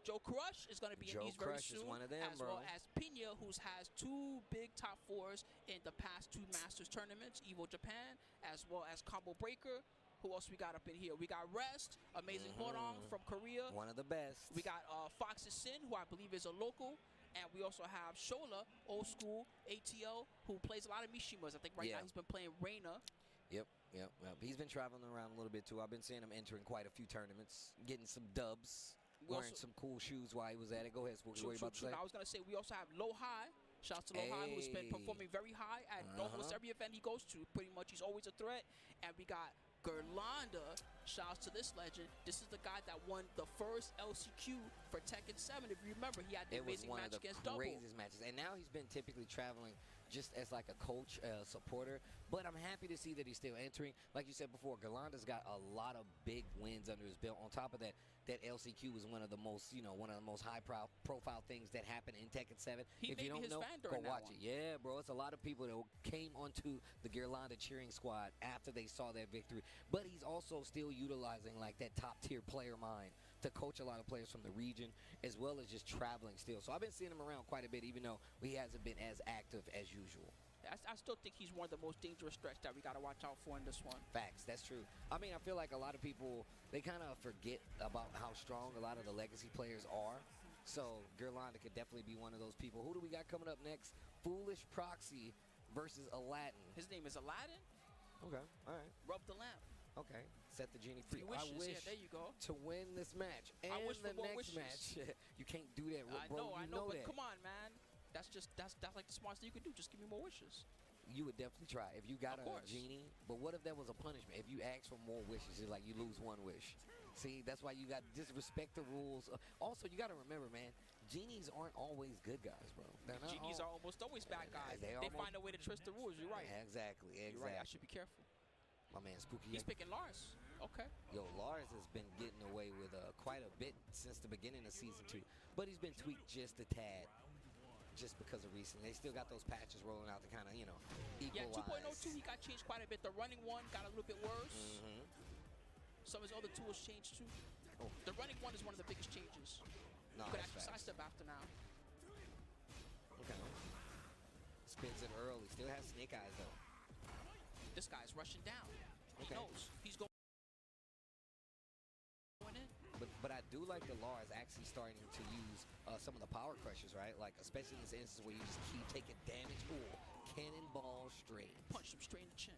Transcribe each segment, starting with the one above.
Joe Crush is going to be in these very soon. Is one of them, as well as Pena, who has 2 big top 4s in the past 2 Masters tournaments, Evo Japan, as well as Combo Breaker. Who else we got up in here? We got Rest, Amazing Horong from Korea. One of the best. We got Fox's Sin, who I believe is a local. And we also have Shola, old school, ATL, who plays a lot of Mishimas. I think right now he's been playing Reina. Yep. He's been traveling around a little bit, too. I've been seeing him entering quite a few tournaments, getting some dubs, wearing some cool shoes while he was at it. Go ahead, Spooky. What are you about to say? I was going to say we also have Low High. Shouts to Low High, who's been performing very high at almost every event he goes to. Pretty much he's always a threat. And we got Gerlanda, shouts to this legend. This is the guy that won the first LCQ for Tekken 7. If you remember, he had the amazing match against Double. It was one of the craziest matches. And now he's been typically traveling just as like a coach, supporter. But I'm happy to see that he's still entering. Like you said before, Gerlanda's got a lot of big wins under his belt. On top of that, that LCQ was one of the most, one of the most high-profile things that happened in Tekken 7. If you don't know, go watch it. Yeah, bro, it's a lot of people that came onto the Gerlanda cheering squad after they saw that victory. But he's also still utilizing like that top-tier player mind to coach a lot of players from the region, as well as just traveling still. So I've been seeing him around quite a bit, even though he hasn't been as active as usual. I still think he's one of the most dangerous threats that we got to watch out for in this one. Facts, that's true. I mean, I feel like a lot of people, they kind of forget about how strong a lot of the legacy players are. So Gerlanda could definitely be one of those people. Who do we got coming up next? Foolish Proxy versus Aladdin. His name is Aladdin? Okay, all right. Rub the lamp. Okay, set the genie free. I wish there you go. To win this match and I wish the for next match. You can't do that, bro. I know, but come on, man. That's like the smartest thing you could do. Just give me more wishes. You would definitely try if you got a genie. But what if that was a punishment? If you ask for more wishes, it's like you lose one wish. See, that's why you got to disrespect the rules. Also, you got to remember, man, genies aren't always good guys, bro. Genies are almost always bad guys. They find a way to twist the rules. You're right. Exactly. You're right. I should be careful. My man Spooky. He's picking Lars. Okay. Yo, Lars has been getting away with quite a bit since the beginning of Season 2. But he's been tweaked just a tad. Just because of recently. They still got those patches rolling out to kind of, equalize. Yeah, 2.02, he got changed quite a bit. The running one got a little bit worse. Some of his other tools changed too. Oh. The running one is one of the biggest changes. No, you could actually sidestep after now. Okay. Spins it early. Still has snake eyes, though. This guy's rushing down. He knows. He's going in. But I do like the Lars actually starting to use some of the power crushes, right? Like, especially in this instance where you just keep taking damage. Ooh, cannonball straight. Punch him straight in the chin.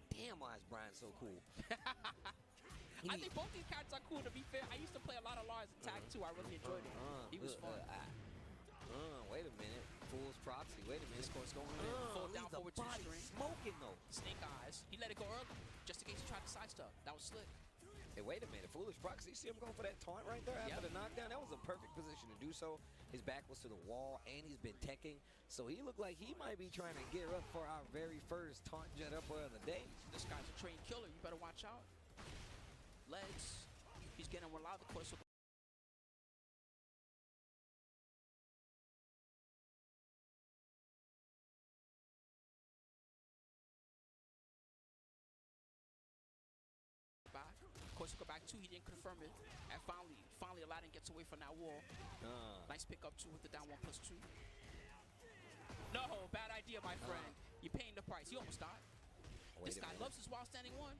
Damn, why is Brian so cool? I think both these characters are cool, to be fair. I used to play a lot of Lars in Tag 2. I really enjoyed it. He was fun. Wait a minute. Fool's Proxy. Wait a minute. This course going in. Fall down forward two string. Smoking, though. Snake eyes. He let it go early, just in case he tried to sidestep. That was slick. Hey, wait a minute. Foolish Proxy. You see him going for that taunt right there after the knockdown? That was a perfect position to do so. His back was to the wall, and he's been teching. So he looked like he might be trying to get up for our very first taunt jet up of the day. This guy's a trained killer. You better watch out. Legs. He's getting a lot of the course. Back. Of course, go back two. He didn't confirm it. And finally, Aladdin gets away from that wall. Nice pick up two with the down 1+2. No, bad idea, my friend. You're paying the price. He almost died. This guy loves his while standing one.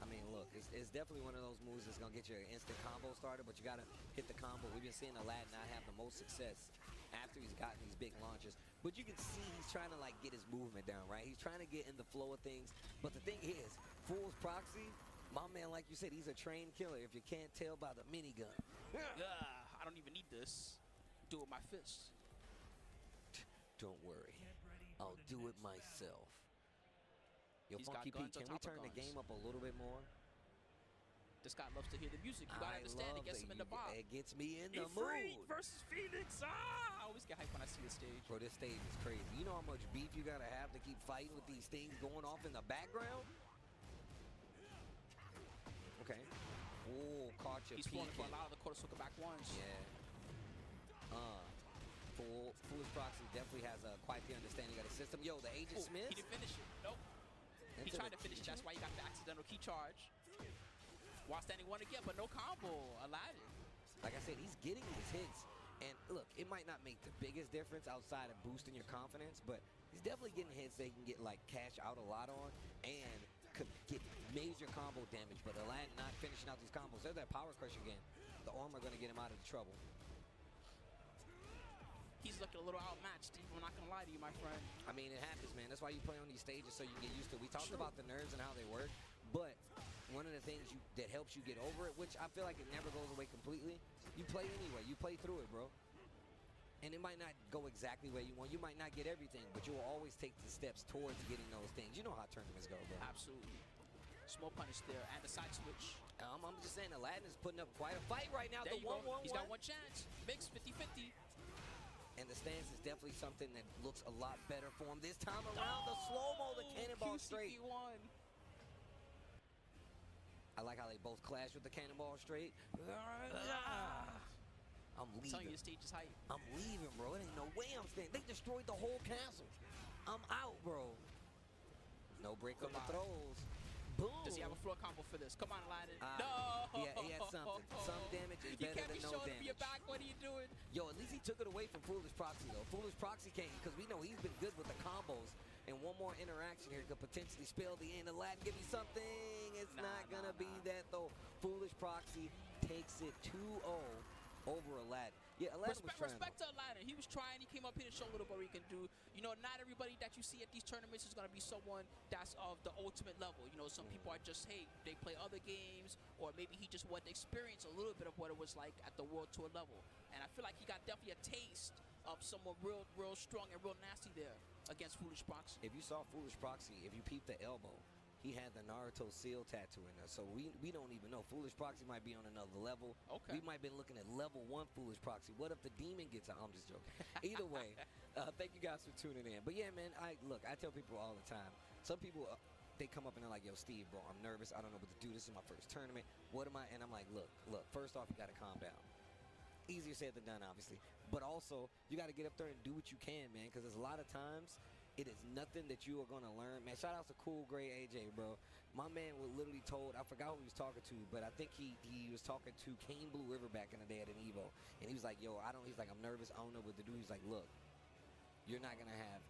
I mean, look, it's definitely one of those moves that's going to get you an instant combo started, but you got to hit the combo. We've been seeing Aladdin not have the most success after he's gotten these big launches. But you can see he's trying to, like, get his movement down, right? He's trying to get in the flow of things. But the thing is, Fool's Proxy, my man, like you said, he's a trained killer if you can't tell by the minigun. I don't even need this. Do it with my fist. Don't worry. I'll do it myself. Yo, Funky P, can we turn the game up a little bit more? This guy loves to hear the music. You gotta understand, it gets him in the vibe. It gets me in the mood. Ifrit versus Phoenix. I always get hyped when I see the stage. Bro, this stage is crazy. You know how much beef you gotta have to keep fighting with these things going off in the background? Okay. Oh, caught you. He's falling for a lot of the quarter circle back ones. Yeah. Foolish Proxy definitely has quite the understanding of the system. Yo, the Agent Smith. He didn't finish it. Nope. He tried to finish it. That's why he got the accidental key charge. While standing one again, but no combo. Aladdin. Like I said, he's getting these hits. And look, it might not make the biggest difference outside of boosting your confidence, but he's definitely getting hits that he can get like cash out a lot on and could get major combo damage. But Aladdin not finishing out these combos. There's that power crush again. The armor gonna get him out of the trouble. He's looking a little outmatched, Steve. I'm not gonna lie to you, my friend. I mean, it happens, man. That's why you play on these stages, so you get used to it. We talked about the nerves and how they work, but one of the things that helps you get over it, which I feel like it never goes away completely, you play anyway. You play through it, bro. And it might not go exactly where you want. You might not get everything, but you will always take the steps towards getting those things. You know how tournaments go, bro. Absolutely. Small punish there and the side switch. I'm just saying, Aladdin is putting up quite a fight right now. There The you go. 1-1-1. He's got one chance. Mix 50-50. And the stance is definitely something that looks a lot better for him this time around. The slow-mo, the cannonball straight. QCP1. I like how they both clash with the cannonball straight. I'm leaving. Telling you the stage is hype. I'm leaving, bro. It ain't no way I'm staying. They destroyed the whole castle. I'm out, bro. No break on the throws. Boom. Does he have a floor combo for this? Come on, Aladdin. No. Yeah, he had something. Some damage is better than no damage. You can't be showing me your back. What are you doing? Yo, at least he took it away from Foolish Proxy, though. Foolish Proxy can't, because we know he's been good with the combos. And one more interaction here could potentially spell the end. Aladdin, give me something. It's not going to be that, though. Foolish Proxy takes it 2-0 over Aladdin. Yeah, Aladdin was trying. Respect to Aladdin. He was trying. He came up here to show a little bit what he can do. You know, not everybody that you see at these tournaments is going to be someone that's of the ultimate level. You know, some people are just, hey, they play other games, or maybe he just wanted to experience a little bit of what it was like at the World Tour level. And I feel like he got definitely a taste of someone real strong and real nasty there against Foolish Proxy. If you saw Foolish Proxy, if you peeped the elbow, he had the Naruto seal tattoo in there, so we don't even know. Foolish Proxy might be on another level. Okay. We might be looking at level 1 Foolish Proxy. What if the demon gets out? I'm just joking. Either way, thank you guys for tuning in. But yeah, man, I tell people all the time. Some people, they come up and they're like, yo, Steve, bro, I'm nervous. I don't know what to do. This is my first tournament. What am I? And I'm like, look, first off, you got to calm down. Easier said than done, obviously. But also, you got to get up there and do what you can, man, because there's a lot of times it is nothing that you are going to learn. Man, shout out to Cool Gray AJ, bro. My man was literally told, I forgot who he was talking to, but I think he was talking to Kane Blue River back in the day at an Evo. And he was like, yo, he's like, I'm nervous. I don't know what to do. He's like, look, you're not going to have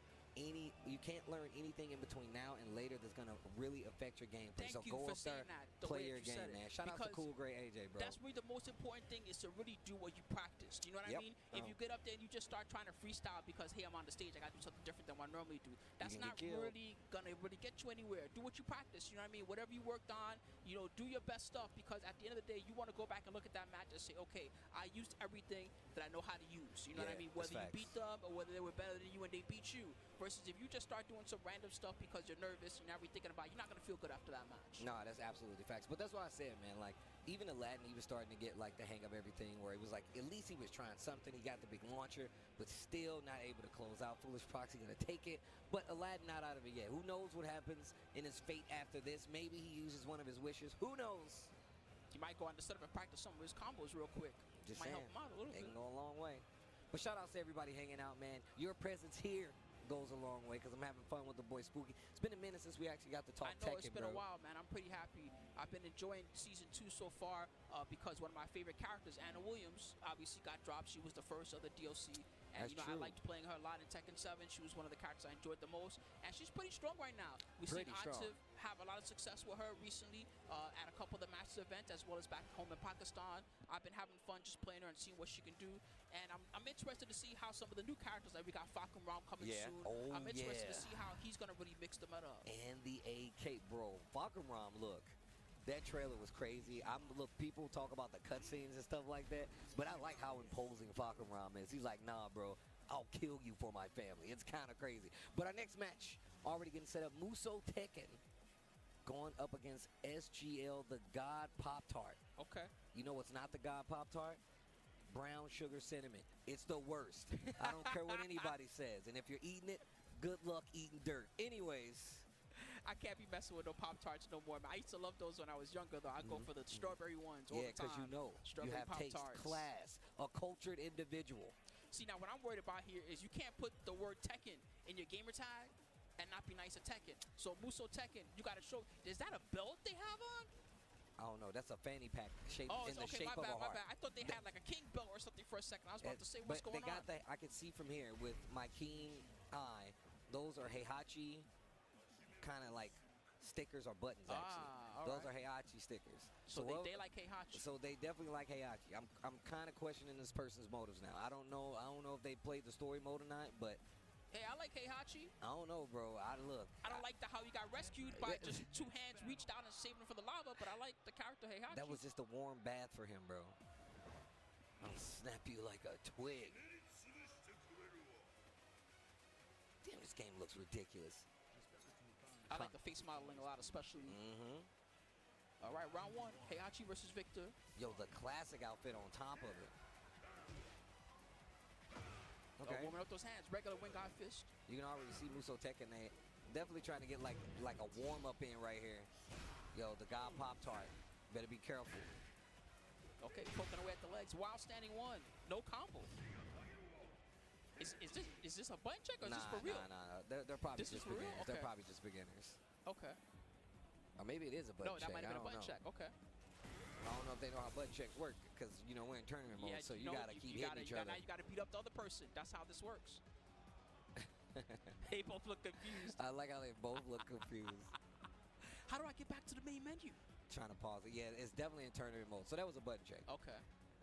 you can't learn anything in between now and later that's going to really affect your gameplay. So go up there, play your game, man. Shout out to Cool Gray AJ, bro. That's really the most important thing, is to really do what you practice. You know what I mean? If you get up there and you just start trying to freestyle because, hey, I'm on the stage, I got to do something different than what I normally do, that's not really going to really get you anywhere. Do what you practice, you know what I mean? Whatever you worked on, you know, do your best stuff, because at the end of the day, you want to go back and look at that match and say, okay, I used everything that I know how to use. You know what I mean? Whether you beat them or whether they were better than you and they beat you. Versus if you just start doing some random stuff because you're nervous, you're not really thinking about it, you're not going to feel good after that match. No, that's absolutely facts. But that's what I said, man. Like, even Aladdin, he was starting to get, like, the hang of everything, where it was like, at least he was trying something. He got the big launcher, but still not able to close out. Foolish Proxy going to take it, but Aladdin not out of it yet. Who knows what happens in his fate after this? Maybe he uses one of his wishes. Who knows? He might go on the setup and practice some of his combos real quick. Just might saying, help him out a little bit. It can go a long way. But shout out to everybody hanging out, man. Your presence here goes a long way, because I'm having fun with the boy Spooky. It's been a minute since we actually got to talk Tekken, bro. I know, it's been a while, man. I'm pretty happy. I've been enjoying Season 2 so far because one of my favorite characters, Anna Williams, obviously got dropped. She was the first of the DLC. And, That's I liked playing her a lot in Tekken 7. She was one of the characters I enjoyed the most. And she's pretty strong right now. We've seen Atif have a lot of success with her recently at a couple of the Masters events, as well as back home in Pakistan. I've been having fun just playing her and seeing what she can do. And I'm interested to see how some of the new characters, like we got Falcon Ram coming soon. I'm interested to see how he's going to really mix them up. And the AK, bro. Falcon Ram, look. That trailer was crazy. Look, people talk about the cutscenes and stuff like that, but I like how imposing Falcon Ram is. He's like, nah, bro, I'll kill you for my family. It's kind of crazy. But our next match, already getting set up, Muso Tekken going up against SGL, the God Pop-Tart. Okay. You know what's not the God Pop-Tart? Brown sugar cinnamon. It's the worst. I don't care what anybody says. And if you're eating it, good luck eating dirt. Anyways, I can't be messing with no Pop-Tarts no more, man. I used to love those when I was younger, though. I go for the strawberry ones all the time. Yeah, because you know, you have taste, class, a cultured individual. See, now what I'm worried about here is you can't put the word Tekken in your gamer tag and not be nice at Tekken. So Muso Tekken, you got to show. Is that a belt they have on? I don't know. That's a fanny pack shape in the shape of a heart. My bad. I thought they had like a king belt or for a second. I was about to say, what's but going they got on? that. I can see from here with my keen eye. Those are Heihachi, kind of like stickers or buttons actually. Those are Heihachi stickers. So they like Heihachi. So they definitely like Heihachi. I'm kind of questioning this person's motives now. I don't know if they played the story mode or not, but Hey, I like Heihachi. I don't know, bro. I don't like how he got rescued by just two hands reached out and saved him from the lava, but I like the character Heihachi. That was just a warm bath for him, bro. I'll snap you like a twig. Damn, this game looks ridiculous. I like the face modeling a lot, especially. All right, round one, Heihachi versus Victor. Yo, the classic outfit on top of it. Okay. Warming up those hands, regular wing eye fist. You can already see Muso Tekken. They definitely trying to get like a warm up in right here. Yo, the God Pop-Tart. Better be careful. Okay, poking away at the legs. Wild standing one. No combo. Is this a button check or is this for real? Nah. They're probably This just is for real? beginners. Okay. They're probably just beginners. Okay. Or maybe it is a button No, that check. might have been a button know. check. Okay. I don't know if they know how button checks work because, you know, we're in tournament mode, so you got to keep hitting each other. Now you got to beat up the other person. That's how this works. They both look confused. I like how they both look confused. How do I get back to the main menu? Trying to pause it. Yeah, it's definitely in tournament mode. So that was a button check. Okay.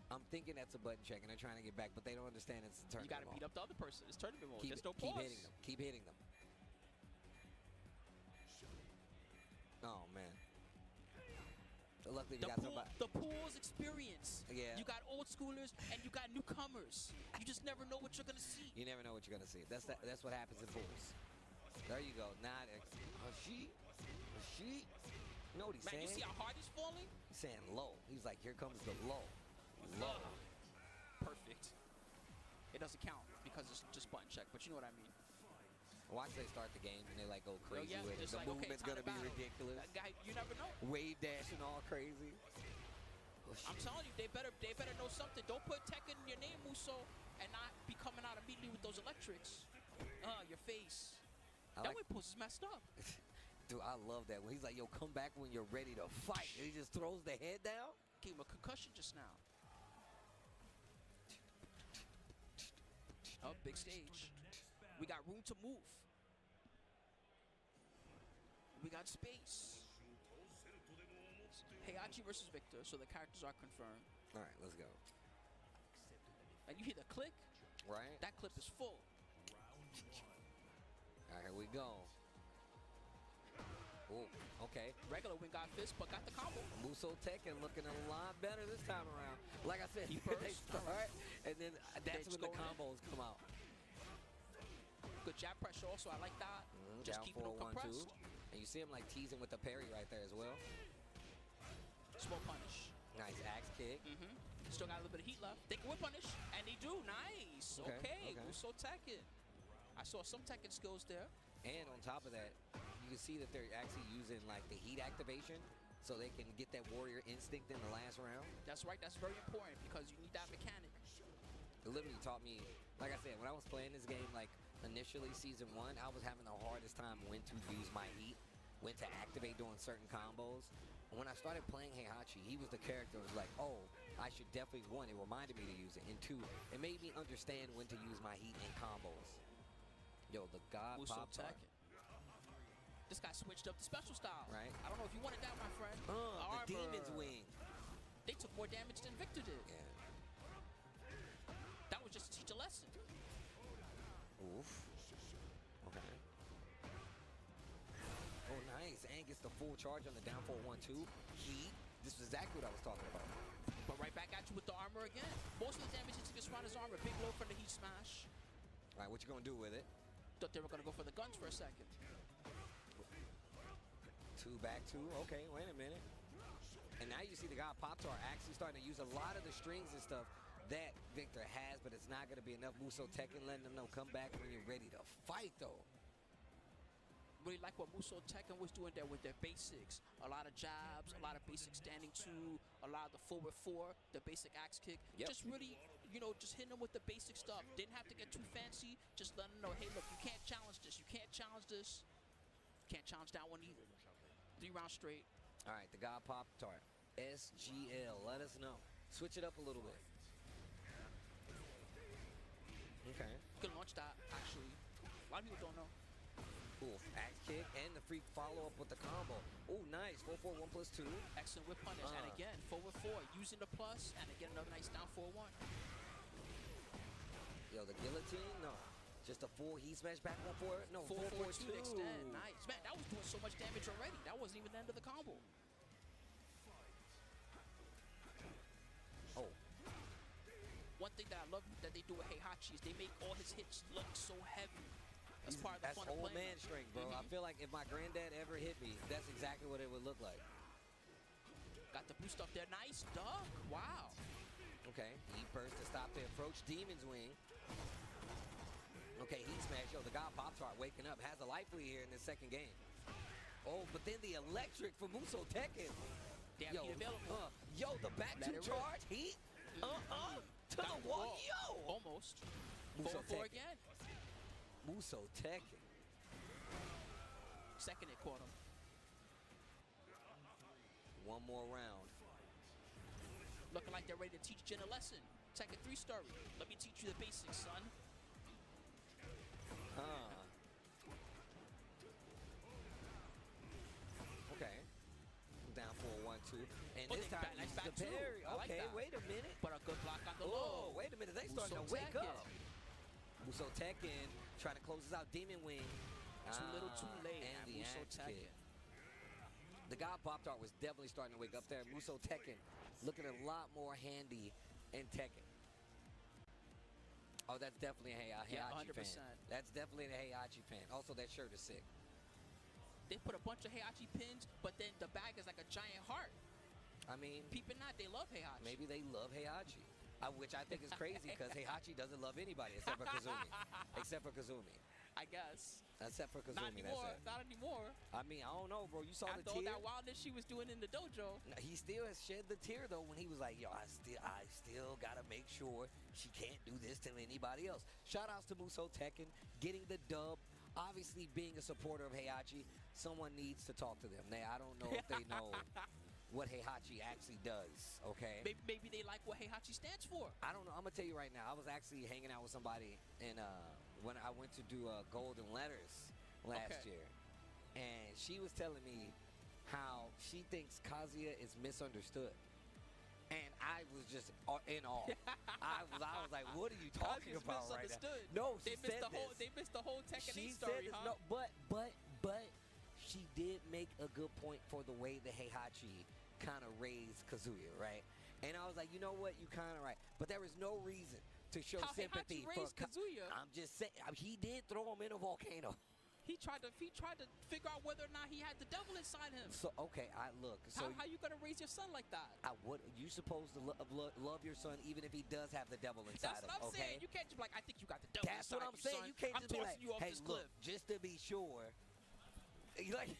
I'm thinking that's a button check, and they're trying to get back, but they don't understand it's a tournament You got to mode. beat up the other person. It's tournament mode. There's no Keep pause. hitting them. Keep hitting them. Oh, man. Luckily, we got somebody. The pool's experience. Yeah. You got old schoolers and you got newcomers. You just never know what you're gonna see. You never know what you're gonna see. That's what happens in pools. There you go. Not she. You know what he's saying? You see how hard he's falling? He's saying low. He's like, here comes the low. Low. Perfect. It doesn't count because it's just button check, but you know what I mean. Watch they start the game and they like go crazy with it. The like, movement's gonna be ridiculous. That guy, you never know. Wave dashing all crazy. I'm telling you, they better know something. Don't put Tekken in your name, Muso, and not be coming out immediately with those electrics. Your face. That way pose is messed up. Dude, I love that when he's like, yo, come back when you're ready to fight. And he just throws the head down. Gave him a concussion just now. Oh, big stage. We got room to move. We got space. Heihachi versus Victor, so the characters are confirmed. All right, let's go. And you hear the click? Right. That clip is full. All right, here we go. Oh, okay. Regular wing got fist, but got the combo. Muso Tekken looking a lot better this time around. Like I said, He they first. start, and then that's when the go in. combos come out. Good jab pressure also, I like that. Just Down keeping them 4-1-2. compressed. And you see him like teasing with the parry right there as well. Slow punish. Nice axe kick. Still got a little bit of heat left. They can whip punish, and they do. Nice. Okay. Muso Tekken. I saw some Tekken skills there. And on top of that, you can see that they're actually using like the heat activation so they can get that warrior instinct in the last round. That's right. That's very important because you need that mechanic. It literally taught me, like I said, when I was playing this game, like initially season 1, I was having the hardest time when to use my heat, when to activate during certain combos. And when I started playing Heihachi, he was the character who was like, oh, I should definitely, 1, it reminded me to use it, and 2, it made me understand when to use my heat in combos. Yo, the God Muso Pop-Tart. Tekken. This guy switched up the special style. Right. I don't know if you wanted that, my friend. The Demon's Wing. They took more damage than Victor did. Yeah. That was just to teach a lesson. Oof. Okay. Oh, nice. And gets the full charge on the down 4-1-2. Heat. This is exactly what I was talking about. But right back at you with the armor again. Most of the damage he took this round is armor. Big blow from the heat smash. All right, what you gonna do with it? Thought they were gonna go for the guns for a second. 2 back 2. Okay, wait a minute. And now you see the guy Pop-Tart actually starting to use a lot of the strings and stuff that Victor has, but it's not gonna be enough. Muso Tekken letting them know, come back when you're ready to fight, though. Really like what Muso Tekken was doing there with their basics. A lot of jabs, a lot of basic standing 2, a lot of the forward 4, the basic axe kick. Yep. Just really, just hitting them with the basic stuff. Didn't have to get too fancy. Just letting them know, hey, look, you can't challenge this. You can't challenge this. Can't challenge that one either. 3 rounds straight. All right, the God Pop-Tart. SGL, let us know. Switch it up a little bit. lot of people don't know. Ooh, axe kick and the free follow-up with the combo. Ooh, nice. 4-4, 1 plus 2. Excellent whip punish. And again, forward 4, using the plus, and again, another nice down 4-1. Yo, the guillotine? No. Just a full heat smash back 1-4. No, 4-4-2 to extend. Nice. Man, that was doing so much damage already. That wasn't even the end of the combo. Oh. One thing that I love that they do with Heihachi is they make all his hits look so heavy. That's part of the fun of old playing man strength, bro. I feel like if my granddad ever hit me, that's exactly what it would look like. Got the boost up there. Nice duck. Wow. Okay, heat burst to stop the approach. Demon's Wing. Okay, heat smash. Yo, the God Pop-Tart waking up. Has a life lead here in this second game. Oh, but then the electric from Muso Tekken. Damn, heat available. Yo, the back two charge. Heat. To the wall. Yo. Almost. Muso 4-4 again. Muso Tekken. Second it caught him. One more round. Looking like they're ready to teach Jin a lesson. Tekken 3 story. Let me teach you the basics, son. Okay. Down 4-1-2. And Oh, this time nice the back two. parry. I like Okay, that. wait a minute. But a good block on the Oh, low. wait a minute. They starting to Muso wake Tekken. up. Muso Tekken trying to close this out. Demon Wing. Too little, too late. And the Muso axe Tekken. kick. The God Pop-Tart was definitely starting to wake up there. Muso Tekken looking a lot more handy in Tekken. Oh, that's definitely a Heihachi Yeah, fan. 100%. That's definitely a Heihachi fan. Also, that shirt is sick. They put a bunch of Heihachi pins, but then the bag is like a giant heart. I mean, Peeping not, they love Heihachi. maybe they love Heihachi, which I think is crazy because Heihachi doesn't love anybody except for Kazumi. Except for Kazumi. I guess. Except for Kazumi, Not anymore. that's it. Not anymore. I mean, I don't know, bro. You saw After the all tear. that wildness she was doing in the dojo. No, he still has shed the tear though when he was like, yo, I still gotta make sure she can't do this to anybody else. Shout outs to Muso Tekken getting the dub. Obviously, being a supporter of Heihachi, someone needs to talk to them. I don't know if they know what Heihachi actually does, okay? Maybe they like what Heihachi stands for. I don't know. I'm going to tell you right now. I was actually hanging out with somebody when I went to do Golden Letters last year. And she was telling me how she thinks Kazuya is misunderstood. And I was just in awe. I was like, what are you talking about right now? No, she said this. They missed the whole Tekken 8 She story, said this. huh? No, but she did make a good point for the way the Heihachi kind of raised Kazuya, right? And I was like, you know what? You kind of right. But there was no reason to show How sympathy Heihachi for raised Kazuya? I'm just saying, he did throw him in a volcano. He tried to figure out whether or not he had the devil inside him. So okay, look. So how you gonna raise your son like that? You supposed to love your son even if he does have the devil inside That's him. what I'm Okay. saying. You can't just be like, I think you got the devil That's inside what I'm saying. son. You can't just be like, you off hey, this look, cliff. just to be sure. Like,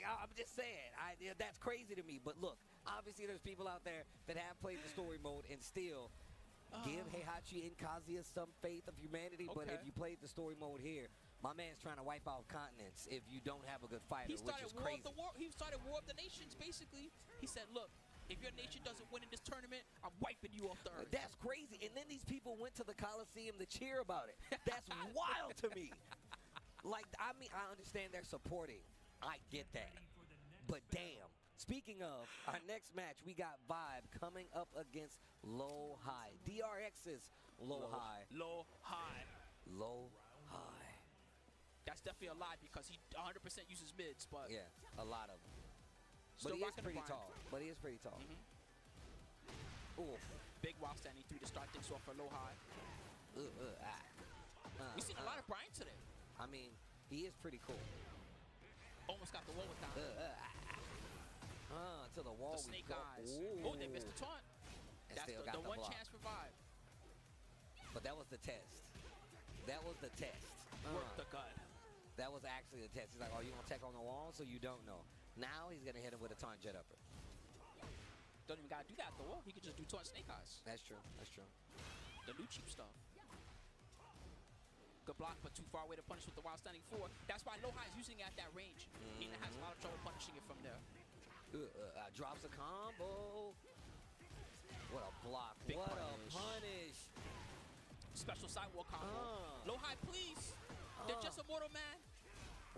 I'm just saying. That's crazy to me. But look, obviously there's people out there that have played the story mode and still give Heihachi and Kazuya some faith of humanity. But if you played the story mode here, my man's trying to wipe out continents if you don't have a good fighter, which is crazy. He started War of the Nations, basically. He said, look, if your nation doesn't win in this tournament, I'm wiping you off the earth. That's crazy. And then these people went to the Coliseum to cheer about it. That's wild to me. Like, I mean, I understand they're supporting. I get that. But damn. Speaking of, our next match, we got Vibe coming up against Low High. DRX's Low High. Low High. Low High. That's definitely a lie because he 100% uses mids, but yeah, a lot of them. But still he is rocking pretty the tall. But he is pretty tall. Oof. Big while standing through to start things off for Low High. We've seen a lot of Brian today. I mean, he is pretty cool. Almost got the wall with that. To the wall. The snake eyes. Ooh. Oh, they missed the taunt. And That's still the got one block. chance for Vibe. But that was the test. That was the test. Work the gut. That was actually the test. He's like, oh, you going to tech on the wall? So you don't know. Now he's going to hit him with a taunt jet upper. Don't even got to do that, though. He could just do taunt snake eyes. That's true. That's true. The new cheap stuff. Good block, but too far away to punish with the wild standing 4. That's why Low High is using it at that range. Nina has a lot of trouble punishing it from there. Drops a combo. What a block. Big what punish. a punish. Special sidewalk combo. Low high, please. They're just a mortal man.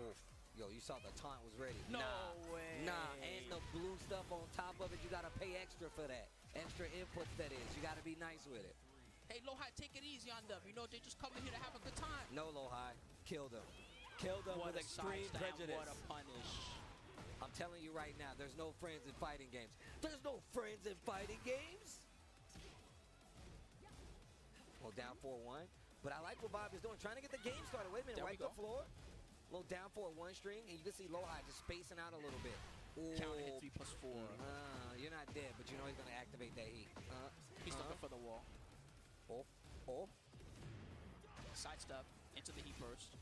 Oof. Yo, you saw the taunt was ready. No nah, way. Nah, and the blue stuff on top of it, you gotta pay extra for that. Extra inputs, that is. You gotta be nice with it. Hey, Low high, take it easy on them. You know, they just coming here to have a good time. No, Low high. Killed them. Killed them with extreme prejudice. What a punish. I'm telling you right now, there's no friends in fighting games. There's no friends in fighting games. Well, down 4-1. But I like what Bob is doing. Trying to get the game started. Wait a minute. Wipe the floor. Little down for a 1-string, and you can see Low high just spacing out a little bit. Counter hit 3+4. You're not dead, but you know he's going to activate that heat. He's looking for the wall. Oh. Sidestep into the heat burst.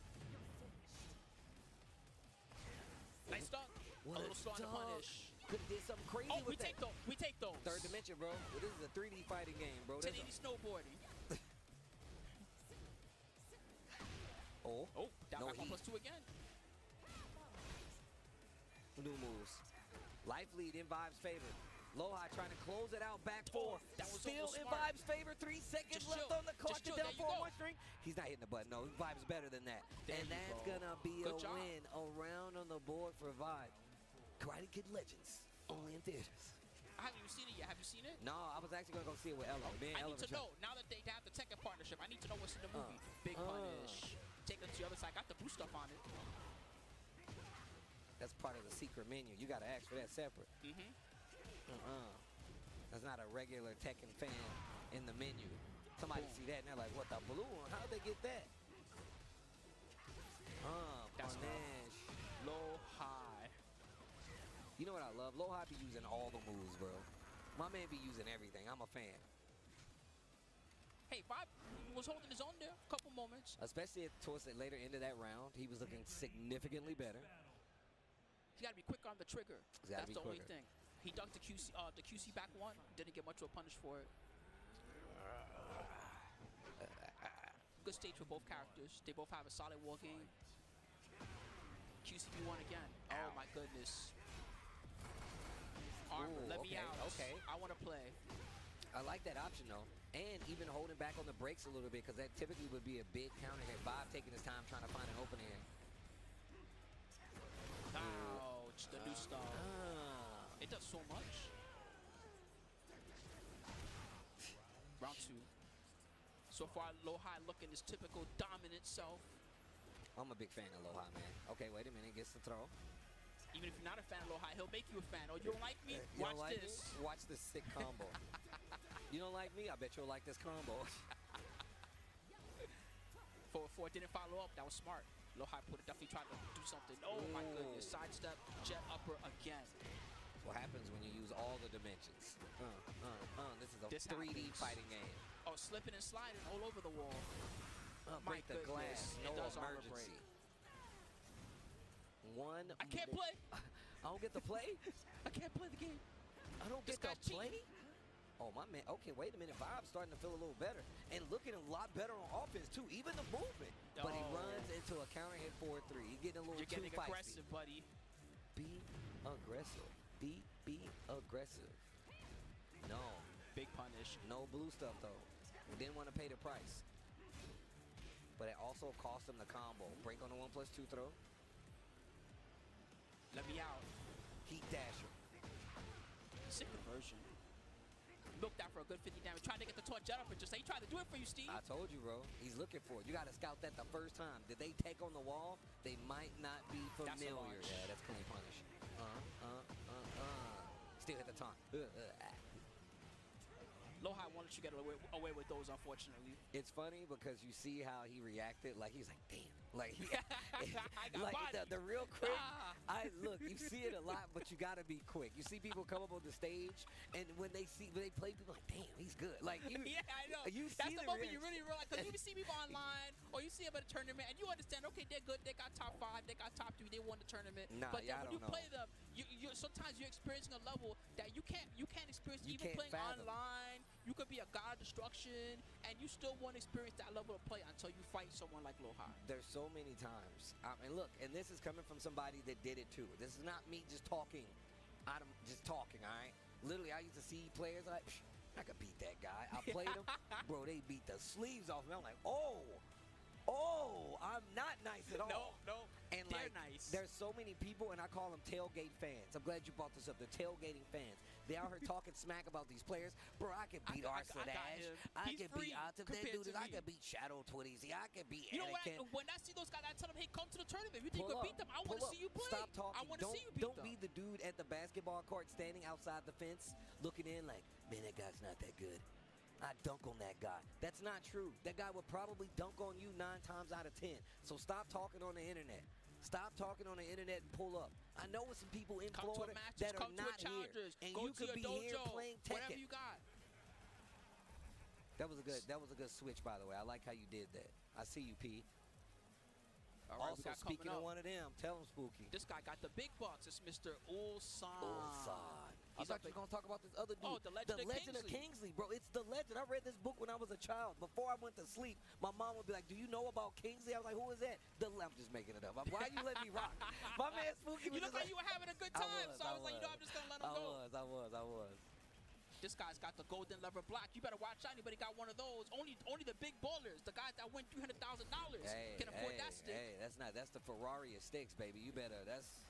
Nice dunk. A little slow on the punish. Could have did something crazy with that. We take those. Third dimension, bro. Well, this is a 3D fighting game, bro. 1080 snowboarding. Oh, down no back 1+2 again. New moves. Life lead in Vibe's favor. Low high trying to close it out. Back 4. That was still in Vibe's favor. 3 seconds left on the clock. Down for a 1-string. He's not hitting the button. No, Vibe's better than that. And that's gonna be a win. Around on the board for Vibe. Karate Kid Legends. Only in theaters. I haven't even seen it yet. Have you seen it? No, I was actually gonna go see it with Ella. I need to know. Now that they have the Tekken partnership, I need to know what's in the movie. Big punish. Take it to the other side. Got the blue stuff on it. That's part of the secret menu. You gotta ask for that separate. That's not a regular Tekken fan in the menu. Somebody see that and they're like, what, the blue one? How'd they get that? That's punish. Low high. You know what I love? Low high be using all the moves, bro. My man be using everything. I'm a fan. Hey, Vibe was holding his own there a couple moments. Especially towards the later end of that round, he was looking significantly better. He got to be quick on the trigger. That's the only thing. He dunked the QC back 1. Didn't get much of a punish for it. Good stage for both characters. They both have a solid war game. QCB 1 again. Oh my goodness. Armor, let me out. Okay. I want to play. I like that option though. And even holding back on the brakes a little bit, because that typically would be a big counter hit. Bob taking his time trying to find an opening. Ouch, the new stuff. It does so much. Round 2. So far, Low high looking his typical dominant self. I'm a big fan of Low high, man. Okay, wait a minute. Gets the throw. Even if you're not a fan of Low high, he'll make you a fan. Oh, you don't like me? Watch this. Watch this sick combo. You don't like me? I bet you'll like this combo. 4-4 didn't follow up. That was smart. Low high put it, definitely tried to do something. Oh my goodness. Sidestep, jet upper again. What happens when you use all the dimensions? This is a 3D fighting game. Oh, slipping and sliding all over the wall. Break the glass. No emergency. I can't play. I don't get to play? I can't play the game. I don't get to play? Oh, my man. Okay, wait a minute. Vibe's starting to feel a little better. And looking a lot better on offense, too. Even the movement. But he runs into a counter hit 4-3. He's getting a little too feisty. You're getting aggressive, buddy. Be aggressive. Be aggressive. No. Big punish. No blue stuff, though. We didn't want to pay the price. But it also cost him the combo. Break on the 1+2 throw. Let me out. Heat dasher. Sick conversion. Milked out for a good 50 damage. Trying to get the torch jet up and just say he tried to do it for you, Steve. I told you, bro. He's looking for it. You got to scout that the first time. Did they take on the wall? They might not be familiar. Yeah, that's clean punish. Still hit the taunt. Low high won't let you get away with those, unfortunately. It's funny because you see how he reacted. Like, he was like, damn. Like, like the real quick. Look, you see it a lot, but you got to be quick. You see people come up on the stage, and when they play, people are like, damn, he's good. Like, yeah, I know. That's the moment you really realize, because you see people online, or you see them at a tournament, and you understand, okay, they're good, they got top 5, they got top 3, they won the tournament. Nah, but then when you know. play them, sometimes you're experiencing a level that you can't experience even playing fathom. online. You could be a god of destruction, and you still won't experience that level of play until you fight someone like Low high. There's so many times. And look, and this is coming from somebody that did it too. This is not me just talking. Just talking, all right? Literally, I used to see players like, I could beat that guy. I played him. Bro, they beat the sleeves off me. I'm like, oh, I'm not nice at all. No, and they're like, nice. There's so many people, and I call them tailgate fans. I'm glad you brought this up. The tailgating fans. They out here talking smack about these players. Bro, I can beat Arslan Ash. I can beat Atif. That dude, I can beat Shadow Twitty. I can beat Anakin. When I see those guys, I tell them, hey, come to the tournament. If you think you can beat them, I want to see you play. Stop talking. I want to see you beat them. Don't be the dude at the basketball court standing outside the fence looking in like, man, that guy's not that good. I dunk on that guy. That's not true. That guy would probably dunk on you 9 times out of 10. So stop talking on the internet. Stop talking on the internet and pull up. I know with some people in Florida that are not here, and you could be here playing Tekken. Whatever you got. That was a good switch, by the way. I like how you did that. I see you, P. All right, also, speaking of one of them, tell him, Spooky. This guy got the big bucks. It's Mr. Ulsan. I thought you were going to talk about this other dude. Oh, the Legend of Kingsley. Bro, it's the legend. I read this book when I was a child. Before I went to sleep, my mom would be like, do you know about Kingsley? I was like, who is that? I'm just making it up. Why you let me rock? My man Spooky was You look like you were having a good time. I was like, I'm just going to let him go. I was. This guy's got the golden lever block. You better watch out. Anybody got one of those? Only the big ballers, the guys that win $300,000 can afford that stick. Hey, that's the Ferrari of sticks, baby. You better, that's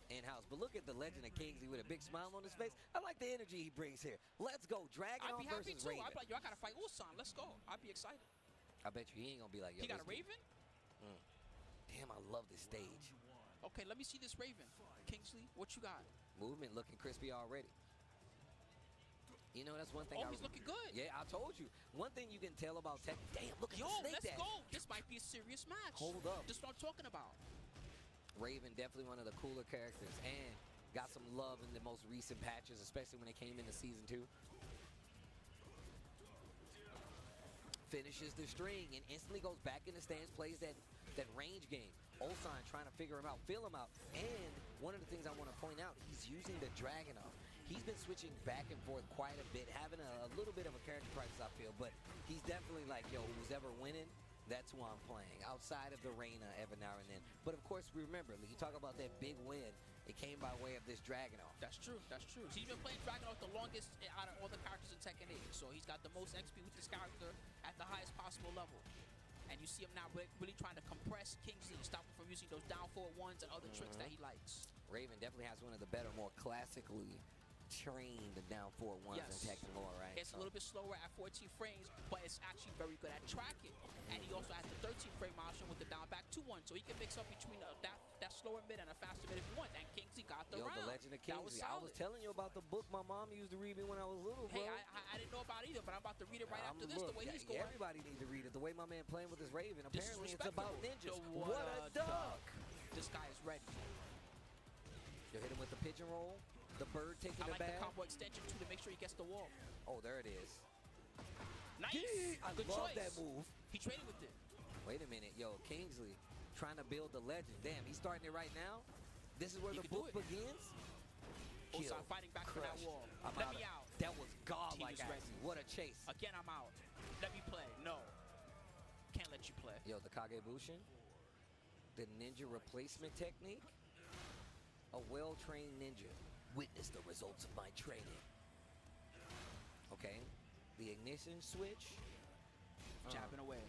in-house. But look at the Legend of Kingsley with a big smile on his face. I like the energy he brings here. Let's go. Dragon I'd on be happy versus too. Raven. I'd be like, yo, I got to fight Ulsan. Let's go. I'd be excited. I bet you he ain't going to be like, yo, he got a Raven? Damn, I love this stage. Okay, let me see this Raven. Kingsley, what you got? Movement looking crispy already. You know, that's one thing. He's looking good. Yeah, I told you. One thing you can tell about Tekken. Damn, look at the snake let's dash. go. This might be a serious match. Hold up. This is what I'm talking about. Raven, definitely one of the cooler characters, and got some love in the most recent patches, especially when it came into Season 2. Finishes the string and instantly goes back in the stance, plays that range game. Ulsan trying to figure him out, feel him out. And one of the things I want to point out, he's using the Dragunov. He's been switching back and forth quite a bit, having a little bit of a character crisis, I feel. But he's definitely like, yo, who's ever winning, that's who I'm playing. Outside of the Reina every now and then. But of course, remember, you talk about that big win. It came by way of this Dragunov. That's true. That's true. He's been playing Dragunov the longest out of all the characters in Tekken 8. So he's got the most XP with this character at the highest possible level. And you see him now really trying to compress Kingsley, stop him from using those down forward ones and other tricks that he likes. Raven definitely has one of the better, more classically trained down forward ones in Tekken lore, right? It's a little bit slower at 14 frames, but it's actually very good at tracking. And he also has the 13 frame option with the down back 2-1, so he can mix up between that slower mid and a faster mid if he wants. And Kingsley got the round. The Legend of Kingsley. I was telling you about the book my mom used to read me when I was little, bro. Hey, I didn't know about it either, but I'm about to read it right after this, the way he's going. Everybody needs to read it. The way my man playing with his Raven, apparently it's about ninjas. What a duck! This guy is ready. You hit him with the pigeon roll. The bird taking I like the combo extension too to make sure he gets the wall. Oh, there it is. Nice. I love that move. He traded with it. Wait a minute, yo, Kingsley trying to build the legend. Damn, he's starting it right now. This is where the book begins. Ulsan fighting back for that wall. Let me out. That was godlike action. What a chase. Again, I'm out. Let me play. No. Can't let you play. Yo, the Kagebushin. The ninja replacement technique. A well-trained ninja. Witness the results of my training. Okay. The ignition switch. Jabbing away.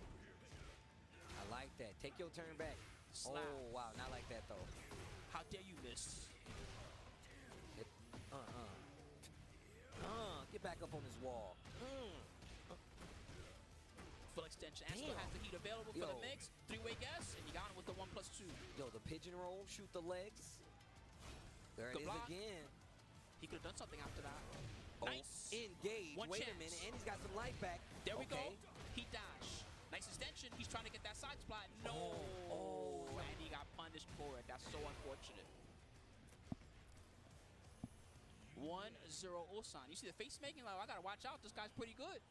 I like that. Take your turn back. Slap. Oh, wow. Not like that, though. How dare you miss? Get back up on this wall. Full extension. And still has the heat available for the mix. Three-way guess, and you got him with the 1+2. Yo, the pigeon roll, shoot the legs. There it is again. He could have done something after that. Nice. Engage. Wait a minute, and he's got some life back. There we go. He dash. Nice extension. He's trying to get that side splat. No. And he got punished for it. That's so unfortunate. 1-0 Ulsan. You see the face making? Like, I got to watch out. This guy's pretty good.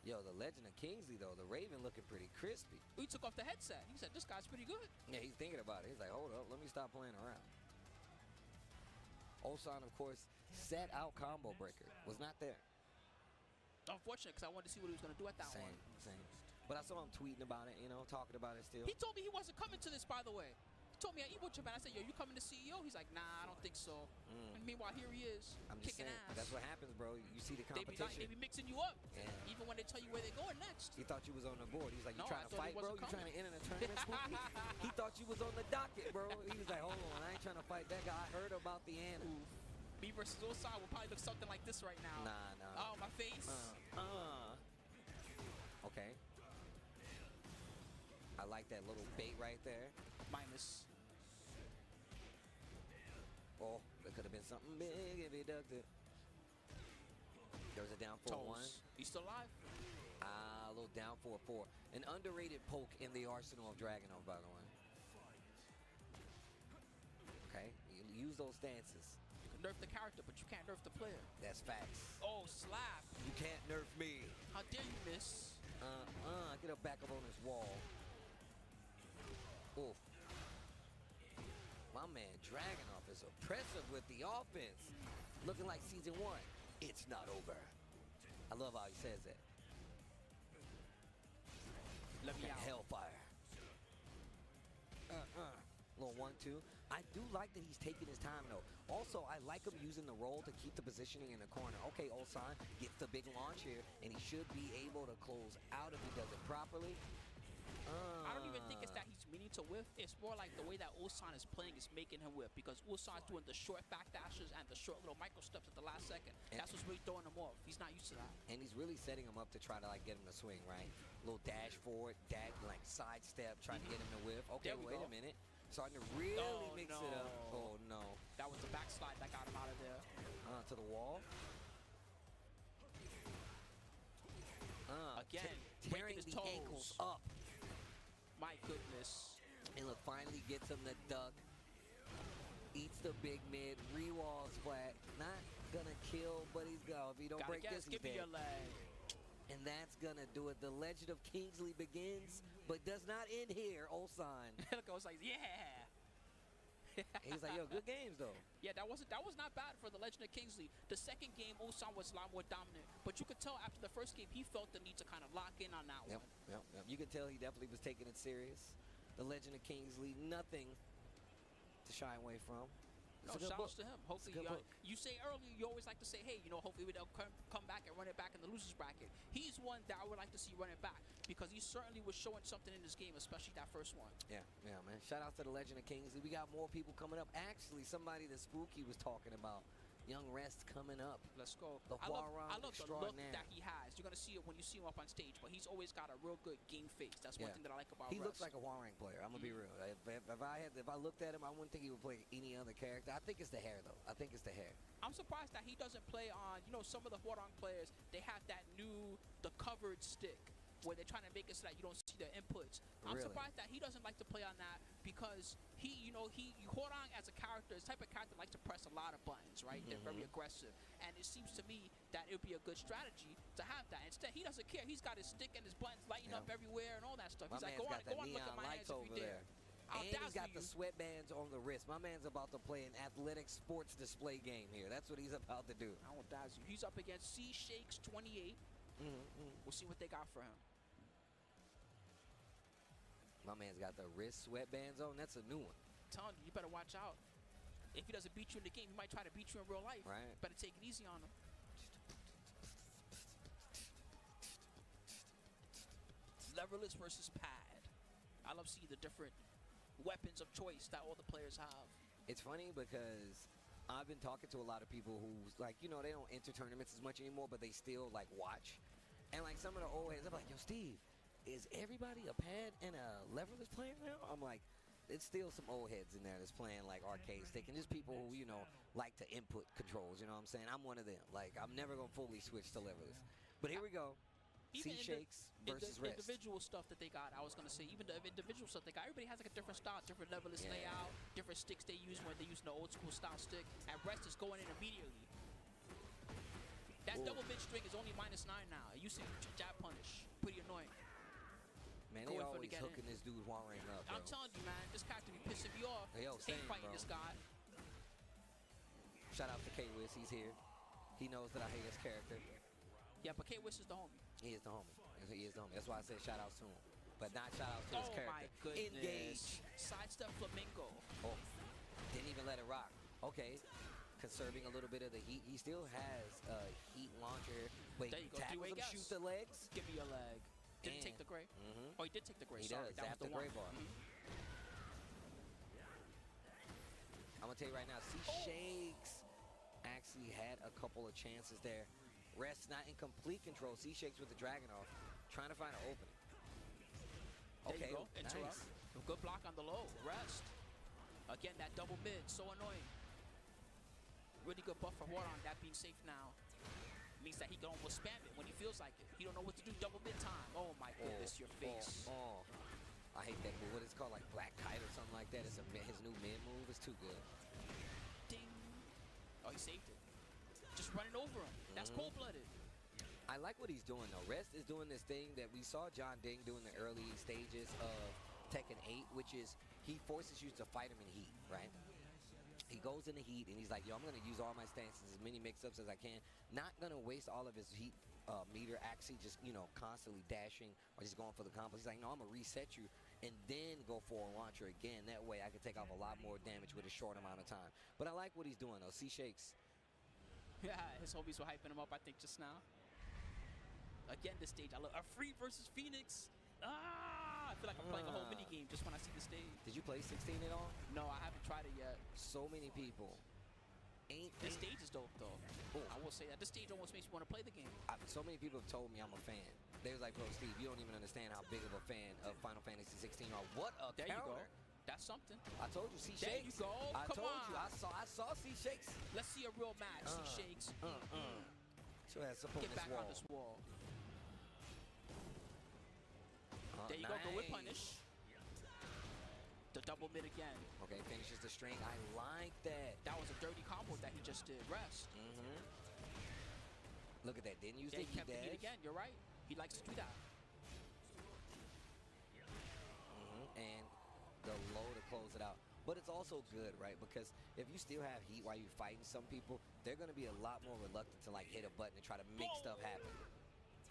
Yo, the Legend of Kingsley, though, the Raven looking pretty crispy. He took off the headset. He said, this guy's pretty good. Yeah, he's thinking about it. He's like, hold up, let me stop playing around. Ulsan, of course, set out combo breaker. Was not there. Unfortunate, because I wanted to see what he was going to do at that one. Same. But I saw him tweeting about it, you know, talking about it still. He told me he wasn't coming to this, by the way. He told me at Evo Japan. I said, yo, you coming to CEO? He's like, nah, I don't think so. And meanwhile, here he is, I'm just kicking saying, ass. That's what happens, bro. You see the competition. They be mixing you up. Yeah. He even when they tell you where they're going next. He thought you was on the board. He's like, you No, trying I to thought he fight, bro? wasn't You trying to coming. enter the tournament, Spooky? He thought you was on the docket, bro. He was like, hold on, I ain't trying to fight that guy. I heard about the Anna. Me versus Osai will probably look something like this right now. Nah. Oh, my face. Okay. I like that little bait right there. Minus. Oh, that could have been something big if he ducked it. There was a down 4-1. He's still alive? A little down 4-4. An underrated poke in the arsenal of Dragunov, by the way. Okay, you use those stances. You can nerf the character, but you can't nerf the player. That's facts. Oh, slap. You can't nerf me. How dare you miss? Get a back up on this wall. Oof. My man Dragunov is oppressive with the offense. Looking like season 1. It's not over. I love how he says it. Let me out. Hellfire. Little 1-2. I do like that he's taking his time, though. Also, I like him using the roll to keep the positioning in the corner. Okay, Ulsan gets the big launch here, and he should be able to close out if he does it properly. I don't even think it's that he's meaning to whiff. It's more like the way that Ulsan is playing is making him whiff, because Ulsan's doing the short back dashes and the short little micro steps at the last second. That's what's really throwing him off. He's not used to that. And he's really setting him up to try to like get him to swing, right? Little dash forward, like side step, trying to get him to whiff. Okay, wait a minute. Starting to really mix it up. Oh no. That was the backslide that got him out of there. To the wall. Again, tearing his the toes. ankles up. My goodness. And look, finally gets him to duck. Eats the big mid, re-walls flat. Not gonna kill, but he's go. If he don't break this, he's give me dead. your leg. And that's gonna do it. The legend of Kingsley begins, but does not end here. Ulsan. Look, I was like, yeah. He's like, yo, good games though. Yeah, that was not bad for the Legend of Kingsley. The second game, Ulsan was a lot more dominant, but you could tell after the first game he felt the need to kind of lock in on that one. Yep. You could tell he definitely was taking it serious. The Legend of Kingsley, nothing to shy away from. No, shout-outs to him. Hopefully, you say earlier, you always like to say, hey, hopefully they'll come back and run it back in the losers bracket. He's one that I would like to see run it back, because he certainly was showing something in this game, especially that first one. Yeah, man. Shout out to the Legend of Kingsley. We got more people coming up. Actually, somebody that Spooky was talking about. Young Rest coming up. Let's go. The I love the look extraordinaire. that he has. You're going to see it when you see him up on stage, but he's always got a real good game face. That's one thing that I like about He Rest. looks like a Hwarang player. I'm going to be real. If I looked at him, I wouldn't think he would play any other character. I think it's the hair, though. I think it's the hair. I'm surprised that he doesn't play on, some of the Hwarang players, they have that the covered stick, where they're trying to make it so that you don't see their inputs. I'm surprised that he doesn't like to play on that, because Hwarang as a character is the type of character that likes to press a lot of buttons, right? They're very aggressive. And it seems to me that it would be a good strategy to have that. Instead, he doesn't care. He's got his stick and his buttons lighting up everywhere and all that stuff. He's like, go on, look at my hands if you dare. And he's got the sweatbands on the wrist. My man's about to play an athletic sports display game here. That's what he's about to do. I won't dazzle you. He's up against C Shakes 28. We'll see what they got for him. My man's got the wrist sweatbands on. That's a new one. I'm telling you, you better watch out. If he doesn't beat you in the game, he might try to beat you in real life. Right. Better take it easy on him. Leverless versus pad. I love seeing the different weapons of choice that all the players have. It's funny because I've been talking to a lot of people who, like, they don't enter tournaments as much anymore, but they still, like, watch. And, like, some of the old heads, I'm like, yo, Steve, is everybody a pad and a leverless player now? I'm like, it's still some old heads in there that's playing, like, arcade stick. And just people who, like to input controls, you know what I'm saying? I'm one of them. Like, I'm never going to fully switch to leverless. But here we go. Even C-Shakes versus Rest. Individual stuff that they got, I was going to say, even the individual stuff they got, everybody has like a different style, different levelist layout, different sticks they use when they're using the old school style stick, and Rest is going in immediately. That double mid string is only -9 now. It used to jab punish. Pretty annoying. Man, they always hooking this dude Hwarang up, bro. I'm telling you, man, this character be pissing me off. Hey, yo, hate fighting this guy. Shout out to K-Wiz, he's here. He knows that I hate his character. Yeah, but K-Wiz is the homie. He is the homie. He is the homie. That's why I said shout outs to him. But not shout outs to his character. Oh my goodness. Engage. Sidestep flamingo. Oh, didn't even let it rock. Okay. conserving a little bit of the heat. He still has heat launcher. Wait, There you go. tackles him, shoot the legs. Give me a leg. Didn't take the gray. Oh, he did take the gray. He Sorry, does. that was the gray one. bar. I'm gonna tell you right now, C-Shakes actually had a couple of chances there. Rest not in complete control. C-Shakes with the dragon off, trying to find an opening. There you go. Nice. Interrupt. Good block on the low. Rest. Again, that double mid, so annoying. Really good buff for Waron. That being safe now means that he can almost spam it when he feels like it. He don't know what to do. Double mid time. Oh my goodness, your face. I hate that move. What is it called? Like Black Kite or something like that? It's his new mid move. It's too good. Ding. Oh, he saved it. Just running over him. That's cold-blooded. I like what he's doing though. Rest is doing this thing that we saw John Ding do in the early stages of Tekken 8, which is he forces you to fight him in heat, right? He goes in the heat and he's like, yo, I'm gonna use all my stances, as many mix-ups as I can. Not gonna waste all of his heat meter actually just, you know, constantly dashing or just going for the combo. He's like, no, I'm gonna reset you and then go for a launcher again. That way I can take off a lot more damage with a short amount of time. But I like what he's doing though. C-Shakes. Yeah, his homies were hyping him up, I think, just now. Again, this stage, I love a free versus Phoenix. I feel like I'm playing a whole mini game just when I see the stage. Did you play 16 at all? No, I haven't tried it yet. So many people. This stage is dope though. Ooh. I will say that this stage almost makes me want to play the game. So many people have told me I'm a fan. They was like, bro, Steve, you don't even understand how big of a fan of Final Fantasy 16 are. What a There you counter. go. That's something. I told you, C-Shakes. There you go. I Come told on. you. I saw C-Shakes. Let's see a real match. C-Shakes. So ass up on Get this back wall. on this wall. There you go. Go with punish. The double mid again. Okay, finishes the string. I like that. That was a dirty combo that he just did. Rest. Look at that. Didn't use Yeah, the he kept the dash. heat again. You're right. He likes to do that. And the low to close it out. But it's also good, right? Because if you still have heat while you're fighting some people, they're going to be a lot more reluctant to like hit a button and try to make stuff happen.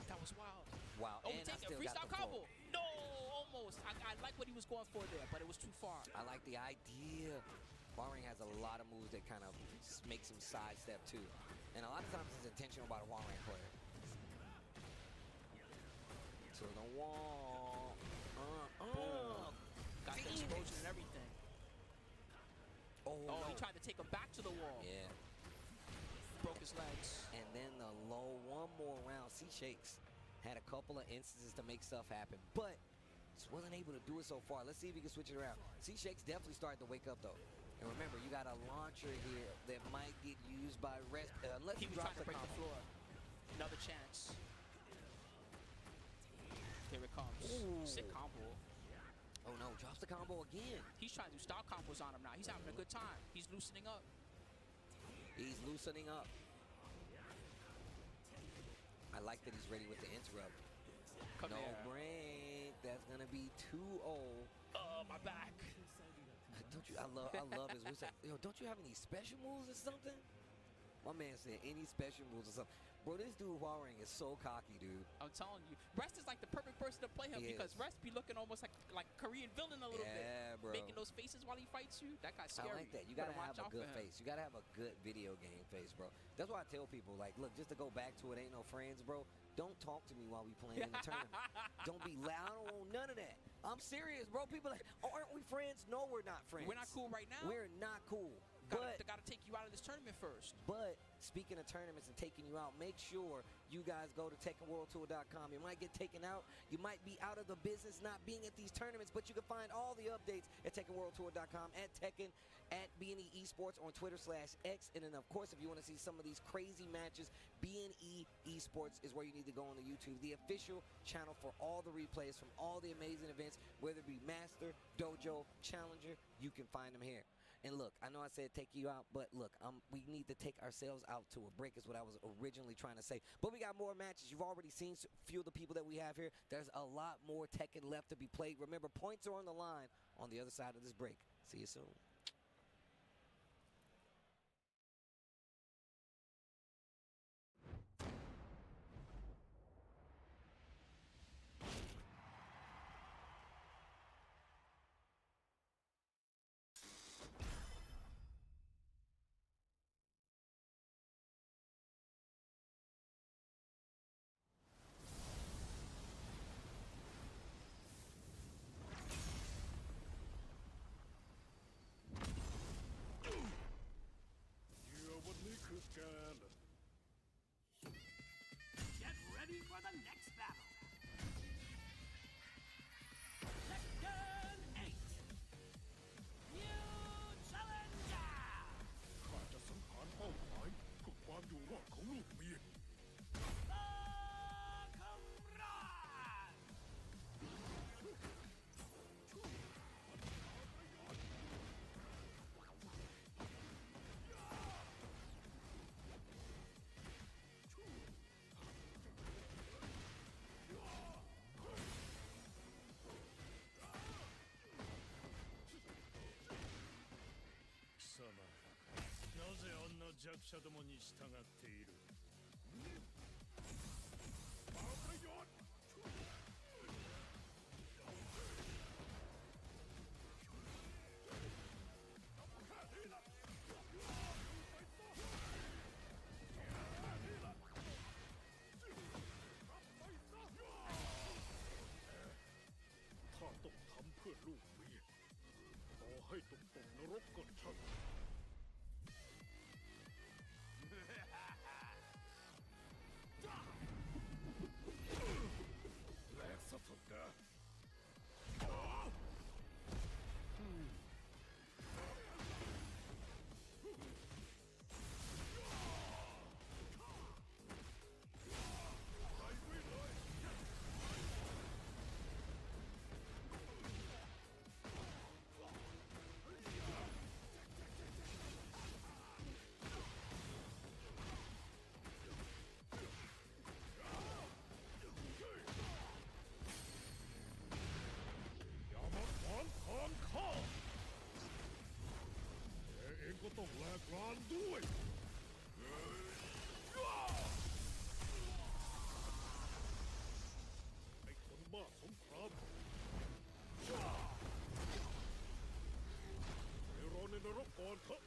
That was wild. Wow. Oh, and I take a still got freestyle the combo. floor. No, almost. I like what he was going for there, but it was too far. I like the idea. Huarang has a lot of moves that kind of makes him sidestep too. And a lot of times it's intentional by the Huarang player. To the wall. Got the explosion and everything. Oh, no. He tried to take him back to the wall. Yeah. Broke his legs. And then the low, one more round. C-Shakes had a couple of instances to make stuff happen, but just wasn't able to do it so far. Let's see if he can switch it around. C-Shakes definitely started to wake up though. And remember, you got a launcher here that might get used by Rest unless He was drops trying to break the floor. Another chance. Here it comes. Ooh. Sick combo. Oh no, drops the combo again. He's trying to do style combos on him now. He's having a good time. He's loosening up. He's loosening up. I like that he's ready with the interrupt. Come no here. break. That's gonna be 2-0. My back. Don't you? I love his moves. Yo, don't you have any special moves or something? My man said any special moves or something. Bro, this dude Huarang is so cocky, dude. I'm telling you, Rest is like the perfect person to play him because Rest be looking almost like Korean villain a little bit. Yeah, bro. Making those faces while he fights you. That guy's scary. I like that. You gotta watch have a out good for him. face. You gotta have a good video game face, bro. That's why I tell people, like, look, just to go back to it, ain't no friends, bro. Don't talk to me while we playing in the tournament. Don't be loud. I don't want none of that. I'm serious, bro. People are like, oh, aren't we friends? No, we're not friends. We're not cool right now. We're not cool. Gotta take you out of this tournament first. But speaking of tournaments and taking you out, make sure you guys go to TekkenWorldTour.com. You might get taken out. You might be out of the business not being at these tournaments, but you can find all the updates at TekkenWorldTour.com, at Tekken, at BNE Esports on Twitter/X. And then, of course, if you want to see some of these crazy matches, BNE Esports is where you need to go on the YouTube, the official channel for all the replays from all the amazing events, whether it be Master, Dojo, Challenger, you can find them here. And look, I know I said take you out, but look, we need to take ourselves out to a break is what I was originally trying to say. But we got more matches. You've already seen a few of the people that we have here. There's a lot more Tekken left to be played. Remember, points are on the line on the other side of this break. See you soon. 弱者どもに従っているバカよถ้าต้องทำเพื่อลูกเมียต่อให้ต้องตกนรกก็ช่างแหลกซะเถอะนะอย่ามาขวางทางข้าแกเองก็ต้องแหลกลานด้วยไอ้คนบ้าสงครามไปรอในนรกก่อนเถอะ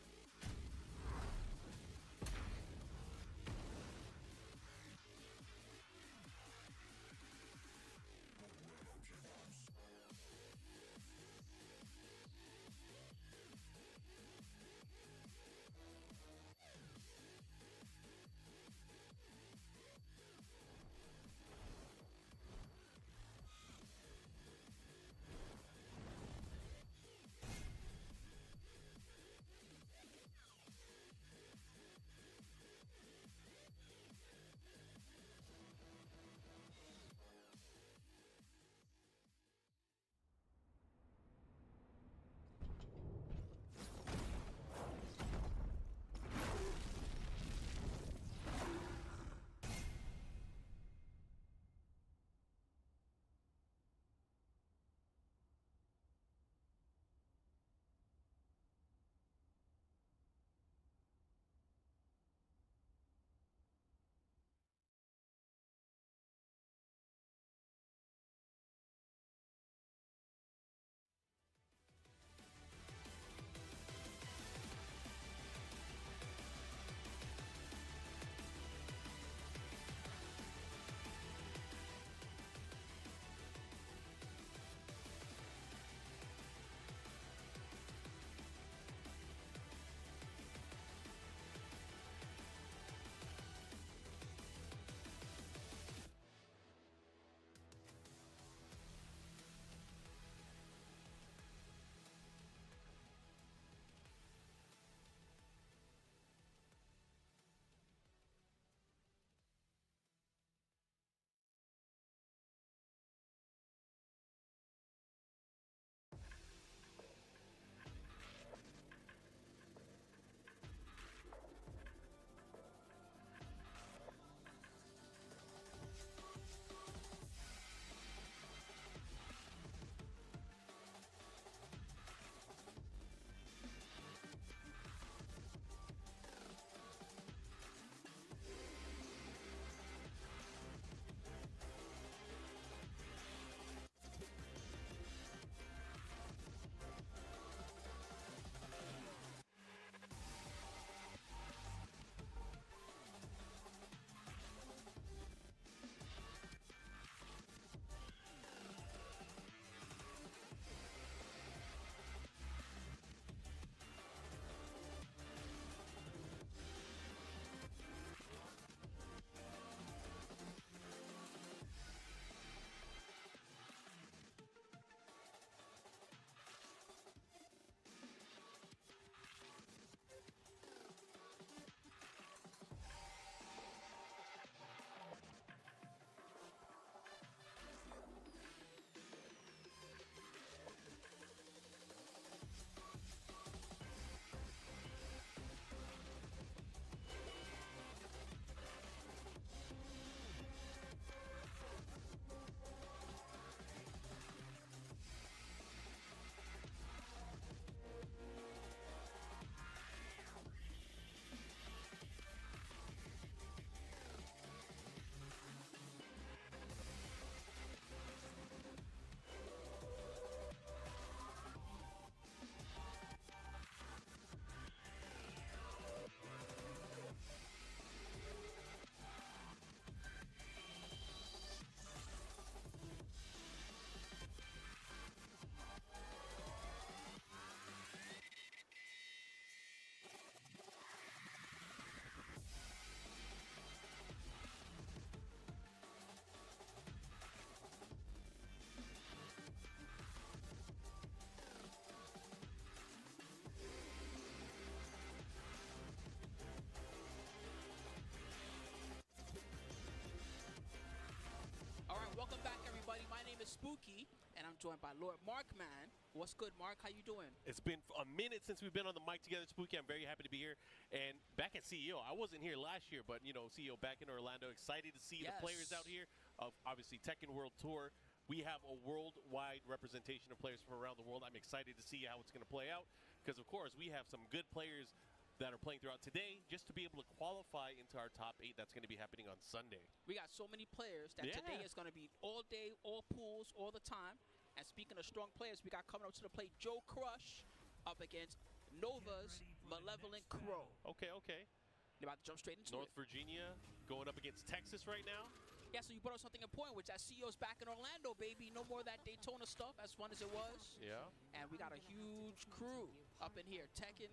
Spooky, and I'm joined by Lord Markman. What's good, Mark? How you doing? It's been a minute since we've been on the mic together, Spooky. I'm very happy to be here. And back at CEO, I wasn't here last year, but, you know, CEO back in Orlando. Excited to see the players out here of, obviously, Tekken World Tour. We have a worldwide representation of players from around the world. I'm excited to see how it's going to play out because, of course, we have some good players that are playing throughout today just to be able to qualify into our top 8 that's going to be happening on Sunday. We got so many players that today is going to be all day, all pools, all the time. And speaking of strong players, we got coming up to the plate Joe Crush up against Nova's Malevolent Crow. Okay. You're about to jump straight into North Virginia going up against Texas right now. Yeah, so you brought up something important, which that CEO's back in Orlando, baby. No more of that Daytona stuff, as fun as it was. Yeah. And we got a huge crew up in here. Tekken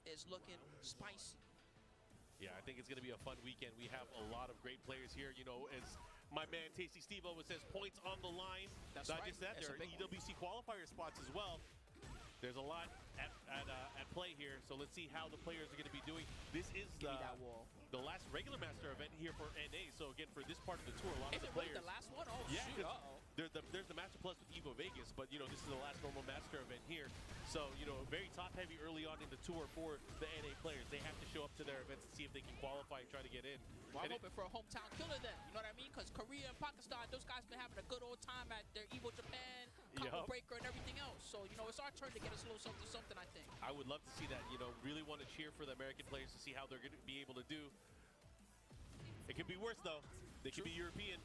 is looking spicy. Yeah, I think it's going to be a fun weekend. We have a lot of great players here. You know, as my man Tasty Steve always says, points on the line. That's Not right. just that, there are EWC qualifier spots as well. There's a lot at play here, so let's see how the players are going to be doing. This is the last regular master event here for NA. So again, for this part of the tour, a lot of the players. Is it really the last one? Oh, yeah, shoot. There's the Master Plus with Evo Vegas, but you know this is the last normal master event here. So you know, very top heavy early on in the tour for the NA players. They have to show up to their events and see if they can qualify and try to get in. Well, I'm hoping for a hometown killer then. You know what I mean? Because Korea and Pakistan, those guys been having a good old time at their Evo Japan, Combo Breaker, and everything else. So you know, it's our turn to get us a little something. I think. I would love to see that. You know, really want to cheer for the American players to see how they're going to be able to do. It could be worse though. They could be European.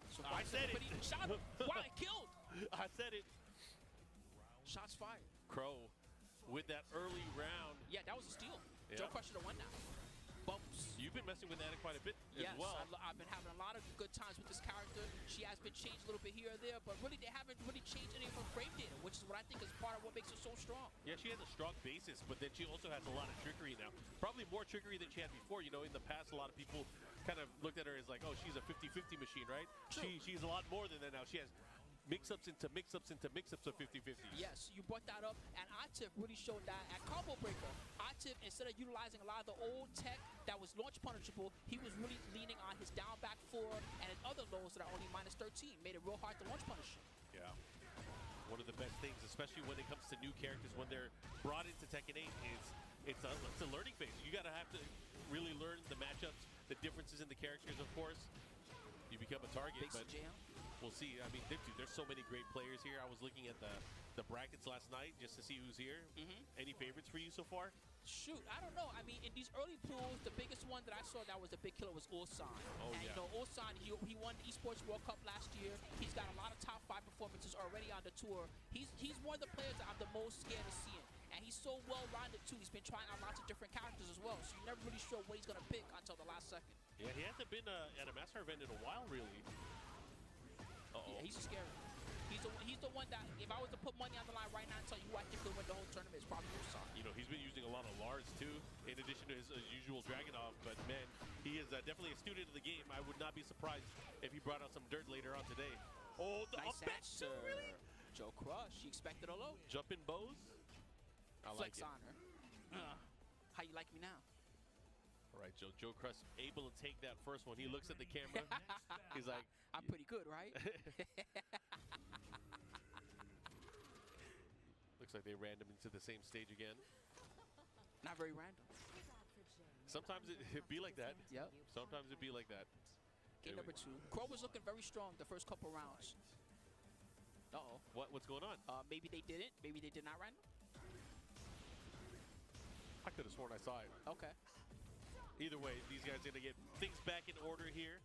So I said it. Shot him. Wow, it killed. I said it. Shots fired. Crow with that early round. Yeah, that was a steal. Yeah. Joe Crusher the one now. Bumps. You've been messing with Anna quite a bit as well. Yes, I've been having a lot of good times with this character. She has been changed a little bit here or there, but really they haven't really changed any of her frame data, which is what I think is part of what makes her so strong. Yeah, she has a strong basis, but then she also has a lot of trickery now. Probably more trickery than she had before. You know, in the past, a lot of people kind of looked at her as like, oh, she's a 50-50 machine, right? She's a lot more than that now. She has mix-ups into mix-ups into mix-ups of 50-50s. Yes, you brought that up, and Atif really showed that at Combo Breaker. Atif, instead of utilizing a lot of the old tech that was launch punishable, he was really leaning on his down back 4 and his other lows that are only -13. Made it real hard to launch punish. Yeah. One of the best things, especially when it comes to new characters, when they're brought into Tekken 8, is it's a learning phase. You gotta have to really learn the matchups, the differences in the characters, of course. You become a target, but we'll see. I mean, there's so many great players here. I was looking at the brackets last night just to see who's here. Any favorites for you so far? Shoot, I don't know. I mean, in these early pools, the biggest one that I saw that was the big killer was Ulsan. Oh, and, you know, Ulsan, he won the Esports World Cup last year. He's got a lot of top 5 performances already on the tour. He's one of the players that I'm the most scared of seeing. And he's so well-rounded, too. He's been trying out lots of different characters as well. So you're never really sure what he's going to pick until the last second. Yeah, he hasn't been at a master event in a while, really. Yeah, he's scary. He's the one that, if I was to put money on the line right now and tell you who I think could win the whole tournament, it's probably Ulsan. You know, he's been using a lot of Lars, too, in addition to his usual Dragunov. But, man, he is definitely a student of the game. I would not be surprised if he brought out some dirt later on today. Oh, the nice answer. Really? Joe Crush, he expected a low. Jumping bows. I Flex like it. on her. How you like me now? All right, Joe Crush able to take that first one. He looks at the camera. He's like, I'm pretty good, right? Looks like they random into the same stage again. Not very random. Sometimes it'd be like that. Yep. Sometimes it'd be like that. Game number 2. Crow was looking very strong the first couple rounds. Uh-oh. What's going on? Maybe they didn't. Maybe they did not random. I could have sworn I saw it. Okay. Either way, these guys are going to get things back in order here.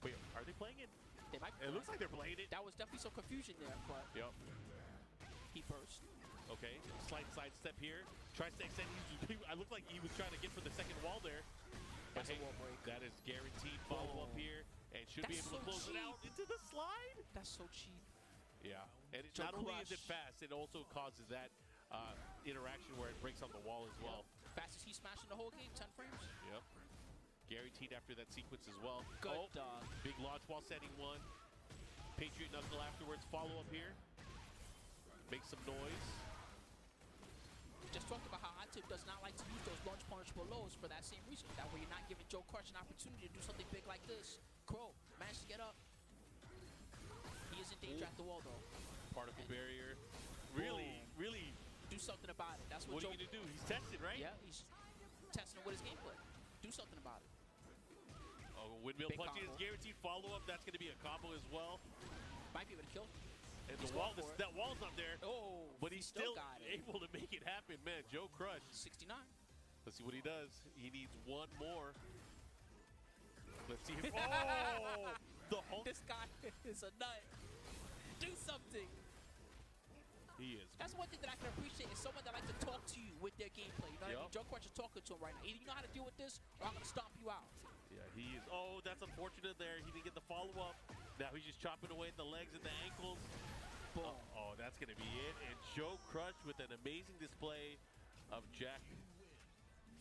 Wait, are they playing it? They might. It looks like they're playing it. That was definitely some confusion there, but he burst. Okay, slight side step here. Tries to extend. I looked like he was trying to get for the second wall there. That's a wall break. That is guaranteed follow-up here, and should be able to close it out into the slide. That's so cheap. Yeah, and it, not only is it fast, it also causes that interaction where it breaks on the wall as well. Fastest he smashed in the whole game, 10 frames. Yep. Guaranteed after that sequence as well. Good dog. Big launch while setting one. Patriot Knuckle afterwards. Follow up here. Make some noise. Just talked about how Atif does not like to use those launch punishable lows for that same reason. That way you're not giving Joe Crush an opportunity to do something big like this. Crow managed to get up. He is in danger at the the wall, though. Particle barrier. Really. Do something about it. That's what What are you going to do? He's testing, right? Yeah, he's testing it with his gameplay. Do something about it. Oh, windmill Big punch is combo. guaranteed follow-up. That's going to be a combo as well. Might be able to kill. And He's the wall, going for it. that wall's not there. Oh, But he's still got it. able to make it happen, man. Joe Crush. 69. Let's see what he does. He needs one more. Let's see him. Oh! The Hulk. This guy is a nut. Do something. He is. That's one thing that I can appreciate is someone that likes to talk to you with their gameplay. You know what I mean? Yup. Joe Crush is talking to him right now. Either you know how to deal with this, or I'm going to stomp you out. Yeah, he is. Oh, that's unfortunate there. He didn't get the follow-up. Now he's just chopping away at the legs and the ankles. Boom. Oh, that's going to be it. And Joe Crush with an amazing display of Jack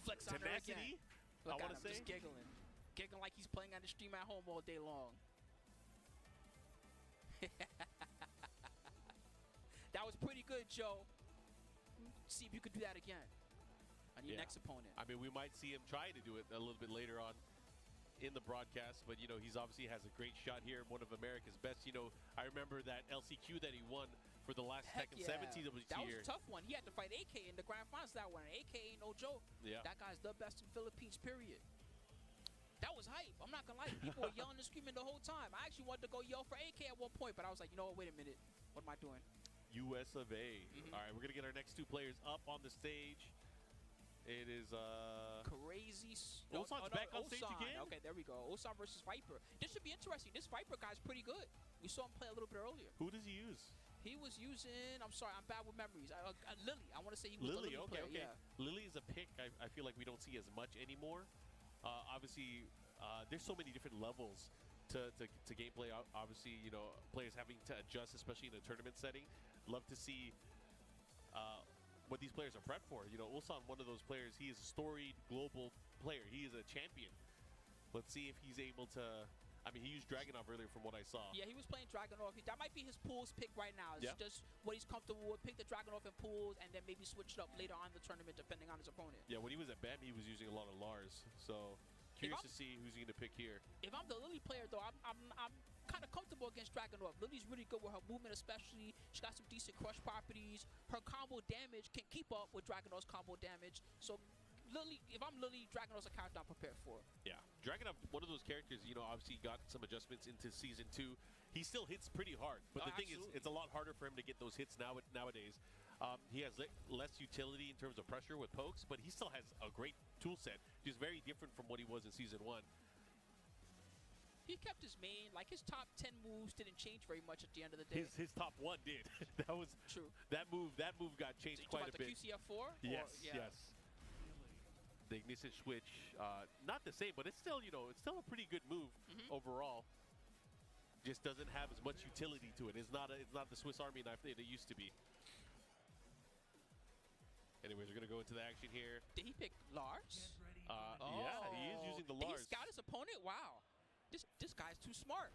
Flex on her again. tenacity, Look I at want him, to say. just giggling. Giggling like he's playing on the stream at home all day long. That was pretty good, Joe. See if you could do that again on your next opponent. I mean, we might see him try to do it a little bit later on in the broadcast, but, you know, he's obviously has a great shot here, one of America's best. You know, I remember that LCQ that he won for the last Heck Tekken yeah. 17 of the That year. was a tough one. He had to fight AK in the grand finals that one. AK ain't no joke. Yeah. That guy's the best in Philippines, period. That was hype. I'm not gonna lie. People were yelling and screaming the whole time. I actually wanted to go yell for AK at one point, but I was like, you know what? Wait a minute. What am I doing? US of A. All right, we're going to get our next two players up on the stage. It is Crazy. Ulsan's back on stage Ulsan. again? Okay, there we go. Ulsan versus Viper. This should be interesting. This Viper guy's pretty good. We saw him play a little bit earlier. Who does he use? He was using, I'm sorry, I'm bad with memories. Lily. I want to say he was Lily, the Lily okay, player. okay. Yeah. Lily is a pick I feel like we don't see as much anymore. Obviously, there's so many different levels to gameplay. Obviously, you know, players having to adjust, especially in a tournament setting. Love to see what these players are prepped for. You know, Ulsan, one of those players, he is a storied global player. He is a champion. Let's see if he's able to. I mean, he used Dragunov earlier from what I saw. Yeah, he was playing Dragunov. That might be his pools pick right now. It's Yeah. just what he's comfortable with. Pick the Dragunov in pools, and then maybe switch it up later on in the tournament, depending on his opponent. Yeah, when he was at BAM, he was using a lot of Lars. So curious to see who's he going to pick here. If I'm the Lily player, though, I'm kind of comfortable against Dragunov. Lily's really good with her movement, especially. She got some decent crush properties. Her combo damage can keep up with Dragunov's combo damage. So Lily, if I'm Lily, Dragunov's a character I'm prepared for. Yeah, Dragunov, one of those characters, you know, obviously got some adjustments into Season 2. He still hits pretty hard, but the thing is, it's a lot harder for him to get those hits nowadays. He has less utility in terms of pressure with pokes, but he still has a great tool set. He's very different from what he was in Season 1. He kept his main, like his top 10 moves didn't change very much at the end of the day. His top 1 did. That was True. That move got changed So quite a bit. the QCF4? Yes, Yeah. yes. The ignition switch, not the same, but it's still, you know, it's still a pretty good move overall. Just doesn't have as much utility to it. It's not the Swiss Army knife that it used to be. Anyways, we're gonna go into the action here. Did he pick Lars? Yeah, he is using the Did Lars. he scout his opponent? Wow. This guy's too smart.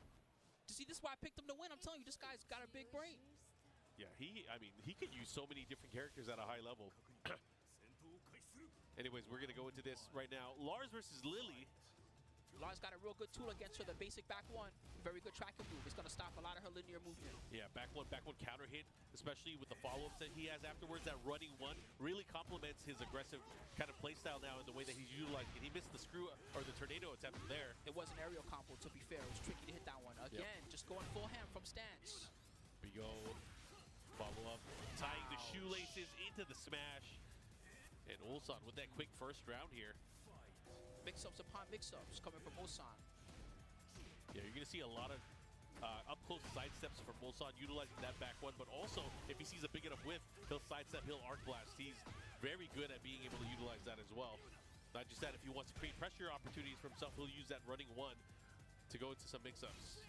See, this is why I picked him to win. I'm telling you, this guy's got a big brain. Yeah, I mean, he could use so many different characters at a high level. Anyways, we're gonna go into this right now. Lars versus Lily. Lars got a real good tool against her, the basic back one. Very good tracking move. It's going to stop a lot of her linear movement. Yeah, back one counter hit, especially with the follow-ups that he has afterwards. That running one really complements his aggressive kind of playstyle now in the way that he's utilizing it. He missed the screw or the tornado attempt there. It was an aerial combo, to be fair. It was tricky to hit that one. Again, just going full hand from stance. We go. Follow-up, tying the shoelaces into the smash. And Ulsan with that quick first round here. Mix-ups upon mix-ups coming from Ulsan. Yeah, you're going to see a lot of up-close sidesteps from Ulsan utilizing that back one, but also if he sees a big enough whiff, he'll sidestep, he'll arc blast. He's very good at being able to utilize that as well. Not just that, if he wants to create pressure opportunities for himself, he'll use that running one to go into some mix-ups.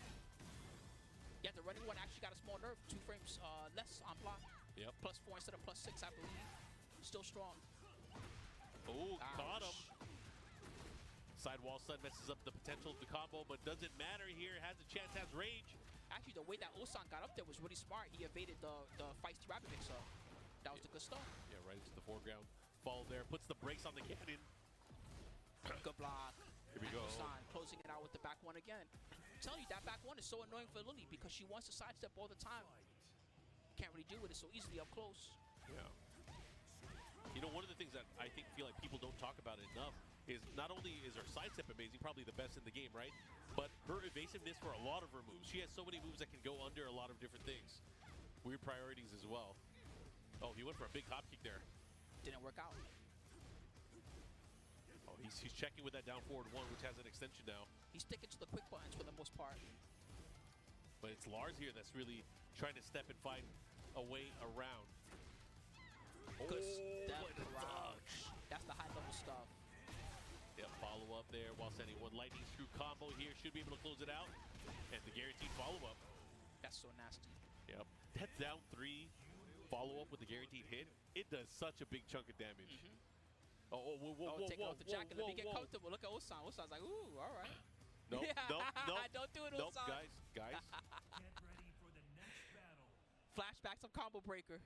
Yeah, the running one actually got a small nerf, 2 frames less on block. Yep. +4 instead of +6, I believe. Still strong. Oh, caught him. Ouch. Sidewall stun messes up the potential of the combo, but doesn't matter here. Has a chance, has rage. Actually, the way that Ulsan got up there was really smart. He evaded the feisty rabbit mix-up. That was the good stuff. Yeah, right into the foreground. Fall there, puts the brakes on the cannon. Good block. Here we go. Ulsan closing it out with the back one again. I'm telling you, that back one is so annoying for Lily because she wants to sidestep all the time. Can't really deal with it so easily up close. Yeah. You know, one of the things that I feel like people don't talk about enough is not only is her sidestep amazing, probably the best in the game, right? But her evasiveness for a lot of her moves. She has so many moves that can go under a lot of different things. Weird priorities as well. Oh, he went for a big hop kick there. Didn't work out. Oh, he's checking with that down forward one, which has an extension now. He's sticking to the quick buttons for the most part. But it's Lars here that's really trying to step and find a way around. Good step what a crouch. That's the high level stuff. Yeah, follow up there while sending one lightning screw combo here. Should be able to close it out. And the guaranteed follow up. That's so nasty. Yep. That down three follow up with the guaranteed hit, it does such a big chunk of damage. Oh, whoa, take off the jacket. Let me get comfortable. Look at Ulsan. Ulsan's like, ooh, all right. Nope, nope. Don't do it, Nope, Ulsan. guys. Get ready for the next battle. Flashbacks of combo breaker.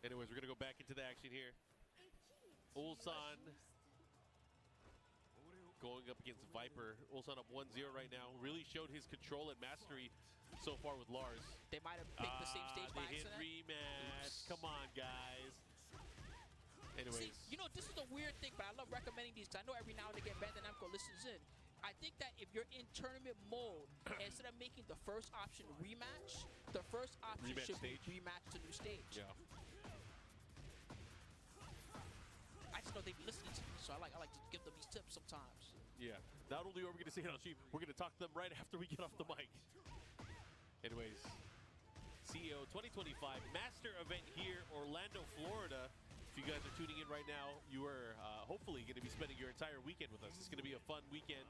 Anyways, we're going to go back into the action here. Ulsan going up against Viper. Ulsan up 1-0 right now. Really showed his control and mastery so far with Lars. They might have picked the same stage by They hit accident. rematch. Oops. Come on, guys. Anyways. See, you know, this is a weird thing, but I love recommending these because I know every now and again Bandit Namco listens in. I think that if you're in tournament mode, instead of making the first option rematch, the first option Rematch should stage? be rematch to new stage. Yeah. I just know they be listening to me, so I like to give them these tips sometimes. Yeah. Not only are we going to say it on stream, we're going to talk to them right after we get off the mic. Anyways, CEO 2025 Master event here, Orlando, Florida. If you guys are tuning in right now, you are hopefully going to be spending your entire weekend with us. It's going to be a fun weekend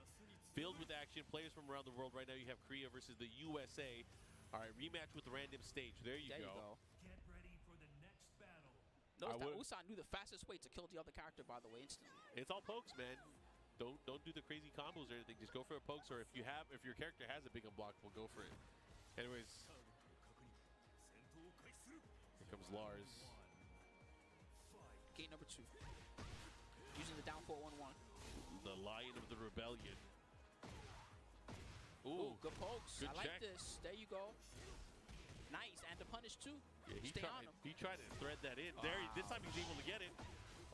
filled with action. Players from around the world. Right now you have Korea versus the USA. All right, rematch with the random stage. There you go. Get ready for the next battle. Notice that Ulsan knew the fastest way to kill the other character, by the way, instantly. It's all pokes, man. Don't do the crazy combos or anything. Just go for a pokes, or if your character has a big unblockable, go for it. Anyways, here comes Lars. Game number 2. Using the down 4-1-1. The Lion of the Rebellion. Ooh, good pokes. Good I like check. this. There you go. Nice, and the punish too. Yeah, Stay on him. he tried to thread that in. There, this time he's able to get it.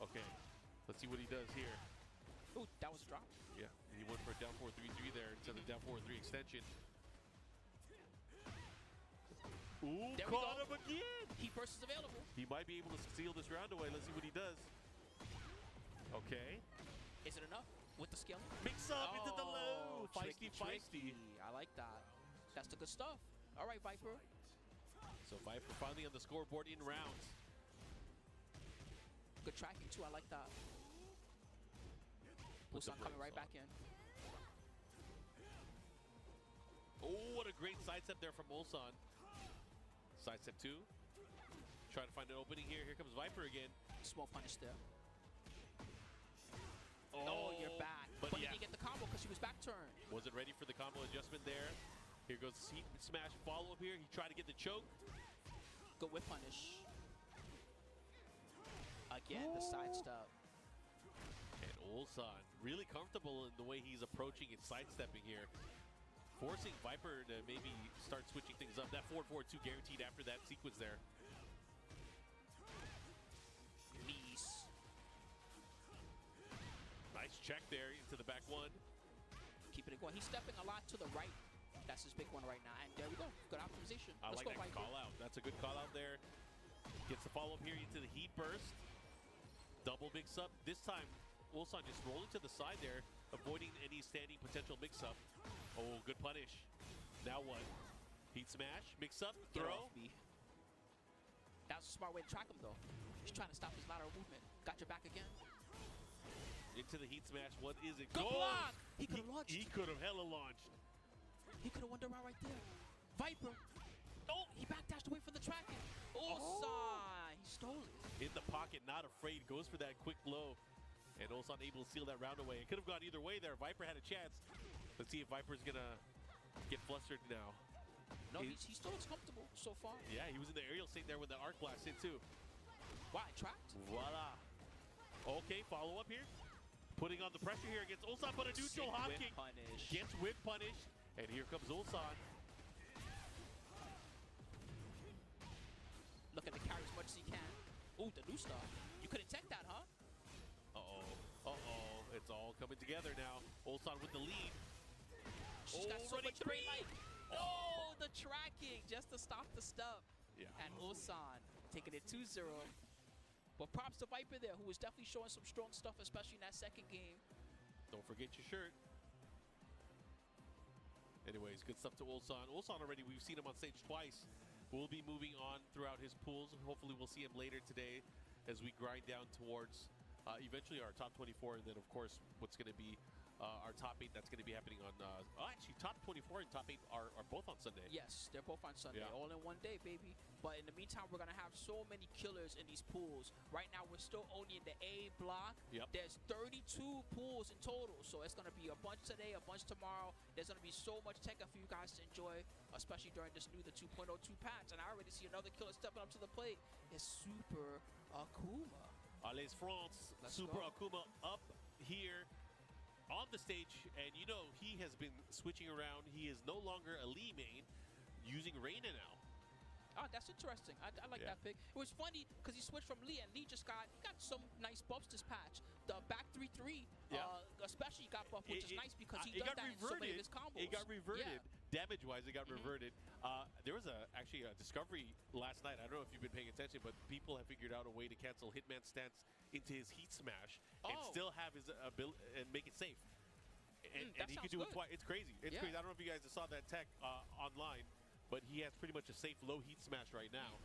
Okay, let's see what he does here. Ooh, that was a drop. Yeah, he went for a down 4-3-3 there instead of down 4-3 extension. Ooh, There we caught go. him again. Heat burst is available. He might be able to seal this round away. Let's see what he does. Okay. Is it enough with the skill? Mix up into the low. Tricky, Feisty. tricky. I like that. That's the good stuff. All right, Viper. So Viper finally on the scoreboard in rounds. Good tracking too. I like that. Put the Ulsan coming right brakes back in. Oh, what a great sidestep there from Ulsan. Sidestep 2. Trying to find an opening here. Here comes Viper again. Small punish there. Oh, you're back. But he yeah, didn't get the combo because he was back turned. wasn't ready for the combo adjustment there. Here goes the seat smash follow up here. He tried to get the choke. Good whip punish. Again, the sidestep. And Ulsan really comfortable in the way he's approaching and sidestepping here. Forcing Viper to maybe start switching things up. That 4-4-2 guaranteed after that sequence there. Knees. Nice check there into the back one. Keeping it going. He's stepping a lot to the right. That's his big one right now. And there we go. Good optimization. I Let's like go, that Viper. call out. That's a good call out there. Gets the follow up here into the heat burst. Double mix up. This time, Ulsan just rolling to the side there, avoiding any standing potential mix up. Oh, good punish. Now what? Heat smash, mix up, Get throw. off me. That was a smart way to track him, though. He's trying to stop his lateral movement. Got your back again. Into the heat smash. What is it? Good Goal! block! He could have launched. He could have hella launched. He could have won the round right there. Viper. Oh, he backdashed away from the tracking. Ulsan. He stole it. In the pocket, not afraid. Goes for that quick blow. And Ulsan able to seal that round away. It could have gone either way there. Viper had a chance. Let's see if Viper's going to get flustered now. No, he still looks comfortable so far. Yeah, he was in the aerial state there when the arc blast hit too. Wow, I tracked. Voila. Okay, follow up here. Putting on the pressure here against Ulsan, but a neutral hop kick gets whip punished. And here comes Ulsan. Looking to carry as much as he can. Ooh, the new star. You couldn't tech that, huh? Uh-oh. Uh-oh. It's all coming together now. Ulsan with the lead. She's got so much great light. Oh, the tracking just to stop the stuff. Yeah. And Ulsan taking it 2-0. But props to Viper there, who was definitely showing some strong stuff, especially in that second game. Don't forget your shirt. Anyways, good stuff to Ulsan. Ulsan already, we've seen him on stage twice. We'll be moving on throughout his pools. Hopefully we'll see him later today as we grind down towards eventually our top 24. And then, of course, what's going to be our top 8 that's going to be happening on actually top 24 and top 8 are both on Sunday. Yes, they're both on Sunday, Yeah. all in one day, baby. But in the meantime, we're going to have so many killers in these pools. Right now, we're still only in the A block. Yep. There's 32 pools in total, so it's going to be a bunch today, a bunch tomorrow. There's going to be so much Tekken for you guys to enjoy, especially during this new, the 2.02 patch. And I already see another killer stepping up to the plate. It's Super Akuma. Allez France, Let's Super go. Akuma up here on the stage, and you know he has been switching around. He is no longer a Lee main, using Reina now. Oh, that's interesting. I like Yeah. that pick. It was funny because he switched from Lee, and Lee just got some nice buffs this patch. The back 3-3, Yeah. Especially got buffed, which is nice because he it does got that in so many of his combos. It got reverted. Yeah. Damage-wise, it got reverted. There was actually a discovery last night. I don't know if you've been paying attention, but people have figured out a way to cancel Hitman's stance into his heat smash and Oh. still have his ability and make it safe. And that he could sounds do it good. twice. It's crazy. It's Yeah. crazy. I don't know if you guys saw that tech online, but he has pretty much a safe low heat smash right now.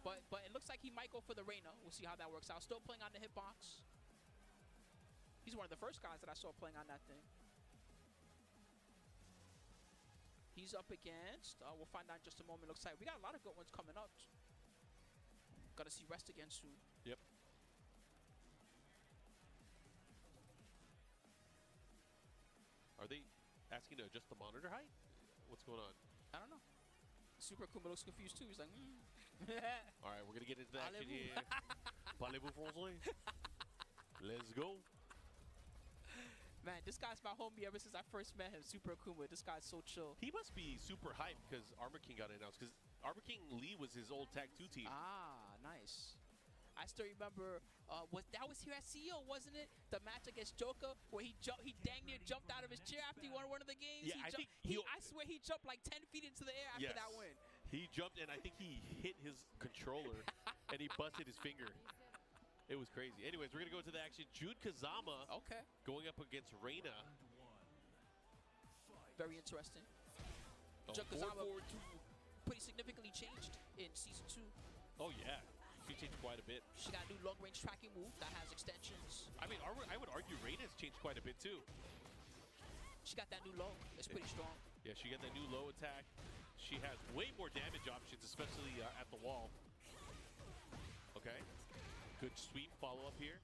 But it looks like he might go for the Reina. We'll see how that works out. Still playing on the hitbox. He's one of the first guys that I saw playing on that thing. He's up against. We'll find out in just a moment. Looks like we got a lot of good ones coming up. Gonna see Rest again soon. Yep. Are they asking to adjust the monitor height? What's going on? I don't know. Super Akuma looks confused too. He's like, All right, we're going to get into the action Parlez-vous. here. Parlez-vous français? Let's go. Man, this guy's my homie ever since I first met him. Super Akuma. This guy's so chill. He must be super hyped because Armor King got announced, because Armor King Lee was his old Tag 2 team. Ah, nice. I still remember that was here at CEO, wasn't it? The match against Joker, where he dang near jumped out of his chair after he won one of the games. Yeah, I think I swear he jumped like 10 feet into the air after that win. He jumped, and I think he hit his controller, and he busted his finger. It was crazy. Anyways, we're going to go to the action. Jude Kazama Okay. going up against Reina. Very interesting. Oh, Jude Kazama 4-4-2. pretty significantly changed in Season 2. Oh, yeah. She changed quite a bit. She got a new long-range tracking move that has extensions. I mean, I would argue Reina's changed quite a bit, too. She got that new low. It's pretty strong. Yeah, she got that new low attack. She has way more damage options, especially at the wall. Okay. Good sweep follow-up here.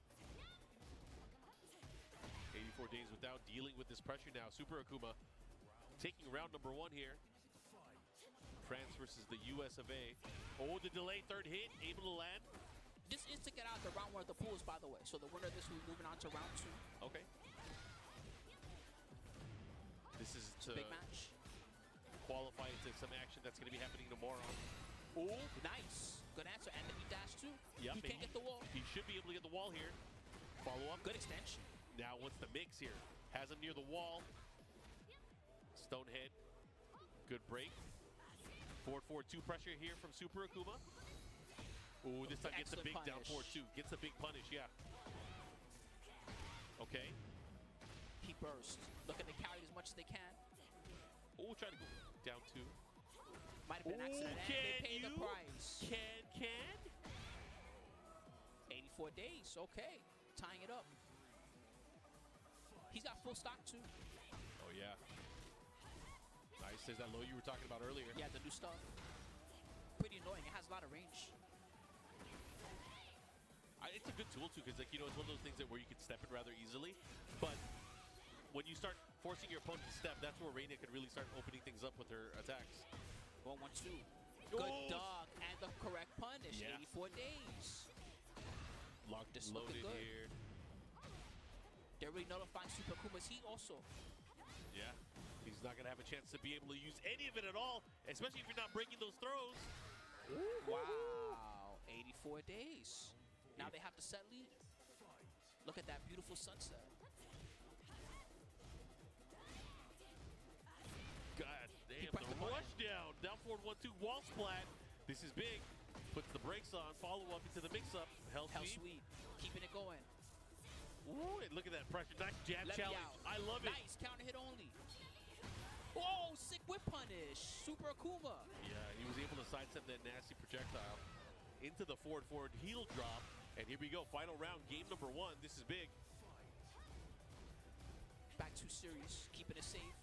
84 days without dealing with this pressure now. Super Akuma taking round number 1 here. France versus the US of A. Oh, the delay third hit, able to land. This is to get out the round 1 of the pools, by the way. So the winner of this will be moving on to round 2. Okay. This is to Big match. qualify into some action that's going to be happening tomorrow. Oh, nice. Good answer. And then he dashed too. Yep, He can't get the wall. He should be able to get the wall here. Follow up. Good extension. Now wants the mix here. Has him near the wall. Stonehead. Good break. 4-4-2 pressure here from Super Akuma. Ooh, this time gets a Excellent big down punish. 4-2. Gets a big punish, yeah. Okay. He burst. Looking to carry it as much as they can. Ooh, trying to go down 2. Might have been an accident. And they pay the price. Can? 84 days. Okay. Tying it up. He's got full stock too. Oh, yeah. Nice. There's that low you were talking about earlier. Yeah, the new stuff. Pretty annoying. It has a lot of range. It's a good tool, too, because, like, you know, it's one of those things that where you can step it rather easily. But when you start forcing your opponent to step, that's where Reina can really start opening things up with her attacks. 1-1-2. Good Oh! dog. And the correct punish. Yeah. 84 days. Locked This and loaded looking good. here. They're really nullifying Super Akuma's heat also. Yeah, he's not going to have a chance to be able to use any of it at all, especially if you're not breaking those throws. Wow, 84 days. Now they have to set lead. Look at that beautiful sunset. God damn, the rush down. Down forward 1-2, wall splat. This is big. Puts the brakes on, follow up into the mix-up. Hell sweep. Keeping it going. Ooh, and look at that pressure. Nice jab Let challenge. I love it. Nice counter hit only. Oh, sick whip punish. Super Akuma. Yeah, he was able to sidestep that nasty projectile into the forward heel drop. And here we go, final round, game number 1. This is big. Back to series, keeping it safe.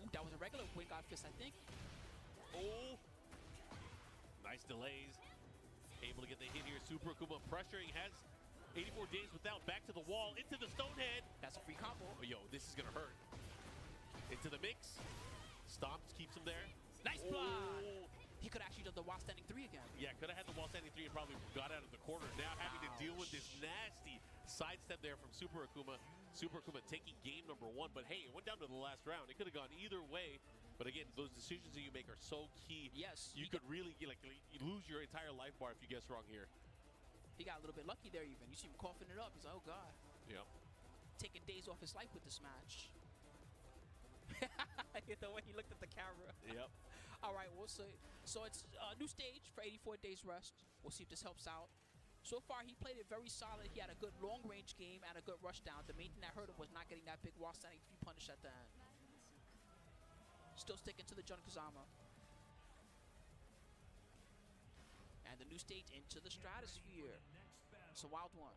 Ooh, that was a regular wind god fist, I think. Oh, nice delays. Able to get the hit here. Super Akuma pressuring, has 84 days without, back to the wall, into the Stonehead. That's a free combo. Oh, yo, this is gonna hurt. Into the mix. Stomps, keeps him there. Nice block. He could actually done the wall standing 3 again. Yeah, could have had the wall standing 3 and probably got out of the corner. Now having to deal with this nasty sidestep there from Super Akuma. Super Akuma taking game number 1. But hey, it went down to the last round. It could have gone either way. But again, those decisions that you make are so key. Yes. You could really you lose your entire life bar if you guess wrong here. He got a little bit lucky there even. You see him coughing it up. He's like, oh, God. Yeah. Taking days off his life with this match. The way he looked at the camera. Yep. All right, we'll see. So it's a new stage for 84 days rest. We'll see if this helps out. So far, he played it very solid. He had a good long-range game and a good rush down. The main thing that hurt him was not getting that big wall standing 3 punish at the end. Still sticking to the Jun Kazama. And the new stage into the stratosphere. It's a wild one.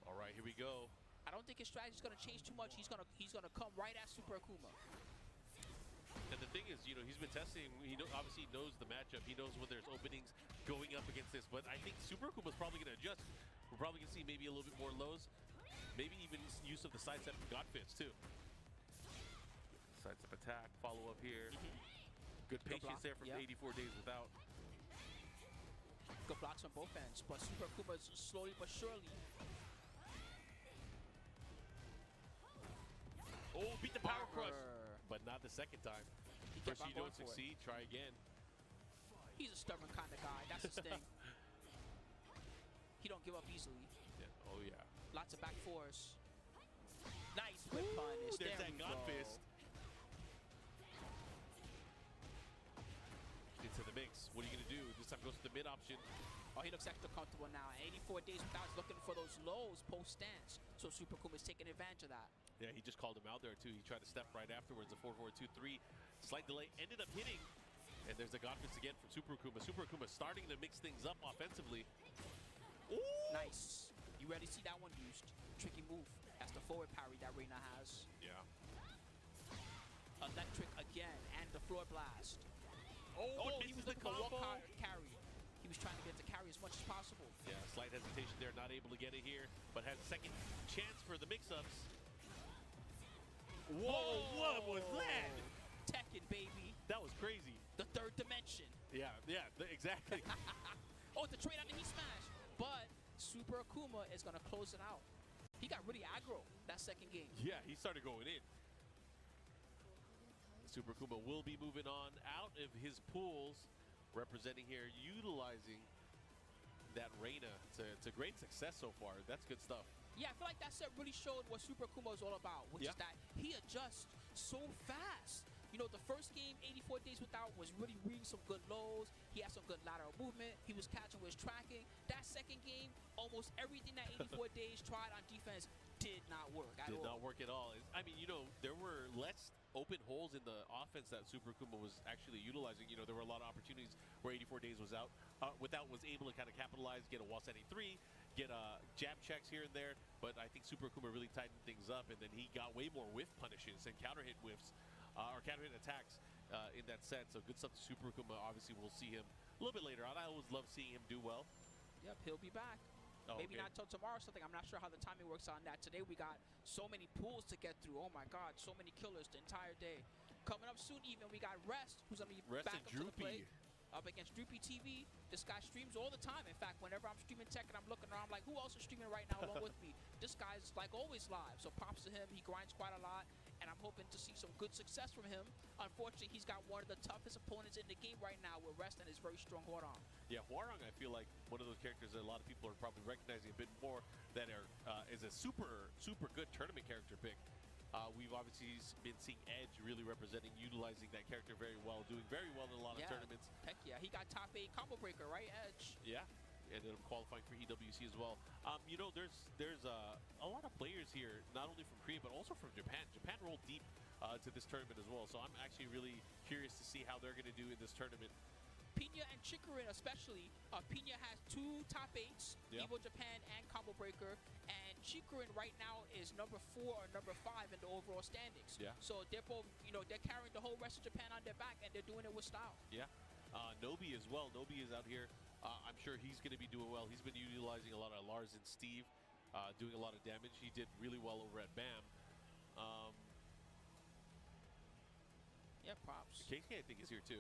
All right, here we go. I don't think his strategy is going to change too much. He's gonna come right at Super Akuma. And the thing is, you know, he's been testing. He obviously knows the matchup. He knows when there's openings going up against this. But I think Super Akuma's probably going to adjust. We're probably going to see maybe a little bit more lows. Maybe even use of the sidestep God Fist, too. Sidestep attack, follow up here. Good patience there from 84 days without. Good blocks on both ends. But Super Akuma's slowly but surely. Oh, beat the power crush. But not the second time. First you don't succeed, try again. He's a stubborn kind of guy. That's his thing. He don't give up easily. Yeah. Oh, yeah. Lots of back fours. Nice whip punish. There's that God Fist. Into the mix. What are you going to do? This time goes to the mid option. Oh, he looks extra comfortable now. 84 days without, he's looking for those lows post-stance. So Super Akuma is taking advantage of that. Yeah, he just called him out there, too. He tried to step right afterwards. A 4-4-2-3. Slight delay. Ended up hitting. And there's the God Fist again from Super Akuma. Super Akuma starting to mix things up offensively. Ooh! Nice. You ready to see that one used? Tricky move. That's the forward parry that Reina has. Yeah. Electric again. And the floor blast. Oh, he was looking for a walk carry. He was trying to get to carry as much as possible. Yeah, slight hesitation there. Not able to get it here. But has a second chance for the mix-ups. Whoa, what was that? Tekken, baby. That was crazy. The third dimension. Yeah, exactly. Oh, the trade out the heat smash. But Super Akuma is going to close it out. He got really aggro that second game. Yeah, he started going in. Super Akuma will be moving on out of his pools, representing here, utilizing that Reina to great success so far. That's good stuff. Yeah, I feel like that set really showed what Super Akuma is all about, which is that he adjusts so fast. You know, the first game, 84 days without, was really reading some good lows. He had some good lateral movement. He was catching with his tracking. That second game, almost everything that 84 days tried on defense did not work at all. Did not work at all. I mean, you know, there were less open holes in the offense that Super Akuma was actually utilizing. You know, there were a lot of opportunities where 84 days was out, was able to kind of capitalize, get a wall setting 3, get jab checks here and there. But I think Super Akuma really tightened things up, and then he got way more whiff punishes and counter hit whiffs. Or counter hit attacks in that set. So good stuff to Super Akuma. Obviously, we'll see him a little bit later on. I always love seeing him do well. Yep, he'll be back. Oh, maybe not till tomorrow or something. I'm not sure how the timing works on that. Today we got so many pools to get through. Oh my God, so many killers the entire day. Coming up soon, even we got Rest, who's gonna be Rest back and up to the plate. Droopy. Up against Droopy TV. This guy streams all the time. In fact, whenever I'm streaming Tekken, I'm looking around like, who else is streaming right now along with me? This guy's like always live. So props to him. He grinds quite a lot, and I'm hoping to see some good success from him. Unfortunately, he's got one of the toughest opponents in the game right now with Rest and his very strong Hwarang. Yeah, Hwarang, I feel like one of those characters that a lot of people are probably recognizing a bit more that is a super good tournament character pick. We've obviously been seeing Edge really representing, utilizing that character very well, doing very well in a lot of tournaments. Heck yeah, he got top 8 combo breaker, right, Edge? Yeah, ended up qualifying for EWC as well. You know, there's a lot of players here, not only from Korea but also from Japan. Japan rolled deep to this tournament as well, so I'm actually really curious to see how they're going to do in this tournament. Pina and Chikurin especially. Pina has 2 top 8s, Evo Japan and Combo Breaker, and Chikurin right now is number 4 or number 5 in the overall standings. Yeah. So they're both, you know, they're carrying the whole rest of Japan on their back, and they're doing it with style. Yeah. Nobi as well. Nobi is out here. I'm sure he's going to be doing well. He's been utilizing a lot of Lars and Steve, doing a lot of damage. He did really well over at BAM. Yeah, props. KK, I think, is here too.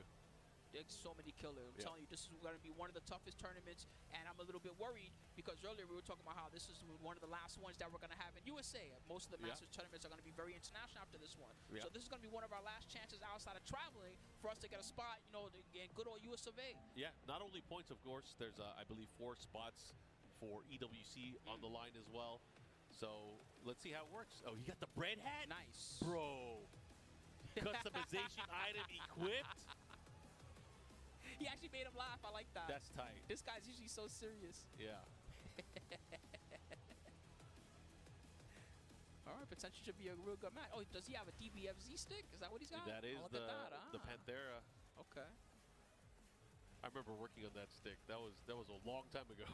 There's so many killers. I'm telling you, this is going to be one of the toughest tournaments, and I'm a little bit worried because earlier we were talking about how this is one of the last ones that we're going to have in USA. Most of the Masters tournaments are going to be very international after this one. So this is going to be one of our last chances outside of traveling for us to get a spot, you know, in good old US of A. Yeah, not only points, of course. There's, I believe, 4 spots for EWC on the line as well. So let's see how it works. Oh, you got the bread hat? Nice. Bro. Customization item equipped? He actually made him laugh. I like that. That's tight. This guy's usually so serious. Yeah. All right, potentially should be a real good match. Oh, does he have a DBFZ stick? Is that what he's got? That is the Panthera. Okay. I remember working on that stick. That was a long time ago.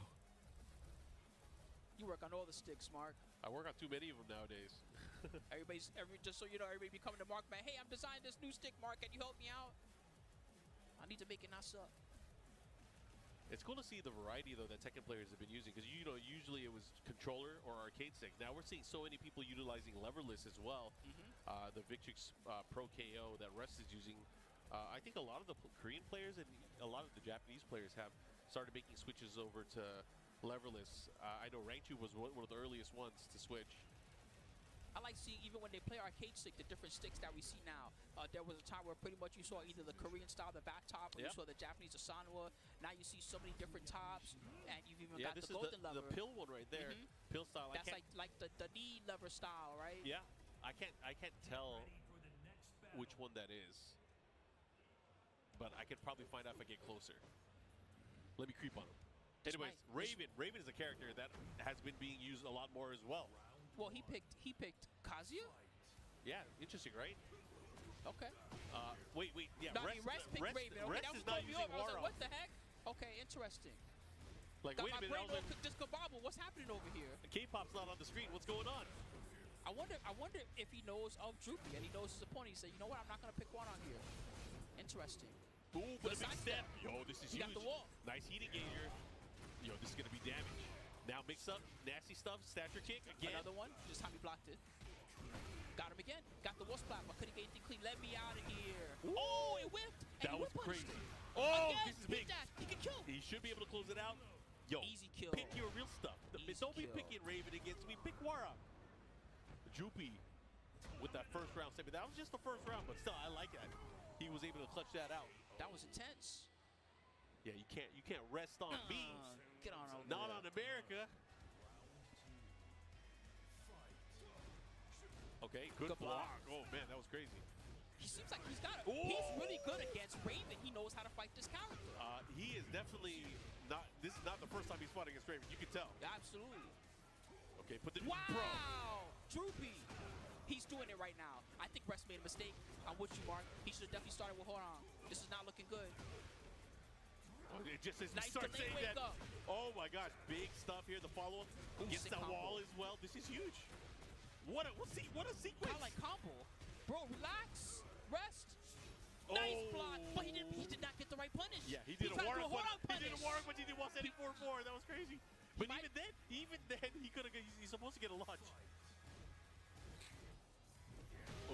You work on all the sticks, Mark. I work on too many of them nowadays. Just so you know, everybody be coming to Mark, man. Hey, I'm designing this new stick, Mark. Can you help me out? I need to make it not suck. It's cool to see the variety, though, that Tekken players have been using. Because, you know, usually it was controller or arcade stick. Now we're seeing so many people utilizing leverless as well. The Victrix Pro KO that Rust is using. I think a lot of the Korean players and a lot of the Japanese players have started making switches over to leverless. I know Rangchu was one of the earliest ones to switch. I like seeing, even when they play arcade stick, the different sticks that we see now. There was a time where pretty much you saw either the Korean style, the back top, or you saw the Japanese Asanwa. Now you see so many different tops, and you've even got the golden lever. The pill one right there. Pill style. That's like the knee lever style, right? Yeah. I can't tell which one that is, but I could probably find out if I get closer. Let me creep on him. Anyways, Raven is a character that has been being used a lot more as well. Well, he picked Kazuya? Yeah, interesting, right? Okay. Wait, yeah. No, Rest picked Raven. Okay, that was throwing me off. I was like, what the heck? Okay, interesting. Like, wait a minute. I was like, this kabobble. What's happening over here? K-pop's not on the screen. What's going on? I wonder if he knows of Droopy and he knows his opponent. He said, you know what? I'm not gonna pick one on here. Interesting. Ooh, but a big step. Yo, this is huge. Got the wall. Nice heat engager. Yo, this is gonna be damage. Now mix up, nasty stuff, stature kick again. Another one, just how he blocked it. Got him again. Got the wolf splat, but couldn't get anything clean. Let me out of here. Ooh. Oh, it whipped. That was crazy. It. Oh, again, this is big. He can kill. He should be able to close it out. Yo, easy kill. Pick your real stuff. Don't be kill. picking Raven against me. Pick Wara. Droopy with that first round statement. That was just the first round, but still, I like that. He was able to clutch that out. That was intense. Yeah, you can't rest on me. Get on over Not there. on America. Okay, good block. Oh man, that was crazy. He seems like he's got it. He's really good against Raven. He knows how to fight this character. He is definitely not. This is not the first time he's fought against Raven. You can tell. Absolutely. Okay, put the wow, bro. Droopy. He's doing it right now. I think Rest made a mistake. I'm with you, Mark. He should have definitely started with Hwarang. This is not looking good. Oh, it just says nice start saying that. Up. Oh my gosh, big stuff here. The follow-up gets the wall as well. This is huge. What a sequence. I like combo. Bro, relax. Rest. Nice block. But he did not get the right punish. Yeah, he did a Warwick punish. He did a Warwick, but he did 174.4. That was crazy. But even then, he could have. He's supposed to get a launch.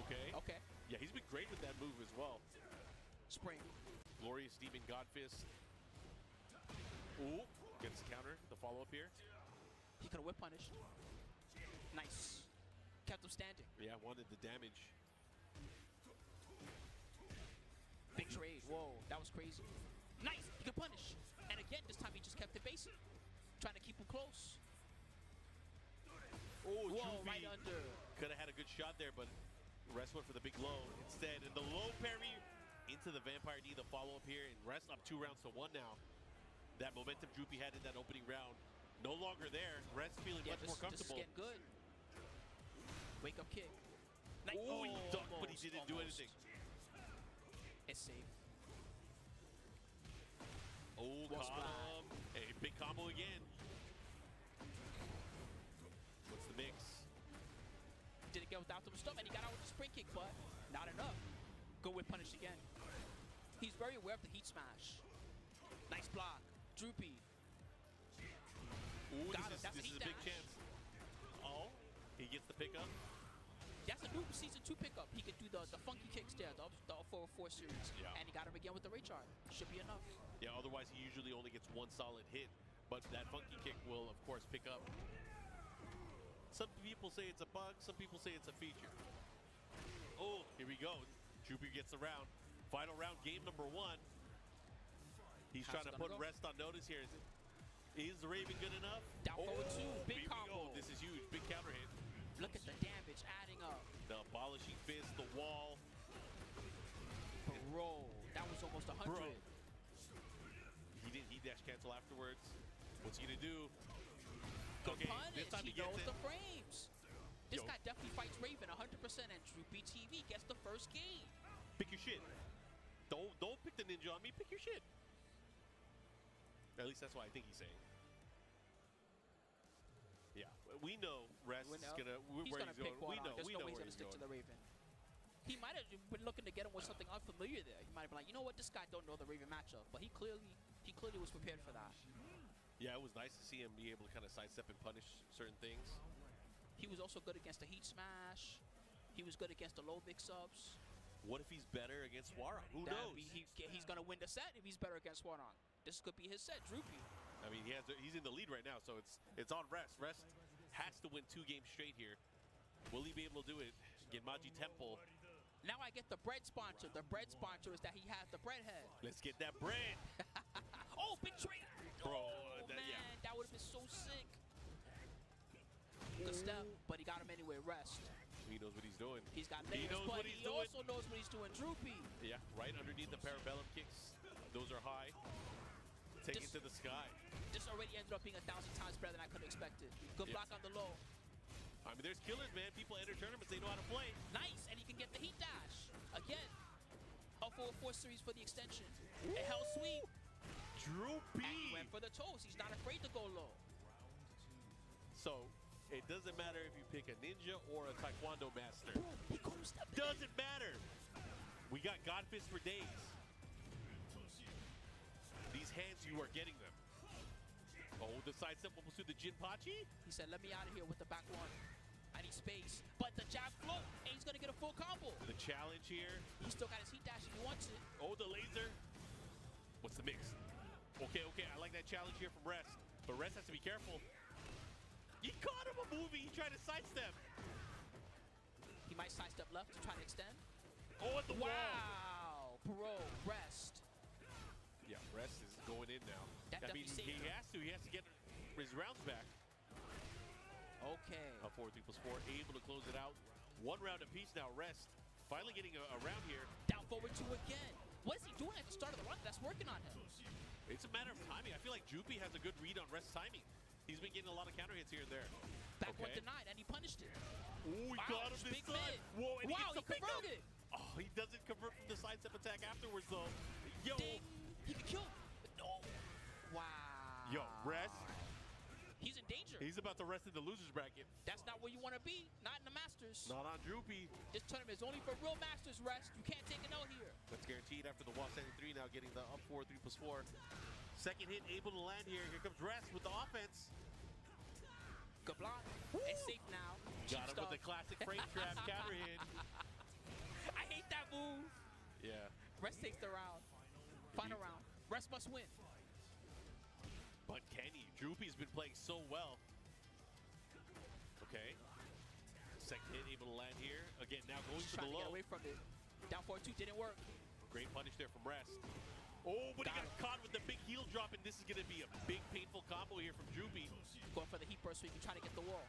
Okay. Okay. Yeah, he's been great great with that move as well. Spring. Glorious Demon Godfist. Ooh, gets the counter, the follow-up here. He could have whip punished. Nice. Kept him standing. Yeah, wanted the damage. Big trade. Whoa, that was crazy. Nice. He could punish. And again, this time he just kept it basic. Trying to keep him close. Oh, Whoa, Droopy right under. could have had a good shot there, but Rest went for the big low instead. And the low parry into the Vampire Knee, the follow-up here. And Rest up 2 rounds to 1 now. That momentum Droopy had in that opening round, no longer there. Rest feeling much more comfortable. This is getting good. Wake up kick. Nice. Oh, he ducked, but he didn't do anything. It's safe. Oh, caught him. Hey, big combo again. What's the mix? Didn't get without the stomp, and he got out with the spring kick, but not enough. Go with punish again. He's very aware of the heat smash. Nice block. Droopy. Ooh, Got him. this That's is a big chance. Oh, he gets the pickup. That's a new Season 2 pickup. He could do the funky kicks there, the 404 series. Yeah. And he got him again with the Ray Chart. Should be enough. Yeah, otherwise he usually only gets 1 solid hit. But that funky kick will, of course, pick up. Some people say it's a bug. Some people say it's a feature. Oh, here we go. Droopy gets the round. Final round, game number 1. He's trying to put Rest on notice here. Is Raven good enough? Down forward 2. Big combo. This is huge. Big counter hit. Look at the damage adding up. The abolishing fist, the wall. Bro, that was almost 100. Bro. He didn't heat dash cancel afterwards. What's he gonna do? Good Okay, punish. this time He he gets knows it. the frames. This Yo. guy definitely fights Raven 100%, and Droopy TV gets the first game. Pick your shit. Don't pick the ninja on me. Pick your shit. At least that's what I think he's saying. Yeah, we know Rest is gonna. He's Where gonna he's pick going. one. We know. There's We no know way he's where gonna he's stick going. to the Raven. He might have been looking to get him with something unfamiliar there. He might have been like, you know what, this guy don't know the Raven matchup, but he clearly was prepared for that. Yeah, it was nice to see him be able to kind of sidestep and punish certain things. He was also good against the heat smash. He was good against the low mix-ups. What if he's better against Warong? Who knows? He's gonna win the set if he's better against Warong. This could be his set, Droopy. I mean, he's in the lead right now, so it's on Rest. Rest has to win 2 games straight here. Will he be able to do it? Genmaji Temple. Now I get the bread sponsor. The bread sponsor is that he has the bread head. Let's get that bread. Oh, big trade. Bro, oh, man, yeah. that would have been so sick. Good step, but he got him anyway. Rest. He knows what he's doing. He's got He layers, knows but what he's he doing. also knows what he's doing. Droopy. Yeah, right underneath the parabellum kicks. Those are high. Take it to the sky. This already ended up being 1,000 times better than I could have expected. Good block on the low. I mean, there's killers, man. People enter tournaments, they know how to play. Nice, and he can get the heat dash. Again, a 4-4 series for the extension. A hell sweep. Droopy. And he went for the toes. He's not afraid to go low. So, it doesn't matter if you pick a ninja or a taekwondo master. Bro, he goes step. Doesn't matter. We got Godfist for days. These hands, you are getting them. Oh, the side step will pursue the Jinpachi. He said, let me out of here with the back one. I need space. But the jab float, and he's going to get a full combo. The challenge here. He still got his heat dash if he wants it. Oh, the laser. What's the mix? Okay, I like that challenge here from Rest. But Rest has to be careful. He caught him a movie. He tried to sidestep. He might sidestep left to try to extend. Oh, at the wall. Wow, bro, Rest. Yeah, Rest is going in now. That I mean, definitely saved him. he has to get his rounds back. Okay. A 4-3+4, able to close it out. 1 round apiece now. Rest finally getting a round here. Down forward 2 again. What is he doing at the start of the run? That's working on him. It's a matter of timing. I feel like Droopy has a good read on Rest timing. He's been getting a lot of counter hits here and there. Back one denied, and he punished it. Ooh, he got him this big time. mid. Whoa, and Wow, he gets the pickup. converted. Oh, he doesn't convert from the side step attack afterwards, though. Yo. Ding. He can kill. No. Wow. Yo, Rest. He's in danger. He's about to rest in the loser's bracket. That's not where you want to be. Not in the Masters. Not on Droopy. This tournament is only for real Masters, Rest. You can't take an L here. That's guaranteed after the wall standing 3 now, getting the up 4-3+4. Second hit able to land here. Here comes Rest with the offense. Good block. It's safe now. Got him with the classic frame trap counter hit. I hate that move. Yeah. Rest takes the round. Final round. Rest must win. But Kenny, Droopy's been playing so well. Okay. Second hit able to land here. Again, now going Just for the trying to get low. away from it. Down 4-2 didn't work. Great punish there from Rest. Oh, but he got caught with the big heel drop, and this is going to be a big, painful combo here from Droopy. Going for the heat burst so he can try to get the wall.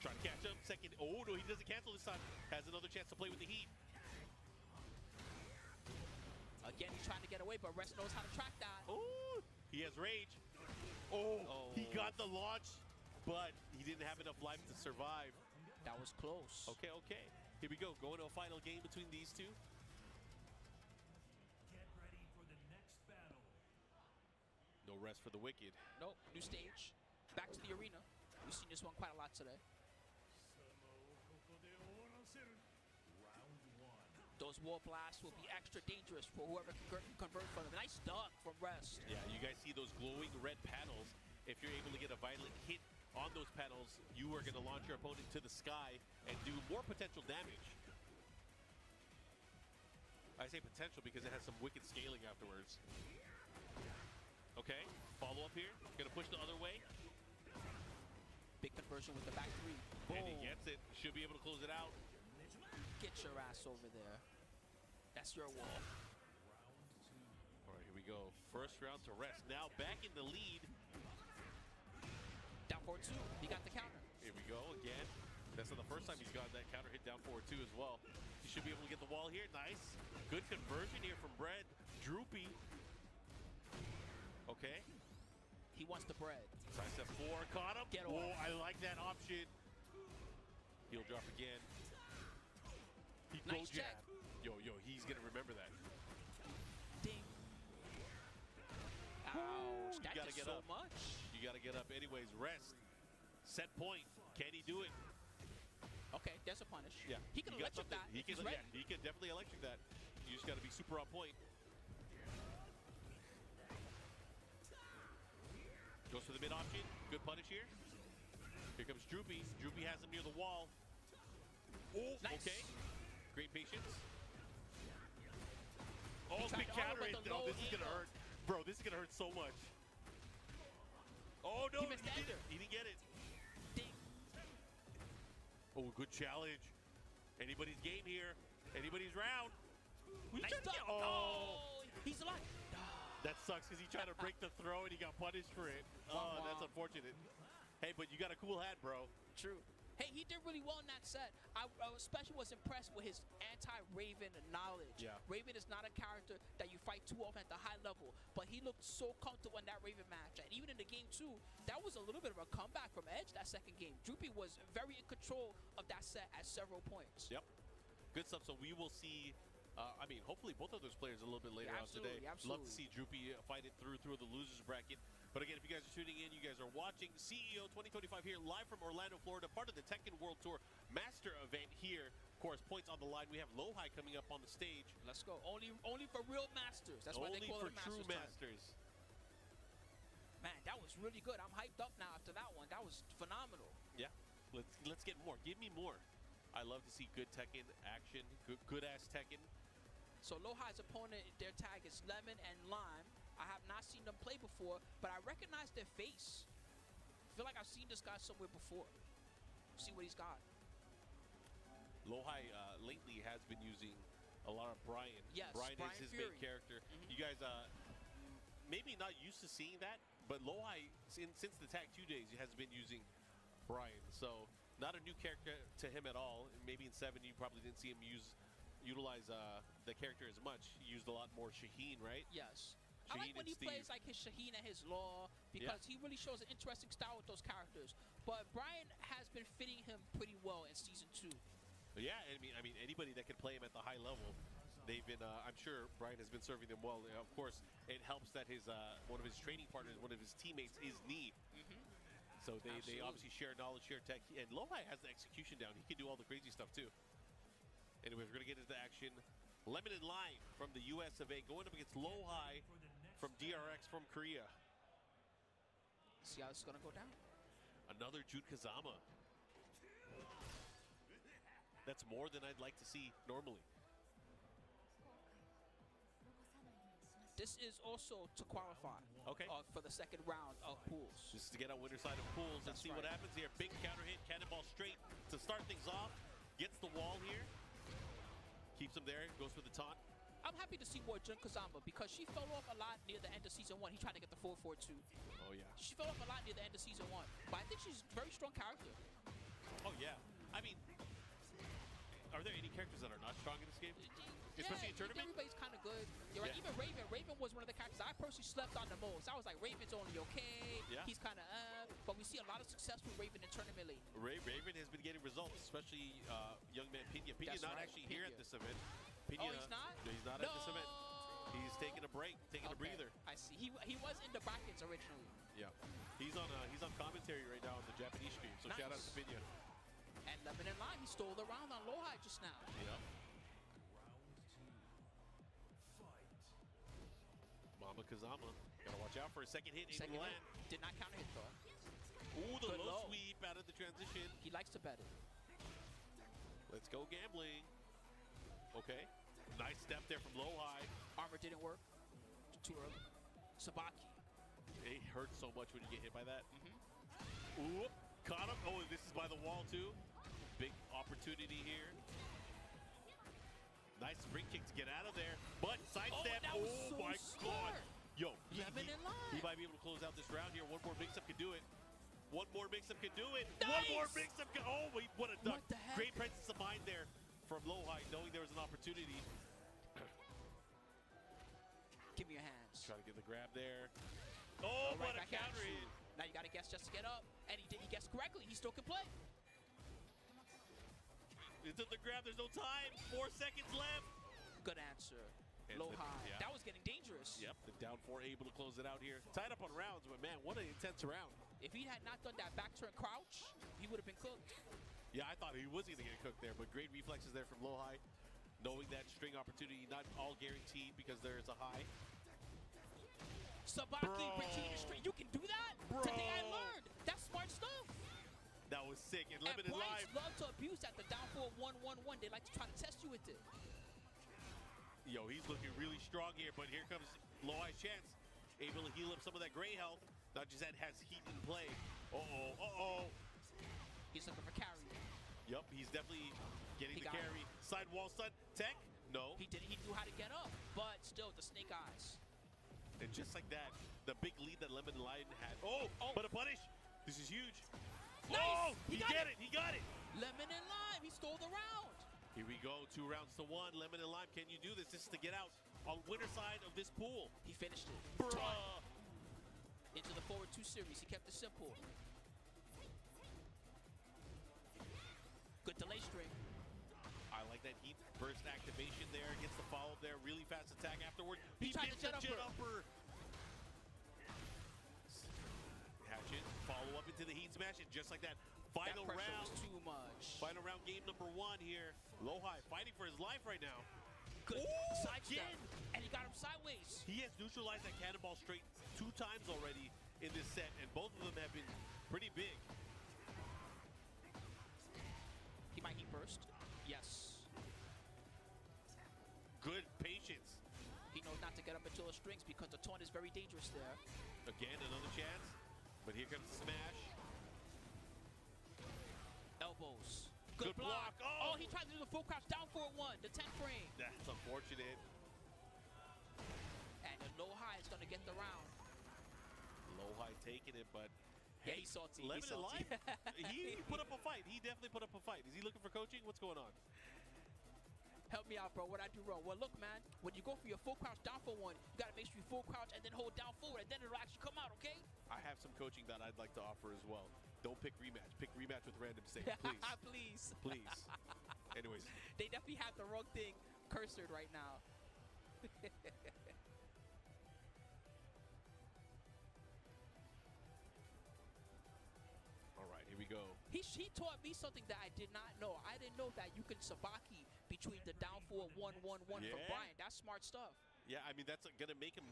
Trying to catch him. Second. Oh, no, he doesn't cancel this time. Has another chance to play with the heat. Again, he's trying to get away, but Rest knows how to track that. Oh, he has rage. Oh, he got the launch, but he didn't have enough life to survive. That was close. Okay, okay. Here we go. Going to a final game between these two. Get ready for the next battle. No rest for the wicked. Nope, new stage. Back to the arena. We've seen this one quite a lot today. Those wall blasts will be extra dangerous for whoever can convert from them. Nice duck from Rest. Yeah, you guys see those glowing red panels. If you're able to get a violent hit on those panels, you are going to launch your opponent to the sky and do more potential damage. I say potential because it has some wicked scaling afterwards. Okay, follow up here. Going to push the other way. Big conversion with the back three. Boom. And he gets it. Should be able to close it out. Get your ass over there. That's your wall. All right, here we go. First round to Rest. Now back in the lead. Down 4-2. He got the counter. Here we go again. That's not the first time he's gotten that counter hit down 4-2 as well. He should be able to get the wall here. Nice. Good conversion here from Bread. Droopy. Okay. He wants the bread. Side step 4. Caught him. Get Whoa, off. I like that option. Heel drop again. He Nice go jab. check. Yo, he's going to remember that. Ding. Ouch. That gotta did get so up. much. You got to get up anyways. Rest. Set point. Can he do it? Okay, there's a punish. Yeah. He can got electric something. that. He if can, he's ready. yeah, he can definitely electric that. You just got to be super on point. Goes for the mid option. Good punish here. Here comes Droopy. Droopy has him near the wall. Oh, Nice. okay. Great patience. Oh, tried big to counter armor, hit but the though. low This is going to angle. hurt. Bro, this is going to hurt so much. Oh, no. He missed the ender. He didn't get it. Ding. Oh, good challenge. Anybody's game here. Anybody's round. Who's Nice trying to duck. get- Oh, he's alive. That sucks because he tried to break the throw and he got punished for it. Oh, that's unfortunate. Hey, but you got a cool hat, bro. True. Hey, he did really well in that set. I especially was impressed with his anti-Raven knowledge. Yeah. Raven is not a character that you fight too often at the high level, but he looked so comfortable in that Raven match. And even in the game 2, that was a little bit of a comeback from Edge that second game. Droopy was very in control of that set at several points. Yep. Good stuff. So we will see, I mean, hopefully both of those players a little bit later on today. Love to see Droopy fight it through the losers bracket. But again, if you guys are tuning in, you guys are watching CEO 2025 here live from Orlando, Florida, part of the Tekken World Tour Master event here. Of course, points on the line. We have Lowhigh coming up on the stage. Let's go. Only for real masters. That's why they call it a true masters. Man, that was really good. I'm hyped up now after that one. That was phenomenal. Yeah. Let's get more. Give me more. I love to see good Tekken action. Good ass Tekken. So Lohigh's opponent, their tag is Lemon and Lime. I have not seen them play before, but I recognize their face. I feel like I've seen this guy somewhere before. See what he's got. Lowhigh lately has been using a lot of Brian. Yes, Brian Brian is his Fury. main character. You guys maybe not used to seeing that, but Lowhigh, since the Tag 2 days, has been using Brian. So not a new character to him at all. Maybe in 7 you probably didn't see him utilize the character as much. He used a lot more Shaheen, right? Yes. I like Shaheen when and he plays Steve. like his Shaheen and his Law because he really shows an interesting style with those characters. But Brian has been fitting him pretty well in Season 2. Yeah, I mean anybody that can play him at the high level, they've been. I'm sure Brian has been serving them well. Of course, it helps that his one of his training partners, one of his teammates, is Knee. So they obviously share knowledge, share tech, and Lowhigh has the execution down. He can do all the crazy stuff too. Anyway, we're gonna get into the action. Lemon and Lime from the US of A going up against Lowhigh from DRX from Korea. See how it's gonna go down. Another Jude Kazama. That's more than I'd like to see normally. This is also to qualify. Okay. For the second round of pools. Just to get on winner side of pools and That's see what right. happens here. Big counter hit, cannonball straight to start things off. Gets the wall here. Keeps him there. Goes for the taunt. I'm happy to see more Jun Kazama because she fell off a lot near the end of season 1. He tried to get the 4-4-2. Oh, yeah. She fell off a lot near the end of season 1. But I think she's a very strong character. Oh, yeah. I mean, are there any characters that are not strong in this game? Especially in tournament? Everybody's kind of good. You're right. Yeah. Even Raven. Raven was one of the characters I personally slept on the most. I was like, Raven's only okay. Yeah. He's kind of but we see a lot of success with Raven in tournament lately. Raven has been getting results, especially young man Pina. Pina's That's not right, actually here at Pina. this event. Pina, Oh, he's not? No, he's not at this event. He's taking a break, taking a Okay, breather. I see. He was in the brackets originally. Yeah. He's on commentary right now on the Japanese stream, so shout out to Nice. Pina. And Lemon and Lime, he stole the round on Lowhigh just now. Yeah. Mama Kazama. Gotta watch out for a second hit. Second in hit. land. Did not counter hit though. Ooh, the Good low low. sweep out of the transition. He likes to bet it. Let's go gambling. Okay. Nice step there from low high. Armor didn't work. Too early. Sabaki. It hurts so much when you get hit by that. Mm-hmm. Ooh, caught him. Oh, and this is by the wall too. Big opportunity here. Nice spring kick to get out of there. But sidestep. that was so my smart. God. Yo, Lemon and Lime. he might be able to close out this round here. One more mix-up can do it. One more mix-up can do it. Nice. One more mix-up can. Oh, wait, what a duck. What the heck? Great presence of mind there from low high, knowing there was an opportunity. Give me your hands. Try to get the grab there. Oh, All right, what a back at counter you. hit. Now you gotta guess just to get up. And he guessed correctly. He still can play. Into the grab, there's no time. 4 seconds left. Good answer. And Low the- high. yeah. That was getting dangerous. Yep, the down 4 able to close it out here. Tied up on rounds, but man, what an intense round. If he had not done that back turn crouch, he would have been cooked. Yeah, I thought he was going to get cooked there, but great reflexes there from low high. Knowing that string opportunity, not all guaranteed because there is a high. Sabaki, Bro. Regina straight. You can do that? Bro. Today I learned. That's smart stuff. That was sick. And And limited Bryce live. love to abuse that. The down 4 1-1-1. They like to try to test you with it. Yo, he's looking really strong here, but here comes low high chance. Able to heal up some of that gray health. Not just that, has heat in play. Uh-oh, uh-oh. He's looking for carry. Yup, he's definitely getting He the got carry. Side wall stun. Tech? No. He knew how to get up, but still the snake eyes. And just like that, the big lead that Lemon Lion had. Oh, but a punish. This is huge. Nice. Oh, He he got got it. it. He got it. Lemon and Lime, he stole the round. Here we go. 2 rounds to 1. Lemon and Lime, can you do this? This is to get out on winner side of this pool. He finished it. Bruh. Into the forward 2 series. He kept it simple. Good delay string. I like that heat burst activation there. Gets the follow-up there. Really fast attack afterward. He tried missed the the jet jet upper. Hatchet. Follow up into the heat smash. And just like that, final That pressure round. was too much. Final round, game number 1 here. Low high fighting for his life right now. Good Ooh, sidestep. again. And he got him sideways. He has neutralized that cannonball straight 2 times already in this set, and both of them have been pretty big. He might heat burst. Yes. Good patience. He knows not to get up into the strings because the taunt is very dangerous there. Again, another chance. But here comes the smash. Elbows. Good block. Oh! He tried to do the full crouch down for 1, the 10 frame. That's unfortunate. And the low high is going to get the round. Low high taking it, but Yeah, hey, he's salty. Lemon He's and salty. Lime, he put up a fight. He definitely put up a fight. Is he looking for coaching? What's going on? Help me out, bro. What I do wrong? Well, look, man. When you go for your full crouch down for 1, you got to make sure you full crouch and then hold down forward, and then it'll actually come out, okay? I have some coaching that I'd like to offer as well. Don't pick rematch. Pick rematch with random state, please. Please. Please. Anyways, They definitely have the wrong thing cursored right now. all right, here we go. He taught me something that I did not know. I didn't know that you can sabaki between the down 4 1-1-1 from Yeah. Brian. That's smart stuff. Yeah, I mean, that's going to make him,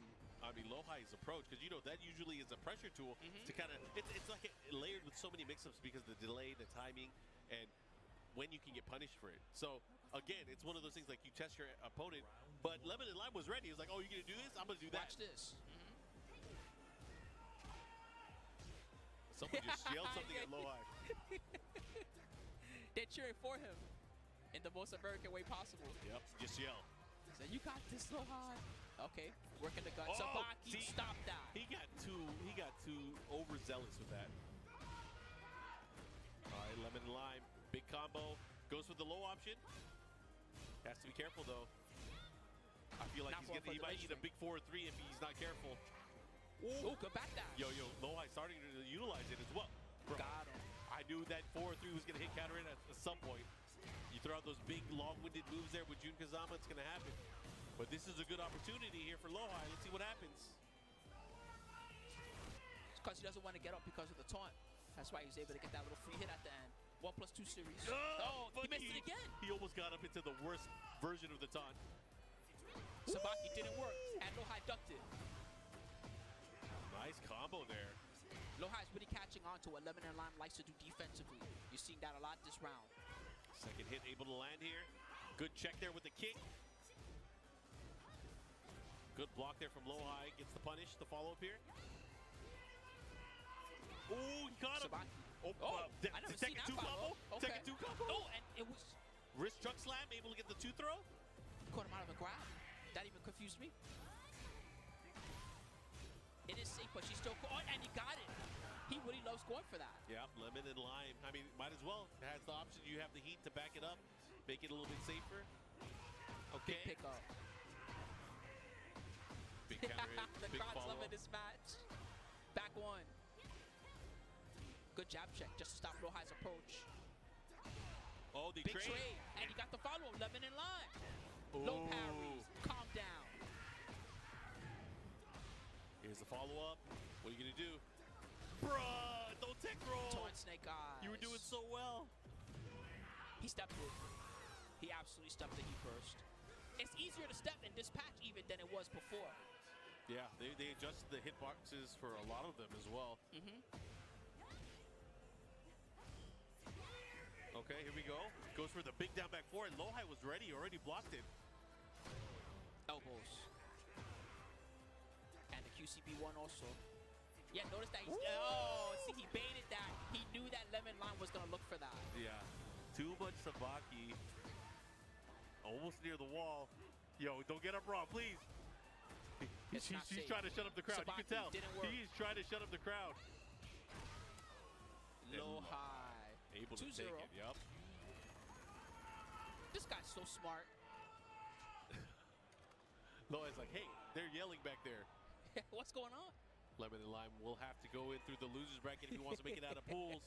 low high's approach, because, that usually is a pressure tool to kind of, it's like layered with so many mix-ups because the delay, the timing, and when you can get punished for it. So, again, it's one of those things like you test your opponent. But Lemon and Lime was ready. He was like, oh, you're going to do this? I'm going to do that. Watch this. Someone just yelled something at Low High. They're cheering for him in the most American way possible. Yep, just yell. So you got this, Low High. Okay, working the gun. Oh, Sabaki, see, stop that. He got too overzealous with that. All right, Lemon and Lime, big combo. Goes for the low option. Has to be careful though. I feel like he might eat a big 4-3 if he's not careful. Ooh, good back dash. Yo, Low High starting to utilize it as well. Bro, Got him. I knew that 4-3 was going to hit counter in at some point. You throw out those big, long-winded moves there with Jun Kazama, it's going to happen. But this is a good opportunity here for Low High. Let's see what happens. It's because he doesn't want to get up because of the taunt. That's why he was able to get that little free hit at the end. 1+2 series. Oh, he missed it again. He almost got up into the worst version of the taunt. Sabaki didn't work, and Low High ducked it. Nice combo there. Low High is really catching on to what Lemon and Lime likes to do defensively. You're seeing that a lot this round. Second hit able to land here. Good check there with the kick. Good block there from Low High. Gets the punish, the follow-up here. Oh, he caught him. Sabaki. I never seen Tekken 2 that combo. Okay. Tekken 2 combo. Oh, and it was... Wrist truck slam, able to get the 2 throw. Caught him out of the grab. That even confused me. It is safe, but she's still... Oh, and he got it. He really loves going for that. Yeah, Lemon and Lime. I mean, might as well. It has the option. You have the heat to back it up. Make it a little bit safer. Okay. Big pick up. Big counter hit. The Big crowd's follow-up. loving this match. Back one. Good jab check just to stop Low High's approach. Oh, the Big trade. And he got the follow-up. Lemon and Lime. Low parries. Calm down. Here's the follow-up. What are you going to do? Bruh, don't tech roll. Taunt Snake Eyes. You were doing so well. He stepped it. He absolutely stepped the heat burst. It's easier to step in this patch even than it was before. Yeah, they adjusted the hitboxes for a lot of them as well. Okay, here we go. Goes for the big down back four, and Low High was ready, already blocked it. Elbows. And the QCB1 also. Yeah, notice that he's... Oh, see, he baited that. He knew that Lemon Lime was going to look for that. Yeah. Too much Sabaki. Almost near the wall. Yo, don't get up wrong, please. He's trying to shut up the crowd. Sabaki you can tell. didn't work. He's trying to shut up the crowd. Low High. Able to 2-0. take it, yup. This guy's so smart. Low High's like, hey, they're yelling back there. What's going on? Lemon and Lime will have to go in through the losers bracket if he wants to make it out of pools.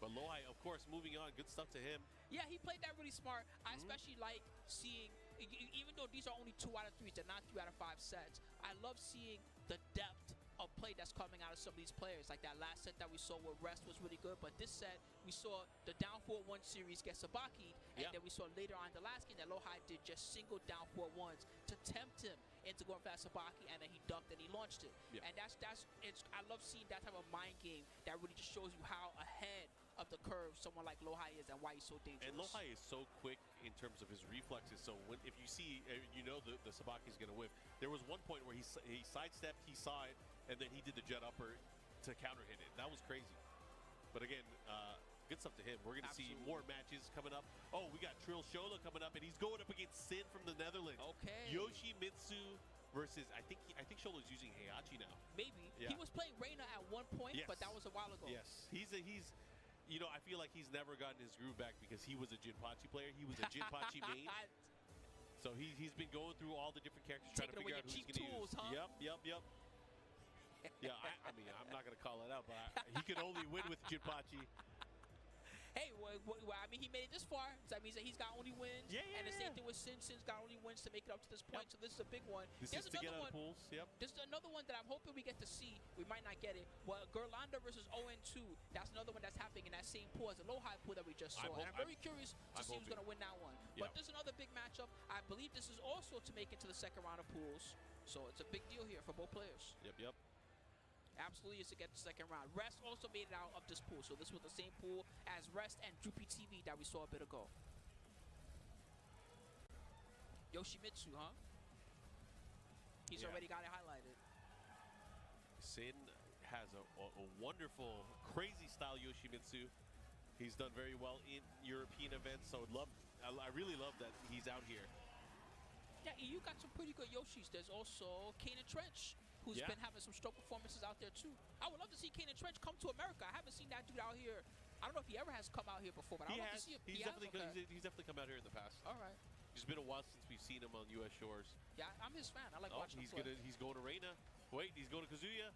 But Low High, of course, moving on. Good stuff to him. Yeah, he played that really smart. I especially like seeing, even though these are only 2 out of 3s, they're not 3 out of 5 sets. I love seeing the depth of play that's coming out of some of these players. Like that last set that we saw where Rest was really good, but this set we saw the down 4-1 series get Sabaki, and then we saw later on the last game that Low High did just single down 4-1s to tempt him into going for that Sabaki, and then he ducked and he launched it. And I love seeing that type of mind game that really just shows you how ahead of the curve someone like Low High is and why he's so dangerous. And Low High is so quick in terms of his reflexes. So if you see, you know the Sabaki's going to whiff. There was one point where he sidestepped, he saw it, and then he did the jet upper to counter hit it. That was crazy. But again, good stuff to him. We're going to see more matches coming up. Oh, we got Trill Shola coming up, and he's going up against Sin from the Netherlands. Okay. Yoshimitsu versus, I think Shola's using Heihachi now. Maybe. Yeah. He was playing Reina at one point, but that was a while ago. Yes. He's you know, I feel like he's never gotten his groove back because he was a Jinpachi player. He was a Jinpachi main. So he's been going through all the different characters trying to figure out who he's going to use. Huh? Yep. Yeah, I mean, I'm not going to call it out, but he could only win with Jinpachi. Hey, I mean, he made it this far. So that means that he's got only wins. And the same thing with Sin. Sin's got only wins to make it up to this point. So this is a big one. This is to get out of pools. Yep. There's another one that I'm hoping we get to see. We might not get it. Well, Gerlanda versus 0-2. That's another one that's happening in that same pool as the Low High pool that we just saw. I'm very curious to see who's going to win that one. But there's another big matchup. I believe this is also to make it to the second round of pools. So it's a big deal here for both players. Yep. Absolutely is to get the second round. Rest also made it out of this pool. So this was the same pool as Rest and Droopy TV that we saw a bit ago. Yoshimitsu, huh? He's Yeah. already got it highlighted. Sin has a wonderful, crazy style Yoshimitsu. He's done very well in European events, so I really love that he's out here. Yeah, you got some pretty good Yoshis. There's also Kanan Trench, who's been having some stroke performances out there too. I would love to see Kanan Trench come to America. I haven't seen that dude out here. I don't know if he ever has come out here before, but I'd love to see him. He's definitely come out here in the past. All right. It's been a while since we've seen him on U.S. shores. Yeah, I'm his fan. I like watching him play. He's going to Reina. Wait, he's going to Kazuya.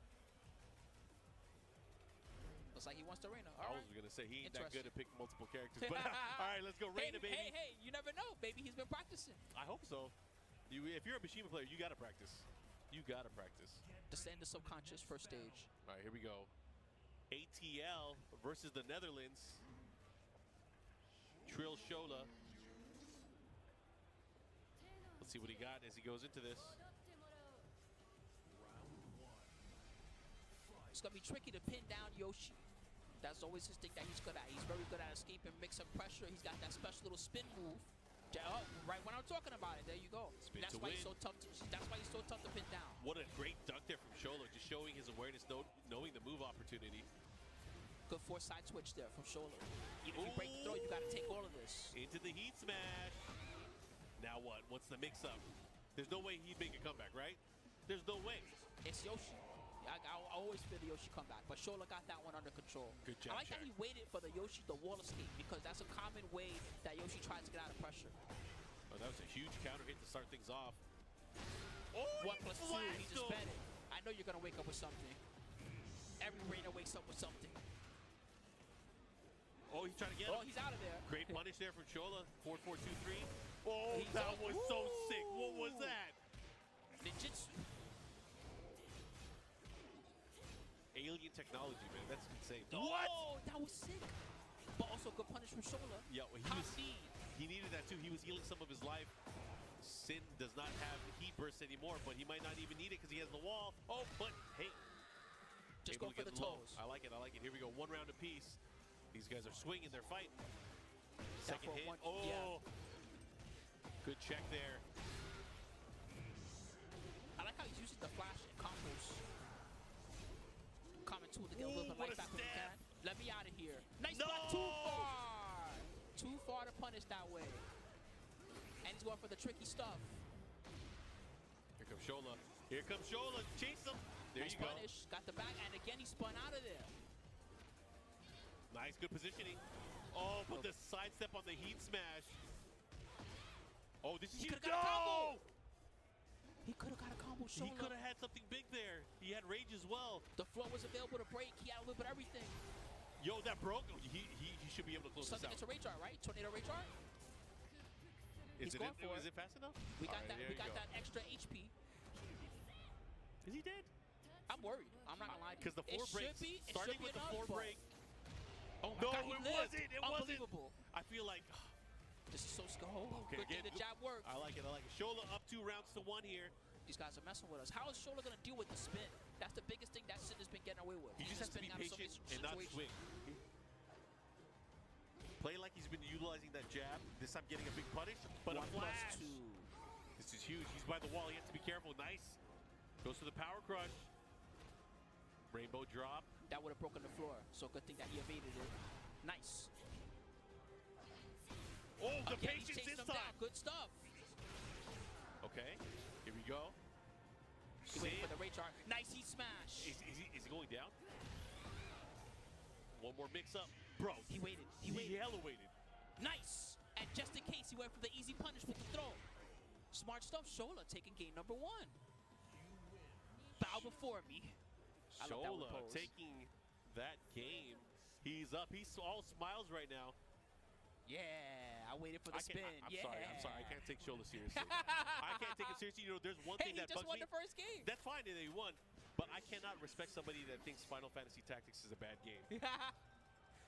Looks like he wants to Reina. I was going to say he ain't that good at picking multiple characters. But all right, let's go Reina, baby. Hey, you never know. Maybe he's been practicing. I hope so. If you're a Mishima player, you got to practice. You got to practice. Descend the subconscious first stage. All right, here we go. ATL versus the Netherlands. Trill Shola. Let's see what he got as he goes into this. It's going to be tricky to pin down Yoshi. That's always his thing that he's good at. He's very good at escaping, mixing pressure. He's got that special little spin move. Oh, right when I'm talking about it, there you go. Spin that's to why win. he's so tough. That's why he's so tough to pin down. What a great dunk there from Shola, just showing his awareness, knowing the move opportunity. Good force-side switch there from Shola. Even if you break the throw, you got to take all of this. Into the heat smash. Now what? What's the mix-up? There's no way he'd make a comeback, right? There's no way. It's Yoshi. I always feel the Yoshi comeback, but Shola got that one under control. Good job, I like that he waited for the wall escape, because that's a common way that Yoshi tries to get out of pressure. Oh, that was a huge counter hit to start things off. Oh, 1+2, he just bet it. I know you're going to wake up with something. Every Reina wakes up with something. Oh, he's trying to get him. Oh, he's out of there. Great punish there from Shola. 4-4-2-3. Oh, that was so sick. What was that? Ninjutsu. Alien technology, man. That's insane. What? Oh, that was sick. But also good punish from Shola. Yeah, he needed that too. He was healing some of his life. Sin does not have heat burst anymore, but he might not even need it because he has the wall. Oh, but hey. Just go for the toes. I like it. I like it. Here we go. 1 round apiece. These guys are swinging. They're fighting. Second hit. Oh. Yeah. Good check there. I like how he's using the flash and combos. Common tool to get a little bit of life back when he can. Let me out of here. Nice block. Too far. Too far to punish that way. And he's going for the tricky stuff. Here comes Shola. Here comes Shola. Chase him. There nice you go. Punish. Got the back, and again he spun out of there. Nice, good positioning. Oh, but the sidestep on the heat smash. Oh, this is huge. No! He could have got a combo. Shola. He could have had something big there. He had rage as well. The floor was available to break. He had a little bit of everything. Yo, that broke. He should be able to close something this out. It's a rage art, right? Tornado rage art. Is it fast enough? We got that. We got that extra HP. Is he dead? I'm worried. I'm not gonna lie to you. Because the 4 breaks. Starting with the 4 break. Oh no, God, it wasn't. It wasn't. Unbelievable. I feel like this is so skull. Okay, good thing the jab worked. I like it. I like it. Shola up 2 rounds to 1 here. These guys are messing with us. How is Shola gonna deal with the spin? That's the biggest thing that Sin has been getting away with. He just has to be patient and not swing. Play like he's been utilizing that jab. This time getting a big punish, but a flash. This is huge. He's by the wall. He has to be careful. Nice. Goes to the power crush. Rainbow drop. That would have broken the floor. So good thing that he evaded it. Nice. Oh, the again, patience this time. time. Good stuff. Okay. Here we go. He waiting for the rage art. Nice heat smash. Is he going down? One more mix up. Bro, he waited. He hella waited. Nice. And just in case, he went for the easy punish with the throw. Smart stuff. Shola taking game number 1. Bow before me. Shola taking that game. He's up. He's all smiles right now. Yeah, I waited for the spin. I'm sorry. I can't take Shola seriously. I can't take him seriously. You know, there's one thing that bugs me. He just won the first game. That's fine that he won. But I cannot respect somebody that thinks Final Fantasy Tactics is a bad game.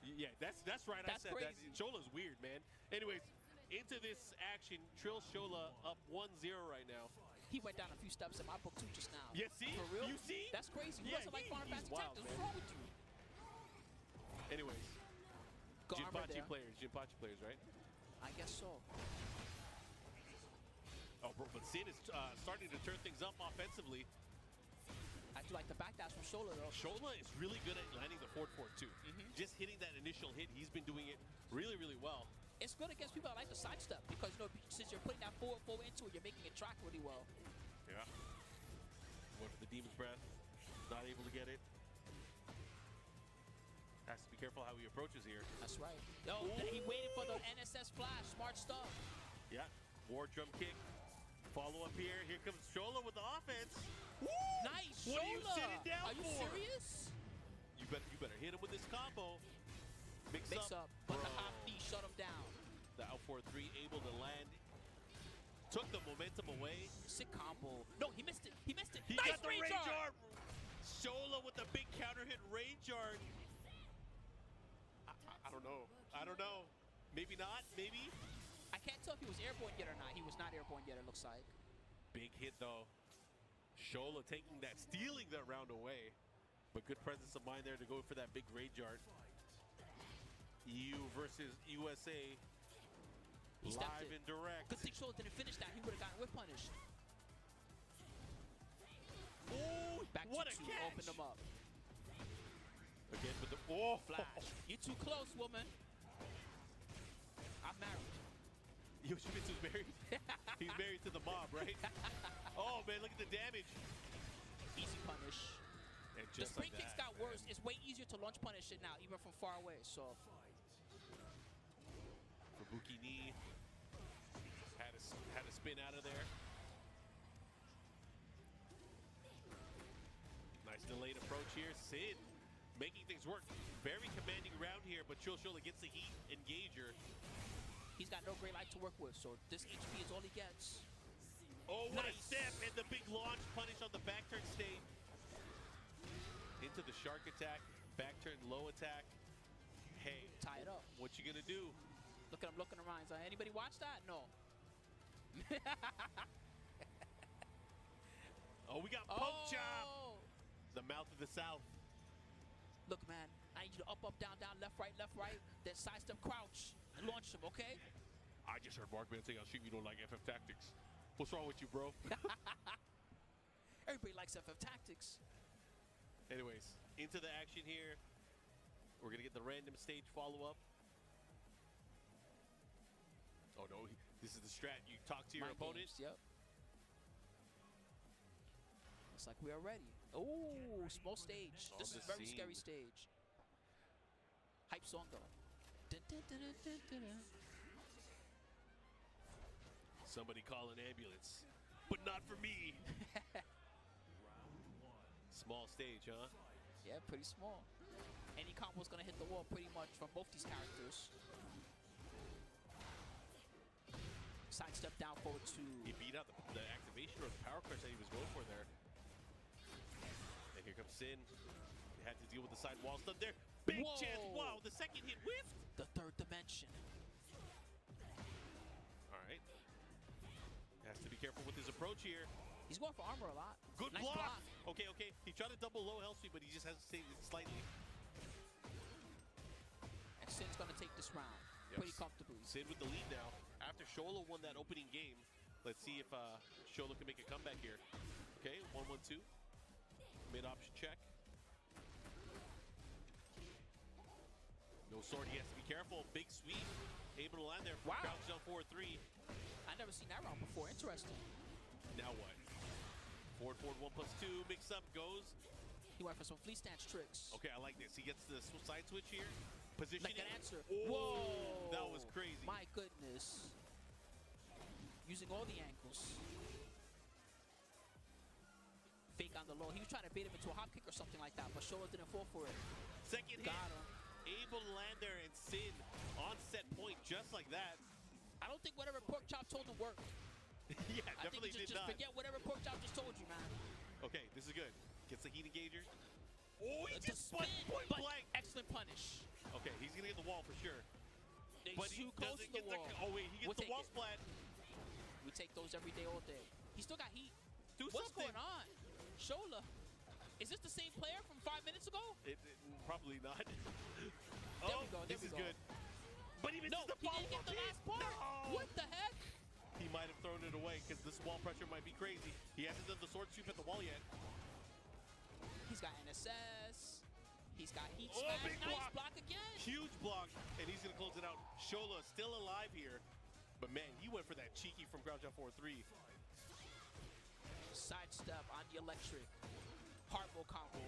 Yeah, that's right. That's I said crazy. that. Shola's weird, man. Anyways, into this action, Trill Shola up 1-0 right now. He went down a few steps in my book too just now. Yeah, see? For real? You see? That's crazy. Yeah, Who doesn't like Final Fantasy wild, Tactics? What's wrong with you? Anyways, Jinpachi players, right? I guess so. Oh, bro, but Sin is starting to turn things up offensively. I do like the backdash from Shola, though. Shola is really good at landing the forward forward, too. Just hitting that initial hit, he's been doing it really, really well. It's good against people that like to sidestep because, you know, since you're putting that forward into it, you're making it track really well. Yeah. Went for the Demon's Breath. Not able to get it. Has to be careful how he approaches here. That's right. Yo, he waited for the NSS flash. Smart stuff. Yeah. War drum kick. Follow up here. Here comes Shola with the offense. Woo! Nice, What Shola. are you sitting down Are you for? serious? You better hit him with this combo. Mix up. But the hot knee shut him down. The out 4-3 able to land. Took the momentum away. Sick combo. No, he missed it. He missed it. He nice got the range arm. Shola with the big counter hit range art. I don't know. I don't know. Maybe not. Maybe. I can't tell if he was airborne yet or not. He was not airborne yet, it looks like. Big hit, though. Shola taking that, stealing that round away. But good presence of mind there to go for that big rage art. EU versus USA. He stepped Live it. and direct. Good thing Shola didn't finish that. He would have gotten whip punished. Oh, Back what to a two. catch. Open them up. Again with the Flash. You're too close, woman. I'm married. Yoshimitsu's married. He's married to the mob, right? Oh man, look at the damage. Easy punish. And The just spring like kicks that, got worse. It's way easier to launch punish it now, even from far away. So Fubuki knee had to spin out of there. Nice delayed approach here. Sid making things work. Very commanding round here, but Shola gets the heat engager. he's got no great light to work with. So this HP is all he gets. Oh, what a Nice. step, and the big launch punish on the back turn state. Into the shark attack, back turn low attack. Hey, Tie it up. what you gonna do? Look at him looking around. He's like, anybody watch that? No. Oh, we got poke chop. Oh! The mouth of the south. Look, man, I need you to up, down, left, right, then sidestep crouch and launch him, okay? I just heard Markman saying on stream you don't like FF tactics. What's wrong with you, bro? Everybody likes FF tactics. Anyways, into the action here. We're gonna get the random stage follow-up. Oh no, this is the strat. You talk to your Mind opponent. games, yep. Looks like we are ready. Oh, small stage. On This is the a very scene. scary stage. Hype song though. Dun, dun, dun, dun, dun, dun, dun. Somebody call an ambulance, but not for me. Small stage, huh? Yeah, pretty small. Any combo's gonna hit the wall pretty much from both these characters. Sidestep down forward to He beat out the activation or the power crush that he was going for there. And here comes Sin. He had to deal with the side wall stuff there. Big Whoa. chance. Wow, the second hit whiffed. the third dimension. All right. Has to be careful with his approach here. He's going for armor a lot. Good Nice block. Okay, okay. He tried to double low health speed, but he just has to save it slightly. And Sin's gonna take this round Yep. pretty comfortably. Sin with the lead now. After Shola won that opening game, let's see if Shola can make a comeback here. Okay, 1-1-2. Mid option check. No sword, he has to be careful. Big sweep. Able to land there. Wow. Crouch down 4-3. I never seen that round before. Interesting. Now what? Forward, 1+2. Mix up goes. He went for some flea stance tricks. Okay, I like this. He gets the side switch here. Positioning. Like an answer. Oh, Whoa! that was crazy. My goodness. Using all the angles. Fake on the low. He was trying to bait him into a hop kick or something like that, but Shola didn't fall for it. Second hit. Got him. Able to land there and Sin on set point just like that. I don't think whatever Pork Chop told him worked. Yeah, I think definitely you did just not. forget whatever Pork Chop just told you, man. Okay, this is good. Gets the heat engager. Oh, he The just spun spin, point but blank. excellent punish. Okay, he's gonna get the wall for sure. He's But he too close doesn't to the get wall. oh wait, he gets We'll the take wall it. splat. We take those every day, all day. He still got heat. Do What's something. going on? Shola. Is this the same player from 5 minutes ago? Probably not. There we go, there this we is go. good. But he misses No, the he didn't follow-up get the hit. last part. No. What the heck? He might might have thrown it away because this wall pressure might be crazy. He hasn't done the sword sweep at the wall yet. He's got NSS. He's got heat Oh, smash. big Nice block. block again. Huge block, and he's going to close it out. Shola still alive here. But, man, he went for that cheeky from ground jump 4-3. Sidestep on the electric. Hardball combo.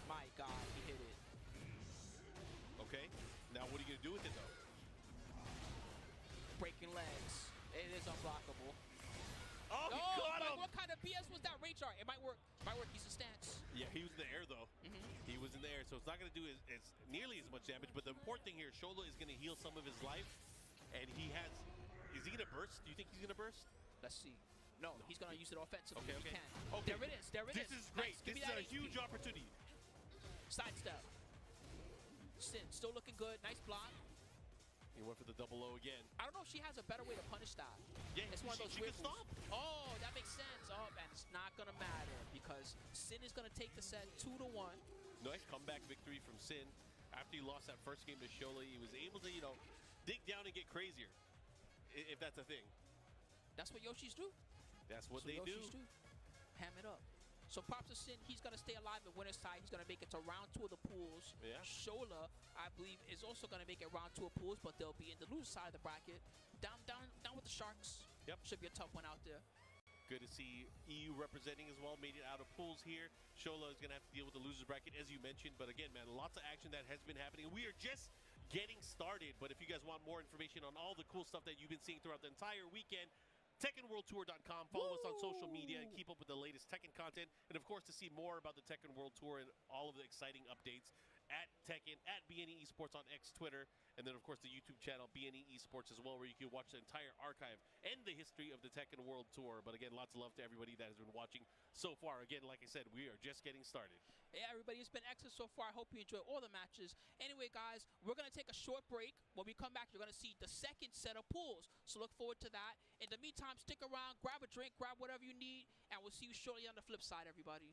My God, he hit it. Okay, now what are you going to do with it, though? Breaking legs. It is unblockable. Oh, he caught him! What kind of BS was that? Rage art. It might work. Might work. He's a stance. Yeah, he was in the air, though. He was in the air, so it's not going to do as nearly as much damage. But the important thing here, Shola is going to heal some of his life. And he has... Is he going to burst? Do you think he's going to burst? Let's see. No, he's going to use it offensively. Okay, He okay. can. Okay. There it is. There it is. This is great. Nice. This Give me is that a huge HP. opportunity. Sidestep. Sin, still looking good. Nice block. He went for the double low again. I don't know if she has a better way to punish that. Yeah, It's one of those she weird can moves. stop. Oh, that makes sense. Oh, and it's not going to matter because Sin is going to take the set 2-1. Nice comeback victory from Sin. After he lost that first game to Shola, he was able to, dig down and get crazier, if that's a thing. That's what Yoshis do. That's what So they do. Yoshis do. Ham it up. So props to Sin. He's going to stay alive in winner's side. He's going to make it to round 2 of the pools. Yeah. Shola, I believe, is also going to make it round 2 of pools, but they'll be in the loser side of the bracket. Down with the Sharks. Yep. Should be a tough one out there. Good to see EU representing as well. Made it out of pools here. Shola is going to have to deal with the losers bracket, as you mentioned. But again, man, lots of action that has been happening. We are just getting started. But if you guys want more information on all the cool stuff that you've been seeing throughout the entire weekend, TekkenWorldTour.com. Follow us on social media and keep up with the latest Tekken content. And of course, to see more about the Tekken World Tour and all of the exciting updates at Tekken, at BNE Esports on X, Twitter, and then of course the YouTube channel BNE Esports as well, where you can watch the entire archive and the history of the Tekken World Tour. But again, lots of love to everybody that has been watching so far. Again, like I said, we are just getting started. Yeah, everybody, it's been excellent so far. I hope you enjoy all the matches. Anyway, guys, we're going to take a short break. When we come back, you're going to see the second set of pools. So look forward to that. In the meantime, stick around, grab a drink, grab whatever you need, and we'll see you shortly on the flip side, everybody.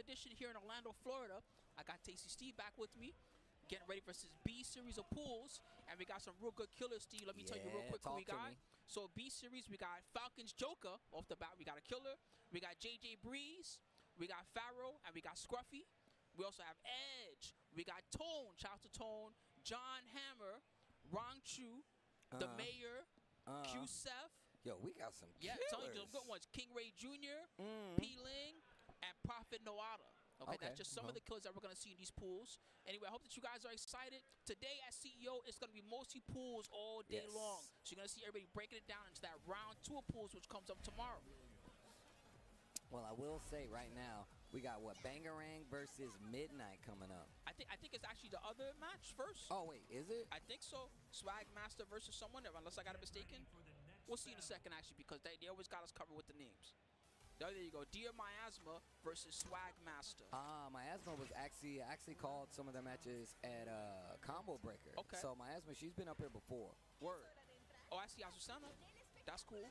edition here in Orlando, Florida. I got Tasty Steve back with me, getting ready for his B series of pools, and we got some real good killers, Steve. Let me tell you real quick who we got. So B series, we got Falcons Joker off the bat. We got a killer. We got JJ Breeze. We got Pharaoh, and we got Scruffy. We also have Edge. We got Tone. Shout out to Tone. John Hammer. Rong Chu. The Mayor. Q Seth. Yo, we got some killers. Tell you the good ones. King Ray Jr., P. Ling, and Prophet Noada. Okay, that's just some of the killers that we're going to see in these pools. Anyway, I hope that you guys are excited. Today at CEO, it's going to be mostly pools all day long. So you're going to see everybody breaking it down into that round 2 of pools, which comes up tomorrow. Well, I will say right now, we got what, Bangarang versus Midnight coming up. I think it's actually the other match first. Oh wait, is it? I think so. Swag Master versus someone, unless I got it mistaken. We'll see in a second actually, because they always got us covered with the names. There you go. Dear Miasma versus Swag Master. Miasma was actually called some of their matches at Combo Breaker. Okay. So Miasma, she's been up here before. Word. Oh, I see Azucena. That's cool.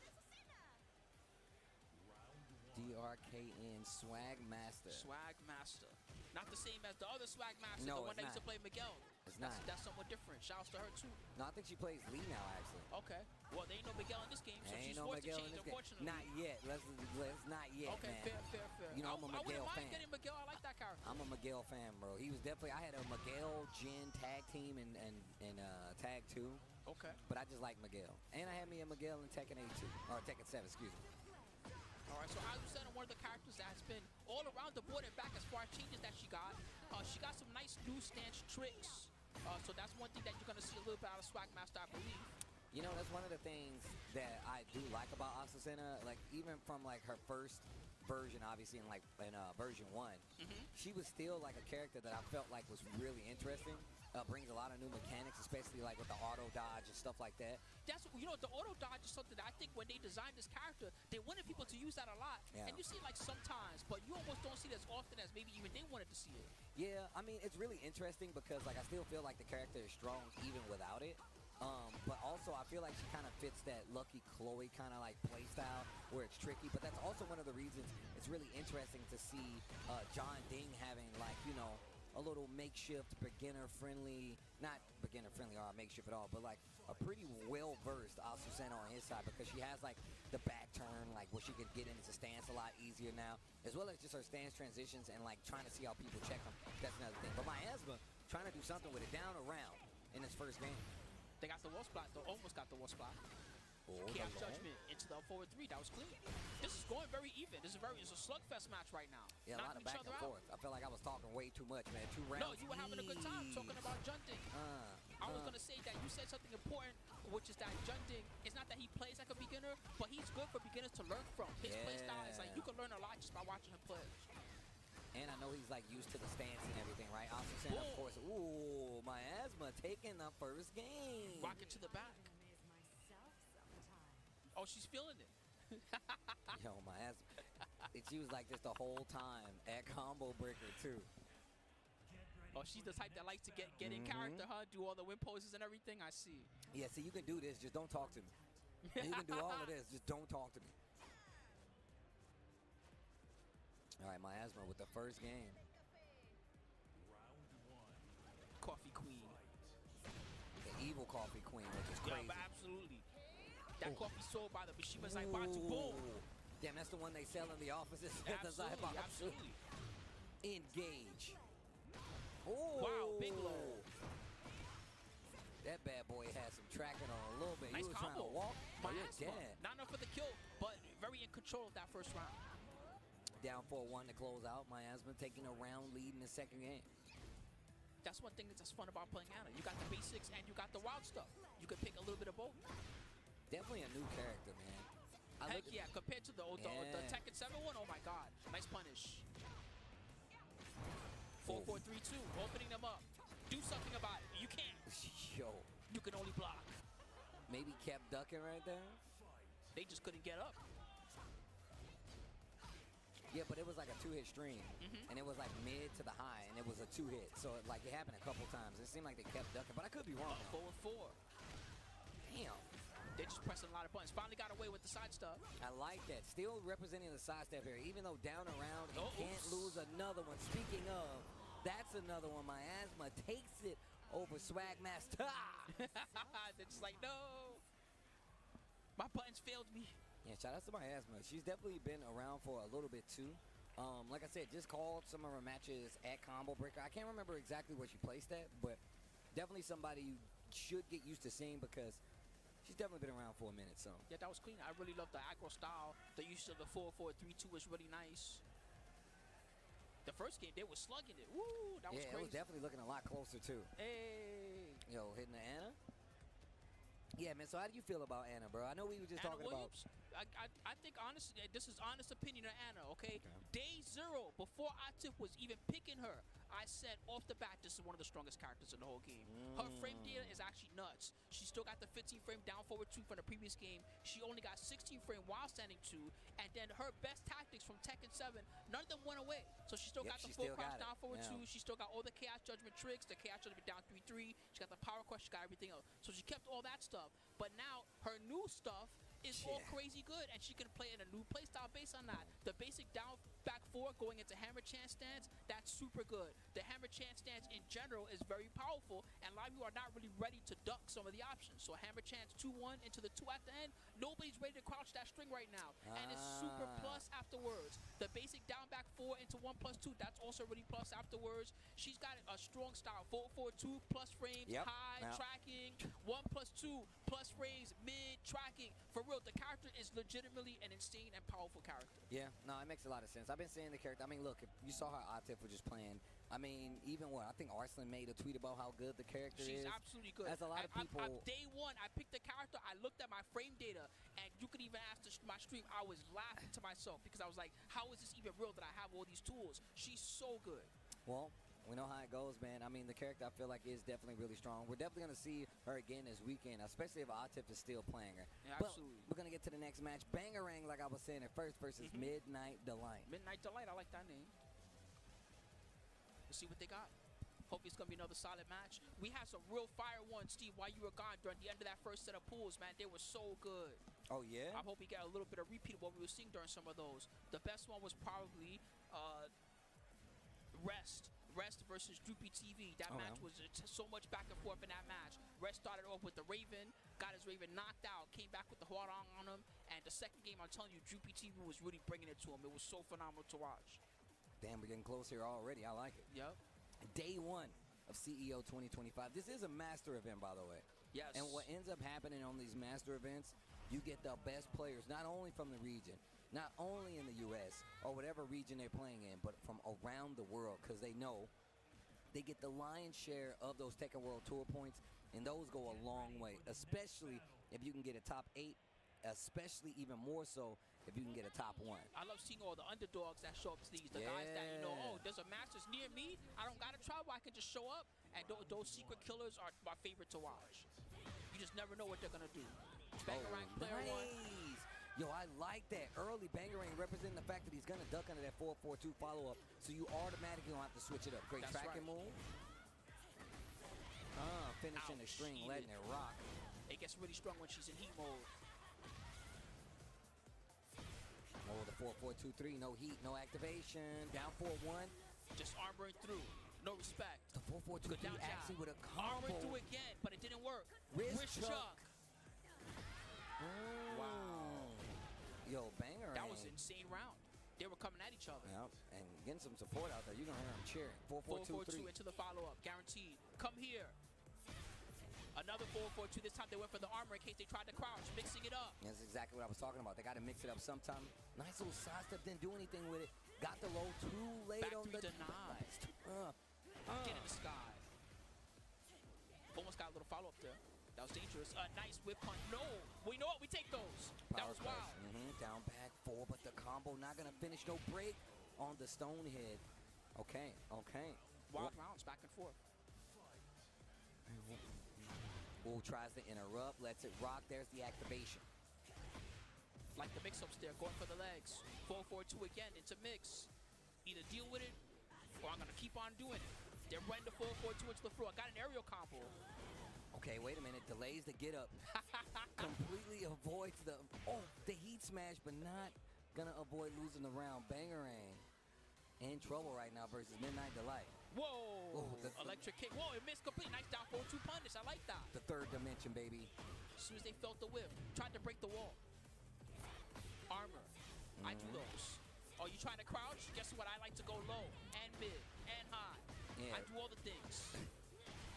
DRKN Swag Master. Swag Master. Not the same as the other Swag Master, No, the one that used to play Miguel. It's not. That's somewhat different. Shouts to her too. No, I think she plays Lee now, actually. Okay. Well, there ain't no Miguel in this game, so she's forced to change, unfortunately. Not yet. Let's not yet, okay, man. Fair. You know, I'm a Miguel fan. I wouldn't mind getting Miguel. I like that character. I'm a Miguel fan, bro. He was definitely. I had a Miguel Jin tag team and tag 2. Okay. But I just like Miguel, and I had me a Miguel in Tekken 8 too, or Tekken 7, excuse me. All right, so Azucena, one of the characters that has been all around the board and back as far as changes that she got some nice new stance tricks. So that's one thing that you're going to see a little bit out of Swag Master, I believe. You know, that's one of the things that I do like about Azucena. Like, even from, like, her first version, obviously, in version 1, she was still, like, a character that I felt like was really interesting. Brings a lot of new mechanics, especially, like, with the auto dodge and stuff like that. That's, you know, the auto dodge is something that I think when they designed this character, they wanted people to use that a lot. Yeah. And you see it, like, sometimes, but you almost don't see it as often as maybe even they wanted to see it. Yeah, I mean, it's really interesting because, like, I still feel like the character is strong even without it. But also, I feel like she kind of fits that Lucky Chloe kind of, like, play style where it's tricky. But that's also one of the reasons it's really interesting to see John Ding having, like, you know, a little makeshift, beginner-friendly, not beginner-friendly or makeshift at all, but, like, a pretty well-versed Azucena on his side because she has, like, the back turn, like, where she could get into stance a lot easier now, as well as just her stance transitions and, like, trying to see how people check them. That's another thing. But Miasma trying to do something with it down around in his first game. They got the wall spot, though. Almost got the wall spot. Chaos Judgment into the forward 3. That was clean. This is going very even. It's a slugfest match right now. Yeah, a lot of back and forth. I feel like I was talking way too much, man. 2 rounds. No, you were having a good time talking about Junding. I was going to say that you said something important, which is that Junding, it's not that he plays like a beginner, but he's good for beginners to learn from. His play style is like, you can learn a lot just by watching him play. And I know he's, like, used to the stance and everything, right? Azucena, of course. Ooh, Miasma taking the first game. Rocking to the back. Oh, she's feeling it. Yo, Miasma. She was like this the whole time at Combo Breaker, too. Oh, she's the type that likes to get in character, huh? Do all the win poses and everything. I see. Yeah, see, you can do this. Just don't talk to me. You can do all of this. Just don't talk to me. All right, Miasma with the first game. Coffee Queen. The evil Coffee Queen, which is crazy. Yeah, but absolutely. That coffee sold by the Mishima's like Batu. Boom. Damn, that's the one they sell in the offices. Absolutely. Engage. Oh. Wow, big low. That bad boy had some tracking on a little bit. Nice he was combo. trying to walk. Miasma, not enough for the kill, but very in control of that first round. Down 4-1 to close out. Miasma taking a round lead in the second game. That's one thing that's fun about playing Anna. You got the basics and you got the wild stuff. You could pick a little bit of both. Definitely a new character, man. Heck yeah, compared to the Tekken 7 one, oh my god. Nice punish. 4-4-3-2, opening them up. Do something about it. You can't. Yo. You can only block. Maybe kept ducking right there. They just couldn't get up. Yeah, but it was like a 2-hit stream, and it was like mid to the high, and it was a 2-hit. So like it happened a couple times. It seemed like they kept ducking, but I could be wrong. 4-4. Damn. They're just pressing a lot of buttons. Finally got away with the side stuff. I like that. Still representing the sidestep area, even though down around and can't oops. lose another one. Speaking of, that's another one. Miasma takes it over Swag Master. They're just like, no. My buttons failed me. Yeah, shout out to Miasma. She's definitely been around for a little bit too. Like I said, just called some of her matches at Combo Breaker. I can't remember exactly where she placed at, but definitely somebody you should get used to seeing because she's definitely been around for a minute. So Yeah, that was clean. I really love the aggro style. The use of the 4-4-3-2 was really nice. The first game, they were slugging it. Woo, that was yeah, crazy. it was definitely looking a lot closer too. Hey. Yo, hitting the Anna. Yeah, man. So how do you feel about Anna, bro? I know we were just Anna talking about. Williams, I think honestly, this is honest opinion of Anna, okay? Day 0, before Atif was even picking her, I said off the bat, this is one of the strongest characters in the whole game. Her frame data is actually nuts. She still got the 15 frame down forward 2 from the previous game. She only got 16 frame while standing 2. And then her best tactics from Tekken 7, none of them went away. So she still got the full crouch down forward 2. She still got all the Chaos Judgment tricks, the Chaos Judgment down 3-3. She got the Power Crush, she got everything else. So she kept all that stuff. But now her new stuff is all crazy good, and she can play in a new playstyle based on that. The basic down back 4 going into hammer chance stance, that's super good. The hammer chance stance in general is very powerful, and a lot of you are not really ready to duck some of the options. So hammer chance 2-1 into the 2 at the end, nobody's ready to crouch that string right now, and it's super plus afterwards. The basic down back 4 into 1+2, that's also really plus afterwards. She's got a strong style, 4-4-2 plus frames, high tracking, 1+2 plus frames, mid tracking. For real, the character is legitimately an insane and powerful character. Yeah, no, it makes a lot of sense. I've been saying the character. I mean, look, if you saw how Atif was just playing. I mean, even I think Arslan made a tweet about how good the character is. She's absolutely good. As a lot of people. Day 1, I picked the character. I looked at my frame data, and you could even ask my stream. I was laughing to myself because I was like, how is this even real that I have all these tools? She's so good. Well, we know how it goes, man. I mean, the character I feel like is definitely really strong. We're definitely going to see her again this weekend, especially if Atif is still playing her. Yeah, but absolutely. we're going to get to the next match. Bangarang, like I was saying at first, versus Midnight Delight. Midnight Delight, I like that name. Let's see what they got. Hopefully it's going to be another solid match. We had some real fire ones, Steve, while you were gone during the end of that first set of pools, man. They were so good. Oh, yeah? I hope we get a little bit of repeat of what we were seeing during some of those. The best one was probably Rest versus Droopy TV. That match was so much back and forth in that match. Rest started off with the Raven, got his Raven knocked out, came back with the Huarong on him, and the second game, I'm telling you, Droopy TV was really bringing it to him. It was so phenomenal to watch. Damn, we're getting close here already. I like it. Yep. Day 1 of CEO 2025. This is a master event, by the way. Yes. And what ends up happening on these master events, you get the best players, not only from the region, not only in the U.S. or whatever region they're playing in, but from around the world, because they know they get the lion's share of those Tekken World Tour points, and those go a long way, especially if you can get a top 8, especially even more so if you can get a top 1. I love seeing all the underdogs that show up to these, the guys that, you know, oh, there's a Masters near me, I don't got to travel, I can just show up, and those secret killers are my favorite to watch. You just never know what they're going to do. Bangarang player 1. Yo, I like that. Early Bangarang representing the fact that he's going to duck under that 4-4-2 follow-up, so you automatically going to have to switch it up. Great tracking move. Finishing the string, letting it rock. It gets really strong when she's in heat mode. Oh, the 4-4-2-3, no heat, no activation. Down 4-1. Just armoring through. No respect. The 4-4-2-3 actually with a combo. Armoring through again, but it didn't work. Wrist chuck. Wow. Yo, Bangarang. That was an insane round. They were coming at each other. Yep, and getting some support out there. You're going to hear them cheering. 4-4-2-3. 4-4-2 into the follow-up. Guaranteed. Come here. Another 4-4-2. This time they went for the armor in case they tried to crouch. Mixing it up. That's exactly what I was talking about. They got to mix it up sometime. Nice little sidestep. Didn't do anything with it. Got the low too late on the... denied. Get in the sky. Almost got a little follow-up there. That was dangerous. Nice whip punch. No. We know what? We take those. That was wild. Down back 4, but the combo not going to finish. No break on the stone head. Okay. Wild rounds back and forth. Ooh, tries to interrupt. Lets it rock. There's the activation. Like the mix-ups there. Going for the legs. 4-4-2 again into mix. Either deal with it or I'm going to keep on doing it. They're running the 4-4-2 into the floor. Got an aerial combo. Okay, wait a minute. Delays the get up. Completely avoids the heat smash, but not gonna avoid losing the round. Bangarang in trouble right now versus Midnight Delight. Whoa! Electric kick. Whoa, it missed completely. Nice down 4-2 punish. I like that. The third dimension, baby. As soon as they felt the whip, tried to break the wall. Armor. I do those. Oh, you trying to crouch? Guess what? I like to go low and mid and high. Yeah. I do all the things.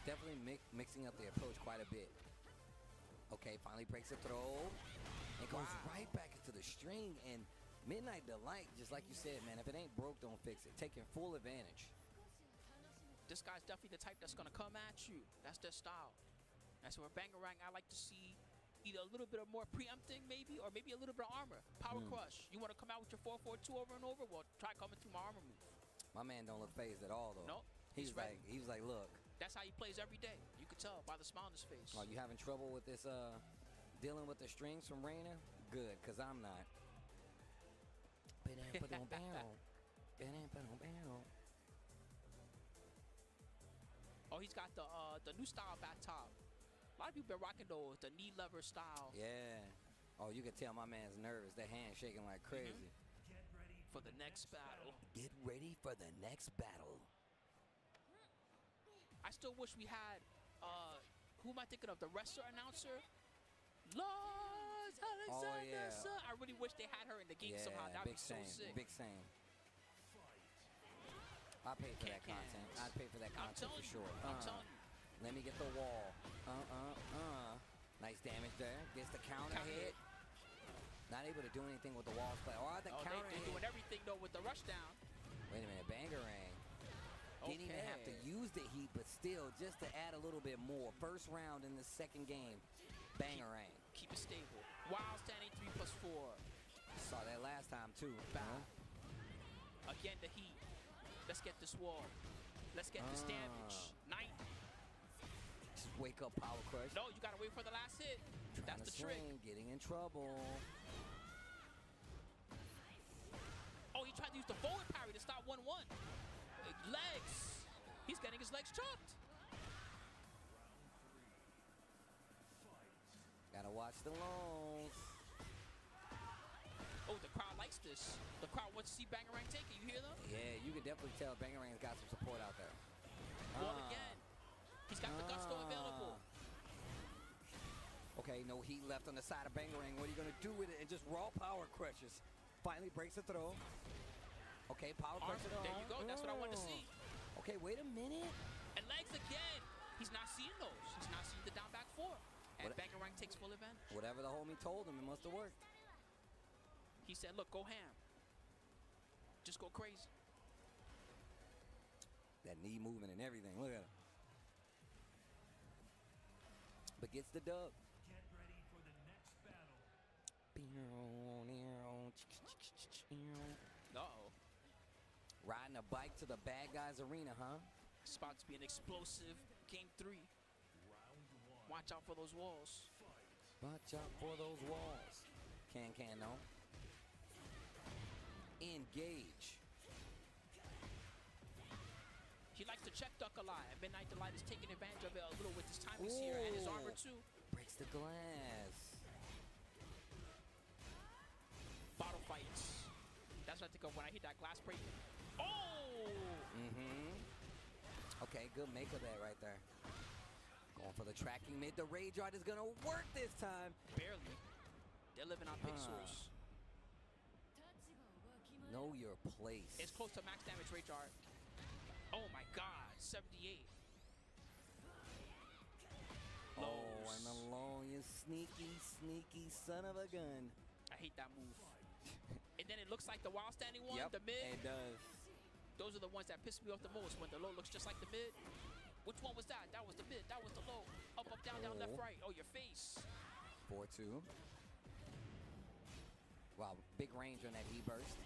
Definitely mixing up the approach quite a bit. Okay, finally breaks the throw. It goes right back into the string. And Midnight Delight, just like you said, man, if it ain't broke, don't fix it. Taking full advantage. This guy's definitely the type that's going to come at you. That's their style. That's where Bangarang, I like to see either a little bit of more preempting maybe, or maybe a little bit of armor. Power crush. You want to come out with your 4-4-2 over and over? Well, try coming through my armor move. My man don't look phased at all, though. Nope. He was like, look. That's how he plays every day. You could tell by the smile on his face. Are you having trouble with this, dealing with the strings from Reina? Good, because I'm not. Oh, he's got the new style back top. A lot of people been rocking those, the knee lever style. Yeah. Oh, you can tell my man's nervous. That hand shaking like crazy. Get ready for the next battle. Get ready for the next battle. I still wish we had, who am I thinking of? The wrestler announcer? Lars Alexander. I really wish they had her in the game somehow. That would be so sick. Big Sam. I'd pay for that content. I'd pay for that content for sure. I'm telling you. Let me get the wall. Nice damage there. Gets the counter hit. Not able to do anything with the wall play. Or the counter they're doing everything though with the rush down. Wait a minute, Bangarang. Didn't even have to use the heat, but still, just to add a little bit more. First round in the second game, Bangarang. Keep it stable. Wild standing 3+4. Saw that last time too. Again, the heat. Let's get this wall. Let's get this damage. 90. Just wake up, power crush. No, you gotta wait for the last hit. That's the trick. Getting in trouble. Oh, he tried to use the forward parry to stop 1-1. Legs. He's getting his legs chopped. Gotta watch the longs. Oh, the crowd likes this. The crowd wants to see Bangarang take it. You hear them? Yeah, you can definitely tell Bangarang's got some support out there. Well, again, he's got the gusto available. Okay, no heat left on the side of Bangarang. What are you going to do with it? And just raw power crushes. Finally breaks the throw. Okay, power crush it on. There you go. That's what I wanted to see. Okay, wait a minute. And legs again. He's not seeing those. He's not seeing the down back four. And Bangarang takes full advantage. Whatever the homie told him, it must have worked. He said, look, go ham. Just go crazy. That knee movement and everything. Look at him. But gets the dub. Get ready for the next battle. Uh-oh. Riding a bike to the bad guys arena, huh? It's about to be an explosive game 3. Watch out for those walls. Watch out for those walls. Can no. Engage. He likes to check duck a lot, and Midnight Delight is taking advantage of it a little with his timings here and his armor too. Breaks the glass. Bottle fights. That's what I think of when I hit that glass break. Oh! Okay, good make of that right there. Going for the tracking mid. The Rage Art is gonna work this time. Barely. They're living on pixels. Know your place. It's close to max damage Rage Art. Oh my god, 78. Oh, and the long, you sneaky, sneaky son of a gun. I hate that move. And then it looks like the wild standing one, Yep, the mid. it does. Those are the ones that piss me off the most, when the low looks just like the mid. Which one was that? That was the mid, that was the low. Up, up, down, down, left, right. Oh, your face. 4-2. Wow, big range on that E-burst.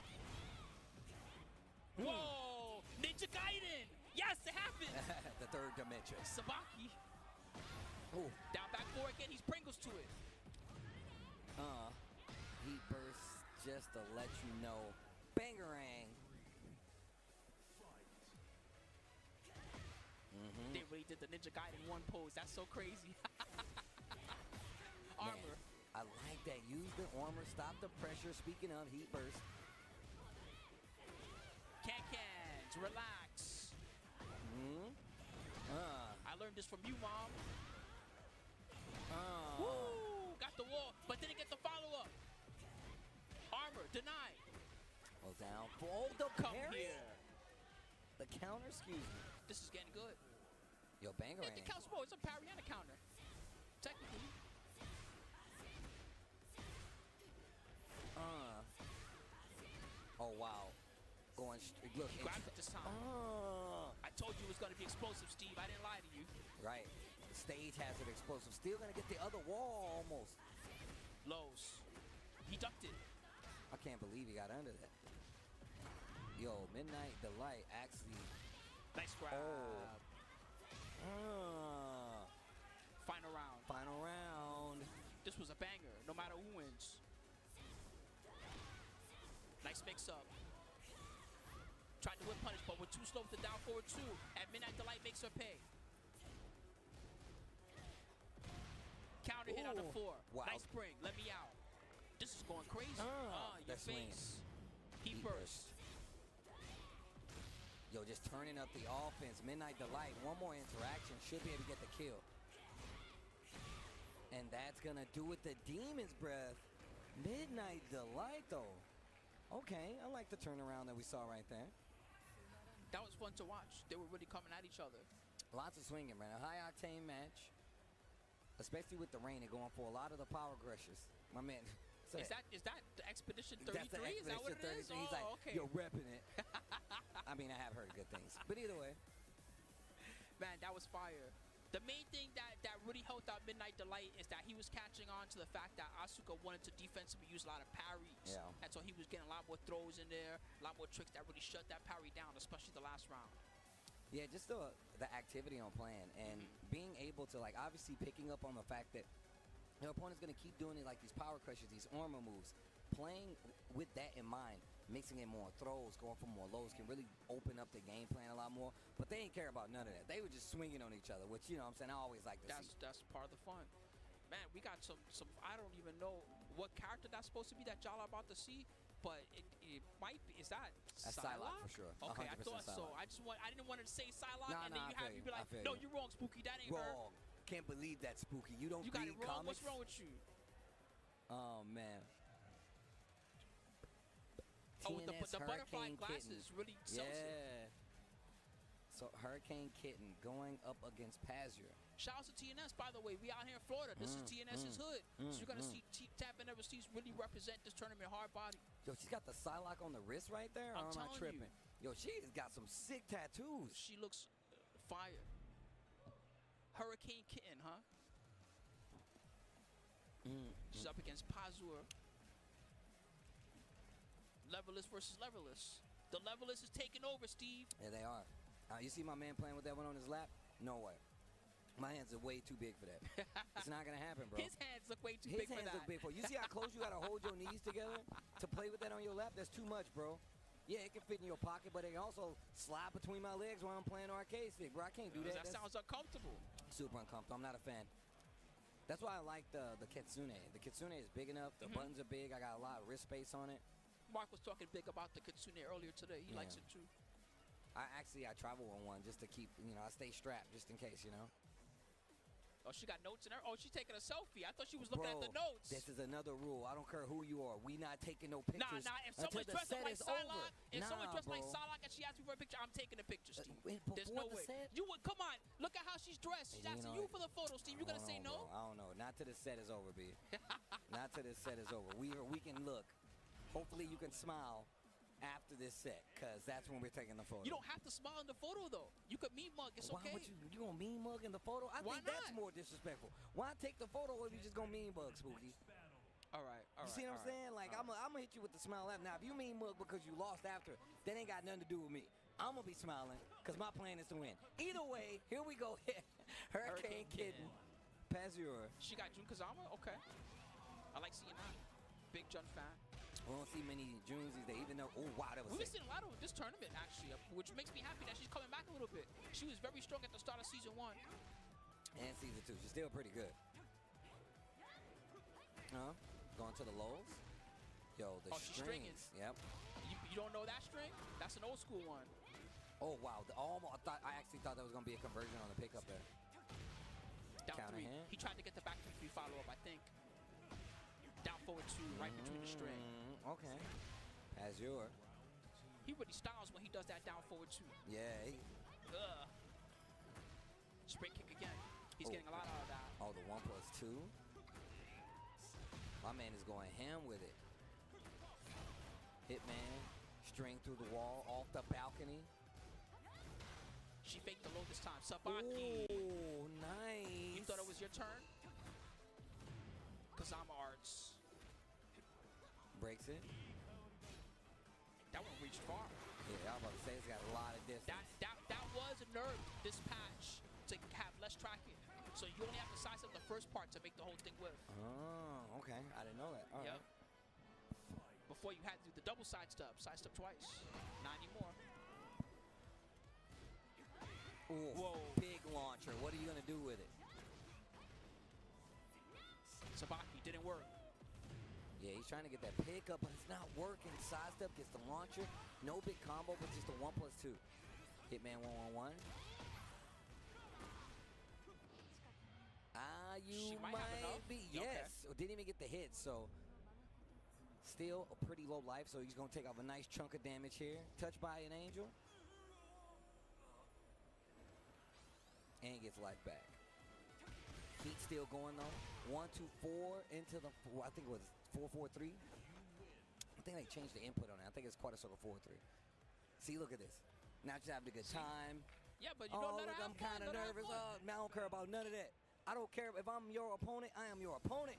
Whoa! Ninja Gaiden! Yes, it happened! The third dimension. Sabaki. Ooh. Down back four again, he's Pringles to it. Heat burst just to let you know. Bangarang. They really did the Ninja Gaiden one pose. That's so crazy. armor. I like that. Use the armor, stop the pressure. Speaking of, heat burst. Can-cans, relax. I learned this from you, Mom. Woo! Got the wall, but didn't get the follow-up. Armor, denied. Well, down. Oh, the Come parry? here. The counter, excuse me. This is getting good. Yo, Bangarang. It counts both. It's a parry and a counter. Technically. Oh, wow. Going look. He grabbed it this time. I told you it was going to be explosive, Steve. I didn't lie to you. Right. The stage has it explosive. Still going to get the other wall almost. Lows. He ducked it. I can't believe he got under that. Yo, Midnight Delight actually. Nice grab. Final round. Final round. This was a banger, no matter who wins. Nice mix-up. Tried to whip punish, but we're too slow with the down forward two. And Midnight Delight makes her pay. Counter hit on the 4. Wow. Nice spring. Let me out. This is going crazy. Your that's face. He Heat burst. Yo, just turning up the offense. Midnight Delight. One more interaction. Should be able to get the kill. And that's going to do it. The Demon's Breath. Midnight Delight, though. Okay, I like the turnaround that we saw right there. That was fun to watch. They were really coming at each other. Lots of swinging, man. A high-octane match. Especially with the rain and going for a lot of the power crushes. My man. Is that the Expedition 33? That's the Is that what it is? He's like, okay. you're repping it. I mean, I have heard good things. But either way. Man, that was fire. The main thing that really helped out Midnight Delight is that he was catching on to the fact that Asuka wanted to defensively use a lot of parries. Yeah. And so he was getting a lot more throws in there, a lot more tricks that really shut that parry down, especially the last round. Yeah, just the activity on playing and being able to, like, obviously picking up on the fact that your opponent's going to keep doing it like these power crushes, these armor moves. Playing with that in mind, mixing in more throws, going for more lows can really open up the game plan a lot more. But they didn't care about none of that. They were just swinging on each other, which, you know what I'm saying, I always like to see. That's part of the fun. Man, we got some I don't even know what character that's supposed to be that y'all are about to see, but it might be. Is that That's Psylocke for sure. Okay, I thought so. Psylocke. I didn't want to say Psylocke, Nah, and then nah, you be like, no, you're wrong, Spooky. That ain't her. Wrong. Can't believe that, Spooky. You don't You got read it wrong. comics? What's wrong with you? Oh, man. Oh, the TNS butterfly Hurricane glasses Kitten. really sells it. Yeah. So Hurricane Kitten going up against Pazure. Shout out to TNS, by the way. We out here in Florida. This is TNS's hood. So you're going to see Tappin' Overseas really represent this tournament hard body. Yo, she's got the Psylocke on the wrist right there. I'm or am I telling tripping? Yo, she has got some sick tattoos. She looks fire. Hurricane Kitten, huh? She's up against Pazure. Levelless versus Levelless. The Levelless is taking over, Steve. Yeah, they are. You see my man playing with that one on his lap? No way. My hands are way too big for that. It's not going to happen, bro. His hands look way too big for that. His hands look big for it. You see how close you got to hold your knees together to play with that on your lap? That's too much, bro. Yeah, it can fit in your pocket, but it can also slide between my legs while I'm playing arcade stick, bro. I can't do that. That sounds uncomfortable. Super uncomfortable. I'm not a fan. That's why I like the Kitsune. The Kitsune is big enough. The buttons are big. I got a lot of wrist space on it. Mark was talking big about the Kitsune earlier today. He likes it too. I travel on one just to keep, I stay strapped just in case, Oh, she got notes in her. Oh, she's taking a selfie. I thought she was looking at the notes. This is another rule. I don't care who you are. We not taking no pictures. Nah. If someone's dressed up like Psylocke, like Psylocke and she asks me for a picture, I'm taking a picture, Steve. There's no way. You would come on. Look at how she's dressed. She's asking you for the photo, Steve. You gonna say no? Bro, I don't know. Not till the set is over, B. Not till the set is over. We can look. Hopefully you can smile after this set, because that's when we're taking the photo. You don't have to smile in the photo, though. You could mean mug. It's okay. Why would you gonna mean mug in the photo? I think that's more disrespectful. Why take the photo if you just gonna mean mug, Spooky? All right. You see what I'm saying? Like, I'm gonna hit you with the smile after. Now, if you mean mug because you lost after, that ain't got nothing to do with me. I'm gonna be smiling because my plan is to win. Either way, here we go. Hurricane Kitten, Pazure. She got Jun Kazama? Okay. I like seeing that. Big Jun fan. We don't see many Junes these days, even though, oh, wow, that was We've sick. seen a lot of this tournament, actually, which makes me happy that she's coming back a little bit. She was very strong at the start of Season 1. And Season 2. She's still pretty good. Going to the lows. Yo, the she's stringing. strings. Yep. You don't know that string? That's an old school one. Oh, wow. I actually thought that was going to be a conversion on the pickup there. Down Counter 3. hand. He tried to get the back 3 follow-up, I think. Down forward 2, right between the string. Okay. Azure. He really styles when he does that down forward 2. Yeah. Spring kick again. He's getting a lot out of that. Oh, the 1+2. My man is going ham with it. Hitman. String through the wall. Off the balcony. She faked the low this time. Sabaki. Oh, nice. You thought it was your turn? Kazama Arts. Breaks it. That one reached far. Yeah, I was about to say it's got a lot of distance. That was a nerf this patch to have less tracking. So you only have to size up the first part to make the whole thing whiff. Oh, okay. I didn't know that. All right. Before you had to do the double sidestep twice. Not anymore. Ooh, whoa. Big launcher. What are you going to do with it? Sabaki didn't work. Yeah, he's trying to get that pickup, but it's not working. Sidestep gets the launcher. No big combo, but just a 1+2. Hitman 1-on-1. You might be. Okay. Yes. Didn't even get the hit, so still a pretty low life, so he's going to take off a nice chunk of damage here. Touched by an angel. And gets life back. Heat still going though. 1-2-4 into the, I think it was 4-4-3. I think they changed the input on it. I think it's quarter circle 4-3. See, look at this. Now just having a good time. Yeah, but you don't let her have I'm kind of nervous. I don't care about none of that. I don't care if I'm your opponent. I am your opponent.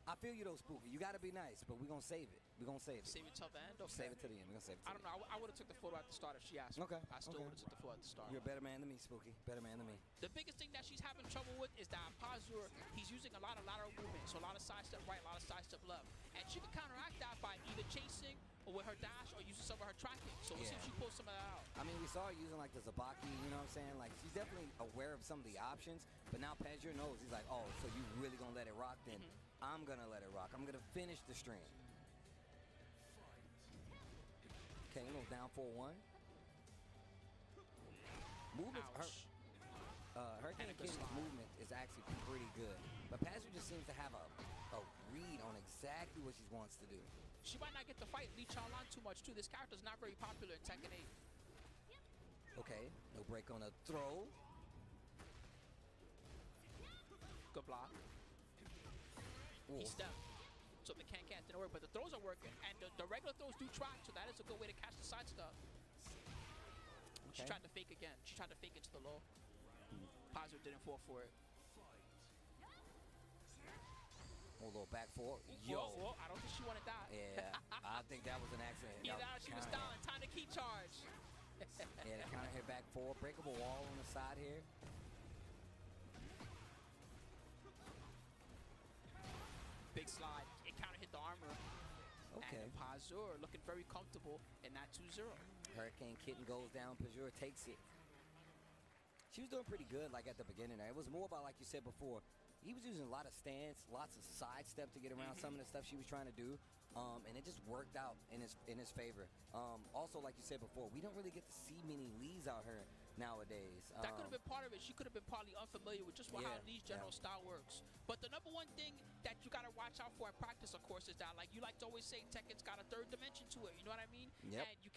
I feel you though, Spooky. You got to be nice, but we're going to save it. We're going to save it. Save it till the end? Okay. Save it to the end. We're going to save it to I don't know. I would have took the photo at the start if she asked me. Okay. I still would have took the photo at the start. You're a better man than me, Spooky. Better man than me. The biggest thing that she's having trouble with is that Pazur, he's using a lot of lateral movement. So a lot of sidestep right, a lot of sidestep left. And she can counteract that by either chasing or with her dash or using some of her tracking. So we'll see if she pulls some of that out. I mean, we saw her using like the Zabaki, you know what I'm saying? Like, she's definitely aware of some of the options, but now Pazur knows. He's like, oh, so you really gonna let it rock then? I'm gonna let it rock. I'm gonna finish the string. Okay, a little down 4-1. Movement, Hurricane Kitty's movement is actually pretty good. But Pazur just seems to have a read on exactly what she wants to do. She might not get to fight Lee Chaolan too much, too. This character's not very popular in Tekken 8. Okay, no break on the throw. Good block. Ooh. He stepped. So the can't didn't work, but the throws are working. And the regular throws do track, so that is a good way to catch the side stuff. She tried to fake again. She tried to fake it to the low. Pazur didn't fall for it. A little back four. Yo. Whoa, I don't think she wanted that. Yeah, I think that was an accident. Either that or she was styling. Time to key charge. Yeah, the counter hit back four. Breakable wall on the side here. Big slide. It counter hit the armor. Okay. And Pazur looking very comfortable in that 2-0. Hurricane Kitten goes down. Pazur takes it. She was doing pretty good like at the beginning. It was more about, like you said before, he was using a lot of stance, lots of sidestep to get around some of the stuff she was trying to do, and it just worked out in his favor. Also, like you said before, we don't really get to see many Lees out here nowadays. That could have been part of it. She could have been partly unfamiliar with just how Lee's general style works. But the number one thing that you got to watch out for in practice, of course, is that, like you like to always say, Tekken's got a third dimension to it. You know what I mean? Yep. And you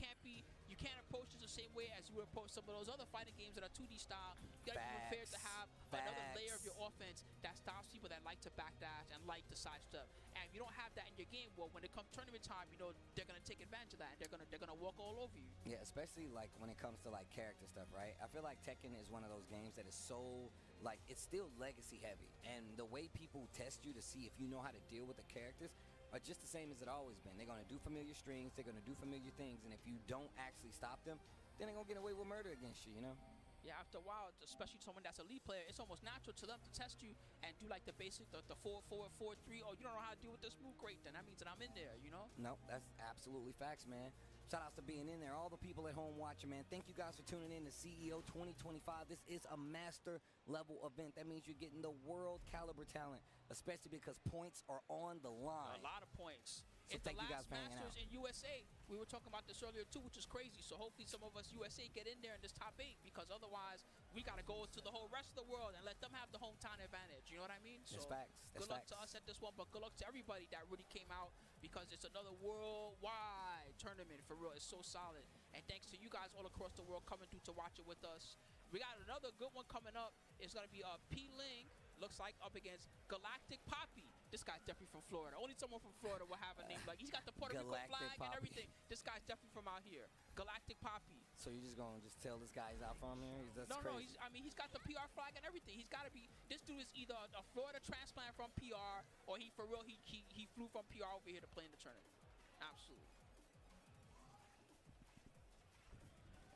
can't approach this the same way as you would approach some of those other fighting games that are 2D style. You got to be prepared to have another layer of your offense that stops people that like to backdash and like to sidestep. And if you don't have that in your game, well, when it comes tournament time, you know they're gonna take advantage of that. And they're gonna walk all over you. Yeah, especially like when it comes to like character stuff, right? I feel like Tekken is one of those games that is so like it's still legacy heavy, and the way people test you to see if you know how to deal with the characters are just the same as it always been. They're gonna do familiar strings, they're gonna do familiar things, and if you don't actually stop them, then they're gonna get away with murder against you, you know? Yeah, after a while, especially someone that's a lead player, it's almost natural to them to test you and do like the basic, the 4-4, 4-3. Oh, you don't know how to deal with this move? Great, then that means that I'm in there, you know? No, that's absolutely facts, man. Shout outs to being in there. All the people at home watching, man. Thank you guys for tuning in to CEO 2025. This is a master level event. That means you're getting the world caliber talent, especially because points are on the line. A lot of points. So It's thank the you guys last for hanging out. Masters in USA. We were talking about this earlier too, which is crazy. So hopefully some of us USA get in there in this top 8, because otherwise we got to go to the whole rest of the world and let them have the hometown advantage. You know what I mean? So That's facts. That's good luck facts. to us at this one, but good luck to everybody that really came out, because it's another worldwide tournament for real. It's so solid. And thanks to you guys all across the world coming through to watch it with us. We got another good one coming up. It's going to be P. Ling, looks like, up against Galactic Poppy. This guy's definitely from Florida. Only someone from Florida will have a name like, he's got the Puerto Rico Galactic flag Poppy. and everything. This guy's definitely from out here. Galactic Poppy. So you're just going to tell this guy he's out from here? That's No, crazy. he's got the PR flag and everything. He's got to be, this dude is either a Florida transplant from PR, or he, for real, he flew from PR over here to play in the tournament. Absolutely.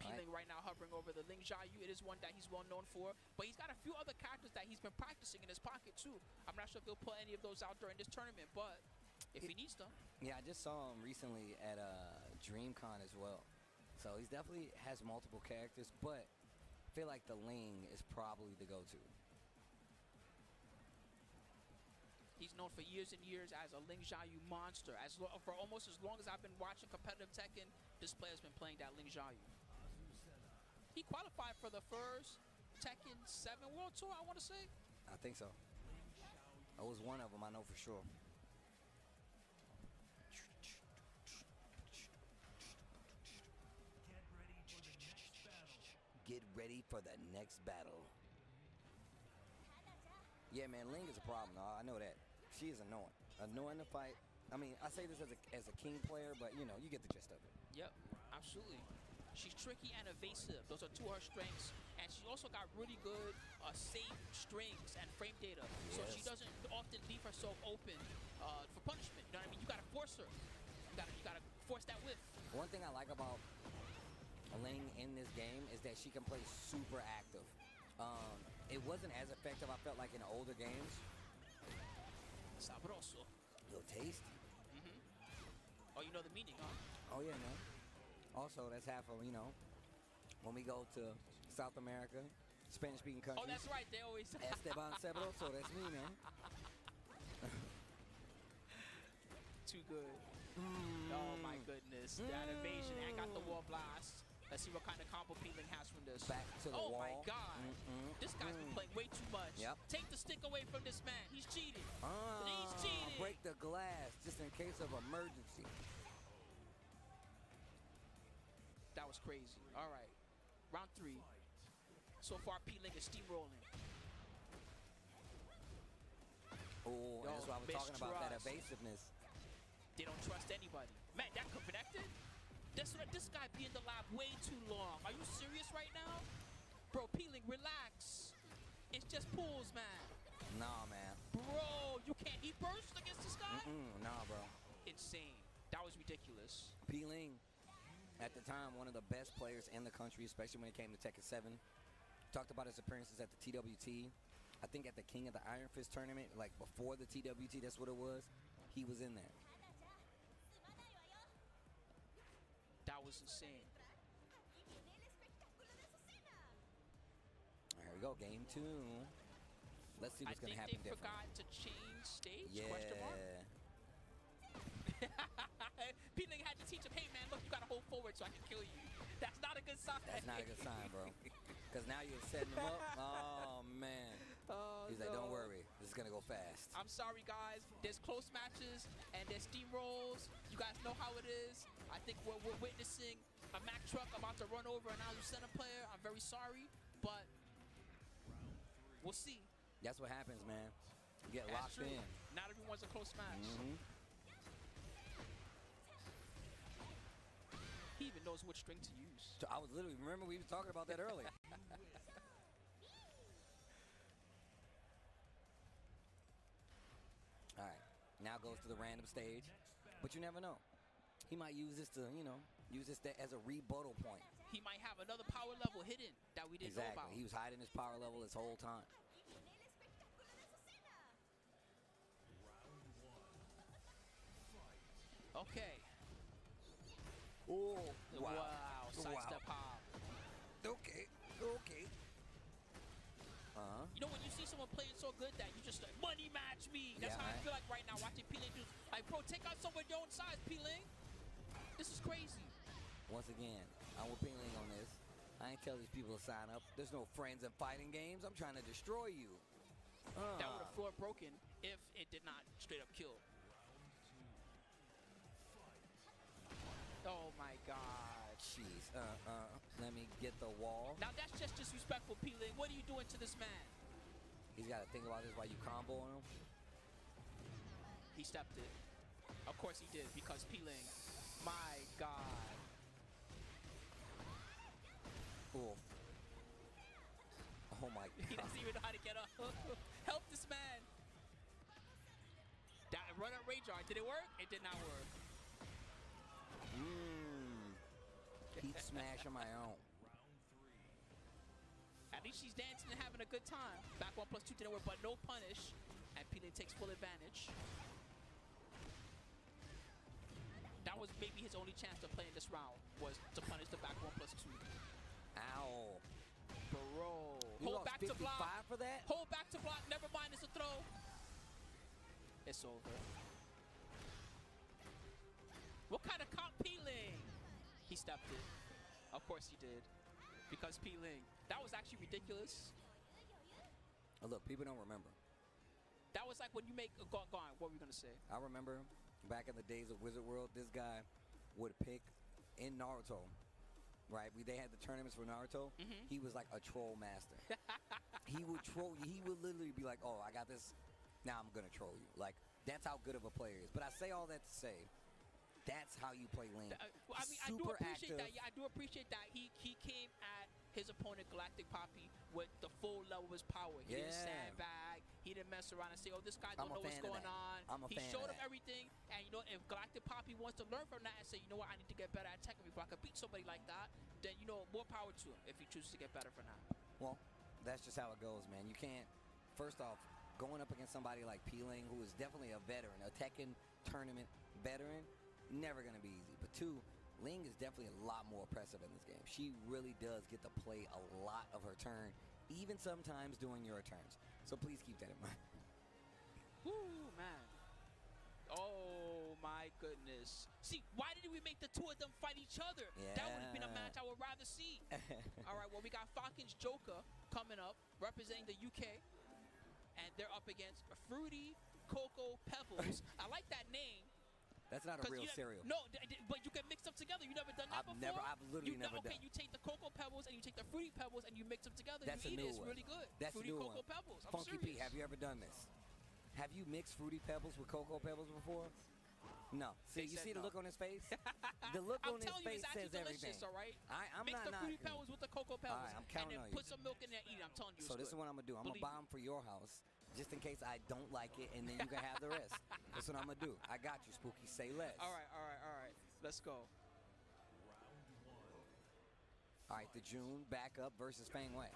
Peeling right now, hovering over the Ling Xiaoyu. It is one that he's well known for, but he's got a few other characters that he's been practicing in his pocket too. I'm not sure if he'll put any of those out during this tournament, but if he needs them. Yeah, I just saw him recently at DreamCon as well. So he definitely has multiple characters, but I feel like the Ling is probably the go-to. He's known for years and years as a Ling Xiaoyu monster. For almost as long as I've been watching competitive Tekken, this player's been playing that Ling Xiaoyu. He qualified for the first Tekken 7 World Tour, I want to say. I think so. I was one of them, I know for sure. Get ready for the next battle. Yeah, man, Ling is a problem. I know that. She is annoying. Annoying to fight. I mean, I say this as a King player, but, you know, you get the gist of it. Yep, absolutely. She's tricky and evasive. Those are two of her strengths. And she also got really good safe strings and frame data. So she doesn't often leave herself open for punishment. You know what I mean? You got to force her. You got to force that whiff. One thing I like about Ling in this game is that she can play super active. It wasn't as effective, I felt like, in the older games. Sabroso. A little tasty. Oh, you know the meaning, huh? Oh, yeah, man. Also, that's half of, you know, when we go to South America, Spanish-speaking countries. Oh, that's right. They always say. Esteban Sabroso, that's me, man. Too good. Oh, my goodness. That evasion and got the wall blast. Let's see what kind of combo Peeling has from this. Back to the wall. Oh, my God. This guy's been playing way too much. Yep. Take the stick away from this man. He's cheating. He's cheating. Break the glass just in case of emergency. That was crazy. All right. Round 3. So far, Peeling is steamrolling. Oh, that's what I was talking about, that mistrust. evasiveness. They don't trust anybody. Man, that connected? This guy be in the lab way too long. Are you serious right now? Bro, Peeling, relax. It's just pools, man. Nah, man. Bro, you can't eat burst against this guy? Nah, bro. Insane. That was ridiculous. Peeling, at the time, one of the best players in the country, especially when it came to Tekken 7. Talked about his appearances at the TWT. I think at the King of the Iron Fist tournament, like before the TWT, that's what it was. He was in there. That was insane. Here we go, game 2. Let's see what's going to happen I think they different. forgot to change stage? Yeah. Question mark? Peeling had to teach him, hey man, look, you gotta hold forward so I can kill you. That's not a good sign. That's not a good sign, bro. Because now you're setting him up. Oh, man. Oh, He's like, don't worry. This is going to go fast. I'm sorry, guys. There's close matches and there's steamrolls. You guys know how it is. I think we're witnessing a Mack truck about to run over an Alu center player. I'm very sorry, but we'll see. That's what happens, man. You get That's locked true. in. Not everyone's a close match. He even knows which string to use. So I was literally, remember we were talking about that earlier. All right, now goes to the random stage, but you never know. He might use this to, you know, use this as a rebuttal point. He might have another power level hidden that we didn't know about. He was hiding his power level this whole time. Okay. Oh, wow. Wow. Sidestep hop. Okay. Okay. You know when you see someone playing so good that you just like, money match me. That's Yeah, how I right. feel like right now watching P-Lane do. Like, bro, take out someone your own size, P-Lane. This is crazy. Once again, I'm with Ping Ling on this. I ain't tell these people to sign up. There's no friends in fighting games. I'm trying to destroy you. That would have floor broken if it did not straight up kill. Oh my God. Jeez. Let me get the wall. Now that's just disrespectful, P-Lane. What are you doing to this man? He's got to think about this while you comboing him. He stepped it. Of course he did, because P-Lane. My God. Oof. Oh my He God. doesn't even know how to get up. Help this man. That run up rage art. Did it work? It did not work. Heat smash on my own. At least she's dancing and having a good time. Back 1+2 didn't work, but no punish. And P-Lane takes full advantage. That was maybe his only chance to play in this round, was to punish the back 1+2. Ow. Bro. You Hold lost back to 55 block. for that? Hold back to block. Never mind, it's a throw. It's over. What kind of comp P-Lane? He stepped it. Of course he did. Because P-Lane. That was actually ridiculous. Oh, look, people don't remember. That was like when you make a go on. What were we gonna say? I remember back in the days of Wizard World, this guy would pick in Naruto, right? They had the tournaments for Naruto. He was like a troll master. He would troll you. He would literally be like, oh, I got this. Now I'm going to troll you. Like, that's how good of a player he is. But I say all that to say, that's how you play Link. Well, I mean, I do Super appreciate active. that. Yeah, I do appreciate that. He came at his opponent, Galactic Poppy, with the full level of his power. He didn't sandbag. He didn't mess around and say, oh, this guy don't know what's going on. He showed him everything. And, you know, if Galactic Poppy wants to learn from that and say, you know what, I need to get better at Tekken before I can beat somebody like that, then, you know, more power to him if he chooses to get better for now. Well, that's just how it goes, man. You can't, first off, going up against somebody like P-Lane, who is definitely a veteran, a Tekken tournament veteran, never going to be easy. But two, Ling is definitely a lot more oppressive in this game. She really does get to play a lot of her turn, even sometimes during your turns. So please keep that in mind. Woo, man. Oh, my goodness. See, why didn't we make the two of them fight each other? Yeah. That would have been a match I would rather see. All right, well, we got Falcon's Joker coming up, representing the UK. And they're up against Fruity Cocoa Pebbles. I like that name. That's not a real cereal. No, but you can mix them together. You never done that before? I've literally never done. Okay, you take the Cocoa Pebbles and you take the Fruity Pebbles and you mix them together. That's you a eat new it. It's one. really good. That's Fruity a new Cocoa one. Pebbles. I'm Funky serious. P, have you ever done this? Have you mixed Fruity Pebbles with Cocoa Pebbles before? No. See, you see the look on his face? The look on his face says everything. All right? I'm Mix not the Fruity knocking. Pebbles with the Cocoa Pebbles. All right, I'm counting and then on you. put some milk in there and eat it. I'm telling you. So this is what I'm going to do. I'm going to buy them for your house, just in case I don't like it, and then you can have the rest. That's what I'm going to do. I got you, Spooky. Say less. All right. Let's go. All right, the June back up versus Fang Wei.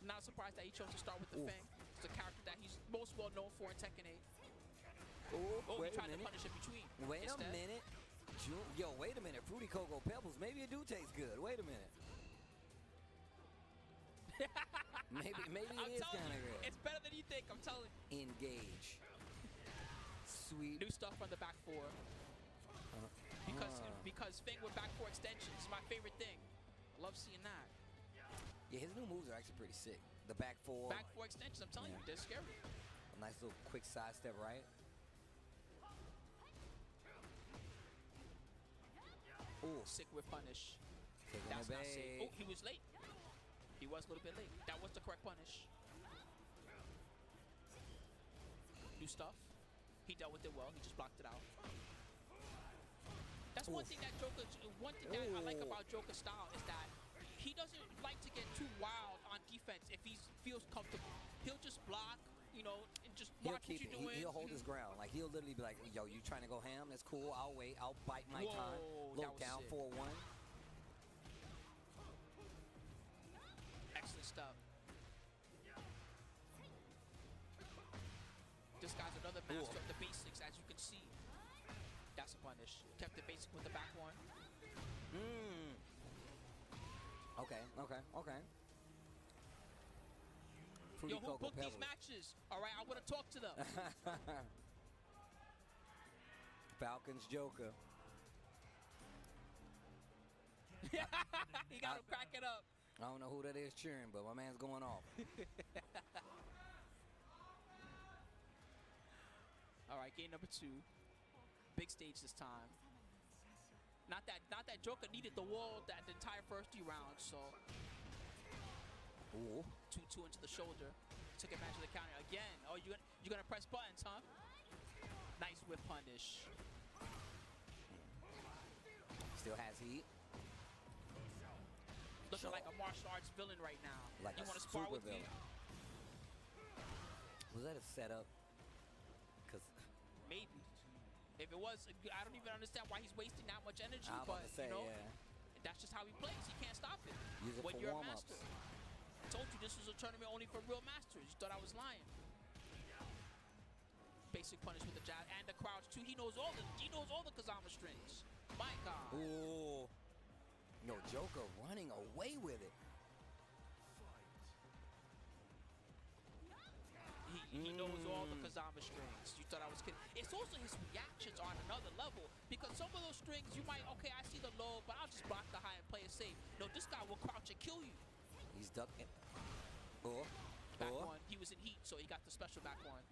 Not surprised that he chose to start with the Fang. It's a character that he's most well known for in Tekken 8. Oh, he wait a tried to minute. punish in between. Wait a minute. Yo, wait a minute. Fruity Cocoa Pebbles. Maybe it do taste good. Wait a minute. maybe it is kind of good. It's better than you think. I'm telling you. Engage. Sweet. New stuff on the back four. Because Fang with back four extensions is my favorite thing. Love seeing that. Yeah, his new moves are actually pretty sick. The back four. Back four extensions. I'm telling you, they're scary. A nice little quick sidestep, right? Ooh, sick with punish. That's not sick. Oh, he was late. He was a little bit late. That was the correct punish. New stuff. He dealt with it well. He just blocked it out. That's one thing that I like about Joker's style is that he doesn't like to get too wild on defense if he feels comfortable. He'll just block, you know, and just watch what you're doing. He'll hold his ground. Like, he'll literally be like, yo, you trying to go ham? That's cool. I'll wait. I'll bite my time. Look down, 4-1. Excellent stuff. This guy's another master of the basics, as you can see. That's a punish. Kept the basic with the back one. Okay. Yo, who booked these matches? All right, I want to talk to them. Falcons Joker. He got him cracking up. I don't know who that is cheering, but my man's going off. All right, game number 2. Big stage this time. Not that Joker needed the wall that the entire first 3 rounds, so. Ooh. 2-2 into the shoulder. Took advantage of the counter again. Oh, you're gonna press buttons, huh? Nice whip punish. Still has heat. Looking like a martial arts villain right now. Like you a want to spar super with me? villain. Was that a setup? Because maybe. If it was, I don't even understand why he's wasting that much energy. I was but about to say, you know, yeah. that's just how he plays. He can't stop it. Use it when for you're a warm-ups. master. I told you this was a tournament only for real masters. You thought I was lying. Basic punish with the jab and the crouch too. He knows all the Kazama strings. My God. Ooh. No, Joker running away with it. He knows all the Kazama strings. You thought I was kidding. It's also his reactions are on another level. Because some of those strings, you might, okay, I see the low, but I'll just block the high and play it safe. No, this guy will crouch and kill you. He's ducking. Back one. He was in heat, so he got the special back one.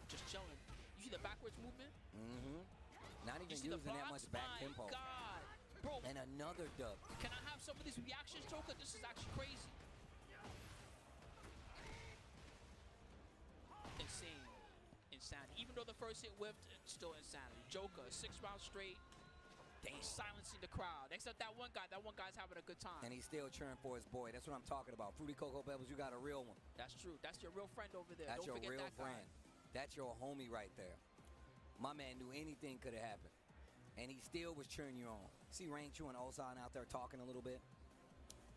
Just chilling. You see the backwards movement? Not even using that much back tempo. My God. Bro. And another duck. Can I have some of these reactions, Joker? This is actually crazy. Insane. Insanity. Even though the first hit whipped, it's still insanity. Joker, 6 rounds straight. He's silencing the crowd. Except that one guy's having a good time. And he's still cheering for his boy. That's what I'm talking about. Fruity Cocoa Pebbles, you got a real one. That's true. That's your real friend over there. That's Don't your forget real that guy. friend. That's your homie right there. My man knew anything could have happened. And he still was cheering you on. See Rain Chu and Ozan out there talking a little bit.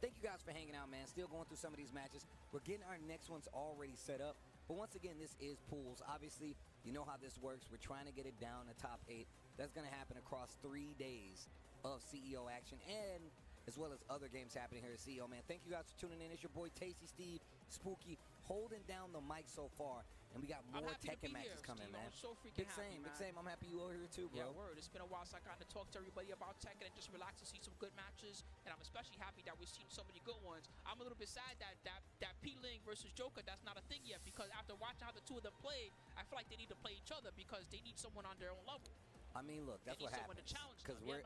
Thank you guys for hanging out, man. Still going through some of these matches. We're getting our next ones already set up. But once again, this is pools. Obviously, you know how this works. We're trying to get it down to top 8. That's going to happen across 3 days of CEO action and as well as other games happening here at CEO, man. Thank you guys for tuning in. It's your boy Tasty Steve, Spooky, holding down the mic so far. And we got more Tekken matches coming, Steve. man. I'm so freaking happy, Big same. I'm happy you over here too, bro. Yeah, word. It's been a while since I got to talk to everybody about Tekken and just relax and see some good matches. And I'm especially happy that we've seen so many good ones. I'm a little bit sad that P-Ling versus Joker, that's not a thing yet. Because after watching how the two of them played, I feel like they need to play each other because they need someone on their own level. I mean, look, that's what happens. Because we're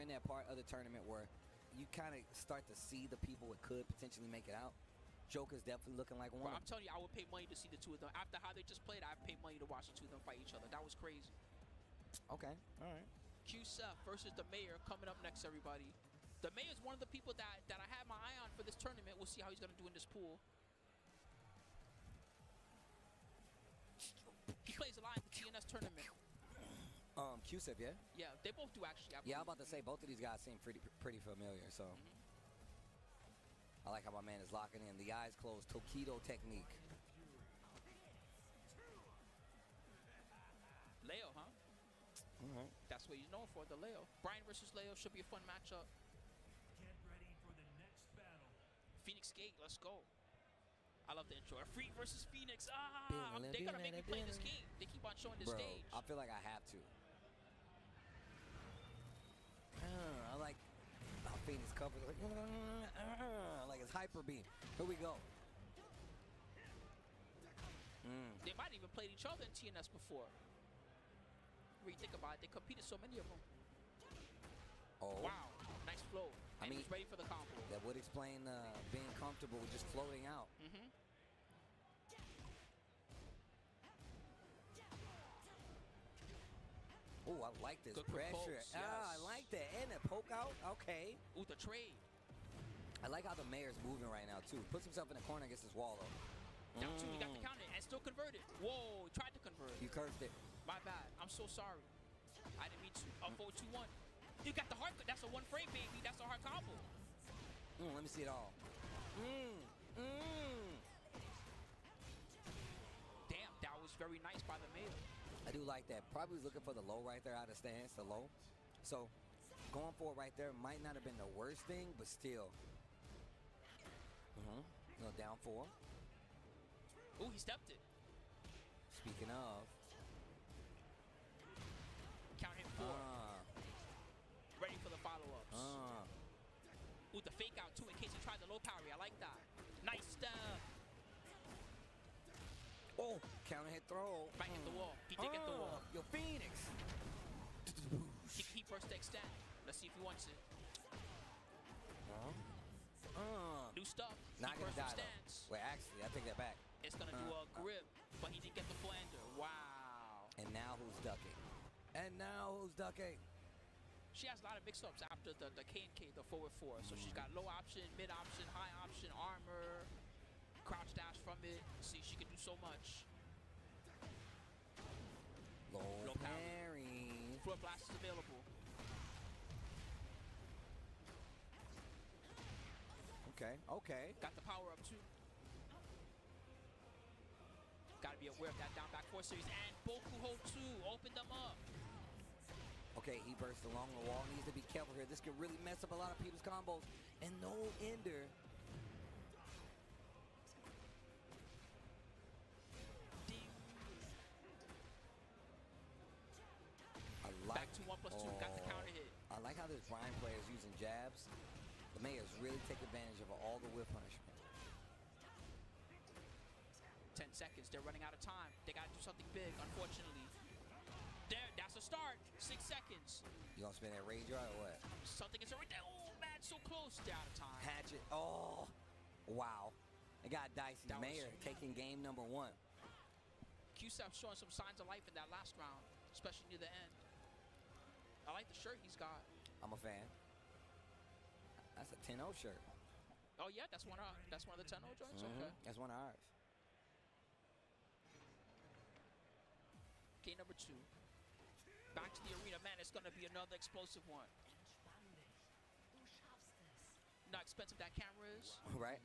in that part of the tournament where you kind of start to see the people that could potentially make it out. Joker's definitely looking like one. Bro, I'm telling you, I would pay money to see the two of them. After how they just played, I'd pay money to watch the two of them fight each other. That was crazy. Okay, all right. QSF versus the Mayor coming up next, everybody. The Mayor is one of the people that I had my eye on for this tournament. We'll see how he's going to do in this pool. He plays a lot in the TNS tournament. QSF, yeah? Yeah, they both do actually. Yeah, I'm about to say both of these guys seem pretty familiar, so. I like how my man is locking in. The eyes closed, Tokido technique. Leo, huh? That's what he's known for, the Leo. Brian versus Leo should be a fun matchup. Get ready for the next battle. Phoenix Gate, let's go. I love the intro. Freak versus Phoenix. They're gonna make me play this game. They keep on showing this stage. I feel like I have to. I like how Phoenix covers like it's hyper beam. Here we go. They might even played each other in TNS before. When you think about it, they competed so many of them. Oh. Wow, nice flow. And he's ready for the combo. That would explain being comfortable with just floating out. Oh, I like this pressure. Yes. I like that. And the poke out. Okay. Ooh, the trade. I like how the Mayor's moving right now, too. Puts himself in the corner against his wall, though. Down two, he got the counter and still converted. Whoa, he tried to convert. You cursed it. My bad. I'm so sorry. I didn't mean to. Up 4-2-1. You got the hard. That's a 1 frame, baby. That's a hard combo. Let me see it all. Damn, that was very nice by the Mayor. I do like that. Probably was looking for the low right there out of stance, the low. So going for it right there might not have been the worst thing, but still. Down 4. Ooh, he stepped it. Speaking of. Count hit 4. Ready for the follow-ups. Ooh, the fake out too in case he tried the low parry. I like that. Nice step. Oh, counter hit throw. Might hit the wall. He did get the wall. Yo, Phoenix. He burst to extend. Let's see if he wants it. New stuff. Not gonna die stance. though. Wait, actually, I take that back. It's gonna do a grip, but he didn't get the flander. Wow. And now who's ducking? She has a lot of mix-ups after the K&K, the forward 4. So she's got low option, mid option, high option, armor, crouch dash from it. See, she can do so much. Low parry. Floor blast is available. Okay. Got the power up too. Gotta be aware of that down back 4 series. And Boku hold 2. Open them up. Okay, he burst along the wall. Needs to be careful here. This could really mess up a lot of people's combos. And no ender. Ding. I like. Back to 1+2. Got the counter hit. I like how this Brian player is using jabs. The Mayors really take advantage of all the whip punishment. 10 seconds. They're running out of time. They got to do something big, unfortunately. There, that's a start. 6 seconds. You gonna spin that rage or what? Something is already there. Oh, man, so close. They're out of time. Hatchet. Oh, wow. It got dicey. That Mayor taking game number 1. QSEF showing some signs of life in that last round, especially near the end. I like the shirt he's got. I'm a fan. That's a 10-0 shirt. Oh yeah, that's one of the 10-0 joints. Okay. That's one of ours. Game number 2. Back to the arena, man. It's gonna be another explosive one. Not expensive that camera is. Right?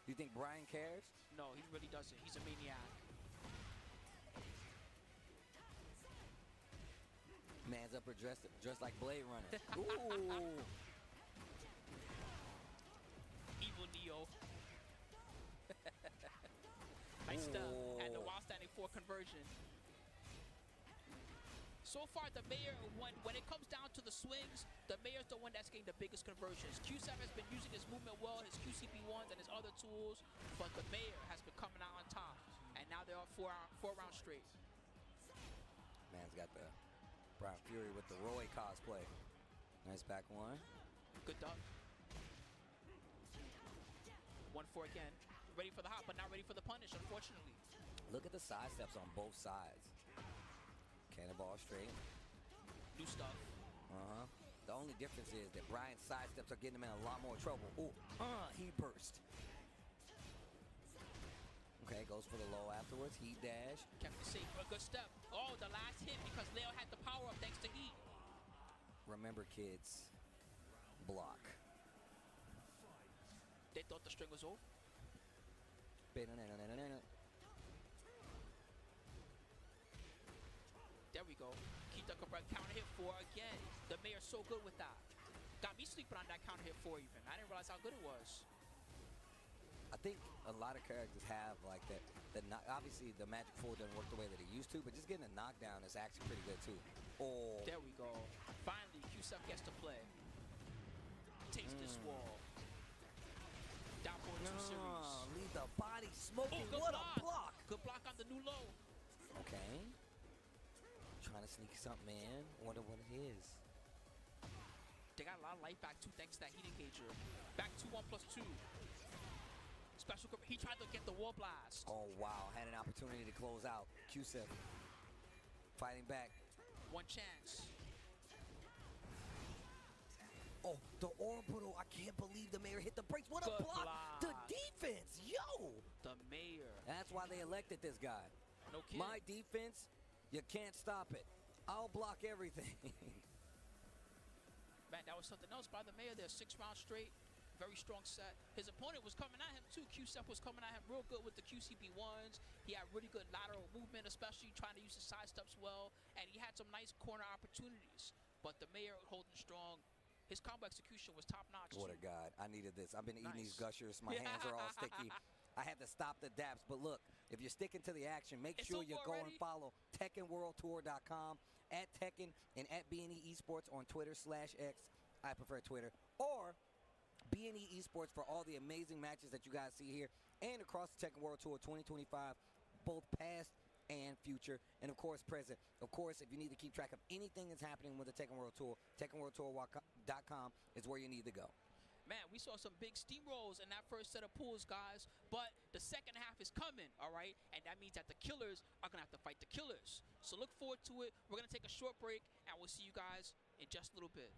You think Brian cares? No, he really doesn't. He's a maniac. Man's upper dressed like Blade Runner. Ooh. Evil Neo. Nice stuff. And the while standing 4 conversion. So far, the Mayor, when it comes down to the swings, the Mayor's the one that's getting the biggest conversions. QSEF has been using his movement well, his QCP1s and his other tools, but the Mayor has been coming out on top. And now they're up 4 rounds straight. Man's got the Brown Fury with the Roy cosplay. Nice back 1. Good duck. 1-4 again. Ready for the hop, but not ready for the punish, unfortunately. Look at the side steps on both sides. Cannonball straight. New stuff. The only difference is that Brian's side steps are getting him in a lot more trouble. Ooh, he burst. Okay, goes for the low afterwards. Heat dash. Kept it safe for a good step. Oh, the last hit because Leo had the power up thanks to heat. Remember, kids, block. They thought the string was over. There we go. Keep the correct counter hit 4 again. The Mayor's so good with that. Got me sleeping on that counter hit 4 even. I didn't realize how good it was. I think a lot of characters have like that. Obviously, the Magic 4 doesn't work the way that it used to, but just getting a knockdown is actually pretty good too. Oh. There we go. Finally, QSEF gets to play. Taste this wall. Down for the 2 series. Leave the body smoking. Oh, what a block. Good block on the new low. Okay. Trying to sneak something in. Wonder what it is. They got a lot of life back too thanks to that heat engager. Back to 1+2. Special, he tried to get the wall blast. Oh, wow. Had an opportunity to close out. QSEF fighting back. 1 chance. Oh, the orbital. I can't believe the Mayor hit the brakes. What Good a block. block. The defense. Yo. The Mayor. That's why they elected this guy. No kidding. My defense, you can't stop it. I'll block everything. Man, that was something else by the Mayor there. 6 rounds straight. Very strong set. His opponent was coming at him too. Q-Step was coming at him real good with the QCB1s. He had really good lateral movement, especially trying to use his side steps well. And he had some nice corner opportunities. But the Mayor holding strong. His combo execution was top notch. What a god. I needed this. I've been eating these gushers. My hands are all sticky. I had to stop the daps. But look, if you're sticking to the action, make sure you go and follow TekkenWorldTour.com, at Tekken and at BNE Esports on Twitter/X. I prefer Twitter. Or BNE Esports for all the amazing matches that you guys see here and across the Tekken World Tour 2025, both past and future, and of course present. Of course, if you need to keep track of anything that's happening with the Tekken World Tour, TekkenWorldTour.com is where you need to go. Man, we saw some big steamrolls in that first set of pools, guys. But the second half is coming, all right? And that means that the killers are going to have to fight the killers. So look forward to it. We're going to take a short break, and we'll see you guys in just a little bit.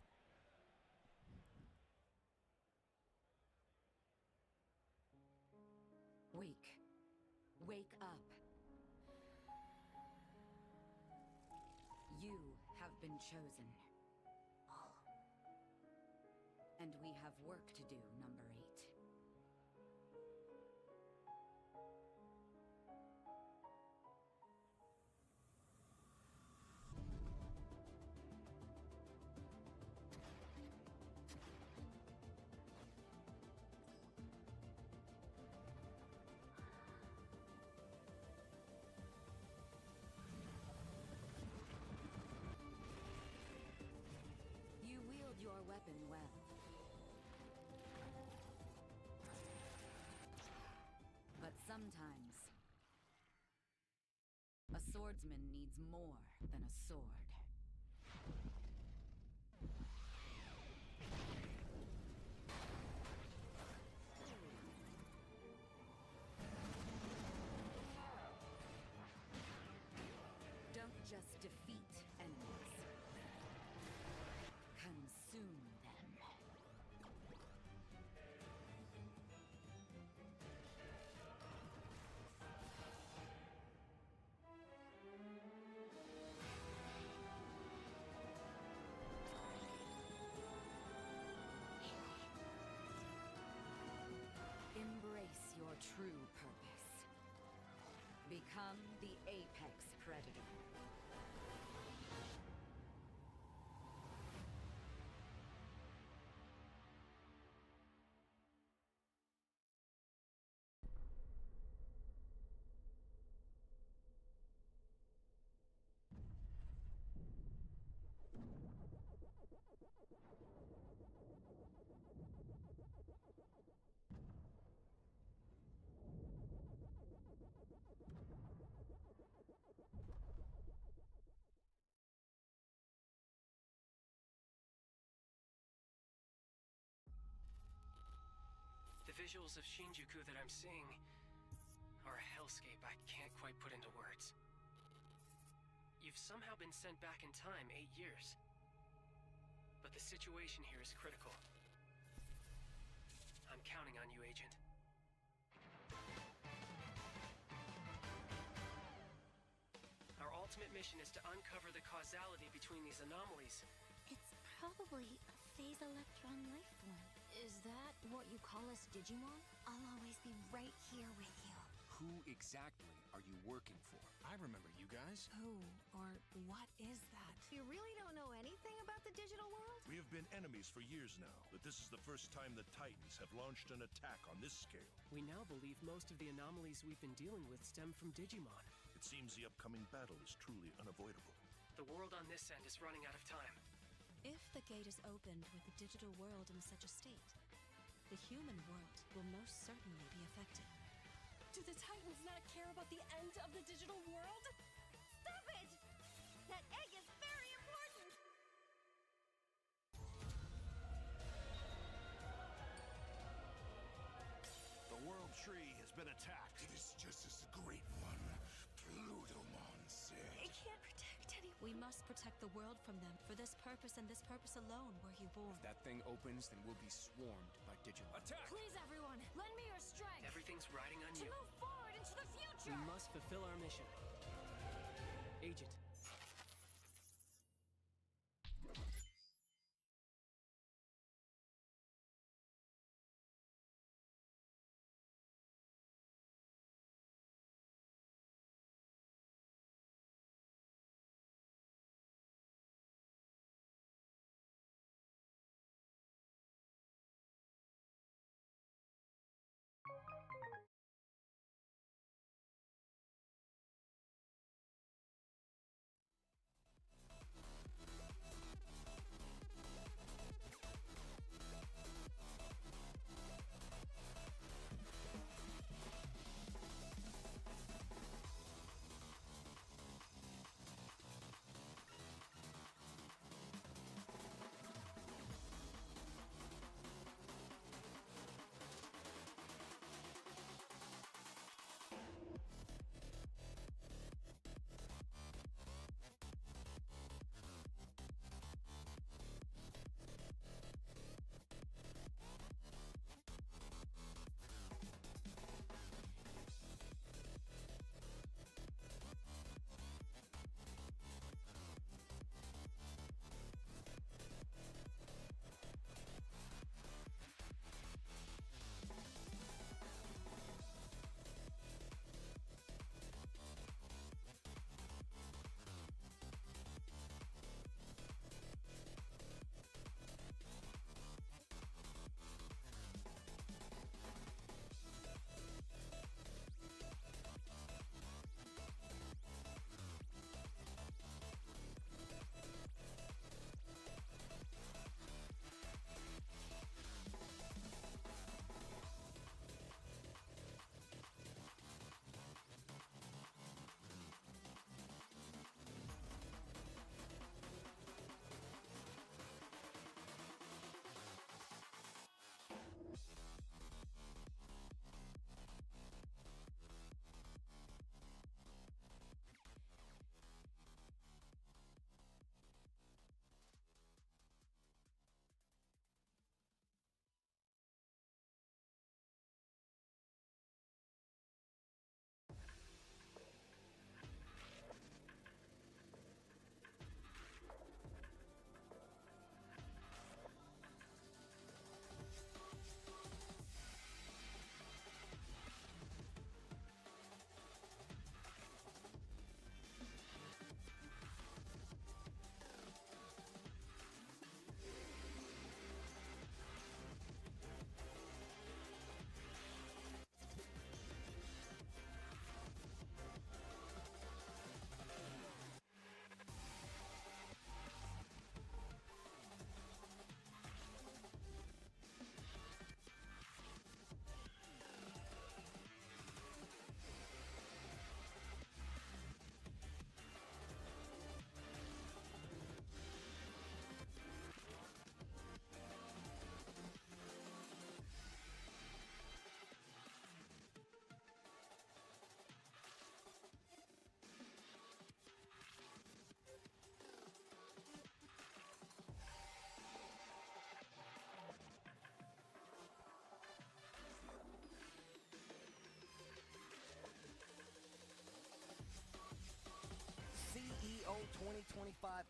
Wake up. You have been chosen. And we have work to do, number 8. You wield your weapon well. But sometimes, a swordsman needs more than a sword. Don't just defeat enemies. Consume them. Embrace your true purpose. Become the apex predator. The visuals of Shinjuku that I'm seeing are a hellscape I can't quite put into words. You've somehow been sent back in time 8 years. But the situation here is critical. I'm counting on you, Agent. Our ultimate mission is to uncover the causality between these anomalies. It's probably a phase electron life form. Is that what you call us Digimon? I'll always be right here with you. Who exactly are you working for? I remember you guys. Who or what is that? You really don't know anything about the digital world? We have been enemies for years now, but this is the first time the Titans have launched an attack on this scale. We now believe most of the anomalies we've been dealing with stem from Digimon. It seems the upcoming battle is truly unavoidable. The world on this end is running out of time. If the gate is opened with the digital world in such a state, the human world will most certainly be affected. Do the Titans not care about the end of the digital world? Stop it! That egg is very important! The World Tree has been attacked. It is just as the Great One, Plutomon, said. It can't protect anyone. We must protect the world from them. For this purpose and this purpose alone were you born. If that thing opens, then we'll be swarmed by Digimon. Attack! Please, everyone, lend me your strength. Everything's riding on To you. move forward into the future. We must fulfill our mission. Agent,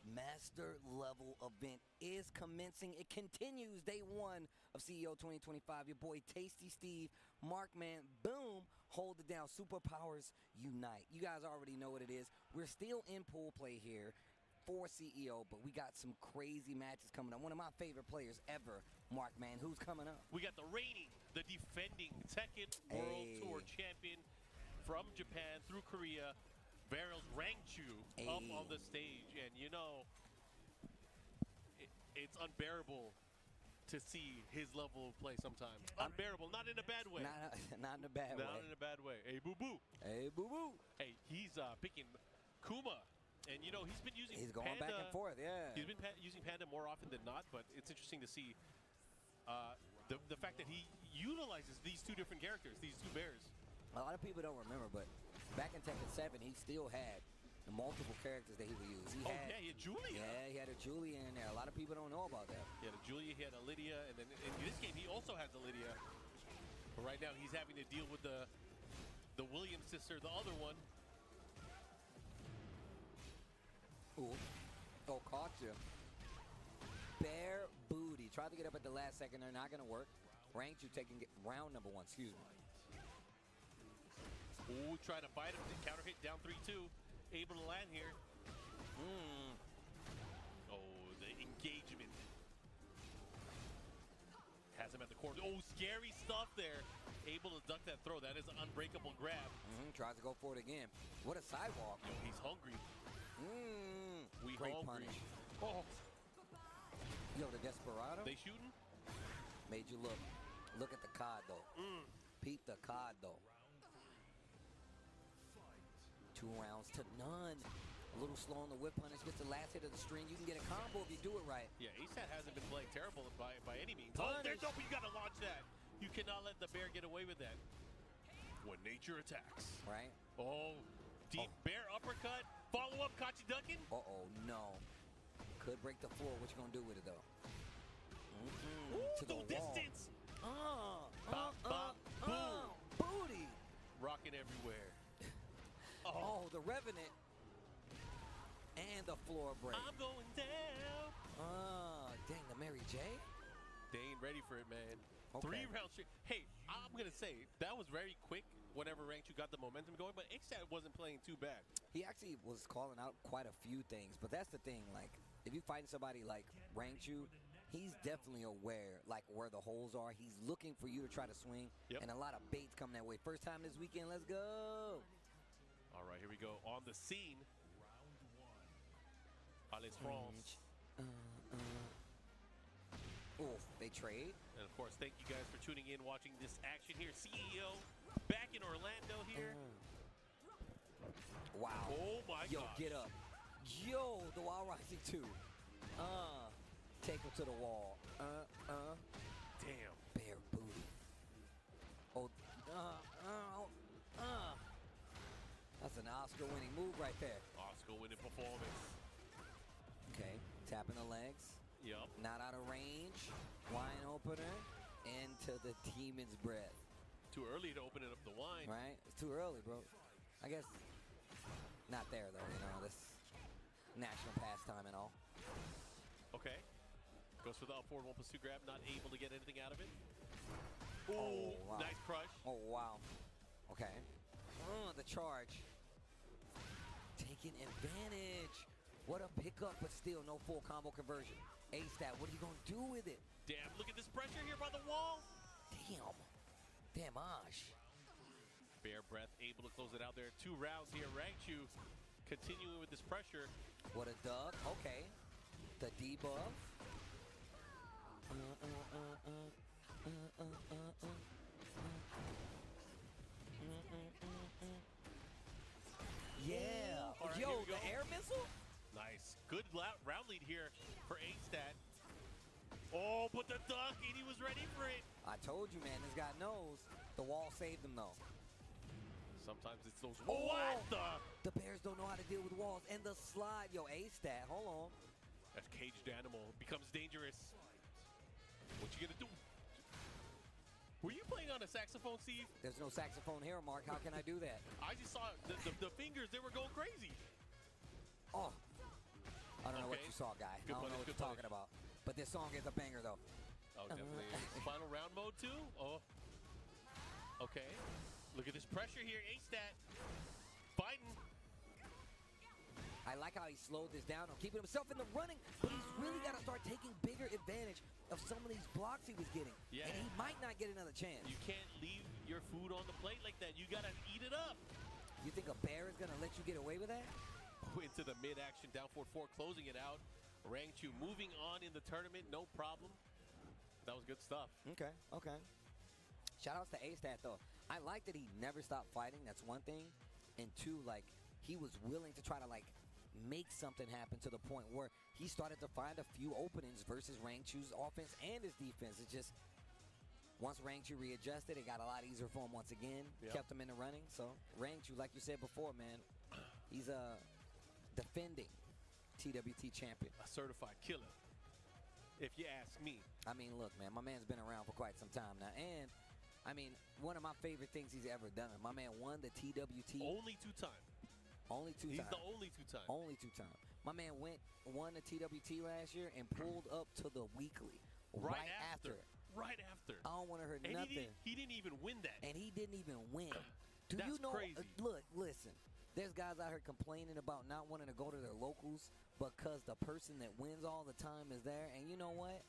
Master Level event is commencing. It continues day 1 of CEO 2025. Your boy Tasty Steve, Markman, boom, hold it down. Superpowers unite. You guys already know what it is. We're still in pool play here for CEO, but we got some crazy matches coming up. One of my favorite players ever, Markman. Who's coming up? We got the reigning, the defending Tekken World Tour champion from Japan through Korea, Barrels Rangchu, up on the stage. And you know, it's unbearable to see his level of play sometimes. Unbearable, not in a bad way. Not in a bad way. Not in a bad way. Hey, boo-boo. Hey, boo-boo. Hey, he's picking Kuma. And, you know, he's been using He's going Panda. back and forth, yeah. He's been using Panda more often than not, but it's interesting to see the fact that he utilizes these two different characters, these two bears. A lot of people don't remember, but back in Tekken 7, he still had multiple characters that he would use. He had Julia. Yeah, he had a Julia in there. A lot of people don't know about that. He had a Julia, he had a Lydia, and then in this game, he also has a Lydia. But right now, he's having to deal with the Williams sister, the other one. Ooh. Oh, caught you. Bear booty. Tried to get up at the last second. They're not going to work. Rangchu taking round number 1. Excuse me. Ooh, trying to fight him. Counter hit down 3-2. Able to land here. Oh, the engagement. Has him at the corner. Oh, scary stuff there. Able to duck that throw. That is an unbreakable grab. Tries to go for it again. What a sidewalk. Yo, he's hungry. We Great hungry. punish. Oh. Yo, the Desperado. They shooting? Made you look. Look at the card, though. Peep the card, though. 2 rounds to none. A little slow on the whip punish. Gets the last hit of the string. You can get a combo if you do it right. Yeah, ASAT hasn't been playing terrible by any means. Oh, there's no, you got to launch that. You cannot let the bear get away with that. When nature attacks. Right. Oh, deep bear uppercut. Follow up, Kachi ducking. Uh-oh, no. Could break the floor. What you gonna do with it, though? Ooh, to the distance. Boom. Booty. Rocking everywhere. Oh, the Revenant. And the floor break. I'm going down. Dang, the Mary J. They ain't ready for it, man. Okay. 3 rounds straight. Hey, I'm going to say, that was very quick whenever Rangchu got the momentum going, but ASAT wasn't playing too bad. He actually was calling out quite a few things, but that's the thing. Like, if you're fighting somebody like Rangchu, he's definitely aware, like, where the holes are. He's looking for you to try to swing, and a lot of baits come that way. First time this weekend, let's go. All right, here we go. On the scene, Alex France. They trade. And, of course, thank you guys for tuning in, watching this action here. CEO back in Orlando here. Wow. Oh, my God. Yo, get up. Yo, the Wild Rising 2. Take him to the wall. Damn. Bear booty. Oh, that's an Oscar-winning move right there. Oscar-winning performance. Okay, tapping the legs. Yup. Not out of range. Wine opener. Into the Demon's Breath. Too early to open it up the wine. Right? It's too early, bro. I guess not there, though, you know, this national pastime and all. Okay. Goes for the up forward 1+2 grab. Not able to get anything out of it. Ooh, oh, wow. Nice crush. Oh, wow. Okay. The charge. Taking advantage. What a pickup, but still no full combo conversion. A-Stat, what are you going to do with it? Damn, look at this pressure here by the wall. Damn. Damage. Bear Breath able to close it out there. 2 rounds here. Rangchu continuing with this pressure. What a dug. Okay. The debuff. Yeah. Right, yo, the air missile? Nice. Good round lead here for A-Stat. Oh, but the duck, and he was ready for it. I told you, man, this guy knows. The wall saved him, though. Sometimes it's those. Oh, what the Bears don't know how to deal with walls. And the slide. Yo, A-Stat, hold on. That's caged animal. Becomes dangerous. What you gonna do? Were you playing on a saxophone, Steve? There's no saxophone here, Mark. How can I do that? I just saw the fingers. They were going crazy. Oh. I don't know what Okay. you saw, guy. Good I don't know punish, what good you're talking about. But this song is a banger, though. Oh, definitely. Final round mode too. Oh. Okay. Look at this pressure here. A-Stat. Fighting. I like how he slowed this down on keeping himself in the running, but he's really got to start taking bigger advantage of some of these blocks he was getting. Yeah. And he might not get another chance. You can't leave your food on the plate like that. You got to eat it up. You think a bear is going to let you get away with that? Into the mid-action down 4-4, closing it out. Rangchu moving on in the tournament, no problem. That was good stuff. Okay, okay. Shout outs to A-Stat, though. I like that he never stopped fighting. That's one thing. And two, like, he was willing to try to, like, make something happen to the point where he started to find a few openings versus Rangchu's offense and his defense. It just, once Rangchu readjusted, it got a lot easier for him once again. Yep. Kept him in the running. So, Rangchu, like you said before, man, he's a defending TWT champion. A certified killer, if you ask me. I mean, look, man, my man's been around for quite some time now. And, I mean, one of my favorite things he's ever done. My man won the TWT. Only 2-time. Only 2 He's times. the only 2-time. Only 2 times. My man won the TWT last year and pulled up to the weekly right after. Right after. I don't want to hear And nothing. He didn't even win that. And he didn't even win. Do That's you know? crazy. Look, listen. There's guys out here complaining about not wanting to go to their locals because the person that wins all the time is there. And you know what?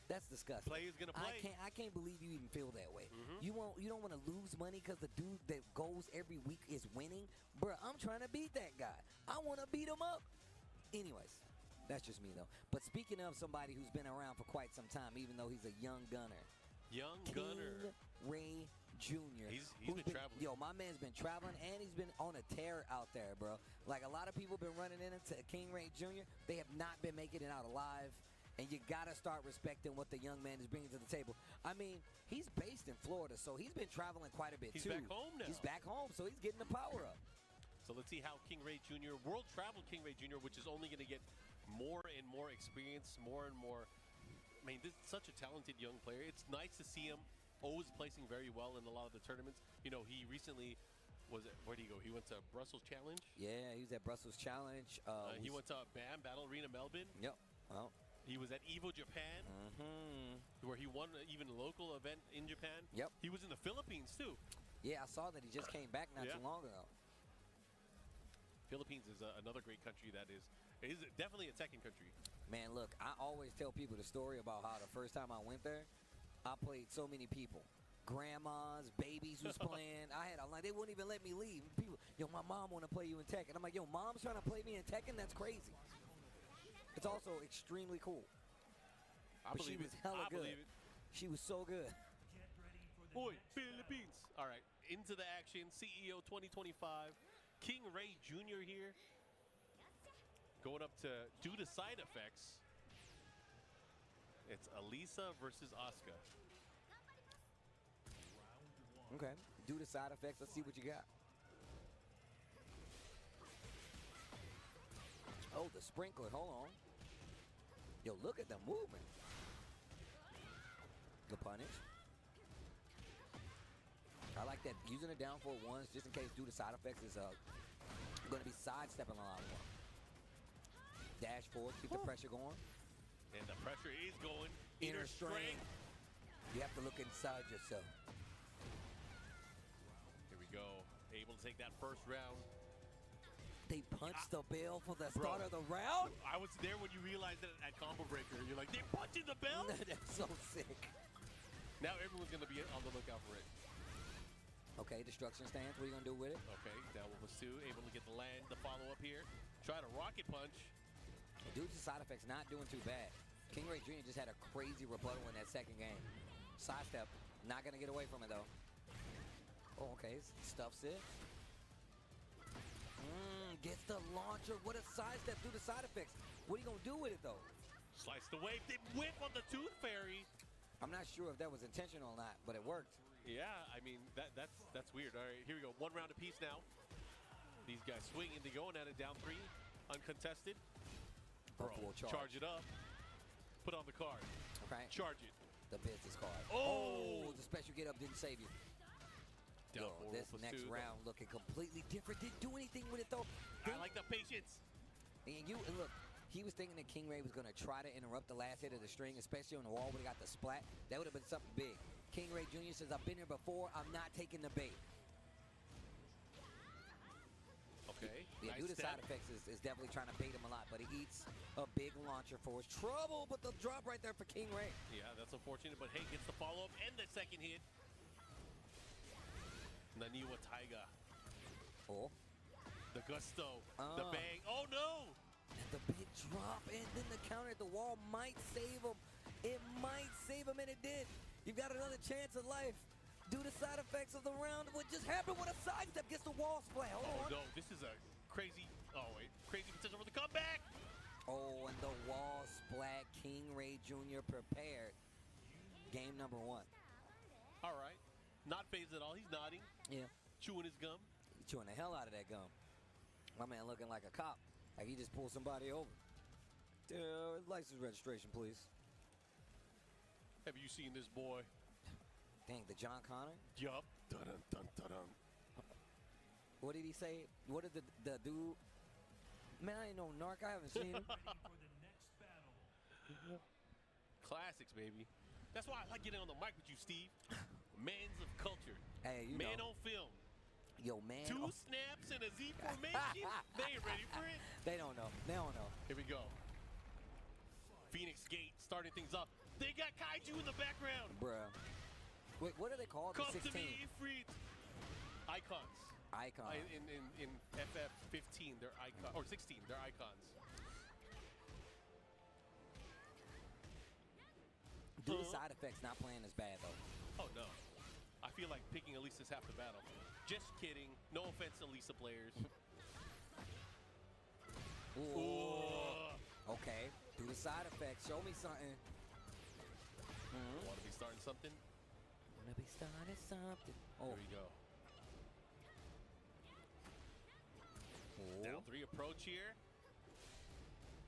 That's disgusting. Player's gonna play. I can't believe you even feel that way. Mhm. You don't want to lose money because the dude that goes every week is winning. Bruh, I'm trying to beat that guy. I want to beat him up. Anyways, that's just me though. But speaking of somebody who's been around for quite some time, even though he's a young gunner, Young King Gunner. Ray Jr. He's who's been traveling. Yo, my man's been traveling and he's been on a tear out there, bro. Like a lot of people been running into King Ray Jr. They have not been making it out alive. And you got to start respecting what the young man is bringing to the table. I mean, he's based in Florida, so he's been traveling quite a bit, He's too. back home now. He's back home, so he's getting the power up. So let's see how King Ray Jr., World Travel King Ray Jr., which is only going to get more and more experience, more and more. I mean, this is such a talented young player. It's nice to see him always placing very well in a lot of the tournaments. You know, he recently where did he go? He went to Brussels Challenge. Yeah, he was at Brussels Challenge. He went to BAM, Battle Arena Melbourne. Yep. Well. He was at Evo Japan, where he won even a local event in Japan. Yep. He was in the Philippines, too. Yeah, I saw that he just came back not too long ago. Philippines is another great country that is definitely a Tekken country. Man, look, I always tell people the story about how the first time I went there, I played so many people. Grandmas, babies was playing. I had a line. They wouldn't even let me leave. People, yo, my mom want to play you in Tekken. I'm like, yo, mom's trying to play me in Tekken? That's crazy. It's also extremely cool. But she was hella good. Believe it. She was so good. Boy, Philippines. All right, into the action. CEO 2025. King Ray Jr. here. Going up to due to side effects. It's Elisa versus Asuka. Okay. Due to side effects, let's see what you got. Oh, the sprinkler. Hold on. Yo, look at the movement. The punish. I like that. Using it down for once, just in case due to side effects, is going to be sidestepping a lot more. Dash forward, keep the pressure going. And the pressure is going. Inner strength. You have to look inside yourself. Here we go. Able to take that first round. They punched the bell for the start of the round? I was there when you realized that at Combo Breaker. You're like, they're punching the bell? That's so sick. Now everyone's going to be on the lookout for it. Okay, destruction stance. What are you going to do with it? Okay, down was 2. Able to get the land, the follow-up here. Try to rocket punch. Dude's side effects not doing too bad. King Ray Jr. just had a crazy rebuttal in that second game. Sidestep. Not going to get away from it, though. Oh, okay. Stuffs it. Gets the launcher. What a sidestep through the side effects. What are you going to do with it, though? Slice the wave. They whip on the Tooth Fairy. I'm not sure if that was intentional or not, but it worked. Yeah, I mean, that's weird. All right, here we go. 1 round apiece now. These guys swinging. They're going at it down 3. Uncontested. Bro, charge it up. Put on the card. Okay. Charge it. The business card. Oh! The special get up didn't save you. Yo, this next round looking completely different. Didn't do anything with it, though. I like the patience. And look, he was thinking that King Ray was going to try to interrupt the last hit of the string, especially on the wall when he got the splat. That would have been something big. King Ray Jr. says, I've been here before. I'm not taking the bait. Okay. Yeah, nice due to side effects is definitely trying to bait him a lot, but he eats a big launcher for his trouble, but the drop right there for King Ray. Yeah, that's unfortunate, but hey, gets the follow-up and the second hit. Naniwa Taiga. Oh. The gusto. The bang. Oh, no! And the big drop, and then the counter at the wall might save him. It might save him, and it did. You've got another chance at life. Due to side effects of the round, what just happened when a sidestep gets the wall splat? Hold on. No, this is a crazy, crazy potential for the comeback. Oh, and the wall splat, King Ray Jr. prepared. Game number 1. All right. Not phased at all. He's nodding. Yeah. Chewing his gum. He's chewing the hell out of that gum. My man looking like a cop. Like he just pulled somebody over. License registration, please. Have you seen this boy? Dang, the John Connor? Yup. Dun-dun, dun-dun. What did he say? What did the dude? Man, I ain't no narc. I haven't seen him. Classics, baby. That's why I like getting on the mic with you, Steve. Mans of culture. Hey, you Man know. on film. Yo, man. 2 snaps and a Z formation. They ain't ready for it. They don't know. They don't know. Here we go. Phoenix Gate starting things up. They got Kaiju in the background. Bruh. Wait, what are they called? Come The 16? to me, Ifrit. Icons. Icon. In FF15, they're icons. Or 16, they're icons. Due to side effects, not playing as bad, though. Oh, no. I feel like picking Elisa's half the battle. Just kidding. No offense to Lisa players. Ooh. Okay. Due to side effects, show me something. Want to be starting something? Wanna be starting something. Oh. Here we go. Down 3 approach here.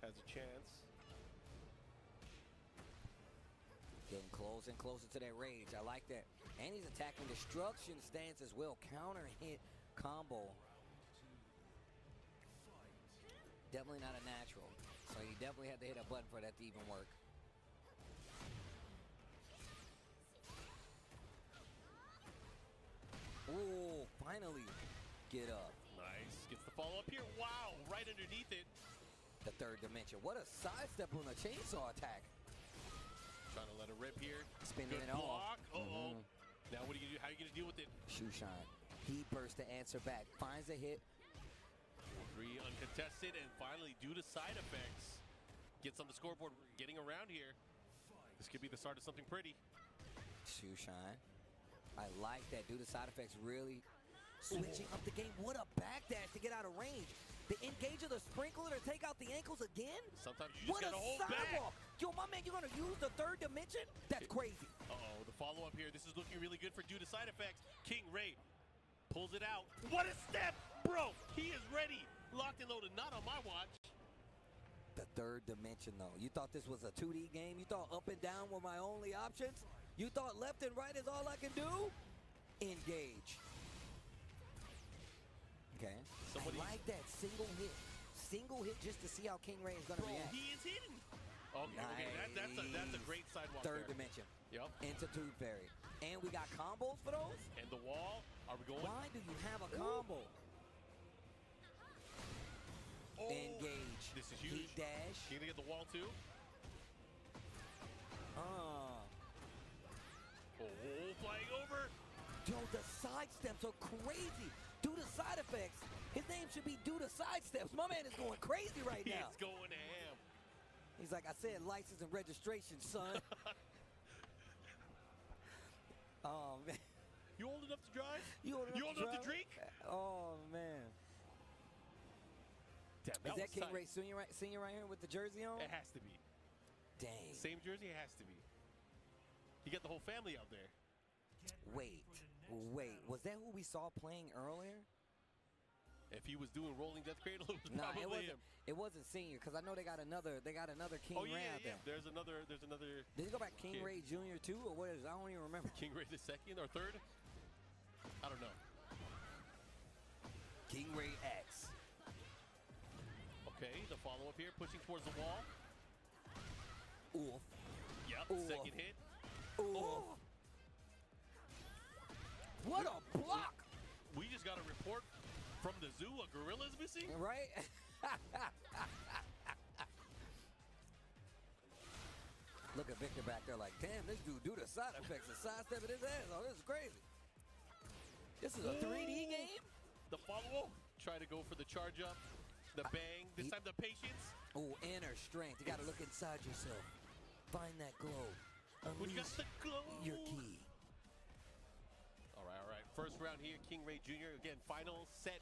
Has a chance. Getting closer and closer to that rage. I like that. And he's attacking destruction stance as well. Counter hit combo. Definitely not a natural. So you definitely had to hit a button for that to even work. Ooh, finally. Get up. Nice. Gets the follow-up here. Wow, right underneath it. The third dimension. What a sidestep on the chainsaw attack. Trying to let it rip here. Spinning Good it block. off. Uh-oh. Now what are you gonna do? How are you gonna deal with it? Shoe shine. He bursts to answer back. Finds a hit. 3 uncontested, and finally, due to side effects, gets on the scoreboard, getting around here. This could be the start of something pretty. Shoe shine. I like that. Due to side effects, really switching up the game. What a backdash to get out of range. The engage of the sprinkler to take out the ankles again? Sometimes you just what gotta hold a back. sidewalk. Yo, my man, you're going to use the third dimension? That's crazy. Uh-oh, the follow-up here. This is looking really good for due to side effects. King Ray pulls it out. What a step, bro. He is ready. Locked and loaded. Not on my watch. The third dimension, though. You thought this was a 2D game? You thought up and down were my only options? You thought left and right is all I can do? Engage. Okay. Somebody I like that single hit. Single hit just to see how King Ray is going to Bro, react. he is hidden. Okay, okay. That's a great sidewalk Third there. dimension. Yep. Into Tube Fairy. And we got combos for those? And the wall. Are we going? Why do you have a combo? Oh, engage. This is huge. Heat dash. You gonna get the wall too? Oh, flying over. Yo, the side steps are crazy. Due to side effects. His name should be due to side steps. My man is going crazy right now. He's going ham. He's like, I said license and registration, son. Oh, man. You old enough to drive? You old enough to drink? Oh, man. Damn, Is that King Ray Senior right here with the jersey on? It has to be. Dang. Same jersey? It has to be. You got the whole family out there. Wait. Was that who we saw playing earlier? If he was doing rolling death cradle, it was Nah, probably him. It wasn't Senior because I know they got another King Ray out there. There's another. Did he go back King kid. Ray Jr. too, or what is it? I don't even remember. King Ray the second or third? I don't know. King Ray X. Okay, the follow-up here, pushing towards the wall. Oof. Yep, Ooh. second hit. Ooh. What a block! We just got a report from the zoo. A gorilla's missing. Right? Look at Victor back there like, damn, this dude do the side effects and sidestepping his ass. Oh, this is crazy. This is a 3D game? The follow-up. Try to go for the charge up. The bang. This time the patience. Oh, inner strength. You got to look inside yourself. Find that glow. When you got the glow. Your key. All right. First round here, King Ray Jr. Again, final set.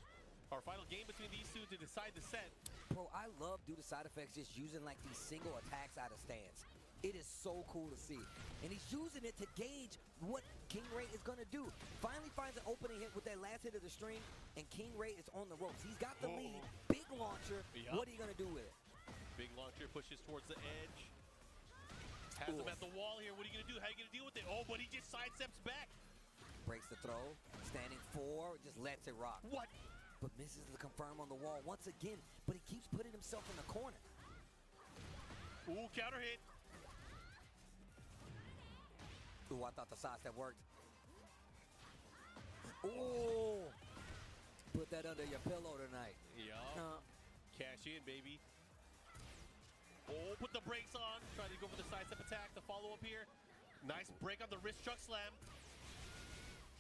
Our final game between these two to decide the set. Bro, I love do the side effects just using like these single attacks out of stance. It is so cool to see. And he's using it to gauge what King Ray is going to do. Finally finds an opening hit with that last hit of the string, and King Ray is on the ropes. He's got the lead. Big launcher. Yep. What are you going to do with it? Big launcher pushes towards the edge. Has him at the wall here. What are you going to do? How are you going to deal with it? Oh, but he just sidesteps back. Breaks the throw. Standing 4. Just lets it rock. What? But misses the confirm on the wall once again. But he keeps putting himself in the corner. Ooh, counter hit. Ooh, I thought the sidestep worked. Ooh. Put that under your pillow tonight. Yup. Cash in, baby. Oh, put the brakes on. Try to go for the sidestep attack. The follow-up here. Nice break on the wrist chuck slam.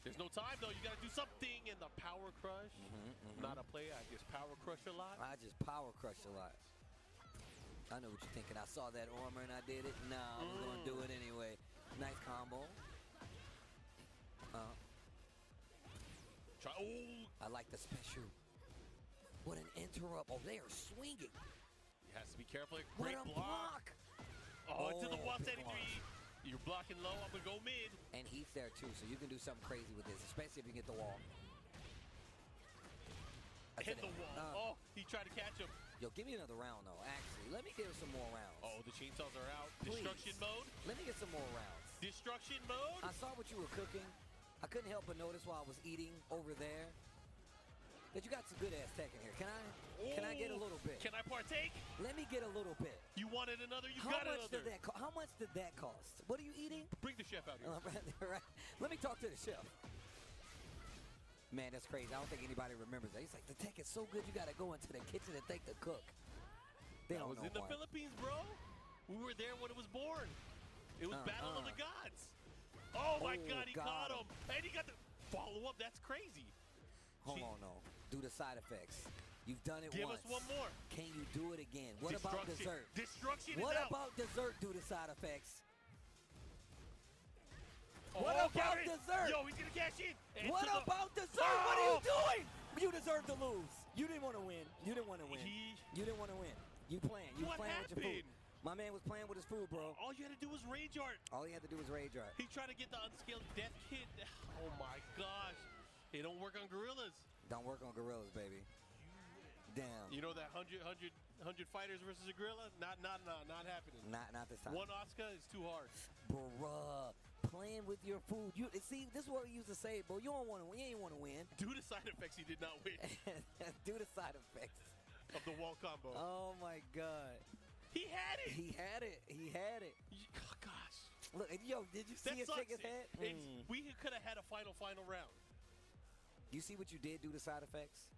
There's no time, though. You got to do something. And the power crush. Not a play. I just power crush a lot. I just power crush a lot. I know what you're thinking. I saw that armor and I did it. Nah, I'm going to do it anyway. Nice combo. I like the special. What an interrupt. Oh, they are swinging. He has to be careful. What Great a block. Oh, into the wall big 73. block. You're blocking low. I'm going to go mid. And Heath's there too, so you can do something crazy with this, especially if you get the wall. Hit the wall. Oh, he tried to catch him. Yo, give me another round, though. Actually, let me get some more rounds. Oh, the chainsaws are out. Please. Destruction mode. Let me get some more rounds. Destruction mode. I saw what you were cooking. I couldn't help but notice while I was eating over there that you got some good ass Tekken here. Can I get a little bit? Can I partake? Let me get a little bit. You wanted another? You How got much another. How much did that cost? What are you eating? Bring the chef out here. Right. Let me talk to the chef. Man, that's crazy. I don't think anybody remembers that. He's like, the Tekken's so good, you got to go into the kitchen and thank the cook. They don't was know in the why. Philippines, bro. We were there when it was born. It was Battle of the Gods. Oh, my God, he caught him. And he got the follow-up. That's crazy. Hold on, no. Do the side effects. You've done it Give once. us one more. Can you do it again? What about dessert? Destruction What is out. about dessert? Do the side effects. Oh, What about dessert? Yo, he's going to cash in. What about dessert? What are you doing? You deserve to lose. You didn't want to win. You didn't want to win. You didn't want to win. You playing. You What playing with your food. happened? My man was playing with his food, bro. All you had to do was rage art. All he had to do was rage art. He tried to get the unscaled death kit. Oh, my gosh. It don't work on gorillas. Don't work on gorillas, baby. Damn. You know that 100 fighters versus a gorilla? Not happening. Not this time. One Oscar is too hard. Bruh. Playing with your food. You see, this is what we used to say, bro. You don't want to win. You ain't want to win. Due to side effects, he did not win. Do the side effects of the wall combo. Oh my God. He had it. He had it. He had it. Oh, gosh. Look, yo, did you see him shake his head? We could have had a final round. You see what you did? Do the side effects.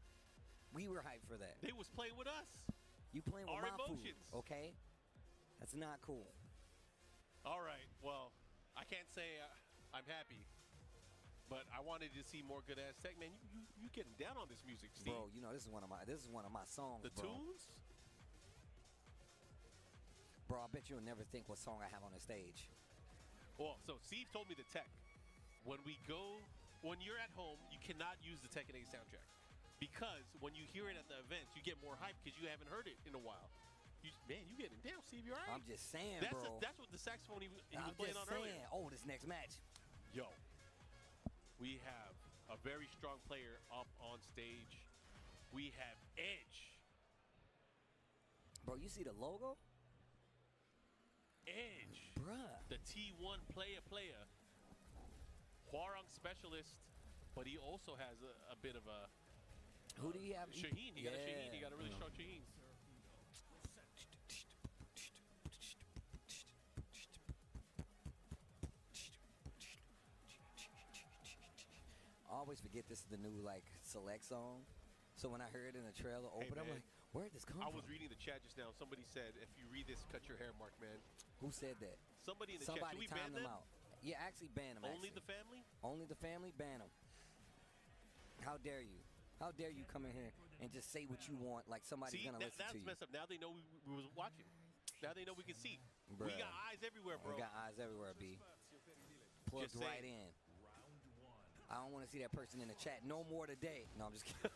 We were hyped for that. They was playing with us. You playing with Our my emotions. food, okay? That's not cool. All right. Well, I can't say I'm happy, but I wanted to see more good ass tech. Man, you getting down on this music, Steve? Bro, you know this is one of my songs. The tunes. Bro, I bet you'll never think what song I have on the stage. Well, so Steve told me the tech. When you're at home, you cannot use the Tekken 8 soundtrack. Because when you hear it at the events, you get more hype because you haven't heard it in a while. Man, you getting down, Steve. You all right? I'm just saying, bro. That's what the saxophone he was playing on earlier. Oh, this next match. Yo, we have a very strong player up on stage. We have Edge. Bro, you see the logo? Edge. Bruh. The T1 player. Hwarang specialist, but he also has a bit of a... Who do you have? Shaheen. He got a Shaheen. He got a really strong Shaheen. always forget this is the new like select song. So when I heard it in the trailer open, I'm man. like, where did this come I from? was reading the chat just now. Somebody said, if you read this, cut your hair, Mark, man. Who said that? Somebody in the chat. Should we ban them them? out. Yeah, actually ban them. Only actually. the family? Only the family, ban them. How dare you? How dare you come in here and just say what you want like somebody's See, gonna listen that's to you? messed up. Now they know we was watching. Now they know we can see. Bruh. We got eyes everywhere, bro. We got eyes everywhere, B. Plugged Just right saying. in. I don't want to see that person in the chat no more today. No, I'm just kidding.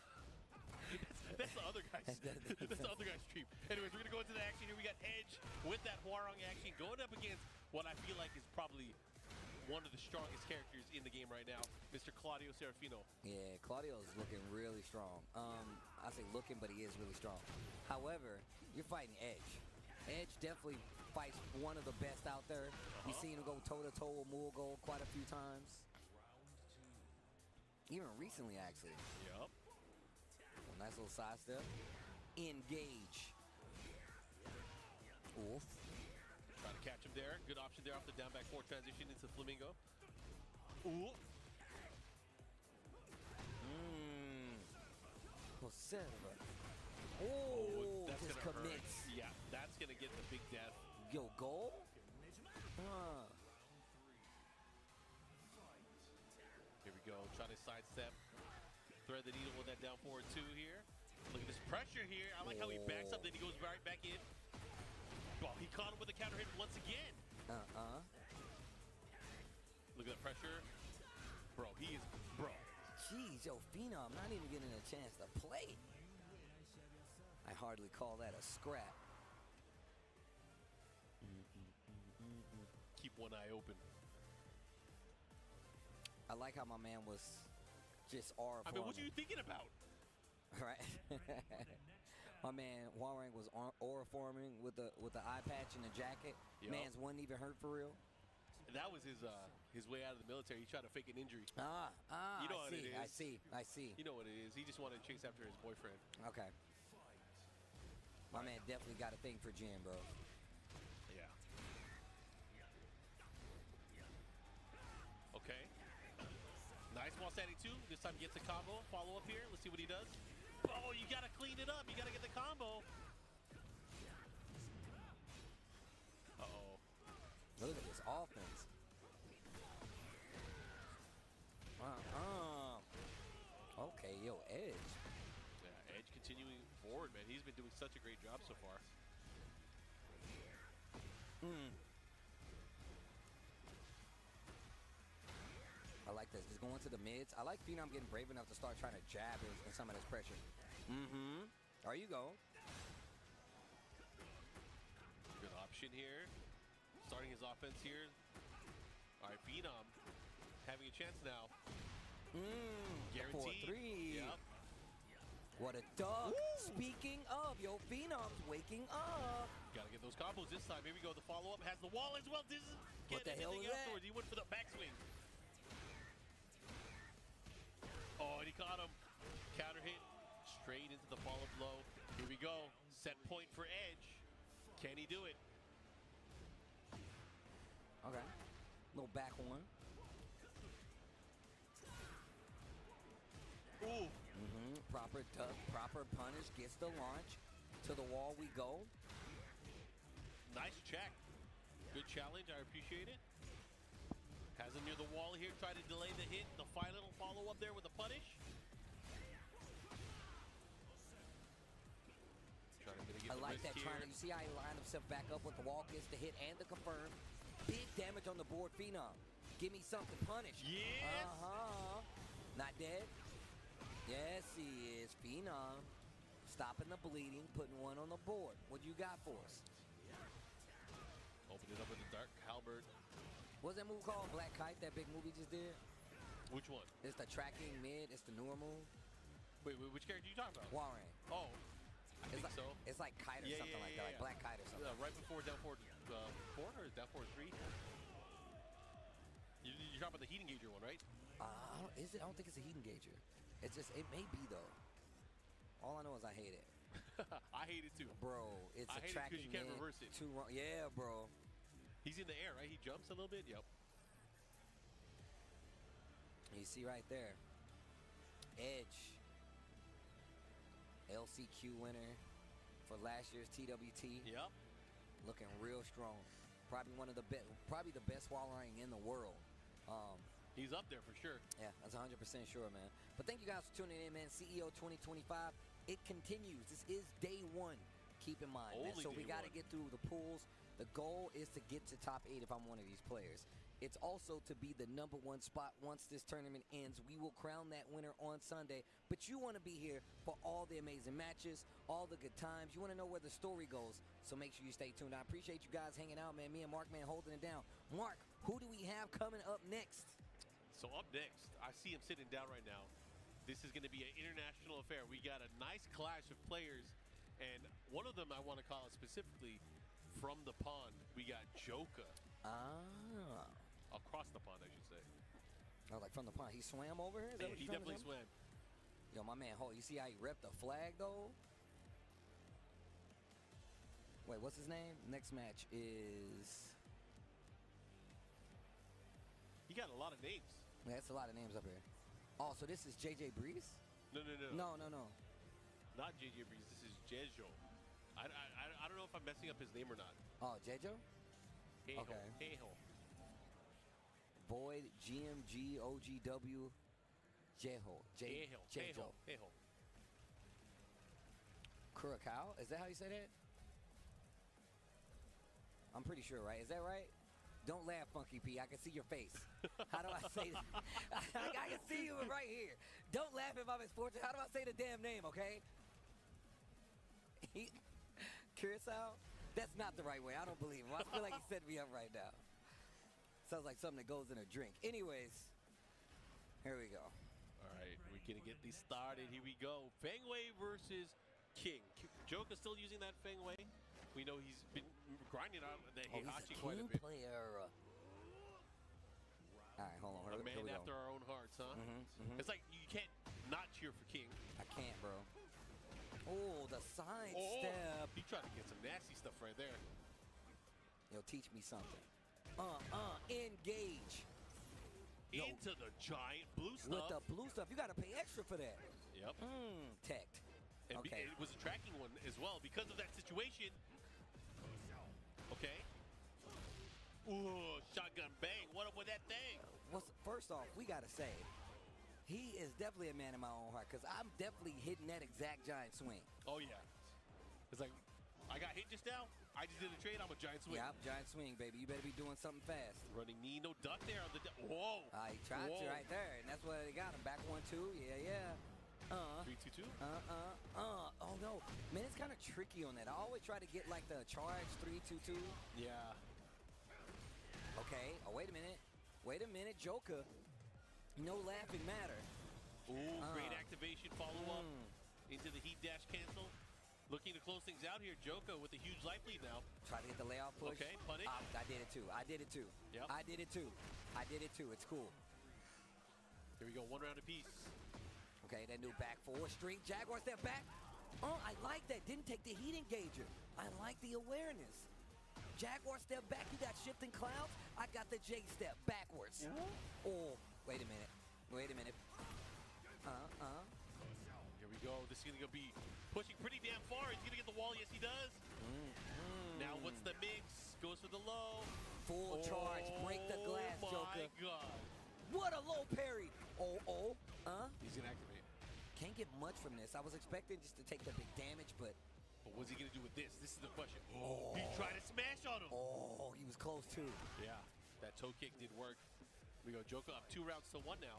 That's the other guy's. That's the other guy's stream. Anyways, we're gonna go into the action here. We got Edge with that Hwarang action going up against what I feel like is probably one of the strongest characters in the game right now, Mr. Claudio Serafino. Yeah, Claudio is looking really strong. I say looking, but he is really strong. However, you're fighting Edge. Edge definitely fights one of the best out there. You've seen him go toe-to-toe with Mulgo quite a few times. Even recently, actually. Yup. Nice little side step. Engage. Oof. Trying to catch him there. Good option there off the down back 4 transition into Flamingo. Ooh. Oh, that's just gonna commits. hurt. Yeah, that's gonna get the big death. Yo, goal? Here we go. Trying to sidestep. Thread the needle with that down forward 2 here. Look at this pressure here. I like how he backs up, then he goes right back in. Well, he caught him with a counter hit once again. Look at that pressure. Bro, he is, bro. Jeez, yo, Phenom not even getting a chance to play. I hardly call that a scrap. Keep one eye open. I like how my man was just aura I mean, what are you thinking about? Right. My man Hwarang was aura forming with the eye patch and the jacket. Yep. Man's wasn't even hurt for real. That was his way out of the military. He tried to fake an injury. You know what it is. I see. You know what it is. He just wanted to chase after his boyfriend. Okay. My man definitely got a thing for Jin, bro. Yeah. Okay. Nice while standing 2. This time gets a combo. Follow up here. Let's see what he does. Oh, you got to clean it up. You got to get the combo. Uh-oh. Look at this offense. Okay, yo, Edge. Yeah, Edge continuing forward, man. He's been doing such a great job so far. I like this. Just going to the mids. I like Phenom getting brave enough to start trying to jab in some of this pressure. There you go. Good option here. Starting his offense here. All right, Phenom having a chance now. Guaranteed. 4-3. Yep. What a duck. Woo! Speaking of, yo, Phenom's waking up. Got to get those combos this time. Here we go. The follow-up has the wall as well. Doesn't get What the hell anything is that? afterwards. He went for the backswing. Oh, and he caught him. Counter hit straight into the follow-up blow. Here we go. Set point for Edge. Can he do it? Okay. Little back one. Ooh. Proper duck, proper punish, gets the launch. To the wall we go. Nice check. Good challenge. I appreciate it. Has him near the wall here. Try to delay the hit. The final follow-up there with a punish. I like that trying to, you see how he lined himself back up with the wall, gets the hit and the confirm. Big damage on the board, Phenom. Give me something, punish. Yes. Not dead? Yes, he is. Phenom. Stopping the bleeding, putting one on the board. What you got for us? Open it up with the Dark Halberd. What's that move called? Black Kite, that big move he just did? Which one? It's the tracking mid. It's the newer move. Wait, which character are you talking about? Hwarang. Oh, I think so. It's like Kite or something like that, like Black Kite or something. Right before down forward 4 or down forward 3? You're talking about the heat engager one, right? Is it? I don't think it's a heat engager. It's just, it may be though. All I know is I hate it. I hate it too. Bro, it's I a hate tracking it because you can't mid, reverse it. Yeah, bro. He's in the air, right? He jumps a little bit? Yep. You see right there. Edge, LCQ winner for last year's TWT. Yep. Looking real strong. Probably one of the best, probably the best wall riding in the world. He's up there for sure. Yeah, that's 100% sure, man. But thank you guys for tuning in, man. CEO 2025, it continues. This is day one. Keep in mind, man. So we got to get through the pools. The goal is to get to top 8 if I'm one of these players. It's also to be the #1 spot once this tournament ends. We will crown that winner on Sunday. But you want to be here for all the amazing matches, all the good times. You want to know where the story goes. So make sure you stay tuned. I appreciate you guys hanging out, man. Me and Mark, man, holding it down. Mark, who do we have coming up next? So up next, I see him sitting down right now. This is going to be an international affair. We got a nice clash of players, and one of them I want to call it specifically from the pond. We got Joka. Across the pond, I should say. Oh, like from the pond. He swam over here? Yeah, he definitely swam. Yo, my man, you see how he repped the flag, though? Wait, what's his name? Next match is... He got a lot of names. Yeah, that's a lot of names up here. Oh, so this is JJ Breeze? No. No. Not JJ Breeze. This is Jejo. I don't know if I'm messing up his name or not. Oh, Jejo? Hey-ho. Okay. Hey-ho. Void, GMG, OGW, Jejo. Jejo. Hey-ho. Curacao? Is that how you say that? I'm pretty sure, right? Is that right? Don't laugh, Funky P. I can see your face. How do I say that? I can see you right here. Don't laugh if I'm in sports. How do I say the damn name, okay? Curacao? That's not the right way. I don't believe him. I feel like he set me up right now. Sounds like something that goes in a drink. Anyways, here we go. All right, we're going to get this started. Here we go. Fengwei versus King. Joker's still using that Fengwei. We know he's been grinding out the Heihachi quite a bit. Player. All right, hold on. A man after our own hearts, huh? It's like you can't not cheer for King. I can't, bro. Oh, the side step. He tried to get some nasty stuff right there. Yo, teach me something. Engage. Into the giant blue stuff. With the blue stuff, you got to pay extra for that. Yep. Teched. And it was a tracking one as well because of that situation. Okay. Ooh, shotgun bang. What up with that thing? First off, we got to say, he is definitely a man in my own heart because I'm definitely hitting that exact giant swing. Oh, yeah. It's like, I got hit just now. I just did a trade. I'm a giant swing. Yeah, giant swing, baby. You better be doing something fast. Running knee, no duck there. On the whoa. He tried to right there, and that's what they got him. Back 1-2. Yeah. 3-2-2. Oh no, man, it's kind of tricky on that. I always try to get like the charge 3-2-2. Yeah. Okay. Oh, wait a minute, Joker. No laughing matter. Ooh, great activation. Follow up into the heat dash cancel. Looking to close things out here. Joker with a huge life lead now. Try to get the layoff push. Okay, punish. I did it too. Yep. I did it too. It's cool. Here we go. 1 round apiece. Okay, that new back 4 streak. Jaguar step back. I like that. Didn't take the heat engager. I like the awareness. Jaguar step back. You got shifting clouds. I got the J step backwards. Oh, wait a minute. Here we go. This is going to be pushing pretty damn far. He's going to get the wall. Yes, he does. Now, what's the mix? Goes for the low. Full charge. Break the glass, Joker. Oh, my God. What a low parry. He's going to activate. Can't get much from this. I was expecting just to take the big damage, but what's he going to do with this? This is the question. He tried to smash on him. Oh, he was close, too. Yeah, that toe kick did work. We go Joker up 2 rounds to 1 now.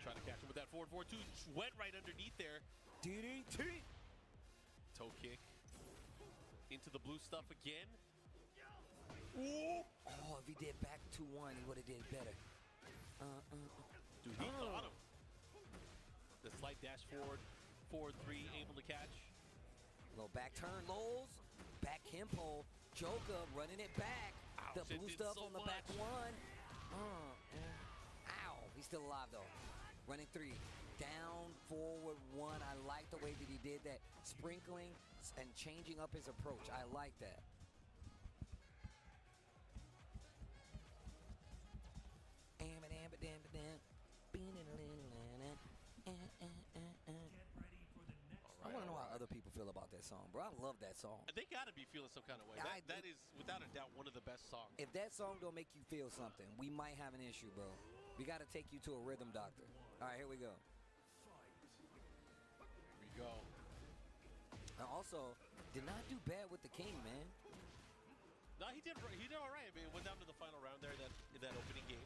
Trying to catch him with that forward 4-2. Went right underneath there. DDT. Toe kick. Into the blue stuff again. Ooh. Oh, if he did back 2-1, he would have did better. Dude, he caught him. The slight dash forward 3, able to catch. Little back turn, Lowe's. Back Himpo. Joker running it back. Ouch, the blue stuff on the back 1. Ow. He's still alive, though. Running 3. Down, forward 1. I like the way that he did that. Sprinkling and changing up his approach. I like that. other people feel about that song, bro. I love that song. They gotta be feeling some kind of way. That is without a doubt one of the best songs. If that song don't make you feel something, we might have an issue, bro. We gotta take you to a rhythm doctor. All right, here we go. Here we go. And also, did not do bad with the king, man. No, he did all right. I mean, it went down to the final round there in that opening game.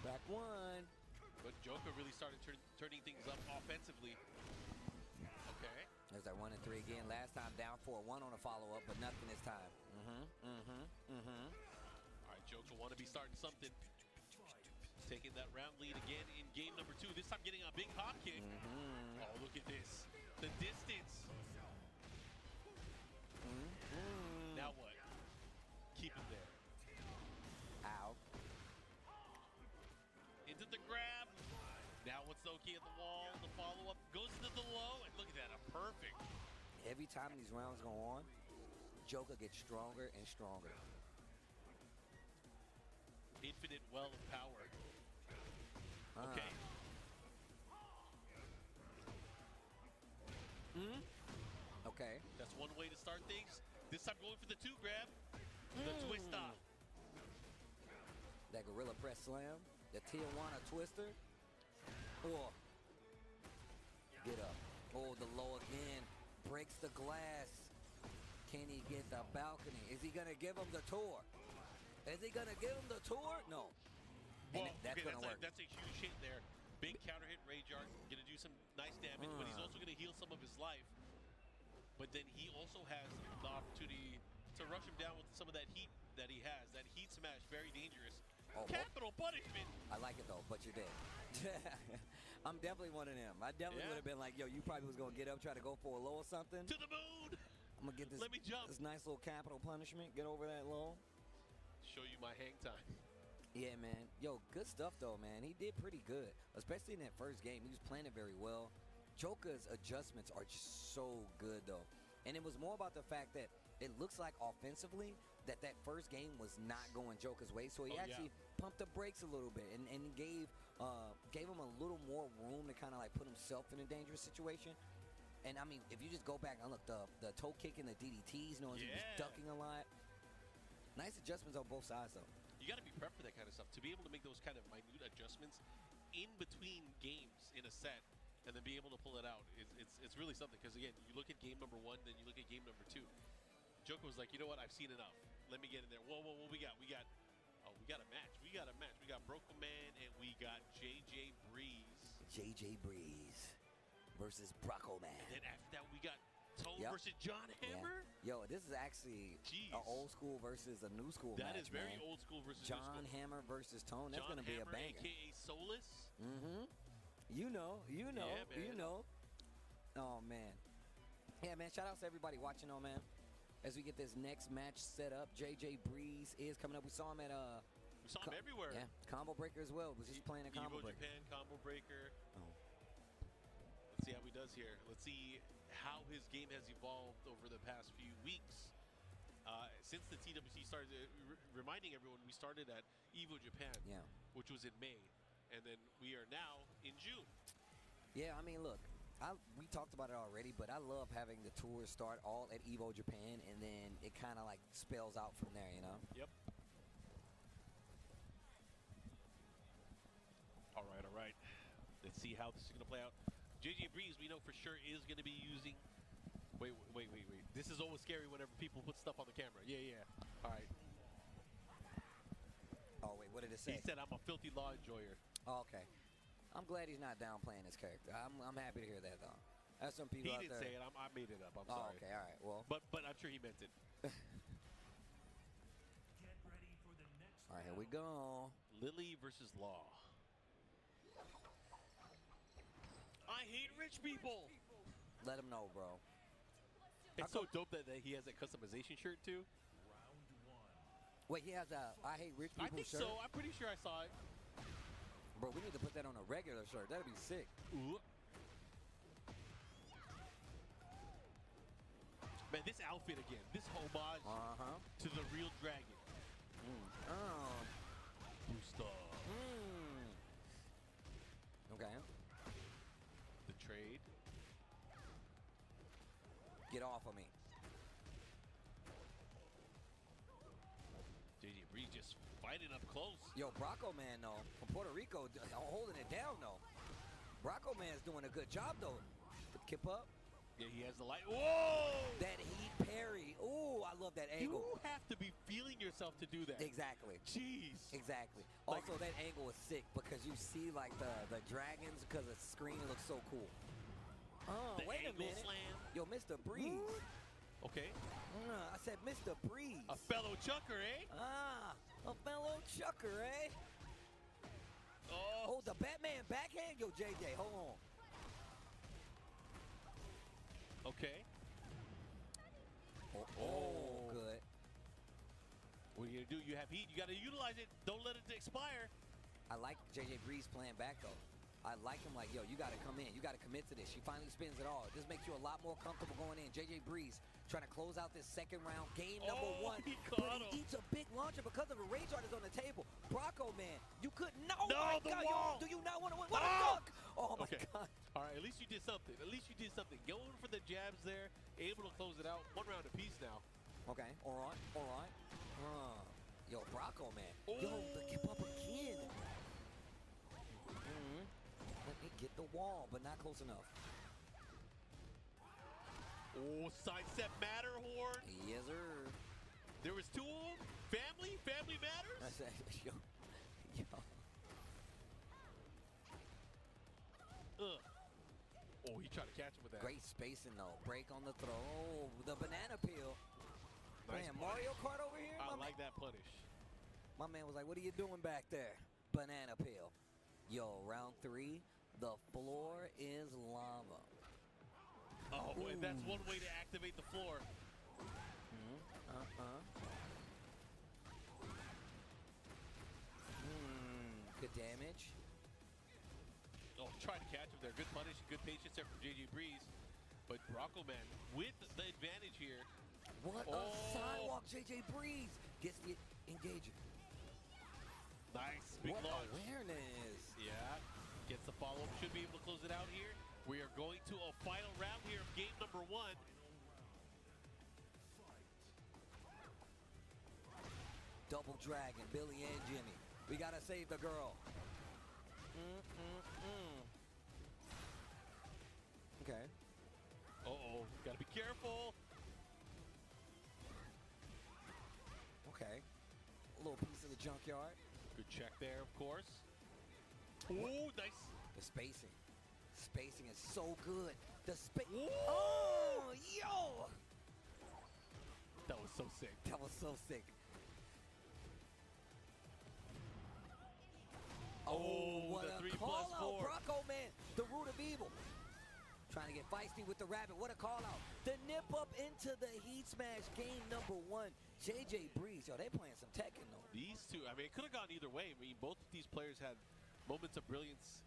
Back one. But Joker really started turning things up offensively. Okay. There's that 1 and 3 again. Last time down 4-1 on a follow-up, but nothing this time. All right, Joker want to be starting something. Taking that round lead again in game number 2. This time getting a big hop kick. Oh, look at this. The distance. Now what? Keep him there. Ow. Into the grab. Now what's Oki at the wall? The follow-up goes into the low, and look at that, a perfect. Every time these rounds go on, Joker gets stronger and stronger. Infinite well of power. Okay. Okay. That's one way to start things. This time going for the 2 grab. The twist off. That gorilla press slam. The Tijuana twister. Oh. Get up. Oh, the low again. Breaks the glass. Can he get the balcony? Is he going to give him the tour? Is he going to give him the tour? No. Well, that's going to work. That's a huge hit there. Big counter hit, Rage Art. Going to do some nice damage, but he's also going to heal some of his life. But then he also has the opportunity to rush him down with some of that heat that he has. That heat smash, very dangerous. Oh, capital punishment. I like it though, but you're dead. I'm definitely one of them. I definitely would have been like, yo, you probably was going to get up, try to go for a low or something. To the moon. I'm going to get this, Let me jump. This nice little capital punishment, get over that low. Show you my hang time. Yeah, man. Yo, good stuff though, man. He did pretty good, especially in that first game. He was playing it very well. Joker's adjustments are just so good though. And it was more about the fact that it looks like offensively that first game was not going Joker's way. So he actually pumped the brakes a little bit and gave him a little more room to kind of like put himself in a dangerous situation. And I mean, if you just go back and look, the toe kick and the DDTs, knowing he was ducking a lot. Nice adjustments on both sides though. You got to be prepped for that kind of stuff. To be able to make those kind of minute adjustments in between games in a set and then be able to pull it out, it's really something. Because again, you look at game number 1, then you look at game number 2. Joker was like, you know what? I've seen enough. Let me get in there. Whoa, what we got? We got a match. We got Broken Man and we got JJ Breeze. JJ Breeze versus Broco Man. And then after that, we got Tone versus John Hammer. Yeah. Yo, this is actually an old school versus a new school match. That is very old school versus John new school. Hammer versus Tone. That's going to be a banger. AKA Solus. You know. Yeah, man. You know. Oh, man. Yeah, man, shout out to everybody watching, man. As we get this next match set up, JJ Breeze is coming up. We saw him at we saw him everywhere. Yeah, Combo Breaker as well. Was just playing a Combo Breaker. Japan Combo Breaker. Oh. Let's see how he does here. Let's see how his game has evolved over the past few weeks. Since the TWC started, reminding everyone, we started at Evo Japan, which was in May, and then we are now in June. Yeah, I mean, look. We talked about it already, but I love having the tours start all at Evo Japan, and then it kind of like spells out from there, you know? Yep. All right. Let's see how this is going to play out. JJ Breeze, we know for sure, is going to be using... Wait. This is always scary whenever people put stuff on the camera. Yeah. All right. Oh, wait, what did it say? He said, I'm a filthy law enjoyer. Oh, okay. I'm glad he's not downplaying his character. I'm happy to hear that, though. There's some people out there. He didn't say it. I made it up. I'm sorry. Okay, all right. Well, but I'm sure he meant it. All right, here we go. Lily versus Law. I hate rich people. Let him know, bro. It's so dope that he has that customization shirt too. Wait, he has a I hate rich people shirt? I think so. I'm pretty sure I saw it. Bro, we need to put that on a regular shirt. That'd be sick. Ooh. Man, this outfit again. This homage to the real dragon. Booster. Okay. The trade. Get off of me. JJ Breeze just fighting up close. Yo, Bronco Man, though, from Puerto Rico, holding it down, though. Bronco Man's doing a good job, though. Kip up. Yeah, he has the light. Whoa! That heat parry. Ooh, I love that angle. You have to be feeling yourself to do that. Exactly. Jeez. Exactly. Like, Also, that angle is sick because you see, like, the dragons because the screen looks so cool. Oh, wait a minute. Slam. Yo, Mr. Breeze. Okay. I said Mr. Breeze. A fellow chucker, eh? Ah, a fellow chucker, eh? Oh. Oh, the Batman backhand? Yo, JJ, hold on. Okay. Oh, good. What are you going to do? You have heat. You got to utilize it. Don't let it expire. I like JJ Breeze playing back, though. I like him like, yo, you got to come in. You got to commit to this. She finally spins it all. This makes you a lot more comfortable going in. JJ Breeze trying to close out this second round. Game number one. He But he eats a big launcher because of the rage art is on the table. Bronco Man, you could not. Oh, No, my the God. wall. Yo, do you not want to win? What a duck. Oh, my Okay. God. All right, at least you did something. At least you did something. Going for the jabs there, able to close it out. One round apiece now. Okay, all right, all right. Yo, Bronco Man. Yo, the kip up again. Let me get the wall, but not close enough. Oh, sidestep Matterhorn. Yes, sir. There was two of them. Family matters. Yo. Oh, he tried to catch him with that. Great spacing, though. Break on the throw. Oh, the banana peel. Nice Man, punish. Mario Kart over here? I like that punish. My man was like, what are you doing back there? Banana peel. Yo, round 3. The floor is lava. Oh, and that's one way to activate the floor. Good damage. Oh, trying to catch him there. Good punish, good patience there from JJ Breeze. But Bronco Man with the advantage here. What a sidewalk, JJ Breeze. Gets the engager. Nice, big what launch. awareness. Yeah, gets the follow-up. Should be able to close it out here. We are going to a final round here of game number 1. Double Dragon, Billy and Jimmy. We gotta save the girl. Okay. Uh-oh, gotta be careful. Okay. A little piece of the junkyard. Good check there, of course. Oh, nice. The spacing. Spacing is so good. The oh, yo! That was so sick. That was so sick. Oh, what the a 3+4. call out, Bronco Man, the root of evil. Trying to get feisty with the rabbit. What a call out. The nip up into the heat smash. Game number 1. JJ Breeze. Yo, they playing some Tekken though. These two, I mean, it could have gone either way. I mean, both of these players had moments of brilliance,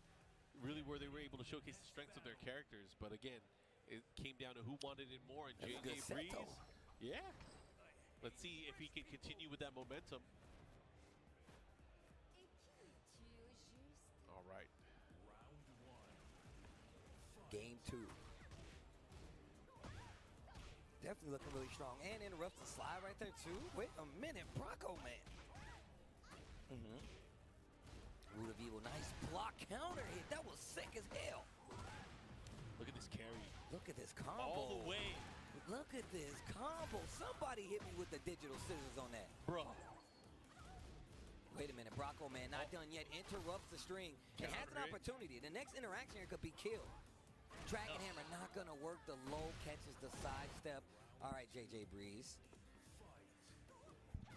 really, where they were able to showcase the strengths of their characters. But again, it came down to who wanted it more. And JJ Breeze, yeah. Let's see if he can continue with that momentum. All right. Game 2. Definitely looking really strong. And interrupts the slide right there, too. Wait a minute, Bronco Man. Root of Evil, nice block counter hit. That was sick as hell. Look at this carry. Look at this combo. All the way. Look at this combo. Somebody hit me with the digital scissors on that. Bro. Wait a minute, Bronco Man not done yet. Interrupts the string. It has an opportunity. The next interaction here could be killed. Dragon Hammer not gonna work. The low catches the sidestep. All right, JJ Breeze.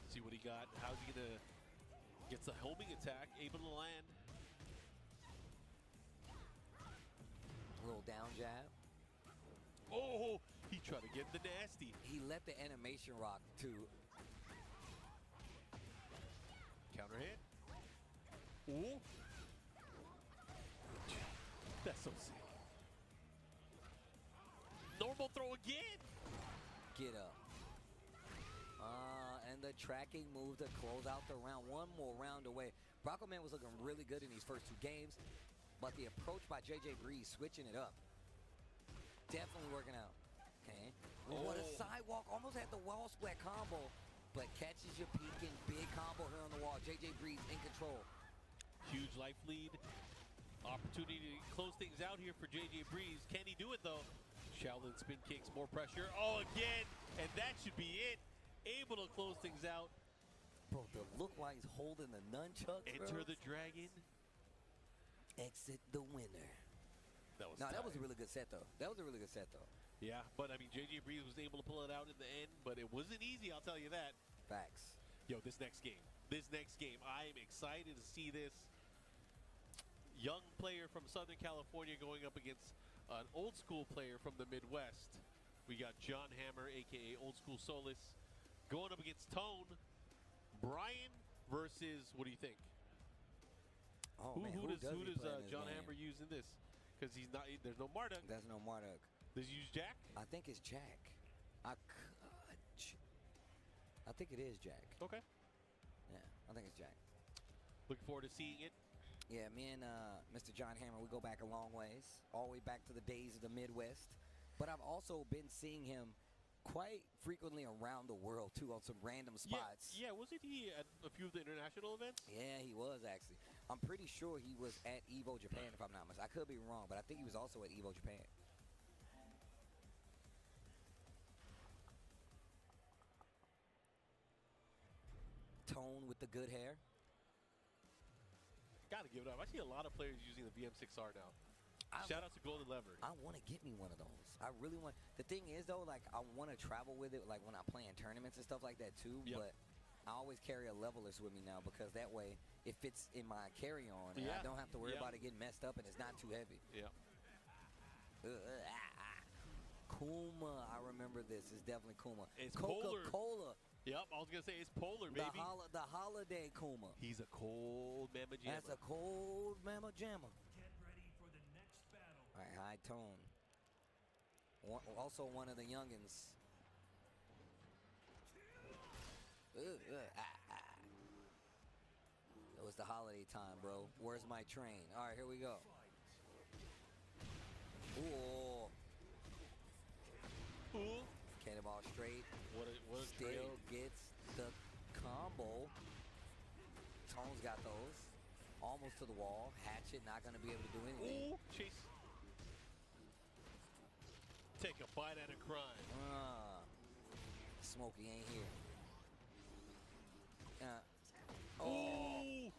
See what he got. How's he gonna gets the homing attack, able to land. A little down jab. Oh, he tried to get the nasty. He let the animation rock too. Counter hit. Ooh. That's so sick. Normal throw again. Get up. And the tracking move to close out the round. One more round away. Bronco Man was looking really good in these first 2 games, but the approach by JJ Breeze switching it up. Definitely working out. Okay. What a sidewalk. Almost had the wall split combo, but catches your peak and big combo here on the wall. JJ Breeze in control. Huge life lead. Opportunity to close things out here for JJ Breeze. Can he do it, though? Shaolin spin kicks, more pressure. Oh, again, and that should be it. Able to close things out. Bro, the look while he's holding the nunchucks, Enter the dragon. Exit the winner. That was that was a really good set, though. That was a really good set, though. Yeah, but I mean, JJ Breeze was able to pull it out in the end, but it wasn't easy, I'll tell you that. Facts. Yo, this next game, I am excited to see this. Young player from Southern California going up against an old school player from the Midwest. We got John Hammer, a.k.a. Old School Solis, going up against Tone. Brian versus, what do you think? Oh, who man, does John game? Hammer use in this? Because there's no Marduk. There's no Marduk. Does he use Jack? I think it's Jack. I think it is Jack. Okay. Yeah, I think it's Jack. Looking forward to seeing it. Yeah, me and Mr. John Hammer, we go back a long ways, all the way back to the days of the Midwest. But I've also been seeing him quite frequently around the world, too, on some random spots. Yeah, wasn't he at a few of the international events? Yeah, he was, actually. I'm pretty sure he was at Evo Japan, if I'm not mistaken. I could be wrong, but I think he was also at Evo Japan. Tone with the good hair. Gotta give it up. I see a lot of players using the VM6R now. Shout out to Golden Lever. I want to get me one of those. I really want. The thing is, though, like, I want to travel with it, like when I play in tournaments and stuff like that too. Yep. But I always carry a levelist with me now because that way it fits in my carry-on, and I don't have to worry about it getting messed up, and it's not too heavy. Yeah. Kuma, I remember this. It's definitely Kuma. It's Coca-Cola. Yep, I was gonna say it's polar, baby. The holiday Kuma. He's a cold mamma jamma. That's a cold mamma jamma. Get ready for the next battle. All right, high tone. Also one of the youngins. It was the holiday time, bro. Where's my train? All right, here we go. Ooh. Ooh. Cannonball straight. What a Still trade. gets the combo. Tone's got those. Almost to the wall. Hatchet not going to be able to do anything. Ooh, chase. Take a bite at a crime. Smokey ain't here. Oh!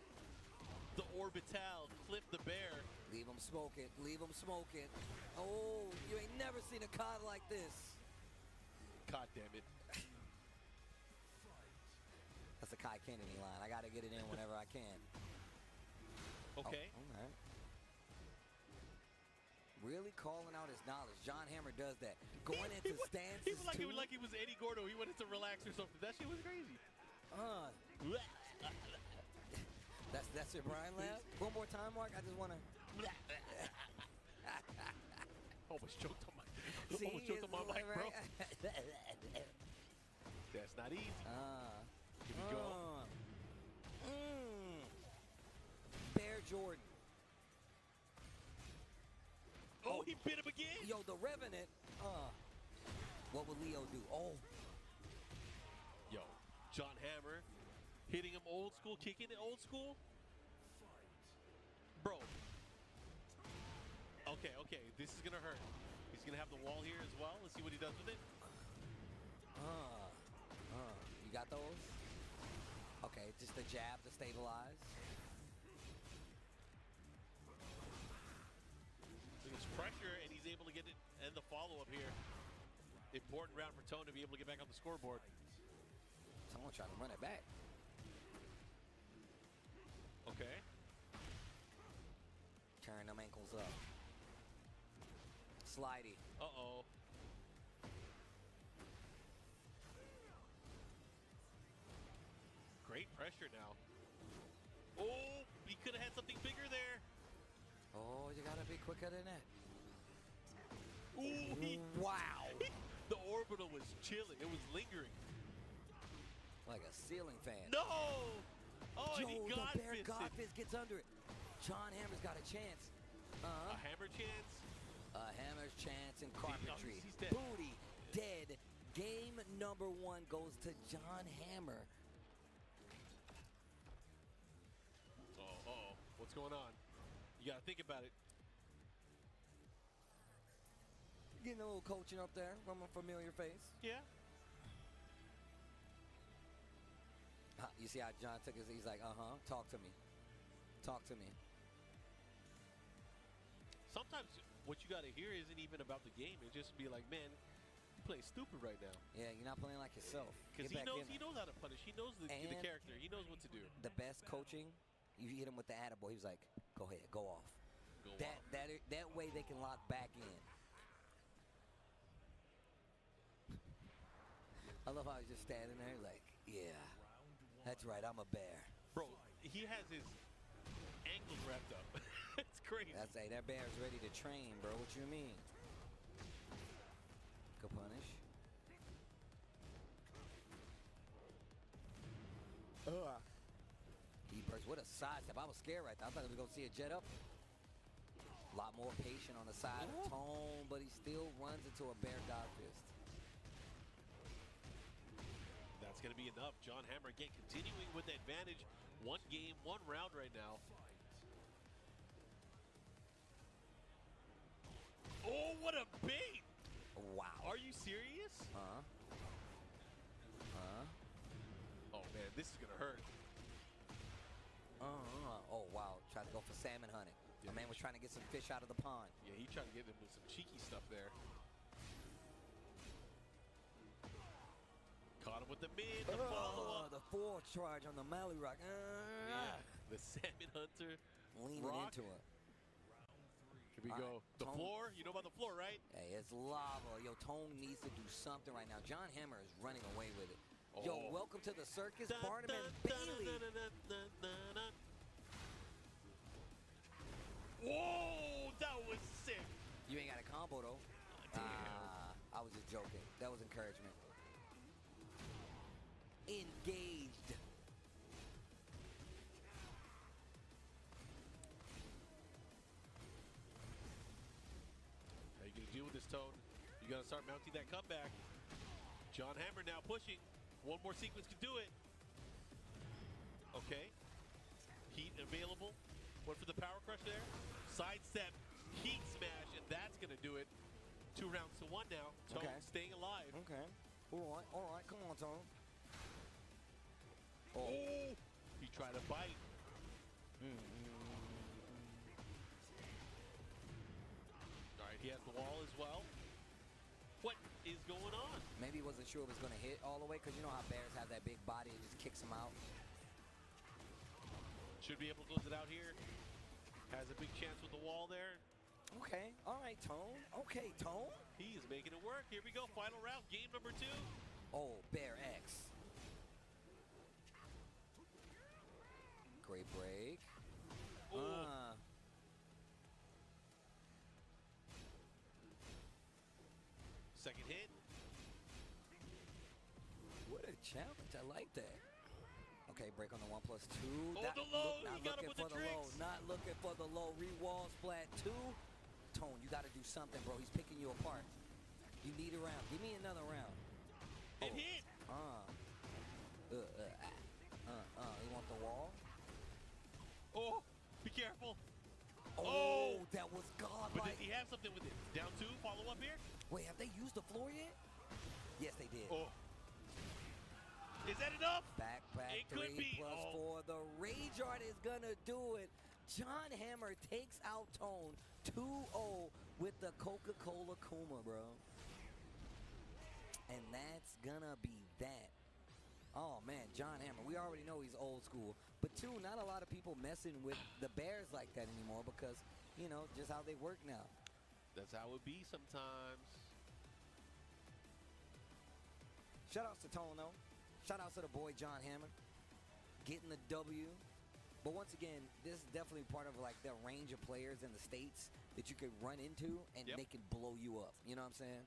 The Orbital clip the bear. Leave him smoking. Leave him smoking. Oh, you ain't never seen a COD like this. God damn it. That's a Kai Kennedy line. I got to get it in whenever I can. Okay. Oh, all right. Really calling out his knowledge. John Hammer does that. Going into stances He was like he was Eddie Gordo. He wanted to relax or something. That shit was crazy. That's your Brian laugh? One more time, Mark. I just want to. Almost choked on my mic, bro. That's not easy. Here we go. Bear Jordan. Oh, he bit him again? Yo, the Revenant. What would Leo do? Oh. Yo, John Hammer hitting him old school, kicking it old school. Bro. Okay, this is going to hurt. He's going to have the wall here as well. Let's see what he does with it. You got those? Okay, just the jab to stabilize. There's pressure, and he's able to get it and the follow-up here. Important round for Tone to be able to get back on the scoreboard. Someone trying to run it back. Okay. Turn them ankles up. Slidey. Uh-oh. Great pressure now. Oh, he could have had something bigger there. Oh, you gotta be quicker than that. Ooh, wow. The orbital was chilling. It was lingering. Like a ceiling fan. No! Oh, Joe, and he the Bear Godfisted. Godfist gets under it. John Hammer's got a chance. A hammer chance? A hammer's chance in carpentry. He's dead. Booty. dead. Game number 1 goes to John Hammer. Uh-oh. What's going on? You got to think about it. Getting a little coaching up there from a familiar face. Yeah. You see how John took his, he's like, talk to me. Talk to me. Sometimes what you got to hear isn't even about the game. It just be like, man, you're playing stupid right now. Yeah, you're not playing like yourself. Because he knows how to punish. He knows the character. He knows what to do. The best coaching, you hit him with the attaboy. He was like, go ahead, go off. That way they can lock back in. I love how he's just standing there like, yeah, that's right, I'm a bear. Bro, he has his ankles wrapped up. It's crazy. That bear's ready to train, bro. What you mean? Good punish. He burst. What a sidestep. I was scared right there. I thought we were going to see a jet up. A lot more patient on the side of Tone, but he still runs into a bear dog fist. That's going to be enough. John Hammer again continuing with the advantage. 1 game, 1 round right now. Oh, what a bait! Wow. Are you serious? Oh, man, this is going to hurt. Oh, wow. Tried to go for salmon hunting. Yeah, My man was trying to get some fish out of the pond. Yeah, he tried to get him with some cheeky stuff there. Caught him with the mid, the follow-up. The 4 charge on the Mally Rock. Yeah, the salmon hunter. Leaning rock. into it. Here we go. The floor. You know about the floor, right? Hey, it's lava. Yo, Tone needs to do something right now. John Hammer is running away with it. Yo, welcome to the circus, Barnum and Bailey. Whoa, that was sick. You ain't got a combo, though. Damn. I was just joking. That was encouragement. Engaged. How you going to deal with this, Tone? You got to start mounting that comeback. John Hammer now pushing. 1 more sequence could do it. Okay. Heat available. Went for the power crush there. Sidestep. Heat smash. And that's going to do it. 2 rounds to 1 now. Tone staying alive. Okay. All right. Come on, Tone. Oh. He tried to bite. All right. He has the wall as well. What is going on? Maybe he wasn't sure if it was going to hit all the way because you know how bears have that big body and just kicks them out. Should be able to close it out here. Has a big chance with the wall there. Okay. All right, Tone. Okay, Tone. He is making it work. Here we go. Final round. Game number 2. Oh, Bear X. Great break. Second hit. What a challenge. I like that. Okay, break on the 1+2. Oh, the low. He got him with the tricks. Not looking for the low. Re-wall splat 2. Tone, you got to do something, bro. He's picking you apart. You need a round. Give me another round. It hit. You want the wall? Oh, be careful. Oh, that was godlike. But did he have something with it? Down 2, follow up here? Wait, have they used the floor yet? Yes, they did. Oh. Is that enough? Back, it 3 could be. plus 4. The Rage Art is going to do it. John Hammer takes out Tone 2-0 with the Coca-Cola Kuma, bro. And that's going to be that. Oh, man, John Hammer. We already know he's old school. But, 2, not a lot of people messing with the Bears like that anymore because, you know, just how they work now. That's how it be sometimes. Shout-outs to Tone, though. Shout-outs to the boy, John Hammer. Getting the W. But once again, this is definitely part of, like, the range of players in the States that you could run into and they can blow you up. You know what I'm saying?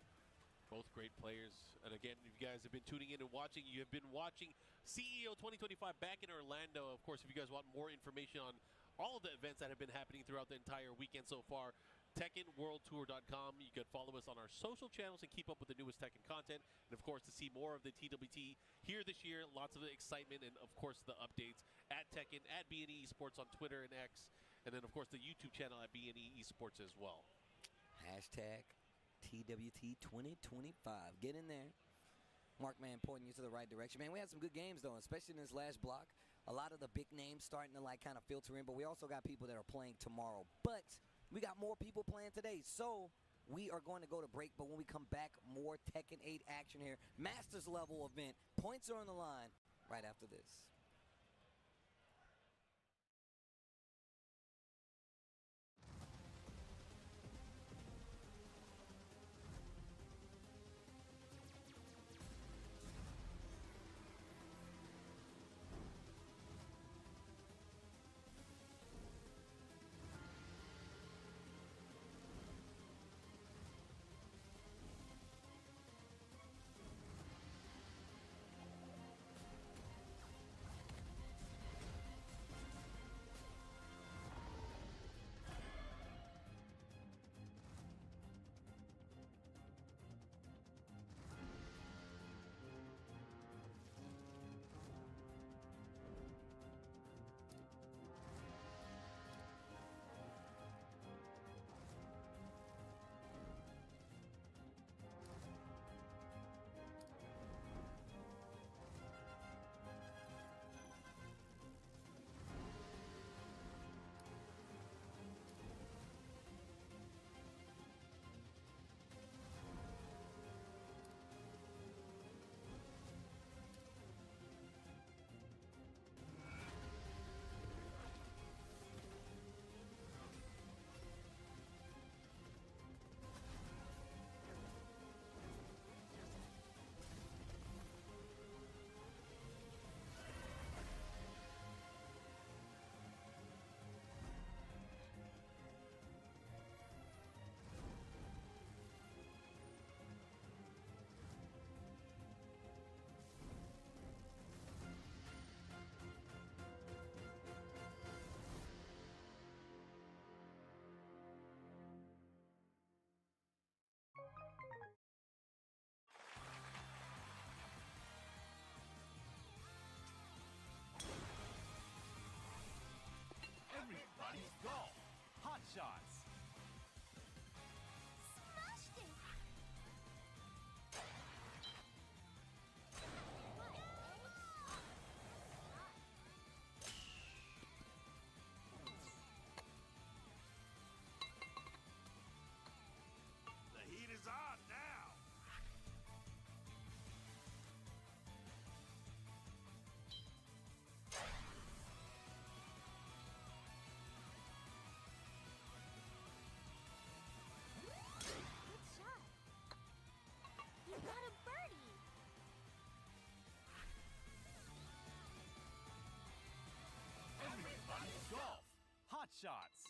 Both great players. And again, if you guys have been tuning in and watching, you have been watching CEO 2025 back in Orlando. Of course, if you guys want more information on all of the events that have been happening throughout the entire weekend so far, TekkenWorldTour.com. You can follow us on our social channels and keep up with the newest Tekken content. And, of course, to see more of the TWT here this year, lots of excitement and, of course, the updates at Tekken, at B&E Esports on Twitter and X, and then, of course, the YouTube channel at B&E Esports as well. Hashtag TWT 2025. Get in there. Mark, man, pointing you to the right direction. Man, we had some good games, though, especially in this last block. A lot of the big names starting to, like, kind of filter in, but we also got people that are playing tomorrow. But we got more people playing today, so we are going to go to break. But when we come back, more Tekken 8 action here. Masters level event. Points are on the line right after this. Everybody's golf. Hot shots. Smashed it! The heat is on now. Good shot. You got a birdie. Everybody's golf. Hot shots.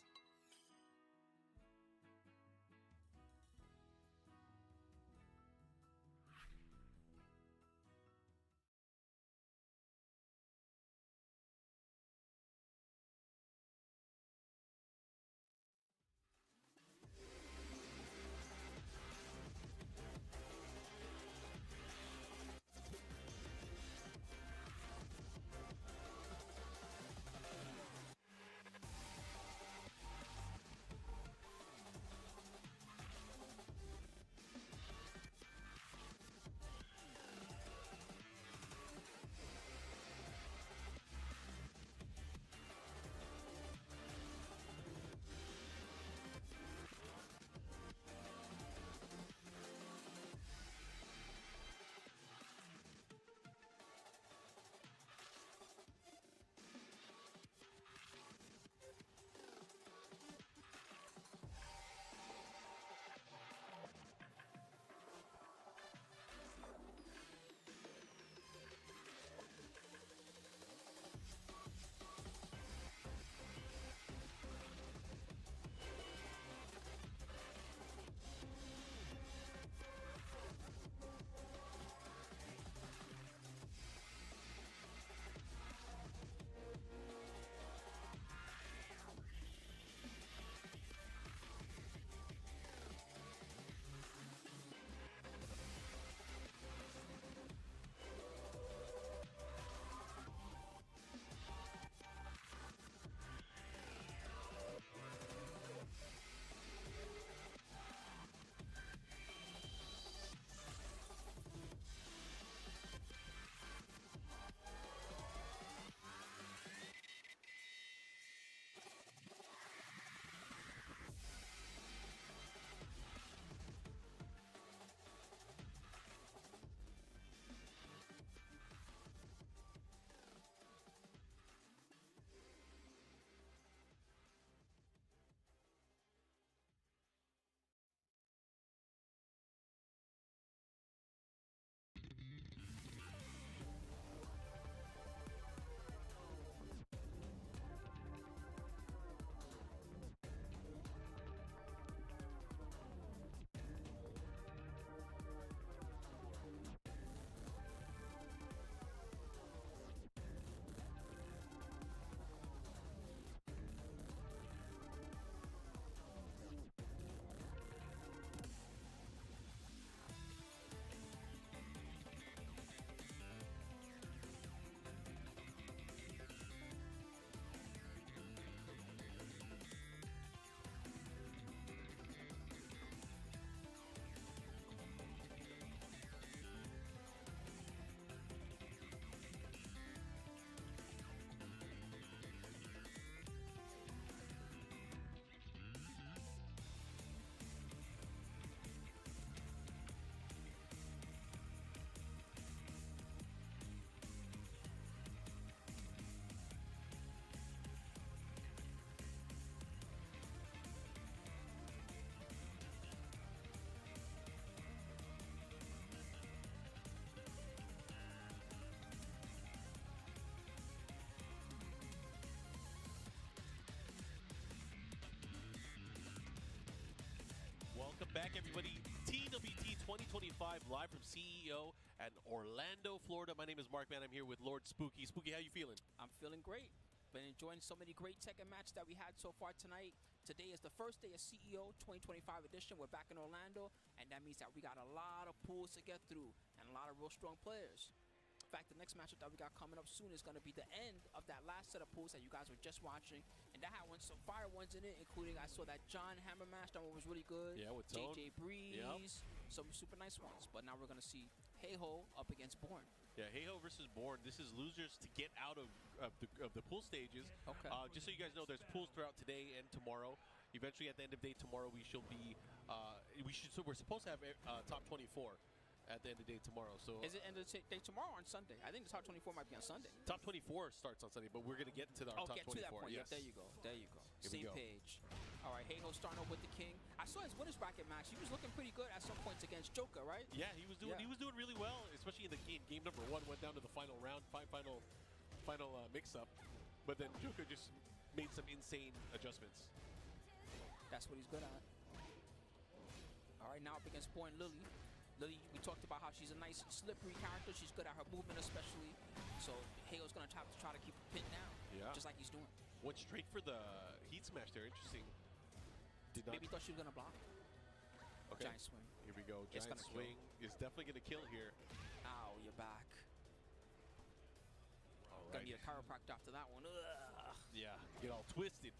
back, everybody. TWT 2025 live from CEO at Orlando, Florida. My name is Mark, man. I'm here with Lord Spooky. Spooky, how you feeling? I'm feeling great. Been enjoying so many great Tekken matches that we had so far tonight. Today is the first day of CEO 2025 edition. We're back in Orlando, and that means that we got a lot of pools to get through and a lot of real strong players. In fact, the next matchup that we got coming up soon is going to be the end of that last set of pools that you guys were just watching, and that had some fire ones in it, including I saw that John Hammer match. That one was really good. Yeah, with Tone. JJ Breeze, yep. Some super nice ones. But now we're going to see Heiho up against Born. Yeah, Heiho versus Born. This is losers to get out of the pool stages. Okay. Just so you guys know, there's pools throughout today and tomorrow. Eventually, at the end of the day tomorrow, we're supposed to have top 24 at the end of the day tomorrow. So is it end of the day tomorrow or on Sunday? I think the top 24 might be on Sunday. Top 24 starts on Sunday, but we're gonna get to our top 24. To that point. Yes. Yeah, there you go. There you go. Here Same page. All right, Heiho starting off with the King. I saw his winners bracket match. He was looking pretty good at some points against Joker, right? Yeah, he was doing really well, especially in the game. Game number 1 went down to the final round, final mix-up, but then Joker just made some insane adjustments. That's what he's good at. All right, now up against Born Lily. Lily, we talked about how she's a nice slippery character. She's good at her movement, especially. So Heiho's gonna have to try to keep her pinned down, just like he's doing. Went straight for the heat smash there. Interesting. Maybe thought she was gonna block. Okay. Giant swing. Here we go. Giant swing is definitely gonna kill here. Ow, you're back. All Gonna right. need a chiropractor after that one. Ugh. Yeah, get all twisted.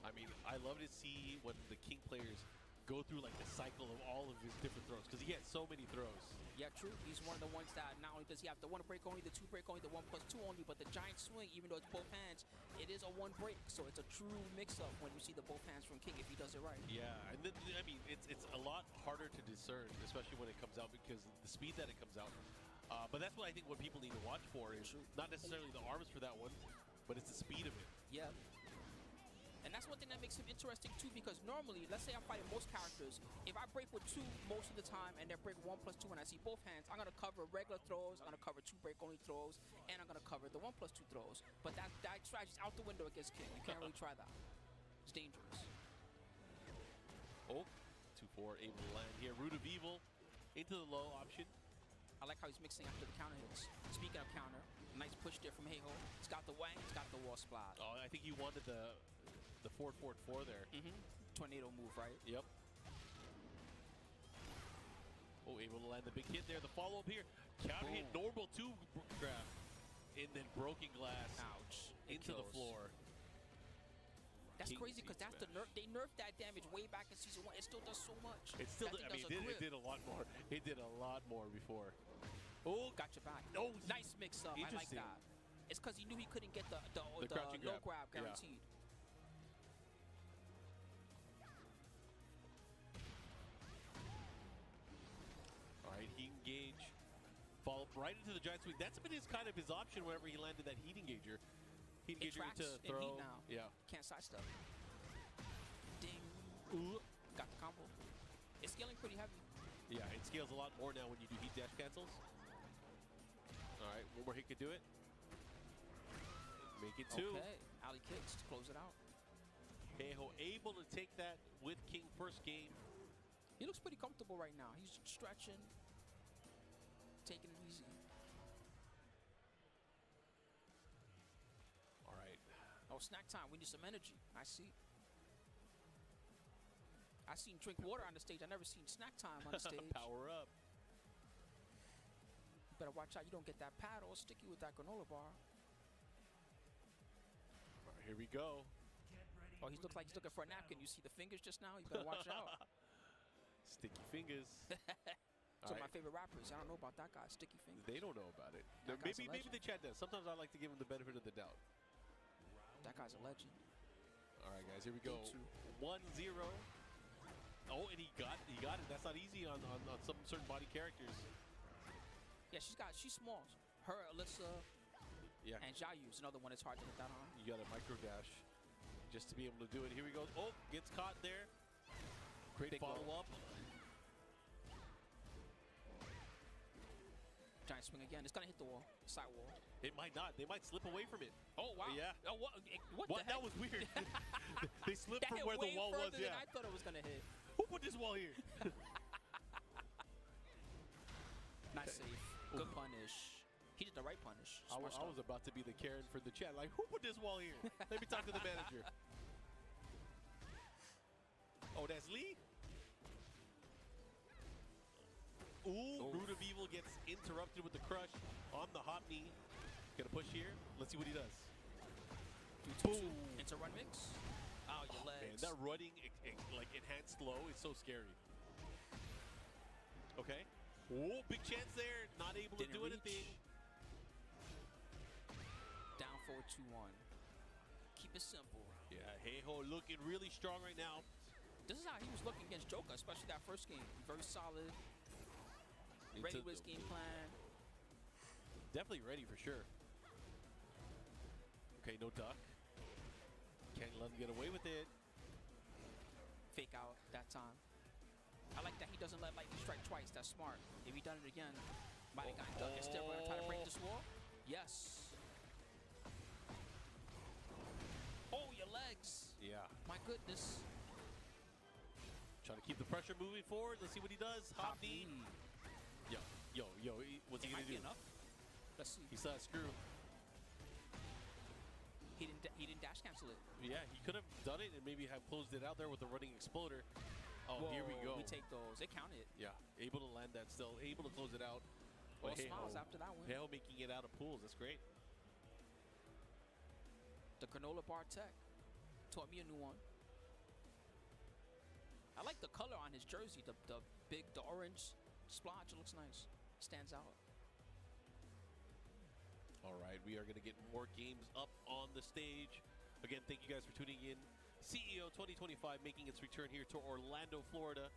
I mean, I love to see when the King players go through like the cycle of all of his different throws, because he has so many throws. Yeah, true. He's one of the ones that not only does he have the 1 break only, the 2 break only, the 1+2 only, but the giant swing, even though it's both hands, it is a 1 break. So it's a true mix-up when you see the both hands from King if he does it right. Yeah, and then, I mean, it's a lot harder to discern, especially when it comes out, because the speed that it comes out. But that's what I think what people need to watch for is not necessarily the arms for that one, but it's the speed of it. Yeah. And that's one thing that makes him interesting too, because normally, let's say I'm fighting most characters, if I break with 2 most of the time and then break 1+2 and I see both hands, I'm gonna cover regular throws, I'm gonna cover 2 break only throws, and I'm gonna cover the 1+2 throws. But that strategy's out the window against King. You can't really try that. It's dangerous. Oh, 2-4 able to land here. Root of Evil into the low option. I like how he's mixing after the counter hits. Speaking of counter, nice push there from Heiho. It's got the wang, it's got the wall splash. Oh, I think he wanted the forward there. Tornado move, right? Yep. Oh, able to land the big hit there. The follow-up here. Counter hit, normal 2 grab. And then broken glass. Ouch. Into the floor. That's crazy, because that's the nerf. They nerfed that damage way back in season 1. It still does so much. It still, I mean, it did a lot more. It did a lot more before. Oh, got your back. Oh, nice mix-up. I like that. It's because he knew he couldn't get the low grab guaranteed. Yeah. Heat engage, fall right into the giant swing. That's been his option whenever he landed that heat engager. Heat engager to throw. In heat now. Yeah. Can't sidestep. Ding. Ooh. Got the combo. It's scaling pretty heavy. Yeah, it scales a lot more now when you do heat dash cancels. All right, one more hit could do it. Make it 2. Okay. Alley kicks to close it out. Heiho able to take that with King first game. He looks pretty comfortable right now. He's stretching, taking it easy. All right. Oh, snack time. We need some energy. I see. I seen drink water on the stage. I never seen snack time on the stage. Power up. You better watch out. You don't get that pad all sticky with that granola bar. All right, here we go. Oh, he looks like he's looking for a napkin. You see the fingers just now? You better watch out. Sticky fingers. So my favorite rappers. I don't know about that guy. Sticky fingers. They don't know about it. Maybe the chat does. Sometimes I like to give him the benefit of the doubt. That guy's a legend. All right, guys, here we go. 1-0. Oh, and he got it. That's not easy on some certain body characters. Yeah, she's small. Her, Alyssa, and Jayu's another one that's hard to hit that on. You got a micro dash just to be able to do it. Here we go. Oh, gets caught there. Great follow-up. Giant Nice swing again. It's gonna hit the wall, side wall. It might not. They might slip away from it. Oh wow. Yeah. Oh, what the heck? That was weird. They slipped That from hit where the way wall was. further Yeah. than I thought it was gonna hit. Who put this wall here? Nice save. Good punish. He did the right punish. I was about to be the Karen for the chat. Like, who put this wall here? Let me talk to the manager. Oh, that's Lee? Ooh, Root of Evil gets interrupted with the crush on the hop knee. Gonna push here. Let's see what he does. Boom. Into run mix. Oh, your legs. Man, that running, like, enhanced low is so scary. Okay. Oh, big chance there. Not able to do anything. Down forward 2-1. Keep it simple. Yeah, Heiho looking really strong right now. This is how he was looking against Joker, especially that first game. Very solid. Ready with his game plan. Definitely ready for sure. Okay, no duck. Can't let him get away with it. Fake out that time. I like that he doesn't let lightning strike twice. That's smart. If he done it again, might have gotten duck. Instead, we're gonna try to break this wall. Yes. Oh, your legs. Yeah. My goodness. Trying to keep the pressure moving forward. Let's see what he does. Hop knee. Yo. What's he gonna do? Enough. Let's see. He saw a screw. He didn't dash cancel it. Yeah, he could have done it and maybe have closed it out there with the running exploder. Oh, whoa, here we go. We take those. They counted. Yeah, able to land that still, able to close it out. All smiles after that one. Heiho making it out of pools. That's great. The granola bar tech taught me a new one. I like the color on his jersey. The orange splotch. It looks nice. Stands out. All right, we are going to get more games up on the stage. Again, thank you guys for tuning in. CEO 2025 making its return here to Orlando, Florida.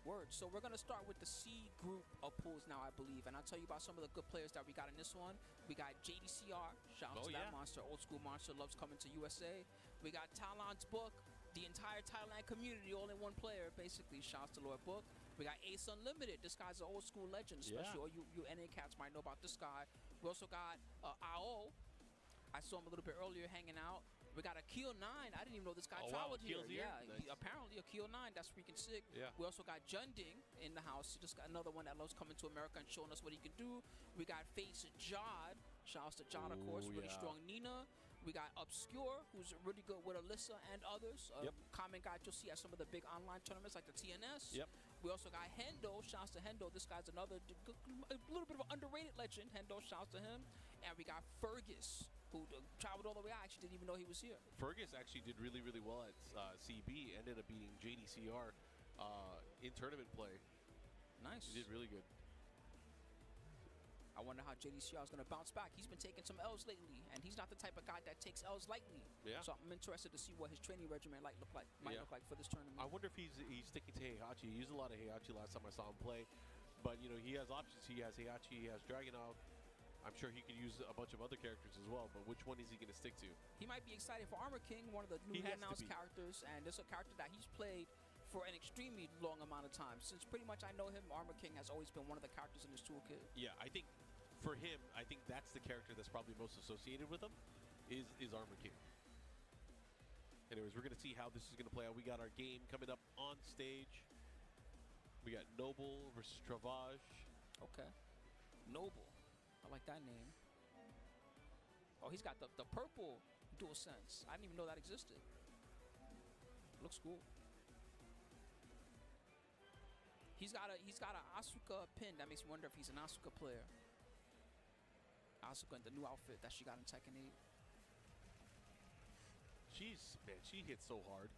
Word. So we're going to start with the C group of pools now, I believe. And I'll tell you about some of the good players that we got in this one. We got JDCR. Shout out to that monster. Old school monster. Loves coming to USA. We got Talon's Book. The entire Thailand community all in one player, basically. Shout out to Lord Book. We got Ace Unlimited. This guy's an old school legend, especially all you NA cats might know about this guy. We also got AO. I saw him a little bit earlier hanging out. We got Akil 9. I didn't even know this guy traveled here. Yeah, nice. Apparently Akil 9. That's freaking sick. Yeah. We also got Junding in the house. He just got another one that loves coming to America and showing us what he can do. We got Face Jod. Shouts to Jod, of course. Really strong Nina. We got Obscure, who's really good with Alyssa and others. Common guy you'll see at some of the big online tournaments like the TNS. Yep. We also got Hendo. Shouts to Hendo. This guy's another a little bit of an underrated legend. Hendo, shouts to him. And we got Fergus, who traveled all the way. I actually didn't even know he was here. Fergus actually did really, really well at CB. Ended up beating JDCR in tournament play. Nice. He did really good. I wonder how JDCR is going to bounce back. He's been taking some L's lately, and he's not the type of guy that takes L's lightly. Yeah. So I'm interested to see what his training regimen might look like for this tournament. I wonder if he's sticking to Heihachi. He used a lot of Heihachi last time I saw him play. But, you know, he has options. He has Heihachi, he has Dragunov. I'm sure he could use a bunch of other characters as well, but which one is he going to stick to? He might be excited for Armor King, one of the newly announced characters, and there's a character that he's played for an extremely long amount of time. Since pretty much I know him, Armor King has always been one of the characters in his toolkit. Yeah, I think for him, I think that's the character that's probably most associated with him is Armor King. Anyways, we're going to see how this is going to play out. We got our game coming up on stage. We got Noble versus Travage. Okay. Noble. I like that name. Oh, he's got the purple dual sense. I didn't even know that existed. Looks cool. He's got a Asuka pin. That makes me wonder if he's an Asuka player. Asuka in the new outfit that she got in Tekken 8. She hits so hard.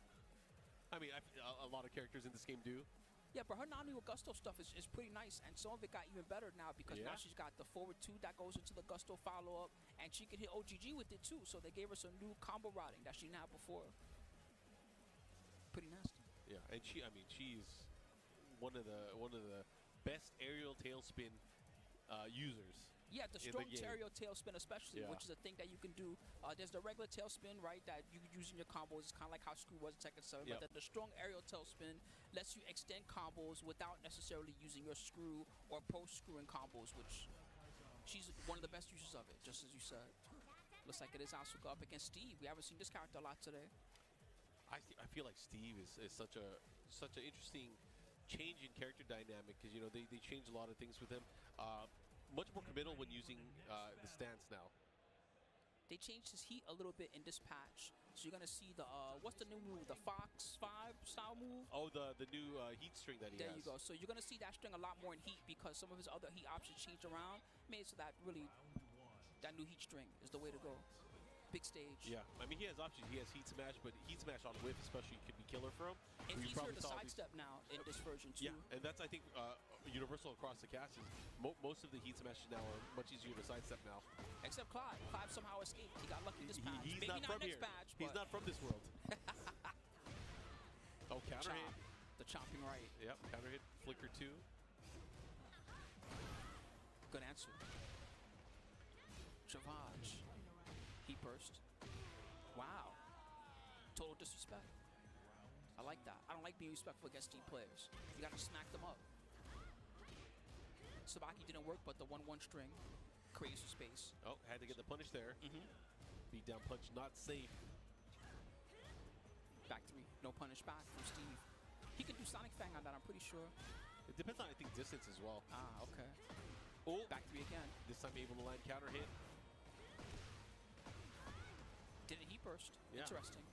I mean, a lot of characters in this game do. Yeah, but her Nani Gusto stuff is pretty nice, and some of it got even better now because now she's got the forward 2 that goes into the Gusto follow-up, and she can hit OGG with it too, so they gave her some new combo routing that she didn't have before. Pretty nasty. Yeah, and she's one of the best aerial tailspin users. Yeah, the strong aerial tailspin especially, which is a thing that you can do. There's the regular tailspin, right, that you can use in your combos. It's kind of like how Screw was in Tekken 7, but the strong aerial tailspin lets you extend combos without necessarily using your screw or post-screwing combos, which she's one of the best users of it, just as you said. Looks like it is Asuka up against Steve. We haven't seen this character a lot today. I feel like Steve is such an interesting change in character dynamic because they changed a lot of things with him. Much more committal when using the stance now. They changed his heat a little bit in this patch. So you're gonna see the what's the new move? The Fox 5 style move? Oh, the new heat string that he has. There you go. So you're gonna see that string a lot more in heat because some of his other heat options changed around, made so that really that new heat string is the way to go. Big stage. Yeah, I mean he has options. He has heat smash, but heat smash on whiff especially could be killer for him. It's easier to sidestep now in this version too. Yeah, and that's I think universal across the cast is most of the heat smashes now are much easier to sidestep now. Except Clyde. Clyde somehow escaped. He got lucky this patch. He's Maybe not from next here. patch. He's not from this world. Oh, counter hit. The chopping right. Yep, counter hit. Flicker 2. Good answer. Chavage. He burst. Wow. Total disrespect. I like that. I don't like being respectful against team players. You gotta smack them up. Sabaki didn't work, but the 1-1 string creates some space. Oh, had to get the punish there. Beat down punch, not safe. Back 3. No punish back from Steve. He can do Sonic Fang on that, I'm pretty sure. It depends on, I think, distance as well. Ah, okay. Oh, back 3 again. This time able to land counter hit. Didn't he burst? Yeah. Interesting.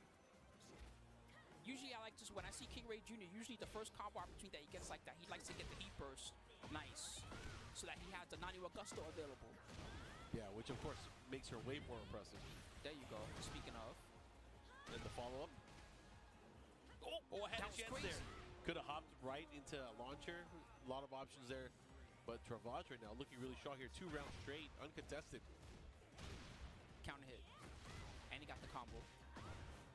Usually I like just when I see King Ray Jr., usually the first combo opportunity that he gets like that, he likes to get the heat burst. Nice. So that he has the Nani Augusto available. Yeah, which of course makes her way more impressive. There you go. Speaking of. And the follow-up. Oh, I had a chance there. Could have hopped right into a launcher. A lot of options there. But Travage right now looking really strong here. 2 rounds straight, uncontested. Counter hit. And he got the combo.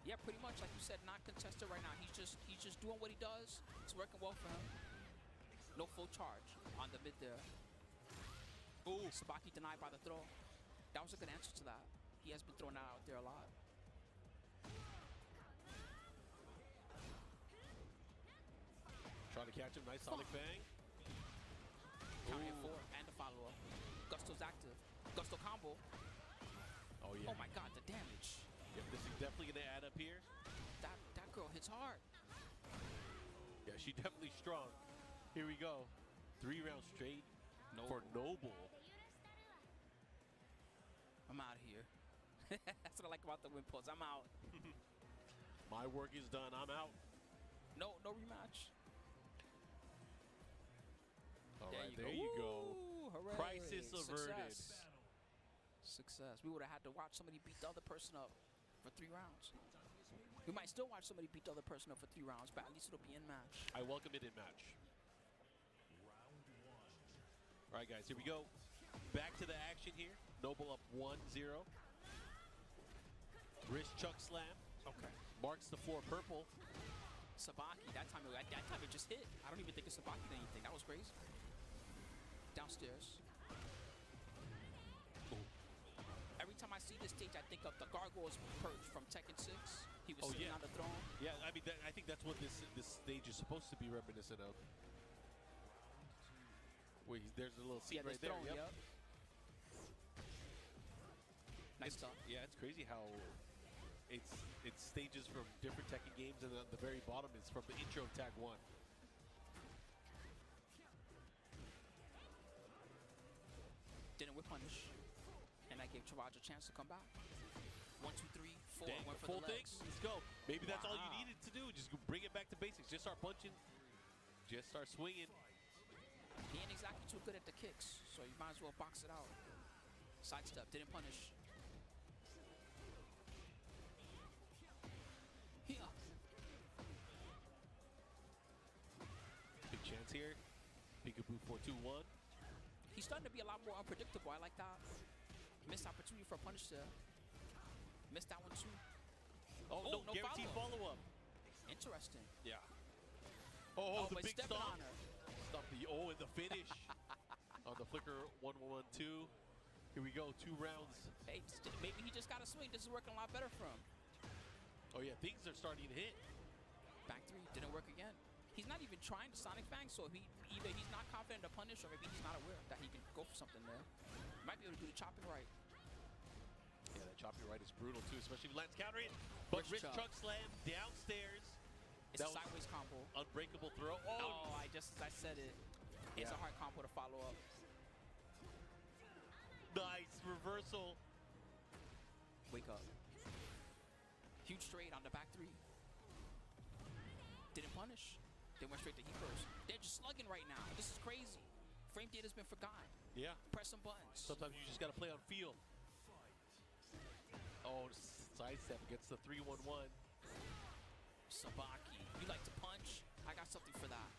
Yeah, pretty much like you said, not contested right now. He's just doing what he does. It's working well for him. No full charge on the mid there. Ooh, Sabaki denied by the throw. That was a good answer to that. He has been throwing that out there a lot. Trying to catch him. Nice Sonic Bang. Counter hit 4 and the follow-up. Gusto's active. Gusto combo. Oh, yeah. Oh, my God, the damage. Yep, this is definitely going to add up here. That girl hits hard. Yeah, she's definitely strong. Here we go. 3 rounds straight for Noble. I'm out of here. That's what I like about the win pulls. I'm out. My work is done. I'm out. No rematch. All right, there you go. Hooray. Crisis averted. Success. We would have had to watch somebody beat the other person up for 3 rounds. We might still watch somebody beat the other person up for 3 rounds, but at least it'll be in match. I welcome it in match. All right, guys, here we go. Back to the action here. Noble up 1-0. Wrist chuck slam. Okay. Marks the 4 purple. Sabaki, that time it just hit. I don't even think it's Sabaki did anything. That was crazy. Downstairs. Ooh. Every time I see this stage, I think of the Gargoyle's perch from Tekken 6. He was sitting on the throne. Yeah, I mean, I think that's what this stage is supposed to be reminiscent of. Where there's a little scene right there. Throne, yep. Nice stuff. Yeah, it's crazy how it's stages from different Tekken games, and at the very bottom is from the intro of Tag 1. Didn't whip punish, and that gave Travage a chance to come back. 1, 2, 3, 4. Dang, went for full the thing. legs. Let's go. Maybe that's all you needed to do. Just bring it back to basics. Just start punching. Just start swinging. He ain't exactly too good at the kicks, so you might as well box it out. Sidestep, didn't punish. Here. Big chance here. Peekaboo 4-2-1. He's starting to be a lot more unpredictable. I like that. Missed opportunity for a punish there. Missed that one too. Oh, no guaranteed follow-up. Interesting. Yeah. Oh, the but big stepping stomp. on her. Stop the and the finish on the flicker 1-1-2. Here we go, 2 rounds. Hey, maybe he just got a swing. This is working a lot better for him. Oh yeah, things are starting to hit. Back 3, didn't work again. he's not even trying to Sonic Fang, so either he's not confident to punish, or maybe he's not aware that he can go for something there. Might be able to do the chopping right. Yeah, that chopping right is brutal too, especially if Lance countering it. But Rich Chug Slam downstairs. It's a sideways combo. Unbreakable throw. Oh, just as I said it. It's a hard combo to follow up. Nice reversal. Wake up. Huge straight on the back three. Didn't punish. They went straight to heat burst. They're just slugging right now. This is crazy. Frame data's been forgotten. Yeah. Press some buttons. Sometimes you just got to play on feel. Oh, sidestep gets the 3-1-1. Sabaki, you like to punch? I got something for that.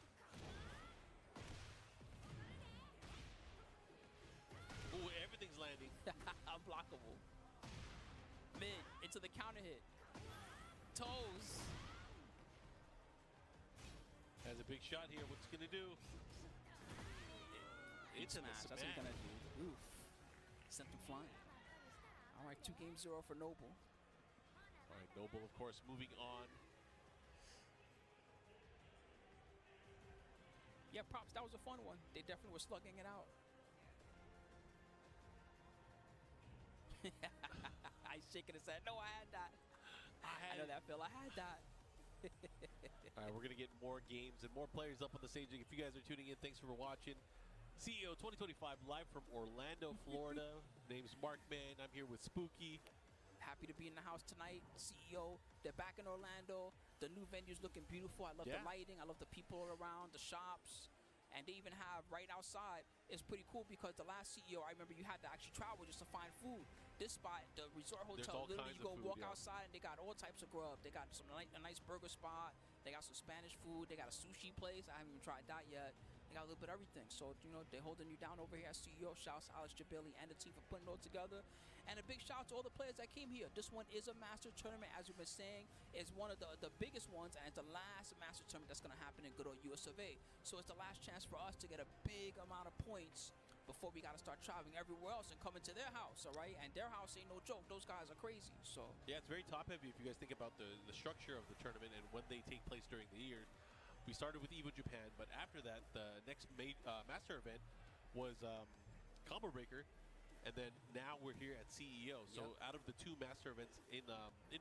Ooh, everything's landing. Unblockable. Mid, into the counter hit. Toes. Has a big shot here. What's he gonna do? Into the smash. That's what he's gonna do. Oof. Sent him flying. All right, 2-0 for Noble. All right, Noble, of course, moving on. Yeah, props. That was a fun one. They definitely were slugging it out. He's shaking his head. No, I had that. I know that, Phil. I had that. All right, we're going to get more games and more players up on the stage. If you guys are tuning in, thanks for watching. CEO 2025 live from Orlando, Florida. Name's Markman. I'm here with Spooky. Happy to be in the house tonight. CEO, they're back in Orlando. The new venue's looking beautiful. I love the lighting. I love the people around, the shops. And they even have right outside. It's pretty cool because the last CEO, I remember you had to actually travel just to find food. This spot, the resort hotel, literally you go walk outside and they got all types of grub. They got a nice burger spot. They got some Spanish food. They got a sushi place. I haven't even tried that yet. They got a little bit of everything. So, you know, they're holding you down over here as CEO. Shouts to Alex Jabili and the team for putting it all together. And a big shout out to all the players that came here. This one is a master tournament, as we've been saying. It's one of the biggest ones, and it's the last master tournament that's going to happen in good old US of A. So it's the last chance for us to get a big amount of points before we got to start traveling everywhere else and coming to their house, all right? And their house ain't no joke. Those guys are crazy, so. Yeah, it's very top-heavy if you guys think about the structure of the tournament and when they take place during the year. We started with EVO Japan, but after that, the next master event was Combo Breaker, and then now we're here at CEO. So out of the two master events in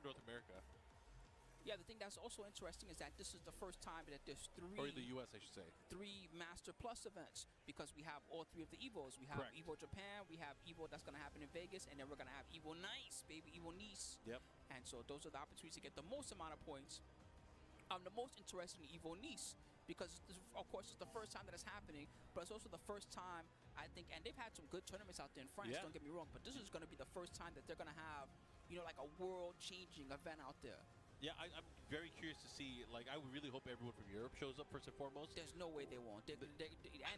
North America. Yeah, the thing that's also interesting is that this is the first time that there's three. Or in the U.S., I should say. 3 Master Plus events because we have all 3 of the EVOs. We have EVO Japan, we have EVO that's going to happen in Vegas, and then we're going to have EVO Nice, baby, EVO Nice. Yep. And so those are the opportunities to get the most amount of points. I'm the most interested in EVO Nice because, of course, it's the first time that it's happening, but it's also the first time, I think, and they've had some good tournaments out there in France, don't get me wrong, but this is going to be the first time that they're going to have, you know, like a world-changing event out there. Yeah, I'm very curious to see. Like, I really hope everyone from Europe shows up first and foremost. There's no way they won't. And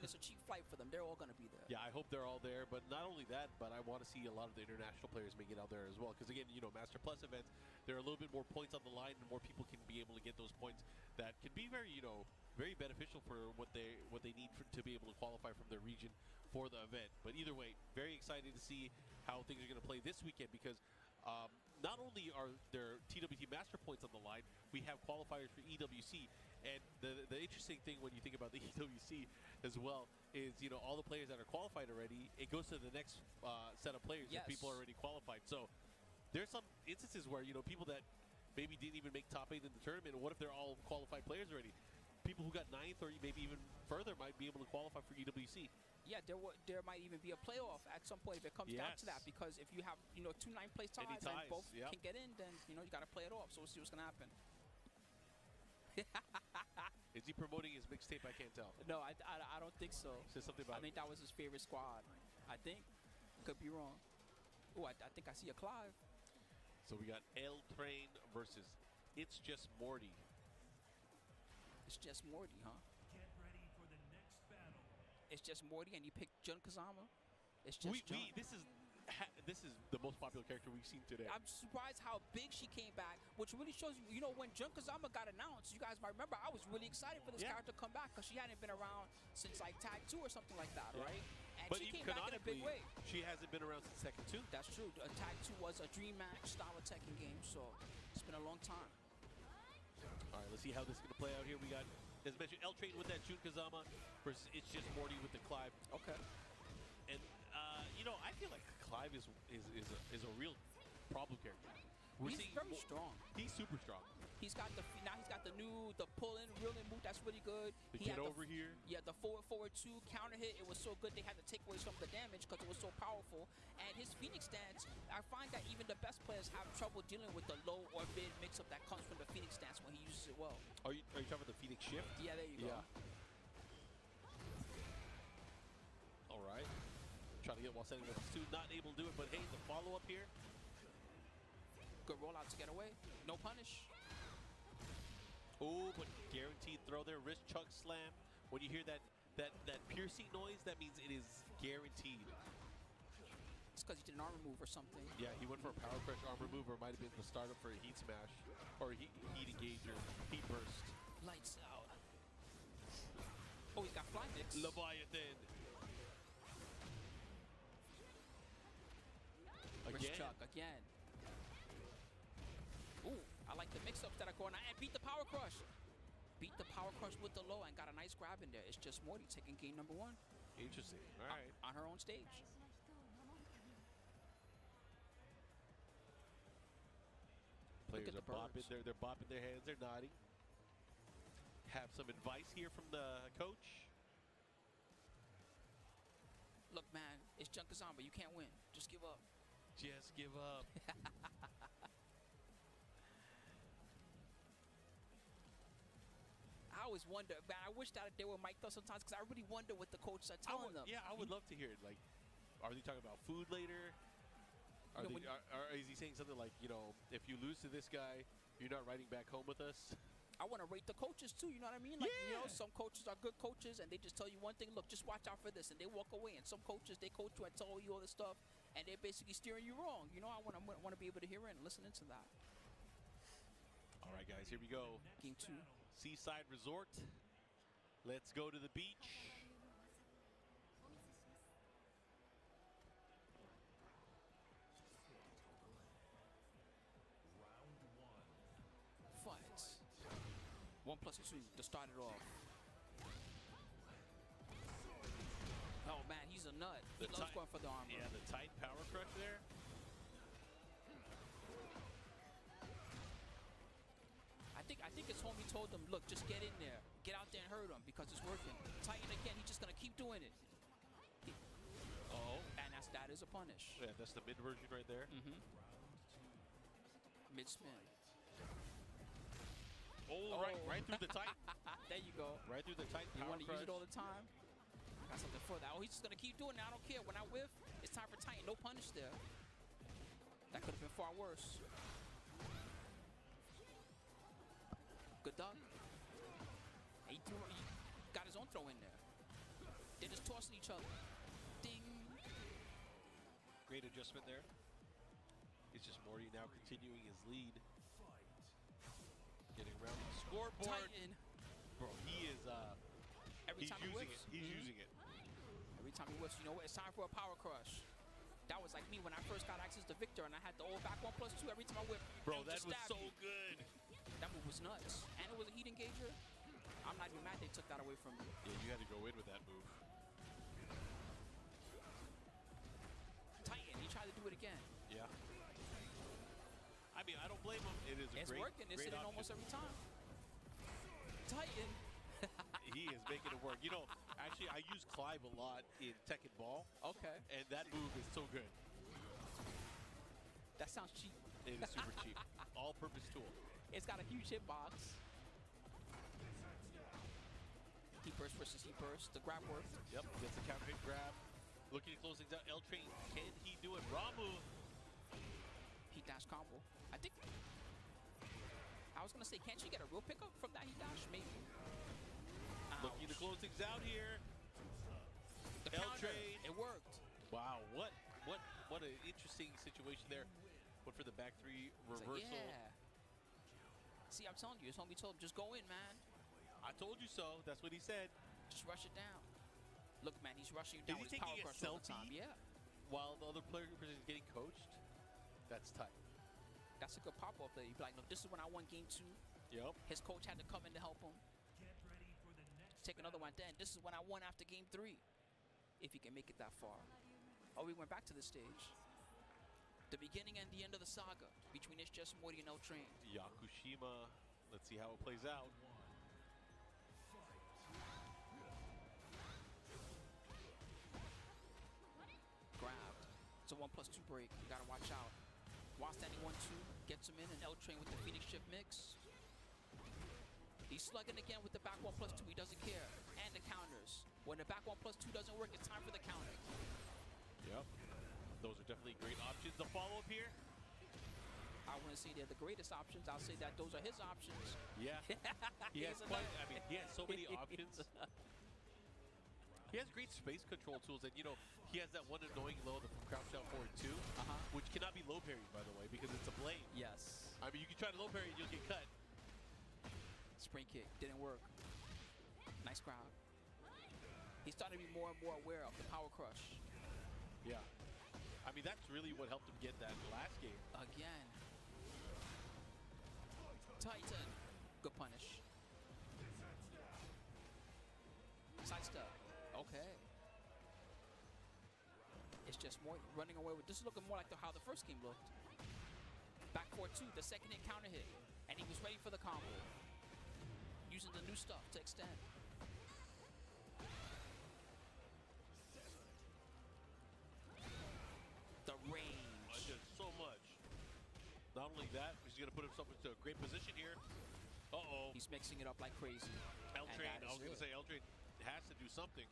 it's a cheap flight for them. They're all going to be there. Yeah, I hope they're all there. But not only that, but I want to see a lot of the international players make it out there as well. Because, again, you know, Master Plus events, there are a little bit more points on the line, and more people can be able to get those points that can be very, you know, very beneficial for what they need to be able to qualify from their region for the event. But either way, very excited to see how things are going to play this weekend because not only are there TWT Master points on the line, we have qualifiers for EWC. And the interesting thing when you think about the EWC as well is, you know, all the players that are qualified already, it goes to the next set of players that people are already qualified. So there's some instances where, you know, people that maybe didn't even make top 8 in the tournament, what if they're all qualified players already? People who got 9th or maybe even further might be able to qualify for EWC. Yeah, there might even be a playoff at some point if it comes down to that. Because if you have, you know, 2 9th place ties and both can get in, then, you know, you got to play it off. So we'll see what's going to happen. Is he promoting his mixtape? I can't tell. No, I don't think so. Said something about I think that was his favorite squad. I think. Could be wrong. Oh, I think I see a Clive. So we got L Train versus It's Just Morty. It's Just Morty, huh? Get ready for the next battle. It's Just Morty, and you picked Jun Kazama. It's just Jun. This is the most popular character we've seen today. I'm surprised how big she came back, which really shows you know, when Jun Kazama got announced, you guys might remember, I was really excited for this character to come back because she hadn't been around since like Tag 2 or something like that, right? And but she came back in a big way. She hasn't been around since Tekken 2. That's true. Tag 2 was a Dream Match style of Tekken game, so it's been a long time. All right, let's see how this is going to play out here. We got As mentioned, L Train with that Jun Kazama versus It's Just Morty with the Clive. Okay. And you know, I feel like Clive is a real problem character. He's very strong. He's super strong. He's got now he's got the pull in, reel in move that's really good. The get over here. Yeah, the forward 2 counter hit. It was so good they had to take away some of the damage because it was so powerful. And his Phoenix stance, I find that even the best players have trouble dealing with the low or mid mix up that comes from the Phoenix stance when he uses it well. Are you talking about the Phoenix shift? Yeah, there you go. Yeah. All right. Trying to get while setting up 2, not able to do it, but hey, the follow up here. Good rollout to get away. No punish. Oh, but guaranteed throw there, wrist chuck slam. When you hear that piercing noise, that means it is guaranteed. It's because he did an armor move or something. Yeah, he went for a power crush armor move, or might have been the startup for a heat smash, or heat engager, heat burst. Lights out. Oh, he's got fly mix. Leviathan. Wrist chuck again. Ooh, I like the mix-ups that are going on. And beat the power crush. Beat the power crush with the low and got a nice grab in there. It's just Morty taking game number 1. Interesting. All right. On her own stage. Players are bopping. They're bopping their hands. They're nodding. Have some advice here from the coach. Look, man, it's Jun Kazama. You can't win. Just give up. Just give up. I always wonder, man, I wish that they were mic'd up sometimes because I really wonder what the coaches are telling them. Yeah, I would love to hear it. Like, are they talking about food later? Is he saying something like, you know, if you lose to this guy, you're not riding back home with us? I want to rate the coaches too, you know what I mean? Like, you know, some coaches are good coaches and they just tell you one thing, look, just watch out for this, and they walk away. And some coaches, they coach you and tell you all this stuff, and they're basically steering you wrong. You know, I want to be able to hear it and listen into that. All right, guys, here we go. Game 2. Seaside Resort. Let's go to the beach. Fights. 1+2 to start it off. Oh man, he's a nut. He loves going for the armor. Yeah, the tight power crush there. I think his homie told him, look, just get in there. Get out there and hurt him because it's working. Titan again, he's just going to keep doing it. And that is a punish. Yeah, that's the mid version right there. Mid spin. Oh, right through the tight. There you go. Right through the tight You power want to use it all the time? Got something for that. Oh, he's just going to keep doing it. I don't care. When I whiff, it's time for Titan. No punish there. That could have been far worse. Good dog. He got his own throw in there. They're just tossing each other. Ding. Great adjustment there. It's just Morty now continuing his lead. Getting around the scoreboard. Titan. Bro, he is Every time he using whiffs. it. He's using it. Every time he whiffs, you know what? It's time for a power crush. That was like me when I first got access to Victor and I had the old back 1+2 every time I whipped. Bro, that was so good. That move was nuts. And it was a heat engager. I'm not even mad they took that away from me. Yeah, you had to go in with that move. Titan, he tried to do it again. Yeah. I mean, I don't blame him. It is It's working. It's hitting almost every time. Titan. He is making it work. You know, actually, I use Clive a lot in Tekken Ball. Okay. And that move is so good. That sounds cheap. It is super cheap. All-purpose tool. It's got a huge hitbox. Heat burst versus heat burst. The grab worked. Yep, gets the counter hit grab. Looking to close things out. L Train, can he do it? Raw move. Heat dash combo. I think. I was gonna say, can't you get a real pickup from that heat dash? Maybe. Looking to close things out here. The L counter. Train. It worked. Wow, what an interesting situation there. Went for the back 3 reversal. Like, yeah. See, I'm telling you, his homie told him, just go in, man. I told you so. That's what he said. Just rush it down. Look, man, he's rushing you down Is with he his power taking a crush all the time. selfie? Yeah. While the other player is getting coached? That's tight. That's a good pop-off there. You'd be like, look, this is when I won game 2. Yep. His coach had to come in to help him. take another one then. This is when I won after game 3. If he can make it that far. Oh, we went back to the stage. The beginning and the end of the saga between It's Just Morty and L Train. Yakushima. Let's see how it plays out. Grabbed. It's a 1+2 break. You gotta watch out. While standing 1-2, gets him in, and L Train with the Phoenix Shift mix. He's slugging again with the back 1+2. He doesn't care. And the counters. When the back 1+2 doesn't work, it's time for the counter. Yep. Those are definitely great options. The follow-up here. I wouldn't say they're the greatest options. I'll say that those are his options. Yeah. He has quite, I mean, he has so many options. He has great space control tools, and you know, he has that one annoying low, the crouch down forward 2, which cannot be low parried, by the way, because it's a blade. Yes. I mean, you can try to low parry and you'll get cut. Spring kick didn't work. Nice crowd. He's starting to be more and more aware of the power crush. Yeah. I mean, that's really what helped him get that last game. Again. Titan. Good punish. Sidestep. Okay. It's just more running away with. This is looking more like how the first game looked. Back 4-2, the second hit counter hit. And he was ready for the combo. Using the new stuff to extend. The range. Just so much. Not only that, he's going to put himself into a great position here. Uh-oh. He's mixing it up like crazy. L Train, I was going to say, L Train has to do something.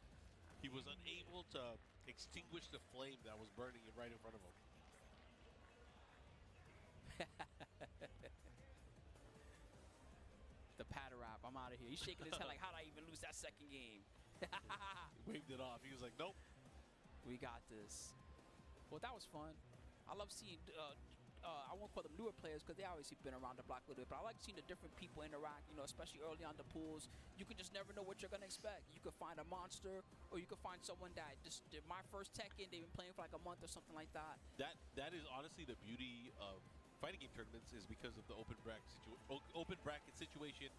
He was unable to extinguish the flame that was burning right in front of him. The patter wrap. I'm out of here. He's shaking his head like, how did I even lose that second game? He waved it off. He was like, nope. We got this. Well, that was fun. I love seeing, I won't call them newer players because they obviously been around the block a little bit, but I like seeing the different people interact, you know, especially early on the pools. You can just never know what you're going to expect. You could find a monster, or you could find someone that just did my first Tekken, they've been playing for like a month or something like that. That is honestly the beauty of fighting game tournaments, is because of the open bracket situation.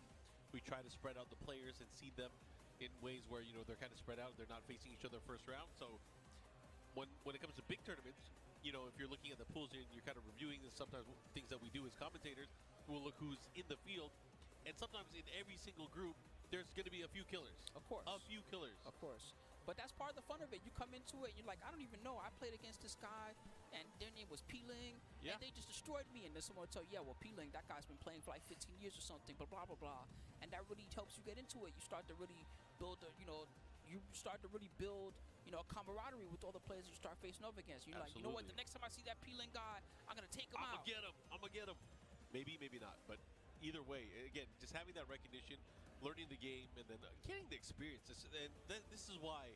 We try to spread out the players and seed them in ways where, you know, they're kind of spread out. They're not facing each other first round. So when it comes to big tournaments, you know, if you're looking at the pools and you're kind of reviewing this, sometimes things that we do as commentators, we'll look who's in the field. And sometimes in every single group, there's going to be a few killers. Of course. A few killers. Of course. But that's part of the fun of it. You come into it, and you're like, I don't even know. I played against this guy, and their name was P-Ling, and they just destroyed me. And then someone will tell you, yeah, well, P-Ling, that guy's been playing for like 15 years or something, but blah, blah, blah. And that really helps you get into it. You start to really build, a camaraderie with all the players you start facing off against. You're like, you know what, the next time I see that P-Ling guy, I'm going to take him out. I'm going to get him. Maybe, maybe not. But either way, again, just having that recognition, learning the game, and then getting the experience. This is why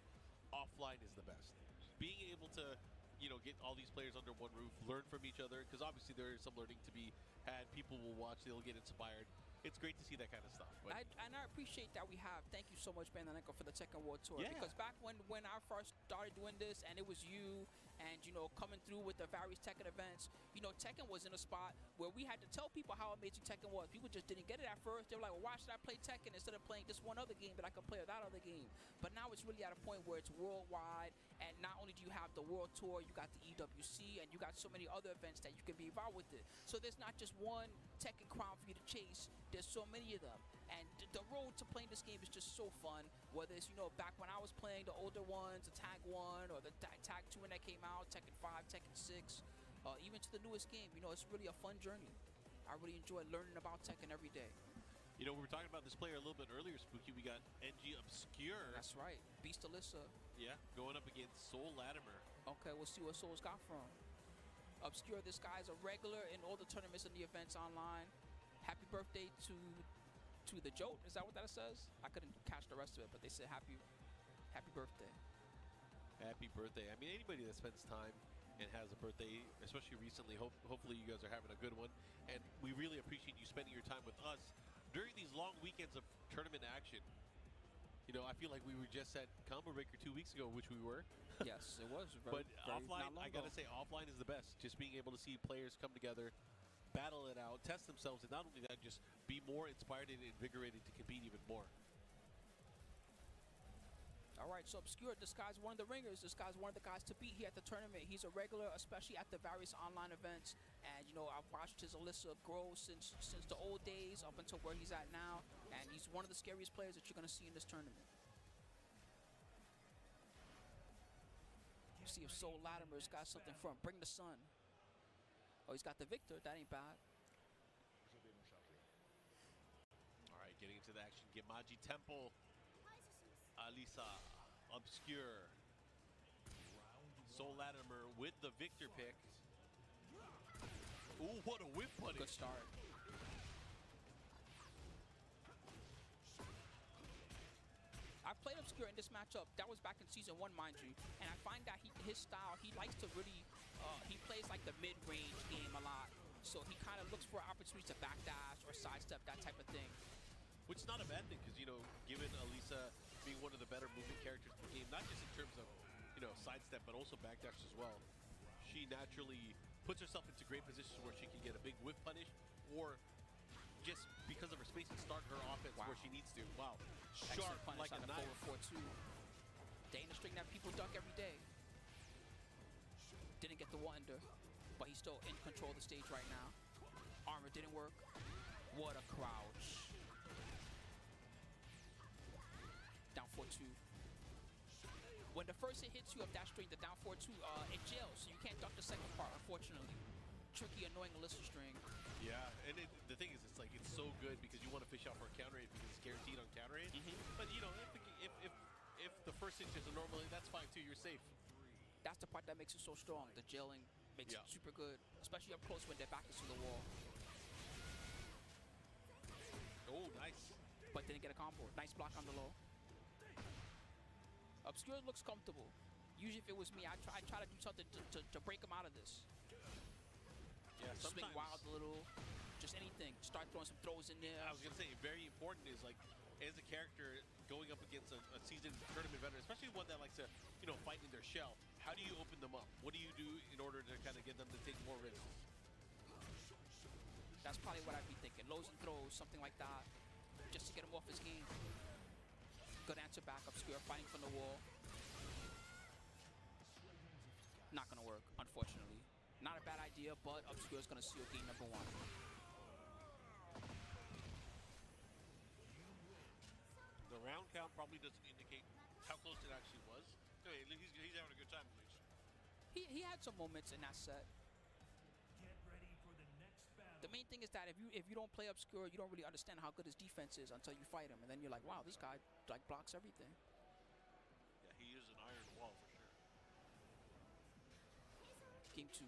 offline is the best. Being able to, you know, get all these players under one roof, learn from each other, because obviously there is some learning to be had. People will watch, they'll get inspired. It's great to see that kind of stuff. But and I appreciate that we have. Thank you so much, Bandaneko, for the Tekken World Tour. Yeah. Because back when I first started doing this, and it was you, and you know, coming through with the various Tekken events, you know, Tekken was in a spot where we had to tell people how amazing Tekken was. People just didn't get it at first. They were like, well, why should I play Tekken instead of playing this one other game that I can play or that other game? But now it's really at a point where it's worldwide, and not only do you have the World Tour, you got the EWC, and you got so many other events that you can be involved with it. So there's not just one Tekken crown for you to chase. There's so many of them, and the road to playing this game is just so fun. Whether it's, you know, back when I was playing the older ones, the Tag 1 or the Tag 2 when that came out, Tekken 5, Tekken 6, even to the newest game, you know, it's really a fun journey. I really enjoy learning about Tekken every day. You know, we were talking about this player a little bit earlier, Spooky. We got NG Obscure. That's right. Beast Alyssa. Yeah, going up against Soul Latimer. Okay, we'll see what Soul's got from. Obscure, this guy's a regular in all the tournaments and the events online. Happy birthday to the Jote. Is that what that says? I couldn't catch the rest of it, but they said happy birthday. Happy birthday. I mean, anybody that spends time and has a birthday, especially recently, hopefully you guys are having a good one. And we really appreciate you spending your time with us during these long weekends of tournament action. You know, I feel like we were just at Combo Breaker 2 weeks ago, which we were. Yes, it was. But offline, I got to say, offline is the best. Just being able to see players come together, battle it out, test themselves, and not only that, just be more inspired and invigorated to compete even more. All right, so Obscure, this guy's one of the ringers. This guy's one of the guys to beat here at the tournament. He's a regular, especially at the various online events. And, you know, I've watched his Alyssa grow since the old days up until where he's at now. And he's one of the scariest players that you're going to see in this tournament. See if Soul Latimer's got something from Bring the Sun. Oh, he's got the Victor. That ain't bad. All right, getting into the action. Gemaji Temple. Alisa. Obscure. Soul Latimer with the Victor pick. Ooh, what a whip punish. Good start. I played Obscure in this matchup. That was back in Season 1, mind you. And I find that his style, he likes to really, he plays like the mid-range game a lot. So he kind of looks for opportunities to backdash or sidestep, that type of thing. Which is not a bad thing, because, you know, given Alisa being one of the better movement characters in the game, not just in terms of, you know, sidestep, but also backdash as well, she naturally puts herself into great positions where she can get a big whip punish, or just because of her spacing, start her offense where she needs to. Wow. Sharp like a knife. Forward 4-2. Dana string that people duck every day. Didn't get the one-under, but he's still in control of the stage right now. Armor didn't work. What a crouch. Down 4-2. When the first hit hits you of that string, the down 4-2, it jails, so you can't duck the second part, unfortunately. Tricky, annoying Alyssa string. Yeah, and the thing is, it's like, it's so good because you want to fish out for a counter hit because it's guaranteed on counter hit. But, you know, if the first hit is a normal hit, that's fine too, you're safe. That's the part that makes it so strong. The jailing makes it super good, especially up close when their back is to the wall. Oh, nice. But didn't get a combo. Nice block on the low. Obscure looks comfortable. Usually if it was me, I'd try to do something to break him out of this. Yeah, swing wild a little, just anything. Start throwing some throws in there. I was gonna say, very important is, like, as a character going up against a seasoned tournament veteran, especially one that likes to, you know, fight in their shell. How do you open them up? What do you do in order to kind of get them to take more risks? That's probably what I'd be thinking. Lows and throws, something like that, just to get him off his game. Good answer back. Obscure fighting from the wall. Not gonna work, unfortunately. Not a bad idea, but Obscure's gonna seal game number 1. The round count probably doesn't indicate how close it actually was. I mean, he's having a good time, at least. He had some moments in that set. The main thing is that if you don't play Obscure, you don't really understand how good his defense is until you fight him, and then you're like, wow, this guy like blocks everything. Yeah, he is an iron wall for sure. Game 2.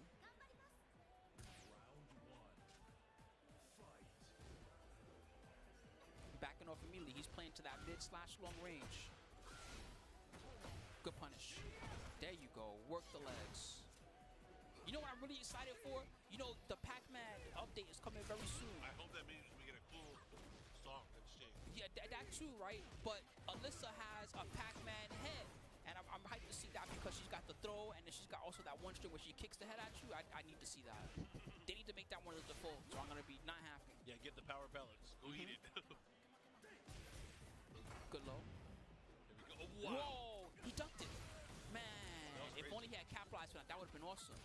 Backing off immediately. He's playing to that mid/long range. Good punish. There you go. Work the legs. You know what I'm really excited for? You know, the Pac-Man update is coming very soon. I hope that means we get a cool song and stage. Yeah, that too, right? But Alyssa has a Pac-Man head. And I'm hyped to see that because she's got the throw, and then she's got also that one string where she kicks the head at you. I need to see that. They need to make that one of the default, so I'm going to be not happy. Yeah, get the power pellets. Go eat it. Good low. There we go. Oh, wow. Whoa! He ducked it. Man, if only he had capitalized on that, that would have been awesome.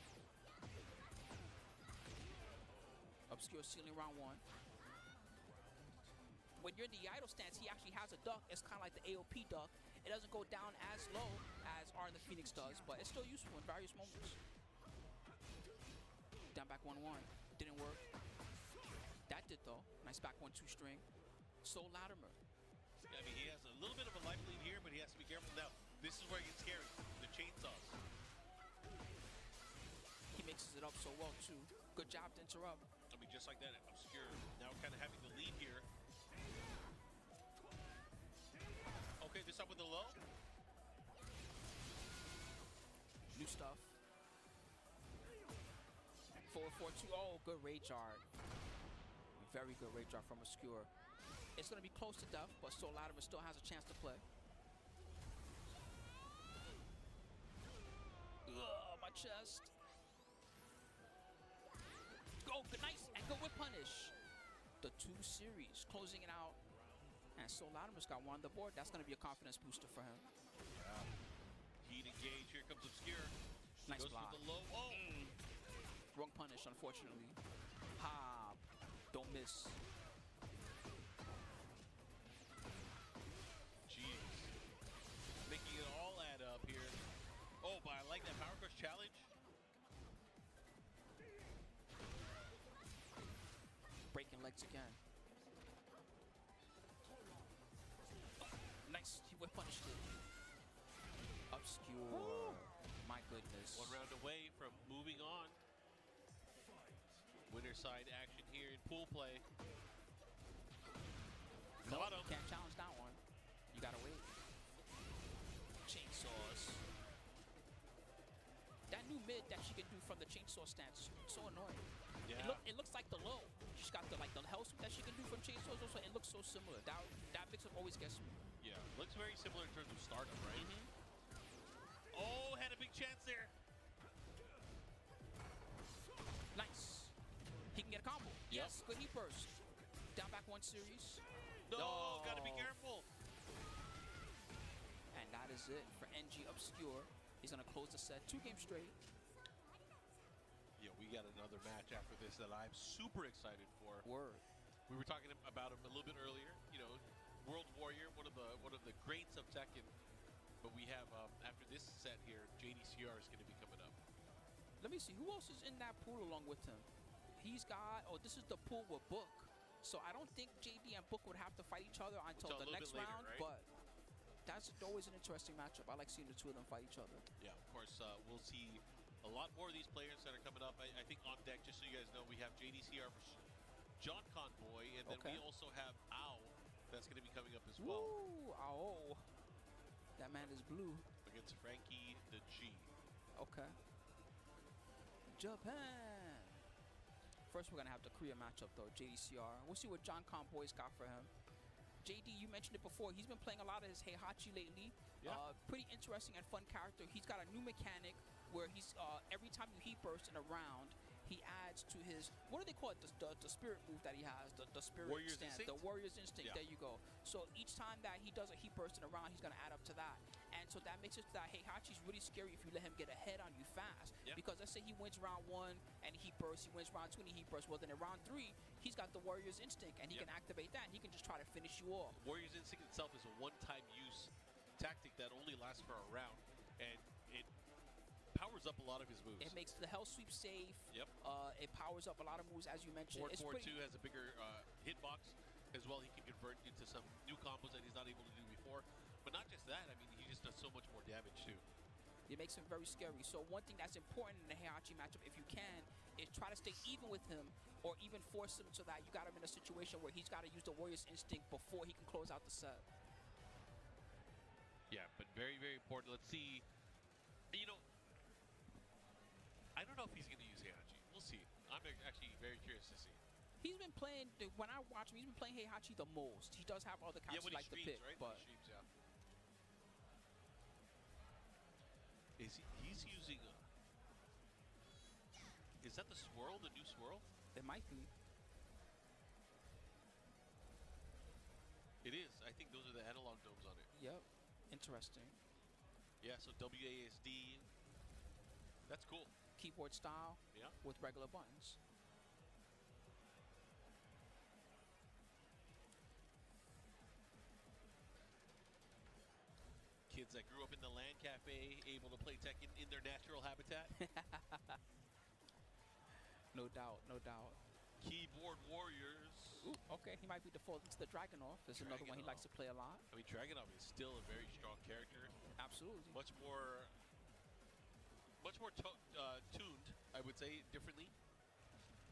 Obscure ceiling round 1. When you're in the idle stance, he actually has a duck. It's kind of like the AOP duck. It doesn't go down as low as R the Phoenix does, but it's still useful in various moments. Down back 1-1. Didn't work. That did though. Nice back 1-2 string. Soul Latimer. I mean, he has a little bit of a life lead here, but he has to be careful. Now, this is where it gets scary. The chainsaws. He mixes it up so well too. Good job to interrupt. I mean, just like that, Obscure now kind of having the lead here. Okay, this up with the low. New stuff. 4-4-2. Oh, good rage art. Very good rage art from Obscure. It's going to be close to death, but Soul Latimer still has a chance to play. Ugh, my chest. Oh, good, nice, and good whip punish. The 2 series, closing it out. And Soul Latimer's got one on the board. That's going to be a confidence booster for him. Yeah, Lead engage. Here comes Obscure. Nice Goes block. for the low. Oh! Wrong punish, unfortunately. Hob. Don't miss. Jeez. Making it all add up here. Oh, but I like that Power Crush challenge. Breaking legs again. Nice. He whip punished it. Obscure. Woo. My goodness. 1 round away from moving on. Winner side action here in pool play. Got him. Can't challenge that one. You gotta wait. Chainsaws. That new mid that she can do from the chainsaw stance, so annoying. Yeah. It looks like the low. She's got the hell sweep that she can do from chainsaws. Also, it looks so similar. That mix-up always gets me. Yeah, looks very similar in terms of startup, right? Oh, had a big chance there. Nice. He can get a combo. Yep. Yes, good heat burst. Down back 1 series. No, gotta be careful. And that is it for NG Obscure. He's gonna close the set 2 games straight. Yeah, we got another match after this that I'm super excited for. Word. We were talking about him a little bit earlier. You know, World Warrior, one of the greats of Tekken. But we have after this set here, JDCR is going to be coming up. Let me see who else is in that pool along with him. He's got. Oh, this is the pool with Book. So I don't think JD and Book would have to fight each other until the next later, round. right? But that's always an interesting matchup. I like seeing the two of them fight each other. Yeah, of course, we'll see a lot more of these players that are coming up. I think on deck, just so you guys know, we have JDCR versus John Conboy, and then we also have Ao that's going to be coming up as well. Woo, Ao. That man is blue. Against Frankie the G. Okay. Japan. First, we're going to have the Korea matchup, though, JDCR. We'll see what John Conboy's got for him. JD, you mentioned it before. He's been playing a lot of his Heihachi lately. Yeah. Pretty interesting and fun character. He's got a new mechanic where he's every time you heat burst in a round, he adds to his, what do they call it? The spirit move that he has, the spirit Warrior's stance, Instinct? the Warrior's Instinct. Yeah. There you go. So each time that he does a heat burst in a round, he's gonna add up to that. And so that makes it that Heihachi's really scary if you let him get ahead on you fast. Yeah. Because let's say he wins round 1 and he heat bursts, he wins round 2 and he heat bursts. Well, then in round 3, he's got the Warrior's Instinct and he can activate that and he can just try to finish you off. Warrior's Instinct itself is a one-time use tactic that only lasts for a round, and it powers up a lot of his moves. It makes the hell sweep safe. Yep. It powers up a lot of moves, as you mentioned. Forward 2 has a bigger hitbox as well. He can convert into some new combos that he's not able to do before. But not just that, I mean, he just does so much more damage too. It makes him very scary. So one thing that's important in the Heihachi matchup, if you can, is try to stay even with him or even force him so that you got him in a situation where he's got to use the Warrior's Instinct before he can close out the set. Yeah, but very, very important. Let's see. You know, I don't know if he's going to use Heihachi. We'll see. I'm actually very curious to see. He's been playing, when I watch him, he's been playing Heihachi the most. He does have other characters when he like streams, the pick, right? but He streams, yeah. He's using is that the swirl, the new swirl? it might be. It is. I think those are the analog domes on it. Yep. Interesting. Yeah, so WASD. That's cool. Keyboard style Yeah. with regular buttons. Kids that grew up in the LAN cafe, able to play Tekken in their natural habitat. No doubt, no doubt. Keyboard warriors. Ooh, okay, he might be defaulting to the Dragunov. There's another one he likes to play a lot. I mean, Dragunov is still a very strong character. Absolutely. Much more tuned, I would say, differently.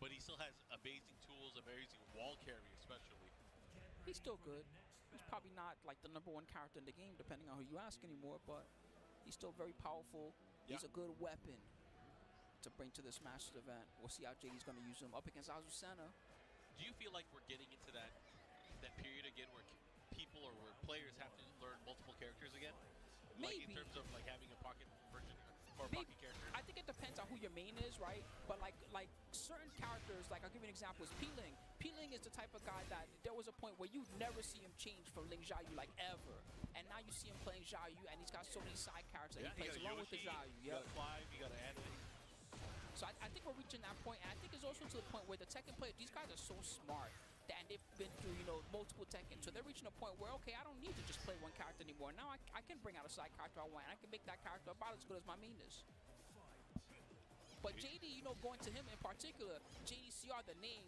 But he still has amazing tools, amazing wall carry, especially. He's still good. He's probably not like the #1 character in the game, depending on who you ask anymore, but he's still very powerful. Yeah. He's a good weapon to bring to this Masters event. We'll see how JD's going to use him up against Azucena. Do you feel like we're getting into that period again where people or where players have to learn multiple characters again? Like in Maybe. terms of like having a pocket version or a pocket character? I think it depends on who your main is, right? But like certain characters, like I'll give you an example, is P-Ling. P-Ling is the type of guy that there was a point where you'd never see him change from Ling Xiaoyu like ever. And now you see him playing Zhao Yu, and he's got so many side characters that Yeah, he plays along with the Zhao Yu. You got to climb, you got to add it. So I think we're reaching that point, and I think it's also to the point where the Tekken players, these guys are so smart, and they've been through, you know, multiple Tekken. So they're reaching a point where, okay, I don't need to just play one character anymore. Now I can bring out a side character I want, and I can make that character about as good as my main is. But JD, you know, going to him in particular, JDCR, the name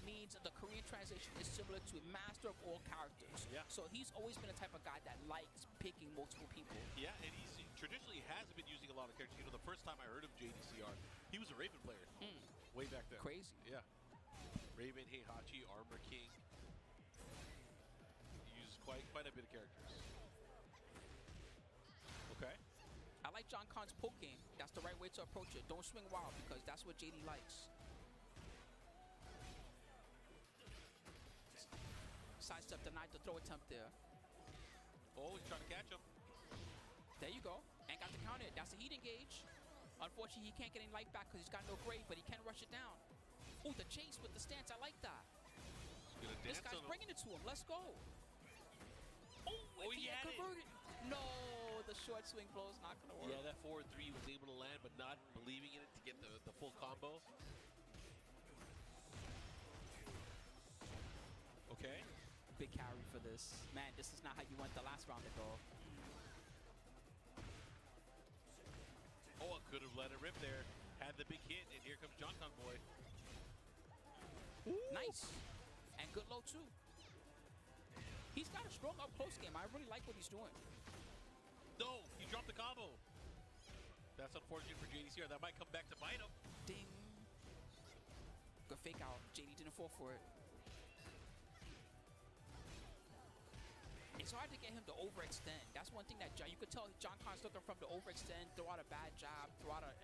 means the Korean translation is similar to master of all characters. Yeah. So he's always been a type of guy that likes picking multiple people. Yeah, and he's traditionally has been using a lot of characters. You know, the first time I heard of JDCR, he was a Raven player. Way back then. Crazy. Yeah. Raven, Heihachi, Armor King. He uses quite a bit of characters. Okay. I like John Kahn's poke game. That's the right way to approach it. Don't swing wild, because that's what JD likes. Sidestep denied the throw attempt there. Oh, he's trying to catch him. There you go. And got the counter. That's a heat engage. Unfortunately, he can't get any life back because he's got no grade, but he can rush it down. Ooh, the chase with the stance. I like that. This guy's bringing it to him. Let's go. Oh, he had converted. No, the short swing blow is not going to work. Yeah, that 4-3 was able to land, but not believing in it to get the full combo. Okay. Big carry for this. Man, this is not how you went the last round ago. Oh, I could have let it rip there. Had the big hit, and here comes John Con Boy. Nice. And good low, too. He's got a strong up-close game. I really like what he's doing. No, he dropped the combo. That's unfortunate for JDCR. That might come back to bite him. Ding. Good fake out. JD didn't fall for it. It's hard to get him to overextend. That's one thing that you could tell John Kahn's looking from the overextend, throw out a bad jab, throw out a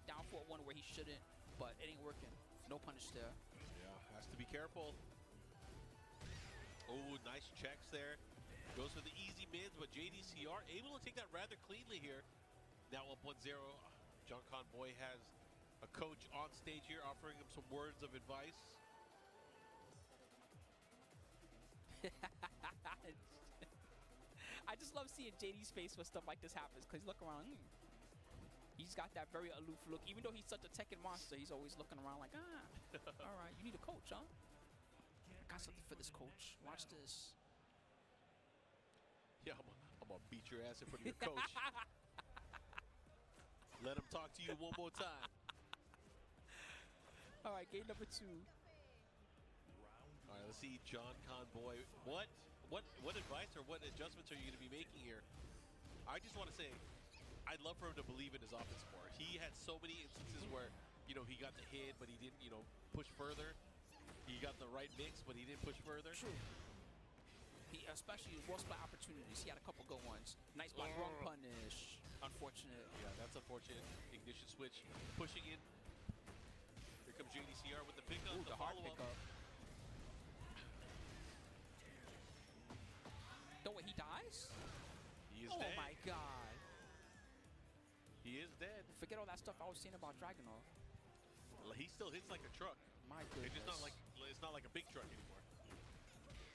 down forward one where he shouldn't, but it ain't working. No punish there. Yeah, has to be careful. Oh, nice checks there. Goes for the easy mids, but JDCR able to take that rather cleanly here. Now up 1-0. John Con Boy has a coach on stage here offering him some words of advice. I just love seeing JD's face when stuff like this happens, because look around. He's got that very aloof look. Even though he's such a Tekken monster, he's always looking around like, all right, you need a coach, huh? I got something for this coach. Watch this. Yeah, I'm gonna beat your ass in front of your coach. Let him talk to you one more time. All right, game number 2. All right, let's see, John Con Boy. What advice or what adjustments are you going to be making here? I just want to say, I'd love for him to believe in his offense more. He had so many instances where, he got the hit, but he didn't, push further. He got the right mix, but he didn't push further. True. He, especially wall splat opportunities. He had a couple good ones. Nice block, wrong punish. Unfortunate. Yeah, that's unfortunate. Ignition switch, pushing in. Here comes JDCR with the pickup, Ooh, the hard pickup. No way, he dies? He is dead. Oh my god. He is dead. Forget all that stuff I was saying about Dragunov. He still hits like a truck. My goodness. It's not like a big truck anymore.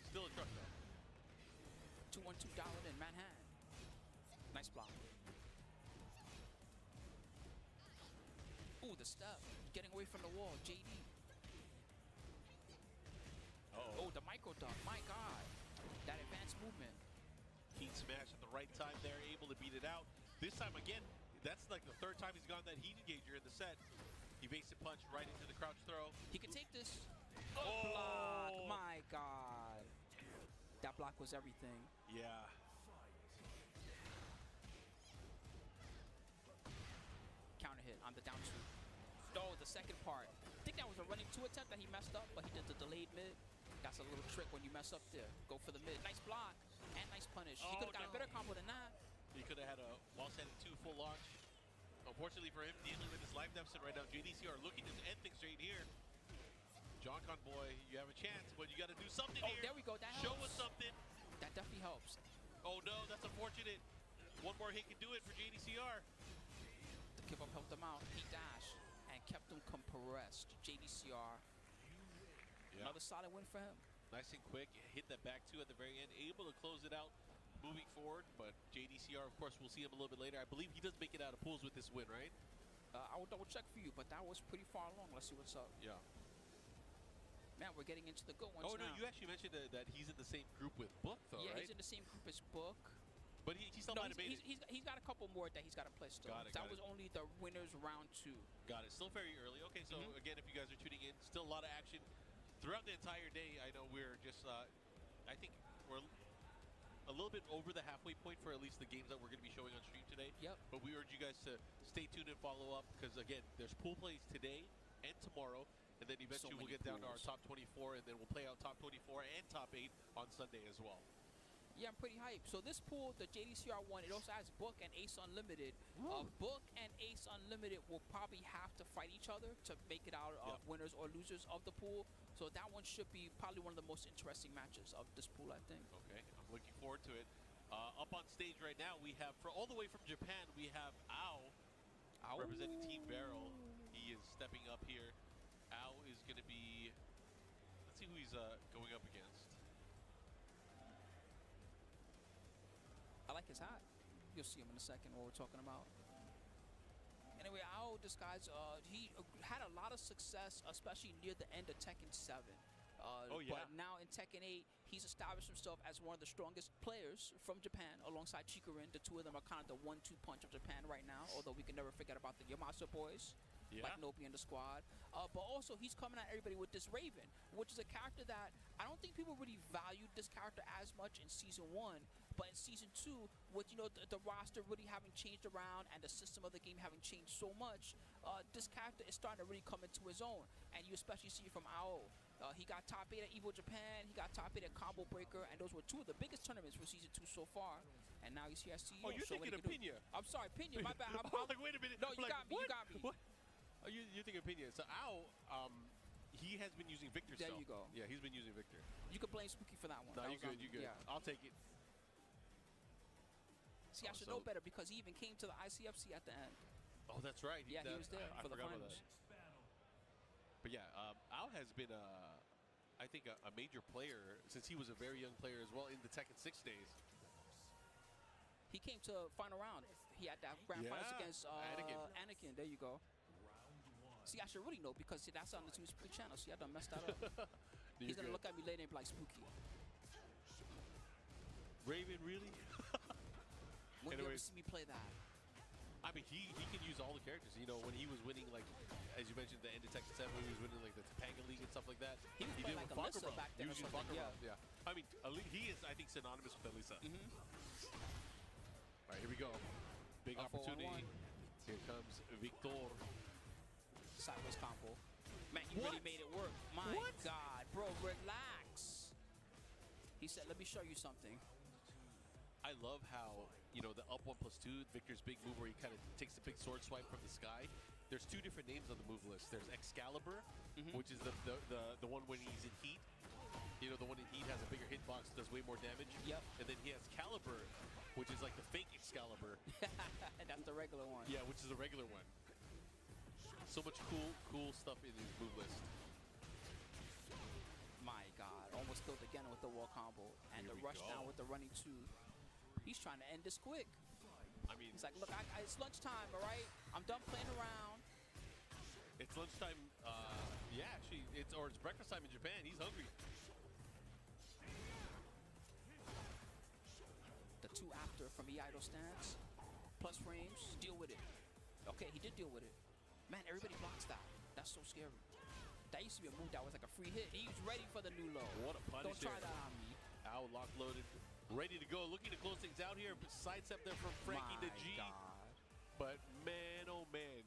Still a truck though. 2-1-2 dialed in Manhattan. Nice block. Ooh, the step. Getting away from the wall. JD. Oh, the micro duck. My god. That advanced movement. Heat smash at the right time there, able to beat it out. This time again, that's like the third time he's gone that heat engager in the set. Evasive punch right into the crouch throw. He can take this. Oh, block. My god. That block was everything. Yeah. Counter hit on the down two. Oh, the second part. I think that was a running 2 attempt that he messed up, but he did the delayed mid. That's a little trick when you mess up there. Go for the mid. Nice block and nice punish. He could have got a better combo than that. He could have had a while standing 2 full launch. Unfortunately for him, dealing with his life deficit right now, JDCR looking to end things right here. John Con Boy, you have a chance, but you got to do something here. Oh, there we go. That Show helps. us something. That definitely helps. Oh no, that's unfortunate. One more hit can do it for JDCR. The kip up helped him out. He dashed and kept him compressed. JDCR. Yeah. Another solid win for him. Nice and quick. Hit that back 2 at the very end. Able to close it out. moving forward, but JDCR, of course, we'll see him a little bit later. I believe he does make it out of pools with this win, right? I will double check for you, but that was pretty far along. Let's see what's up. Yeah. Man, we're getting into the good ones now. No, you actually mentioned that he's in the same group with Book, though, yeah, right? he's in the same group as Book. But he still might have made it. He's got a couple more that he's got to play still. That was only the winners round 2. Got it. Still very early. Okay, so again, if you guys are tuning in, still a lot of action throughout the entire day. I know we're just, I think we're a little bit over the halfway point for at least the games that we're going to be showing on stream today. Yep. But we urge you guys to stay tuned and follow up because, again, there's pool plays today and tomorrow. And then eventually we'll get down to our top 24, and then we'll play out top 24 and top 8 on Sunday as well. Yeah, I'm pretty hyped. So this pool, the JDCR one, it also has Book and Ace Unlimited. Book and Ace Unlimited will probably have to fight each other to make it out of winners or losers of the pool. So that one should be probably one of the most interesting matches of this pool, I think. Okay, I'm looking forward to it. Up on stage right now, we have, all the way from Japan, we have Ao. Representing Team Barrel. He is stepping up here. Ao is going to be, let's see who he's going up against. I like his hat. You'll see him in a second what we're talking about. Anyway, Ao, this guy's, he had a lot of success, especially near the end of Tekken 7. But now in Tekken 8, he's established himself as one of the strongest players from Japan alongside Chikurin. The two of them are kind of the 1-2 punch of Japan right now, although we can never forget about the Yamasa boys. Like Nopi and the squad. But also, he's coming at everybody with this Raven, which is a character that I don't think people really valued this character as much in Season 1. But in Season 2, with, the roster really having changed around and the system of the game having changed so much, this character is starting to really come into his own. And you especially see it from Ao. He got top 8 at Evo Japan, he got top 8 at Combo Breaker, and those were 2 of the biggest tournaments for Season 2 so far. And now he's here as CEO. Oh, you're thinking of Pena. I'm sorry, Pena, my bad. I'm like, wait a minute. No, you got me, you got me. What? Oh, you're thinking of Pena. So Ao, he has been using Victor There still. you go. Yeah, he's been using Victor. You can blame Spooky for that one. No, That you good, you good. Yeah. I'll take it. See, I should know better because he even came to the ICFC at the end. Oh, that's right. Yeah, he was there for the forgot about finals. that. But yeah, Ao has been, I think, a major player since he was a very young player as well in the Tekken 6 days. He came to final round. He had that grand finals against Anakin. There you go. See, I should really know because that's on the Team Spooky channel. See, I done messed that up. He's going to look at me later and be like, Spooky. Raven, really? When you ever see me play that? I mean, he can use all the characters. When he was winning, like, as you mentioned, the end of Tekken 7, he was winning, like, the Topanga League and stuff like that. He was playing like Alyssa back then or something, yeah. I mean, he is, I think, synonymous with Alyssa. All right, here we go. Big opportunity. Here comes Victor. Sideways combo. Man, he really made it work. My God. Bro, relax. He said, let me show you something. I love how, the up 1+2, Victor's big move where he kind of takes the big sword swipe from the sky. There's 2 different names on the move list. There's Excalibur, which is the one when he's in heat. The one in heat has a bigger hitbox, does way more damage. Yep. And then he has Caliber, which is like the fake Excalibur. That's the regular one. Yeah, which is the regular one. So much cool stuff in his move list. My God, almost killed again with the wall combo. And the rush down with the running 2. He's trying to end this quick. I mean, he's like, look, it's lunchtime, all right? I'm done playing around. It's lunchtime. Yeah, actually, it's breakfast time in Japan. He's hungry. The 2 after from Iaido stance. Plus frames, deal with it. Okay, he did deal with it. Man, everybody blocks that. That's so scary. That used to be a move that was like a free hit. He's ready for the new low. What a punish. Don't try that on me. Ao lock loaded, ready to go. Looking to close things out here. Sidestep there from Frankie the G. God. But man, oh man.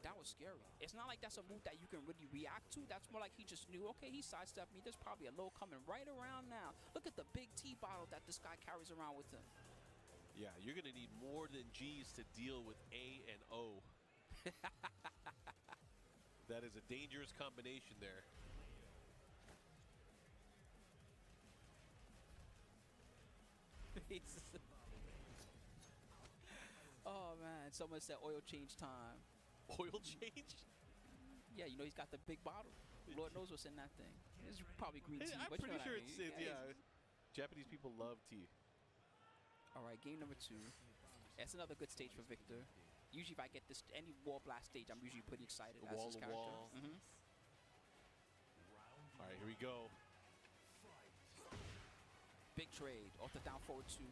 That was scary. It's not like that's a move that you can really react to. That's more like he just knew, okay, he sidestepped me. There's probably a low coming right around now. Look at the big T bottle that this guy carries around with him. Yeah, you're going to need more than G's to deal with A and O. That is a dangerous combination there. Oh, man. Someone said oil change time. Oil change? Yeah, he's got the big bottle. Lord knows what's in that thing. It's probably green tea. I'm but pretty sure it's yeah. Japanese people love tea. All right, game number 2. That's another good stage for Victor. Usually if I get this any wall blast stage, I'm usually pretty excited as Wall this to character. wall. All right, here we go. Big trade off the down forward 2.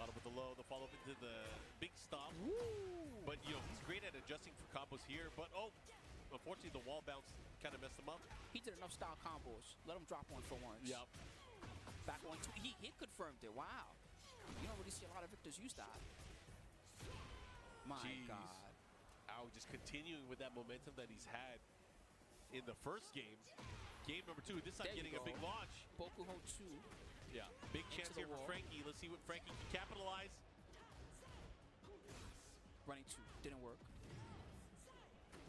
Got him with the low, the follow-up into the big stomp. Woo! But, you know, he's great at adjusting for combos here. But, oh, unfortunately, the wall bounce kind of messed him up. He did enough style combos. Let him drop one for once. Yep. Back one, 2. He confirmed it. Wow. You don't really see a lot of Victors use that. My Jeez. God. Ao just continuing with that momentum that he's had in the first game. Game number 2, this time There you getting a go. big launch. Bokuho 2. Yeah, big chance the here for wall. Frankie. Let's see what Frankie can capitalize. Running 2. Didn't work.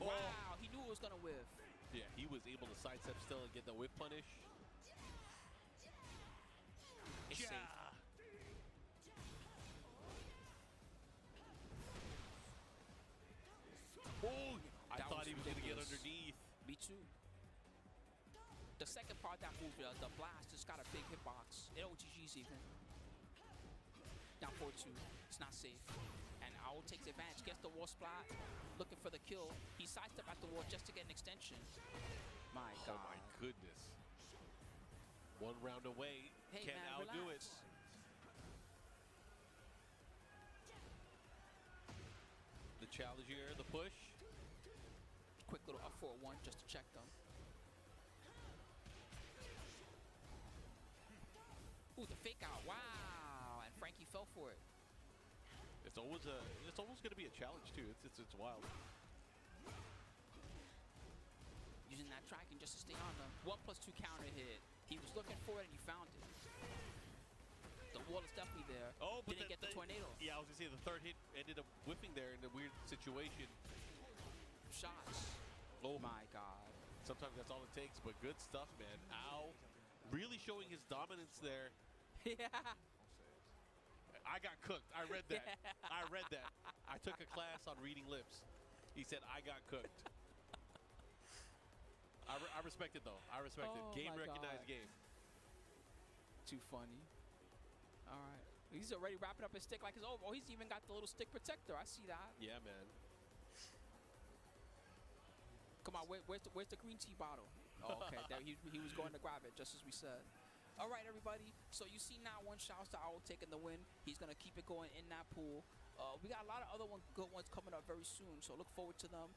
Oh. Wow. He knew it was going to whiff. Yeah, he was able to sidestep still and get the whip punish. It's Yeah. safe. Oh, I That thought was he was going to get ridiculous. underneath. Me too. The second part of that move, the blast, just got a big hitbox. It OTG's even. Down 4-2. It's not safe. And Owl takes advantage, gets the wall splat, looking for the kill. He sidestepped at the wall just to get an extension. My God. Oh my goodness. One round away. Hey, Can't man, outdo it. relax. The challenge here, the push. Quick little up 4-1 just to check them. Ooh, the fake out. Wow. And Frankie fell for it. It's almost going to be a challenge too. It's wild. Using that tracking just to stay on them. 1+2 counter hit. He was looking for it and he found it. The wall is definitely there. Oh, but didn't get the tornado. Yeah, I was gonna say the third hit ended up whipping there in a weird situation. Shots. Oh My God. Sometimes that's all it takes, but good stuff, man. Ow, really showing his dominance there. Yeah. I got cooked. I read that. I read that. I took a class on reading lips. He said I got cooked. I respect it though. I respect it. Oh, Game my recognized God. game. Too funny. All right. He's already wrapping up his stick like it's over. Oh, he's even got the little stick protector. I see that. Yeah, man. Come on, where's the green tea bottle? Oh, okay. There, he was going to grab it, just as we said. All right, everybody. So you see now one shouts to Owl taking the win. He's going to keep it going in that pool. We got a lot of other good ones coming up very soon, so look forward to them.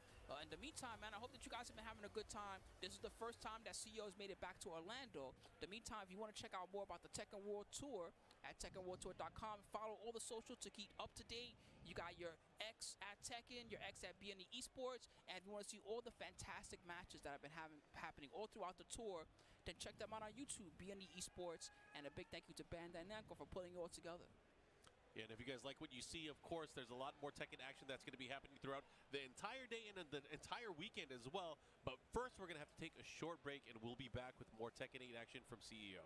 In the meantime, man, I hope that you guys have been having a good time. This is the first time that CEO has made it back to Orlando. In the meantime, if you want to check out more about the Tekken World Tour at TekkenWorldTour.com, follow all the socials to keep up to date. You got your X at Tekken, your X at BNE Esports, and if you want to see all the fantastic matches that have been happening all throughout the tour, then check them out on YouTube, BNE Esports, and a big thank you to Bandai Namco for putting it all together. Yeah, and if you guys like what you see, of course, there's a lot more Tekken action that's going to be happening throughout the entire day and the entire weekend as well. But first, we're going to have to take a short break, and we'll be back with more Tekken 8 action from CEO.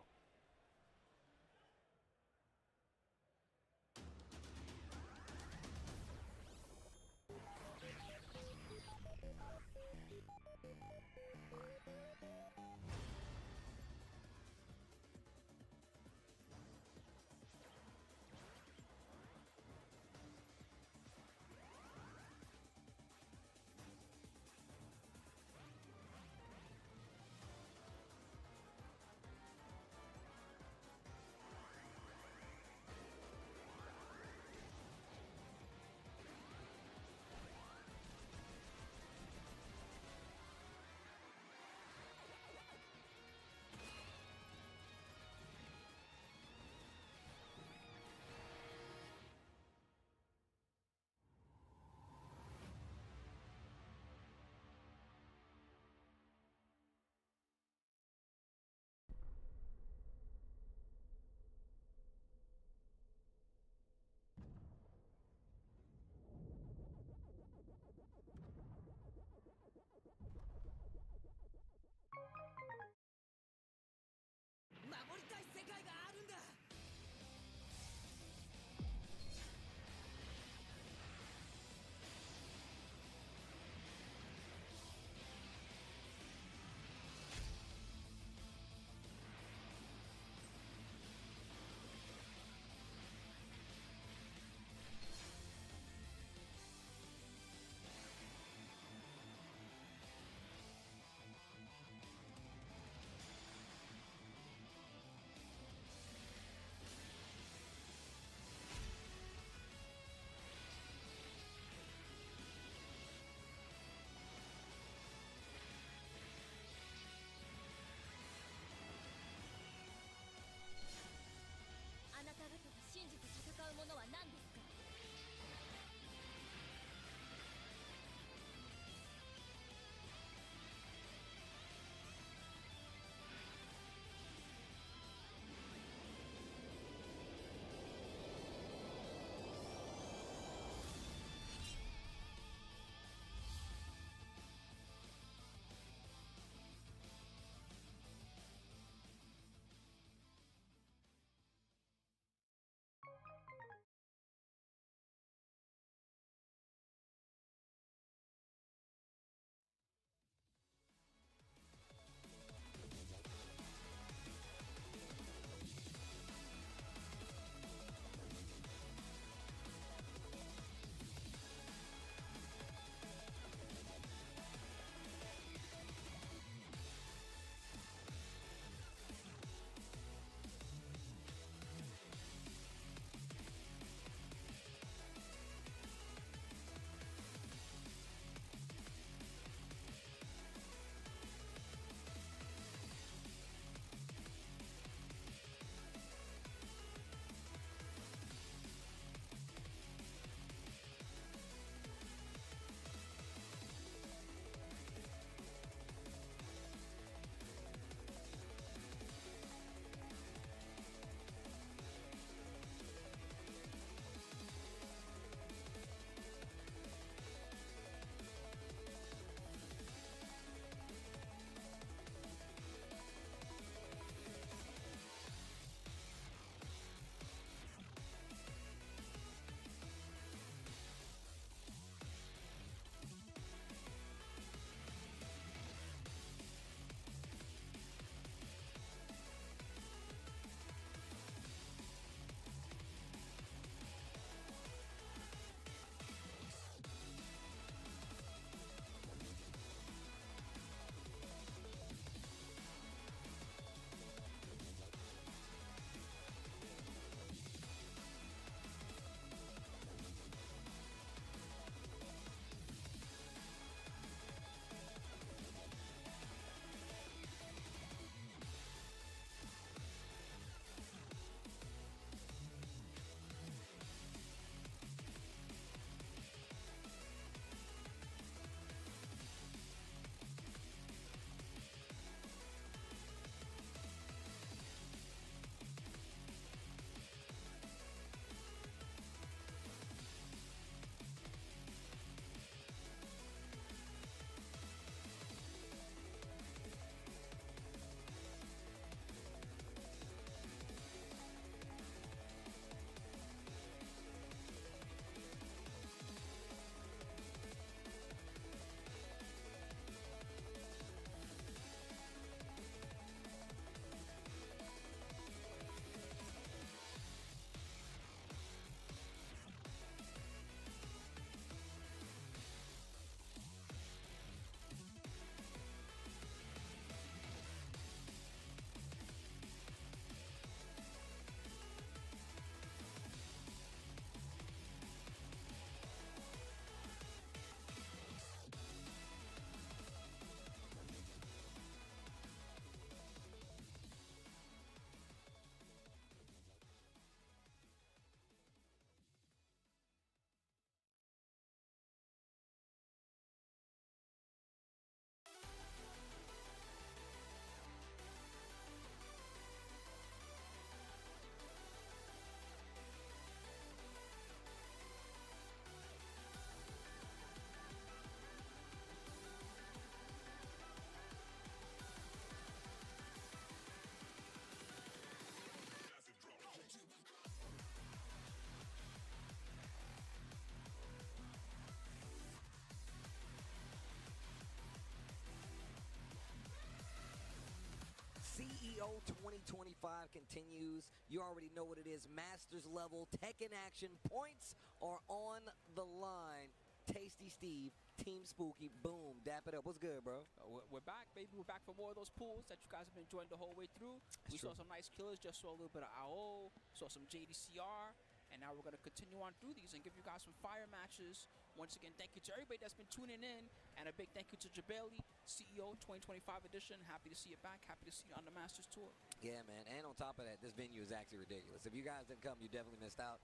know 2025 continues. You already know what it is. Masters level Tekken action. Points are on the line. Tasty Steve, Team Spooky, boom, dap it up. What's good, bro? We're back, baby. We're back for more of those pools that you guys have been enjoying the whole way through. We saw some nice killers, just saw a little bit of AO, saw some JDCR, and now we're going to continue on through these and give you guys some fire matches. Once again, thank you to everybody that's been tuning in, and a big thank you to Jabali, CEO 2025 edition. Happy to see you back. Happy to see you on the Masters Tour. Yeah, man. And on top of that, this venue is actually ridiculous. If you guys didn't come, you definitely missed out.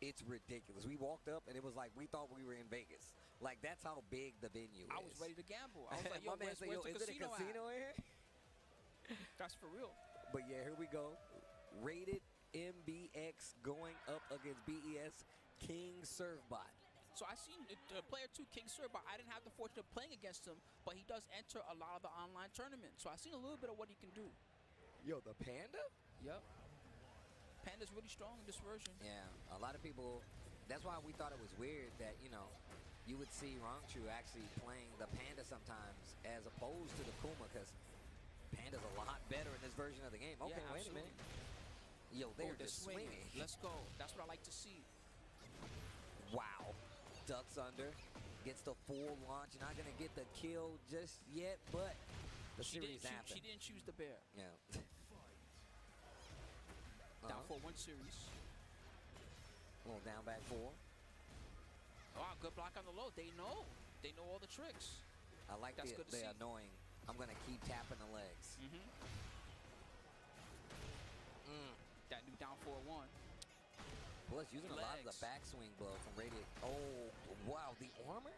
It's ridiculous. We walked up and it was like we thought we were in Vegas. Like, that's how big the venue is. I was ready to gamble. I was like, yo, my man said, yo, is it a casino in here? That's for real. But yeah, here we go. Rated MBX going up against BES King Surfbot. So I seen the player 2, King Surfbot. I didn't have the fortune of playing against him, but he does enter a lot of the online tournaments. So I seen a little bit of what he can do. Yo, the Panda? Yep. Panda's really strong in this version. Yeah, a lot of people, that's why we thought it was weird that, you know, you would see Rangchu actually playing the Panda sometimes as opposed to the Kuma, because Panda's a lot better in this version of the game. Okay, yeah, wait a minute. Yo, they're just swinging. Let's go. That's what I like to see. Wow. Ducks under, gets the full launch. Not going to get the kill just yet, but the series happened. She didn't choose the bear. Yeah. Down 4-1 series. A little down back 4. Wow, good block on the low. They know. They know all the tricks. I like the annoying. I'm going to keep tapping the legs. That new down 4-1. Plus, using a lot of the backswing blow from Radiant. Oh, wow. The armor?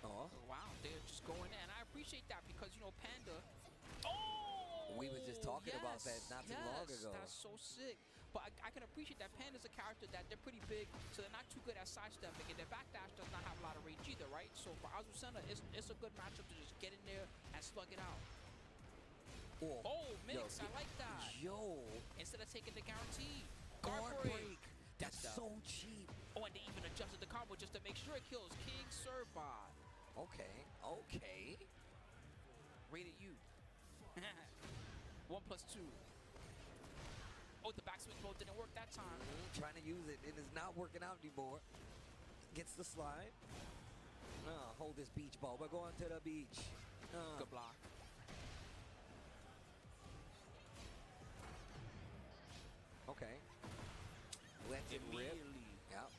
Oh. Wow, they're just going in. And I appreciate that because, you know, Panda. Oh! We was just talking about that not too long ago. That's so sick. But I can appreciate that Panda's a character that they're pretty big, so they're not too good at sidestepping, and their backdash does not have a lot of range either, right? So for Azucena, it's a good matchup to just get in there and slug it out. Oh, mix, I like that. Yo. Instead of taking the guarantee. Guard break. That's so cheap. Oh, and they even adjusted the combo just to make sure it kills King Surfbot. Okay, okay. Rated U. 1+2. Oh, the backswing blow didn't work that time. Trying to use it. It is not working out anymore. Gets the slide. Hold this beach ball. We're going to the beach. Good block. Okay. Let it rip. Yep.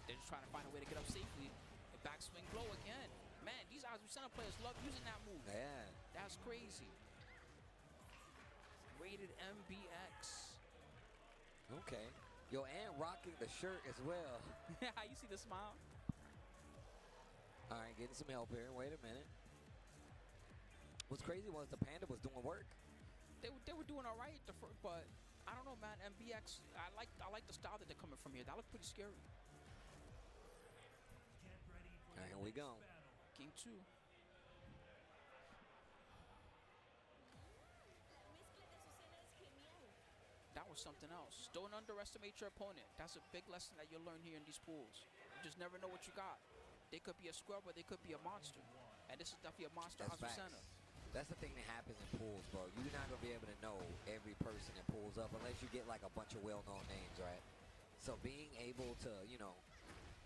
They're just trying to find a way to get up safely. The backswing blow again. Man, these Azucena players love using that move. Yeah. That's crazy. Rated MBX. Okay. Yo, and rocking the shirt as well. You see the smile? All right, getting some help here. Wait a minute. What's crazy was the Panda was doing work. They were doing all right, but I don't know, man. MBX, I like the style that they're coming from here. That looks pretty scary. All right, here we go. Game 2. That was something else. Don't underestimate your opponent. That's a big lesson that you'll learn here in these pools. You just never know what you got. They could be a scrub or they could be a monster. And this is definitely a monster Azucena. That's the thing that happens in pools, bro. You're not going to be able to know every person that pulls up unless you get like a bunch of well-known names, right? So being able to, you know,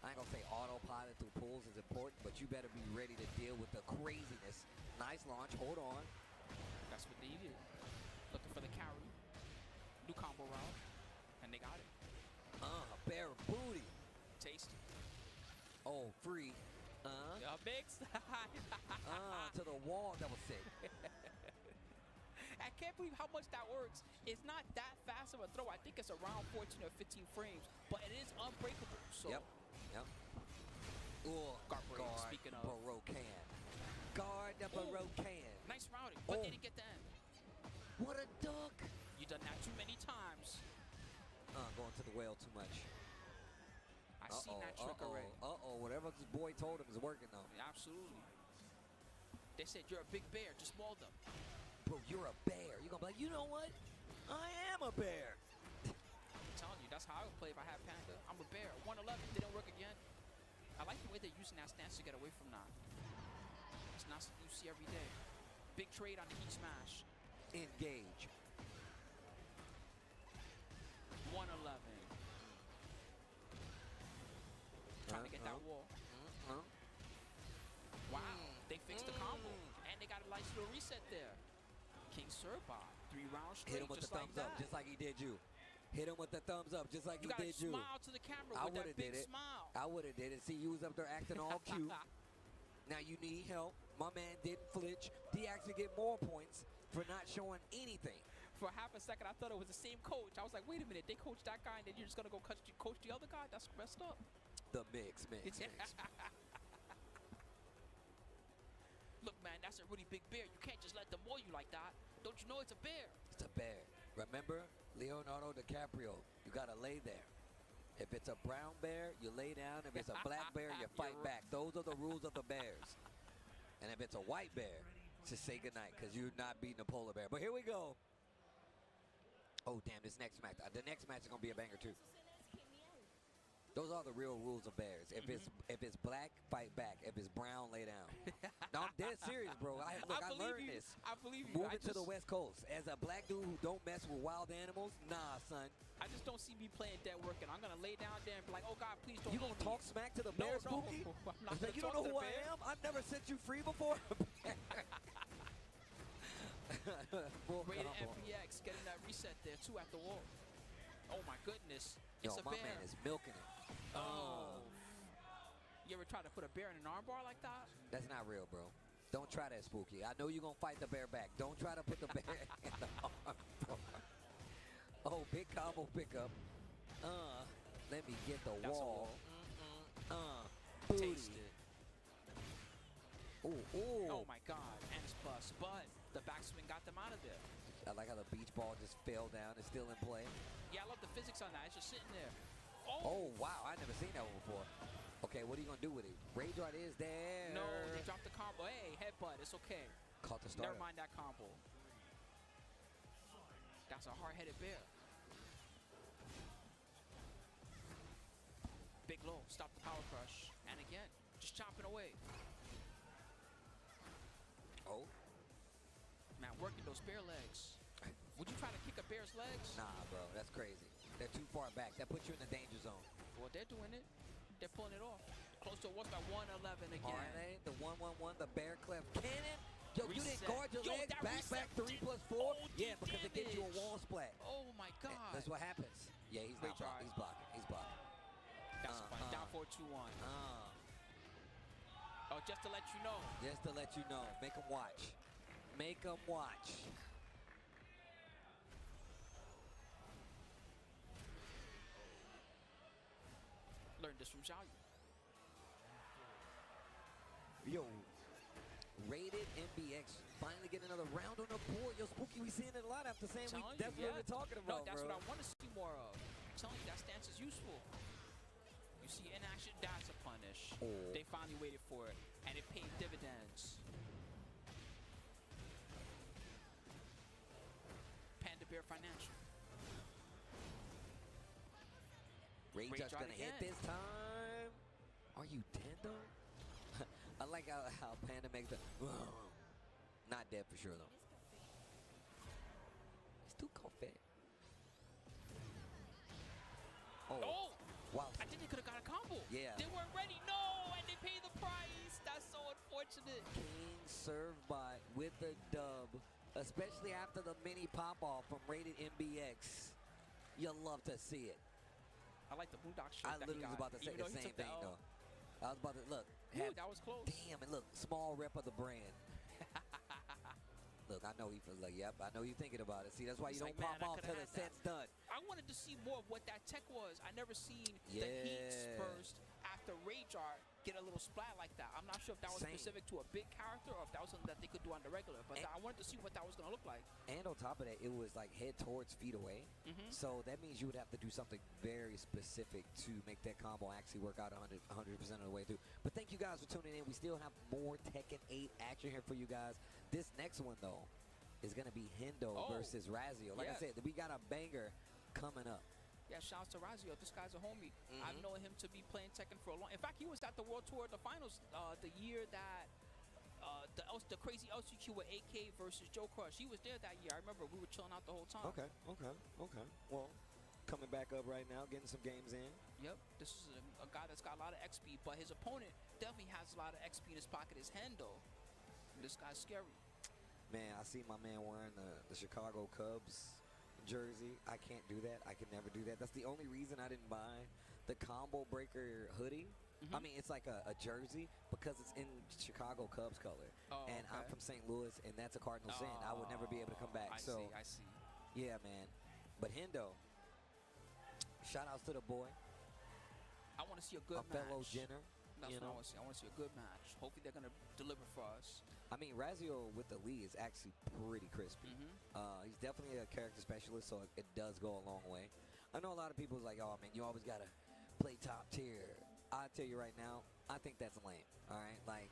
I ain't going to say autopilot through pools is important, but you better be ready to deal with the craziness. Nice launch. Hold on. That's what they did. Looking for the carry. New combo route. And they got it. Bare booty. Tasty. Oh, free. Mix. To the wall. That was sick. I can't believe how much that works. It's not that fast of a throw. I think it's around 14 or 15 frames, but it is unbreakable. So. Yep. Ooh, guard, speaking of. Barocan. Guard the Barocan. Nice routing, but they didn't get the end. What a duck. You done that too many times. Going to the well too much. I seen that trick already. Whatever this boy told him is working though. Yeah, absolutely. They said you're a big bear, just maul them. Bro, you're a bear. You're gonna be like, you know what? I am a bear. I'm telling you, that's how I would play if I had Panda. I'm a bear. 111 didn't work again. I like the way they're using that stance to get away from that. It's not something you see every day. Big trade on the Heat Smash. Engage. 111. Trying to get that wall. Wow, they fixed the combo. And they got a nice little reset there. King Surbot, 3 rounds straight. Hit him with just the thumbs up, just like he did you. Hit him with the thumbs up, just like he did you. You gotta smile to the camera I with that big did it. smile. I would have did it. See, you was up there acting all cute. Now you need help. My man didn't flinch. He actually get more points for not showing anything. For half a second, I thought it was the same coach. I was like, wait a minute, they coached that guy, and then you're just gonna go coach the other guy? That's messed up. The mix. Look, man, that's a really big bear. You can't just let them maul you like that. Don't you know it's a bear? It's a bear. Remember, Leonardo DiCaprio, you gotta lay there. If it's a brown bear, you lay down. If it's a black bear, you fight back. Those are the rules of the bears. And if it's a white bear, just say goodnight, because you're not beating a polar bear. But here we go. Oh, damn, this next match. The next match is going to be a banger, too. Those are the real rules of bears. If it's black, fight back. If it's brown, lay down. No, I'm dead serious, bro. I learned this. I believe you. Moving to the West Coast. As a black dude who don't mess with wild animals, nah, son. I just don't see me playing dead working. I'm going to lay down there and be like, oh, God, please don't. You going to talk smack to the bear, Spooky? No, you don't know who I am? I've never set you free before. Rated MPX getting that reset there, too, at the wall. Oh, my goodness. Yo, It's a my bear. man is milking it. You ever try to put a bear in an armbar like that? That's not real, bro. Don't try that, Spooky. I know you're going to fight the bear back. Don't try to put the bear in the armbar. Oh, big combo pickup. Let me get the wall. Booty. Taste it. Ooh. Oh, my God. And it's bust. But the backswing got them out of there. I like how the beach ball just fell down. It's still in play. Yeah, I love the physics on that. It's just sitting there. Oh, wow. I've never seen that one before. Okay, what are you going to do with it? Rage Art is there. No, they dropped the combo. Hey, headbutt. It's okay. Caught the starter. Never mind that combo. That's a hard-headed bear. Big low. Stop the power crush. And again, just chopping away. Oh. Man, working those bear legs. Would you try to kick a bear's legs? Nah, bro. That's crazy. They're too far back. That puts you in the danger zone. Well, they're doing it. They're pulling it off. Close to what's that 111 again. Are they? The 111, the bear clef cannon. Yo, Reset. you didn't guard your legs. Back, 3 plus 4. Yeah, because it gives you a wall splat. Oh, my God. That's what happens. Yeah, he's not blocking. He's blocking. He's blocking. That's fine. Down 4-2-1. Oh, just to let you know. Just to let you know. Make them watch. Make them watch. Learned this from Xiaoyu. Yo, rated MBX finally getting another round on the board. Yo, Spooky, we seeing it a lot after saying we. That's what we're talking about, no, that's bro. what I want to see more of. I'm telling you, that stance is useful. You see in action, that's a punish. Oh. They finally waited for it, and it paid dividends. Panda Bear Financial. Rage Art's gonna hit this time. Are you tender? I like how Panda makes the. Not dead for sure though. It's too confet. Oh! Wow. I think they could have got a combo. Yeah. They weren't ready. No, and they paid the price. That's so unfortunate. King served by with the dub, especially after the mini pop off from Rated MBX. You'll love to see it. I like the Boondock shirt. I literally was about to say the same thing, though. I was about to look. Ooh, that was close. Damn, and look, small rep of the brand. Look, I know he feels like, yep, I know you're thinking about it. See, that's why you don't pop off till the set's done. I wanted to see more of what that tech was. I never seen the Heat burst after Rage Art get a little splat like that. I'm not sure if that was specific to a big character or if that was something that they could do on the regular, but I wanted to see what that was going to look like. And on top of that, it was like head towards, feet away. So that means you would have to do something very specific to make that combo actually work out 100% of the way through. But thank you guys for tuning in. We still have more Tekken 8 action here for you guys. This next one, though, is going to be Hendo versus Razio. Like I said, we got a banger coming up. Yeah, shouts to Razio. This guy's a homie. I've known him to be playing Tekken for a long. In fact, he was at the World Tour, the finals, the year that the crazy LCQ with AK versus Joe Crush. He was there that year. I remember we were chilling out the whole time. Okay. Well, coming back up right now, getting some games in. Yep. This is a guy that's got a lot of XP, but his opponent definitely has a lot of XP in his pocket. His Hendo. This guy's scary. Man, I see my man wearing the Chicago Cubs jersey. I can't do that. I can never do that. That's the only reason I didn't buy the Combo Breaker hoodie. I mean, it's like a jersey because it's in Chicago Cubs color. And I'm from St. Louis, and that's a Cardinal sin. I would never be able to come back. I see. Yeah, man. But Hendo, shout outs to the boy. I want to see a good match. fellow Jenner. That's what I want to see. I want to see a good match. Hopefully they're going to deliver for us. I mean, Razio with the lead is actually pretty crispy. He's definitely a character specialist, so it does go a long way. I know a lot of people is like, oh, man, you always got to play top tier. I tell you right now, I think that's lame. All right, like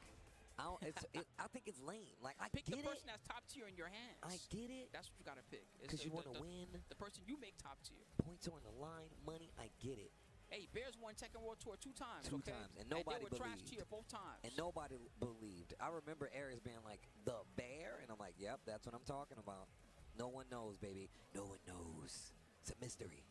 I think it's lame. Like I pick get the person it. that's top tier in your hands. I get it. That's what you gotta pick. Because you want to win. The person you make top tier. Points are on the line. Money. I get it. Hey, Bears won Tekken World Tour 2 times. Two okay? times, and nobody they were believed. trash tier both times. And nobody believed. I remember Aries being like, the bear? And I'm like, yep, that's what I'm talking about. No one knows, baby. No one knows. It's a mystery.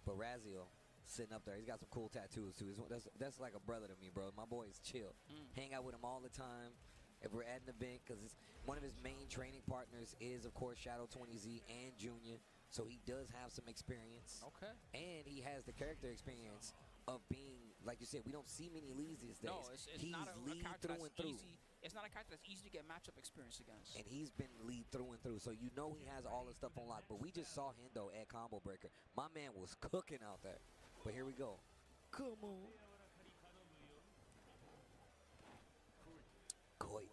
But Razio, sitting up there, he's got some cool tattoos, too. That's like a brother to me, bro. My boy is chill. Hang out with him all the time. If we're at an event, because one of his main training partners is, of course, Shadow 20Z and Junior. So he does have some experience. Okay. And he has the character experience of being, like you said, we don't see many leads these days. No, it's he's not a lead character through that's and through. easy. It's not a character that's easy to get matchup experience against. And he's been lead through and through. So you know he has all the stuff on lock. But we just saw Hendo at Combo Breaker. My man was cooking out there. But here we go. Come on. Koi.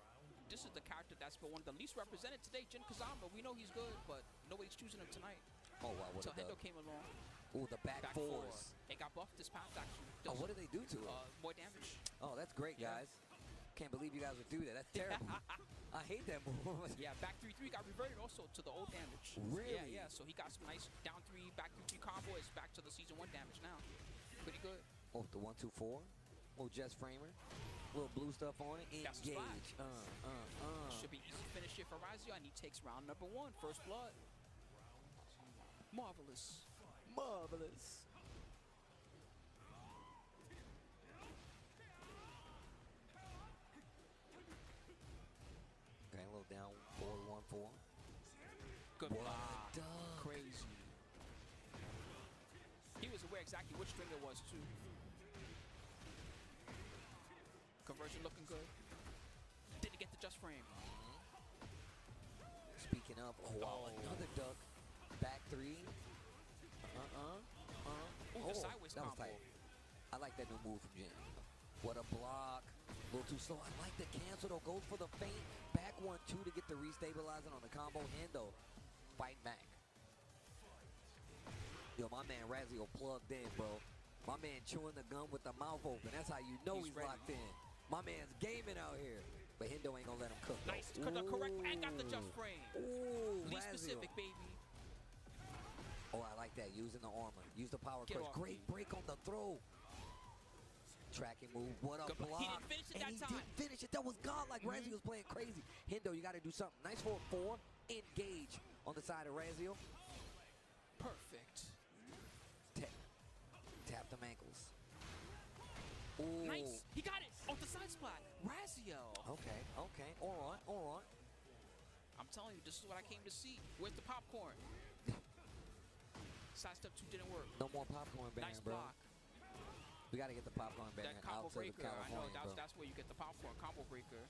This is the character that's been one of the least represented today, Jin Kazama. We know he's good, but nobody's choosing him tonight. Oh, wow. What Until Hendo came along. Ooh, the back fours. It got buffed this past, actually. Oh, what did they do to it? More damage. Oh, that's great, guys. Can't believe you guys would do that. That's terrible. I hate that move. Yeah, back 3-3 got reverted also to the old damage. Really? Yeah. So he got some nice down 3, back 3-3 combo. It's back to the season 1 damage now. Pretty good. Oh, the 1-2-4. Little Jess Framer. Little blue stuff on it. Engage. Should be easy finish here for Razio, and he takes round number 1. First blood. Marvelous. Marvelous. Okay, a little down. 4-1-4. Good block. Duck. Crazy. He was aware exactly which string it was, too. Conversion looking good. Didn't get the just frame. Speaking of, another duck. Back 3. The sideways that was combo. tight. I like that new move from Jin. What a block. A little too slow. I like the cancel, though. Goes for the feint. Back 1-2 to get the restabilizing on the combo. Hendo fighting back. Yo, my man Razio plugged in, bro. My man chewing the gum with the mouth open. That's how you know he's locked in. My man's gaming out here. But Hendo ain't gonna let him cook. Nice, correct, and got the just frame. Ooh, Least Razio. specific, baby. Oh, I like that. Using the armor. Use the power Get crush. off Great me. break on the throw. Tracking move. What a Good block. block. He didn't finish it and that he time. didn't finish it. That was godlike. Razio was playing crazy. Hendo, you got to do something. Nice 4-4. Engage on the side of Razio. Perfect. Tap them ankles. Ooh. Nice. He got it. Off the side splat. Razio. Okay. All right. I'm telling you, this is what I came to see. Where's the popcorn? Side step 2 didn't work. No more popcorn baron, Nice bro. block. We got to get the popcorn baron That combo out to the breaker. I know California, bro. that's where you get the popcorn combo breaker.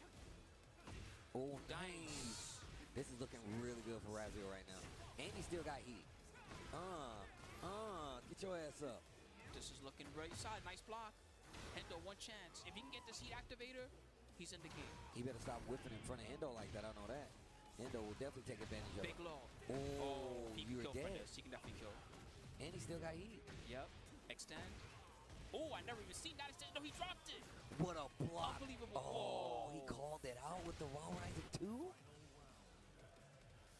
Oh, nice. This is looking really good for Razio right now. And he still got heat. Get your ass up. This is looking right side. Nice block. Hendo, 1 chance. If he can get this heat activator, he's in the game. He better stop whipping in front of Hendo like that. I know that. Hendo will definitely take advantage of Big it. low. You He can were kill for dead. this. He can definitely kill. And he still got heat. Yep. Extend. Oh, I never even seen that extend. No, he dropped it. What a block. Unbelievable. Oh, he called it out with the Raw Rising 2?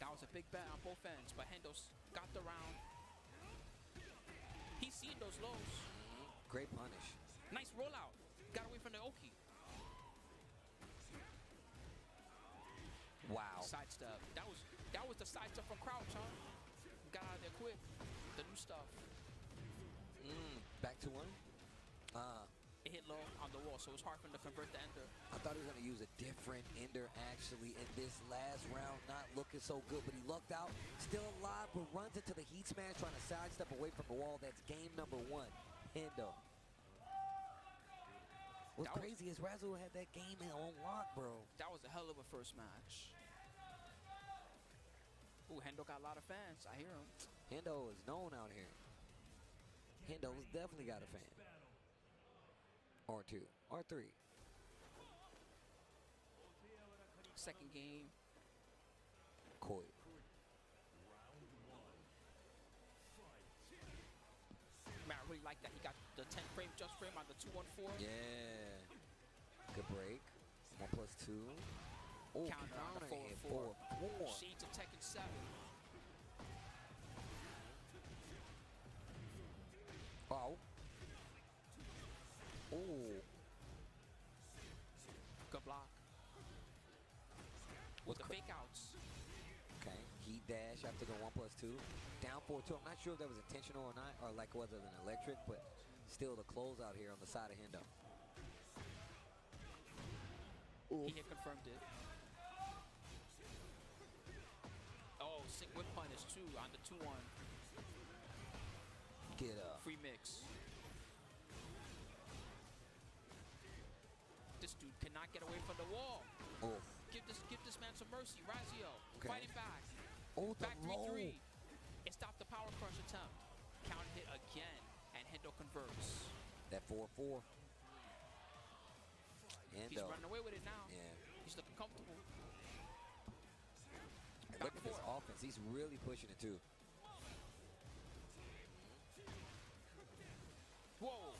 That was a big bet on both ends, but Hendo's got the round. He's seen those lows. Great punish. Nice rollout. Got away from the Oki. Wow. Sidestep. That was the sidestep from Crouch, huh? Got out of there quick. The new stuff. Back to one. It hit low on the wall, so it's hard for him to convert the ender. I thought he was going to use a different ender actually in this last round. Not looking so good, but he lucked out. Still alive, but runs into the heat smash, trying to sidestep away from the wall. That's game number 1. Hendo. What's crazy is Razzle had that game on lock, bro. That was a hell of a first match. Ooh, Hendo got a lot of fans. I hear him. Hendo is known out here. Hendo's definitely got a fan. Or 2. Or 3. Second game. Koi. Man, I really like that. He got the 10 frame just frame on the 2-1-4. Yeah. Good break. 1+2. Oh, Counter on the 4-4. Shades of Tekken 7. Wow. Oh. Good block. With the fake outs. Okay. Heat dash after the 1+2. Down 4-2. I'm not sure if that was intentional or not, or like was it an electric, but still the closeout here on the side of Hendo. He had confirmed it. Oh, sync whip punish too on the 2-1. Get up. Free mix. This dude cannot get away from the wall. Oh. Give this man some mercy. Razio fighting back. Oh, the back 3-3. It stopped the power crush attempt. Counter hit again, and Hendo converts. That 4-4. He's running away with it now. Yeah. He's looking comfortable. And look at this offense. He's really pushing it too. Whoa.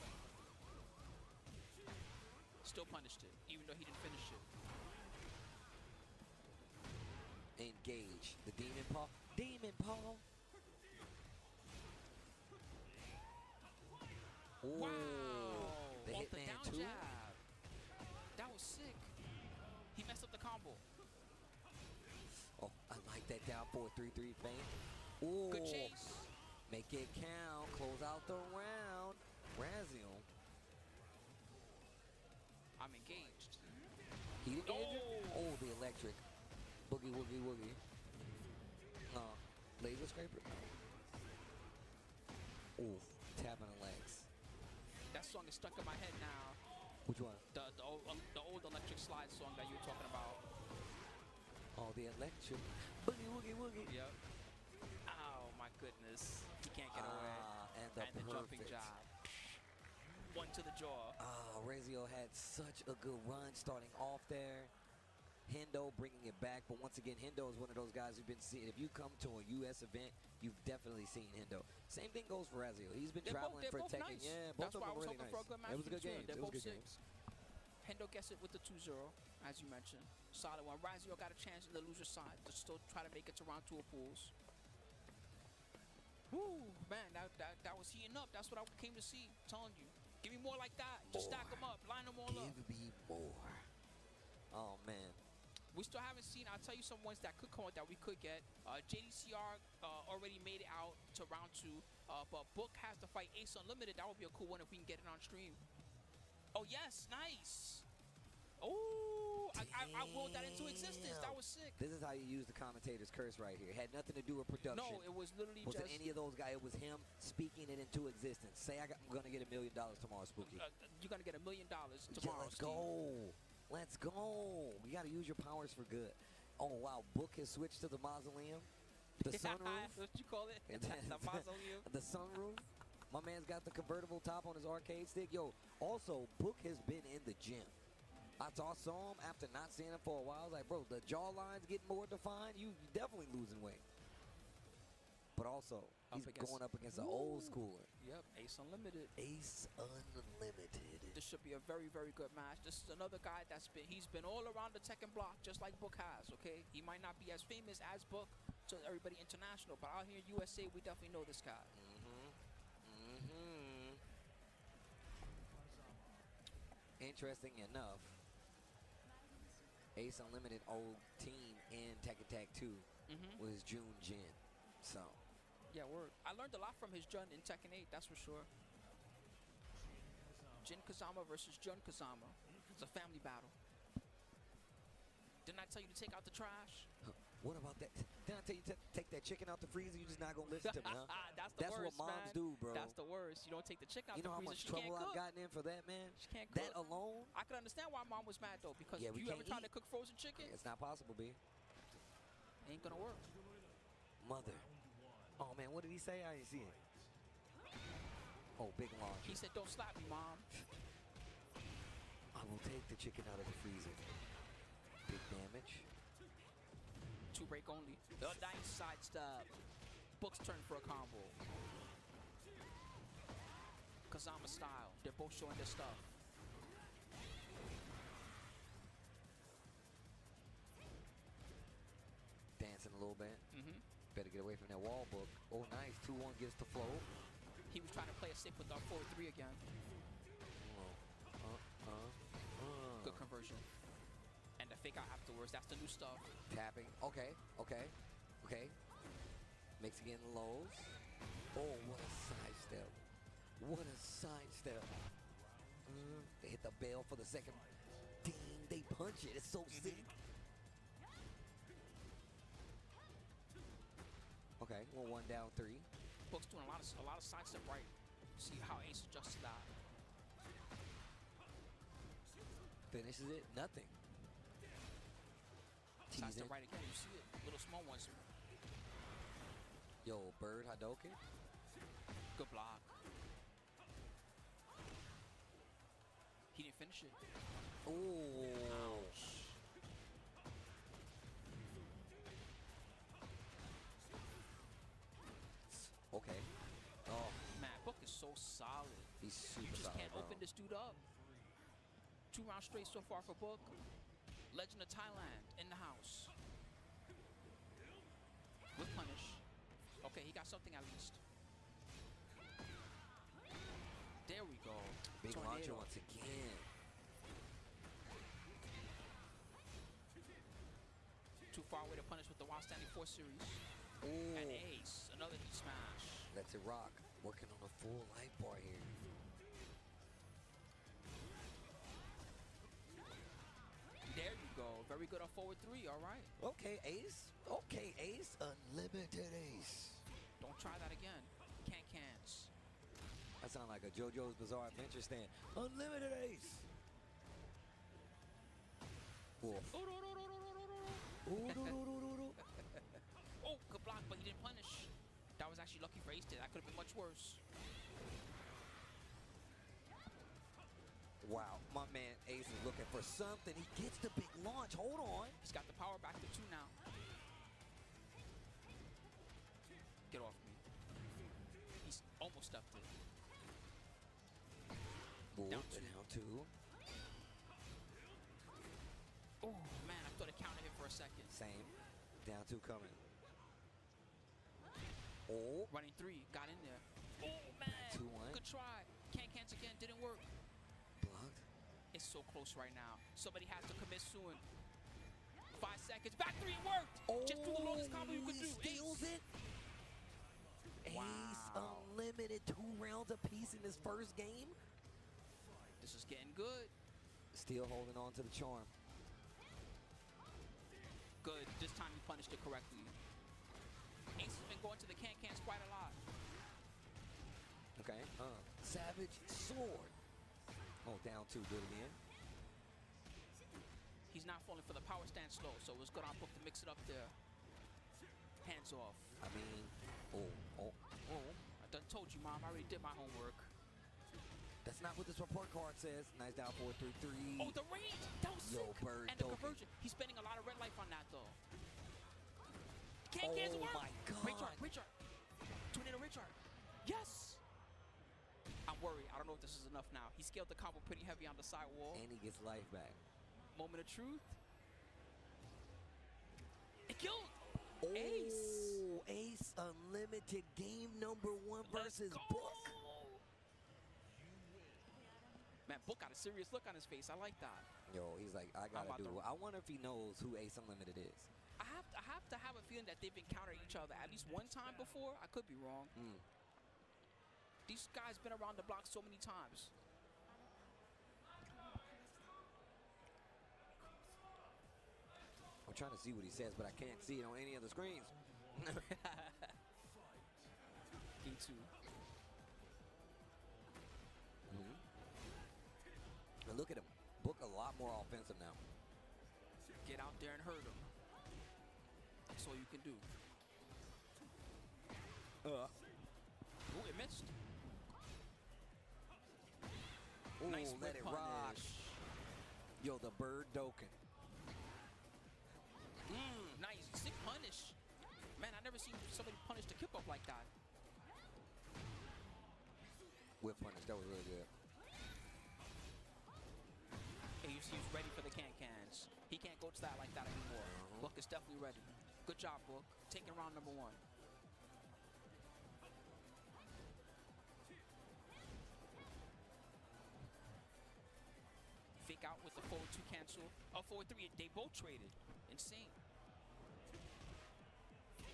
Still punished it, even though he didn't finish it. Engage. The Demon Paw. Demon Paw. Wow. The Off the Hitman down 2. jab. That was sick. He messed up the combo. Oh, I like that down 4-3-3 feint. Ooh. Good chase. Make it count. Close out the round. Razio. I'm engaged. He didn't injure? Oh, the electric. Boogie, woogie, woogie. Laser scraper? Ooh, tapping the legs. That song is stuck in my head now. Which one? The old electric slide song that you were talking about. Oh, the electric. Boogie, woogie, woogie. Yep. Oh, my goodness. He can't get away. And the jumping job. One to the jaw. Razio had such a good run starting off there. Hendo bringing it back, but once again, Hendo is one of those guys who've been seeing. If you come to a U.S. event, you've definitely seen Hendo. Same thing goes for Razio. He's been traveling for Tekken. Nice. Yeah, both That's of them why I was really hoping nice. for a good match. It was a good game. They're It was both good six. games. Hendo gets it with the 2-0, as you mentioned. Solid one. Razio got a chance in the loser side to still try to make it to round 2 of pools. Woo, man, that was heating up. That's what I came to see. I'm telling you. Give me more like that. Just stack them up. Line them all up. Give me more. Oh, man. We still haven't seen, I'll tell you some ones that could come out that we could get. JDCR already made it out to round 2. But Book has to fight Ace Unlimited. That would be a cool one if we can get it on stream. Oh, yes. Nice. Oh, I willed that into existence. That was sick. This is how you use the commentator's curse right here. It had nothing to do with production. No, it was literally wasn't just... any of those guys. It was him speaking it into existence. Say I'm going to get $1 million tomorrow, Spooky. You're going to get $1 million tomorrow, let's go. Let's go. We got to use your powers for good. Oh, wow. Book has switched to the mausoleum. The sunroof. What you call it? The mausoleum. The sunroof. My man's got the convertible top on his arcade stick. Yo, also, Book has been in the gym. I saw him after not seeing him for a while. I was like, bro, the jawline's getting more defined. You definitely losing weight. But also, he's going up against an old schooler. Yep, Ace Unlimited. Ace Unlimited. This should be a very, very good match. This is another guy he's been all around the Tekken block, just like Book has, okay? He might not be as famous as Book to everybody international, but out here in USA, we definitely know this guy. Interesting enough, Ace Unlimited old team in Tekken Tag 2 was Jun Jin. So. Yeah, word. I learned a lot from his Jun in Tekken 8, that's for sure. Jin Kazama versus Jun Kazama. It's a family battle. Didn't I tell you to take out the trash? What about that? Didn't I tell you to take that chicken out the freezer? You just not gonna listen to me, huh? That's what moms man. do, bro. That's the worst. You don't take the chicken out you know the how freezer. much trouble I've gotten in for that, man? She can't cook. That alone? I can understand why mom was mad though, because Yeah, if you ever tried to cook frozen chicken, it's not possible, B. Ain't gonna work. Mother. Oh man, what did he say? I didn't see it. Oh, big launch. He said, "Don't slap me, mom." I will take the chicken out of the freezer. Big damage. 2 break only. The nice sidestep. Book's turn for a combo. Kazama style. They're both showing their stuff. Dancing a little bit. Better get away from that wall book. Oh, nice. 2-1 gets the flow. He was trying to play it safe with our 4-3 again. Good conversion. And the fake out afterwards. That's the new stuff. Tapping. Okay. Mixing in lows. Oh, what a sidestep. What a sidestep. They hit the bell for the second. Ding, they punch it. It's so sick. Okay, well, 1 down 3. Book's doing a lot of sidestep right. See how Ace adjusts to that. Finishes it. Nothing. Sidestep right again. You see it. Little small ones. Yo, Bird Hadouken. Good block. He didn't finish it. Oh. Ouch. Okay. Oh. Man, Book is so solid. He's super You just solid, can't bro. open this dude up. 2 rounds straight so far for Book. Legend of Thailand in the house. With punish. Okay, he got something at least. There we go. Big Tornado. launcher once again. Too far away to punish with the Wild Standing 4 series. Ooh. And Ace, another heat smash. Lets it rock. Working on a full life bar here. There you go. Very good on forward 3, all right. Okay, Ace. Okay, Ace. Unlimited Ace. Don't try that again. Cans. That sounds like a JoJo's Bizarre Adventure stand. Unlimited Ace. Wolf. Oh, good block, but he didn't punish. That was actually lucky for Ace. That could have been much worse. Wow, my man Ace is looking for something. He gets the big launch. Hold on. He's got the power back to 2 now. Get off me. He's almost stuffed it. Move Down down 2. Oh, man, I thought it counted him for a second. Same. Down 2 coming. Oh. Running 3, got in there. Oh, man. 2-1. Good try. Cans again, didn't work. Blocked. It's so close right now. Somebody has to commit soon. 5 seconds. Back 3, it worked. Oh, just do the longest combo you could do. Steals Ace. it. Ace Wow. Unlimited 2 rounds apiece in this first game. This is getting good. Still holding on to the charm. Good. This time he punished it correctly. Ace has been going to the cans quite a lot. Okay. Savage Sword. Oh, down 2. Do it again. He's not falling for the power stand slow, so it was good on Book to mix it up there. Hands off. I mean, oh. I done told you, Mom. I already did my homework. That's not what this report card says. Nice down 4-3-3. Oh, the range! That was Yo, sick! Bird And the Doki. conversion. He's spending a lot of red life on that, though. Oh Cans work! my God. Richard! Tornado Richard! Yes! I'm worried. I don't know if this is enough now. He scaled the combo pretty heavy on the side wall. And he gets life back. Moment of truth. It killed! Oh, Ace! Ace Unlimited game number 1 versus Let's go! Book. Man, Book got a serious look on his face. I like that. Yo, he's like, I gotta do it. I wonder if he knows who Ace Unlimited is. I have to have a feeling that they've encountered each other at least one time before. I could be wrong. These guys been around the block so many times. I'm trying to see what he says, but I can't see it on any of the screens. Me too. And look at him. Book a lot more offensive now. Get out there and hurt him. That's all you can do. Ooh, it missed. Ooh, nice let it rock. Yo, the bird Doken. Nice. Sick punish. Man, I never seen somebody punish the kip up like that. Whip punish. That was really good. He's ready for the can-cans. He can't go to that like that anymore. Book is definitely ready. Good job, Book. Taking round number 1. Fake out with the forward 2 cancel. Forward 3. They both traded. Insane.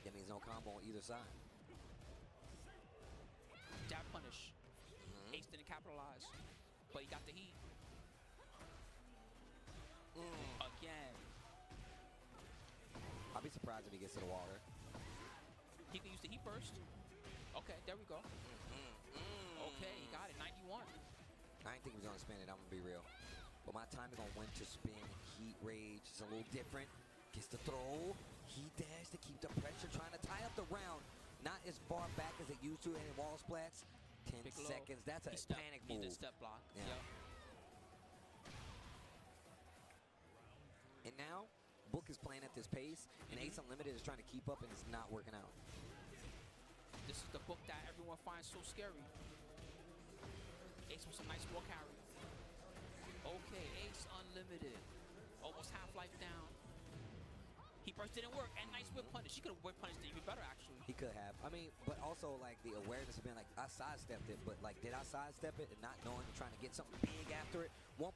That means no combo on either side. Jab punish. Ace didn't capitalize, but he got the heat. Again. I'll be surprised if he gets to the water. He can use the heat burst. Okay, there we go. Okay, he got it. 91. I didn't think he was going to spin it. I'm going to be real. But my timing on when to spin Heat Rage is a little different. Gets the throw. Heat dash to keep the pressure. Trying to tie up the round. Not as far back as it used to in wall splats. 10 seconds. That's a panic move. He did step block. Yeah. Yep. And now, Book is playing at this pace, and Ace Unlimited is trying to keep up, and it's not working out. This is the Book that everyone finds so scary. Ace with some nice ball carry. Okay, Ace Unlimited. Almost half-life down. He burst didn't work, and nice whip punish. He could have whip punished it even better, actually. He could have. I mean, but also, like, the awareness of being like, I sidestepped it, but, like, did I sidestep it and not knowing and trying to get something big after it? 1+2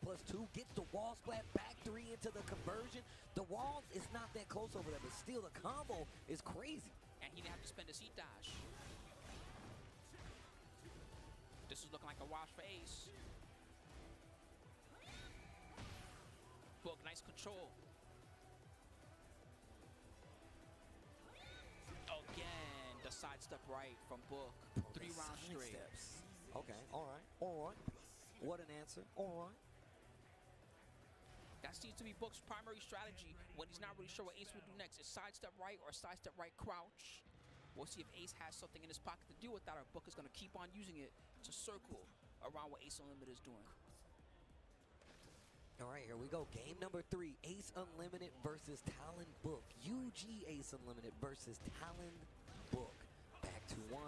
gets the wall splat, back 3 into the conversion. The wall is not that close over there, but still the combo is crazy. And he didn't have to spend a seat dash. This is looking like a wash for Ace. Book, nice control. Again, the sidestep right from Book. 3 rounds straight. Steps. Okay, all right. What an answer. All right. That seems to be Book's primary strategy when he's not really sure what Ace will do next. Is sidestep right or sidestep right crouch? We'll see if Ace has something in his pocket to deal with that, or Book is going to keep on using it to circle around what Ace Unlimited is doing. All right, here we go. Game number 3, Ace Unlimited versus Talon Book. UG Ace Unlimited versus Talon Book. Back to 1.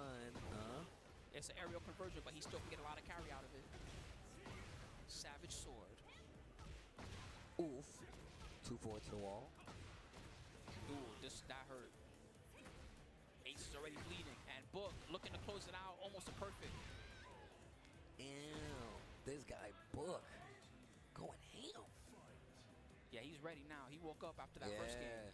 It's an aerial conversion, but he still can get a lot of carry out of it. Savage sword. Oof. 2-4 to the wall. Ooh, that hurt. Ace is already bleeding, and Book looking to close it out, almost a perfect. Ew, this guy Book going ham. Yeah, he's ready now. He woke up after that first game.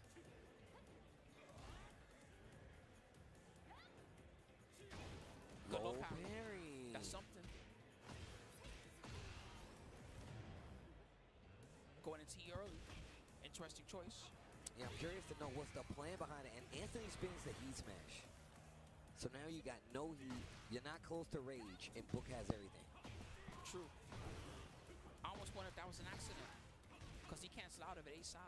Low parry. That's something. Going into E early. Interesting choice. Yeah, I'm curious to know what's the plan behind it. And Anthony spins the heat smash. So now you got no heat. You're not close to rage, and Book has everything. True. I almost wonder if that was an accident, because he canceled out of it ASAP.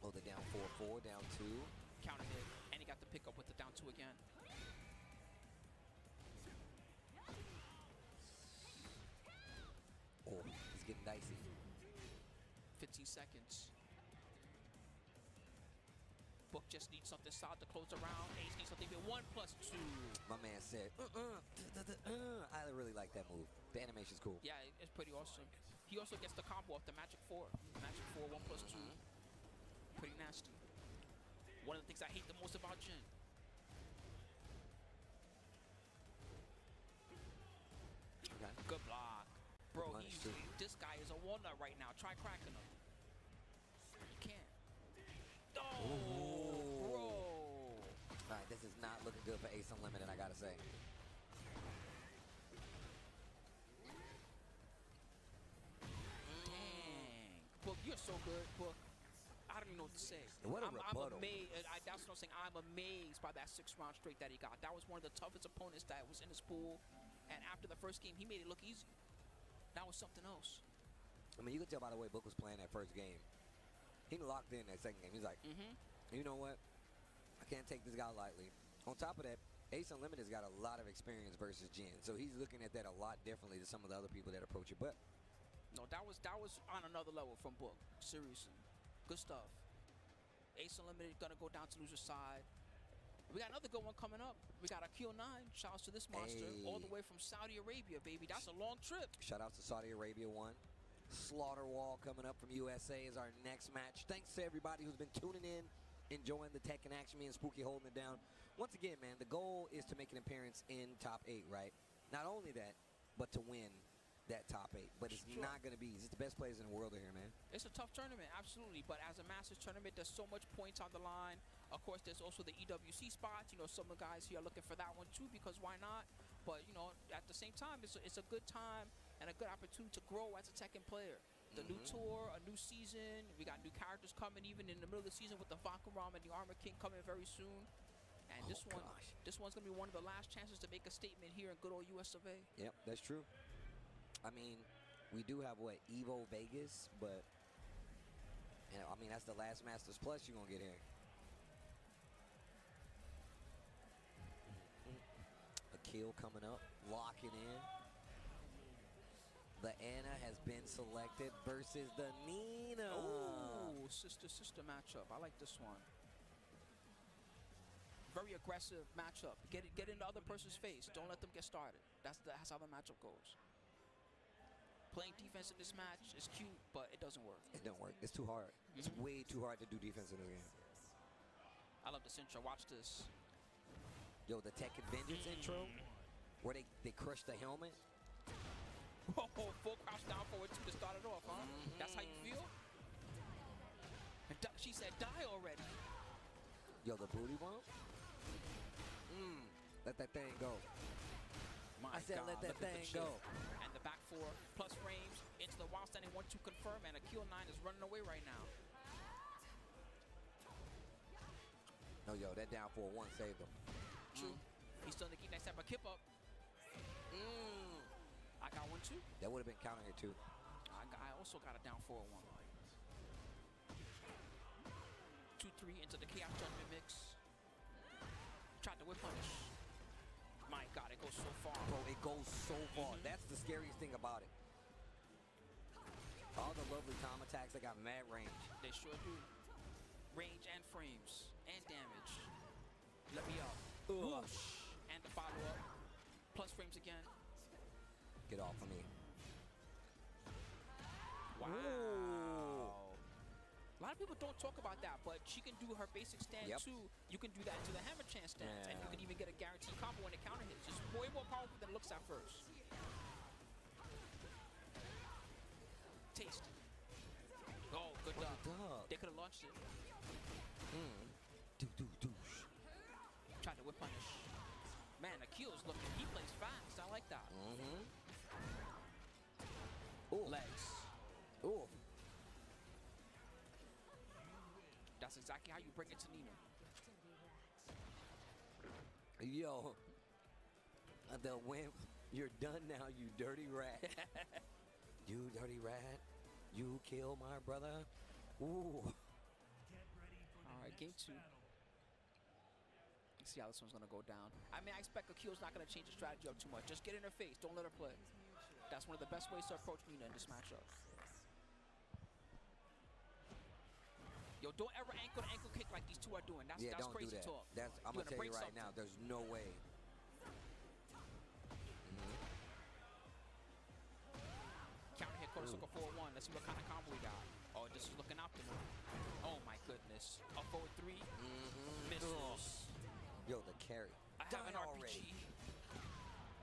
Oh, the down 4-4, down 2. Counter hit, and he got the pickup with the down 2 again. Oh, he's getting dicey. 15 seconds. Book just needs something solid to close the round. Ace needs something big. 1+2. My man said, I really like that move. The animation's cool. Yeah, it's pretty awesome. He also gets the combo off the Magic 4. Magic 4, 1+2. Pretty nasty. One of the things I hate the most about Jin. Okay. Good block. walnut right now. Try cracking them. You can't. Oh, bro. All right, this is not looking good for Ace Unlimited, I gotta say. Dang. Book, you're so good, Book. I don't even know what to say. What a I'm rebuttal. amazed. That's what I'm saying. I'm amazed by that 6-round straight that he got. That was one of the toughest opponents that was in his pool. And after the first game, he made it look easy. That was something else. I mean, you could tell by the way Book was playing that first game. He locked in that second game. He's like, you know what? I can't take this guy lightly. On top of that, Ace Unlimited's got a lot of experience versus Jin. So he's looking at that a lot differently than some of the other people that approach it. But no, that was on another level from Book. Seriously. Good stuff. Ace Unlimited gonna go down to loser's side. We got another good one coming up. We got Akil 9. Shouts to this monster. All the way from Saudi Arabia, baby. That's a long trip. Shout out to Saudi Arabia 1. Slaughter Wall coming up from USA is our next match. Thanks to everybody who's been tuning in, enjoying the Tekken action. Me and Spooky holding it down. Once again, man, the goal is to make an appearance in top 8, right? Not only that, but to win that top 8. But it's not going to be easy. It's the best players in the world are here, man. It's a tough tournament, absolutely. But as a Masters tournament, there's so much points on the line. Of course, there's also the EWC spots. You know, some of the guys here are looking for that one too, because why not? But, you know, at the same time, it's a good time and a good opportunity to grow as a Tekken player. The new tour, a new season. We got new characters coming even in the middle of the season with the Vakuram and the Armor King coming very soon. And this one's going to be one of the last chances to make a statement here in good old US of A. Yep, that's true. I mean, we do have, what, Evo Vegas, but, you know, I mean, that's the last Masters Plus you're going to get here. Akil coming up, locking in. The Anna has been selected versus the Nina. Oh, sister matchup. I like this one. Very aggressive matchup. Get in the other person's face. Don't let them get started. That's how the matchup goes. Playing defense in this match is cute, but it doesn't work. It don't work. It's too hard. It's way too hard to do defense in this game. I love this intro. Watch this. Yo, the Tekken Vengeance intro, where they crush the helmet. Whoa, full crouch down forward 2 to start it off, huh? That's how you feel? And she said die already. Yo, the booty bump. Let that thing go. I said let that thing go. And the back 4 plus frames into the wild standing 1-2 confirm, and Akil 9 is running away right now. No, yo, that down 4-1 saved him. True. He's still in the keep next time, but kip up. I got 1-2. That would have been counter here too. I also got a down 4-1. 2-3 into the Chaos Judgment mix. Tried to whip punish. My God, it goes so far. Bro, it goes so far. That's the scariest thing about it. All the lovely Tom attacks, they got mad range. They sure do. Range and frames and damage. Let me up. Whoosh. And the follow-up. Plus frames again. Get off of me. Wow. Ooh. A lot of people don't talk about that, but she can do her basic stand too. You can do that into the hammer chance stance, and you can even get a guaranteed combo when it counter hits. It's way more powerful than it looks at first. Taste. Oh, good dub. They could have launched it. Tried to whip punish. Man, Akil's looking. He plays fast. I like that. Ooh. Legs. Ooh. That's exactly how you bring it to Nina. Yo. The wimp. You're done now, you dirty rat. You dirty rat. You kill my brother. Ooh. All right, game 2. Let's see how this one's going to go down. I mean, I expect Akil's not going to change the strategy up too much. Just get in her face. Don't let her play. That's one of the best ways to approach Nina in this matchup. Yo, don't ever ankle kick like these two are doing. That's crazy talk. I'm going to tell you right now, there's no way. Counter hit Kotosuka 4-1. Let's see what kind of combo we got. Oh, this is looking optimal. Oh, my goodness. Up forward 3. Misses. Yo, the carry. I have an RPG.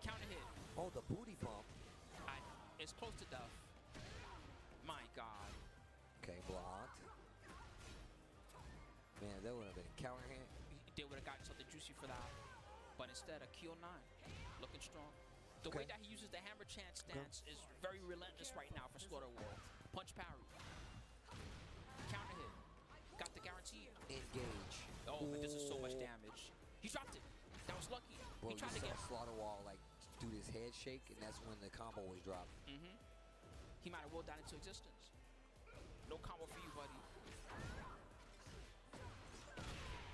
Counter hit. Oh, the booty bump. It's close to death. God. Okay, blocked. Man, that would have been a counter hit. They would have gotten something juicy for that. But instead, a Keel 9, looking strong. The way that he uses the hammer chance stance is very relentless right now for Slaughter Wall. Punch parry. Counter hit. Got the guarantee. Engage. Oh, but this is so much damage. He dropped it. That was lucky. Bro, He tried to you get saw Slaughter Wall like do this head shake, and that's when the combo was dropped. He might have willed that into existence. No combo for you, buddy.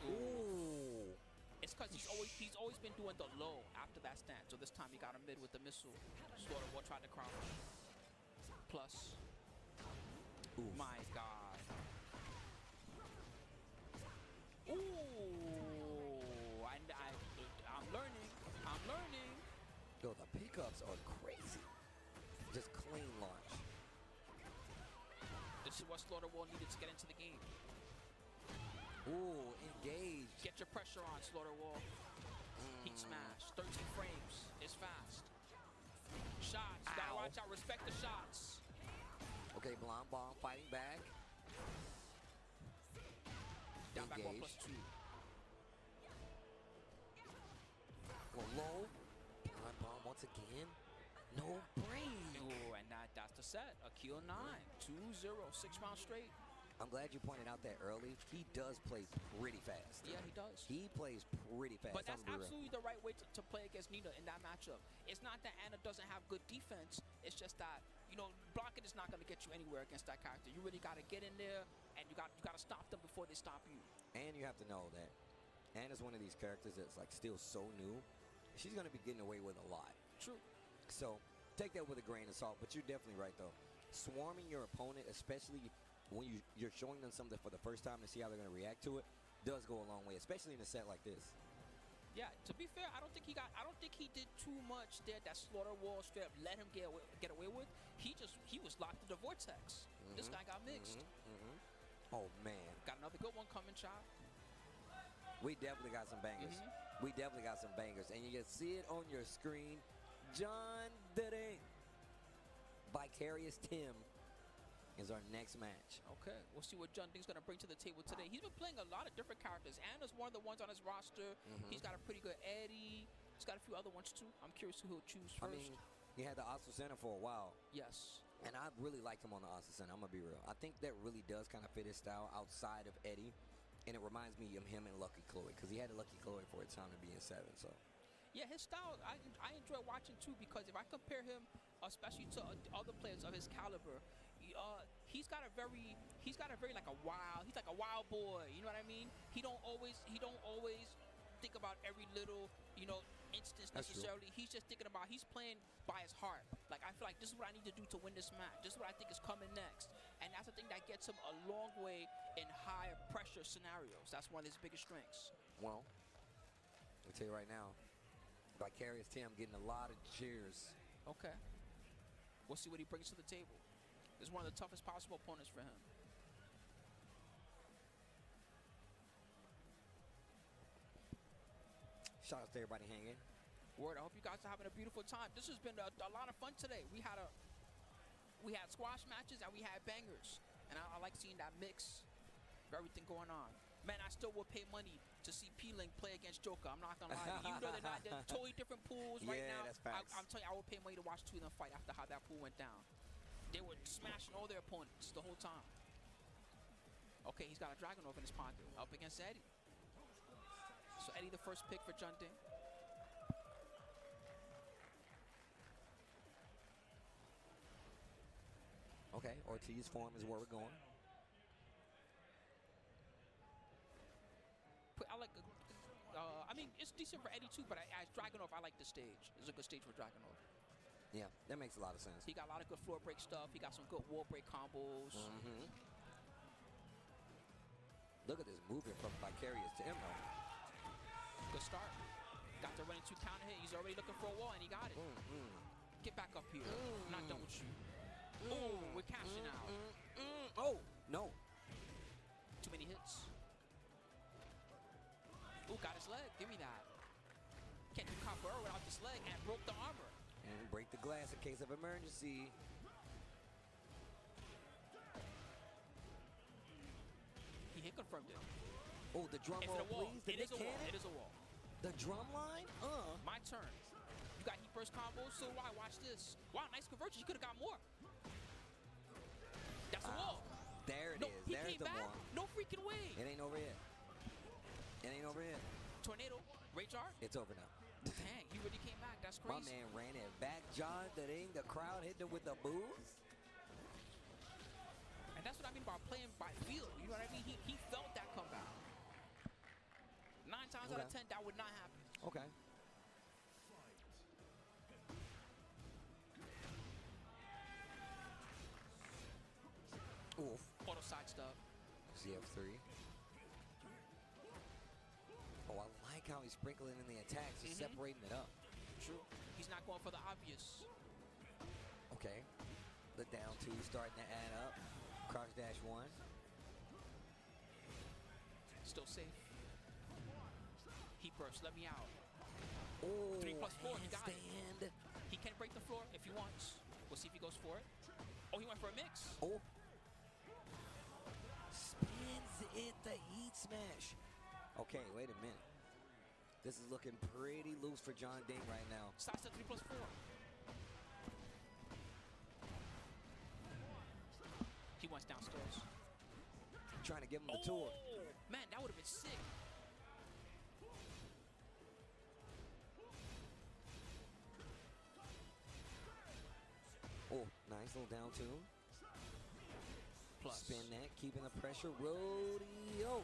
Ooh. It's because he's always been doing the low after that stance. So this time he got a mid with the missile. Slaughter Wall tried to crouch. Plus. Oof. My God. Ooh. I'm learning. I'm learning. Yo, the pickups are crazy. Just clean launch. This is what Slaughter Wall needed to get into the game. Ooh, engage. Get your pressure on, Slaughter Wall. Heat smash. 13 frames. It's fast. Shots. Gotta watch out. Respect the shots. Okay, Blonde Bomb fighting back. Down back 1+2. Well, low. Blonde Bomb once again. No brain. Ooh, and that's the set. A Keel 9. 2-0. 6 rounds straight. I'm glad you pointed out that early. He does play pretty fast. Yeah, he does. He plays pretty fast. But that's absolutely the right way to play against Nina in that matchup. It's not that Anna doesn't have good defense. It's just that, you know, blocking is not going to get you anywhere against that character. You really got to get in there, and you got to stop them before they stop you. And you have to know that Anna's one of these characters that's like still so new. She's going to be getting away with a lot. True. So take that with a grain of salt. But you're definitely right, though. Swarming your opponent, especially when you're showing them something for the first time to see how they're going to react to it, does go a long way, especially in a set like this. Yeah, to be fair, I don't think he did too much there that Slaughter Wall straight up let him get away with. He was locked in the vortex. This guy got mixed. Oh man, got another good one coming, child. We definitely got some bangers. We definitely got some bangers, and you can see it on your screen. John Diddy, Vicarious Tim is our next match. Okay, we'll see what John Ding's going to bring to the table today. He's been playing a lot of different characters. Anna's one of the ones on his roster. He's got a pretty good Eddie. He's got a few other ones too. I'm curious who he'll choose first. I mean, he had the Oscar Center for a while. Yes. And I really liked him on the Oscar Center. I'm going to be real. I think that really does kind of fit his style outside of Eddie. And it reminds me of him and Lucky Chloe, because he had a Lucky Chloe for a time to be in 7. So. Yeah, his style, I enjoy watching too, because if I compare him, especially to other players of his caliber, he's got a very like a wild. He's like a wild boy. You know what I mean? He don't always think about every little instance necessarily. He's just thinking about he's playing by his heart. Like I feel like this is what I need to do to win this match. This is what I think is coming next, and that's the thing that gets him a long way in high pressure scenarios. That's one of his biggest strengths. Well, I'll tell you right now, Vicarious Tim getting a lot of cheers. Okay, we'll see what he brings to the table. This is one of the toughest possible opponents for him. Shout out to everybody hanging. Word, I hope you guys are having a beautiful time. This has been a lot of fun today. We had squash matches and we had bangers. And I like seeing that mix of everything going on. Man, I still would pay money to see P-Link play against Joker. I'm not gonna lie to you. Even though they're totally different pools right now. That's facts. I'm telling you, I would pay money to watch two of them fight after how that pool went down. They were smashing all their opponents the whole time. Okay, he's got a Dragunov in his pocket. Up against Eddie. So Eddie the first pick for Junding. Okay, Ortiz form is where we're going. I like. I mean, it's decent for Eddie too, but as Dragunov, I like the stage. It's a good stage for Dragunov. Yeah, that makes a lot of sense. He got a lot of good floor break stuff. He got some good wall break combos. Look at this movement from Vicarious to Emerald. Good start. Got the running 2 counter hit. He's already looking for a wall, and he got it. Get back up here. I'm not done with you. Oh, we're cashing out. Oh, no. Too many hits. Ooh, got his leg. Give me that. Can't do Capoeira without this leg, and broke the armor. And break the glass in case of emergency. he confirmed it. Oh, the drum It's roll, a wall. please. The It is a Nick wall. Cannon? It is a wall. The drum line? My turn. You got heat burst combos, so do I. Watch this. Wow, nice conversion. You could have got more. That's a wall. There it No, is. he There's came the back. more. No freaking way. It ain't over yet. It ain't over yet. Tornado. Ray jar. It's over now. Dang, he really came back. That's My crazy. man ran it back. John, the ring, the crowd hit him with the boos. And that's what I mean by playing by feel. You know what I mean? He felt that comeback. 9 times out of 10, that would not happen. Okay. Oof. Auto side stuff. CF3. Oh, I like how he's sprinkling in the attacks. He's separating it up. True. He's not going for the obvious. Okay. The down two starting to add up. Crouch dash one. Still safe. Heat burst. Let me out. Oh, 3+4. He got it. handstand. He can break the floor if he wants. We'll see if he goes for it. Oh, he went for a mix. Oh. Spins it, the heat smash. Okay, wait a minute. This is looking pretty loose for John Ding right now. Side step 3+4. He wants downstairs. Trying to give him the tour. Man, that would have been sick. Oh, nice little down two. Plus. Spin that, keeping the pressure. Rodeo.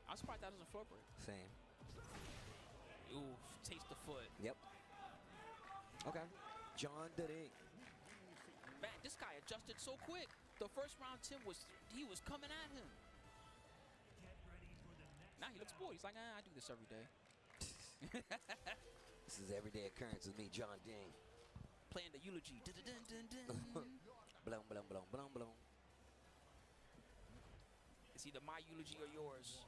I'm surprised that doesn't floor break. Same. Oof, taste the foot. Yep. Okay. John Ding. Man, this guy adjusted so quick. The first round, Tim was coming at him. Now he looks bored. He's like, I do this every day. This is everyday occurrence with me, John Ding. Playing the eulogy. Dun, dun, dun, dun, dun. Blum, blum, blum, blum, blum. It's either my eulogy or yours.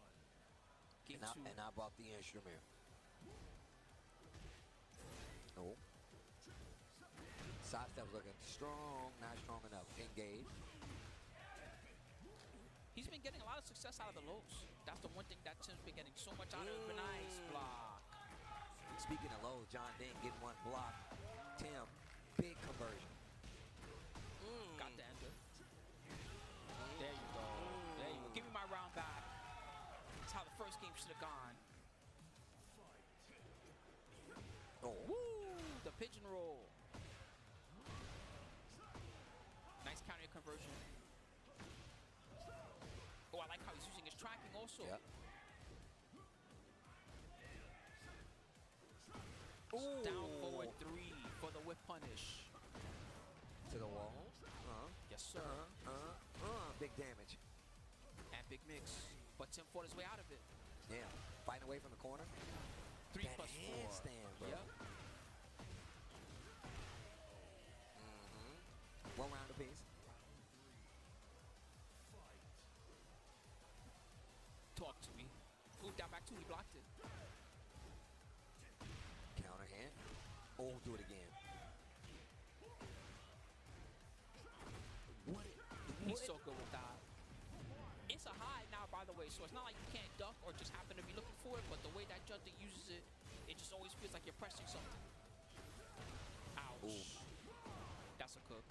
Game two. And I brought the instrument. Oh. Side step's looking strong, not strong enough. Engage. He's been getting a lot of success out of the lows. That's the one thing that Tim's been getting so much out of. Nice block. Speaking of lows, John Ding getting one block. Tim, big conversion. Got the ender. There you go. There you go. Give me my round back. That's how the first game should have gone. Oh. Woo! The pigeon roll. Nice counter conversion. Oh, I like how he's using his tracking also. Yep. Ooh. Down forward 3 for the whip punish. To the wall. Yes, sir. Big damage. And big mix. But Tim fought his way out of it. Yeah. Fighting away from the corner. 3+4. Handstand, bro. Yep. One round apiece. Talk to me. Ooh, down back 2. He blocked it. Counter hand. Oh, do it again. What? He's so good with that. It's a high now, by the way, so it's not like you can't duck or just happen to be looking for it, but the way that Junta uses it, it just always feels like you're pressing something. Ouch. Ooh. That's a cook.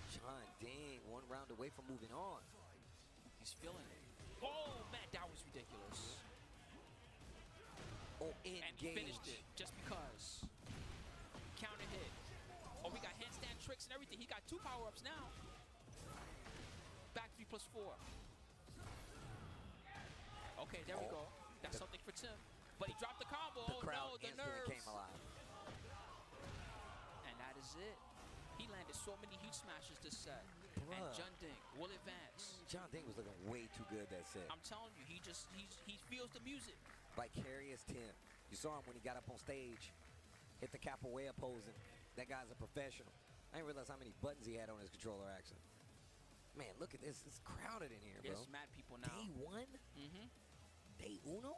John Ding, one round away from moving on. He's feeling it. Oh, man, that was ridiculous. Oh, And he finished it just because. Counter hit. Oh, we got handstand tricks and everything. He got 2 power-ups now. Back 3+4. Okay, there we go. That's something for Tim. But he dropped the combo. The crowd no, the instantly nerves. came alive. And that is it. He landed so many huge smashes this set. Bruh. And John Ding will advance. John Ding was looking way too good that set. I'm telling you, he feels the music. Vicarious Tim. You saw him when he got up on stage. Hit the capoeira posing. That guy's a professional. I didn't realize how many buttons he had on his controller action. Man, look at this. It's crowded in here, bro. There's mad people now. Day 1? Day uno?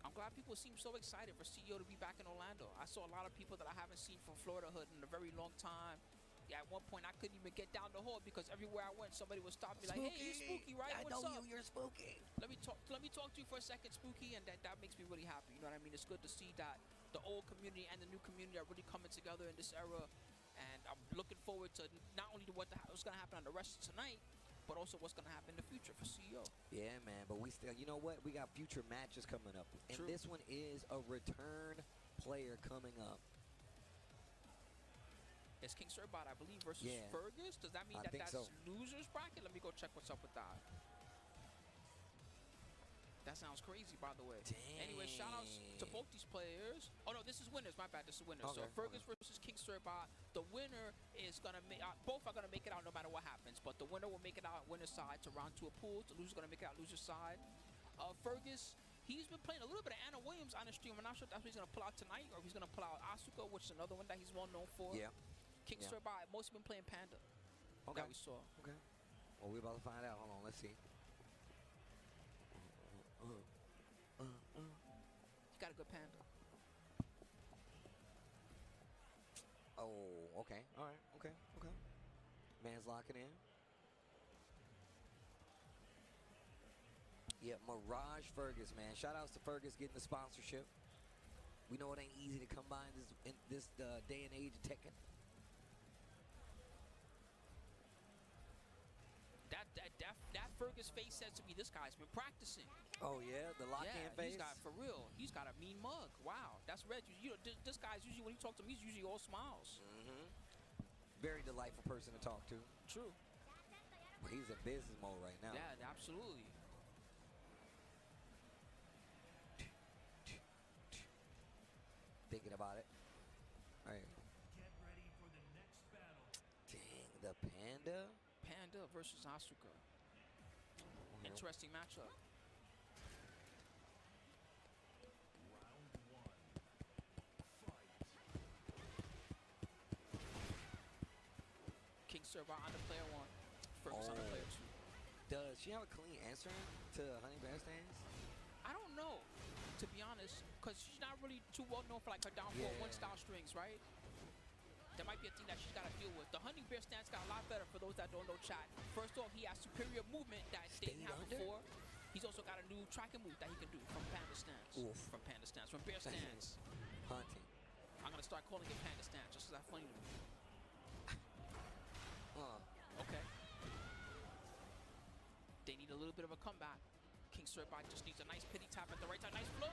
I'm glad people seem so excited for CEO to be back in Orlando. I saw a lot of people that I haven't seen from Florida Hood in a very long time. At one point, I couldn't even get down the hall because everywhere I went, somebody would stop me like, "Hey, you Spooky, right? I What's know up? you're Spooky. Let me talk to you for a second, Spooky," and that makes me really happy. You know what I mean? It's good to see that the old community and the new community are really coming together in this era, and I'm looking forward to not only what's going to happen on the rest of tonight, but also what's going to happen in the future for CEO. Yeah, man, but we still, you know what? We got future matches coming up, and True. this one is a return player coming up. It's King Surbot, I believe, versus Yeah. Fergus. Does that mean I that think that's so. losers bracket? Let me go check what's up with that. That sounds crazy, by the way. Dang. Anyway, shout outs to both these players. Oh no, this is winners. My bad, this is winners. Okay, So Fergus versus King Surbot. The winner is gonna make. Both are gonna make it out no matter what happens. But the winner will make it out winner's side to round 2 of pool. The loser's gonna make it out loser's side. Fergus. He's been playing a little bit of Anna Williams on the stream. I'm not sure if that's what he's going to pull out tonight or if he's going to pull out Asuka, which is another one that he's well known for. Yeah. King Surbot, mostly been playing Panda. Okay. That we saw. Okay. Well, we're about to find out. Hold on, let's see. He got a good Panda. Oh, okay. All right. Okay. Okay. Man's locking in. Yeah, Mirage Fergus, man. Shout outs to Fergus getting the sponsorship. We know it ain't easy to come by in this day and age of Tekken. That Fergus face says to me, this guy's been practicing. Oh yeah, the lock-in face. He's got, for real. He's got a mean mug. Wow, that's red. You know, this guy's usually when you talk to him, he's usually all smiles. Very delightful person to talk to. True. But he's in business mode right now. Yeah, absolutely. Thinking about it. All right. Get ready for the next battle. Dang, the Panda. Panda versus Asuka. Interesting matchup. Round 1. Fight. King Surbot on the player 1. Fergus on the player 2. Does she have a clean answer to Honey Bear Stands? I don't know, to be honest, because she's not really too well known for like her down 4-1 style strings, right? That might be a thing that she's got to deal with. The Honey Bear stance got a lot better for those that don't know chat. First off, he has superior movement that they didn't have before. He's also got a new tracking move that he can do from Panda stance. Oof. From Panda stance, from Bear stance. Hunting. I'm going to start calling it Panda stance just because that's funny to me. Okay. They need a little bit of a comeback. King Surbot just needs a nice pity tap at the right time. Nice flow.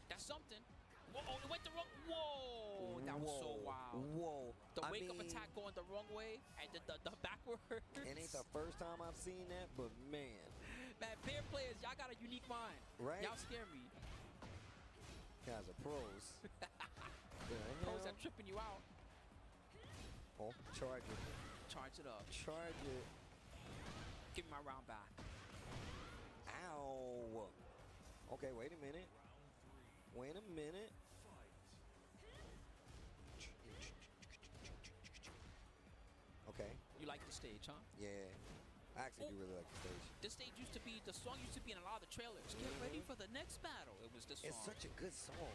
That's something. Whoa, it went the wrong. Whoa, that was so wild. Whoa. The wake-up attack going the wrong way and the backwards. It ain't the first time I've seen that, but man. Man, Bear players, y'all got a unique mind. Right? Y'all scare me. Guys are pros. Pros that tripping you out. Oh, charge it. Charge it up. Charge it. Give me my round back. Ow. Okay, wait a minute. Wait a minute. Okay. You like the stage, huh? Yeah. I actually do really like the stage. This stage used to be, the song used to be in a lot of the trailers. Get ready for the next battle. It was this song. It's such a good song.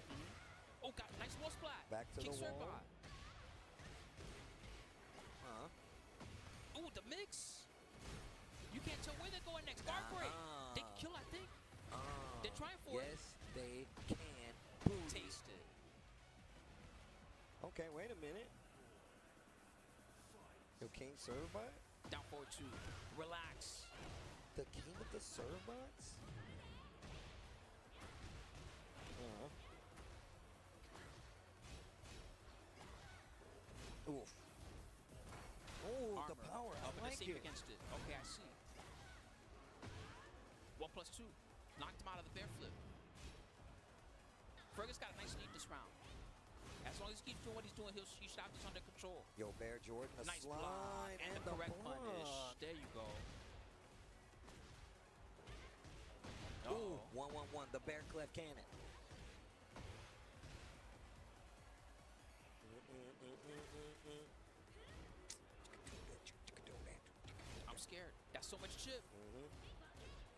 Oh, got nice wall splat. Back to King the wall. Surbot. Ooh, the mix. You can't tell where they're going next. Guard break. They can kill, I think. They're trying for it. Yes, they can. Taste it. Okay, wait a minute. Yo, King Surbot? Down forward 2. Relax. The king of the Surbots? Oof. Oh, the power. I Up in the like safe it. against it. Okay, I see. 1+2. Knocked him out of the bear flip. Fergus got a nice lead this round. As long as he keeps doing what he's doing, he should have this under control. Yo, Bear Jordan, a Nice slide block and the correct block. punish. There you go. Ooh, 1-1-1, the Bear Clef Cannon. I'm scared. That's so much chip.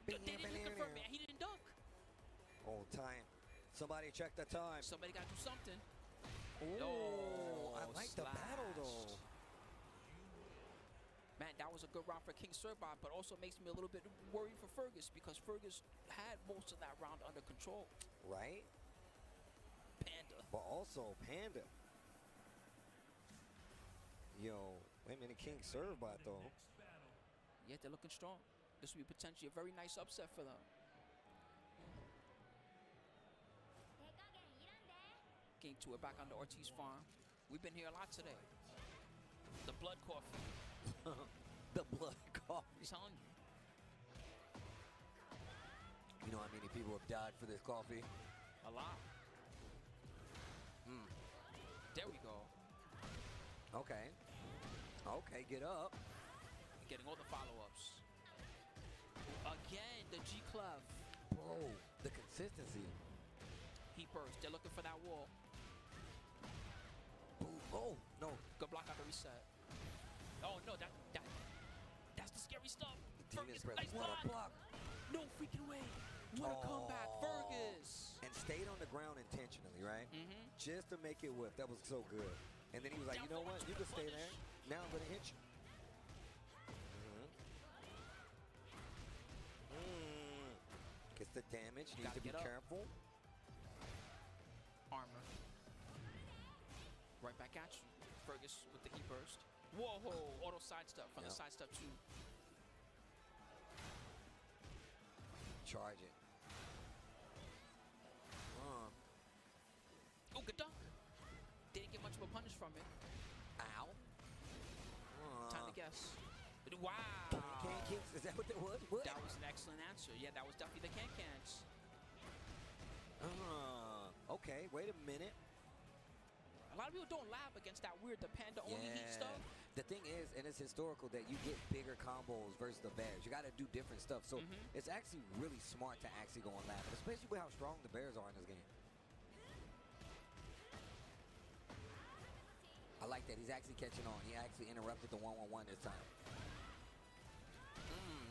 They didn't confirm, man. He didn't dunk. Oh, time. Somebody check the time. Somebody got to do something. Ooh, I like the battle, though. Man, that was a good round for King Surbot, but also makes me a little bit worried for Fergus because Fergus had most of that round under control. Right? Panda. But also Panda. Yo, wait a minute, King Surbot though. Yeah, they're looking strong. This will be potentially a very nice upset for them. King 2 are back on the Ortiz farm. We've been here a lot today. The blood coffee. The blood coffee. I'm telling you. You know how many people have died for this coffee? A lot. There we go. Okay. Okay, get up. Getting all the follow-ups. Again, the G Clef. Bro, the consistency. He burst. They're looking for that wall. Boom. Oh, no. Good block out the reset. Oh, no, that's the scary stuff. Demon's Fergus, breath. nice What a block. No freaking way. What a comeback, Fergus. And stayed on the ground intentionally, right? Just to make it whip. That was so good. And then he was like, you know what? You can stay there. Now I'm going to hit you. Gets the damage. Needs to be careful. Armor. Right back at you. Fergus with the heat burst. Whoa, auto sidestep from the sidestep 2. Charge it. Oh, good dunk. Didn't get much of a punish from it. Ow. Time to guess. Wow. Can kicks. Is that what that was? What? That was an excellent answer. Yeah, that was definitely the can-cans. Okay, wait a minute. A lot of people don't laugh against that weird, the panda only heat stuff. The thing is, and it's historical, that you get bigger combos versus the bears. You got to do different stuff. So it's actually really smart to actually go and laugh, especially with how strong the bears are in this game. I like that. He's actually catching on. He actually interrupted the 1-1-1 this time.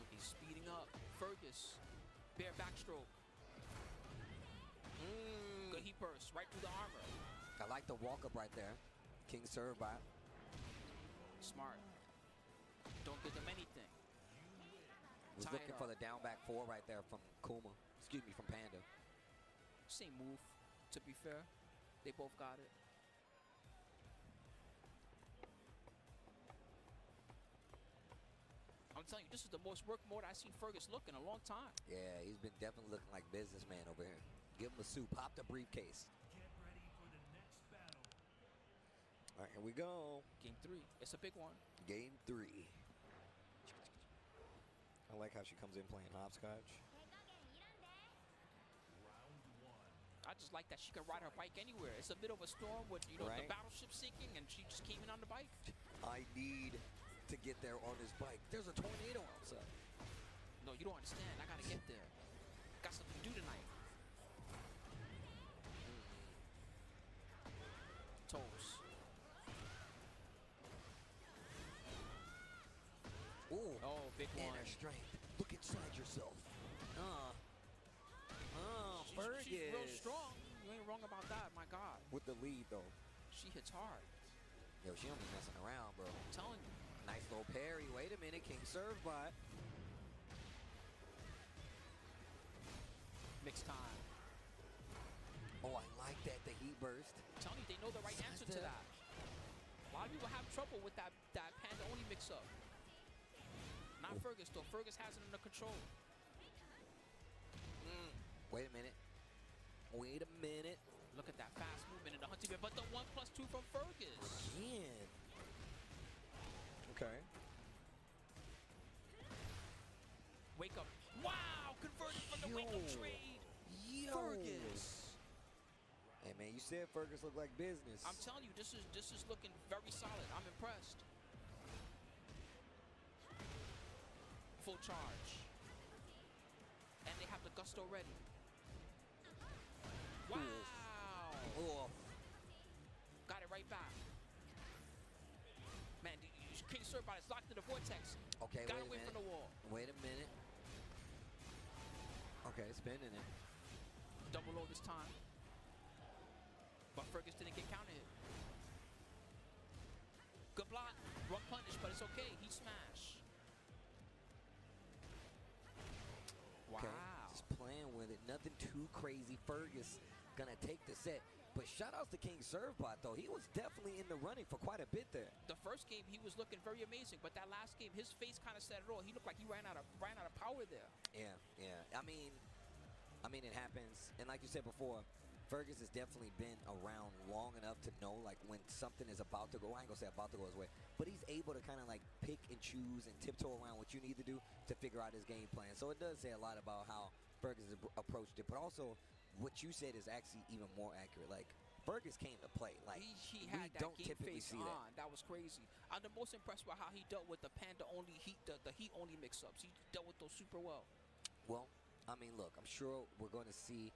He's speeding up. Fergus. Bear backstroke. Good heat burst. Right through the armor. I like the walk-up right there. King Surbot. Smart. Don't give them anything. Was looking for the down back 4 right there from Kuma. Excuse me, from Panda. Same move, to be fair. They both got it. I'm telling you, this is the most work mode I've seen Fergus look in a long time. Yeah, he's been definitely looking like businessman over here. Give him a suit. Pop the briefcase. All right, here we go. Game 3. It's a big one. Game 3. I like how she comes in playing hopscotch. I just like that she can ride her bike anywhere. It's a bit of a storm with, you know, the battleship sinking, and she just came in on the bike. I need to get there on this bike. There's a tornado outside. No, you don't understand. I gotta get there. Got something to do tonight. Toes. Ooh. Oh, big one. Inner strength. Look inside yourself. Fergus. She's real strong. You ain't wrong about that, my God. With the lead, though. She hits hard. Yo, she don't be messing around, bro. I'm telling you. Nice little parry. Wait a minute. King Surbot. Mixed time. Oh, I like that. The heat burst. I'm telling you, they know the right answer to that. A lot of people have trouble with that panda only mix-up. Not Fergus, though. Fergus has it under control. Wait a minute. Wait a minute. Look at that fast movement in the hunting bit, but the 1+2 from Fergus. Again. Okay. Wake up. Wow! Converted from the wake up trade. Fergus. Hey, man, you said Fergus looked like business. I'm telling you, this is looking very solid. I'm impressed. Full charge. And they have the gusto ready. Wow! Oh. Got it right back. Man, King Surbot is locked in the vortex. Okay, got away from the wall. Wait a minute. Okay, spinning it. Double low this time. But Fergus didn't get counted. Good block. Run punish, but it's it's okay. He smashed. Wow. Okay, just playing with it. Nothing too crazy. Fergus gonna take the set. But shout outs to King Servbot, though. He was definitely in the running for quite a bit there. The first game, he was looking very amazing, but that last game, his face kind of said it all. He looked like he ran out of power there. Yeah, yeah. I mean, it happens. And like you said before, Fergus has definitely been around long enough to know, like, when something is about to go. I ain't gonna say about to go his way, but he's able to kind of, like, pick and choose and tiptoe around what you need to do to figure out his game plan. So it does say a lot about how Fergus has approached it. But also, what you said is actually even more accurate. Like, Fergus came to play. Like, he had we that don't game typically face see on. that. That was crazy. I'm the most impressed with how he dealt with the Panda only heat, the heat only mix-ups. He dealt with those super well. Well, I mean, look, I'm sure we're going to see.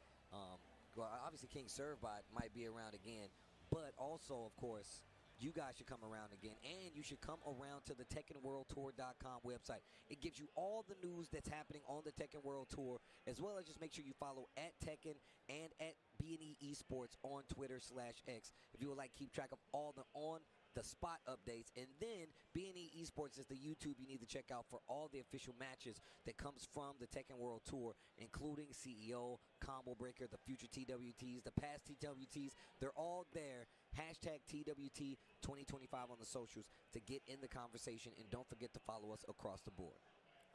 Well, obviously, King Servbot might be around again, but also, of course, you guys should come around again, and you should come around to the TekkenWorldTour.com website. It gives you all the news that's happening on the Tekken World Tour, as well as just make sure you follow at Tekken and at B&E Esports on Twitter/X if you would like to keep track of all the on-the-spot updates. And then B&E Esports is the YouTube you need to check out for all the official matches that comes from the Tekken World Tour, including CEO, Combo Breaker, the future TWTs, the past TWTs. They're all there. Hashtag TWT 2025 on the socials to get in the conversation, and don't forget to follow us across the board.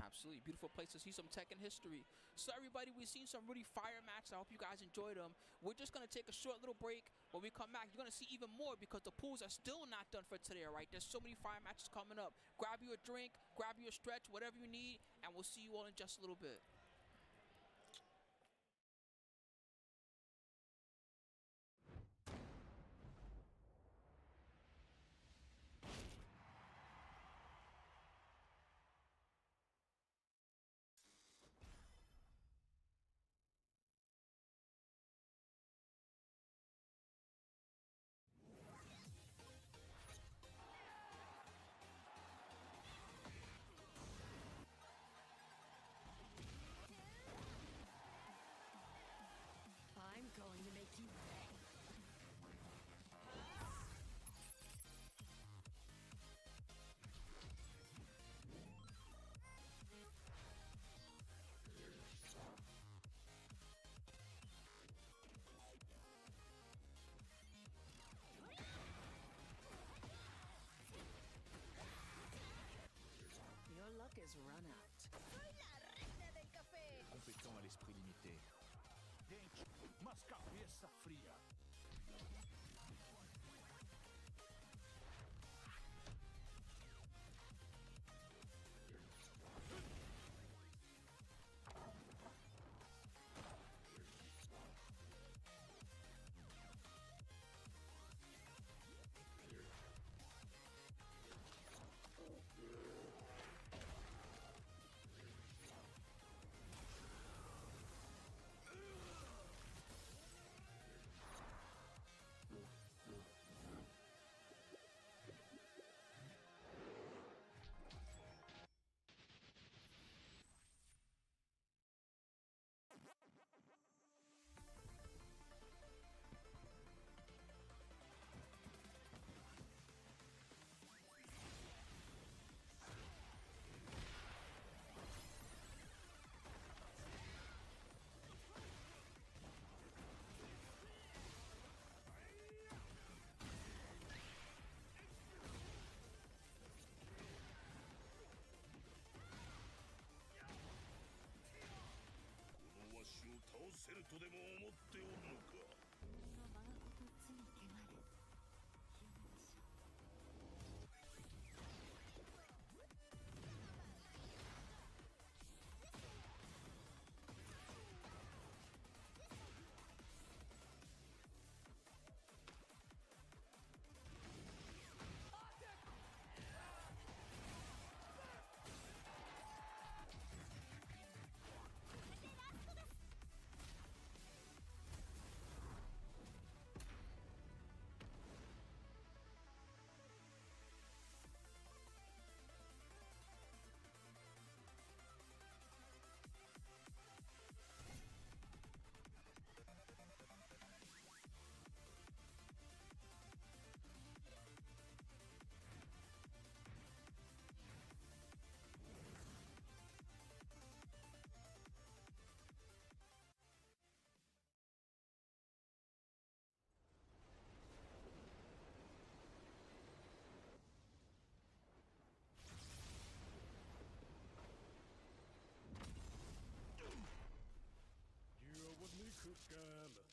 Absolutely. Beautiful place to see some Tekken history. So everybody, we've seen some really fire matches. I hope you guys enjoyed them. We're just going to take a short little break. When we come back, you're going to see even more because the pools are still not done for today, all right? There's so many fire matches coming up. Grab you a drink, grab you a stretch, whatever you need, and we'll see you all in just a little bit. I'm going to make you pay. Your luck is run out. Soy la reina del café. Compétent à l'esprit limité. Dente, mas cabeça fria. คือแกเหรอ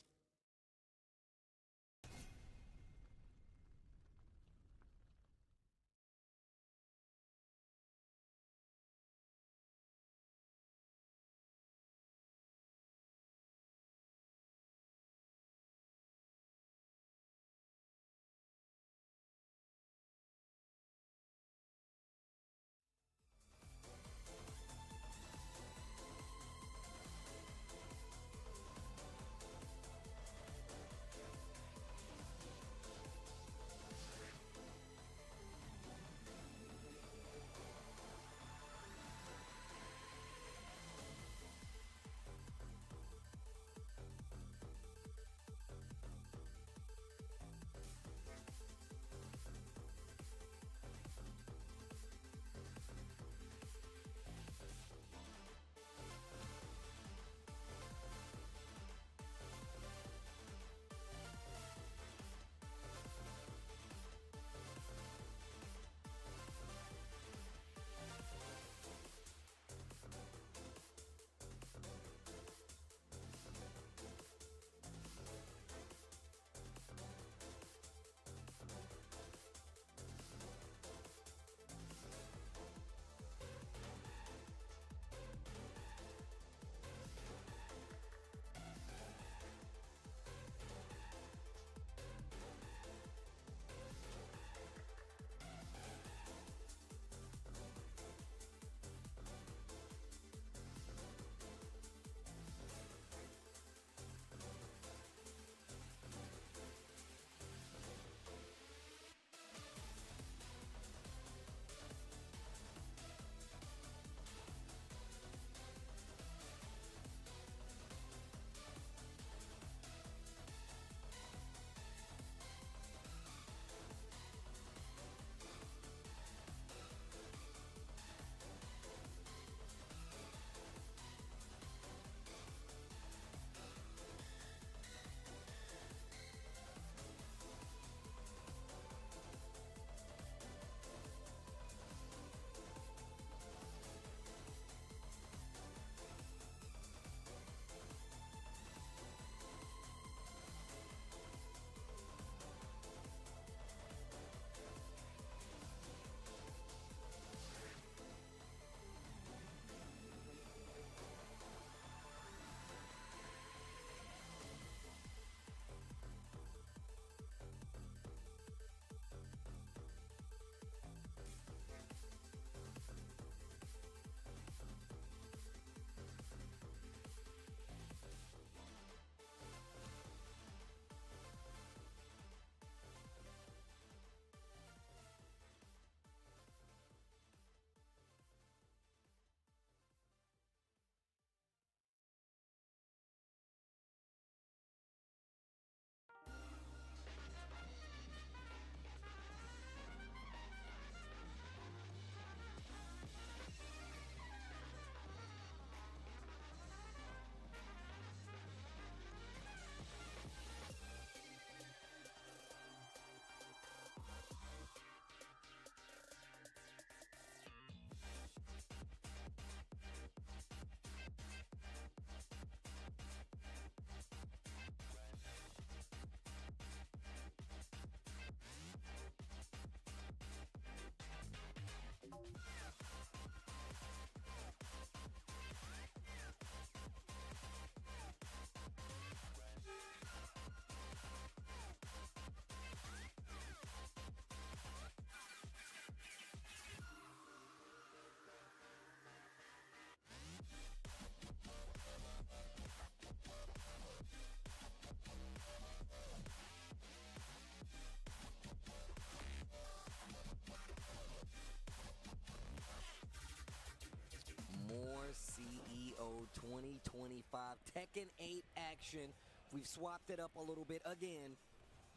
2025 Tekken 8 action. We've swapped it up a little bit again.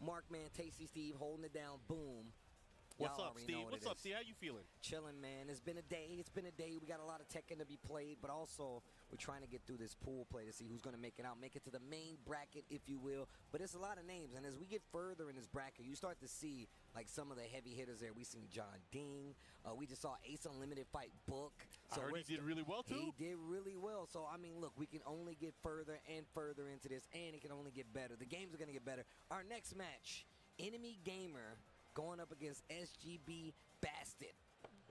Markman, Tasty Steve holding it down. Boom. What's Y'all up, already Steve? know what What's it up, is. Steve? How you feeling? Chilling, man. It's been a day. It's been a day. We got a lot of Tekken to be played, but also we're trying to get through this pool play to see who's going to make it out, make it to the main bracket, if you will. But it's a lot of names, and as we get further in this bracket, you start to see like some of the heavy hitters there. We seen John Ding. We just saw Ace Unlimited fight Book. So I heard he did really well too. He did really well. So I mean, look, we can only get further and further into this, and it can only get better. The games are going to get better. Our next match, Enemy Gamer going up against SGB Bastard.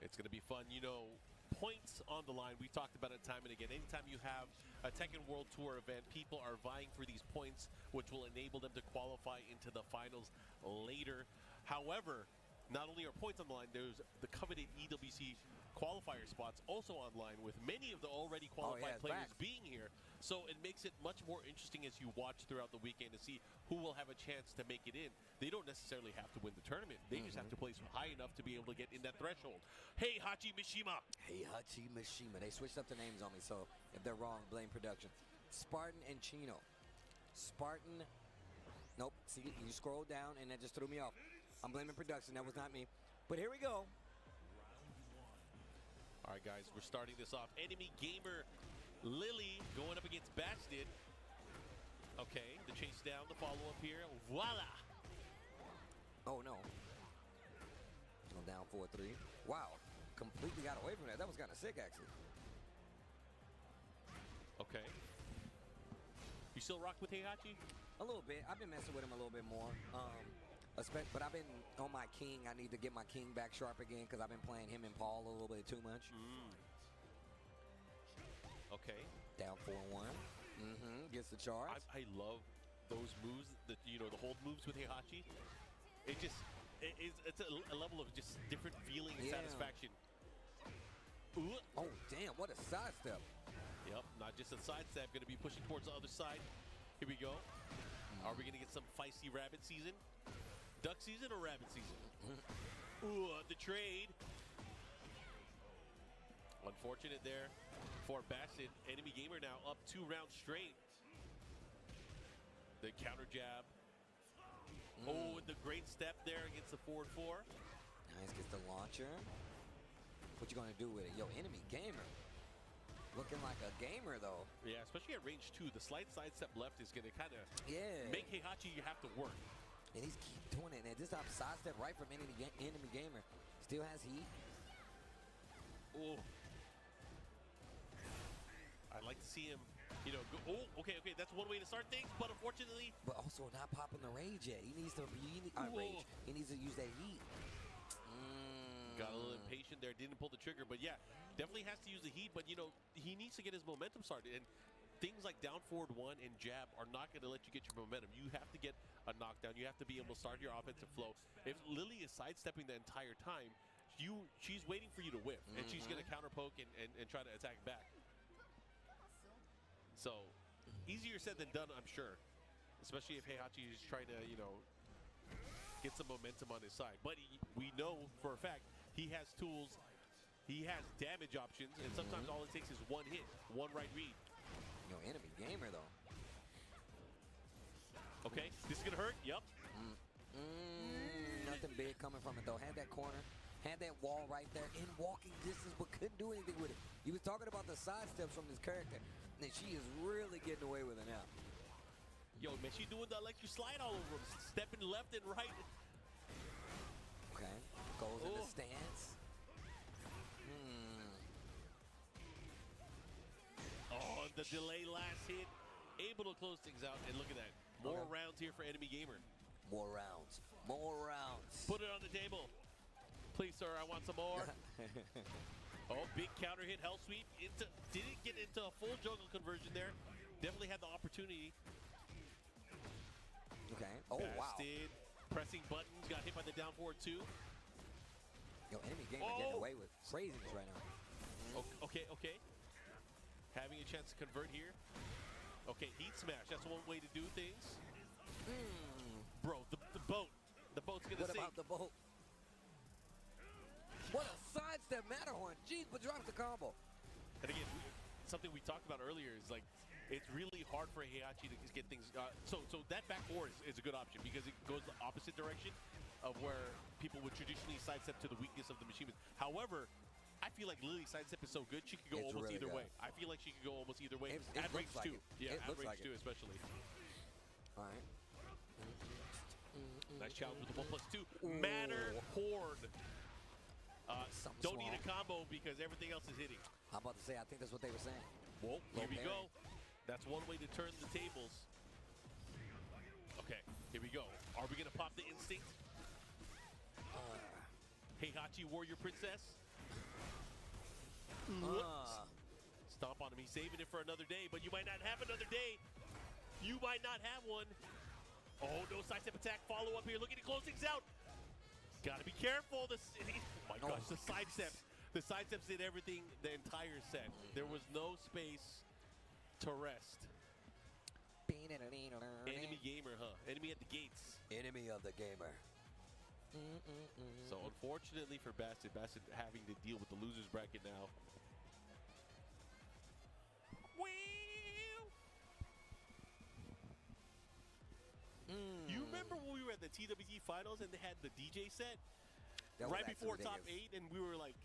It's going to be fun. You know, points on the line. We talked about it time and again. Anytime you have a Tekken World Tour event, people are vying for these points, which will enable them to qualify into the finals later. However, not only are points on the line, there's the coveted EWC qualifier spots also online, with many of the already qualified players being here. So it makes it much more interesting as you watch throughout the weekend to see who will have a chance to make it in. They don't necessarily have to win the tournament. They just have to place high enough to be able to get in that threshold. Hey, Hachi Mishima. Hey, Hachi Mishima. They switched up the names on me, so if they're wrong, blame production. Spartan and Chino. Spartan. Nope. See, you scrolled down, and that just threw me off. I'm blaming production. That was not me. But here we go. All right, guys, we're starting this off. Enemy Gamer Lily going up against Bastard. Okay, the chase down, the follow-up here. Voila! Oh, no. Go down 4-3. Wow. Completely got away from that. That was kind of sick, actually. Okay. You still rock with Heihachi? A little bit. I've been messing with him a little bit more. But I've been on my king. I need to get my king back sharp again because I've been playing him and Paul a little bit too much. Okay. Down 4-1. Gets the charge. I love those moves, the hold moves with Heihachi. It's a level of just different feeling and satisfaction. Ooh. Oh, damn, what a sidestep. Yep, not just a sidestep, going to be pushing towards the other side. Here we go. Are we going to get some feisty rabbit season? Duck season or rabbit season? Ooh, the trade. Unfortunate there for Bassett. Enemy Gamer now up 2 rounds straight. The counter jab. Oh, the great step there against the forward 4. Nice, gets the launcher. What you gonna do with it? Yo, Enemy Gamer. Looking like a gamer, though. Yeah, especially at range 2. The slight sidestep left is gonna kind of make Heihachi you have to work. And he's keep doing it. And this time, sidestep right from Enemy Gamer. Still has heat. Oh. I'd like to see him, go. Oh, okay. That's one way to start things, but unfortunately. But also not popping the rage yet. He needs to rage. He needs to use that heat. Got a little impatient there. Didn't pull the trigger, but yeah, definitely has to use the heat. But he needs to get his momentum started. And things like down forward 1 and jab are not going to let you get your momentum. You have to get a knockdown. You have to be able to start your offensive flow. If Lily is sidestepping the entire time, she's waiting for you to whiff, and she's going to counter poke and try to attack back. So, easier said than done, I'm sure. Especially if Heihachi is trying to, get some momentum on his side. But we know for a fact he has tools, he has damage options, and sometimes all it takes is one hit, one right read. Enemy Gamer, though. Okay, this is going to hurt. Yep. Nothing big coming from it, though. Had that corner, had that wall right there in walking distance, but couldn't do anything with it. He was talking about the side steps from this character, and she is really getting away with it now. Yo, man, she's doing the electric slide all over him, stepping left and right. Okay, goes in the stance. Oh, the delay last hit, able to close things out, and look at that. More rounds here for Enemy Gamer. More rounds. More rounds. Put it on the table. Please, sir, I want some more. Oh, big counter hit, hell sweep. Didn't get into a full jungle conversion there. Definitely had the opportunity. Okay. Oh, Bastard, pressing buttons, got hit by the down forward 2. Yo, Enemy Gamer getting away with craziness right now. Okay. Having a chance to convert here. Okay, heat smash. That's one way to do things. Bro, the boat. The boat's gonna sink. What about the boat? What a sidestep Matterhorn. Jeez, but drops the combo. And again, something we talked about earlier is like, it's really hard for Heihachi to get things. So that back four is a good option because it goes the opposite direction of where people would traditionally sidestep to the weakness of the machine. However, I feel like Lily's sidestep is so good, she could go It's almost really either good. way. I feel like she could go almost either way. It At range looks like 2. it. Yeah, It at looks range like 2 it. especially. All right. Nice challenge with the 1+2. Matterhorn. Something Don't need small. a combo because everything else is hitting. I'm about to say, I think that's what they were saying. Well, Low here we parry. go. That's one way to turn the tables. Okay, here we go. Are we going to pop the instinct? Heihachi Warrior Princess. Stomp on him. He's saving it for another day, but you might not have another day. You might not have one. Oh, no sidestep attack. Follow up here. Looking to close things out. Got to be careful. Oh my gosh, the sidesteps. The sidesteps did everything the entire set. There was no space to rest. Enemy gamer, huh? Enemy at the gates. Enemy of the gamer. So unfortunately for Bastard having to deal with the losers bracket now. You remember when we were at the TWT finals and they had the DJ set right before top 8, and we were like,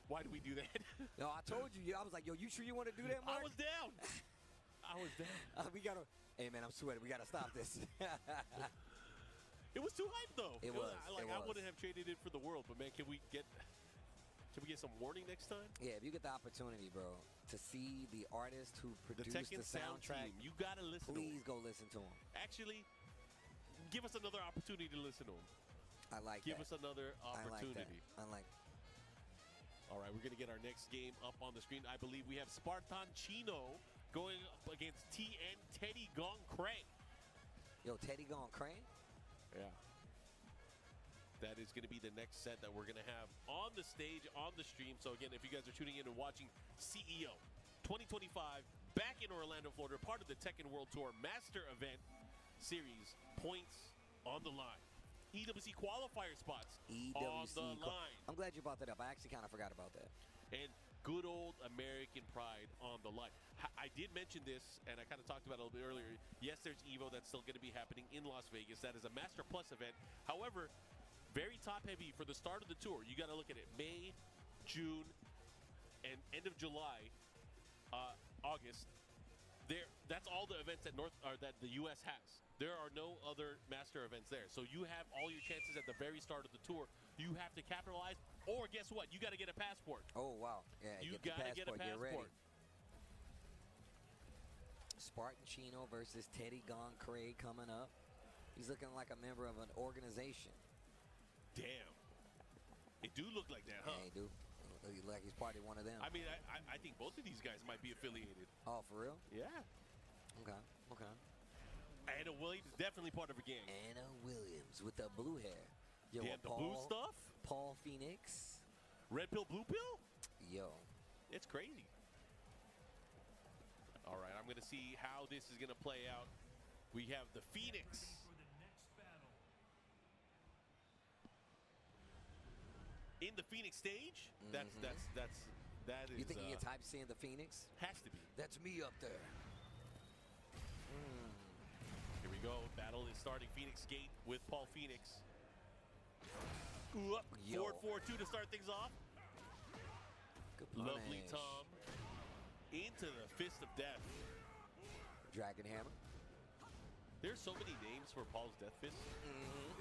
"Why do we do that?" No, I told you. I was like, "Yo, you sure you want to do that, Mark?" I was down. I was down. We gotta. Hey man, I'm sweating. We gotta stop this. It was too hype though. It was. I wouldn't have traded it for the world, but man, can we get some warning next time? Yeah, if you get the opportunity, bro, to see the artist who produced the Tekken soundtrack, team, you gotta listen. Please go listen to him. Actually, give us another opportunity to listen to him. I like Give that. us another opportunity. I like All right, we're going to get our next game up on the screen. I believe we have Spartan Chino going up against TN Teddy Gong Cray. Yo, Teddy Gong Cray? Yeah. That is going to be the next set that we're going to have on the stage, on the stream. So again, if you guys are tuning in and watching CEO 2025 back in Orlando, Florida, part of the Tekken World Tour Master Event Series, points on the line. EWC qualifier spots on the line. I'm glad you brought that up. I actually kind of forgot about that. And good old American pride on the line. I did mention this, and I kind of talked about it a little bit earlier. Yes, there's EVO that's still going to be happening in Las Vegas. That is a Master Plus event. However, very top-heavy for the start of the tour. You got to look at it. May, June, and end of July, August. That's all the events that the U.S. has. There are no other master events there. So you have all your chances at the very start of the tour. You have to capitalize, or guess what? You got to get a passport. Oh, wow. Yeah, you got to get a passport. Spartan Chino versus Teddy Gong Cray coming up. He's looking like a member of an organization. Damn. It do look like that, huh? Yeah, he do. Look like he's part of one of them. I mean, I think both of these guys might be affiliated. Oh, for real? Yeah. Okay. Anna Williams is definitely part of a gang. Anna Williams with the blue hair. Yo, yeah, the blue stuff. Paul Phoenix. Red pill, blue pill? Yo. It's crazy. All right, I'm going to see how this is going to play out. We have the Phoenix. In the Phoenix stage? That is. You think he gets hype seeing the Phoenix? Has to be. That's me up there. Here we go. Battle is starting. Phoenix Gate with Paul Phoenix. Ooh, up. Forward 4-2 to start things off. Good punish. Lovely Tom. Into the Fist of Death. Dragon Hammer. There's so many names for Paul's Death Fist.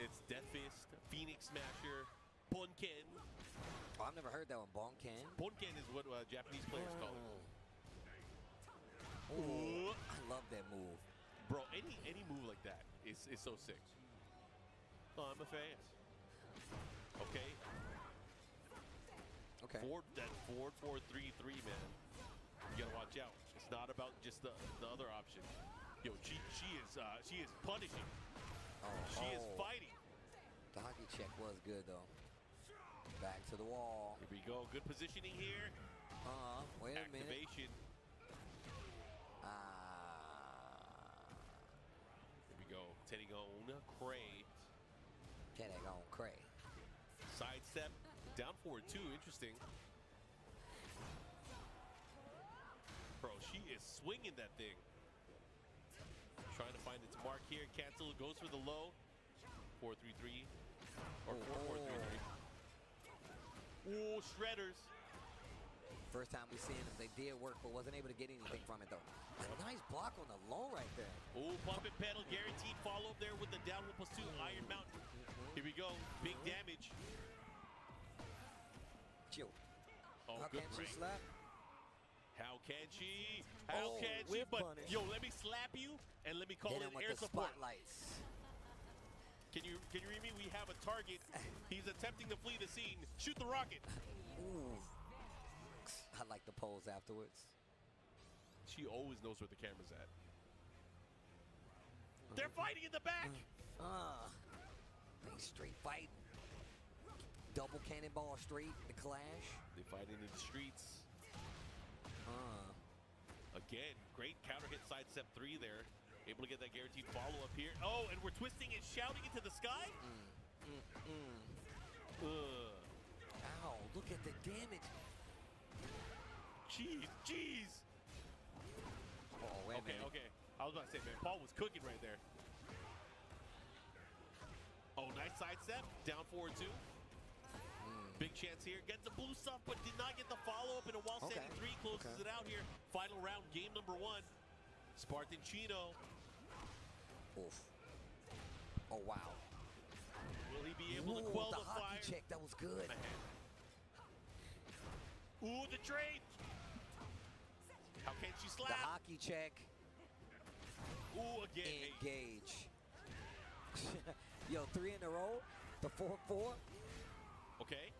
It's Death Fist, Phoenix Smasher, Ponken. Oh, I've never heard that one. Bonken? Ponken is what Japanese players call it. Ooh, I love that move. Bro, any move like that is so sick. Oh, I'm a fan. Okay. That forward 4-3-3, man. You gotta watch out. It's not about just the other option. Yo, she is punishing. She is fighting. The hockey check was good though. Back to the wall. Here we go. Good positioning here. Wait a minute. Activation. Here we go. Teddy Gong Cray. Teddy Gong Cray. Sidestep. Down forward 2. Interesting. Bro, she is swinging that thing. Trying to find its mark here. Cancel. Goes for the low. 4-3-3. Or 4-4-3-3. Ooh, shredders. First time we seen them, they did work, but wasn't able to get anything from it though. A nice block on the low right there. Ooh, pump and pedal, guaranteed follow up there with the down 1+2 Iron Mountain. Here we go, big damage. Chill. Oh, How good can break. she slap? How can she? How can she? whip But punish. yo, let me slap you and let me call Hit it him with air the support. spotlights. Can you read me? We have a target. He's attempting to flee the scene. Shoot the rocket. Ooh. I like the pose afterwards. She always knows where the camera's at. They're fighting in the back. They straight fight. Double cannonball straight. The clash. They fighting in the streets. Again, great counter hit side step 3 there. Able to get that guaranteed follow up here. Oh, and we're twisting and shouting into the sky. Ow, look at the damage. Jeez. Oh, wait a minute. Okay. I was about to say, man, Paul was cooking right there. Oh, nice side step. Down forward 2. Big chance here. Gets the blue stuff, but did not get the follow-up. And a while standing 3 closes it out here. Final round, game number 1. Spartan Chino. Oof. Oh, wow. Will he be able to quell the hockey fire? check, that was good. Ooh, the trade. How can she slap? The hockey check. Ooh, again. Engage. Yo, 3 in a row. The 4-4. Okay.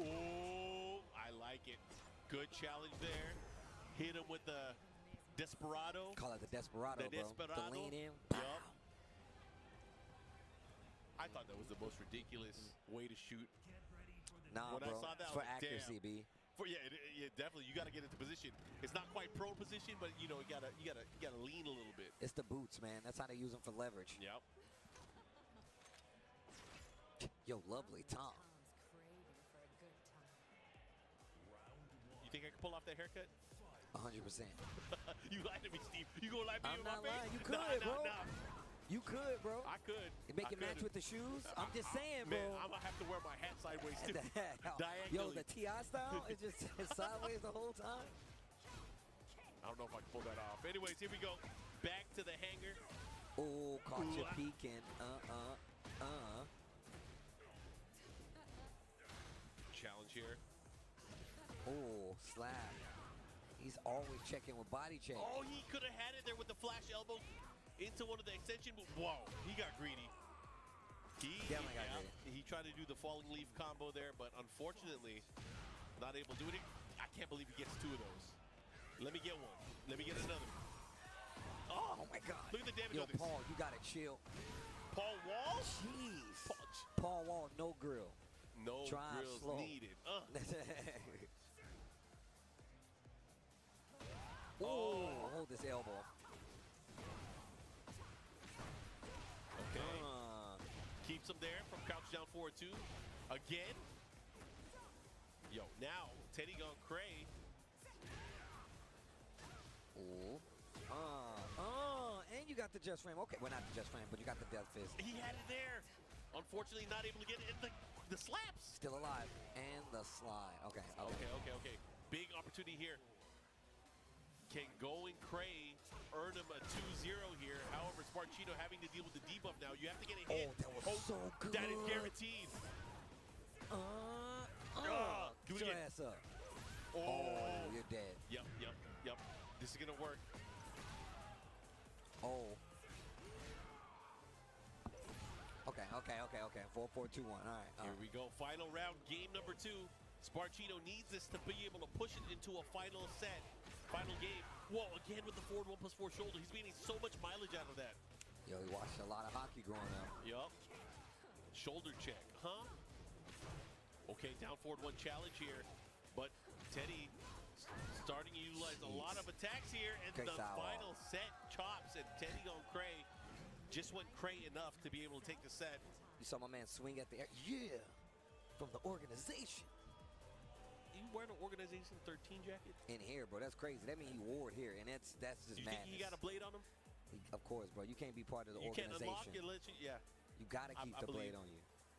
Ooh, I like it. Good challenge there. Hit him with the Desperado. Call it the Desperado, The bro. Desperado. The lean in. Yup. I thought that was the most ridiculous way to shoot. Nah, When bro. I saw that, It's I for was like, accuracy, damn. B. Yeah, definitely. You got to get into position. It's not quite pro position, but you know, you gotta lean a little bit. It's the boots, man. That's how they use them for leverage. Yep. Yo, lovely Tom. You think I can pull off that haircut? 100%. You lied to me, Steve. You gonna lie to me I'm in my not face? lying. You could, bro. Nah. You could, bro. I could. Make it I match could. with the shoes. I'm just saying, bro. Man, I'm gonna have to wear my hat sideways too. Yo, Diagonally. the T.I. style is just sideways the whole time. I don't know if I can pull that off. Anyways, here we go. Back to the hanger. Oh, caught you peeking. Challenge here. Oh, slap. He's always checking with body check. Oh, he could have had it there with the flash elbow into one of the extension. Whoa, he got greedy. Definitely got greedy. He tried to do the falling leaf combo there, but unfortunately, not able to do it. I can't believe he gets 2 of those. Let me get one. Let me get another. Oh my God. Look at the damage Yo, on this. Paul, you gotta chill. Paul Wall? Jeez. Paul Wall, no grill. No Drive grills slow. needed. Oh, hold this elbow. Okay. Keeps him there from crouch down forward 2. Again. Yo, now Teddy gone cray. Oh. And you got the just frame. Okay, well, not the just frame, but you got the death fist. He had it there. Unfortunately, not able to get it in the slaps. Still alive. And the slide. Okay. Okay. Big opportunity here. Can Going Cray earn him a 2-0 here. However, Sparchino having to deal with the debuff now. You have to get a hit. Oh, that was so good. That is guaranteed. Do it Get your again. ass up. Oh, you're dead. Yep. This is gonna work. Oh. Okay. 4, 4, 2, 1. All right. Here we go. Final round, game number 2. Sparchino needs this to be able to push it into a final set. Final game. Whoa, again with the forward 1+4 shoulder. He's getting so much mileage out of that. Yo, he watched a lot of hockey growing up. Yup. Shoulder check, huh? Okay, down forward 1 challenge here. But Teddy starting to utilize a lot of attacks here. And Great the style. final set chops. And Teddy on Cray just went Cray enough to be able to take the set. You saw my man swing at the air. Yeah. From the organization. You wearing an Organization 13 jacket? In here, bro. That's crazy. That means he wore it here. And that's just You madness. think he got a blade on him? Of course, bro. You can't be part of the You can't organization. unlock it, let you, yeah. You got to keep I the believe. blade on you.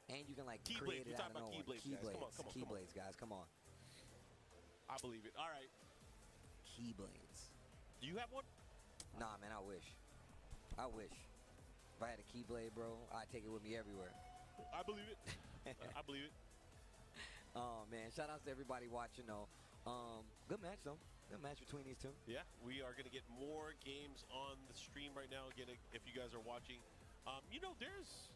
And you can like Keyblades. create it We're out talking of about nowhere. Keyblades, guys. Come on, come on, come on. Keyblades, guys. Come on. I believe it. All right. Keyblades. Do you have one? Nah, man, I wish. I wish. If I had a Keyblade, bro, I'd take it with me everywhere. I believe it. I believe it. Oh, man. Shout out to everybody watching, though. Good match, though. Good match between these two. Yeah, we are going to get more games on the stream right now. Again, if you guys are watching, you know, there's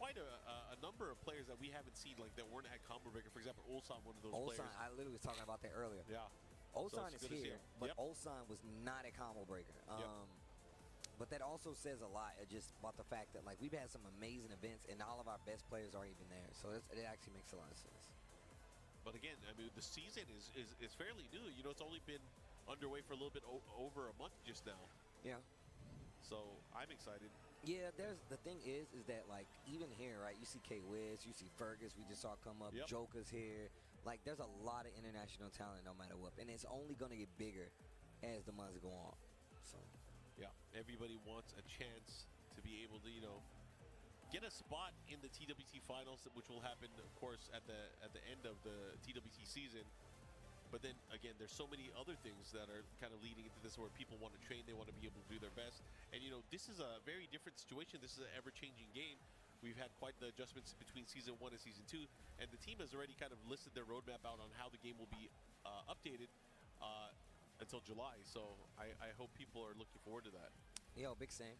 quite a number of players that we haven't seen, like that weren't at Combo Breaker. For example, Ulsan, one of those players. I literally was talking about that earlier. Yeah. Ulsan So is here, but yep. Ulsan was not at Combo Breaker. But that also says a lot just about the fact that like we've had some amazing events and all of our best players aren't even there. So it actually makes a lot of sense. But again, I mean, the season is fairly new. You know, it's only been underway for a little bit over a month just now. Yeah. So I'm excited. Yeah, the thing is that like even here, right? You see K Wiz, you see Fergus. We just saw come up. Yep. Joker's here. Like there's a lot of international talent, no matter what, and it's only gonna get bigger as the months go on. So yeah, everybody wants a chance to be able to, you know, get a spot in the TWT finals, which will happen, of course, at the end of the TWT season. But then again, there's so many other things that are kind of leading into this where people want to train, they want to be able to do their best. And you know, this is a very different situation. This is an ever-changing game. We've had quite the adjustments between Season 1 and Season 2, and the team has already kind of listed their roadmap out on how the game will be updated until July. So I hope people are looking forward to that. Yo, big same.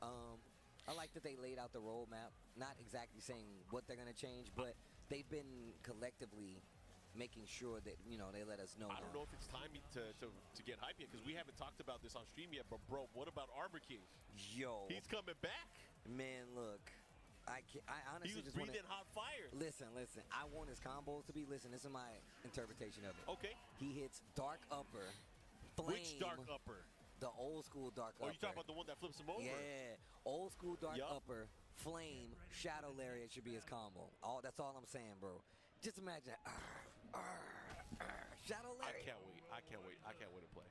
I like that they laid out the roadmap, not exactly saying what they're gonna change, but they've been collectively making sure that, you know, they let us know. I don't know if it's time to get hype yet, because we haven't talked about this on stream yet, but bro, what about Armor King? Yo. He's coming back. Man, look. I honestly he was just breathing hot fire. Listen. I want his combos to be, this is my interpretation of it. Okay. He hits Dark Upper, Flame. Which Dark Upper? The old school Dark Upper. Oh, you talking about the one that flips him over? Yeah. Old school Dark Upper, Flame, Shadow Lariat should be his combo. That's all I'm saying, bro. Just imagine. Shadow Lariat. I can't wait to play.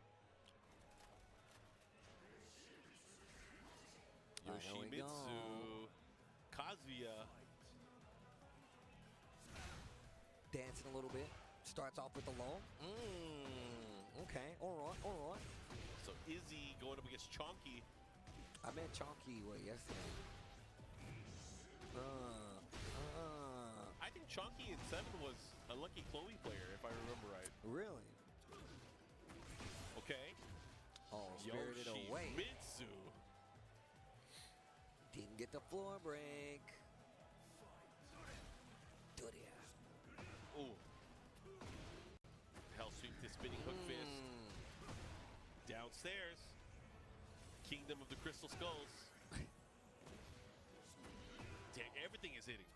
Yoshimitsu, Kazuya. Dancing a little bit. Starts off with the low. Okay. All right. So Izzy going up against Chonky. I met Chonky yesterday. I think Chonky in 7 was a Lucky Chloe player, if I remember right. Really? Okay. Oh, Spirited Away. Yoshimitsu. Didn't get the floor break. Ooh. Hell sweep to spinning hook fist. Downstairs. Kingdom of the Crystal Skulls. Dang, everything is hitting.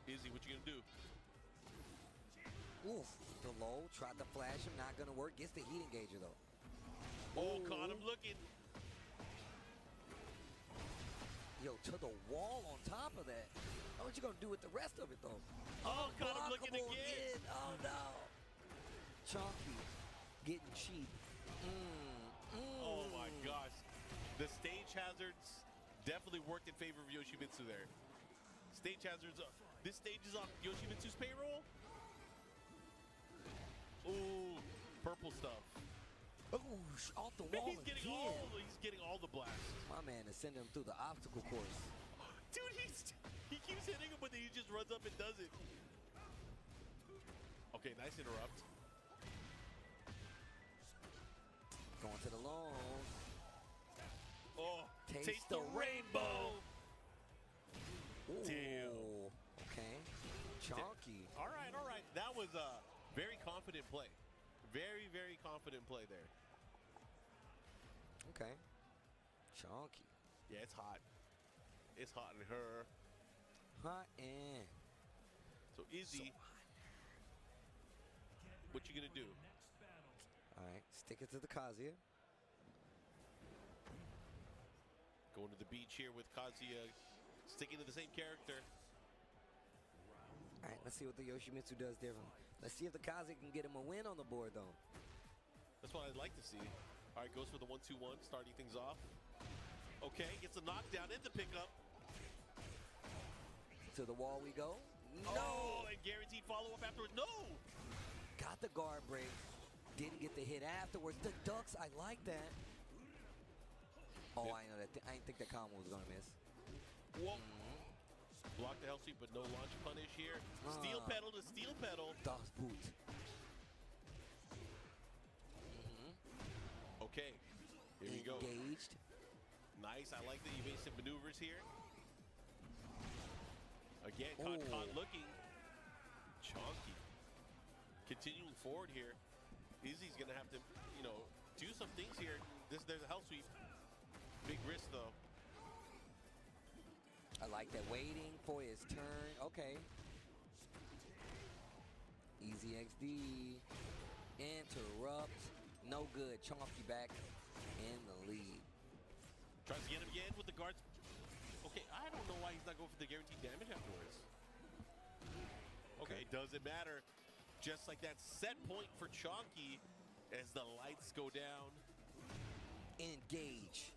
Izzy, what you gonna do? Oof. The low, tried to flash him, not gonna work. Gets the heat engager though. Oh, caught him looking. Yo, to the wall on top of that. What you gonna do with the rest of it though? Oh, caught him looking again. Oh no. Chonky getting cheap. Oh my gosh. The stage hazards definitely worked in favor of Yoshimitsu there. Stage hazards. This stage is on Yoshimitsu's payroll. Ooh, purple stuff. Ooh, off the wall. He's getting all the blasts. My man is sending him through the obstacle course. Dude, he keeps hitting him, but then he just runs up and does it. Okay, nice interrupt. Going to the long. Oh, taste the rainbow. Ooh. Damn. Okay. Chonky. All right. That was a very confident play. Very, very confident play there. Okay. Chonky. Yeah, it's hot. It's hot in her. Hot in. So Izzy, what you gonna do? All right, stick it to the Kazuya. Going to the beach here with Kazuya, sticking to the same character. All right, let's see what the Yoshimitsu does different. Let's see if the Kazuya can get him a win on the board, though. That's what I'd like to see. All right, goes for the 1-2-1, starting things off. Okay, gets a knockdown in the pickup. To the wall we go. No! Oh, and guaranteed follow-up afterwards. No! Got the guard break. Didn't get the hit afterwards. The ducks, I like that. Oh, I know that. I didn't think that combo was going to miss. Whoa. Block the hell sweep, but no launch punish here. Steel pedal to steel pedal. Das Boot. Okay, here we go. Engaged. Nice, I like the evasive maneuvers here. Again, caught looking. Chonky. Continuing forward here. Izzy's gonna have to, you know, do some things here. There's a hell sweep. Big risk though. I like that. Waiting for his turn. Okay. Easy XD. Interrupt. No good. Chonky back in the lead. Tries to get him again with the guards. Okay, I don't know why he's not going for the guaranteed damage afterwards. Okay, doesn't matter. Just like that set point for Chonky as the lights go down. Engage.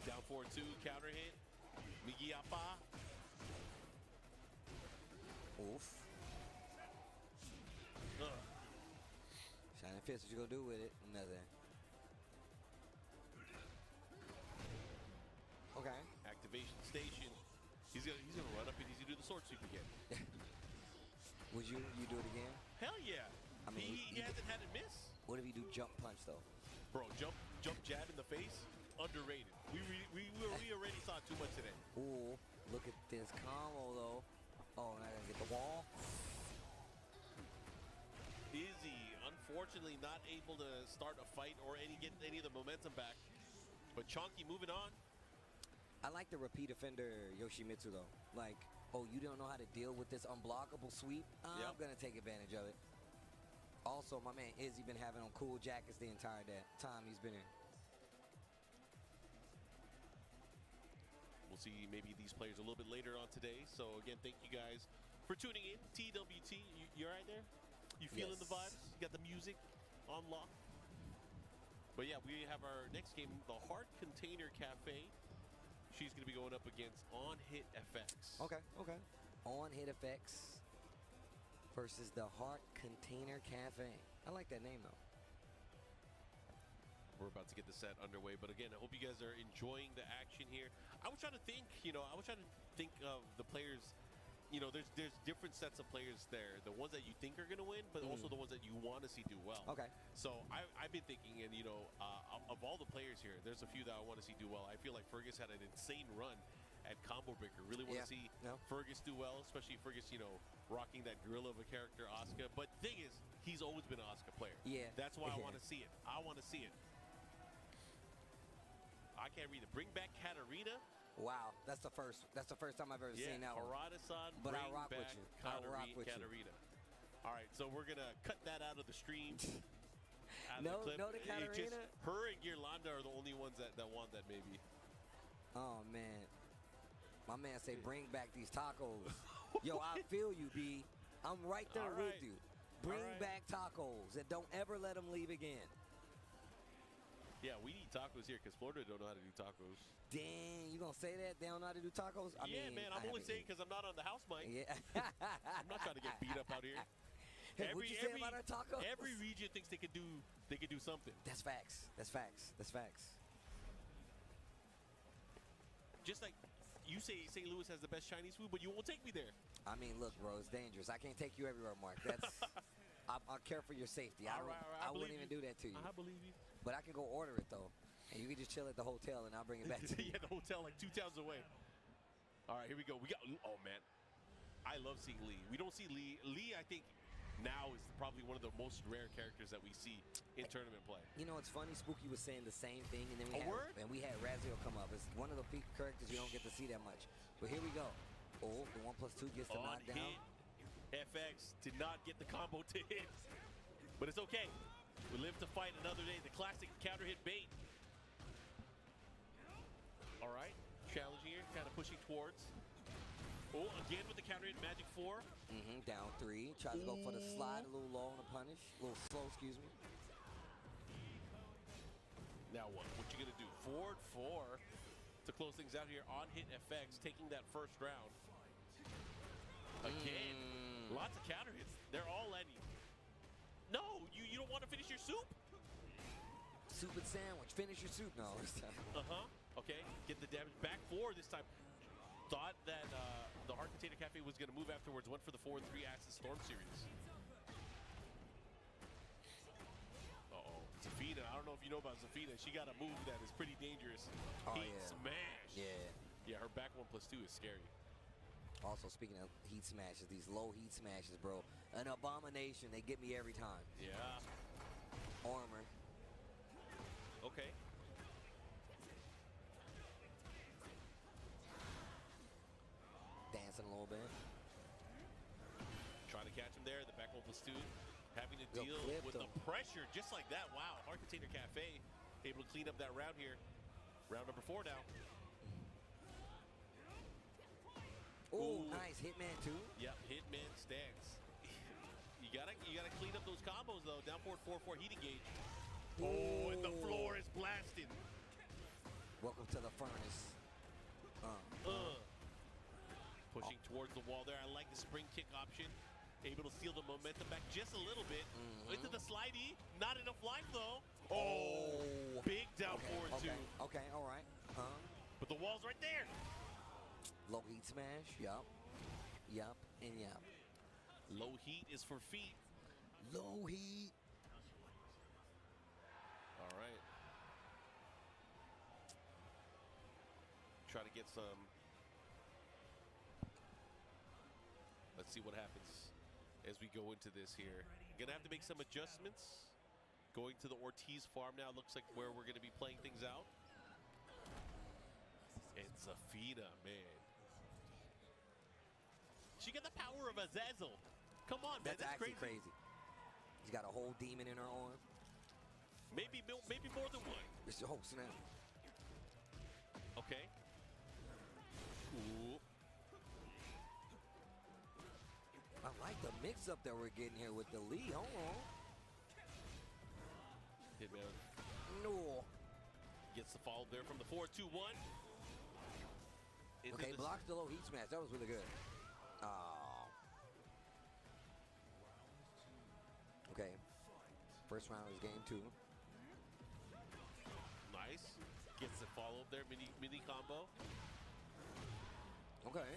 Down 4-2, counter hit. Migi Apa. Oof. Shining Fist, what you gonna do with it? Nothing. Okay. Activation station. He's gonna run up and he's gonna do the sword sweep again. Would you do it again? Hell yeah. I mean, he hasn't had it miss. What if you do jump punch though? Bro, jump jab in the face, underrated. We already saw too much today. Ooh, look at this combo though. Oh, now I gotta get the wall. Izzy, unfortunately, not able to start a fight or get any of the momentum back. But Chonky moving on. I like the repeat offender Yoshimitsu though. Like, oh, you don't know how to deal with this unblockable sweep? I'm gonna take advantage of it. Also, my man Izzy been having on cool jackets the entire time he's been here. We'll see maybe these players a little bit later on today. So again, thank you guys for tuning in. TWT, you right there? You feeling the vibes? You got the music on lock? But yeah, we have our next game, the Heart Container Cafe. She's going to be going up against On Hit FX. Okay. On Hit FX versus the Heart Container Cafe. I like that name though. We're about to get the set underway, but again, I hope you guys are enjoying the action here. I was trying to think, of the players. You know, there's different sets of players there. The ones that you think are going to win, but also the ones that you want to see do well. Okay. So I've been thinking, and of all the players here, there's a few that I want to see do well. I feel like Fergus had an insane run at Combo Breaker. Really want to see Fergus do well, especially Fergus, rocking that gorilla of a character, Asuka. But the thing is, he's always been an Asuka player. Yeah. That's why I want to see it. I want to see it. I can't read it. Bring back Katarina. Wow, that's the first time I've ever seen that one. Harada-san, but bring I'll rock back with you. I'll rock with Katarina. you. All right, so we're gonna cut that out of the stream. No to Katarina. Her and Girlanda are the only ones that want that maybe. Oh man, my man say bring back these tacos. Yo, I feel you, B. I'm right there with you. Bring back tacos and don't ever let them leave again. Yeah, we need tacos here because Florida don't know how to do tacos. Dang, you gonna say that? They don't know how to do tacos? I mean, man, I'm only saying because I'm not on the house mic. Yeah. I'm not trying to get beat up out here. Hey, what'd you say about our tacos? Every region thinks they could do something. That's facts. That's facts. That's facts. Just like you say St. Louis has the best Chinese food, but you won't take me there. I mean, look, bro, it's dangerous. I can't take you everywhere, Mark. That's I'll care for your safety. I wouldn't even do that to you. I believe you. But I can go order it though, and you can just chill at the hotel, and I'll bring it back to you. Yeah, the hotel like 2 towns away. All right, here we go. We got. Oh man, I love seeing Lee. We don't see Lee. Lee, I think, now is probably one of the most rare characters that we see in tournament play. You know, it's funny. Spooky was saying the same thing, and then we had Razio come up. It's one of the few characters you don't get to see that much. But here we go. Oh, the 1+2 gets the knockdown. FX did not get the combo to hit, but it's okay. We live to fight another day. The classic counter hit bait. All right, challenging here, kind of pushing towards. Oh, again with the counter hit, Magic 4. Down 3. Tries to go for the slide, a little low on the punish. A little slow, excuse me. Now what? What you gonna do? Forward 4. to close things out here on Hit FX, taking that first round. Again, lots of counter hits. They're all landing. No, you don't want to finish your soup? Soup and sandwich. Finish your soup. No. Okay, get the damage back 4 this time. Thought that the Hard Potato Cafe was going to move afterwards. Went for the 4 and 3 Axis Storm series. Uh-oh. Zafina, I don't know if you know about Zafina. She got a move that is pretty dangerous. Oh, Heat yeah. smash. Yeah. Yeah, her back 1+2 is scary. Also, speaking of heat smashes, these low heat smashes, bro, an abomination. They get me every time. Yeah. Armor. Okay. Dancing a little bit. Trying to catch him there. The back 1+2. Having to Go deal clip with them. the pressure just like that. Wow. Hard Potato Cafe able to clean up that round here. Round number 4 now. Ooh, nice. Hitman 2. Yep, Hitman stance. You gotta clean up those combos though. Down forward 4-4 heat engage. Oh, and the floor is blasting. Welcome to the furnace. Pushing towards the wall there. I like the spring kick option. Able to steal the momentum back just a little bit. Into the slidey. Not enough life though. Oh, big down forward two. Okay, all right. But the wall's right there. Low heat smash. Yup. Yup and yup. Low heat is for feet. Low heat. All right. Try to get some. Let's see what happens as we go into this here. Gonna have to make some adjustments. Going to the Ortiz farm now. Looks like where we're gonna be playing things out. And Zafina, man. She got the power of Azazel. Come on, man. That's actually crazy. She's got a whole demon in her arm. Maybe more than one. It's your whole snap. Okay. Ooh. I like the mix-up that we're getting here with the Lee. Hold on. Hitman. No. Gets the follow there from the 4-2-1. Okay, blocks the low heat smash. That was really good. Oh. Okay. First round is game 2. Nice. Gets the follow up there, mini combo. Okay.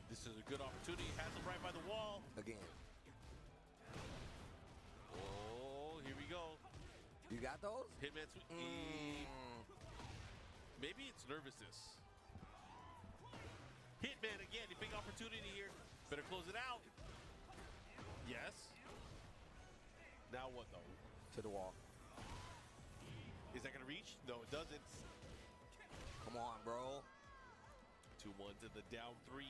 This is a good opportunity. Has him right by the wall. Again. Oh, here we go. You got those? Hitman sweep. Maybe it's nervousness. Hitman again, a big opportunity here. Better close it out. Yes. Now what though? To the wall. Is that gonna reach? No, it doesn't. Come on, bro. 2-1 to the down 3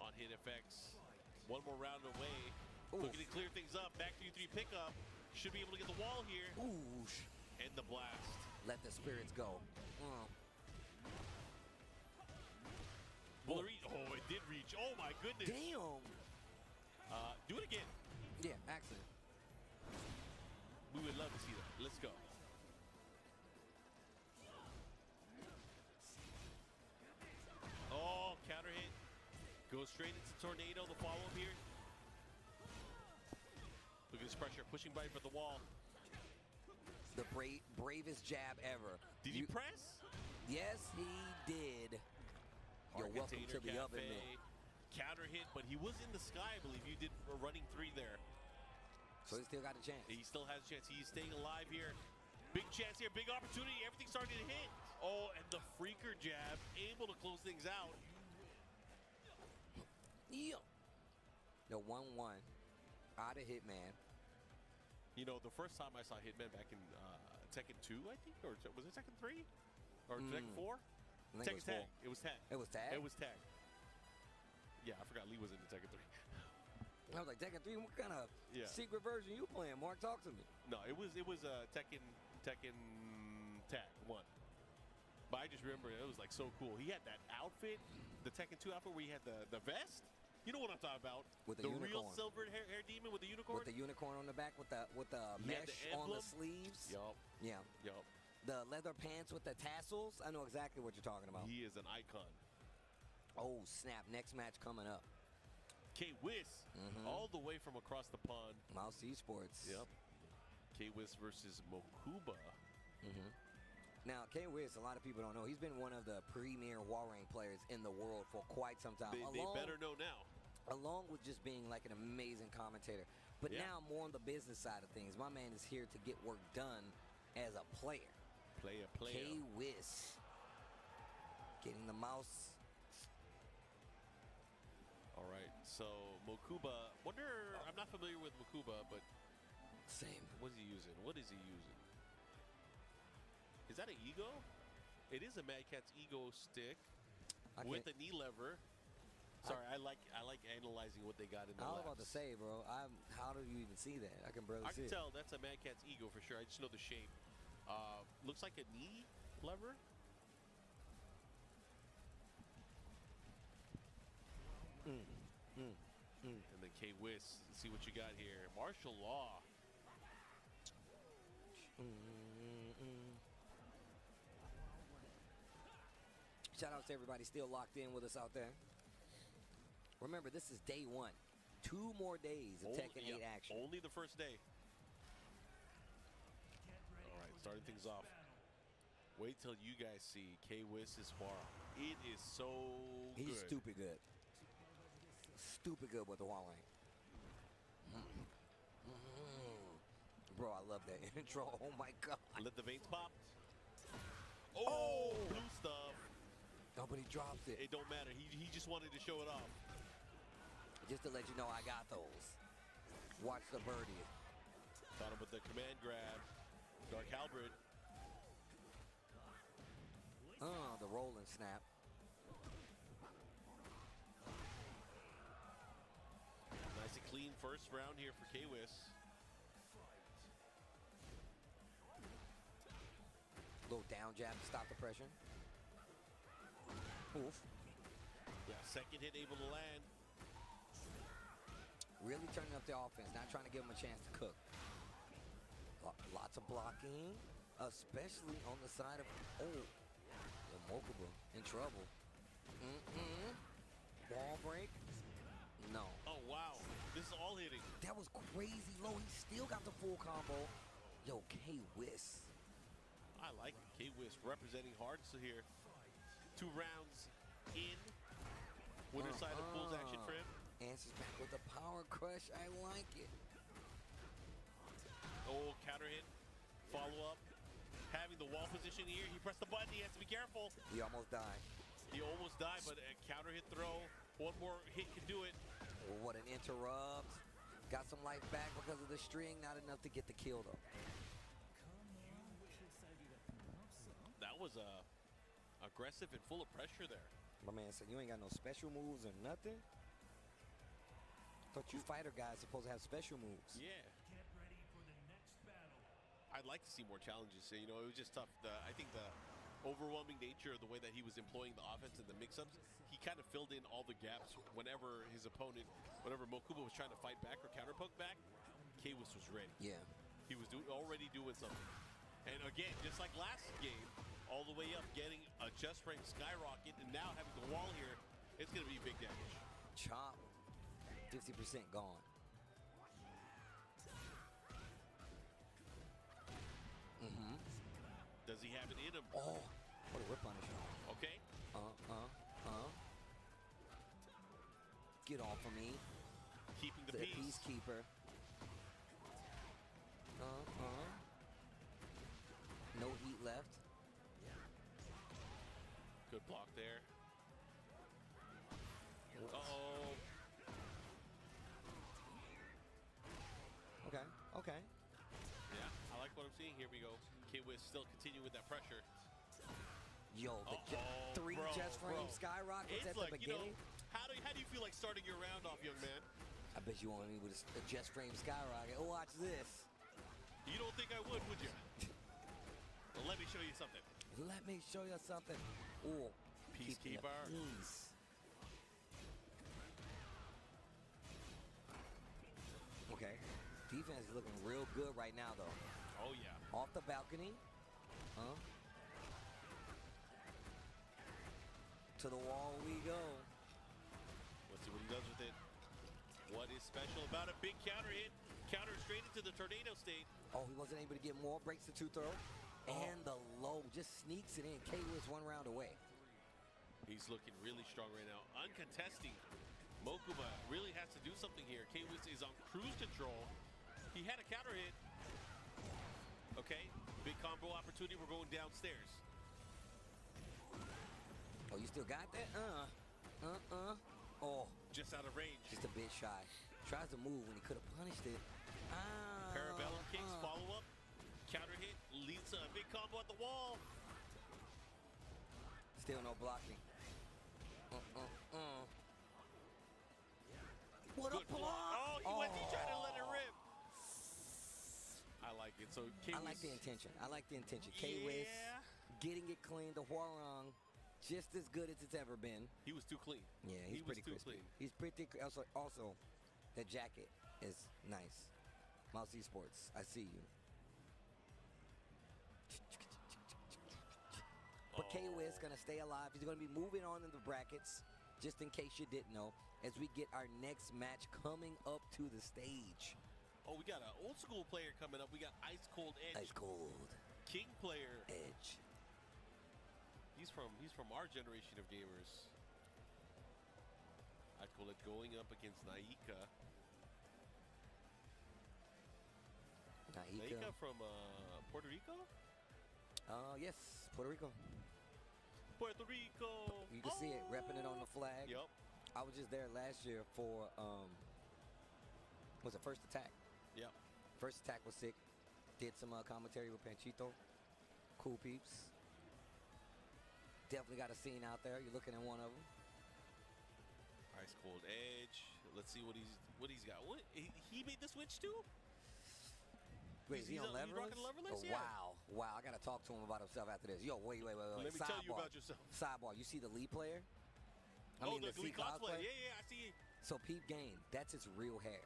on Hit FX. One more round away. Oof. Looking to clear things up. Back 3-3 pickup. Should be able to get the wall here. Ooh. And the blast. Let the spirits go. Will it reach? Oh, it did reach. Oh my goodness. Damn. Do it again. Yeah, accident. We would love to see that. Let's go. Oh, counter hit. Goes straight into Tornado. The follow-up here. Look at this pressure. Pushing by for the wall. The bravest jab ever. Did he press? Yes, he did. You're welcome to the oven mitt. Counter hit, but he was in the sky, I believe. You did a running 3 there. So he still got a chance. He still has a chance. He's staying alive here. Big chance here, big opportunity. Everything's starting to hit. Oh, and the freaker jab, able to close things out. Yeah. The 1-1 out of Hitman. You know, the first time I saw Hitman back in Tekken 2, I think, or was it Tekken 3? Or Tekken 4? Tekken Tag. It was Tag. It was Tag? It was Tag. Yeah, I forgot Lee was in the Tekken 3. I was like, Tekken 3, what kind of secret version you playing? Mark, talk to me. No, it was Tekken Tag 1. But I just remember it was like so cool. He had that outfit, the Tekken 2 outfit where he had the vest. You know what I'm talking about? With the real unicorn. silver hair demon with the unicorn? With the unicorn on the back with the mesh on the sleeves. Yup. Yeah. Yup. The leather pants with the tassels. I know exactly what you're talking about. He is an icon. Oh, snap. Next match coming up. K-Wiz, all the way from across the pond. Mouse Esports. Yep. K-Wiz versus Mokuba. Now, K-Wiz, a lot of people don't know, he's been one of the premier Warring players in the world for quite some time. They better know now. Along with just being like an amazing commentator. But now more on the business side of things. My man is here to get work done as a player. Player. K-Wiz. Getting the mouse. All right, so Mokuba, I'm not familiar with Mokuba, but same. What is he using? Is that an ego? It is a Mad Catz ego stick with a knee lever. Sorry, I like analyzing what they got in the I was laps. about to say, bro, how do you even see that? I can barely see it. I can tell that's a Mad Catz ego for sure. I just know the shape. Looks like a knee lever. And then K-Wiz, see what you got here. Martial law. Shout out to everybody still locked in with us out there. Remember, this is day 1. 2 more days of Tekken 8 action. Only the first day. All right, starting things off. Wait till you guys see K-Wiz's bar. It is so good. He's stupid good. Stupid good with the Huawei. Bro, I love that intro. Oh my god. Let the veins pop. Oh, blue stuff. Nobody dropped it. It don't matter. He just wanted to show it off. Just to let you know I got those. Watch the birdie. Caught him with the command grab. Dark Halberd. The roll and snap. Nice and clean first round here for K-Wiz. Little down jab to stop the pressure. Oof. Yeah, second hit able to land. Really turning up the offense, not trying to give him a chance to cook. Lots of blocking, especially on the side of, the Mokuba in trouble. Ball break. No. Oh, wow. This is all hitting. That was crazy low. He still got the full combo. Yo, K-Wiz. I like K-Wiz representing hard here. 2 rounds in. Winner side of Bulls action for him. Answers back with a power crush. I like it. Oh, counter hit. Follow up. Having the wall position here. He pressed the button. He has to be careful. He almost died. He almost died, but a counter hit throw. One more hit can do it. Oh, what an interrupt. Got some life back because of the string. Not enough to get the kill, though. That was aggressive and full of pressure there. My man said, you ain't got no special moves or nothing? Thought you fighter guys supposed to have special moves. Yeah. I'd like to see more challenges. You know, it was just tough. I think the overwhelming nature of the way that he was employing the offense and the mix-ups, he kind of filled in all the gaps whenever his opponent, whenever Mokuba was trying to fight back or counterpoke back, K-Wiz was ready. Yeah. He was already doing something. And again, just like last game, all the way up, getting a just frame skyrocket, and now having the wall here, it's going to be big damage. Chop. 50% gone. Does he have it in him? Oh, what a whip punish. Okay. Get off of me. Keeping the peace. Peacekeeper. No heat left. Good block there. Uh-oh. Okay. Yeah, I like what I'm seeing. Here we go. K-Wiz still continuing with that pressure. Yo, the 3 just frame skyrockets at the beginning. How do you feel like starting your round off, young man? I bet you want me with a just frame skyrocket. Oh, watch this. You don't think I would you? Well, let me show you something. Let me show you something. Oh, Peacekeeper. Peace. Okay. Defense is looking real good right now, though. Oh, yeah. Off the balcony. To the wall we go. Let's see what he does with it. What is special about a big counter hit? Counter straight into the tornado state. Oh, he wasn't able to get more. Breaks the 2-throw. And the low just sneaks it in. K-Wiz 1 round away. He's looking really strong right now. Uncontesting. Mokuma really has to do something here. K-Wiz is on cruise control. He had a counter hit. Okay, big combo opportunity. We're going downstairs. Oh, you still got that? Oh. Just out of range. Just a bit shy. Tries to move when he could have punished it. Parabellum kicks, follow up. Counter hit, leads to a big combo at the wall. Still no blocking. What Good a block! Oh, he tried to let it rip. I like it. So K-Wiz, I like the intention. K-Wiz getting it clean. The Hwarang just as good as it's ever been. He was too clean. Yeah, he's pretty crispy. He's pretty also, the jacket is nice. Mouse Esports, I see you. But K-Wiz gonna stay alive. He's gonna be moving on in the brackets, just in case you didn't know, as we get our next match coming up to the stage. Oh, we got an old school player coming up. We got Ice Cold Edge. Ice Cold. King player. Edge. He's from our generation of gamers. Ice Cold Edge going up against Naika. Naika from Puerto Rico? Yes, Puerto Rico. Puerto Rico. You can see it, repping it on the flag. Yep. I was just there last year for, was it First Attack? Yep. First Attack was sick. Did some commentary with Panchito. Cool peeps. Definitely got a scene out there. You're looking at one of them. Ice Cold Edge. Let's see what he's got. What he made the switch too? Wait, is he on leverless? Leverless? Oh, Yeah. Wow. I gotta talk to him about himself after this. Yo, wait. Let me tell you about yourself. Sidebar. You see the Lee player? The Lee cosplay. Yeah, I see. So peep game. That's his real hair.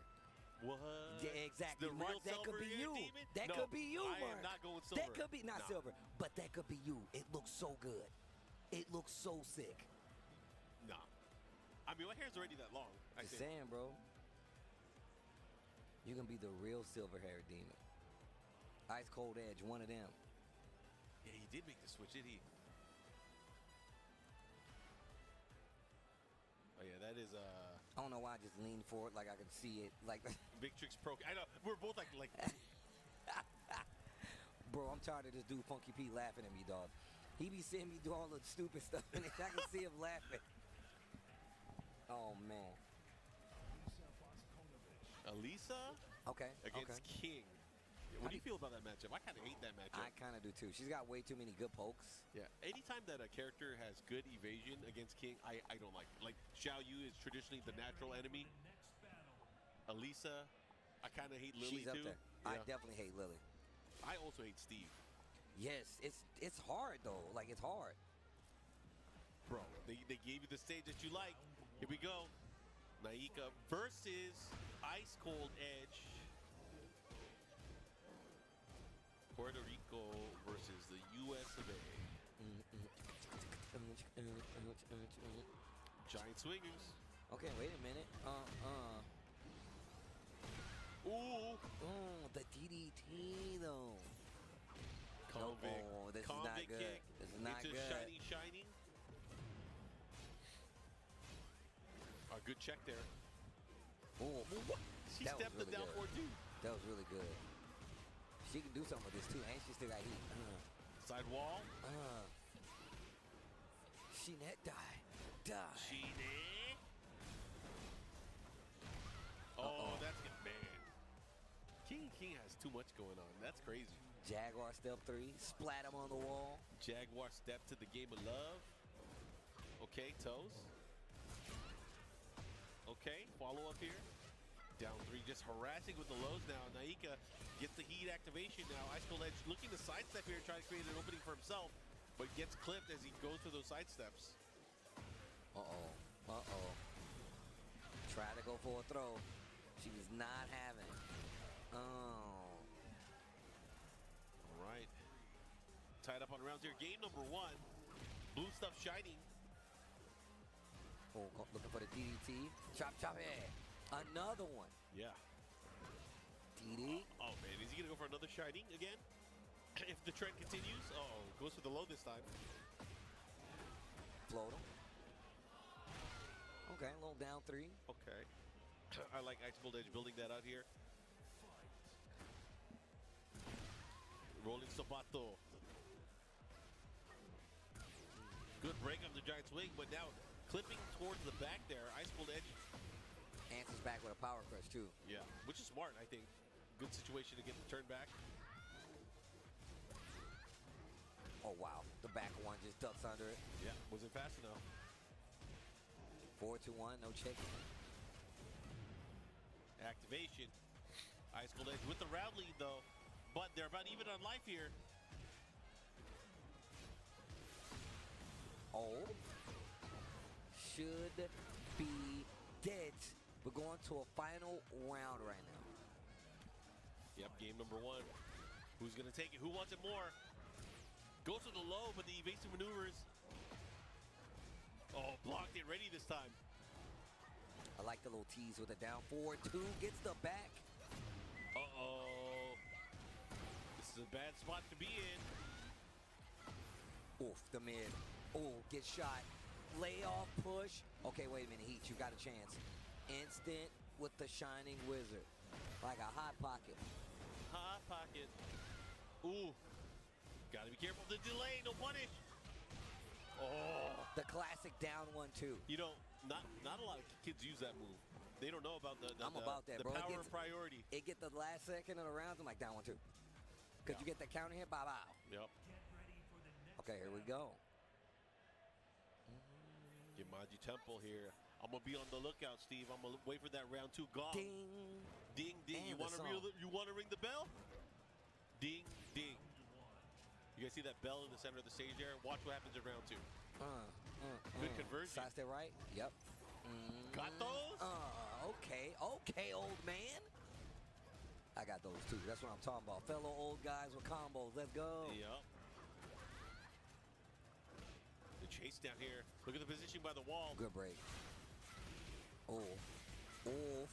What? Yeah, exactly. The real that could be you. Demon? That could be you, I Mark. am not going silver. That could be not silver, but that could be you. It looks so good. It looks so sick. Nah. I mean, my hair's already that long. Just saying, bro. You're gonna be the real silver-haired demon. Ice Cold Edge, one of them. Yeah, he did make the switch, did he? Oh yeah, that is I don't know why I just leaned forward like I could see it. Like Victrix Pro. I know we're both like. Bro, I'm tired of this dude Funky Pete laughing at me, dog. He be seeing me do all the stupid stuff, and I can see him laughing. Oh man. Elisa. Okay. Against King. What do you feel about that matchup? I kind of hate that matchup. I kind of do too. She's got way too many good pokes. Yeah. Anytime that a character has good evasion against King, I don't like it. Like Xiao Yu is traditionally the natural enemy. Elisa, I kind of hate Lily She's up too. there. Yeah. I definitely hate Lily. I also hate Steve. Yes, it's hard though. Like it's hard. Bro, they gave you the stage that you like. Here we go. Naika versus Ice Cold Edge. Puerto Rico versus the US of A. Giant swingers. Okay, wait a minute. Ooh. The DDT though. Convict. Oh, this Convict is not good. kick. This is not into good. shiny. A good check there. Oh, She stepped it down for two. That was really good. She can do something with this too, and she still got heat. Side wall. Sheenette die. Sheenette. Oh, that's good, man. King has too much going on. That's crazy. Jaguar step 3, splat him on the wall. Jaguar step to the game of love. Okay, toes. Okay, follow up here. Down 3, just harassing with the lows now. Naika gets the heat activation now. Ice Cold Edge looking to sidestep here and try to create an opening for himself, but gets clipped as he goes through those side steps. Try to go for a throw. She was not having it. All right. tied up on rounds here. Game number 1. Blue stuff shining. Oh, looking for the DDT. Chop, chop, hey. Another one. Yeah. DD. Oh, man. Is he going to go for another shining again? If the trend continues. Oh, goes for the low this time. Float him. Okay, a little down 3. Okay. I like Ice Cold Edge building that out here. Rolling Sabato. Good break of the Giant swing, but now clipping towards the back there. Ice Cold Edge answers back with a power crush too. Yeah, which is smart, I think. Good situation to get the turn back. Oh wow, the back one just ducks under it. Yeah, wasn't fast enough. 4-2-1, no check. Activation. Ice Cold Edge with the round lead though, but they're about even on life here. Oh, should be dead. We're going to a final round right now. Yep, game number 1. Who's gonna take it? Who wants it more? Goes to the low, but the evasive maneuvers. Oh, blocked it ready this time. I like the little tease with a down forward. 2 gets the back. Uh-oh. This is a bad spot to be in. Oof, the mid. Oh, get shot. Lay off push. Okay, wait a minute, Heat. You got a chance. Instant with the Shining Wizard. Like a hot pocket. Hot pocket. Ooh. Gotta be careful of the delay. No punish. Oh. The classic down 1-2. You know, not a lot of kids use that move. They don't know about the I'm about that, bro. power of priority. It get the last second of the rounds. I'm like down 1-2. Because you get the counter hit, bye-bye. Yep. Okay, here we go. Gimaji Temple here. I'm gonna be on the lookout, Steve. I'm gonna wait for that round 2 gong. Ding. Ding, ding. And You wanna ring the bell? Ding, ding. You guys see that bell in the center of the stage there? Watch what happens in round 2. Good conversion. Side step right. Yep. Got those? Okay, old man. I got those too. That's what I'm talking about. Fellow old guys with combos. Let's go. Yep. The chase down here. Look at the position by the wall. Good break. Oh. Oof.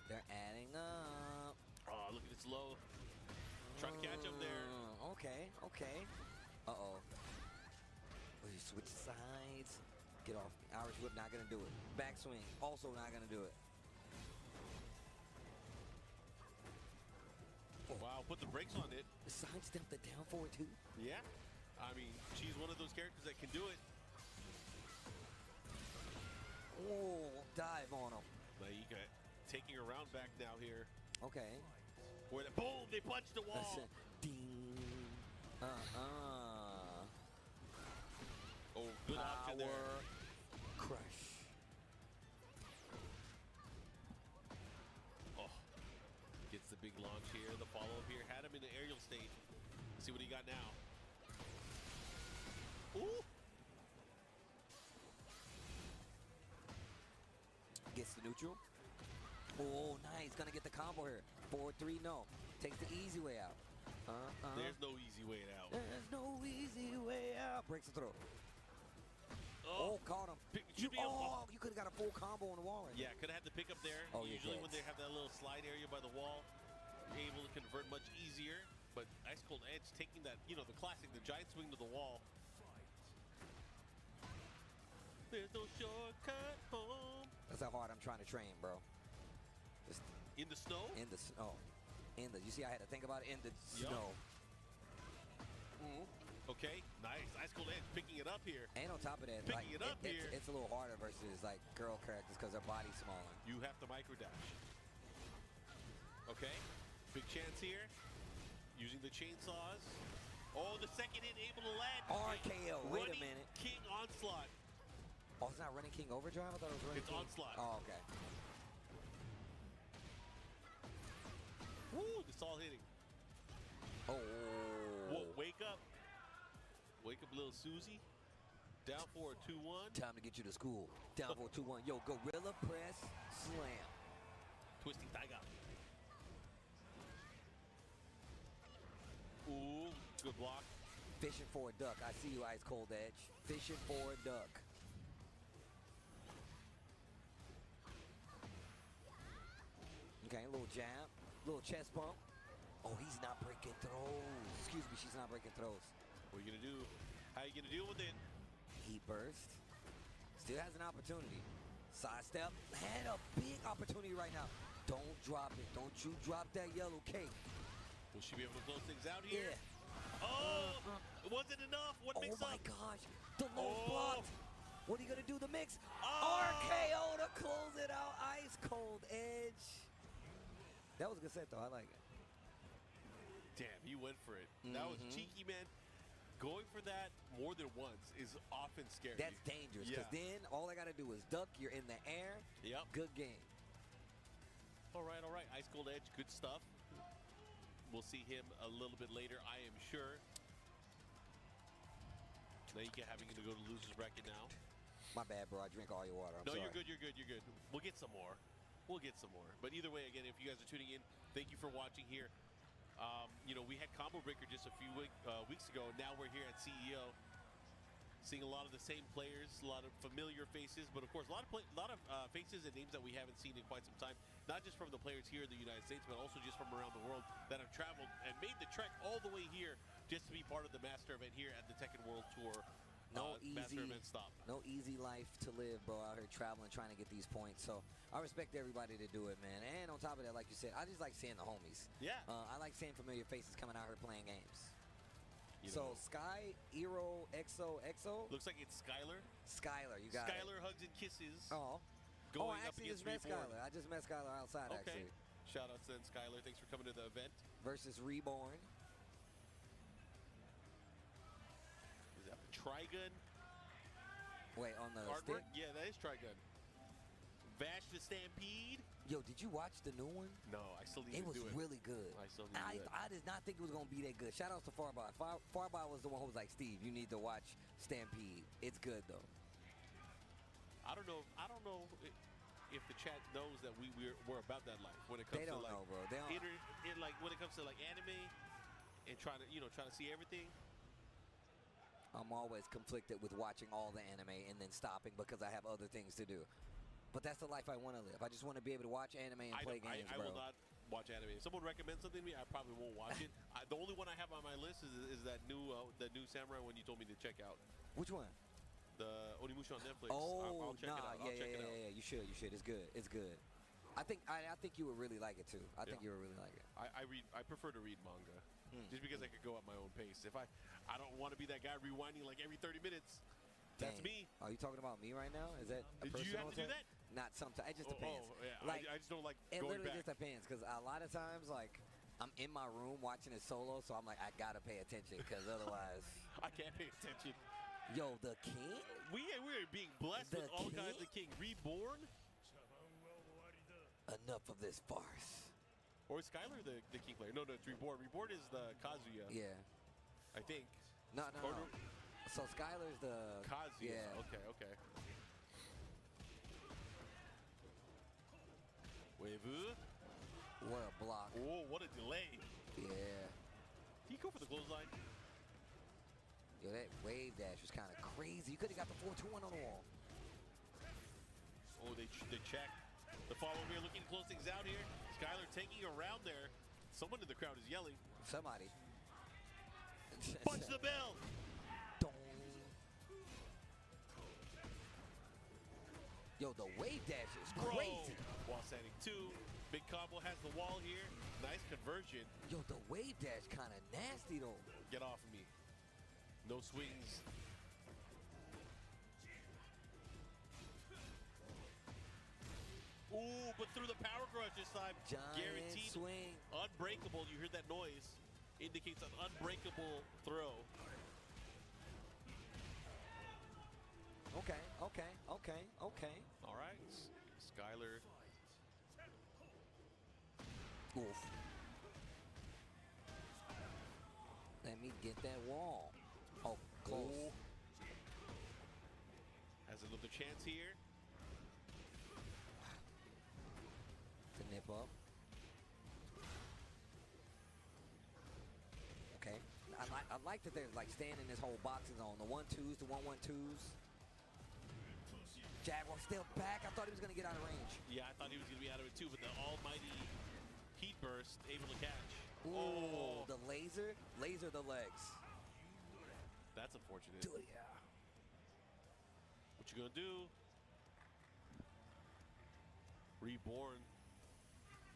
They're adding up. Oh, look at this low. Trying to catch him there. Okay. Uh-oh. You switch sides. Get off. Irish whip, not going to do it. Backswing, also not going to do it. Wow, put the brakes on it. Sidestep the down forward too. Yeah. I mean, she's one of those characters that can do it. Oh, dive on him. Like, taking her round back now here. Okay. Where the boom, they punched the wall. Ding. Oh, good option there. Crush. Oh, gets the big launch here. The follow-up here had him in the aerial state. Let's see what he got now. Ooh. Gets the neutral. Oh, nice. Gonna get the combo here. 4-3, no. Takes the easy way out. There's no easy way out. There's no easy way out. Breaks the throw. Oh, caught him. You could have got a full combo on the wall. Right Yeah, could have had the pickup there. Oh, Usually when they have that little slide area by the wall, you're able to convert much easier. But Ice Cold Edge taking that, you know, the classic, the giant swing to the wall. There's no shortcut home. That's how hard I'm trying to train, bro. Just in the snow? In the snow. You see, I had to think about it. In the snow. Okay, nice. Ice Cold Edge picking it up here. And on top of that, picking it up here. It's a little harder versus like girl characters because their body's smaller. You have to micro dash. Okay, big chance here. Using the chainsaws. Oh, the second hit able to land. RKO. Wait a minute. King Onslaught. Oh, it's not Running King Overdrive? I thought it was Running King. It's Onslaught. Oh, okay. Woo, it's all hitting. Oh. Whoa, wake up. Wake up, little Susie. Down for a 2-1. Time to get you to school. Down for a 2-1. Yo, gorilla press slam. Twisting Tiger. Ooh, good block. Fishing for a duck. I see you, Ice Cold Edge. Fishing for a duck. Okay, a little jab. Little chest bump. Oh, he's not breaking throws. Excuse me, she's not breaking throws. What are you going to do? How are you going to deal with it? Heat burst. Still has an opportunity. Sidestep. Had a big opportunity right now. Don't drop it. Don't you drop that yellow cake. Will she be able to close things out here? Yeah. Oh! Was it enough? What mix Oh my up? gosh. The low blocked. What are you going to do? The mix. Oh! RKO to close it out. Ice Cold Edge. That was a good set, though. I like it. Damn, he went for it. That was cheeky, man. Going for that more than once is often scary. That's dangerous, because then all I got to do is duck. You're in the air. Yep. Good game. All right. Ice Cold Edge, good stuff. We'll see him a little bit later, I am sure. Naika having to go to losers bracket now. My bad, bro. I drink all your water. I'm no, sorry. You're good. We'll get some more. But either way, again, if you guys are tuning in, thank you for watching here. We had Combo Breaker just a few weeks ago. Now we're here at CEO, seeing a lot of the same players, a lot of familiar faces, but of course a lot of faces and names that we haven't seen in quite some time. Not just from the players here in the United States, but also just from around the world that have traveled and made the trek all the way here just to be part of the master event here at the Tekken World Tour. Master event stop. No easy life to live, bro, out here traveling, trying to get these points. So I respect everybody to do it, man. And on top of that, like you said, I just like seeing the homies. Yeah. I like seeing familiar faces coming out here playing games. So Sky, Eero, EXO. Looks like it's Skylar. Skylar, you got Skylar hugs and kisses. Oh. Going I up actually against just met Reborn. Skylar. I just met Skylar outside, actually. Shout out to Skylar. Thanks for coming to the event. Versus Reborn. Is that the Trigun? Wait, on the artwork? stick? Yeah, that is Trigun. Vash the Stampede. Yo, did you watch the new one? No, I still need to do it. It was really good. I still need to do it. I did not think it was going to be that good. Shout out to Farby. Farby was the one who was like, Steve, you need to watch Stampede. It's good, though. I don't know if the chat knows that we're about that life when it comes they to don't like know, bro. They don't. when it comes to like anime and trying to see everything. I'm always conflicted with watching all the anime and then stopping because I have other things to do. But that's the life I want to live. I just want to be able to watch anime and play games, I bro. will not watch anime. If someone recommends something to me, I probably won't watch it. The only one I have on my list is that new Samurai one you told me to check out. Which one? The Onimusha on Netflix. Oh, I'll check it out. Yeah. You should. It's good. It's good. I think you would really like it too. I think you would really like it. I prefer to read manga, just because I could go at my own pace. If I don't want to be that guy rewinding like every 30 minutes. Dang. That's me. Are you talking about me right now? Is that a Do you have to do that? Not sometimes. It just depends. Oh, yeah. Like, I just don't like it going literally back. just depends because a lot of times, like, I'm in my room watching it solo, so I'm like, I gotta pay attention because otherwise, I can't pay attention. Yo, the king? We are being blessed with all kinds of king. Reborn? Enough of this farce. Or is Skylar the king player? No, it's Reborn. Reborn is the Kazuya. Yeah. I think. No. So Skylar's the... Kazuya. Yeah. Okay. Wave. What a block. Oh, what a delay. Yeah. Did he go for the clothesline? Yo, that wave dash was kind of crazy. You could have got the 4-2-1 on the wall. Oh, they check. The follow here, looking to close things out here. Skylar taking around there. Someone in the crowd is yelling. Somebody. Punch the bell. Yo, the wave dash is crazy. Wall standing 2. Big combo has the wall here. Nice conversion. Yo, the wave dash kind of nasty, though. Get off of me. No swings. Ooh, but through the power crush this time. Giant Guaranteed. Swing. Unbreakable. You heard that noise. Indicates an unbreakable throw. Okay. All right. Skylar. Oof. Let me get that wall. Oh, close. Oh. Has another chance here. To nip up. Okay. I like that they're like staying in this whole boxing zone. The 1-2s, the 1-1-2s. Jaguar still back. I thought he was going to get out of range. Yeah, I thought he was going to be out of it too, but the almighty heat burst able to catch. Ooh, the laser the legs. That's unfortunate. Yeah. What you gonna do? Reborn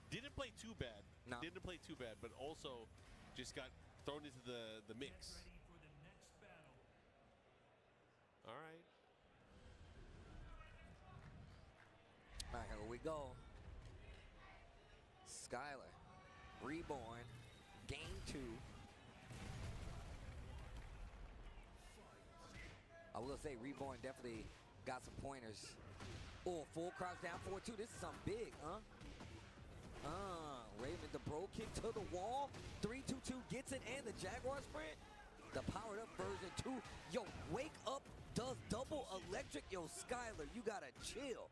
didn't play too bad. No. Didn't play too bad, but also just got thrown into the mix. All right. All right, here we go. Skylar, Reborn, game 2. I will say Reborn definitely got some pointers. Oh, full crouch down 4-2. This is something big, huh? Raven, the bro kick to the wall. 3-2-2 gets it and the Jaguar sprint. The powered up version 2. Yo, wake up does double electric. Yo, Skylar, you gotta chill.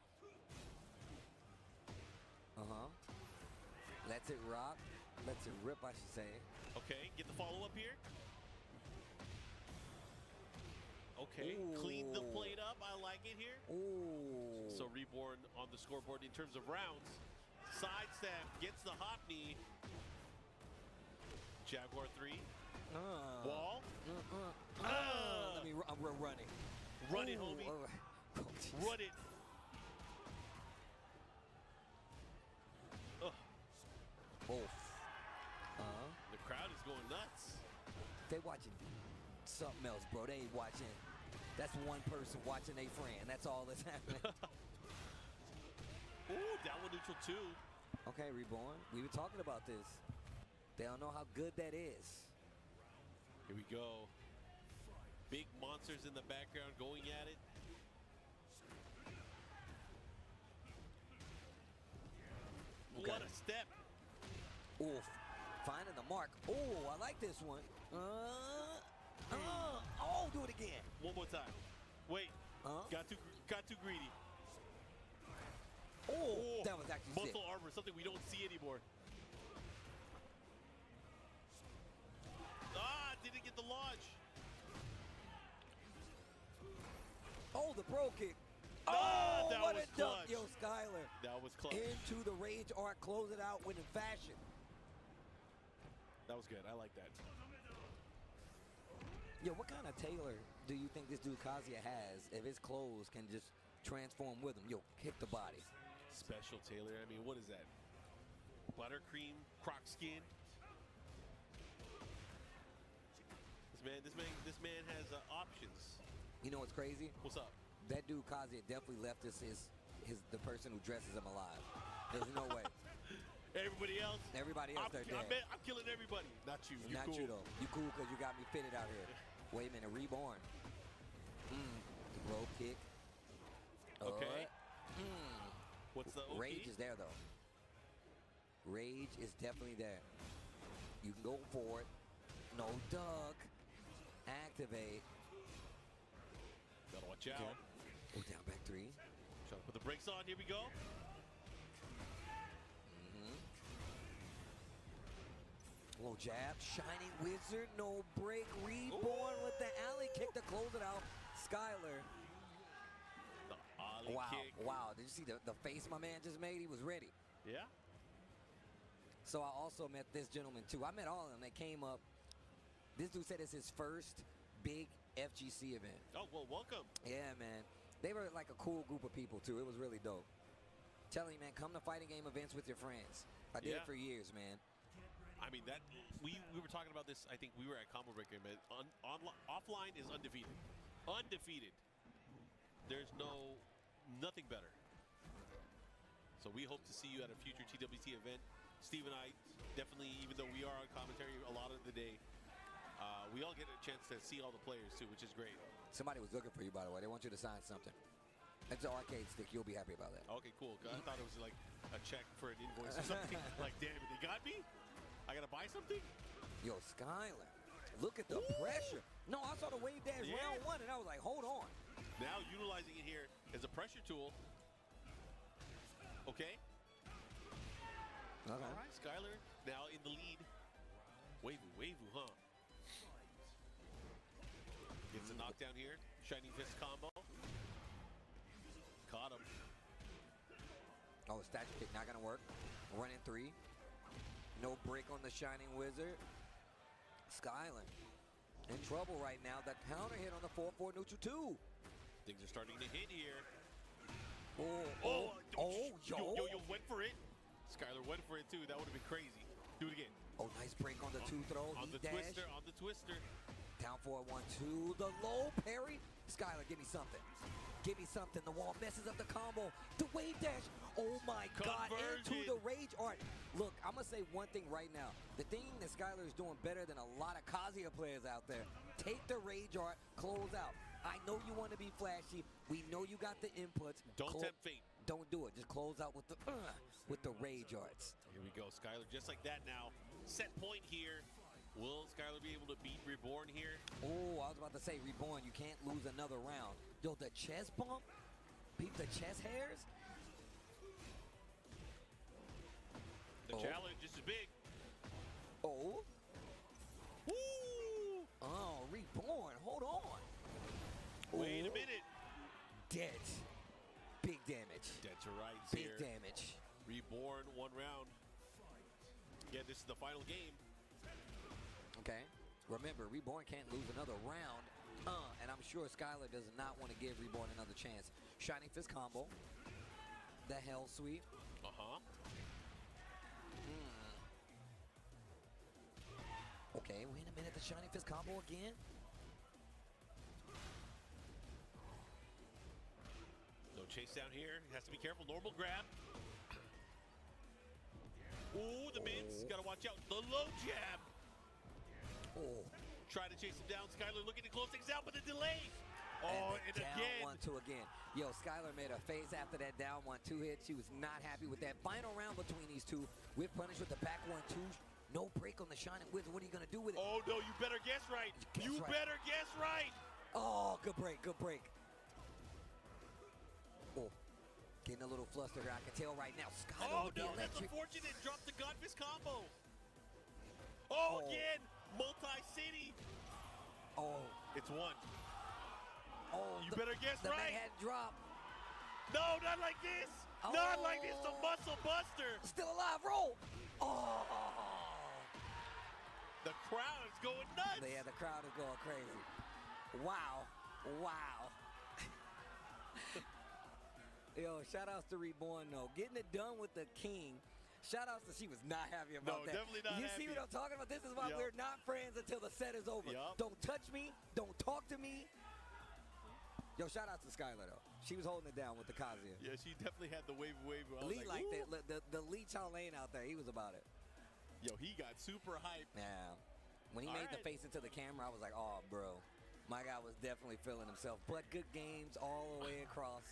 Lets it rock. Lets it rip, I should say. Okay, get the follow-up here. Okay, Ooh. clean the plate up. I like it here. Ooh. So Reborn on the scoreboard in terms of rounds. Sidestep, gets the hop knee. Jaguar 3. Wall. We're running. Run it, homie. Oh, Run it. The crowd is going nuts. They watching something else, bro. They ain't watching. That's one person watching a friend. That's all that's happening. Ooh, down one neutral 2. Okay, Reborn. We were talking about this. They don't know how good that is. Here we go. Big monsters in the background going at it. Okay. What a step. Oof. Finding the mark. Oh, I like this one. Oh, do it again. One more time. Wait. Got too greedy. Oh, that was actually sick. Muscle armor, something we don't see anymore. Didn't get the launch. Oh, the bro kick. That what was a dunk, clutch. yo, Skylar. That was clutch. Into the rage arc, close it out with fashion. That was good. I like that. Yo, what kind of tailor do you think this dude Kazuya has if his clothes can just transform with him? Yo, kick the body. Special tailor. I mean, what is that? Buttercream, croc skin. This man has options. You know what's crazy? What's up? That dude Kazuya definitely left us the person who dresses him alive. There's no way. Everybody else? Everybody else, they're dead. I'm killing everybody. Not you. Not cool. you, though. You cool because you got me fitted out here. Wait a minute, Reborn. The bro kick. Okay. What's the OP? Rage is there, though. Rage is definitely there. You can go for it. No duck. Activate. Gotta watch out. Okay. Oh, down back 3. Trying to put the brakes on. Here we go. Low jab, Shining Wizard, no break, Reborn with the alley kick to close it out. Skylar. The ollie kick. Wow, did you see the face my man just made? He was ready. Yeah. So I also met this gentleman too. I met all of them. They came up. This dude said it's his first big FGC event. Oh, well, welcome. Yeah, man. They were like a cool group of people too. It was really dope. Telling you, man, come to fighting game events with your friends. I did it for years, man. I mean, that we were talking about this. I think we were at Combo Breaker, man. Offline is undefeated. Undefeated. There's nothing better. So we hope to see you at a future TWT event. Steve and I definitely, even though we are on commentary a lot of the day, we all get a chance to see all the players too, which is great. Somebody was looking for you, by the way. They want you to sign something. It's an arcade stick. You'll be happy about that. Okay, cool. I thought it was like a check for an invoice or something. Like, damn it, they got me? I gotta buy something? Yo, Skylar, look at the pressure. No, I saw the wave dash round 1, and I was like, hold on. Now utilizing it here as a pressure tool. Okay. All right, Skylar now in the lead. Wavy, huh? Gets a knockdown here. Shining Fist combo. Caught him. Oh, statue kick not gonna work. Running 3. No break on the Shining Wizard. Skyland in trouble right now. The counter hit on the 4-4 neutral 2. Things are starting to hit here. Yo, went for it. Skylar went for it too. That would have been crazy. Do it again. Oh, nice break on the 2 throw. On the dash. twister, on the twister. Down for a 1-2. The low parry. Skylar, give me something. Give me something. The wall messes up the combo. The wave dash. Oh my God. Into the rage art. Look, I'm going to say one thing right now. The thing that Skylar is doing better than a lot of Kazuya players out there. Take the rage art. Close out. I know you want to be flashy. We know you got the inputs. Don't tempt fate. Don't do it. Just close out with the rage arts. Here we go. Skylar just like that now. Set point here. Will Skylar be able to beat Reborn here? Oh, I was about to say, Reborn, you can't lose another round. Yo, the chest bump? Peep the chest hairs? The challenge is big. Oh. Woo! Oh, Reborn, hold on. Wait a minute. Dead. Big damage. Dead to rights Big here. damage. Reborn, 1 round. Yeah, this is the final game. Okay. Remember, Reborn can't lose another round. And I'm sure Skylar does not want to give Reborn another chance. Shining Fist combo. The Hell Sweep. Okay, wait a minute. The Shining Fist combo again. No chase down here. Has to be careful. Normal grab. Ooh, the mids. Gotta watch out. The low jab. Oh. Try to chase him down. Skylar looking to close things out, but the delay. Oh, and down again. 1-2 again. Yo, Skylar made a face after that down 1-2 hit. She was not happy with that final round between these two. With punish with the back 1-2. No break on the Shining Wizard. What are you going to do with it? Oh, no, you better guess right. You better guess right. Oh, good break, good break. Oh, getting a little flustered. I can tell right now. Skylar Oh, no, that's unfortunate. Drop the Godfist combo. Oh, again. Multi-city. Oh. It's 1. Oh, you better guess the right. The had dropped. No, not like this. Oh. Not like this. The muscle buster. Still alive. Roll. Oh. The crowd is going nuts. Yeah, the crowd is going crazy. Wow. Wow. Yo, shout outs to Reborn, though. Getting it done with the king. Shout outs to she was not happy about that. Definitely not You happy. see what I'm talking about? This is why we're not friends until the set is over. Don't touch me. Don't talk to me. Yo, shout out to Skylar, though. She was holding it down with the Kazuya. Yeah, she definitely had the wave. Lee like that. The Lee Lane out there, he was about it. Yo, he got super hyped. Yeah. When he made the face into the camera, I was like, oh, bro. My guy was definitely feeling himself. But good games all the way across.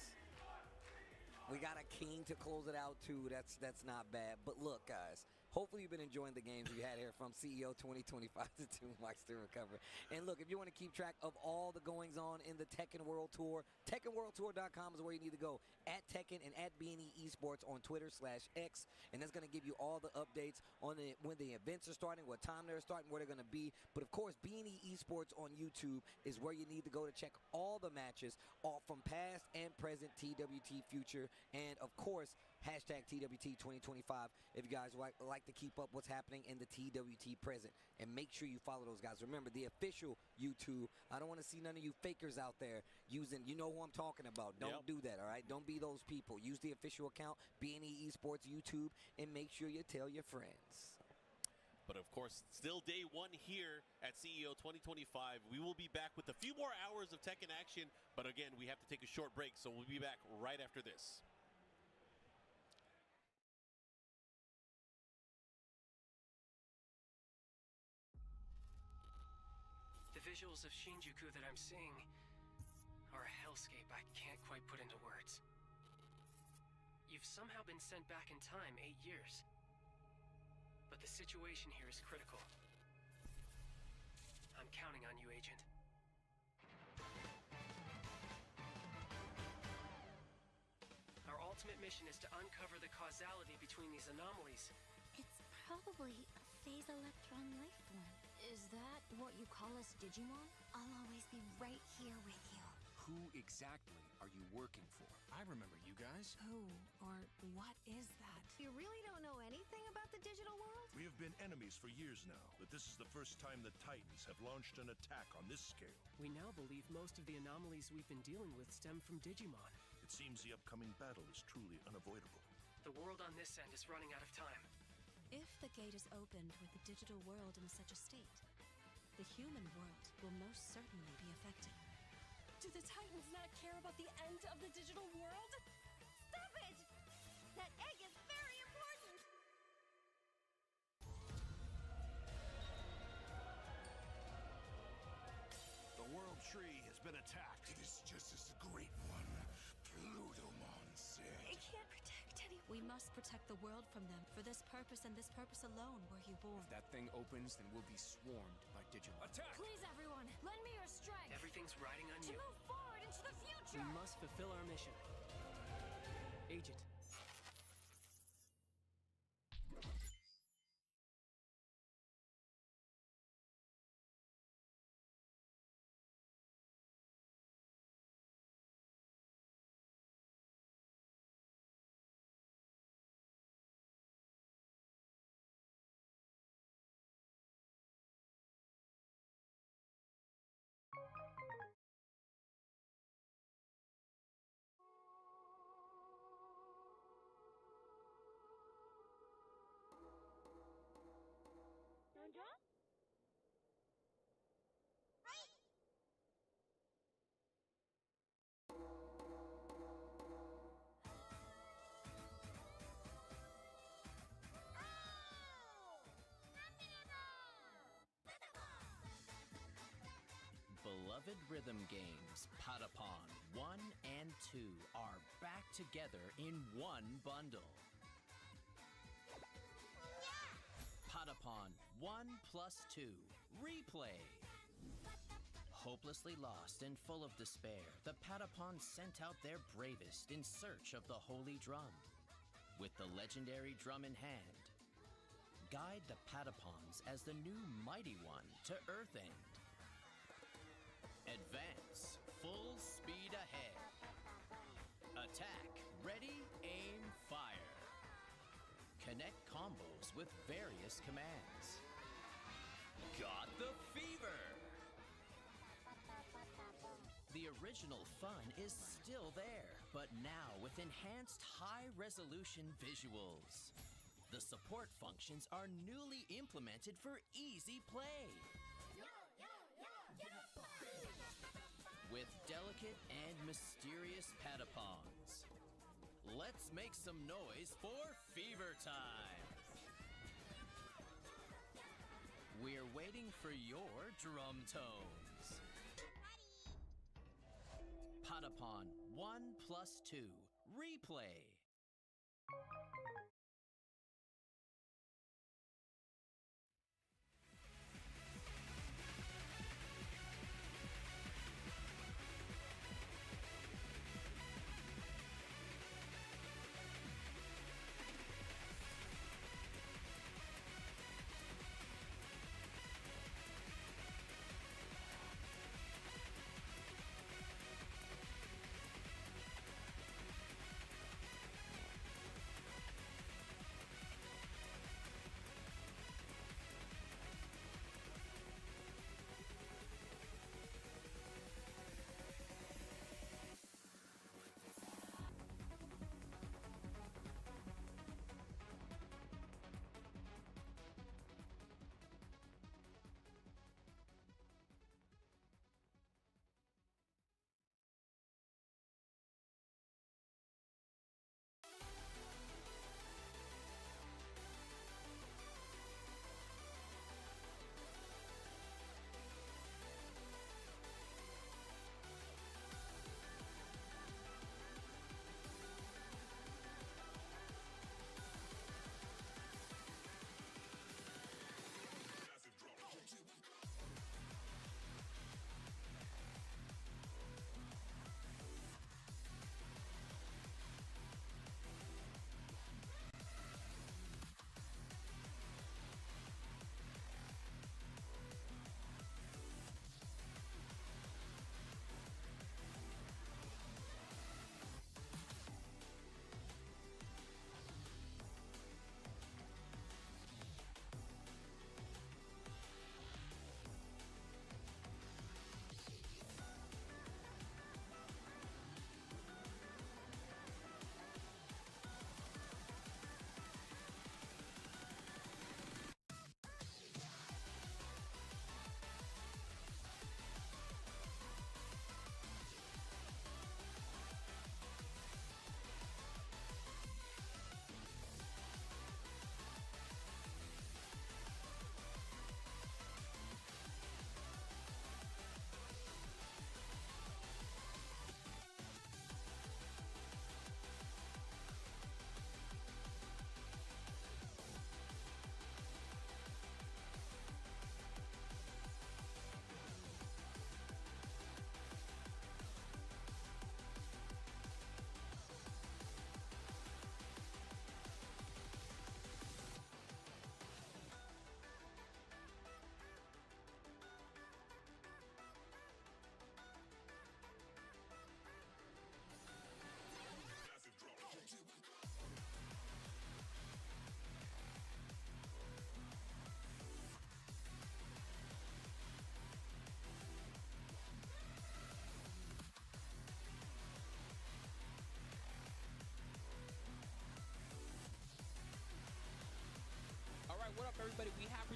We got a king to close it out, too. That's not bad. But look, guys, hopefully you've been enjoying the games we had here from CEO 2025 to 2 Mics to Recover. And look, if you want to keep track of all the goings on in the Tekken World Tour, TekkenWorldTour.com is where you need to go. At Tekken and at B&E Esports on Twitter/X. And that's going to give you all the updates on when the events are starting, what time they're starting, where they're going to be. But, of course, B&E Esports on YouTube is where you need to go to check all the matches, all from past and present TWT future. And, of course, hashtag TWT 2025 if you guys like to keep up what's happening in the TWT present. And make sure you follow those guys. Remember, the official YouTube. I don't want to see none of you fakers out there using, you know who I'm talking about. Don't do that, all right? Don't be those people. Use the official account, B&E Esports YouTube, and make sure you tell your friends. But, of course, still day 1 here at CEO 2025. We will be back with a few more hours of Tekken action. But, again, we have to take a short break, so we'll be back right after this. The visuals of Shinjuku that I'm seeing are a hellscape I can't quite put into words. You've somehow been sent back in time 8 years. But the situation here is critical. I'm counting on you, Agent. Our ultimate mission is to uncover the causality between these anomalies. It's probably a phase electron life form. Is that what you call us Digimon? I'll always be right here with you. Who exactly are you working for? I remember you guys. Who or what is that? You really don't know anything about the digital world? We have been enemies for years now, but this is the first time the Titans have launched an attack on this scale. We now believe most of the anomalies we've been dealing with stem from Digimon. It seems the upcoming battle is truly unavoidable. The world on this end is running out of time. If the gate is opened with the digital world in such a state, the human world will most certainly be affected. Do the Titans not care about the end of the digital world? Stop it! That egg is very important! The World Tree has been attacked. It is just as the Great One, Plutomon, said. It can't protect anyone. We must protect the world from them. For this purpose and this purpose alone were you born. If that thing opens, then we'll be swarmed by Digimon. Attack! Please, everyone, lend me your strength. Everything's riding on To you. move forward into the future. We must fulfill our mission. Agent. Beloved rhythm games, Patapon 1 and 2 are back together in one bundle. Patapon 1 plus 2 Replay. Hopelessly lost and full of despair, the Patapons sent out their bravest in search of the Holy Drum. With the legendary drum in hand, guide the Patapons as the new Mighty One to Earthend. Advance, full speed ahead. Attack, ready, aim, fire. Connect combos with various commands. Got the fever! The original fun is still there, but now with enhanced high-resolution visuals. The support functions are newly implemented for easy play. With delicate and mysterious Patapons. Let's make some noise for Fever Time! We're waiting for your drum tones. Patapon 1 plus 2 Replay.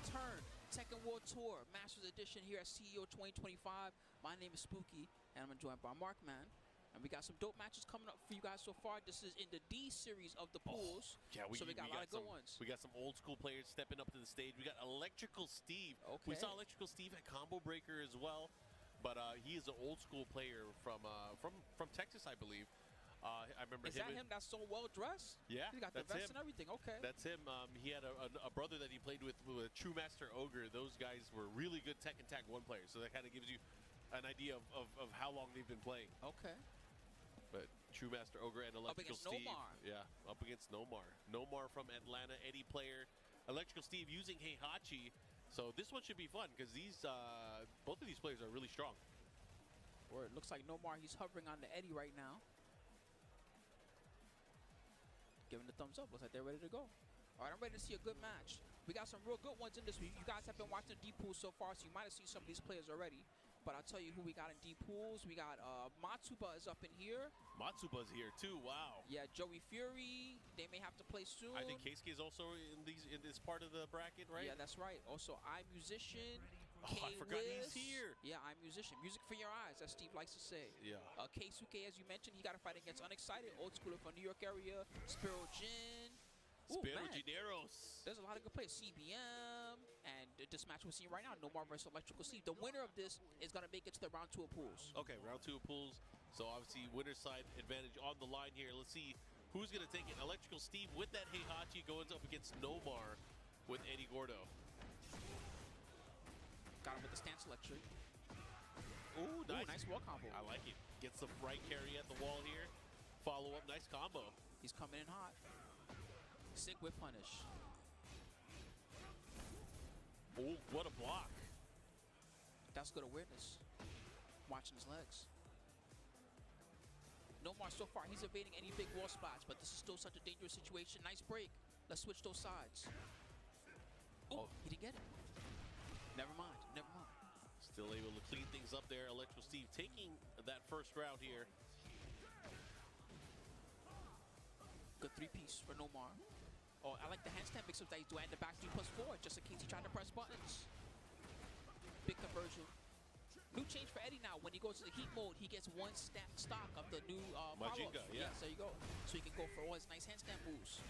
return. Tekken World Tour Masters Edition here at CEO 2025. My name is Spooky, and I'm joined by Markman. And we got some dope matches coming up for you guys so far. This is in the D series of the pools. Yeah, so we got a lot of good ones. We got some old school players stepping up to the stage. We got Electrical Steve. Okay. We saw Electrical Steve at Combo Breaker as well, but he is an old school player from Texas, I believe. I remember Is that him that's so well dressed? Yeah, he got the vest and everything. Okay, that's him. He had a brother that he played with True Master Ogre. Those guys were really good Tekken Tag 1 players, so that kind of gives you an idea of how long they've been playing. Okay. But True Master Ogre and Electrical Steve. Nomar. Yeah, up against Nomar. Nomar from Atlanta, Eddie player. Electrical Steve using Heihachi. So this one should be fun because these both of these players are really strong. Or it looks like Nomar, he's hovering on the Eddie right now. Giving the thumbs up. Looks like they're ready to go. All right, I'm ready to see a good match. We got some real good ones in this week. You guys have been watching the D pool so far, so you might have seen some of these players already. But I'll tell you who we got in D pools. We got Matsuba is up in here. Matsuba's here too. Wow. Yeah, Joey Fury. They may have to play soon. I think Keisuke is also in this part of the bracket, right? Yeah, that's right. Also, iMusician. I forgot he's here. Yeah, iMusician. Music for your eyes, as Steve likes to say. Yeah. Keisuke, as you mentioned, he got to fight against Unexcited, old schooler from New York area. Spiro Jin. Spiro Gineros. There's a lot of good players. CBM. And this match we're seeing right now, Nomar versus Electrical Steve. The winner of this is going to make it to the round 2 of pools. Okay, round 2 of pools. So obviously, winner's side advantage on the line here. Let's see who's going to take it. Electrical Steve with that Heihachi going up against Nomar with Eddie Gordo. Got him with the stance electric. Ooh, nice wall combo. I like it. Gets the right carry at the wall here. Follow up, nice combo. He's coming in hot. Sick whip punish. Oh, what a block. That's good awareness. Watching his legs. Nomar so far, he's evading any big wall spots, but this is still such a dangerous situation. Nice break. Let's switch those sides. Oh, he didn't get it. Never mind, never mind. Still able to clean things up there. Electrical Steve taking that first round here. Good 3-piece for Nomar. Oh, I like the handstand mix-up that he's doing at the back 3+4, just in case he tried to press buttons. Big conversion. New change for Eddie now. When he goes to the heat mode, he gets one stock of the new follow-up. Yeah. Yes, there you go. So he can go for all his nice handstand moves.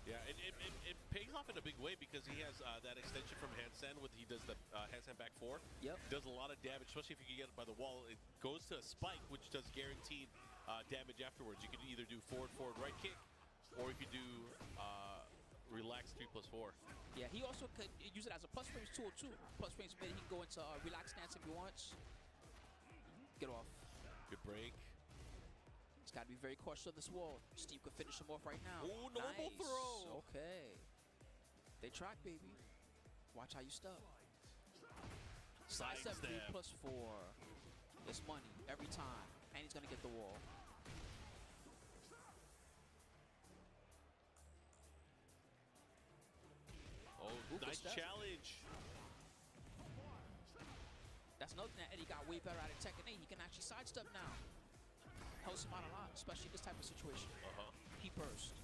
Yeah, it pays off in a big way because he has that extension from handstand. He does the handstand back 4. Yep. Does a lot of damage, especially if you can get it by the wall. It goes to a spike, which does guaranteed damage afterwards. You can either do forward right kick, or you could do relax 3+4. Yeah, he also could use it as a plus frames tool too. Plus frames mid, he can go into relax stance if he wants. Get off. Good break. He's got to be very cautious of this wall. Steve could finish him off right now. Oh, normal nice. throw. Okay. They track, baby. Watch how you step. Side step 3+4. It's money every time. And he's going to get the wall. Oh, nice challenge. That's another thing that Eddie got way better at Tekken 8. He can actually sidestep now. Helps him out a lot, especially in this type of situation. He burst.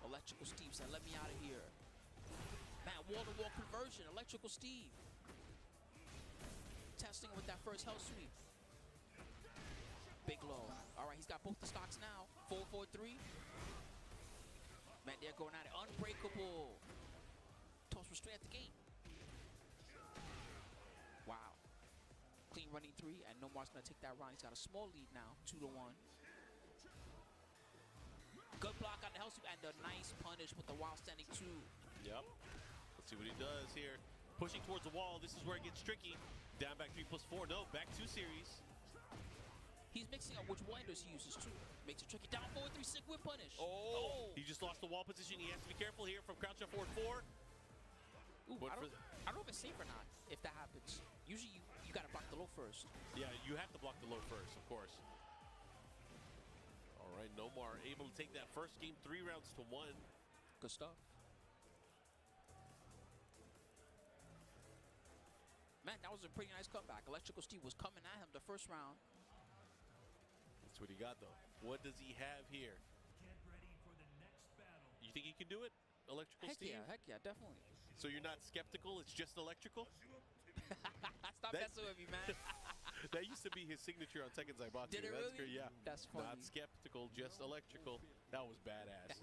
Electrical Steve said, let me out of here. Man, wall-to-wall conversion. Electrical Steve. Testing with that first hell sweep. Big low. All right, he's got both the stocks now. 4-4-3. Man, they're going at it. Unbreakable. Toss was straight at the gate. Wow. Clean running 3, and Nomar's going to take that round. He's got a small lead now, 2-1. Good block on the hell sweep, and a nice punish with the wild standing 2. Yep. Let's see what he does here. Pushing towards the wall. This is where it gets tricky. Down back 3+4. No, back 2 series. He's mixing up which winders he uses too. Makes it tricky. Down forward 3, sick whip punish. Oh! He just lost the wall position. He has to be careful here from crouch up forward 4. Ooh, I don't know if it's safe or not if that happens. Usually you got to block the low first. Yeah, you have to block the low first, of course. All right, Nomar able to take that first game 3 rounds to 1. Good stuff. Man, that was a pretty nice comeback. Electrical Steve was coming at him the first round. That's what he got, though. What does he have here? Get ready for the next battle. You think he can do it, Electrical Steve? Heck yeah, definitely. So you're not skeptical, it's just electrical? Stop messing with me, man. That used to be his signature on Tekken Zaibatsu. Did it That's really? Yeah. That's funny. Not skeptical, just electrical. That was badass.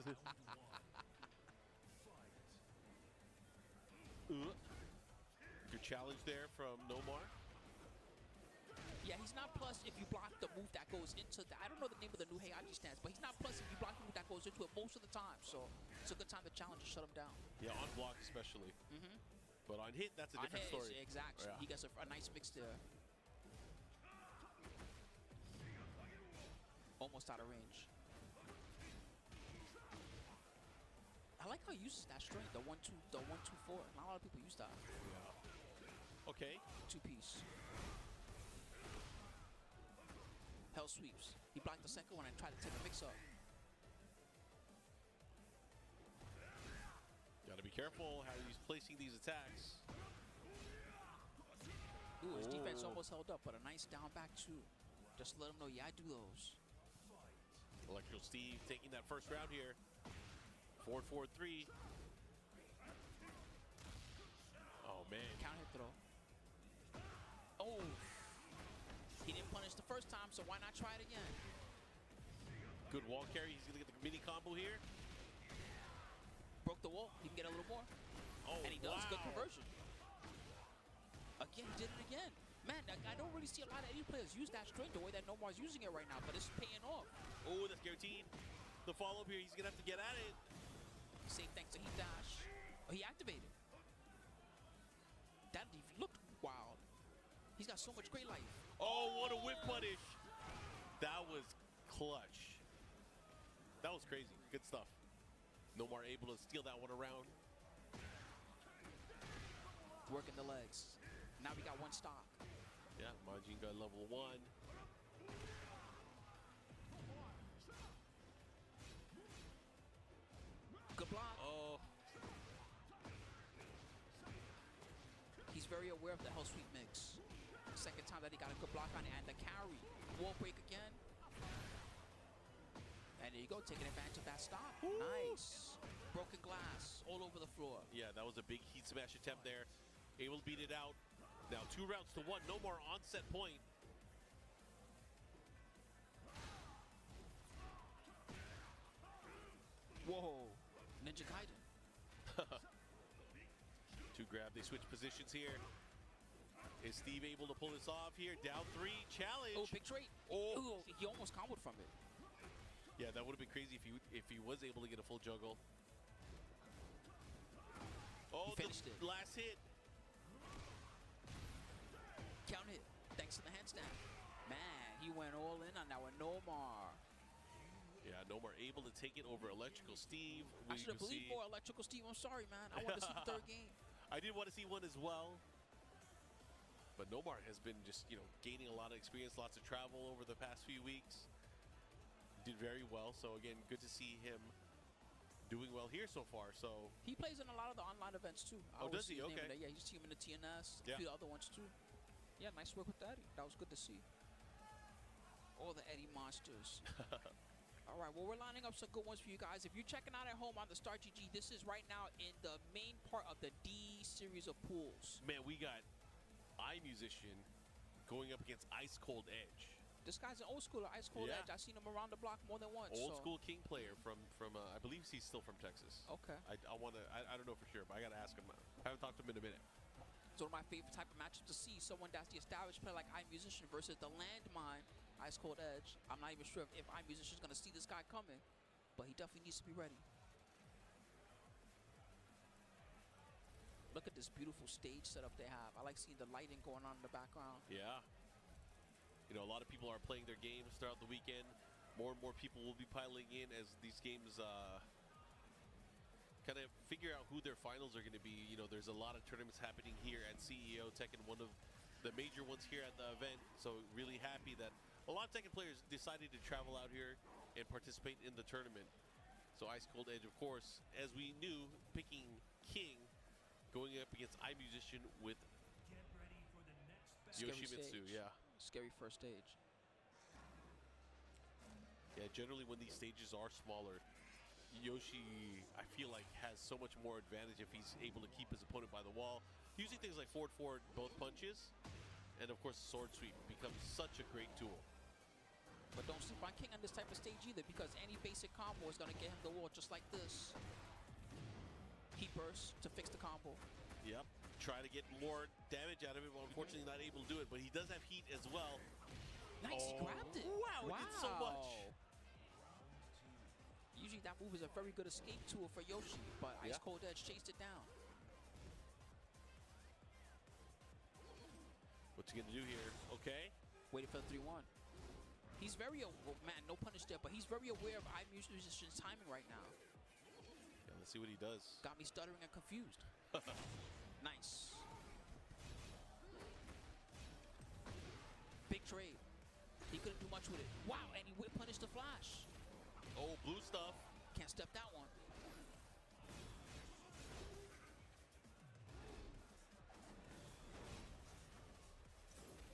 Good challenge there from Nomar. Yeah, he's not plus if you block the move that goes into the... I don't know the name of the new Heihachi stance, but he's not plus if you block the move that goes into it most of the time. So it's a good time to challenge and shut him down. Yeah, on block especially. But on hit, that's a different story. Exactly. Yeah. He gets a nice mix there. Almost out of range. I like how he uses that strength, the 1-2, the 1-2-4. Not a lot of people use that. Yeah. Okay. Two-piece. Hell sweeps. He blocked the second one and tried to take a mix-up. Gotta be careful how he's placing these attacks. Ooh, his defense almost held up, but a nice down back too. Just let him know, yeah, I do those. Electrical Steve taking that first round here. 4-4-3. Oh, man. Count hit throw. Oh. He didn't punish the first time, so why not try it again? Good wall carry. He's going to get the mini combo here. Broke the wall. He can get a little more. Oh, and he does. wow. Good conversion. Again, he did it again. Man, I don't really see a lot of any players use that strength the way that Nomar's using it right now, but it's paying off. Oh, that's guaranteed. The follow-up here, he's going to have to get at it. Same thanks to heat dash. Oh, he activated. That looked wild. He's got so much great life. Oh, what a whip punish. That was clutch. That was crazy. Good stuff. Nomar able to steal that one around. Working the legs. Now we got one stock. Yeah, Majinga level 1. Good block. Oh. He's very aware of the hell sweep mix. Second time that he got a good block on it, and the carry. Wall break again. And there you go, taking advantage of that stop. Woo. Nice. Broken glass all over the floor. Yeah, that was a big heat smash attempt there. Able to beat it out. Now 2 rounds to 1. No more on set point. Whoa. Ninja Gaiden. To grab, they switch positions here. Is Steve able to pull this off here? Down 3, challenge. Oh, big trade. Oh. Ooh, he almost comboed from it. Yeah, that would have been crazy if he was able to get a full juggle. Oh, he finished it. Last hit. Count it. Thanks to the handstand. Man, he went all in on that one. Nomar. Yeah, Nomar able to take it over Electrical Steve. I should have believed more Electrical Steve. I'm sorry, man. I want to see the third game. I did want to see one as well. But Nomar has been just, gaining a lot of experience, lots of travel over the past few weeks. Did very well. So, again, good to see him doing well here so far. So he plays in a lot of the online events, too. Oh, does he? Okay. Yeah, he's teaming the TNS, yeah. A few other ones, too. Yeah, nice work with Eddie. That was good to see. All the Eddie monsters. All right, well, we're lining up some good ones for you guys. If you're checking out at home on the Star GG, this is right now in the main part of the D series of pools. Man, we got iMusician going up against Ice Cold Edge. This guy's an old schooler, Ice Cold Edge. I've seen him around the block more than once. Old school King player from I believe he's still from Texas. Okay. I don't know for sure, but I got to ask him. I haven't talked to him in a minute. It's one of my favorite type of matchups to see. Someone that's the established player like iMusician versus the landmine Ice Cold Edge. I'm not even sure if iMusician is going to see this guy coming, but he definitely needs to be ready. Look at this beautiful stage setup they have. I like seeing the lighting going on in the background. Yeah. A lot of people are playing their games throughout the weekend. More and more people will be piling in as these games kind of figure out who their finals are going to be. There's a lot of tournaments happening here at CEO Tekken, one of the major ones here at the event. So really happy that a lot of Tekken players decided to travel out here and participate in the tournament. So Ice Cold Edge, of course, as we knew, picking King, going up against iMusician with Yoshimitsu. Yeah. Scary first stage. Yeah, generally when these stages are smaller, Yoshi, I feel like, has so much more advantage if he's able to keep his opponent by the wall. Using things like forward both punches, and of course sword sweep becomes such a great tool. But don't sleep on King on this type of stage either, because any basic combo is going to get him the wall just like this. Heat burst to fix the combo. Yep. Try to get more damage out of it, but unfortunately not able to do it. But he does have heat as well. Nice, he grabbed it. Wow, it did so much. Usually that move is a very good escape tool for Yoshi, but Ice Cold Edge chased it down. What's he going to do here? Okay. Waiting for the 3-1. He's very, man, no punish there, but he's very aware of iMusician's timing right now. Yeah, let's see what he does. Got me stuttering and confused. Nice. Big trade. He couldn't do much with it. Wow, and he whip punished the flash. Oh, blue stuff. Can't step that one.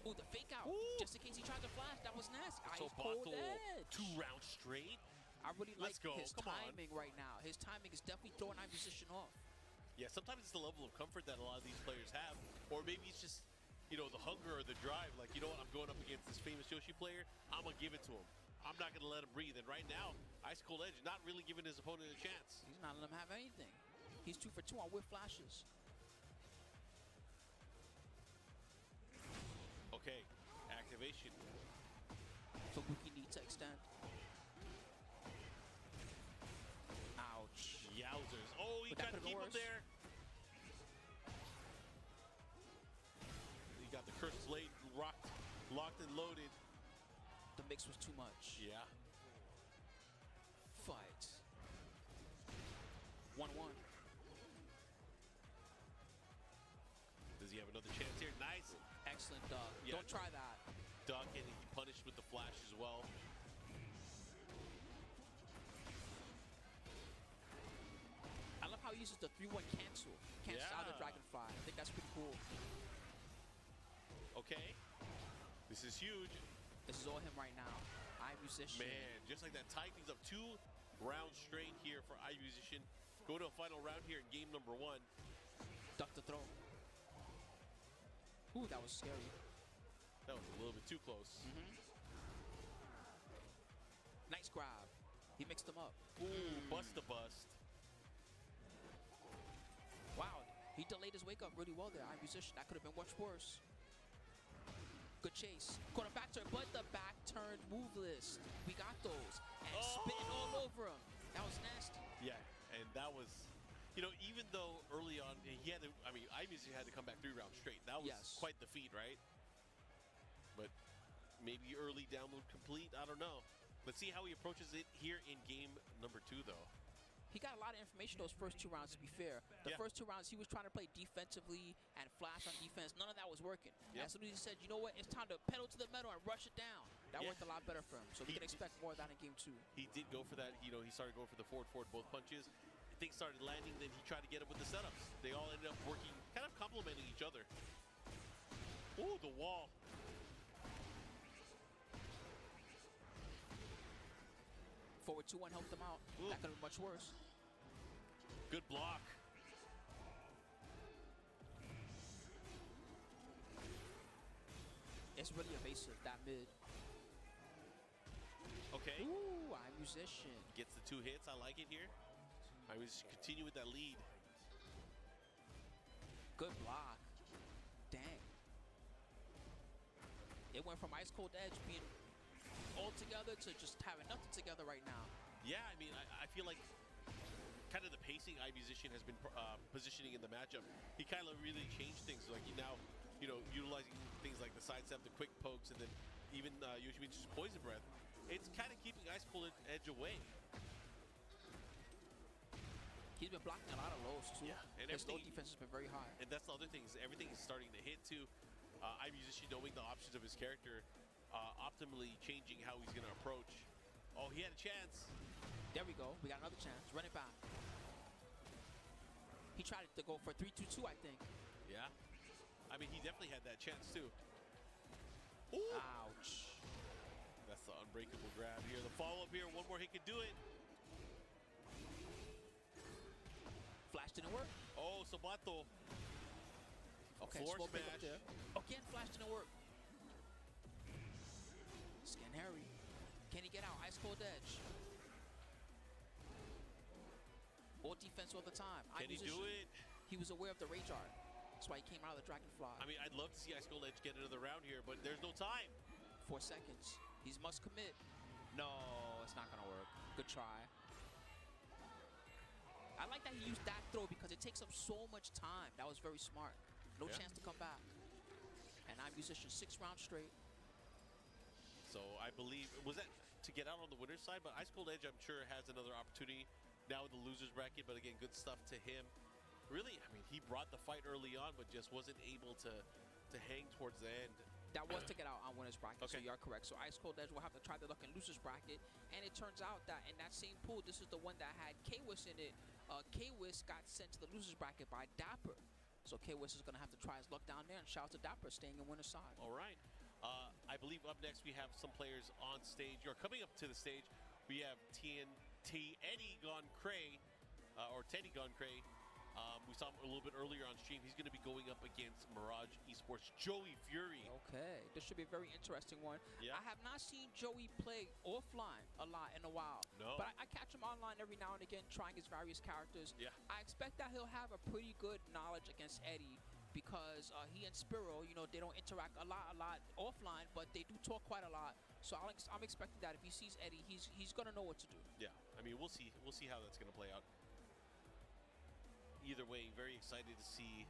Oh, the fake out. Ooh. Just in case he tried to flash. That was nasty. So Ice Cold Edge. 2 rounds straight. I really like his Come timing right now. His timing is definitely throwing iMusician off. Yeah, sometimes it's the level of comfort that a lot of these players have. Or maybe it's just, you know, the hunger or the drive. Like, you know what, I'm going up against this famous Yoshi player. I'm going to give it to him. I'm not going to let him breathe. And right now, Ice Cold Edge not really giving his opponent a chance. He's not letting him have anything. He's 2 for 2 on whip flashes. Okay, activation. Fubuki needs to extend. Ouch. Yowzers. Oh, he tried to keep him there. He got the curse blade locked and loaded. The mix was too much. Yeah. Fight. 1-1. Does he have another chance here? Nice. Excellent duck. Yeah. Don't try that. Duck, and he punished with the flash as well. I love how he uses the 3-1 cancel. Cancels out the Dragonfly. I think that's pretty cool. Okay. This is huge. This is all him right now. iMusician. Man, just like that, tied things up 2 rounds straight here for iMusician. Go to a final round here in game number 1. Duck the throw. Ooh, that was scary. That was a little bit too close. Nice grab. He mixed them up. Ooh, bust the bust. Wow, he delayed his wake up really well there. iMusician. That could have been much worse. Good chase. Caught a back turn, but the back turn moveless. We got those. And spitting all over him. That was nasty. Yeah, and that was, you know, even though early on he had to, I mean, iMusician had to come back 3 rounds straight. That was quite the feat, right? But maybe early download complete. I don't know. Let's see how he approaches it here in game number 2, though. He got a lot of information those first 2 rounds, to be fair. The first 2 rounds, he was trying to play defensively and flash on defense. None of that was working. As soon as he said, you know what, it's time to pedal to the metal and rush it down. That worked a lot better for him. So we can expect more of that in game 2. He did go for that. You know, he started going for the forward both punches. Things started landing, then he tried to get him with the setups. They all ended up working, kind of complementing each other. Ooh, the wall. Forward 2-1 helped them out. Ooh. That could have been much worse. Good block. It's really evasive, that mid. Okay. Ooh, iMusician. Gets the 2 hits. I like it here. iMusician continue with that lead. Good block. Dang. It went from Ice Cold Edge being all together to just having nothing together right now. Yeah, I mean, I feel like kind of the pacing iMusician has been positioning in the matchup. He kind of really changed things. Like now, you know, utilizing things like the sidestep, the quick pokes, and then even Yoshimitsu's poison breath. It's kind of keeping Ice Cold Edge away. He's been blocking a lot of lows too. Yeah, and his low defense has been very high. And that's the other thing, is everything is starting to hit too. iMusician knowing the options of his character, optimally changing how he's going to approach. Oh, he had a chance. There we go. We got another chance. Run it back. He tried to go for 3-2-2, I think. Yeah. I mean, he definitely had that chance too. Ooh. Ouch. That's the unbreakable grab here. The follow-up here. One more hit could do it. didn't work. Oh, Sabato. Okay, Floor slow pick up smash. there. Again, flash didn't work. Scan Harry. Can he get out? Ice cold edge. All defense all the time. Can he do it? He was aware of the rage art. That's why he came out of the Dragonfly. I mean, I'd love to see Ice Cold Edge get another round here, but there's no time. 4 seconds. He must commit. No, it's not gonna work. Good try. I like that he used that throw because it takes up so much time. That was very smart. No chance to come back. And I'm musician 6 rounds straight. So I believe, was that to get out on the winner's side? But Ice Cold Edge, I'm sure, has another opportunity now in the loser's bracket. But again, good stuff to him. Really, I mean, he brought the fight early on, but just wasn't able to hang towards the end. That was to get out on winner's bracket, Okay. so you are correct. So Ice Cold Edge will have to try the luck in loser's bracket. And it turns out that in that same pool, this is the one that had K-Wiss in it. K-Wiss got sent to the loser's bracket by Dapper. So K-Wiss is going to have to try his luck down there. And shout out to Dapper staying in winner's side. All right. I believe up next we have some players on stage, or coming up to the stage. We have TNT Eddie Gone Cray, or Teddy Gone Cray. We saw him a little bit earlier on stream. He's going to be going up against Mirage Esports Joey Fury. Okay, this should be a very interesting one. Yeah. I have not seen Joey play offline a lot in a while. No. But I catch him online every now and again trying his various characters. Yeah. I expect that he'll have a pretty good knowledge against Eddie because he and Spiro, you know, they don't interact a lot offline, but they do talk quite a lot. So I'm expecting that if he sees Eddie, he's going to know what to do. Yeah, I mean, we'll see. We'll see how that's going to play out. Either way, very excited to see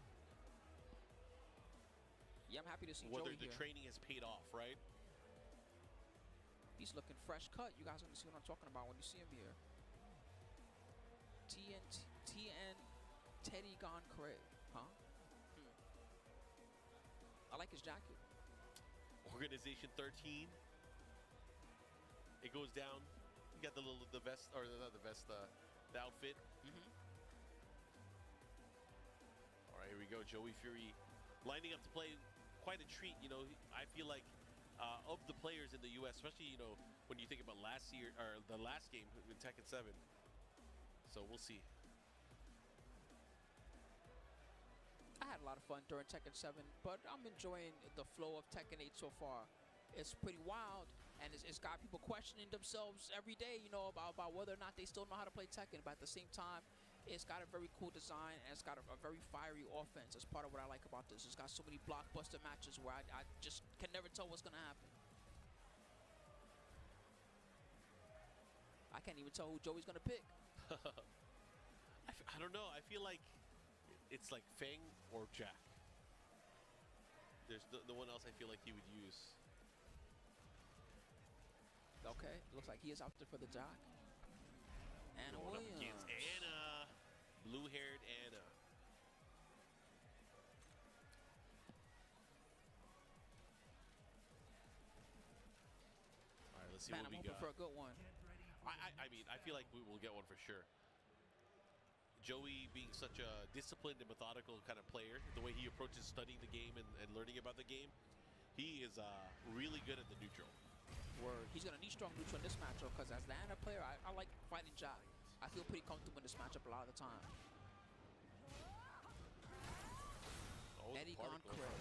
Yeah, I'm happy to see whether Joey the here. training has paid off, right? He's looking fresh cut. You guys are going to see what I'm talking about when you see him here. TN Teddy Gone Cray. Huh? I like his jacket. Organization 13. It goes down. You got the vest, or not the vest, the outfit. All right, here we go. Joey Fury lining up to play. Quite a treat, you know. I feel like of the players in the U.S., especially, you know, when you think about last year or the last game in Tekken 7. So we'll see. I had a lot of fun during Tekken 7, but I'm enjoying the flow of Tekken 8 so far. It's pretty wild, and it's got people questioning themselves every day, you know, about whether or not they still know how to play Tekken. But at the same time, it's got a very cool design, and it's got a very fiery offense. That's part of what I like about this. It's got so many blockbuster matches where I just can never tell what's going to happen. I can't even tell who Joey's going to pick. I don't know. I feel like it's like Fang or Jack. There's no one else I feel like he would use. Okay, looks like he is out there for the Jack. Anna Going up Williams. against Anna. Blue-haired Anna. All right, let's see Man, what I'm we hoping got. for a good one. I mean, I feel like we will get one for sure. Joey being such a disciplined and methodical kind of player, the way he approaches studying the game and learning about the game, he is really good at the neutral. Word. He's going to need strong neutral in this matchup because as the Anna player, I like fighting Jack. I feel pretty comfortable in this matchup a lot of the time. Oh, Eddie Gone Cray.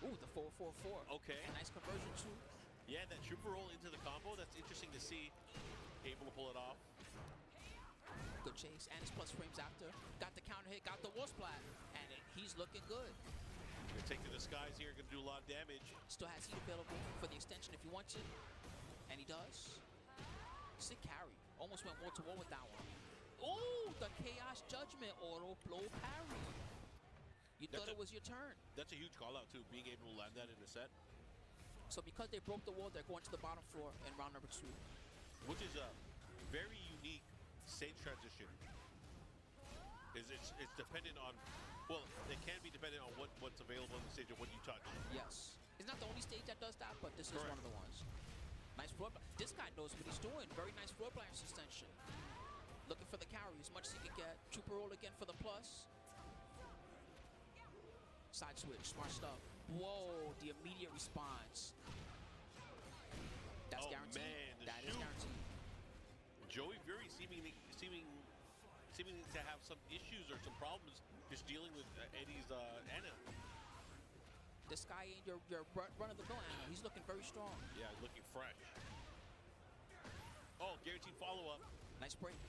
Ooh, the 4-4-4. Okay. A nice conversion too. Yeah, that trooper roll into the combo, that's interesting to see. Able to pull it off. Good chase. And his plus frames after. Got the counter hit, got the wall splat. And he's looking good. Gonna take to the skies here, gonna do a lot of damage. Still has heat available for the extension if he wants it. And he does. Sick carry. Almost went wall to wall with that one. Oh, the Chaos Judgment auto blow parry. You thought it was your turn. That's a huge call out too, being able to land that in a set. So because they broke the wall, they're going to the bottom floor in round number 2. Which is a very unique stage transition. It's dependent on, well, it can be dependent on what's available on the stage and what you touch. Yes. It's not the only stage that does that, but this is one of the ones. Nice floor. This guy knows what he's doing. Very nice floor balance extension. Looking for the carry as much as he can get. Trooper roll again for the plus. Side switch. Smart stuff. Whoa, the immediate response. That's guaranteed. Man, That is guaranteed. Joey Fury seeming seeming to have some issues or some problems just dealing with Eddie's Anna. This guy ain't your run-of-the-mill Anna. He's looking very strong. Yeah, looking fresh. Oh, guaranteed follow-up. Nice break.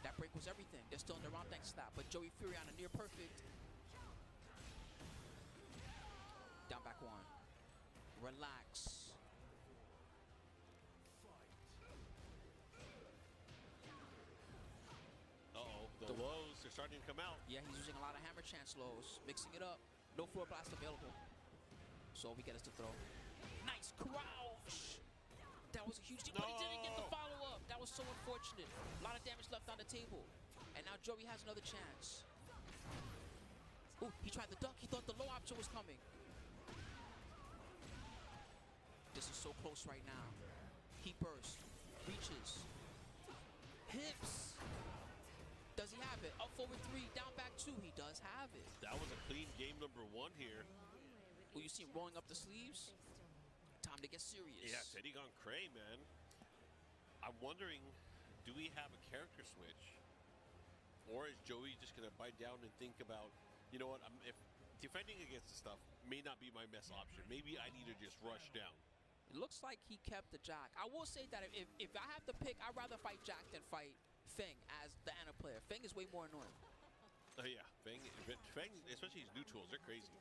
That break was everything. They're still in the round thanks slap, but Joey Fury on a near perfect. Down back one. Relax. Uh-oh, the lows are starting to come out. Yeah, he's using a lot of hammer chance lows, mixing it up. No floor blast available. So all we get is the throw. Nice crouch. That was a huge deal, but he didn't get the follow-up. That was so unfortunate. A lot of damage left on the table. And now Joey has another chance. Ooh, he tried the duck. He thought the low option was coming. This is so close right now. He bursts, reaches, hips. Does he have it? Up forward 3, down back 2. He does have it. That was a clean game number 1 here. Well, you see him rolling up the sleeves? Time to get serious. Yeah, Teddy gone cray, man. I'm wondering, do we have a character switch? Or is Joey just going to bite down and think about, you know what, if defending against the stuff may not be my best option. Maybe I need to just rush down. It looks like he kept the Jack. I will say that if I have to pick, I'd rather fight Jack than fight Feng as the Anna player. Feng is way more annoying. Yeah, Feng, especially his new tools, they're crazy.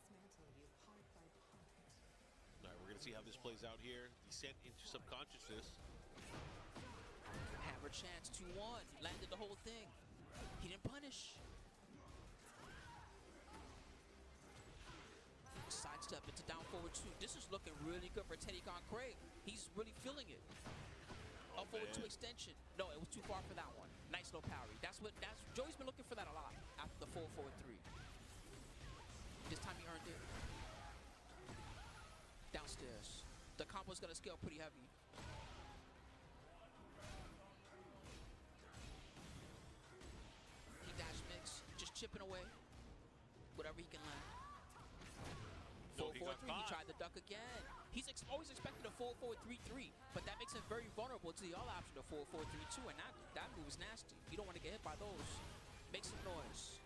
All right, we're going to see how this plays out here. Descent into subconsciousness. Hammer chance 2-1. Landed the whole thing. He didn't punish. Sidestep into down forward 2. This is looking really good for Teddy Gone Craig. He's really feeling it. Up forward 2 extension. No, it was too far for that one. Nice low parry. That's Joey's been looking for that a lot after the forward 3. This time he earned it. Downstairs. The combo's gonna scale pretty heavy. He dash mix, just chipping away. Whatever he can land. 4-4-3, he tried the duck again. He's always expected a 4-4-3-3, but that makes him very vulnerable to the all option of 4-4-3-2, and that move is nasty. You don't want to get hit by those. Make some noise.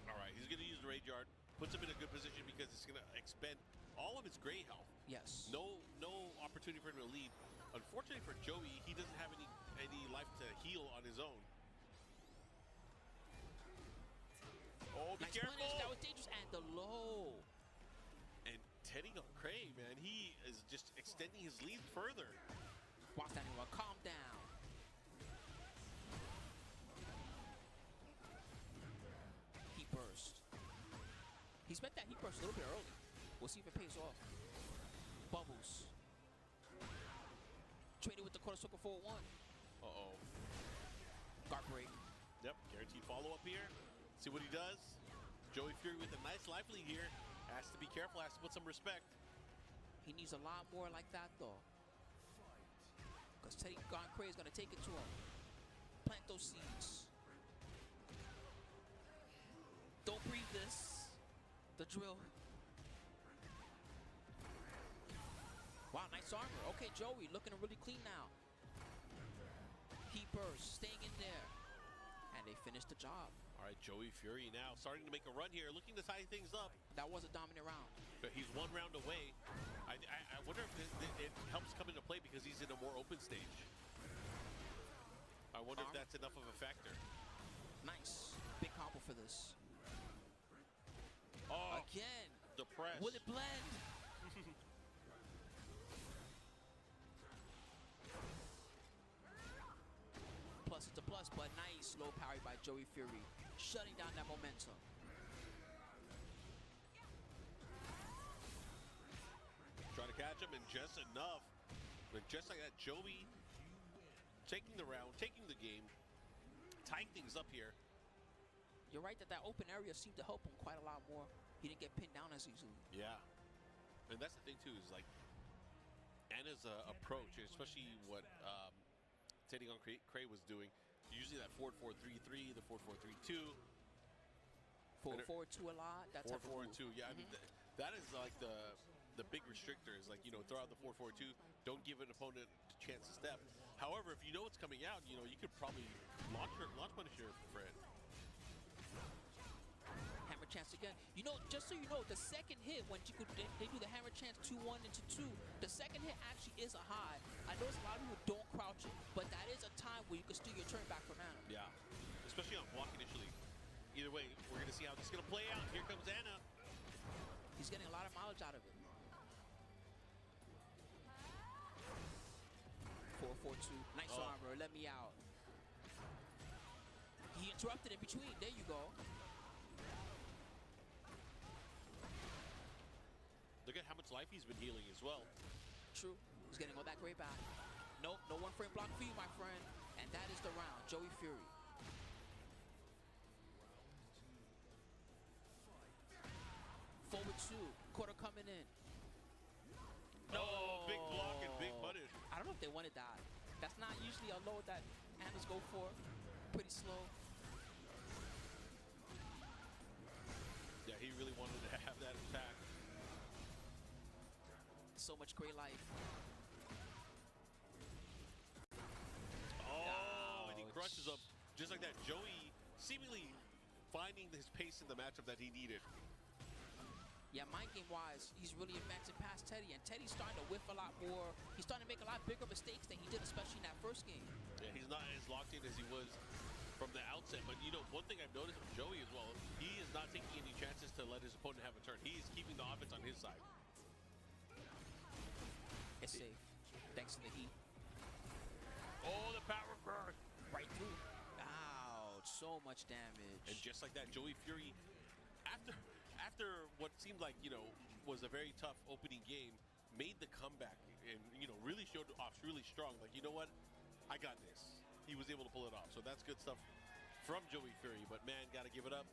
All right, he's going to use the Rage Art. Puts him in a good position because it's going to expend all of his gray health. Yes. No opportunity for him to lead. Unfortunately for Joey, he doesn't have any life to heal on his own. Oh, be careful! Punish. That was dangerous. And the low. And Teddy on Cray, man, he is just extending his lead further. Watch that anyone. Calm down. He burst. He spent that heat burst a little bit early. We'll see if it pays off. Bubbles. Traded with the quarter circle 4-1. Uh-oh. Guard break. Yep, guaranteed follow-up here. See what he does. Joey Fury with a nice life lead here. Has to be careful, has to put some respect. He needs a lot more like that, though. Because Teddy Gone Cray is going to take it to him. Plant those seeds. Don't breathe this. The drill. Wow, nice armor. Okay, Joey looking really clean now. He burst, staying in there. And they finished the job. All right, Joey Fury now starting to make a run here, looking to tie things up. That was a dominant round. But he's 1 round away. I wonder if it helps come into play because he's in a more open stage. I wonder if that's enough of a factor. Nice. Big combo for this. Oh, again. The press. Will it blend? Plus it's a plus, but nice low parry by Joey Fury, shutting down that momentum. Trying to catch him, and just enough. But just like that, Joey taking the round, taking the game, tying things up here. You're right that open area seemed to help him quite a lot more. He didn't get pinned down as easily. Yeah. And that's the thing, too, is like Anna's approach, especially what Teddy Gone Cray was doing. Usually that 4-4-3-3, the 4-4-3-2. 4-4-2 a lot. That's 4-4-2. Yeah, I mean, that is like the the big restrictor is like, you know, throw out the 4-4-2. Don't give an opponent a chance to step. However, if you know what's coming out, you know, you could probably launch punish her for it. Hammer chance again. You know, just so you know, the second hit when they do the hammer chance 2-1 into 2, the second hit actually is a high. I notice a lot of people don't crouch it, but that is a time where you can steal your turn back from Anna. Yeah, especially on block initially. Either way, we're gonna see how this is gonna play out. Here comes Anna. He's getting a lot of mileage out of it. 4-4-2. Nice armor. Let me out. He interrupted in between. There you go. Look at how much life he's been healing as well. True. He's getting all that great back. Nope, no one frame block for you, my friend. And that is the round. Joey Fury. Forward 2. Quarter coming in. No, big block and big punish. I don't know if they wanted that. That's not usually a load that Annas go for. Pretty slow. Yeah, he really wanted to have that attack. So much great life. Oh, and he crushes him just like that. Joey seemingly finding his pace in the matchup that he needed. Yeah, mind game wise, he's really advancing past Teddy, and Teddy's starting to whiff a lot more. He's starting to make a lot bigger mistakes than he did, especially in that first game. Yeah, he's not as locked in as he was from the outset. But you know, one thing I've noticed with Joey as well, he is not taking any chances to let his opponent have a turn. He is keeping the offense on his side. It's safe, thanks to the heat. Oh, the power burst right through. Ouch, so much damage. And just like that, Joey Fury, after what seemed like, you know, was a very tough opening game, made the comeback and, you know, really showed off really strong. Like, you know what? I got this. He was able to pull it off. So that's good stuff from Joey Fury. But, man, got to give it up.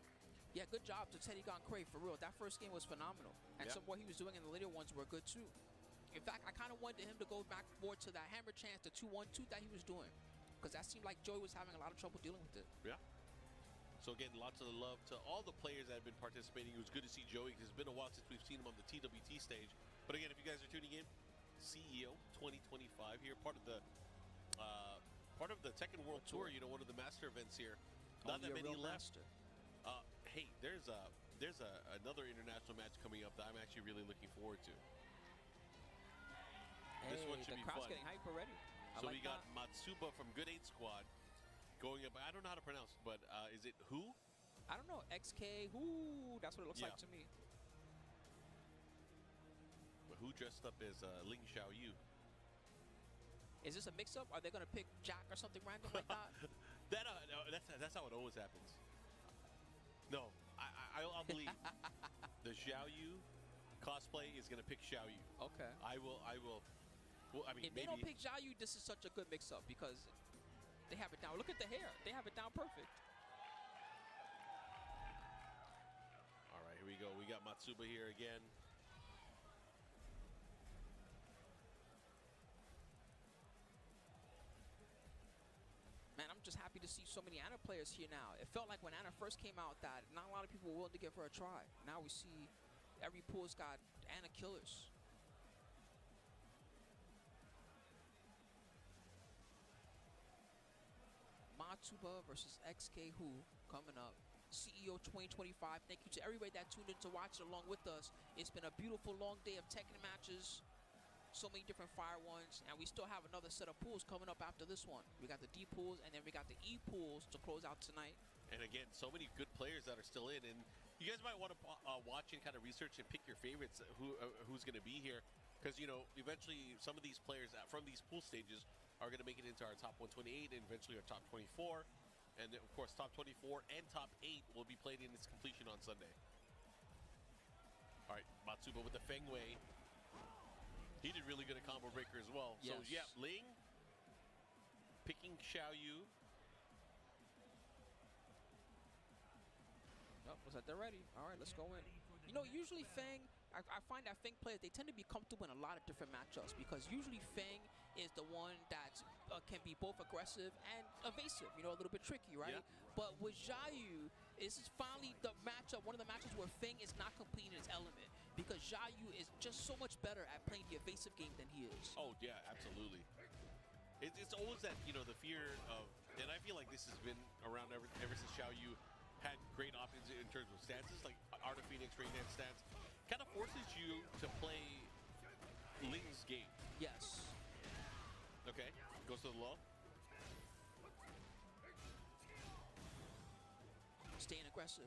Yeah, good job to Teddy Gone Cray, for real. That first game was phenomenal. And some of what he was doing in the later ones were good, too. In fact, I kind of wanted him to go back more to that hammer chance, the 2-1-2 that he was doing. Because that seemed like Joey was having a lot of trouble dealing with it. Yeah. So again, lots of love to all the players that have been participating. It was good to see Joey. It's been a while since we've seen him on the TWT stage. But again, if you guys are tuning in, CEO 2025 here, part of the Tekken World Tour. You know, one of the master events here. Not that many left. Hey, there's another international match coming up that I'm actually really looking forward to. Hey, this one should be fun. The crowd's getting hype already. So we got Matsuba from Good 8 Squad going up. I don't know how to pronounce it, but is it who? I don't know. XK, who? That's what it looks like to me. But who dressed up as Ling Xiaoyu? Is this a mix-up? Are they going to pick Jack or something random like that? That's how it always happens. No, I'll believe the Xiaoyu cosplay is going to pick Xiaoyu. Okay. I will. Well, I mean, if they don't pick Xiaoyu, this is such a good mix-up because they have it down. Look at the hair. They have it down perfect. All right, here we go. We got Matsuba here again. Man, I'm just happy to see so many Anna players here now. It felt like when Anna first came out that not a lot of people were willing to give her a try. Now we see every pool's got Anna killers. Matsuba versus XK Who coming up. CEO 2025. Thank you to everybody that tuned in to watch it along with us. It's been a beautiful long day of Tekken matches. So many different fire ones. And we still have another set of pools coming up after this one. We got the D pools and then we got the E pools to close out tonight. And again, so many good players that are still in. And you guys might want to watch and kind of research and pick your favorites, who's going to be here. Because, you know, eventually some of these players from these pool stages are going to make it into our top 128 and eventually our top 24. And then, of course, top 24 and top 8 will be played in its completion on Sunday. All right, Matsuba with the Feng Wei. He did really good at combo breaker as well. Yes. So, yeah, Ling picking Xiaoyu. Oh, looks like they're ready. All right, let's go in. You know, usually Feng, I find that Feng players, they tend to be comfortable in a lot of different matchups because usually Feng is the one that can be both aggressive and evasive, you know, a little bit tricky, right? Yeah. But with Xiaoyu, this is finally the matchup, one of the matches where Feng is not completing his element. Because Xiaoyu is just so much better at playing the evasive game than he is. Oh, yeah, absolutely. It's always that, you know, the fear of, and I feel like this has been around ever since Xiaoyu had great options in terms of stances, like Art of Phoenix, Rain Dance stance, kind of forces you to play Ling's game. Yes. Okay, goes to the low. Staying aggressive.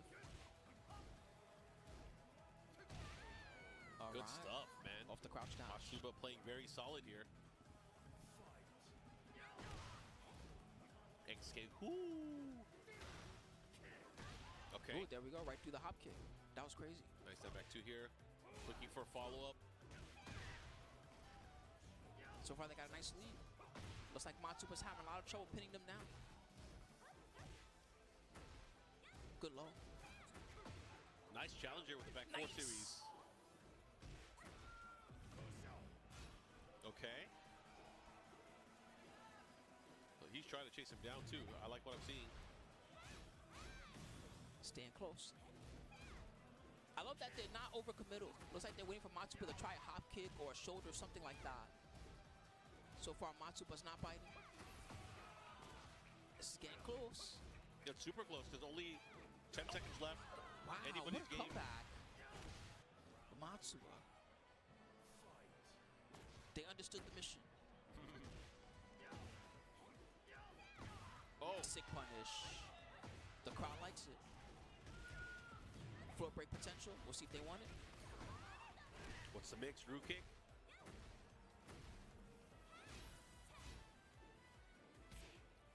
All Good right. stuff, man. Off the crouch down. Matsuba playing very solid here. XK. Ooh. Okay. Ooh, there we go. Right through the hop kick. That was crazy. Nice step back two here. Looking for follow-up. So far, they got a nice lead. Looks like Matsuba's having a lot of trouble pinning them down. Good low. Nice challenger with the back four series. Okay. Well, he's trying to chase him down too. I like what I'm seeing. Staying close. I love that they're not overcommittal. Looks like they're waiting for Matsuba to try a hop kick or a shoulder, something like that. So far, Matsuba's not biting. This is getting close. It's super close. There's only 10 seconds left. Wow, Anybody's what a game. comeback. Matsuba. They understood the mission. Oh. Sick punish. The crowd likes it. Floor break potential. We'll see if they want it. What's the mix? Root kick?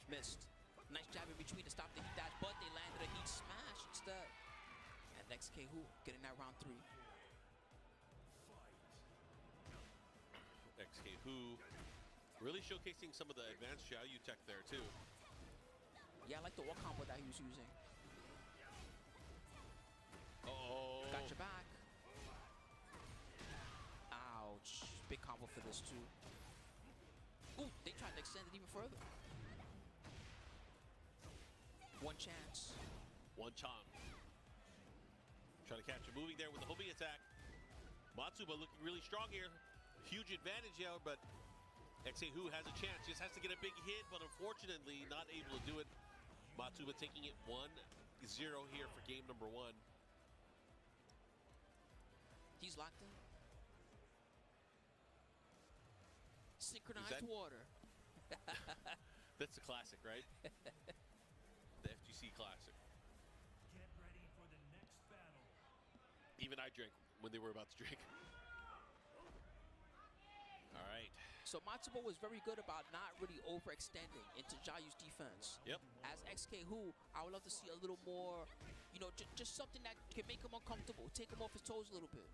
Missed. Nice jab in between to stop the heat dash, but they landed a heat smash instead. And XK Who getting that round 3. XK Who really showcasing some of the advanced Xiaoyu tech there too. Yeah, I like the wall combo that he was using. Uh-oh. Got your back. Ouch. Big combo for this too. Ooh, they tried to extend it even further. One chance. One chance. Trying to catch a moving there with the homing attack. Matsuba looking really strong here. Huge advantage out, but XA Who has a chance. Just has to get a big hit, but unfortunately not able to do it. Matsuba taking it 1-0 here for game number 1. He's locked in. Synchronized water. That's a classic, right? The FGC classic. Get ready for the next battle. Even I drank when they were about to drink. All right. So Matsuba was very good about not really overextending into Xiaoyu's defense. Yep. As XK Who, I would love to see a little more, you know, just something that can make him uncomfortable, take him off his toes a little bit.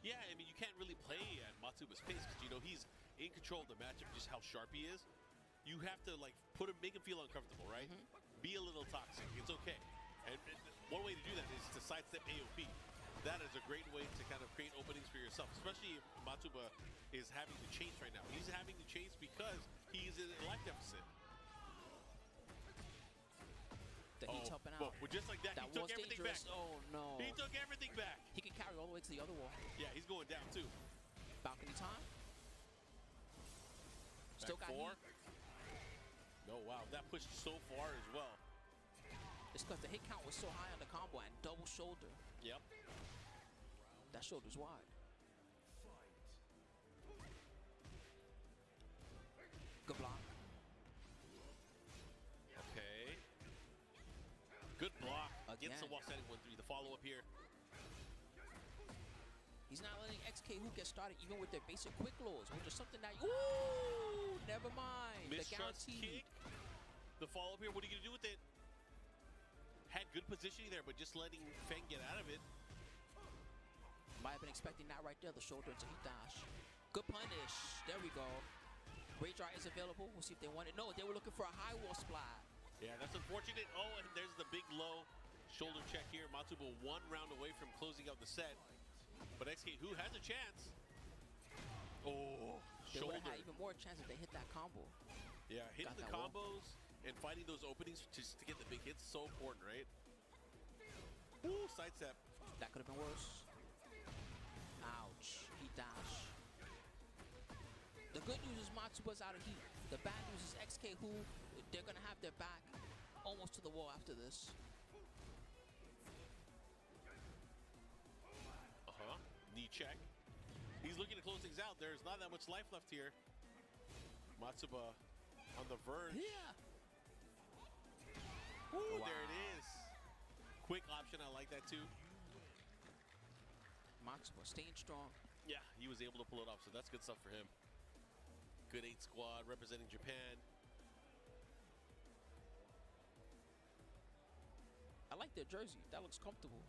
Yeah, I mean, you can't really play at Matsuba's pace because, you know, he's in control of the matchup, just how sharp he is. You have to, like, make him feel uncomfortable, right? Be a little toxic. It's okay. And one way to do that is to sidestep AOP. That is a great way to kind of create openings for yourself, especially if Matsuba is having to chase right now. He's having to chase because he's in a life deficit. The heat's helping out. But just like that, he took everything dangerous. back. Oh, no. He took everything back. He can carry all the way to the other wall. Yeah, he's going down, too. Balcony time. Still got four. heat. No, wow, that pushed so far as well. It's because the hit count was so high on the combo and double shoulder. Yep. That shoulder's wide. Good block. Okay. Good block. Again. Gets the wall setting 1-3. The follow-up here. He's not letting XK Who get started even with their basic quick lows, which is something that, ooh, never mind. Mistrust The guarantee. kick. The follow-up here, what are you going to do with it? Had good positioning there, but just letting Feng get out of it. Might have been expecting that right there, the shoulder into heat dash. Good punish. There we go. Rage Art is available. We'll see if they want it. No, they were looking for a high wall splat. Yeah, that's unfortunate. Oh, and there's the big low shoulder check here. Matsuba 1 round away from closing out the set. But XK Who has a chance. Oh, They shoulder. would have had even more chance if they hit that combo. Yeah, hitting Got the that wall. combos and finding those openings just to get the big hits, so important, right? Ooh, sidestep. That could have been worse. dash. The good news is Matsuba's out of heat. The bad news is XK, who they're going to have their back almost to the wall after this. Knee check. He's looking to close things out. There's not that much life left here. Matsuba on the verge. Yeah. Ooh, wow. There it is. Quick option. I like that too. Matsuba staying strong. Yeah, he was able to pull it off, so that's good stuff for him. Good 8 squad representing Japan. I like their jersey. That looks comfortable.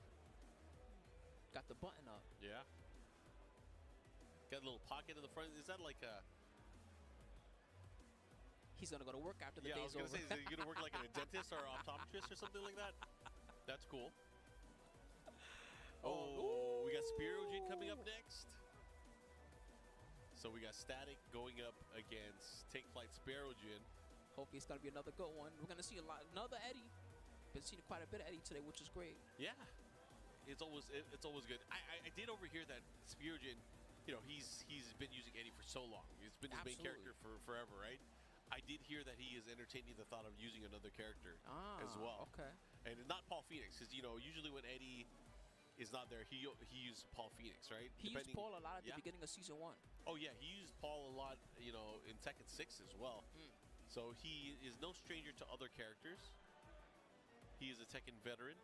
Got the button up. Yeah. Got a little pocket in the front. Is that like a... He's going to go to work after the day's over. Yeah, I was going to say, is he going to work like a dentist or optometrist or something like that? That's cool. Oh, we got Spirojin coming up next. So we got Static going up against Take Flight Spirojin. Hopefully it's going to be another good one. We're going to see another Eddie. Been seeing quite a bit of Eddie today, which is great. Yeah. It's always good. I did overhear that Spirojin, you know, he's been using Eddie for so long. He's been his main character for forever, right? I did hear that he is entertaining the thought of using another character as well. Okay. And not Paul Phoenix, because you know usually when Eddie is not there, he used Paul Phoenix, right? He used Paul a lot at the beginning of season 1. Oh yeah, he used Paul a lot, you know, in Tekken 6 as well. So he is no stranger to other characters. He is a Tekken veteran.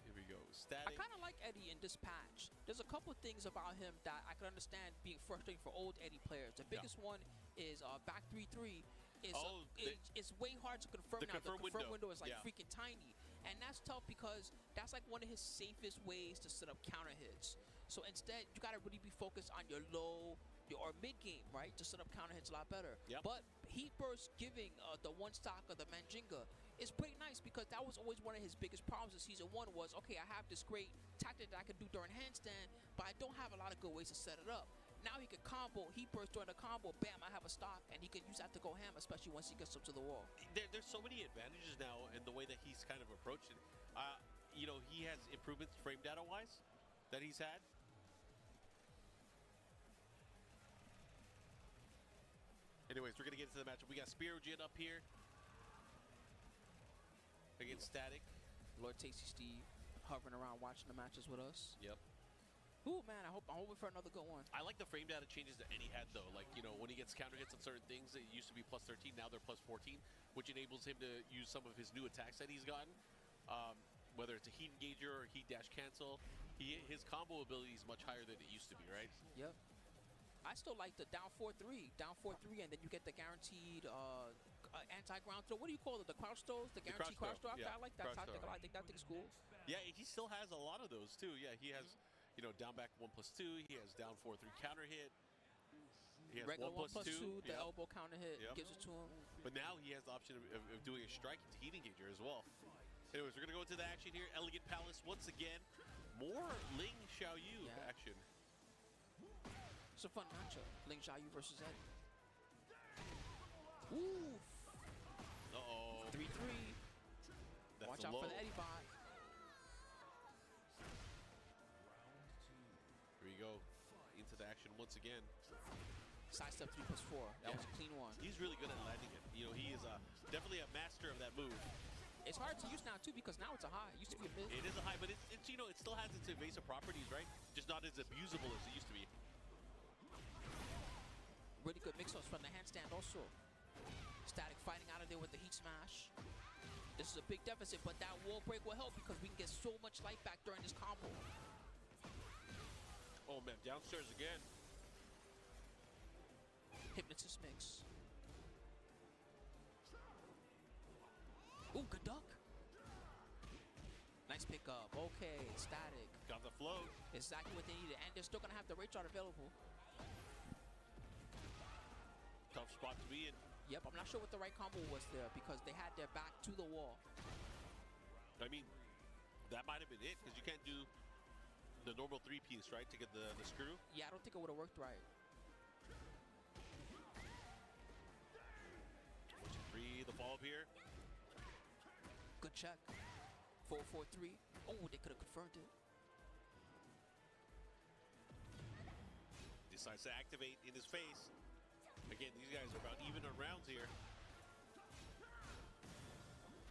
Here we go. Static. I kind of like Eddie in this patch. There's a couple things about him that I can understand being frustrating for old Eddie players. The biggest one is back 3-3 is way hard to confirm now. The confirm window is like freaking tiny. And that's tough because that's like one of his safest ways to set up counter hits. So instead, you got to really be focused on your low or mid game, right, to set up counter hits a lot better. But Heat Burst giving the one stock of the Manjinga is pretty nice because that was always one of his biggest problems in season 1 was, okay, I have this great tactic that I can do during handstand, but I don't have a lot of good ways to set it up. Now he can combo, Heat Burst during the combo, bam, I have a stock, and he can use that to go ham, especially once he gets up to the wall. There's so many advantages now in the way that he's kind of approached it. You know, he has improvements frame data-wise that he's had. Anyways, we're going to get into the matchup. We got Spirojin up here against Static. Lord Tasty Steve hovering around watching the matches with us. Yep. Ooh, man, I'm hoping for another good one. I like the frame data changes that Eddie had, though. Like, you know, when he gets counter hits on certain things, it used to be plus 13, now they're plus 14, which enables him to use some of his new attacks that he's gotten. Whether it's a heat engager or heat dash cancel, his combo ability is much higher than it used to be, right? Yep. I still like the down 4-3, and then you get the guaranteed anti-ground throw. What do you call it? The crouch throws? The guaranteed crouch throw? I like that tactic. I think that thing's cool. Yeah, he still has a lot of those too. Yeah, he has, you know, down back 1+2. He has down 4-3 counter hit. He has regular 1+2. The yep. elbow counter hit gives it to him. But now he has the option of doing a strike to heat engager as well. Anyways, we're gonna go into the action here. Elegant Palace once again. More Ling Xiaoyu action. It's a fun matchup. Ling Xiaoyu versus Eddie. Ooh. Uh-oh. 3-3. Watch out for the Eddie bot. Here we go. Into the action once again. Side step 3+4. That was a clean one. He's really good at landing it. You know, he is definitely a master of that move. It's hard to use now too because now it's a high. It used to be a mid. It is a high, but it's you know, it still has its evasive properties, right? Just not as abusable as it used to be. Really good mix-ups from the handstand also. Static fighting out of there with the heat smash. This is a big deficit, but that wall break will help because we can get so much life back during this combo. Oh man, downstairs again. Hypnotist mix. Ooh, good duck. Nice pickup. Okay, Static. Got the flow. Exactly what they needed. And they're still going to have the rate chart available. Tough spot to be in. Yep, I'm not sure what the right combo was there because they had their back to the wall. I mean, that might have been it because you can't do the normal 3-piece, right, to get the screw? Yeah, I don't think it would have worked right. 3, the follow-up here. Good check. 4-4-3. Oh, they could have confirmed it. decides to activate in his face. Again, these guys are about even on rounds here.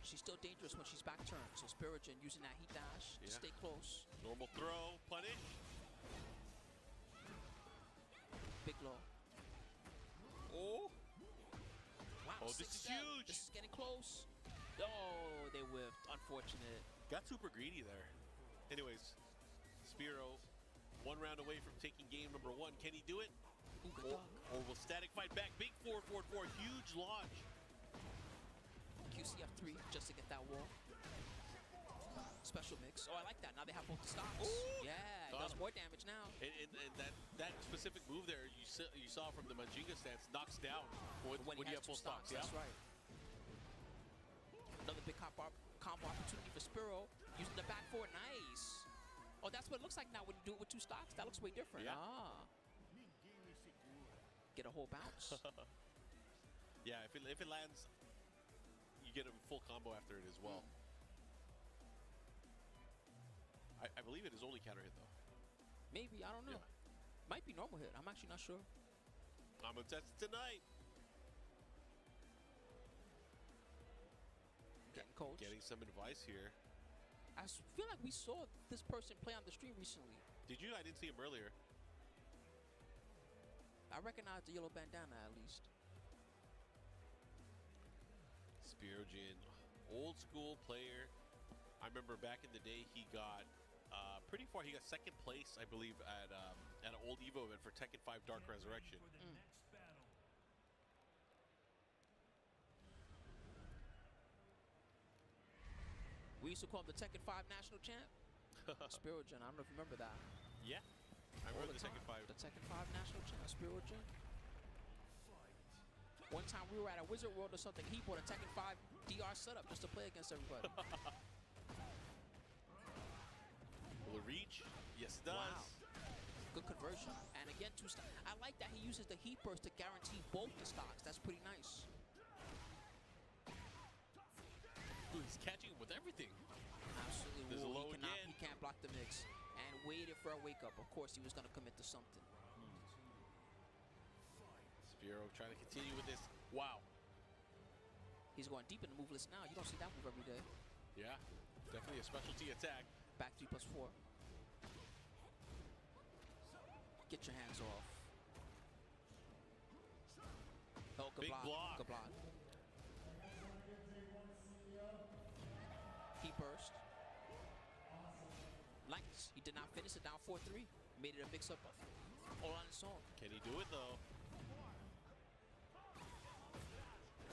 She's still dangerous when she's back turned. So Spirogen using that heat dash to stay close. Normal throw, punish. Big low. Oh. Wow, Oh, this is huge. This is getting close. Oh, they whiffed. Unfortunate. Got super greedy there. Anyways, Spiro, 1 round away from taking game number 1. Can he do it? Or will Static fight back? Big forward, huge launch. QCF 3 just to get that wall. Special mix. Oh, I like that. Now they have both the stocks. Ooh. Yeah, it does more damage now. And that specific move there you saw from the Majinga stance knocks down when you have full stocks. That's right. Another big combo opportunity for Spiro. Using the back four. Nice. Oh, that's what it looks like now when you do it with 2 stocks. That looks way different. Yeah. Get a whole bounce. Yeah, if it lands, you get a full combo after it as well. I believe it is only counter hit though. Maybe, I don't know. Yeah. Might be normal hit. I'm actually not sure. I'm gonna test it tonight. Getting coached. Getting some advice here. I feel like we saw this person play on the stream recently. Did you? I didn't see him earlier. I recognize the yellow bandana at least. Spirogen, old school player. I remember back in the day he got pretty far. He got 2nd place, I believe, at an old Evo event for Tekken 5 Dark Resurrection. We used to call him the Tekken 5 national champ. Spirogen, I don't know if you remember that. Yeah, I remember the Tekken 5. The Tekken 5 national champ, Spirogen. One time we were at a Wizard World or something, he bought a Tekken 5 DR setup just to play against everybody. Will it reach? Yes, it does. Wow. Good conversion. And again, 2 stocks. I like that he uses the heat burst to guarantee both the stocks. That's pretty nice. Ooh, he's catching him with everything. Absolutely. There's a low He can't block the mix. And waited for a wake up. Of course, he was going to commit to something. Spiro trying to continue with this. Wow. He's going deep in the move list now. You don't see that move every day. Yeah, definitely a specialty attack. Back 3+4. Get your hands off. Oh, good Big block. Good block. He burst. Nice. He did not finish it down 4-3. Made it a mix-up all on its own. Can he do it, though?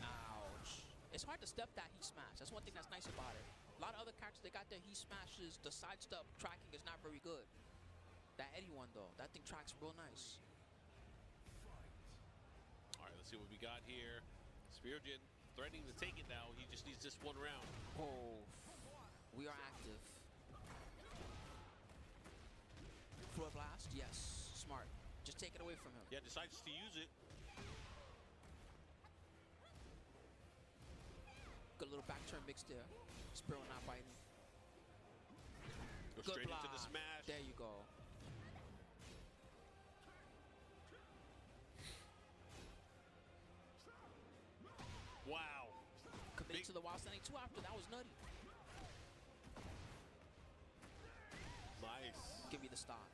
Ouch. It's hard to step that heat smash. That's one thing that's nice about it. A lot of other characters, they got their heat smashes. The side step tracking is not very good. That Eddie one, though, that thing tracks real nice. All right, let's see what we got here. Spirogen threatening to take it now. He just needs this 1 round. Oh, we are active. Floor blast, yes, smart. Just take it away from him. Yeah, decides to use it. Good little back turn mix there. Spiro not biting. Go Good straight block. into the smash. There you go. Wow. Committed to the wild standing 2 after. That was nutty. Nice. Give me the stock.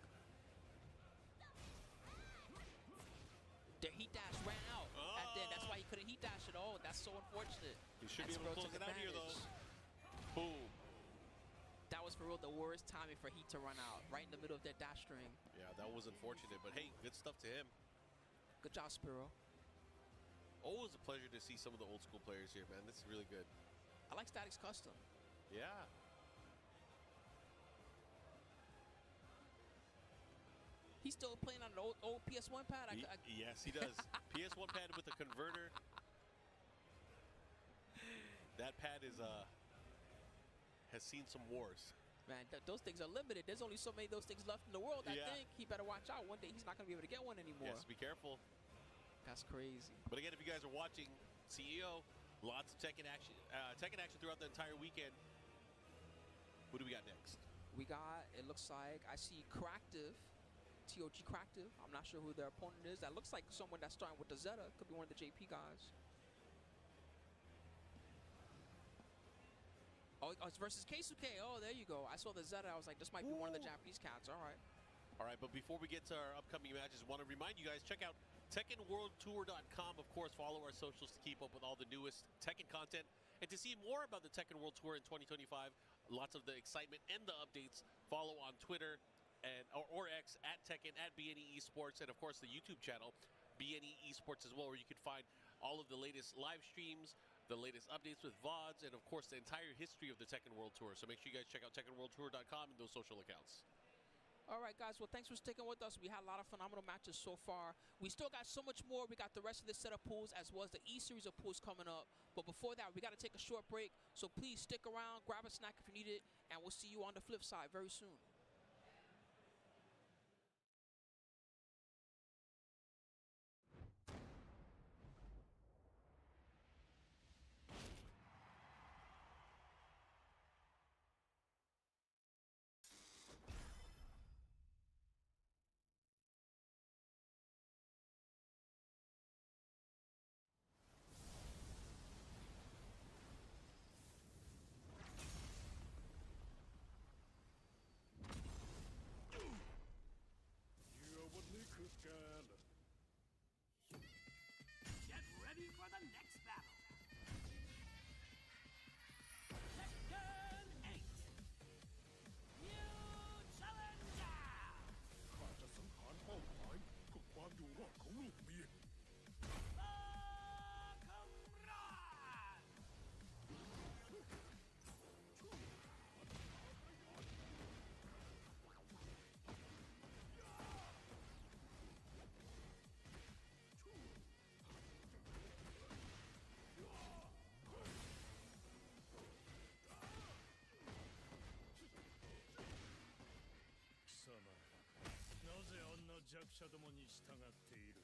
The heat dash ran out. That's why he couldn't heat dash at all. That's so unfortunate. He should be able to close it out here, though. Boom. That was for real the worst timing for heat to run out. Right in the middle of their dash string. Yeah, that was unfortunate. But hey, good stuff to him. Good job, Spiro. Always a pleasure to see some of the old school players here, man. This is really good. I like Static's custom. Yeah. He's still playing on an old PS1 pad? Yes, he does. PS1 pad with a converter. That pad is has seen some wars. Man, those things are limited. There's only so many of those things left in the world, I Yeah. think. He better watch out. One day he's not going to be able to get one anymore. Yes, be careful. That's crazy. But again, if you guys are watching CEO, lots of Tekken action throughout the entire weekend. Who do we got next? We got, it looks like, I see Cractive TOG cracked it. I'm not sure who their opponent is. That looks like someone that's starting with the Zeta. Could be one of the JP guys. Oh, it's versus Keisuke. Oh, there you go. I saw the Zeta. I was like, this might be one of the Japanese cats. All right. All right, but before we get to our upcoming matches, I want to remind you guys, check out TekkenWorldTour.com. Of course, follow our socials to keep up with all the newest Tekken content. And to see more about the Tekken World Tour in 2025, lots of the excitement and the updates, follow on Twitter and or X at Tekken, at BNE Esports, and of course the YouTube channel, BNE Esports as well, where you can find all of the latest live streams, the latest updates with VODs, and of course the entire history of the Tekken World Tour. So make sure you guys check out TekkenWorldTour.com and those social accounts. All right, guys. Well, thanks for sticking with us. We had a lot of phenomenal matches so far. We still got so much more. We got the rest of this set of pools as well as the E-Series of pools coming up. But before that, we got to take a short break. So please stick around, grab a snack if you need it, and we'll see you on the flip side very soon. Get ready for the next battle. Tekken 8. New Challenger. ข้าจะสังหารเป้าหมายเพื่อความอยู่รอดของลูกเมีย 貴様、なぜあんな弱者どもに従っている？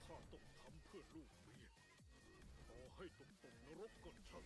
ข้าต้องทำเพื่อลูกเมียต่อให้ต้องตกนรกก็ช่าง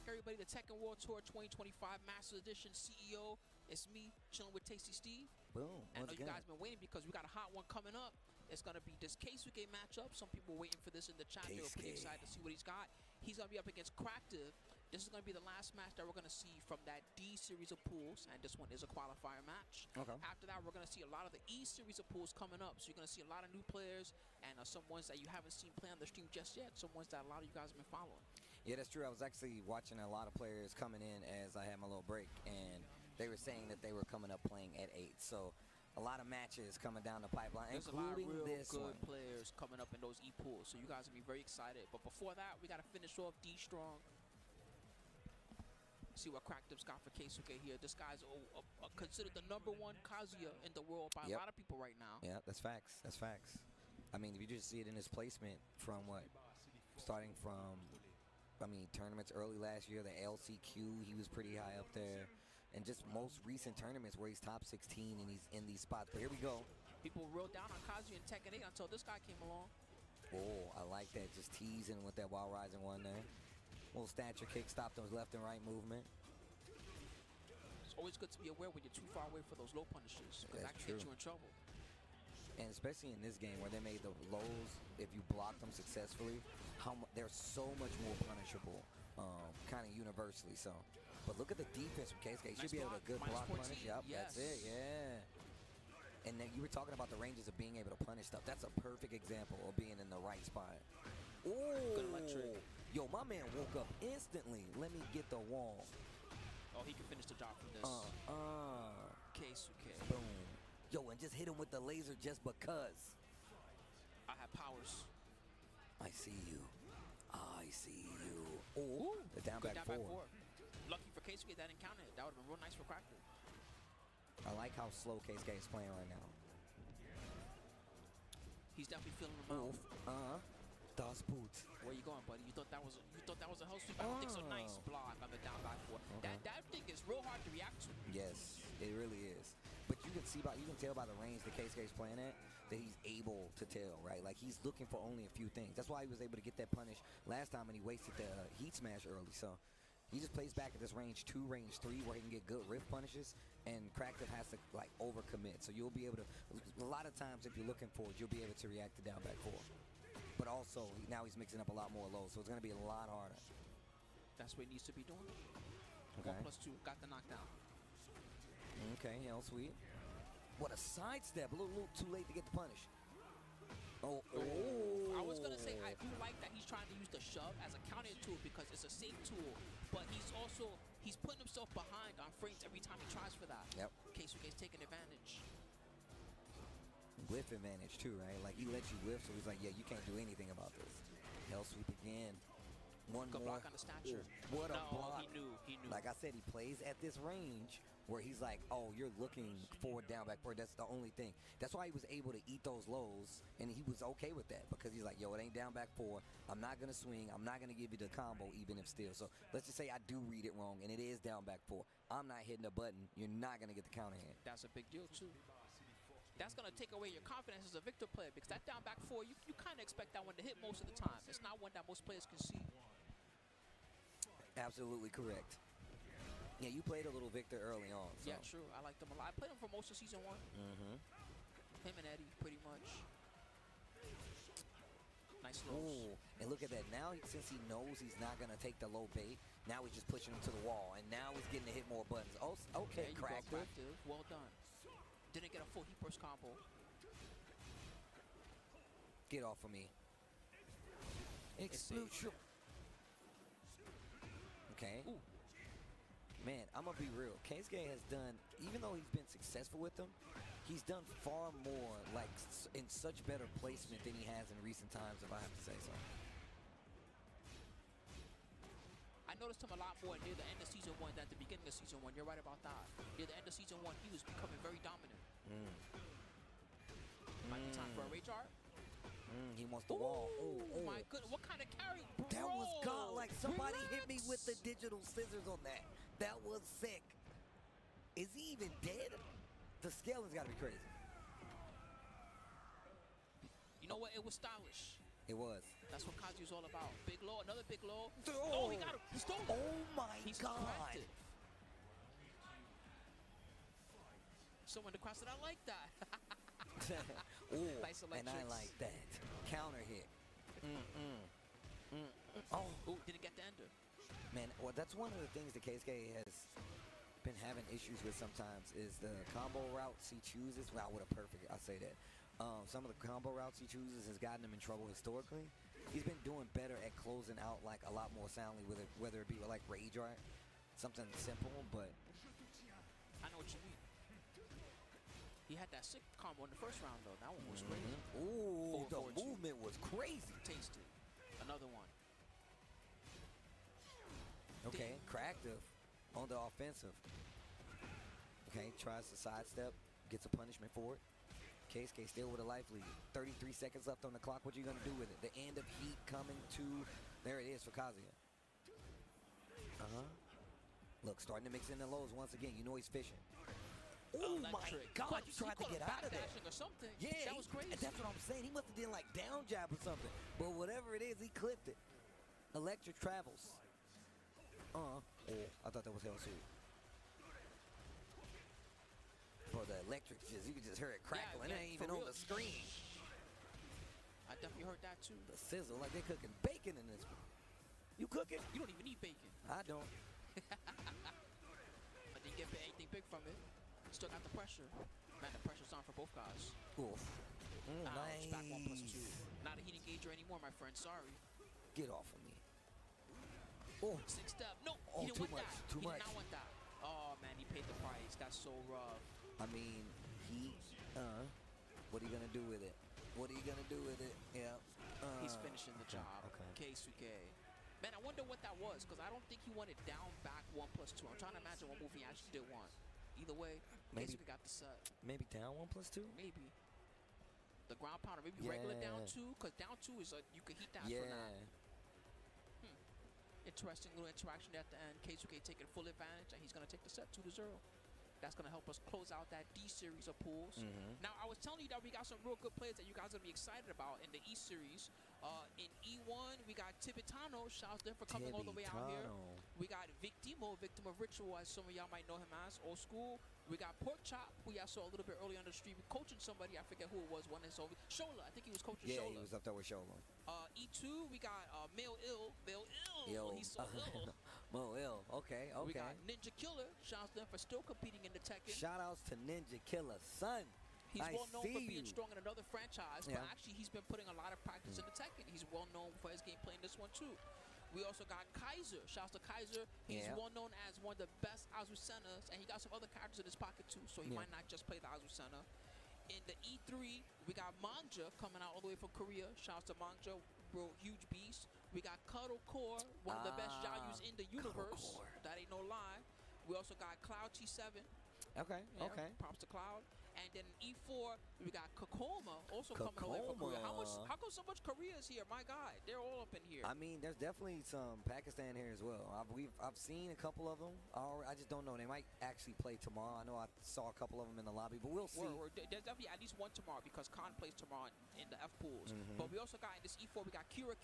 everybody to Tekken World Tour 2025 Masters Edition CEO. It's me, chilling with Tasty Steve. Boom. I know you guys been waiting because we got a hot one coming up. It's going to be this Keisuke matchup. Some people waiting for this in the chat. They were pretty excited to see what he's got. He's going to be up against Cractive. This is going to be the last match that we're going to see from that D series of pools, and this one is a qualifier match. Okay. After that, we're going to see a lot of the E series of pools coming up, so you're going to see a lot of new players and some ones that you haven't seen play on the stream just yet, some ones that a lot of you guys have been following. Yeah, that's true. I was actually watching a lot of players coming in as I had my little break, and they were saying that they were coming up playing at 8. So a lot of matches coming down the pipeline, There's including a lot of real this good one. players coming up in those E pools, so you guys will be very excited. But before that, we got to finish off D Strong. See what Cractive's got for Keisuke here. This guy's considered the #1 Kazuya in the world by a lot of people right now. Yeah, that's facts. That's facts. I mean, if you just see it in his placement from starting from, tournaments early last year, the LCQ, he was pretty high up there. And just most recent tournaments where he's top 16 and he's in these spots. But here we go. People wrote down on Kazuya in Tekken 8 until this guy came along. Oh, I like that. Just teasing with that Wild Rising one there. Little stature kick, stop those left and right movement. It's always good to be aware when you're too far away for those low punishes, because that can get you in trouble. And especially in this game where they made the lows, if you block them successfully, they're so much more punishable, kind of universally. So, but look at the defense from Keisuke. He should be able to good block punish. Yep, yes. That's it. Yeah. And then you were talking about the ranges of being able to punish stuff. That's a perfect example of being in the right spot. Ooh. Good electric. Yo, my man woke up instantly. Let me get the wall. Oh, he can finish the job from this. Keisuke. Boom. Yo, and just hit him with the laser just because. I have powers. I see you. I see you. Oh, the down back four. Lucky for Keisuke that didn't count it. That would have been real nice for Cractive. I like how slow Keisuke is playing right now. He's definitely feeling him out. Das Boots. Where you going, buddy? You thought that was a hell sweep? I don't think so. Nice block on the down back four. Okay. That thing is real hard to react to. Yes, it really is. But you can tell by the range that Keisuke's playing at that he's able to tell, right? Like he's looking for only a few things. That's why he was able to get that punish last time when he wasted the heat smash early. So he just plays back at this range 2, range 3 where he can get good rift punishes, and Cractive has to like overcommit. So you'll be able to, a lot of times if you're looking for it, you'll be able to react to down back 4. But also, now he's mixing up a lot more lows, so it's going to be a lot harder. That's what he needs to be doing. Okay. 1+2, got the knockdown. Okay, hell sweet. What a sidestep. A little too late to get the punish. Oh. I was going to say, I do like that he's trying to use the shove as a counter tool because it's a safe tool, but he's putting himself behind on frames every time he tries for that. Yep. Keisuke's taking advantage. Whiff advantage too, right? Like he lets you whiff, so he's like, yeah, you can't do anything about this. Hell sweep again. One Good more. block on the stature. What a block. He knew. Like I said, he plays at this range where he's like, oh, you're looking forward, down, back, forward. That's the only thing. That's why he was able to eat those lows, and he was okay with that because he's like, yo, it ain't down, back, 4. I'm not going to swing. I'm not going to give you the combo even if still. So let's just say I do read it wrong, and it is down, back, 4. I'm not hitting the button. You're not going to get the counter in. That's a big deal, too. That's going to take away your confidence as a Victor player because that down back 4, you kind of expect that one to hit most of the time. It's not one that most players can see. Absolutely correct. Yeah, you played a little Victor early on. So. Yeah, true. I liked him a lot. I played him for most of Season 1. Him and Eddie, pretty much. Nice lows. Ooh, and look at that. Now, since he knows he's not going to take the low bait, now he's just pushing him to the wall, and now he's getting to hit more buttons. Oh, okay, Cractive. Well done. Didn't get a full heat burst combo. Get off of me. Explosion. Okay. Ooh. Man, I'm going to be real. Keisuke has done, even though he's been successful with them, he's done far more, like, in such better placement than he has in recent times, if I have to say so. I noticed him a lot more near the end of Season 1 than at the beginning of Season 1. You're right about that. Near the end of Season 1, he was becoming very dominant. Might be time for a rage art. He wants the wall. Oh, my goodness. What kind of carry? Bro, that was godlike. Somebody hit me with the relax. digital scissors on that. That was sick. Is he even dead? The scaling's got to be crazy. You know what? It was stylish. It was. That's what Kazu's all about. Big low, another big low. Oh, Oh, he got him. He stole it. Oh my He's God. cracked it. Someone to cross it. I like that. Ooh, Nice and I electrics. like that. Counter hit. Oh, Ooh, didn't get the ender. man, well, that's one of the things that KSK has been having issues with sometimes is the combo routes he chooses. Wow, what a perfect, I'll say that. Some of the combo routes he chooses has gotten him in trouble historically. He's been doing better at closing out like a lot more soundly with it, whether it be like Rage Art, something simple, but I know what you mean. He had that sick combo in the first round, though. That one was crazy. Ooh, the Forward 4-2. movement was crazy. Tasted. Another one. Okay, Ding. cracked it on the offensive. Okay, tries to sidestep, gets a punishment for it. KSK still with a life lead. 33 seconds left on the clock. What you gonna do with it? The end of heat coming to, there it is for Kazuya. Look, starting to mix in the lows once again. You know he's fishing. Oh my God, you tried to get out of there. Or something. Yeah, That was crazy. That's what I'm saying. He must have done like down jab or something. But whatever it is, he clipped it. Electric travels. Oh, I thought that was hell sweet. Bro, the electric you could just hear it crackling. Yeah, It ain't even on the screen. I definitely heard that too. The sizzle, like they're cooking bacon in this one. You cooking? You don't even eat bacon. I don't. But didn't get anything big from it. Still got the pressure. Man, the pressure's on for both guys. Oof. Ouch, Nice. back 1+2. Not a heat engager anymore, my friend. Sorry. Get off of me. Oh. Six step. No, Oh, he didn't too want much, that. too He much. did not want that. Oh, man, he paid the price. That's so rough. I mean, what are you gonna do with it? What are you gonna do with it? Yeah. He's finishing the job. Okay. Keisuke. Man, I wonder what that was, because I don't think he wanted down back 1+2. I'm trying to imagine what move he actually did want. Either way, Maybe- Keisuke got the set. Maybe down 1+2? Maybe. The ground pounder, maybe Yeah. regular down 2, because down 2 is you can heat that for Yeah. now. Interesting little interaction at the end. Keisuke taking full advantage, and he's going to take the set 2-0. That's going to help us close out that D series of pools. Now, I was telling you that we got some real good players that you guys are going to be excited about in the E series. In E1, we got Tibetano. Shouts to him for coming all the way out here. We got Victimo, Victim of Ritual, as some of y'all might know him as, old school. We got Pork Chop, who y'all saw a little bit early on the stream, coaching somebody. I forget who it was. One is over. Shola, I think he was coaching Yeah, Shola. he was up there with Shola. E2, we got Male Ill. Yo. He's so ill. Mo ill. Okay, We okay. got Ninja Killer. Shouts to him for still competing in the Tekken. Shout outs to Ninja Killer, son. He's I well known for see being you. strong in another franchise, Yeah. but actually he's been putting a lot of practice in the Tekken. He's well known for his gameplay in this one too. We also got Kaiser. Shouts to Kaiser. He's Yeah. well known as one of the best Azucenas, and he got some other characters in his pocket too, so he Yeah. might not just play the Azucena. In the E3, we got Manja coming out all the way from Korea. Shouts to Manja, bro, huge beast. We got Cuddle Core, one of the best Yayus in the universe. Core. That ain't no lie. We also got Cloud T7. Okay, Yeah, okay. Props to Cloud. And then E4, we got Kokoma also coming away from Korea. Kokoma. How come so much Korea is here? My God, they're all up in here. I mean, there's definitely some Pakistan here as well. I've seen a couple of them. I just don't know. They might actually play tomorrow. I know I saw a couple of them in the lobby, but we'll see. There's definitely at least one tomorrow because Khan plays tomorrow in the F pools. But we also got in this E4, we got Kira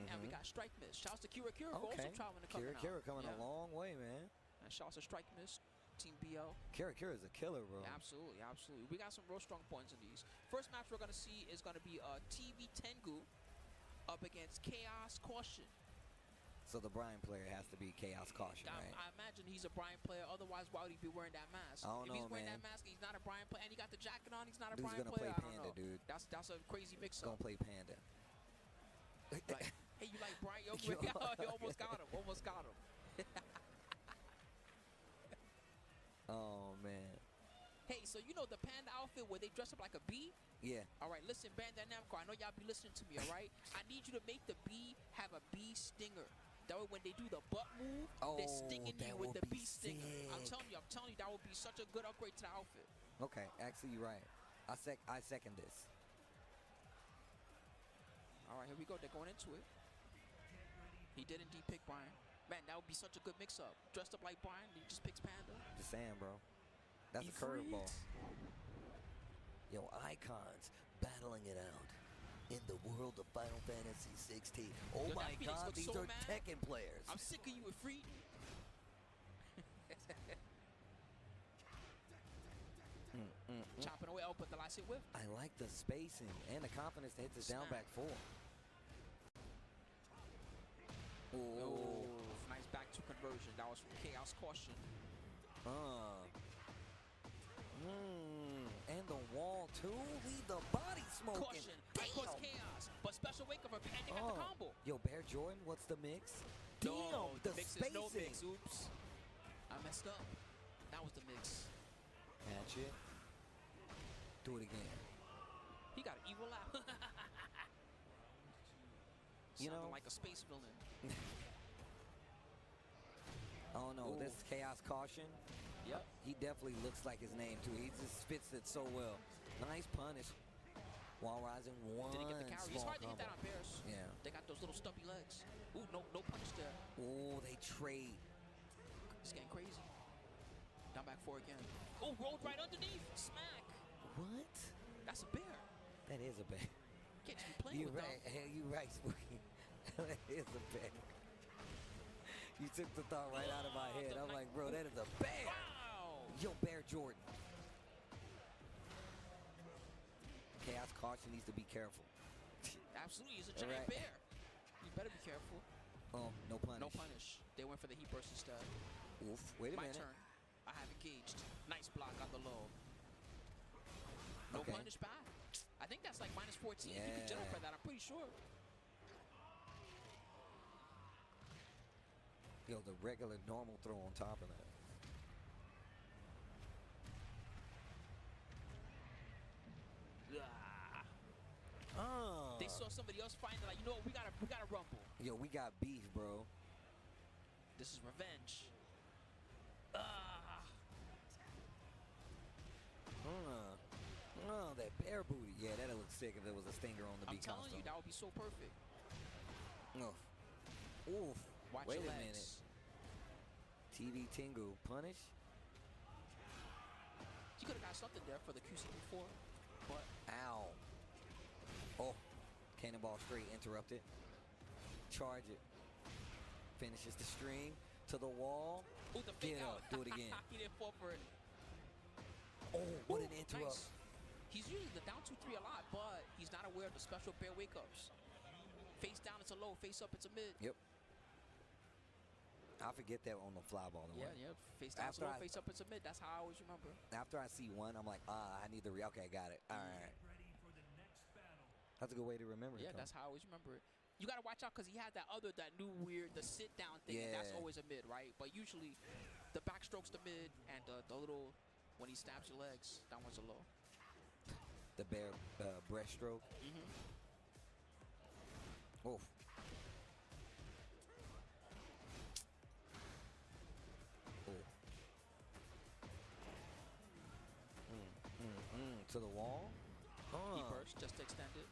and we got Strike Miss. Shouts to Kira for also traveling to coming out. Kira coming Yeah. a long way, man. And shouts to Strike Miss, Team BL. Kira is a killer, bro. Absolutely, absolutely. We got some real strong points in these. First match we're going to see is going to be TV Tengu up against Chaos Caution. So the Brian player has to be Chaos Caution, right? I imagine he's a Brian player. Otherwise, why would he be wearing that mask? I don't if he's know, wearing man. that mask, he's not a Brian player, and he got the jacket on. He's not a Dude's Brian gonna player. play I don't Panda, know. dude. That's a crazy mix-up. Gonna play Panda. Like, hey, you like Brian? Yo, you almost got him. Almost got him. Oh man. Hey, so you know the Panda outfit where they dress up like a bee? Yeah. All right, listen, Bandai Namco, I know y'all be listening to me, all right? I need you to make the bee have a bee stinger. That way when they do the butt move, they're stinging you that with would the be bee stinger. I'm sick. telling you, that would be such a good upgrade to the outfit. Okay, actually you're right. I second this. All right, here we go. They're going into it. He did indeed pick Brian. Man, that would be such a good mix-up. Dressed up like Brian, he just picks Panda. Just saying, bro. That's a curveball. Yo, Icons battling it out. in the world of Final Fantasy 16. Oh Yo, that my Phoenix God, looks these so are mad. Tekken players. I'm sick of you with free. Chopping away. Oh, but the last hit whiff. I like the spacing and the confidence to hit this down Snap. back four. Oh, nice back to conversion. That was from Chaos Caution. And the wall too. Leave the body smoking. Caution. That caused chaos. But special wake up and they got the combo. Yo, Bear Jordan, what's the mix? Damn, No, the mix spacing. is no mix. Oops. I messed up. That was the mix. Catch it. Do it again. He got an evil laugh. You know, like a space villain. Oh no, this is Chaos Caution. Yep. He definitely looks like his name too. He just fits it so well. Nice punish. While rising one. Did he get the carry? It's hard to hit that on bears. Yeah. They got those little stumpy legs. Ooh, no punish there. Oh, they trade. It's getting crazy. Down back four again. Oh, rolled right underneath. Smack. What? That's a bear. That is a bear. Can't just be playing You're with right. them. Hey, you're right, Spooky. That is a bear. You took the thought right out of my head. I'm like, bro, that is a bear. Wow. Yo, Bear Jordan. Chaos Caution needs to be careful. Absolutely, he's a giant bear. You better be careful. Oh, no punish. No punish. They went for the heat burst instead. Oof. Wait a My minute. turn. I have engaged. Nice block on the low. No Okay. punish back. I think that's like minus 14. You can jump for that, I'm pretty sure. Yo, the regular normal throw on top of that. They saw somebody else fighting. They're like, you know what? We gotta rumble. Yo, we got beef, bro. This is revenge. That bear booty. Yeah, that'd look sick if there was a stinger on the I'm beat telling you, console. that would be so perfect. Oof. Oof. Watch Wait your a legs. minute. TV Tingu. Punish? You could have got something there for the QC before, but Ow. Oh. Cannonball straight interrupted. Charge it. Finishes the string to the wall. ooh, the fake Get out. up. Do it again. He didn't fall for it. Oh, what an interrupt. Nice. He's using the down 2-3 a lot, but he's not aware of the special bear wake-ups. Face down, it's a low. Face up, it's a mid. Yep. I forget that on the fly ball. Yeah. Face down, it's a low. Face up, it's a mid. That's how I always remember. After I see one, I'm like, I need the okay, got it. All right. That's a good way to remember it. Yeah, that's how I always remember it. You got to watch out because he had that new weird, the sit-down thing, and that's always a mid, right? But usually, the backstroke's the mid, and the little, when he stabs your legs, that one's a low. The bear breaststroke. Oof. To the wall. He burst just to extend it.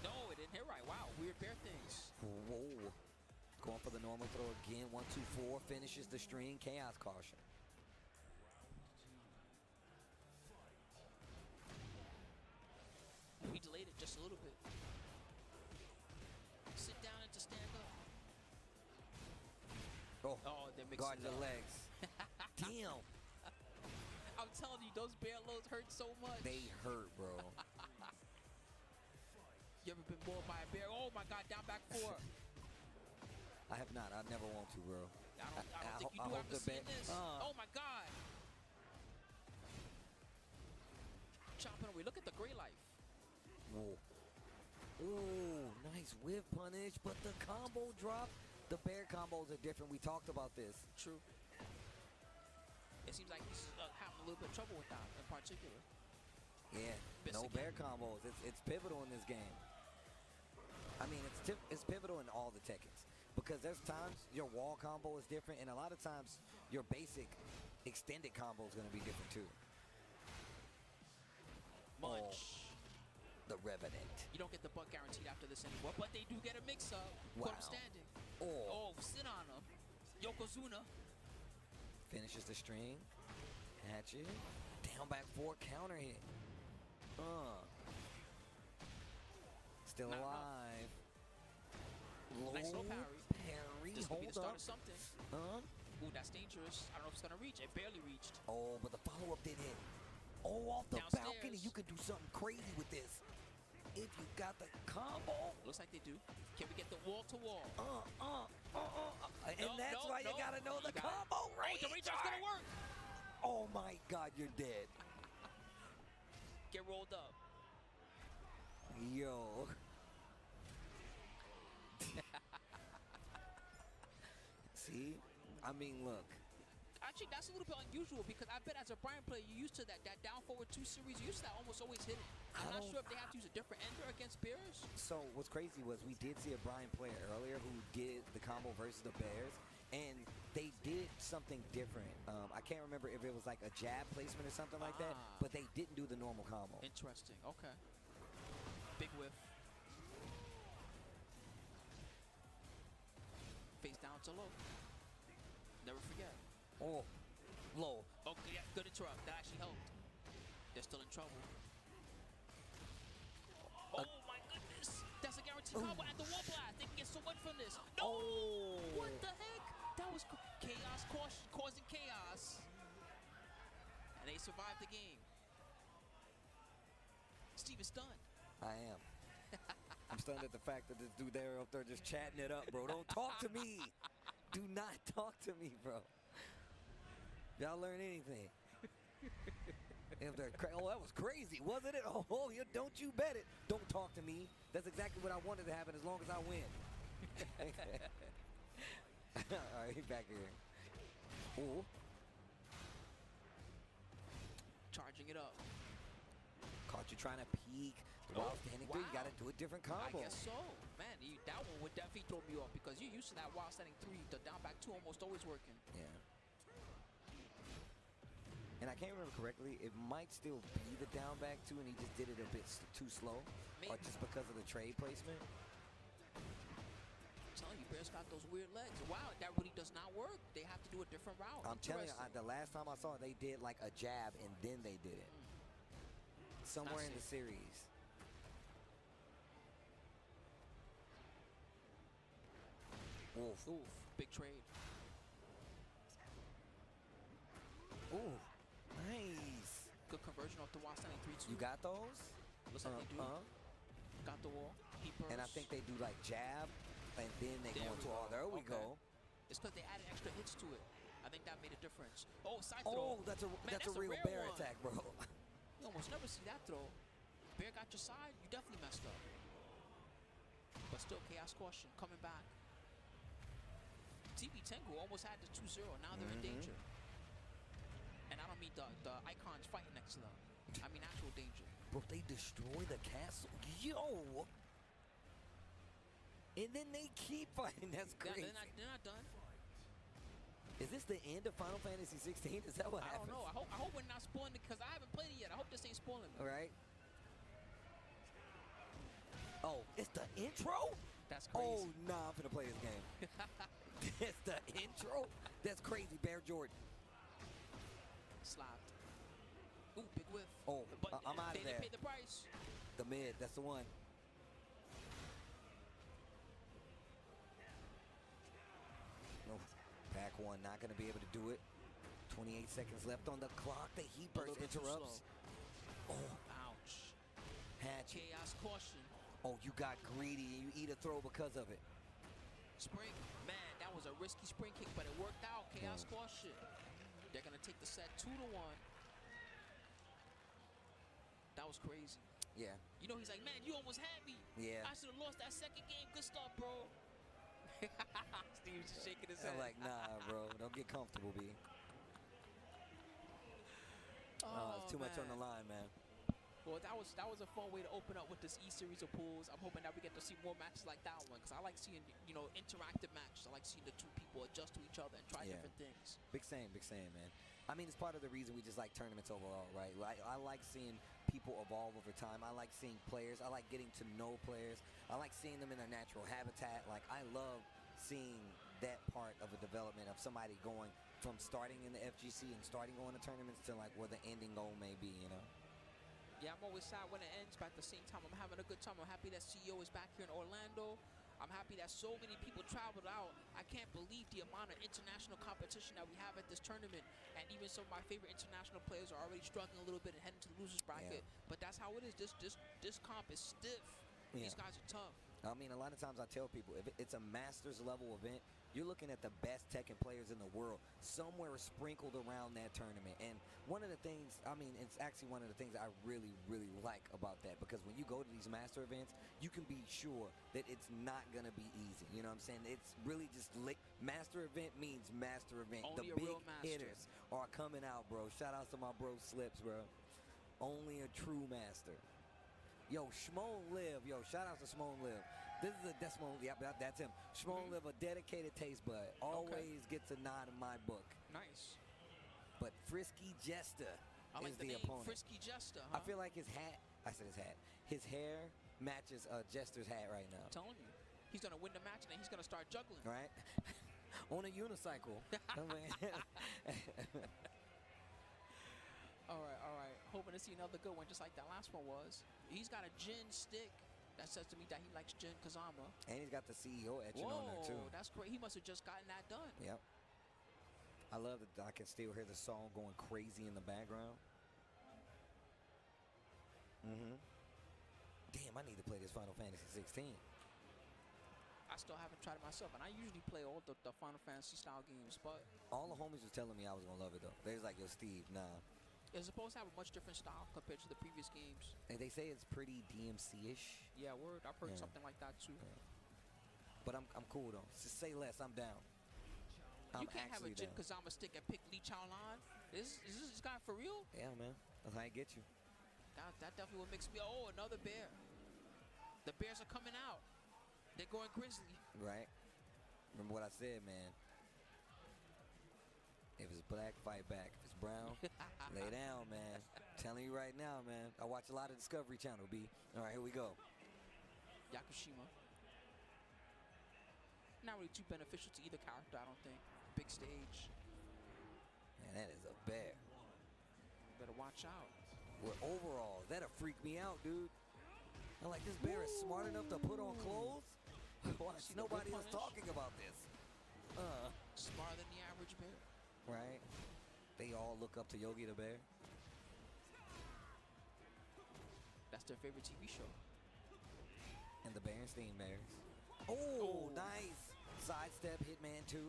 No, it didn't hit right. Wow, weird bear things. Whoa. Going for the normal throw again. 1-2-4 finishes the string. Chaos Caution. He delayed it just a little bit. Sit down and to stand up. Oh, they're mixing guard it the up. legs. Damn. I'm telling you, those bear loads hurt so much. They hurt, bro. You ever been mauled by a bear? Oh my God, down back four. I have not. I never want to, bro. I don't think you do after seeing this. Oh my God. Chopping away. Look at the gray life. Whoa. Ooh, nice whip punish, but the combo drop. The bear combos are different. We talked about this. True. It seems like he's having a little bit of trouble with that in particular. Yeah, no bear combos. It's pivotal in this game. I mean, it's pivotal in all the Tekkens because there's times your wall combo is different, and a lot of times your basic extended combo is going to be different too. Munch. The Revenant. You don't get the butt guaranteed after this anymore, but they do get a mix-up. Wow. Put him standing. Oh, sit on him. Yokozuna. Finishes the string. Catch it. Down back four counter hit. Still No, no. alive. Nice low Low parry. parry. This could be the Hold start up. of something. Ooh, that's dangerous. I don't know if it's gonna reach. It barely reached. Oh, but the follow-up did hit. Oh, off the Downstairs. balcony. You could do something crazy with this. If you got the combo. Looks like they do. Can we get the wall to wall? And that's why you gotta know the combo range. Oh, the range is gonna work. Oh my God, you're dead. Get rolled up. Yo. See? I mean, look. Actually, that's a little bit unusual because I bet as a Brian player, you're used to that down forward 2 series. You're used to that almost always hitting. I'm not sure if they have to use a different ender against Bears. So what's crazy was we did see a Brian player earlier who did the combo versus the Bears, and they did something different. I can't remember if it was like a jab placement or something like that, but they didn't do the normal combo. Interesting. Okay. Big whiff. Face down to low. Never forget. Oh, low. Okay, yeah, good interrupt. That actually helped. They're still in trouble. Oh my goodness! That's a guaranteed combo at the wall blast. They can get so much from this. No! What the heck? That was chaos causing chaos. And they survived the game. Steve is stunned. I am. I'm stunned at the fact that this dude there up there just chatting it up, bro. Don't talk to me. Do not talk to me, bro. Y'all learn anything? Oh, that was crazy, wasn't it? Oh, don't you bet it. Don't talk to me. That's exactly what I wanted to happen as long as I win. All right, back here. Ooh. Charging it up. Caught you trying to peek. While standing through, you got to do a different combo. I guess so. Man, that one would definitely throw me off because you're used to that while standing 3. The down back 2 almost always working. Yeah. And I can't remember correctly, it might still be the down back 2 and he just did it a bit too slow. Maybe. Or just because of the trade placement. I'm telling you, Bears got those weird legs. Wow, that really does not work. They have to do a different route. I'm telling you, the last time I saw it, they did like a jab and then they did it. Somewhere in the series. Oof. Oof. Big trade. Ooh. Nice. Good conversion off the wall standing 3-2. You got those? Looks like they do. Got the wall. Keepers. And I think they do like jab, and then they go into all. There we go. It's because they added extra hits to it. I think that made a difference. Oh, side throw. Oh, that's a real bear attack, bro. You almost never see that throw. Bear got your side, you definitely messed up. But still, chaos caution coming back. TV Tengu almost had the 2-0. Now they're in danger. And I don't mean the icons fighting next to them. I mean actual danger. Bro, they destroy the castle. Yo! And then they keep fighting. That's crazy. They're not done. Is this the end of Final Fantasy 16? Is that what happens? I don't know. I hope we're not spoiling it because I haven't played it yet. I hope this ain't spoiling me. All right. Oh, it's the intro? That's crazy. Oh, nah, I'm finna play this game. It's the intro? That's crazy, Bear Jordan. Slapped. Ooh, big whiff. Oh, but I'm out of there. They paid the price. The mid, that's the one. No, back one, not gonna be able to do it. 28 seconds left on the clock. The heat burst interrupts. Oh, ouch. Hatchet. Chaos caution. Oh, you got greedy and you eat a throw because of it. Spring, man, that was a risky spring kick, but it worked out. Chaos caution. They're gonna take the set 2-1. That was crazy. Yeah. You know, he's like, man, you almost had me. Yeah. I should have lost that second game. Good stuff, bro. Steve's just shaking his head. I'm like, nah, bro. Don't get comfortable, B. It's too much on the line, man. Well, that was a fun way to open up with this E-Series of pools. I'm hoping that we get to see more matches like that one because I like seeing, interactive matches. I like seeing the two people adjust to each other and try different things. Big same, man. I mean, it's part of the reason we just like tournaments overall, right? I like seeing people evolve over time. I like seeing players. I like getting to know players. I like seeing them in their natural habitat. Like, I love seeing that part of a development of somebody going from starting in the FGC and starting going to tournaments to like where the ending goal may be, you know? Yeah, I'm always sad when it ends, but at the same time, I'm having a good time. I'm happy that CEO is back here in Orlando. I'm happy that so many people traveled out. I can't believe the amount of international competition that we have at this tournament. And even some of my favorite international players are already struggling a little bit and heading to the losers bracket. Yeah. But that's how it is. This comp is stiff. Yeah. These guys are tough. I mean, a lot of times I tell people, if it's a Masters level event, you're looking at the best Tekken players in the world somewhere sprinkled around that tournament. And one of the things, I mean, it's actually one of the things I really, really like about that, because when you go to these master events, you can be sure that it's not going to be easy. You know what I'm saying? It's really just master event means master event. Only the a big real master. hitters are coming out, bro. Shout out to my bro Slips, bro. Only a true master. Yo, Shmone Live. Yo, shout out to Shmone Live. This is a decimal. Yep, that's him. Shmone Live, a dedicated taste bud. Always gets a nod in my book. Nice. But Frisky Jester I like is the name, opponent. Frisky Jester, huh? I feel like his hat. I said his hat. His hair matches Jester's hat right now. I'm telling you, he's gonna win the match and then he's gonna start juggling. Right? On a unicycle. All right. Hoping to see another good one, just like that last one was. He's got a Jin stick. That says to me that he likes Jin Kazama. And he's got the CEO etching on there too. That's great. He must have just gotten that done. Yep. I love that I can still hear the song going crazy in the background. Damn, I need to play this Final Fantasy 16. I still haven't tried it myself, and I usually play all the Final Fantasy style games, but all the homies was telling me I was gonna love it though. They was like, yo, Steve, nah. It's supposed to have a much different style compared to the previous games. And they say it's pretty DMC-ish. Yeah, word. I've heard something like that too. Yeah. But I'm cool though. Just say less. I'm down. You can't have a Jin Kazama stick and pick Lee Chaolan. Is this guy for real? Yeah, man. That's how I get you. That definitely would mix me. Oh, another bear. The bears are coming out. They're going grizzly. Right. Remember what I said, man. If it's black, fight back. If it's brown, lay down, man. Telling you right now, man. I watch a lot of Discovery Channel, B. All right, here we go. Yakushima. Not really too beneficial to either character, I don't think. Big stage. Man, that is a bear. Better watch out. Well, overall, that'll freak me out, dude. I'm like, this bear is smart enough to put on clothes? Watch, nobody else talking about this. Smarter than the average bear. Right? They all look up to Yogi the Bear. That's their favorite TV show. And the Berenstein Bears. Oh, nice. Sidestep, Hitman 2.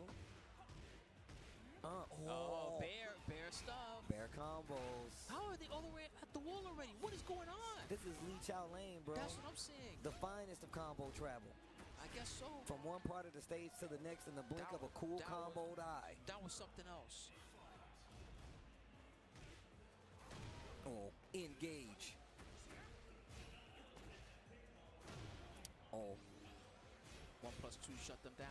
Bear stuff. Bear combos. How are they all the way at the wall already? What is going on? This is Lee Chow Lane, bro. That's what I'm saying. The finest of combo travel. I guess so. From one part of the stage to the next in the blink of a cool comboed eye. That was something else. Oh, engage. Oh. 1+2 shut them down.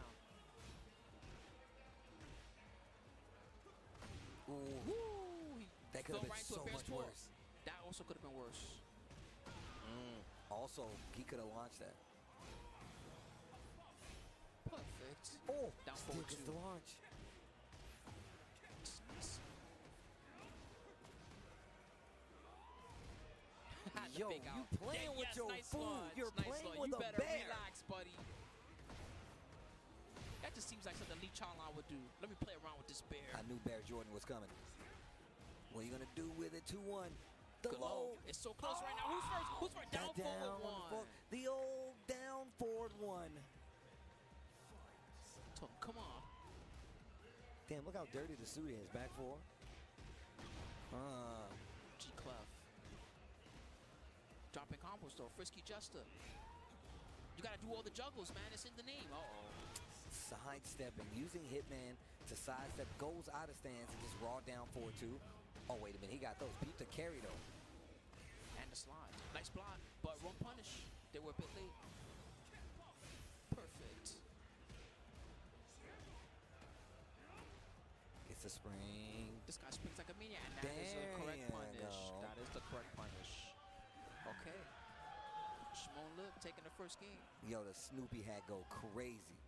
Ooh. That could have been so much worse. That also could have been worse. Also, he could have launched that. Perfect. Oh, down still forward gets two. the launch. Yo, you playing with your nice food. launch, You're nice playing launch. with You a better bear. relax, buddy. That just seems like something Lee Chaolan would do. Let me play around with this bear. I knew Bear Jordan was coming. What are you going to do with it? 2-1. The Good low. It's so close right now. Who's first? Who's first? Down forward 1. The old down forward 1. Come on. Damn, look how dirty the suit is. Back 4. G-Clef. Dropping combos though. Frisky Jester. You gotta do all the juggles, man. It's in the name. Sidestepping. Using Hitman to sidestep. Goes out of stance and just raw down forward 2. Oh, wait a minute. He got those. Peep the carry though. And the slide. Nice block. But run punish. They were a bit late. Perfect. It's a spring. This guy springs like a maniac. And that is the correct punish. That is the correct punish. Okay. Shimon Lip taking the first game. Yo, the Snoopy hat go crazy.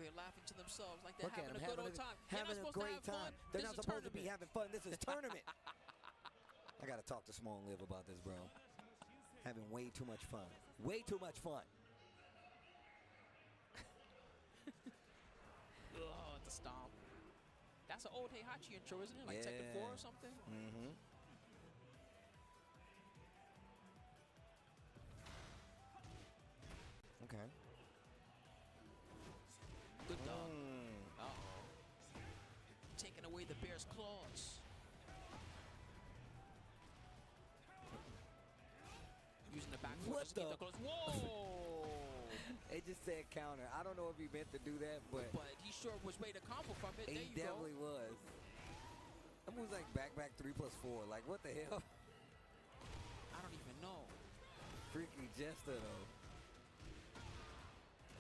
over here laughing to themselves like they're Look at having a them, good old time. having a great time. They're not supposed to be having. having fun. This is tournament. I gotta talk to Small and Live about this, bro. Having way too much fun. Way too much fun. Oh, the stomp. That's an old Heihachi intro, isn't it? Like Tekken 4 or something? Mm-hmm. Okay. Good dog. Uh-oh. Taking away the bear's claws. Using the back foot What to escape the claws. Whoa! It just said counter. I don't know if he meant to do that, but he sure was ready to combo from it. There he you go. definitely was. That move's like back 3+4. Like, what the hell? I don't even know. Freaky Jester, though.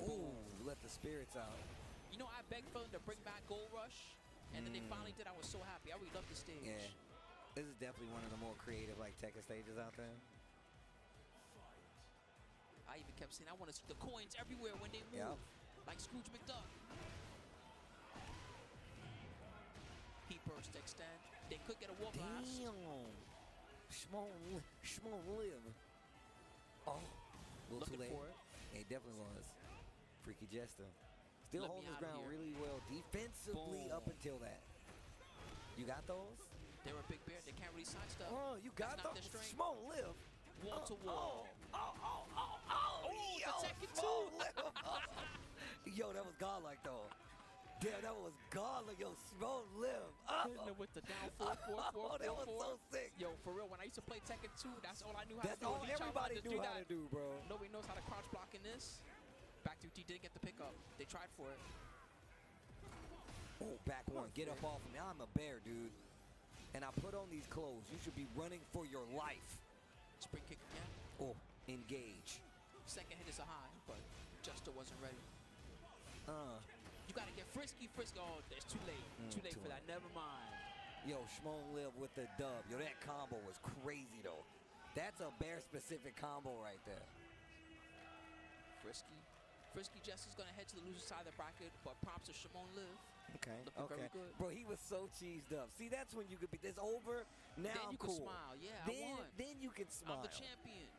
Oh, let the spirits out. You know, I begged for them to bring back Gold Rush, and then they finally did. I was so happy. I really loved the stage. Yeah. This is definitely one of the more creative, like, Tekken stages out there. I even kept saying, I want to see the coins everywhere when they move. Like Scrooge McDuck. Heat burst extend. They could get a wall blast. Damn. Small Live. Oh. A little too late. For it. It definitely was. Freaky Jester. Still Let holding me his out of ground here. really well defensively up until that. You got those? They're a big bear. They can't really sidestep. Oh, you got That's not those? their strength. Small Live. Wall to wall. Yo, the Tekken 2. Yo, that was godlike, though. Damn, that was godlike. Yo, Small Live. Hitting it with the down 4, 4, 4, 4, that was so sick. Yo, for real, when I used to play Tekken 2, that's all I knew how That's to do. all everybody knew how to do, bro. Nobody knows how to crouch block in this. Back 3T didn't get the pickup. They tried for it. Oh, back one. Get up off of me. I'm a bear, dude. And I put on these clothes. You should be running for your life. Spring kick again. Oh, engage. Second hit is a high, but Juster wasn't ready. You gotta get frisky. Oh, it's too late. Too late for that. Never mind. Yo, Shmon Live with the dub. Yo, that combo was crazy, though. That's a bear-specific combo right there. Frisky Jester's gonna head to the loser side of the bracket, but props to Shimon Live. Okay, Looking very good. Bro, he was so cheesed up. See, that's when you could be, this over, now Then I'm you cool. can smile. Yeah, then, I won. Then you can smile. I'm the champion.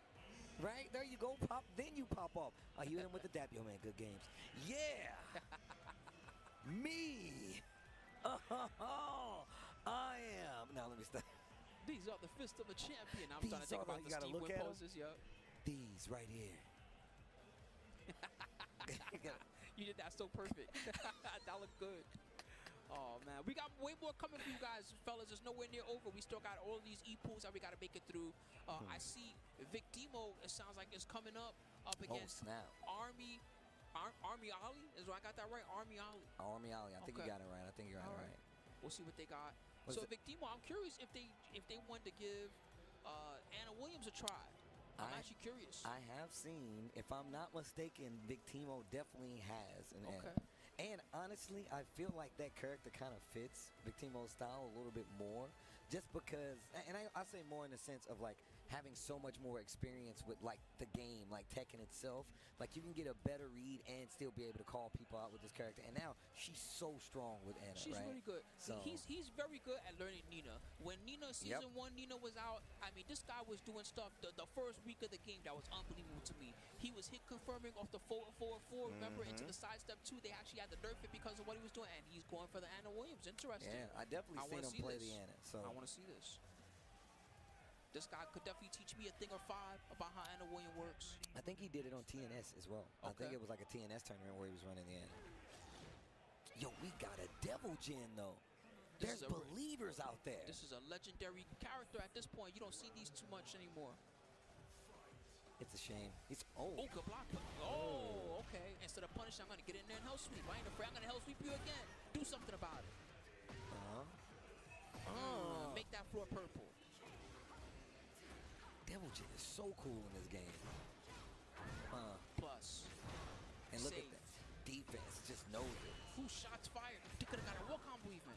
Right? There you go. Pop. Then you pop off. Oh, you hit him with the dap. Yo, man, good games. Yeah. Me. Oh, I am. Now, let me stop. These are the fists of a champion. I'm These starting to think are about the- the you gotta Steve look Wynn at 'em. poses. Yup. These right here. You did that so perfect. That looked good. Oh, man. We got way more coming for you guys, fellas. It's nowhere near over. We still got all these E-pools that we got to make it through. I see Vic Demo, it sounds like, is coming up against Army Ali. Is I got that right? Army Ali. Army Ali. I think you got it right. I think you're All right. We'll see what they got. What So is it? Vic Demo, I'm curious if they want to give Anna Williams a try. I'm actually curious. I have seen, if I'm not mistaken, Vic Timo definitely has an Anna. And honestly, I feel like that character kind of fits Vic Timo's style a little bit more. Just because, and I say more in the sense of like having so much more experience with like the game, like Tekken itself. Like you can get a better read and still be able to call people out with this character. And now she's so strong with Anna, She's right? really good. So He's very good at learning Nina. When Nina season 1, Nina was out. I mean, this guy was doing stuff the first week of the game that was unbelievable to me. He was hit confirming off the 4-4-4. Remember, into the sidestep 2, they actually had to nerf it because of what he was doing, and he's going for the Anna Williams. Interesting. Yeah, I definitely seen him play the Anna. So I want to see this. This guy could definitely teach me a thing or five about how Anna Williams works. I think he did it on TNS as well. I think it was like a TNS tournament where he was running the Anna. Yo, we got a Devil Jin though. There's believers out there. This is a legendary character at this point. You don't see these too much anymore. It's a shame. He's good block. Oh, okay. Instead of punishing, I'm gonna get in there and hell sweep. I ain't afraid. I'm gonna hell sweep you again. Do something about it. Make that floor purple. Devil Jin is so cool in this game. Plus. And look at that. Defense just knows it. Who shots fired? They could have got a wall combo even.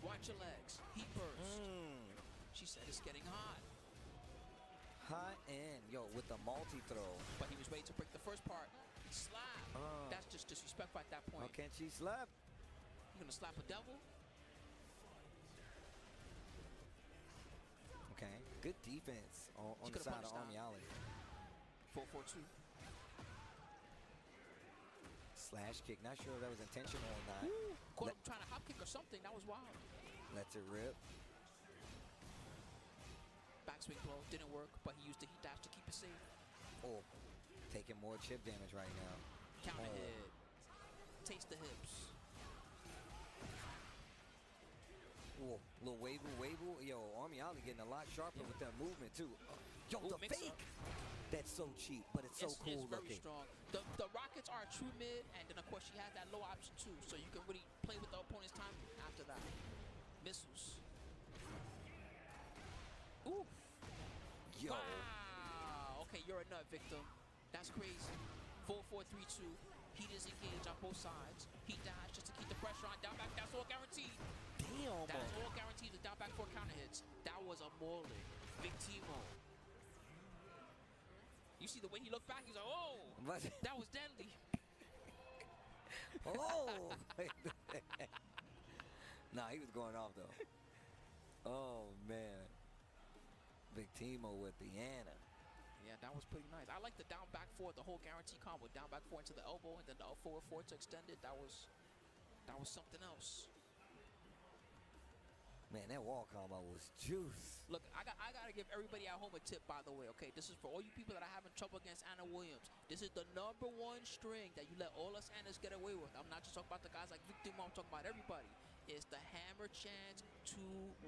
Watch your legs. Heat burst. She said it's getting hot. Hot and, yo, with the multi-throw. But he was ready to break the first part. slap. That's just disrespectful at that point. How can she slap? You gonna slap a devil? Okay, good defense on the could've side of punished that. Army Alley. 4-4-2. Slash kick. Not sure if that was intentional or not. Caught him trying to hop kick or something. That was wild. Lets it rip. Backswing blow didn't work, but he used the heat dash to keep it safe. Oh, taking more chip damage right now. Counter hit. Taste the hips. Ooh, little wavle. Yo, Army Alley getting a lot sharper with that movement too. Yo, Ooh, the mix fake. up. That's so cheap, but it's so cool It's very looking. strong. The Rockets are a true mid, and then of course she has that low option too, so you can really play with the opponent's time after that. Missiles. Ooh. Yo. Wow. Okay, you're a nut, victim. That's crazy. 4-4-3-2. Heat is engaged on both sides. Heat dash just to keep the pressure on. Down back, that's all guaranteed. Damn. That is all guaranteed. The down back 4 counter hits. That was a mauling. Victimo. You see the way he looked back, he's like, oh, that was deadly. Oh. Nah, he was going off though. Oh man. Victimo with the Anna. Yeah, that was pretty nice. I like the down back 4, the whole guarantee combo. Down back 4 into the elbow, and then the forward 4 to extend it. That was something else. Man, that wall combo was juice. Look, I gotta give everybody at home a tip, by the way, okay? This is for all you people that are having trouble against Anna Williams. This is the #1 string that you let all us Annas get away with. I'm not just talking about the guys like Victimo, I'm talking about everybody. It's the hammer chance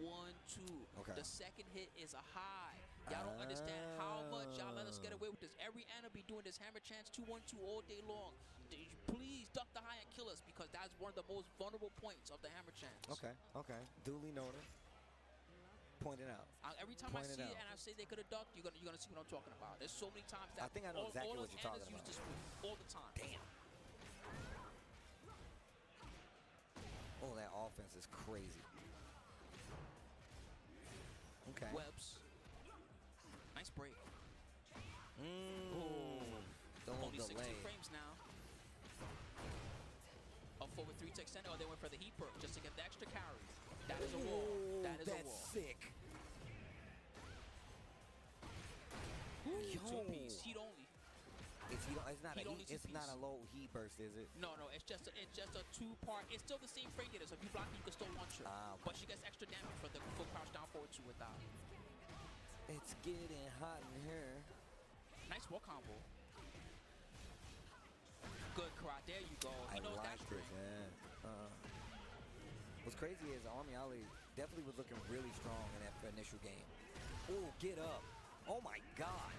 2-1-2. Okay. The second hit is a high. Y'all don't understand how much y'all let us get away with this. Every Anna be doing this hammer chance 2-1-2 all day long. Please duck the high and kill us, because that's one of the most vulnerable points of the hammer chance. Okay. Duly noted. Point it out. Every time I see it and I say they could have ducked, you're gonna see what I'm talking about. There's so many times that I think I know exactly all what us you're talking Annas use about. this move all the time. Damn. Oh, that offense is crazy. Okay. Webs. Nice break. Don't Only 16 delay. frames now. A forward 3 to extend. Oh, they went for the heat perk just to get the extra carry. That is a wall. That is a wall. That's sick. Ooh, 2-piece. Heat only. It's not Heat a only heat, it's not a low heat burst, is it? No, it's just a 2-part. It's still the same frame getter, so if you block it, you can still launch her. Okay. But she gets extra damage for the full crouch down forward 2 without. It's getting hot in here. Nice wall combo. Good karate. There you go. I He knows that like string. it, yeah. What's crazy is Army Alley definitely was looking really strong in that initial game. Oh, get up. Oh my God.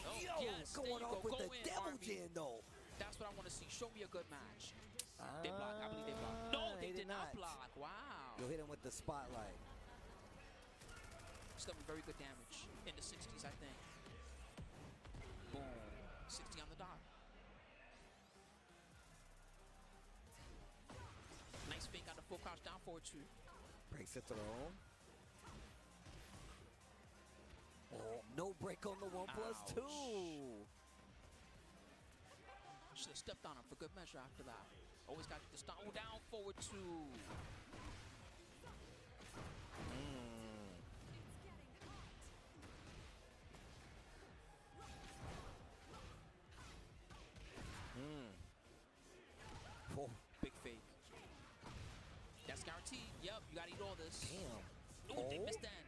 Oh, Yo, yes, there going you off go. with Go the in, devil Army. gin though. That's what I want to see. Show me a good match. They blocked. I believe they blocked. No, they did not block. Wow. You'll hit him with the spotlight. Still very good damage in the 60s, I think. Boom. 60 on the dot. Nice fake on the full crouch down forward 2. Breaks it throw. Oh, no break on the 1+2. Should have stepped on him for good measure after that. Always got the stop. Oh, down forward 2. Oh, big fake. That's guaranteed. Yep, you gotta eat all this. Damn. Ooh, they missed that.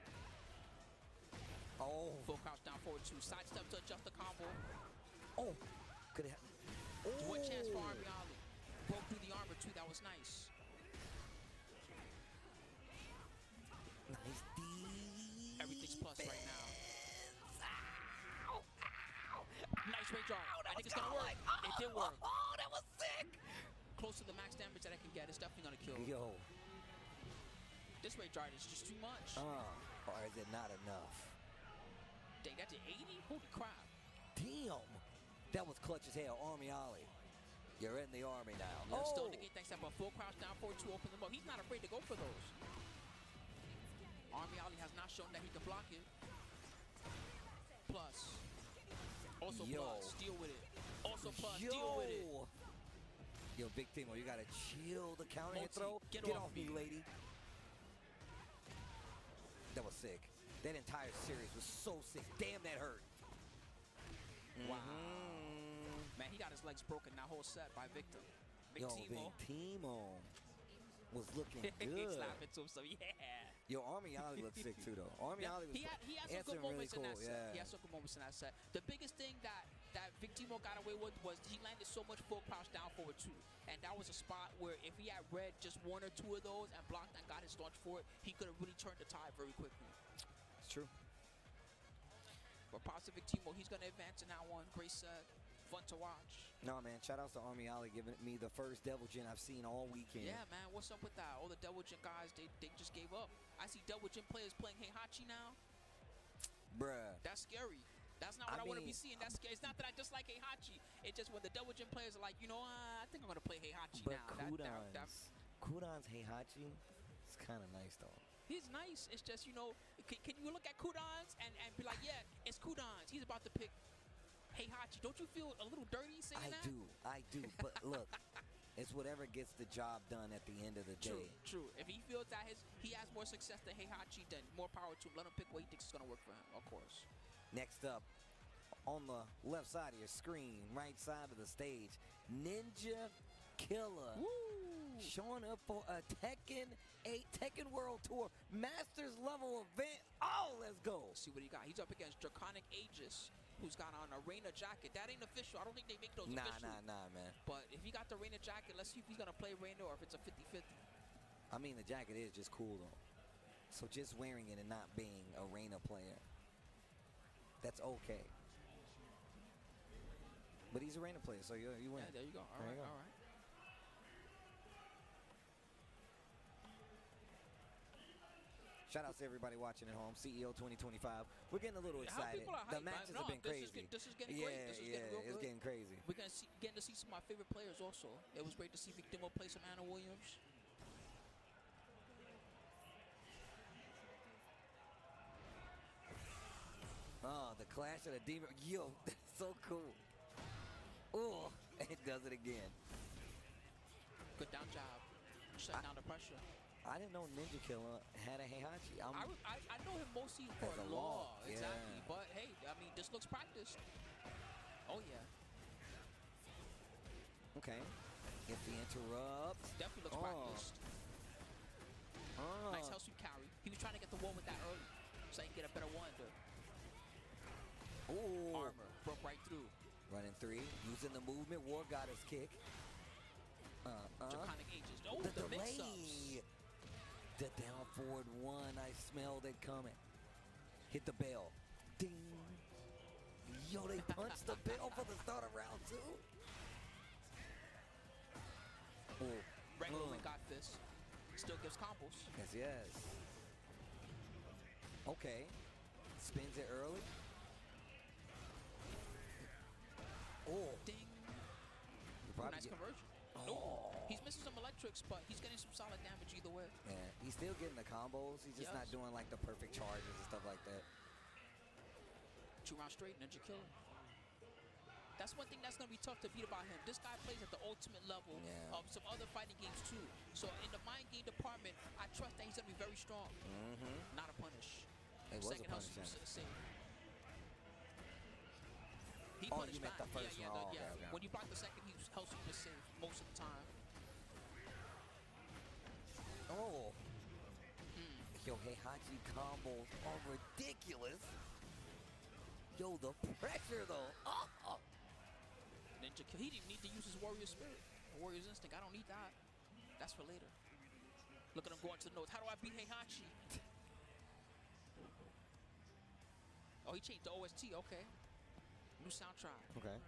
Oh. Full crouch down forward 2. Side step to adjust the combo. Oh. Could have. One chance for Army Alley. Broke through the armor too. That was nice. Nice D. Everything's plus right now. Nice range art. I think it's gonna work. It did work. Oh, that was sick. Close to the max damage that I can get. It's definitely gonna kill. Yo. This range art is just too much. Or is it not enough? Dang, that's an 80? Holy crap. Damn. That was clutch as hell. Army Ollie. You're in the army now. Yeah, still negate thanks to a full crouch down forward 2, open them up. He's not afraid to go for those. Army Ollie has not shown that he can block it. Plus. Also plus. Deal with it. Also also plus. Deal with it. Yo, Big Timo, you gotta chill the counter hit Multi, throw. get Get off off me, lady. That was sick. That entire series was so sick. Damn, that hurt. Wow. Man, he got his legs broken that whole set by Victor. Big Yo, Timo. Big Timo was looking He's good. laughing to himself. Yeah. Yo, Army Ollie looked sick too, though. Army Ollie was He had some answering good moments really in cool. that set. Yeah. He had some good moments in that set. The biggest thing that Vic Timo got away with was he landed so much full crouch down forward too. And that was a spot where if he had read just one or two of those and blocked and got his launch for it, he could have really turned the tide very quickly. It's true. But props to Vic Timo, he's going to advance in that one. Great set. Fun to watch. No, man. Shout outs to Army Ollie giving me the first Devil Jin I've seen all weekend. Yeah, man. What's up with that? All the Devil Jin guys, they just gave up. I see Devil Jin players playing Heihachi now. Bruh. That's scary. That's not what I want to be seeing. That's scary. It's not that I dislike Heihachi. It's just when the Devil Jin players are like, you know, I think I'm going to play Heihachi But now. Kudan's Heihachi is kind of nice, though. He's nice. It's just, you know, can you look at Kudan's and be like, yeah, it's Kudan's. He's about to pick Heihachi. Don't you feel a little dirty saying that? I do. But look, it's whatever gets the job done at the end of the day. True. If he feels that he has more success than Heihachi, then more power to him. Let him pick what he thinks is going to work for him, of course. Next up, on the left side of your screen, right side of the stage, Ninja Killer. Woo! Showing up for a Tekken 8 Tekken World Tour Masters level event. Oh, let's go. Let's see what he got. He's up against Draconic Aegis, who's got on a Reina jacket. That ain't official. I don't think they make those official. Nah, man. But if he got the Reina jacket, let's see if he's going to play Reina or if it's a 50-50. I mean, the jacket is just cool, though. So just wearing it and not being a Reina player, that's okay. But he's a Reina player, so you win. Yeah, there you go. All right. Shout out to everybody watching at home. CEO 2025. We're getting a little excited. The matches have been crazy. This is getting great. This is getting real good. It's getting crazy. We're getting to see some of my favorite players also. It was great to see Vic Timo play some Anna Williams. Oh, the Clash of the Demon. Yo, that's so cool. Oh, it does it again. Good down job. Shutting down the pressure. I didn't know Ninja Killer had a Heihachi. I know him mostly for As a law. yeah. Exactly. But hey, I mean, this looks practiced. Oh, yeah. Okay. Get the interrupt. Definitely looks practiced. Nice hell sweep carry. He was trying to get the wall with that early so he can get a better one. Ooh. Armor. Broke right through. Running three. Using the movement. War Goddess kick. Draconic Aegis. Oh, the delay. mix-ups. The down forward one. I smelled it coming. Hit the bell. Ding. Yo, they punched the bell for the start of round two. Regular got this. Still gives combos. Yes. Okay. Spins it early. Oh. Ding. Nice conversion. Oh. He's missing some electrics, but he's getting some solid damage either way. Yeah, he's still getting the combos. He's just not doing like the perfect charges and stuff like that. 2 rounds straight, Ninja Killer. That's one thing that's going to be tough to beat about him. This guy plays at the ultimate level of some other fighting games too. So in the mind game department, I trust that he's going to be very strong. Not a punish. It was Second a punish. save. He Oh, punished you meant back. the first one. Okay. When you block the second, he helps you to save most of the time. Oh. Yo, Heihachi combos are ridiculous. Yo, the pressure though. Ninja Killer, he didn't need to use his warrior spirit, warrior's instinct. I don't need that. That's for later. Look at him going to the notes. How do I beat Heihachi? Oh, he changed the OST. Okay. New soundtrack. Okay.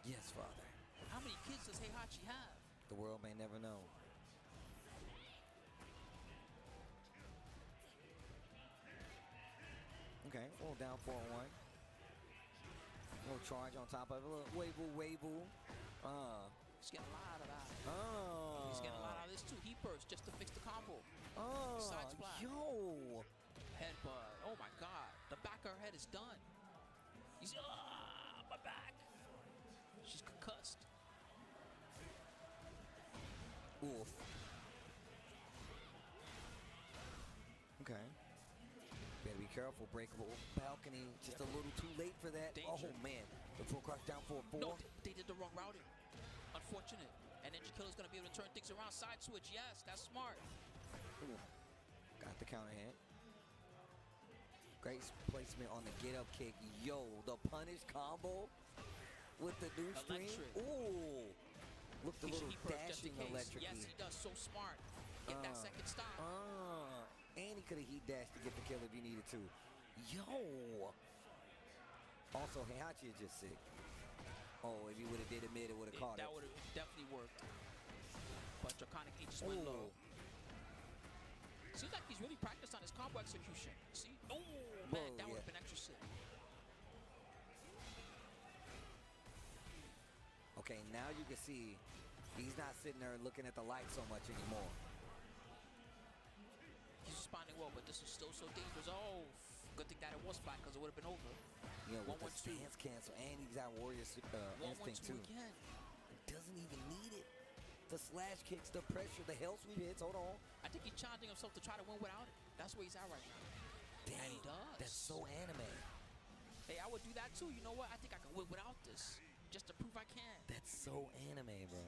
Yes, Father. How many kids does Heihachi have? The world may never know. Okay, a little down 4-1. A little charge on top of it. A little wave-oo. He's getting a lot of that. Oh. He's getting a lot out of this too. Heat burst just to fix the combo. Oh, Side splash. yo. Headbutt. Oh my god. The back of her head is done. He's my back. She's concussed. Oof. Okay. Better be careful. Breakable balcony. Just a little too late for that. Danger. Oh man. The full crouch down for a 4. No, they did the wrong routing. Unfortunate. And Ninja Killer's gonna be able to turn things around. Side switch. Yes, that's smart. Ooh. Got the counter hit. Great placement on the get up kick. Yo, the punish combo with the new string. Ooh. Looked a little dashing electric. Yes, he does. So smart. Get that second stop. And he could have heat dashed to get the kill if he needed to. Yo. Also, Heihachi is just sick. Oh, if he would have did it mid, it would have caught it. That would have definitely worked. But Draconic H just went low. Seems like he's really practiced on his combo execution. See? Oh, man, that would have been extra sick. Okay, now you can see he's not sitting there looking at the light so much anymore. He's responding well, but this is still so dangerous. Oh, good thing that it was flat because it would have been over. Yeah, with the stance cancel, and he's got warrior instinct too. Again. Doesn't even need it. The slash kicks, the pressure, the hell sweep hits. Hold on. I think he's challenging himself to try to win without it. That's where he's at right now. Dang, and he does. That's so anime. Hey, I would do that too. You know what? I think I can win without this, just to prove I can. That's so anime, bro.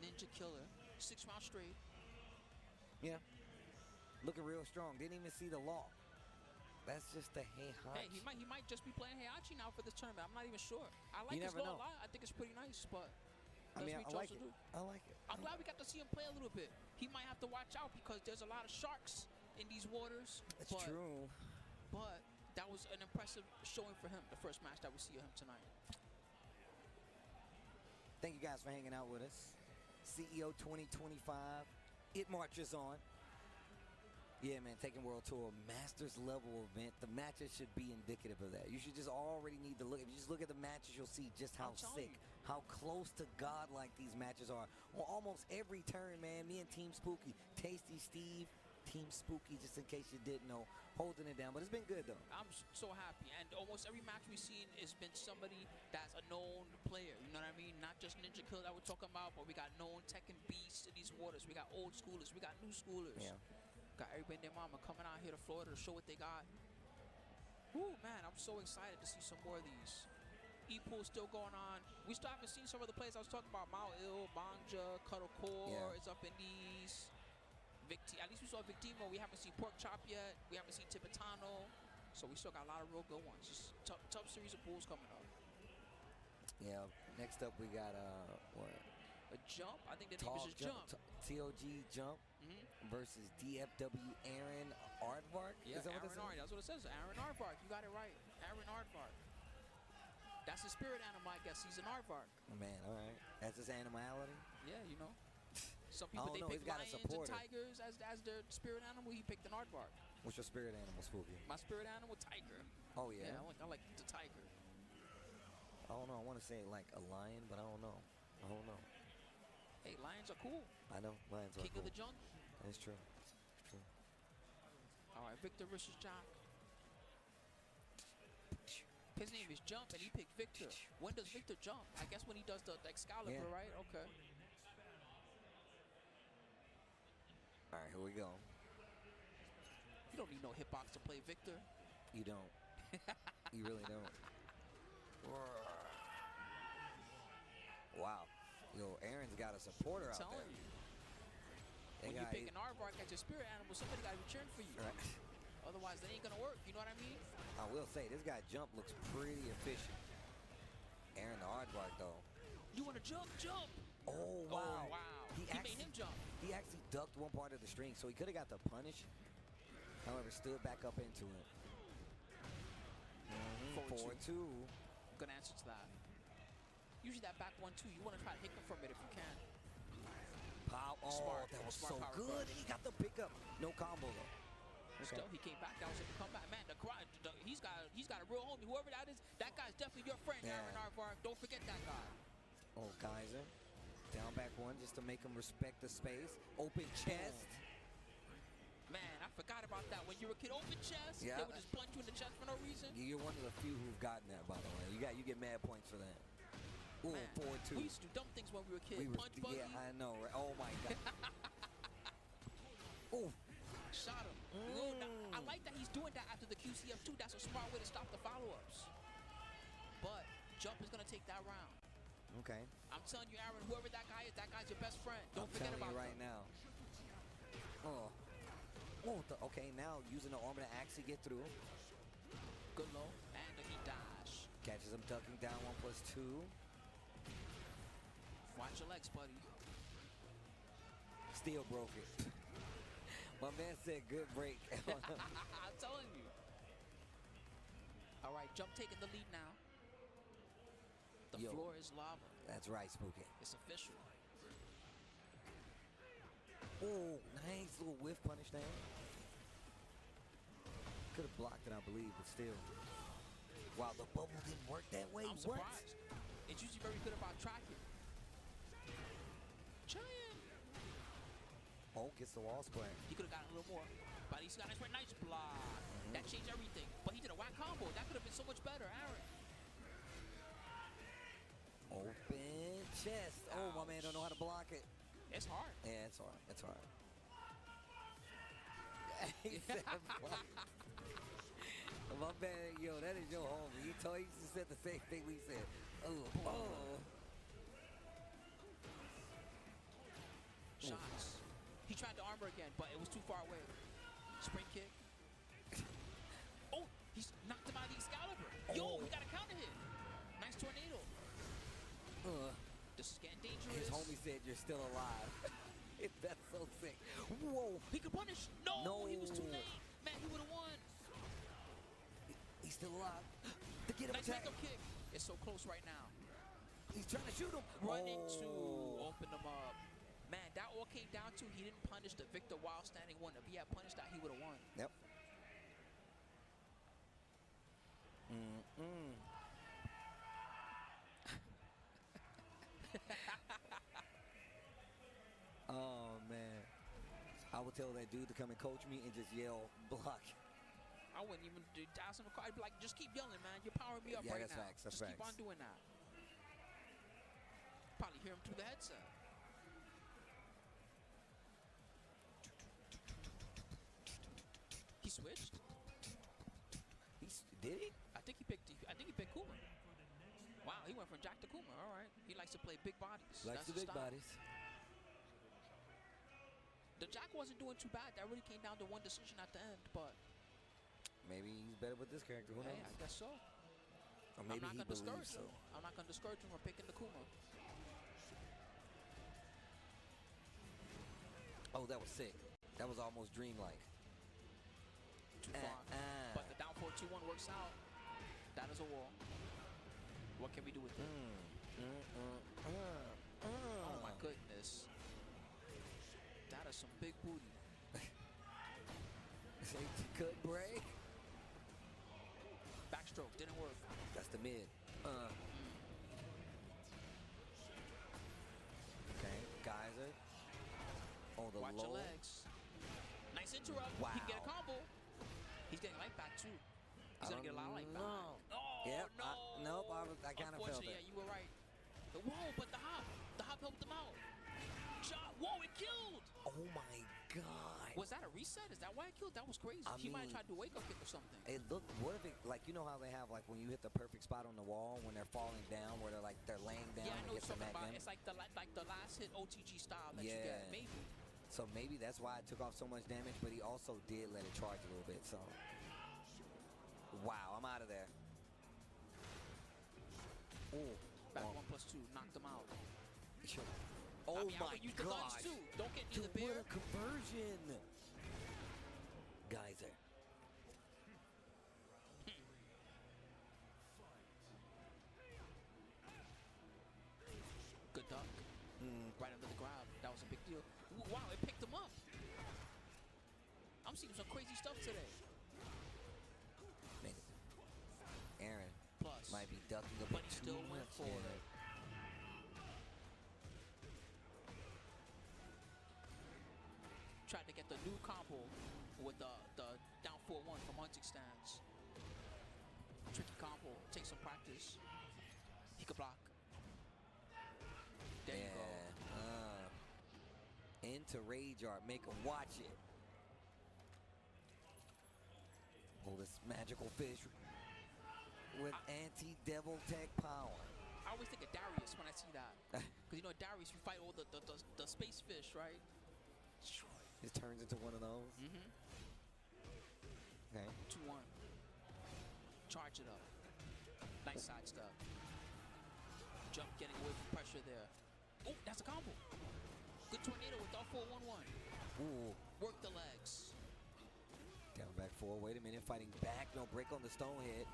Ninja Killer, 6 rounds straight. Yeah. Looking real strong. Didn't even see the law. That's just the Heihachi. Hey, he might just be playing Heihachi now for this tournament. I'm not even sure. I like his law a lot. I think it's pretty nice, but I mean, I like it. I like it. I'm glad we got to see him play a little bit. He might have to watch out because there's a lot of sharks in these waters. That's true. But that was an impressive showing for him, the first match that we see of him tonight. Thank you guys for hanging out with us. CEO 2025, it marches on. Yeah, man, Tekken World Tour, Masters level event. The matches should be indicative of that. You should just already need to look. If you just look at the matches, you'll see just how sick, how close to godlike these matches are. On almost every turn, man, me and Team Spooky, Tasty Steve, Team Spooky, just in case you didn't know, holding it down. But it's been good, though. I'm so happy. And almost every match we've seen has been somebody that's a known player. You know what I mean? Not just Ninja Killer that we're talking about, but we got known Tekken beasts in these waters. We got old schoolers. We got new schoolers. Yeah. Got everybody and their mama coming out here to Florida to show what they got. Woo, man, I'm so excited to see some more of these. E-pool still going on. We still haven't seen some of the players I was talking about. Mao Il, Banja, Cuddle Core is up in these. At least we saw Victimo. We haven't seen Pork Chop yet. We haven't seen Tibetano. So we still got a lot of real good ones. Just tough series of pools coming up. Yeah, next up we got, what? A Jump? I think the name is just Jump. TOG Jump versus DFW Aaron Aardvark. Yeah, Aaron Aardvark. That's what it says. Aaron Aardvark. You got it right. Aaron Aardvark. That's his spirit animal, I guess. He's an Aardvark. Man, all right. That's his animality? Yeah, you know. Some people, they pick lions and tigers as their spirit animal. He picked an Aardvark. What's your spirit animal, Spooky? My spirit animal, tiger. Oh, yeah? Yeah, I like the tiger. I don't know. I want to say like a lion, but I don't know. Hey, lions are cool. I know. Lions are King cool. of the jungle. That's true. All right, Victor versus Jock. His name is Jump, and he picked Victor. When does Victor jump? I guess when he does the Excalibur, right? Okay. All right, here we go. You don't need no hitbox to play Victor. You don't. You really don't. Wow. Yo, Aaron's got a supporter out there. You. When you pick an Aardvark as your spirit animal, somebody got to be cheering for you. Right. Otherwise, they ain't going to work. You know what I mean? I will say, this guy Jump looks pretty efficient. Aaron the Aardvark, though. You want to jump? Jump! Oh, wow. Oh, wow. He made him jump. He actually ducked one part of the string, so he could have got the punish. However, stood back up into it. 4-2. Good answer to that. Usually that back 1-2, you want to try to hit them from it if you can. Pow. Oh, smart. That was smart so good. And he got the pickup. No combo, though. Okay. Still, he came back. That was a comeback. Man, he's got a real homie. Whoever that is, that guy's definitely your friend, Aaron Aardvark. Don't forget that guy. Oh, Geyser. Down back one just to make him respect the space. Open chest. Man, I forgot about that. When you were a kid, open chest. Yeah. They would just punch you in the chest for no reason. You're one of the few who've gotten that, by the way. You get mad points for that. Ooh, Man, 4-2. we used to do dumb things when we were kids. Punch buggy. Yeah, I know, right? Oh my god. Ooh. Shot him. Ooh, I like that he's doing that after the QCF too. That's a smart way to stop the follow-ups. But Jump is gonna take that round. Okay. I'm telling you, Aaron, whoever that guy is, that guy's your best friend. Don't I'm forget telling about you right them. now. Oh. Okay, now using the armor to actually get through. Good low, and he dash. Catches him ducking down 1+2. Watch your legs, buddy. Still broke it. My man said good break. I'm telling you. All right, Jump taking the lead now. The floor is lava. That's right, Spooky. It's official. Oh, nice little whiff punish there. Could have blocked it, I believe, but still. Wow, the bubble didn't work that way. I'm surprised. It's usually very good about tracking. Giant. Oh, gets the wall square. He could have got a little more, but he's got a nice block. That changed everything. But he did a whack combo. That could have been so much better, Aaron. Open chest. Oh, my man don't know how to block it. It's hard. Yeah, it's hard. It's hard. He said, my man, yo, that is your homie. He just said the same thing we said. Oh. Shots. He tried to armor again, but it was too far away. Spring kick. Oh, he's knocked him out of the Excalibur. Yo, he got a counter hit. Nice tornado. This is getting dangerous. His homie said you're still alive. That's so sick. Whoa. He could punish. No, he was too late. Man, he would have won. He's still alive. To get him nice attack. Up kick. It's so close right now. He's trying to shoot him. Running to open him up. Man, that all came down to he didn't punish the Victor while standing one. If he had punished that, he would have won. Yep. Oh, man. I would tell that dude to come and coach me and just yell, block. I wouldn't even ask him to call. I'd be like, just keep yelling, man. You're powering me up right that's now. Facts, that's just facts. keep on doing that. Probably hear him through the headset. He switched. Did he? I think he picked Kuma. Wow, he went from Jack to Kuma. All right. He likes to play big bodies. Likes the big bodies. The Jack wasn't doing too bad. That really came down to one decision at the end, but maybe he's better with this character. Who knows? I guess so. Or maybe I'm not he gonna discourage believes so. him. I'm not gonna discourage him from picking the Kuma. Oh, that was sick. That was almost dreamlike. Too far. But the down 4-2-1 works out. That is a wall. What can we do with it? Oh my goodness. That is some big booty. Safety could break. Backstroke didn't work. That's the mid. Okay, Geyser. Oh, the Watch low. your legs. Nice interrupt. Wow. He can get a combo. He's getting life back too. He's gonna get a lot of life back. Oh yep, no. Nope, I kind of felt it. Yeah, you were right. Whoa, but the hop helped him out. Shot. Whoa, it killed. Oh my god. Was that a reset? Is that why it killed? That was crazy. He might have tried to wake up kick or something. It looked, what if it, like, you know how they have, like, when you hit the perfect spot on the wall when they're falling down, where they're laying down yeah, I know and what hits you're the talking about. back It's like the last hit OTG style that yeah. you get. Maybe. So maybe that's why it took off so much damage, but he also did let it charge a little bit, so. Wow, I'm out of there. Oh. Back 1+2, knocked him out. Oh I mean, my gosh. Too. Don't get neither beer. What a conversion. Geyser. Good duck. Right under the grab. That was a big deal. Wow, it picked him up. I'm seeing some crazy stuff today. Man. Aaron Plus. might be ducking a bit. But he still went for it. tried to get the new combo with the down 4-1 from hunting stance. Tricky combo. Take some practice. He could block. There you go. Into rage art. Make him watch it. Oh, this magical fish with anti-devil tech power. I always think of Darius when I see that. Because you know Darius, you fight all the space fish, right? It turns into one of those. Okay. 2-1. Charge it up. Nice side step. Jump, getting away from pressure there. Oh, that's a combo. Good tornado with all 4-1-1. Ooh. Work the legs. Down back 4. Wait a minute. Fighting back. No break on the stone hit.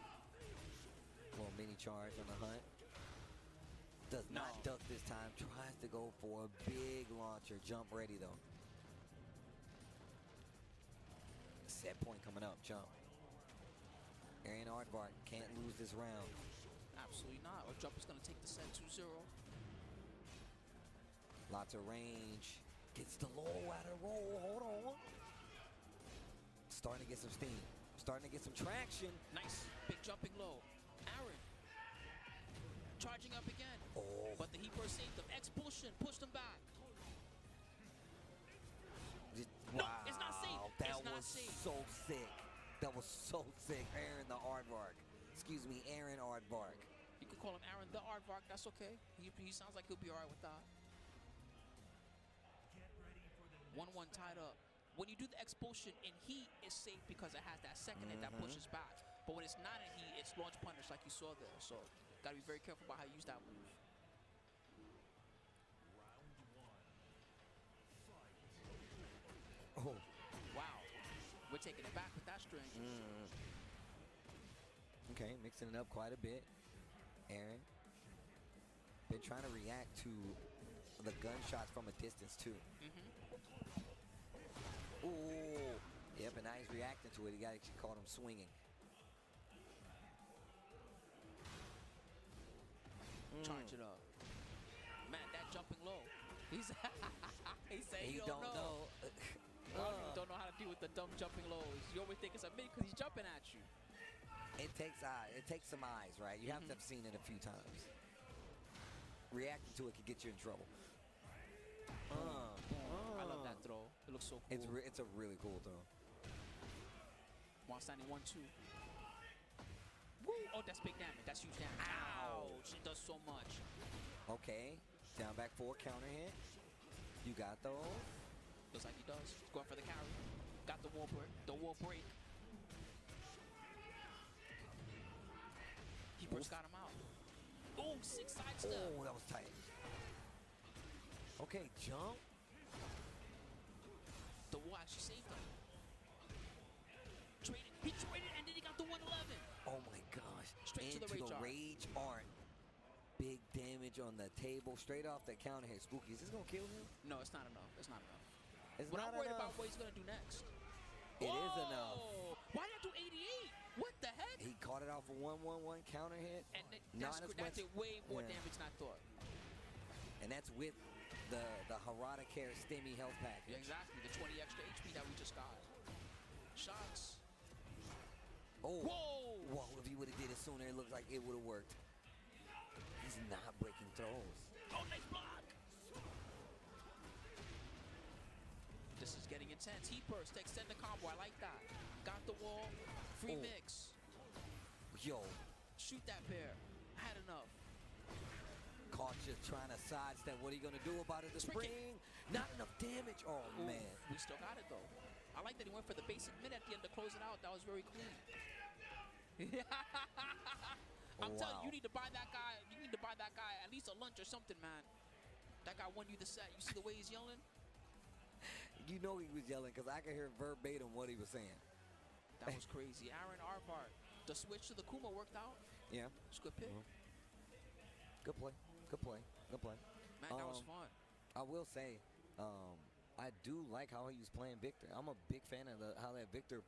Little mini charge on the hunt. Does not duck this time. Tries to go for a big launcher. Jump ready though. Set point coming up. Jump. Aaron Aardvark can't lose this round. Absolutely not. Or Jump is going to take the set 2-0. Lots of range. Gets the low out of the roll. Hold on. Starting to get some steam. Starting to get some traction. Nice. Big jumping low. Aaron. Charging up again. Oh. But the Heaper saved him. Expulsion. Pushed him back. Wow. No, it's not safe. That it's not was safe. so sick. That was so sick. Aaron the Aardvark. Excuse me, Aaron Aardvark. You could call him Aaron the Aardvark. That's okay. He sounds like he'll be all right with that. 1-1 tied up. When you do the expulsion in heat, it's safe because it has that second hit that pushes back. But when it's not in heat, it's launch punish like you saw there. So, got to be very careful about how you use that move. Oh. Wow. We're taking it back with that string. Okay, mixing it up quite a bit. Aaron. Been trying to react to the gunshots from a distance too. Ooh. Yep, and now he's reacting to it. He actually caught him swinging. Charge it up. Man, that jumping low. He said He don't know. Don't know how to deal with the dumb jumping lows. You always think it's a mid because he's jumping at you. It takes some eyes, right? You have to have seen it a few times. Reacting to it could get you in trouble. I love that throw. It looks so cool. It's a really cool throw. While standing 1-2. Woo! Oh, that's big damage. That's huge damage. Ouch! It does so much. Okay. Down back 4 counter hit. You got those. Looks like he does. He's going for the carry. Got the wall break. The wall break. He first got him out. Oh, 6 side step. Oh, that was tight. Okay, jump. The wall actually saved him. Traded. He traded and then he got the 111. Oh my gosh. Straight to the rage art. Big damage on the table. Straight off the counter hit. Spooky, is this going to kill him? No, it's not enough. It's not enough. It's but not I'm worried enough. about what he's going to do next. It is enough. Why did I do 88? What the heck? He caught it off a 1-1-1 counter hit. And that did way more damage than I thought. And that's with the Harada Care Stimmy health package. Yeah, exactly. The 20 extra HP that we just got. Shots. Oh. Whoa! Whoa, if he would have did it sooner, it looked like it would have worked. He's not breaking throws. Oh, nice block! This is getting intense. Heat burst to extend the combo. I like that. Got the wall. Free mix. Yo. Shoot that bear. I had enough. Caught just trying to sidestep. What are you going to do about it? The spring. Not enough damage. Oh, man. We still got it, though. I like that he went for the basic mid at the end to close it out. That was very clean. I'm telling you, you need to buy that guy. You need to buy that guy at least a lunch or something, man. That guy won you the set. You see the way he's yelling? You know he was yelling because I could hear verbatim what he was saying. That was crazy. Aaron Aardvark. The switch to the Kuma worked out. Yeah. It's a good pick. Good play. Good play. Good play. Man, that was fun. I will say, I do like how he was playing Victor. I'm a big fan of how that Victor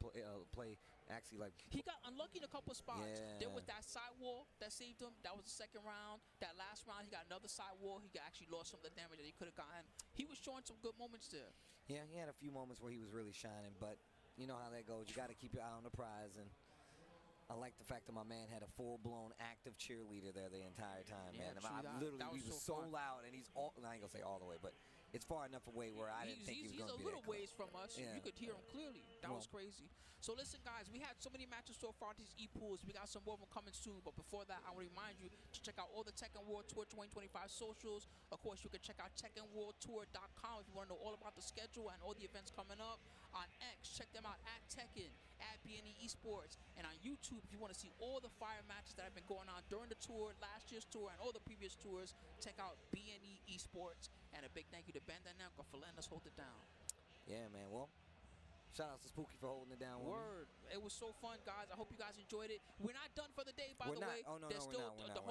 play actually, like, He got unlucky in a couple spots. Yeah. There was that side wall that saved him. That was the second round. That last round, he got another side wall. He actually lost some of the damage that he could have gotten. He was showing some good moments there. Yeah, he had a few moments where he was really shining, but you know how that goes. You got to keep your eye on the prize, and I like the fact that my man had a full-blown active cheerleader there the entire time, Yeah, man. true I that. literally, That he was was so so fun. loud, and he's all, I ain't gonna say all the way, but it's far enough away where I didn't think he was He's gonna a be little that ways close. from us. Yeah. You could hear him clearly. That was crazy. So listen, guys, we had so many matches so far these e-pools. We got some more of them coming soon. But before that, I want to remind you to check out all the Tekken World Tour 2025 socials. Of course, you can check out TekkenWorldTour.com if you want to know all about the schedule and all the events coming up. On X, check them out at Tekken, at BNE Esports. And on YouTube, if you want to see all the fire matches that have been going on during the tour, last year's tour, and all the previous tours, check out BNE Esports. And a big thank you to Bandanamka for letting us hold it down. Yeah, man. Well, shout out to Spooky for holding it down. Word. It was so fun, guys. I hope you guys enjoyed it. We're not done for the day, by the way. Oh, no, There's no, still we're not.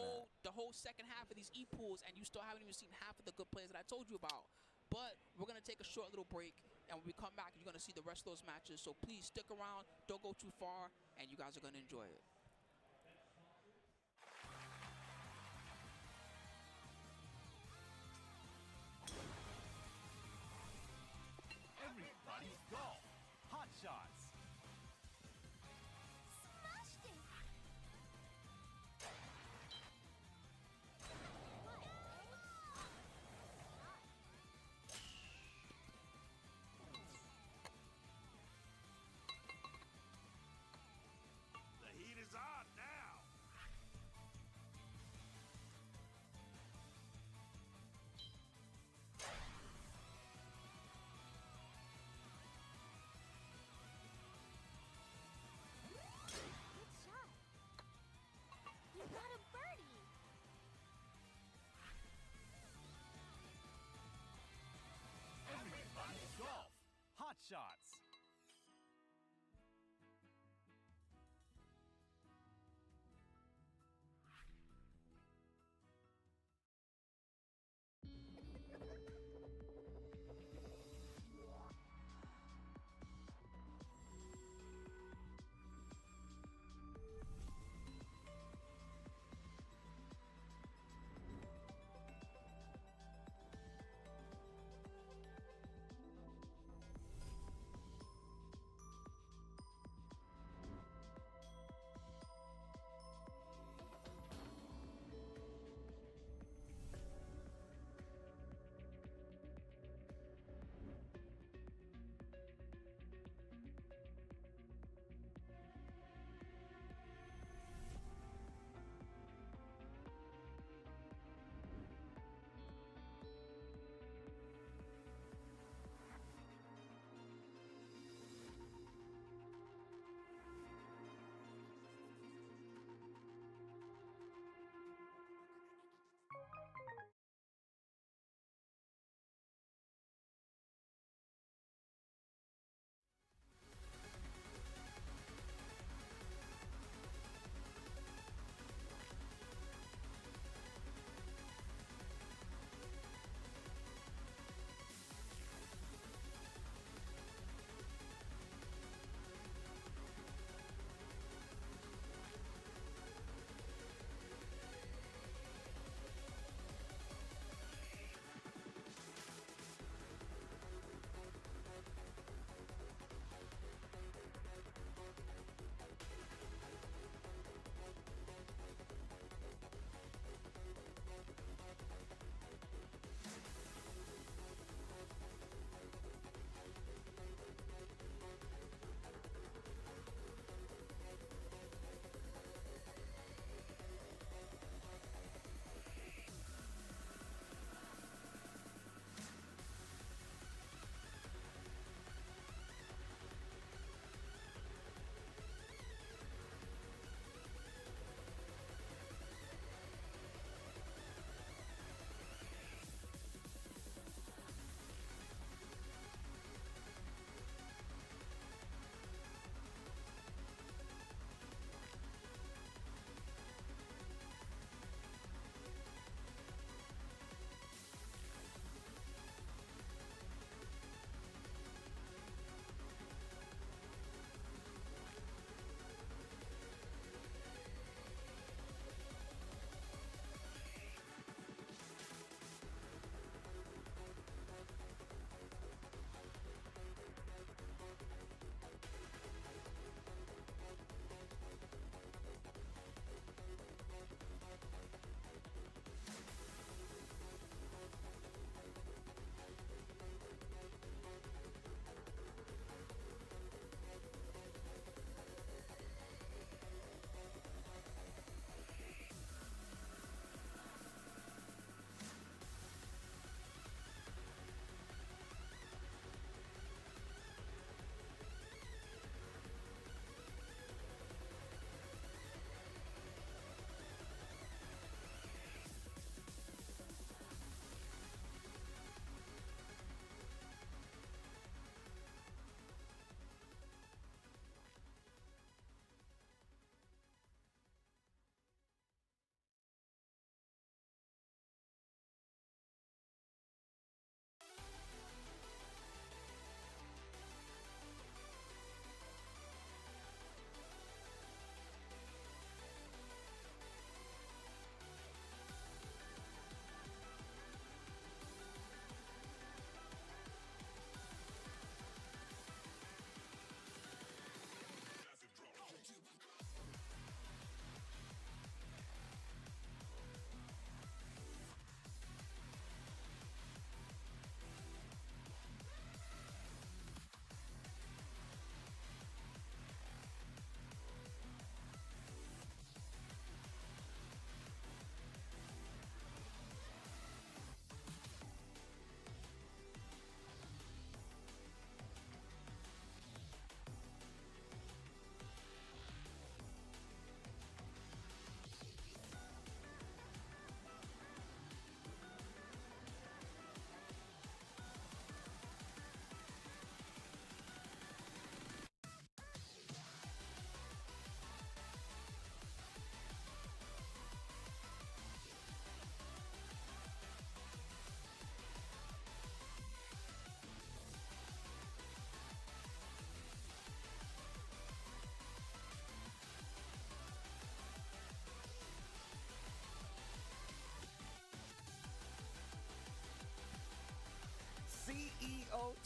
the whole second half of these e-pools, and you still haven't even seen half of the good players that I told you about. But we're going to take a short little break, and when we come back, you're going to see the rest of those matches. So please stick around. Don't go too far, and you guys are going to enjoy it. Everybody's golf. Hot shots. Smashed it! The heat is on now. Good shot. You got a birdie. Everybody's golf. Hot shots.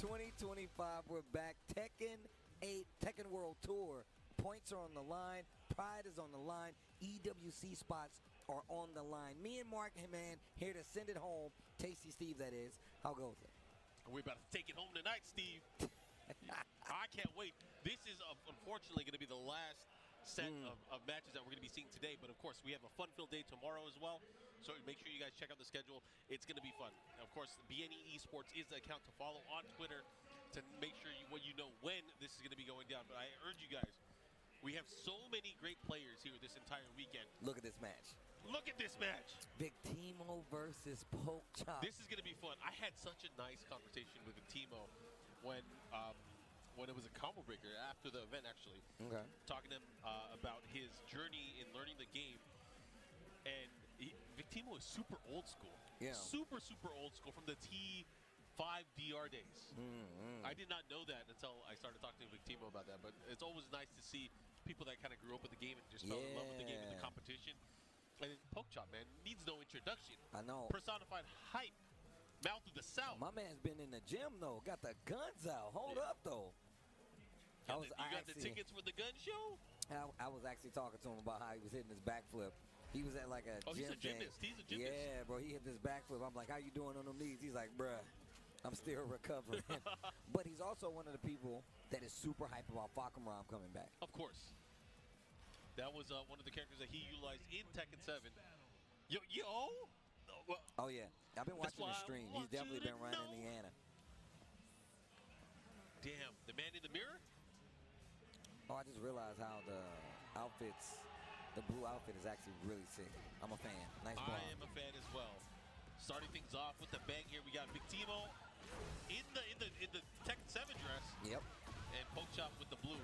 2025, we're back. Tekken 8, Tekken World Tour. Points are on the line. Pride is on the line. EWC spots are on the line. Me and Mark, man, here to send it home. Tasty Steve, that is. How goes it? We're about to take it home tonight, Steve. I can't wait. This is unfortunately going to be the last set of matches that we're going to be seeing today. But, of course, we have a fun-filled day tomorrow as well. So make sure you guys check out the schedule. It's going to be fun. Of course, BNE Esports is the account to follow on Twitter to make sure you know when this is going to be going down. But I urge you guys, we have so many great players here this entire weekend. Look at this match. Look at this match. Victimo versus Poke Chop. This is going to be fun. I had such a nice conversation with Victimo when it was a combo breaker after the event, actually. Okay. Talking to him about his journey in learning the game. And Victimo is super old school. Yeah. Super, super old school from the T5 DR days. I did not know that until I started talking to Victimo about that. But it's always nice to see people that kind of grew up with the game and just fell in love with the game and the competition. And Poke Chop, man, needs no introduction. I know. Personified hype. Mouth of the South. My man's been in the gym, though. Got the guns out. Hold up, though. You got the tickets for the gun show? I was actually talking to him about how he was hitting his backflip. He was at like a gym he's a gymnast. thing. He's a gymnast. Yeah, bro. He hit this backflip. I'm like, how you doing on them knees? He's like, bruh, I'm still recovering. But he's also one of the people that is super hype about Fakamram coming back. Of course. That was one of the characters that he utilized in Tekken 7. Yo! Oh, yeah. I've been watching the stream. He's definitely been running Indiana. Damn. The man in the mirror? Oh, I just realized how the outfits, the blue outfit is actually really sick. I'm a fan. Nice ball. I am a fan as well. Starting things off with the bang here, we got Victimo in the Tekken 7 dress. Yep. And Poke Chop with the blue.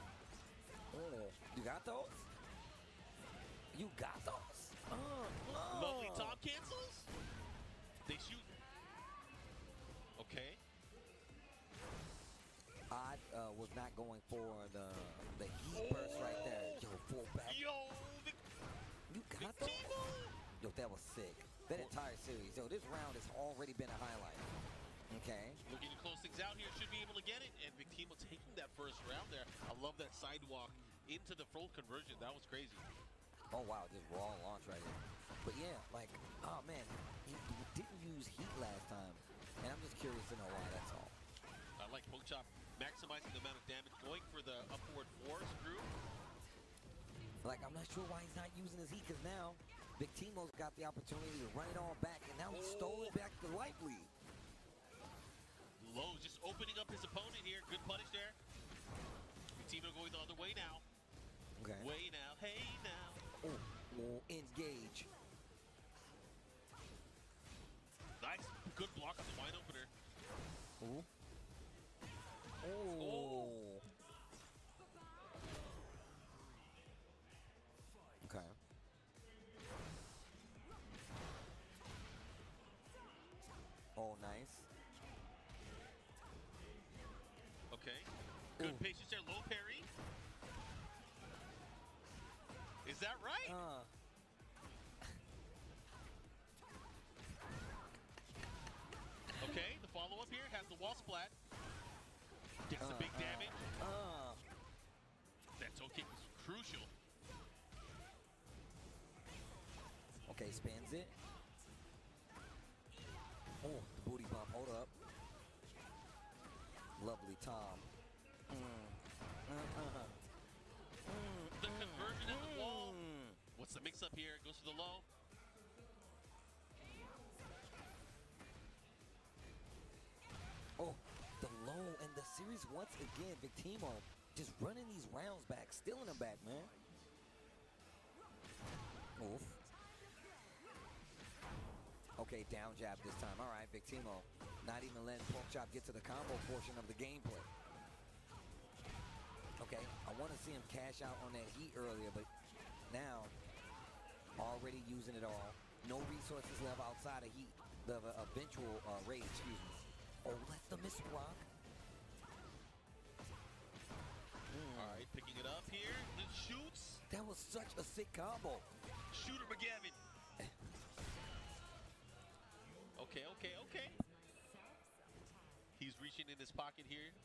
Oh, you got those? You got those? Lovely top cancels. They shoot. Okay. I was not going for the heat burst right there. Yo, full back. Yo, you got those? Yo, that was sick. That entire series. Yo, this round has already been a highlight. Okay. Looking to close things out here. Should be able to get it. And Victimo taking that first round there. I love that sidewalk into the full conversion. That was crazy. Oh, wow. Just raw launch right here. But, yeah, like, oh, man. He didn't use heat last time. And I'm just curious to know why, that's all. I like Poke Chop maximizing the amount of damage, going for the upward force screw. Like, I'm not sure why he's not using his heat, because now Victimo's got the opportunity to run it all back, and now he stole it back to light lead. Low just opening up his opponent here. Good punish there. Victimo going the other way now. Okay. Way now. Hey now. Oh, engage. Nice. Good block on the wide opener. Ooh. Oh. Okay. Oh, nice. Okay. Good patience there. Low parry. Is that right? Okay, the follow-up here has the wall splat. Gets the big damage. That toe kick was crucial. Okay, spins it. Oh, the booty bump. Hold up. Lovely Tom. The conversion at the wall. What's the mix-up here? Goes to the low. Oh, the low and the series once again. Victimo just running these rounds back, stealing them back, man. Oof. Okay, down jab this time. All right, Victimo not even letting Pork Chop get to the combo portion of the gameplay. Okay, I want to see him cash out on that heat earlier, but now already using it all. No resources left outside of heat. The eventual rage, excuse me. Oh, that's the miss block. All right, picking it up here. Then shoots. That was such a sick combo. Shooter McGavin. Okay. He's reaching in his pocket here.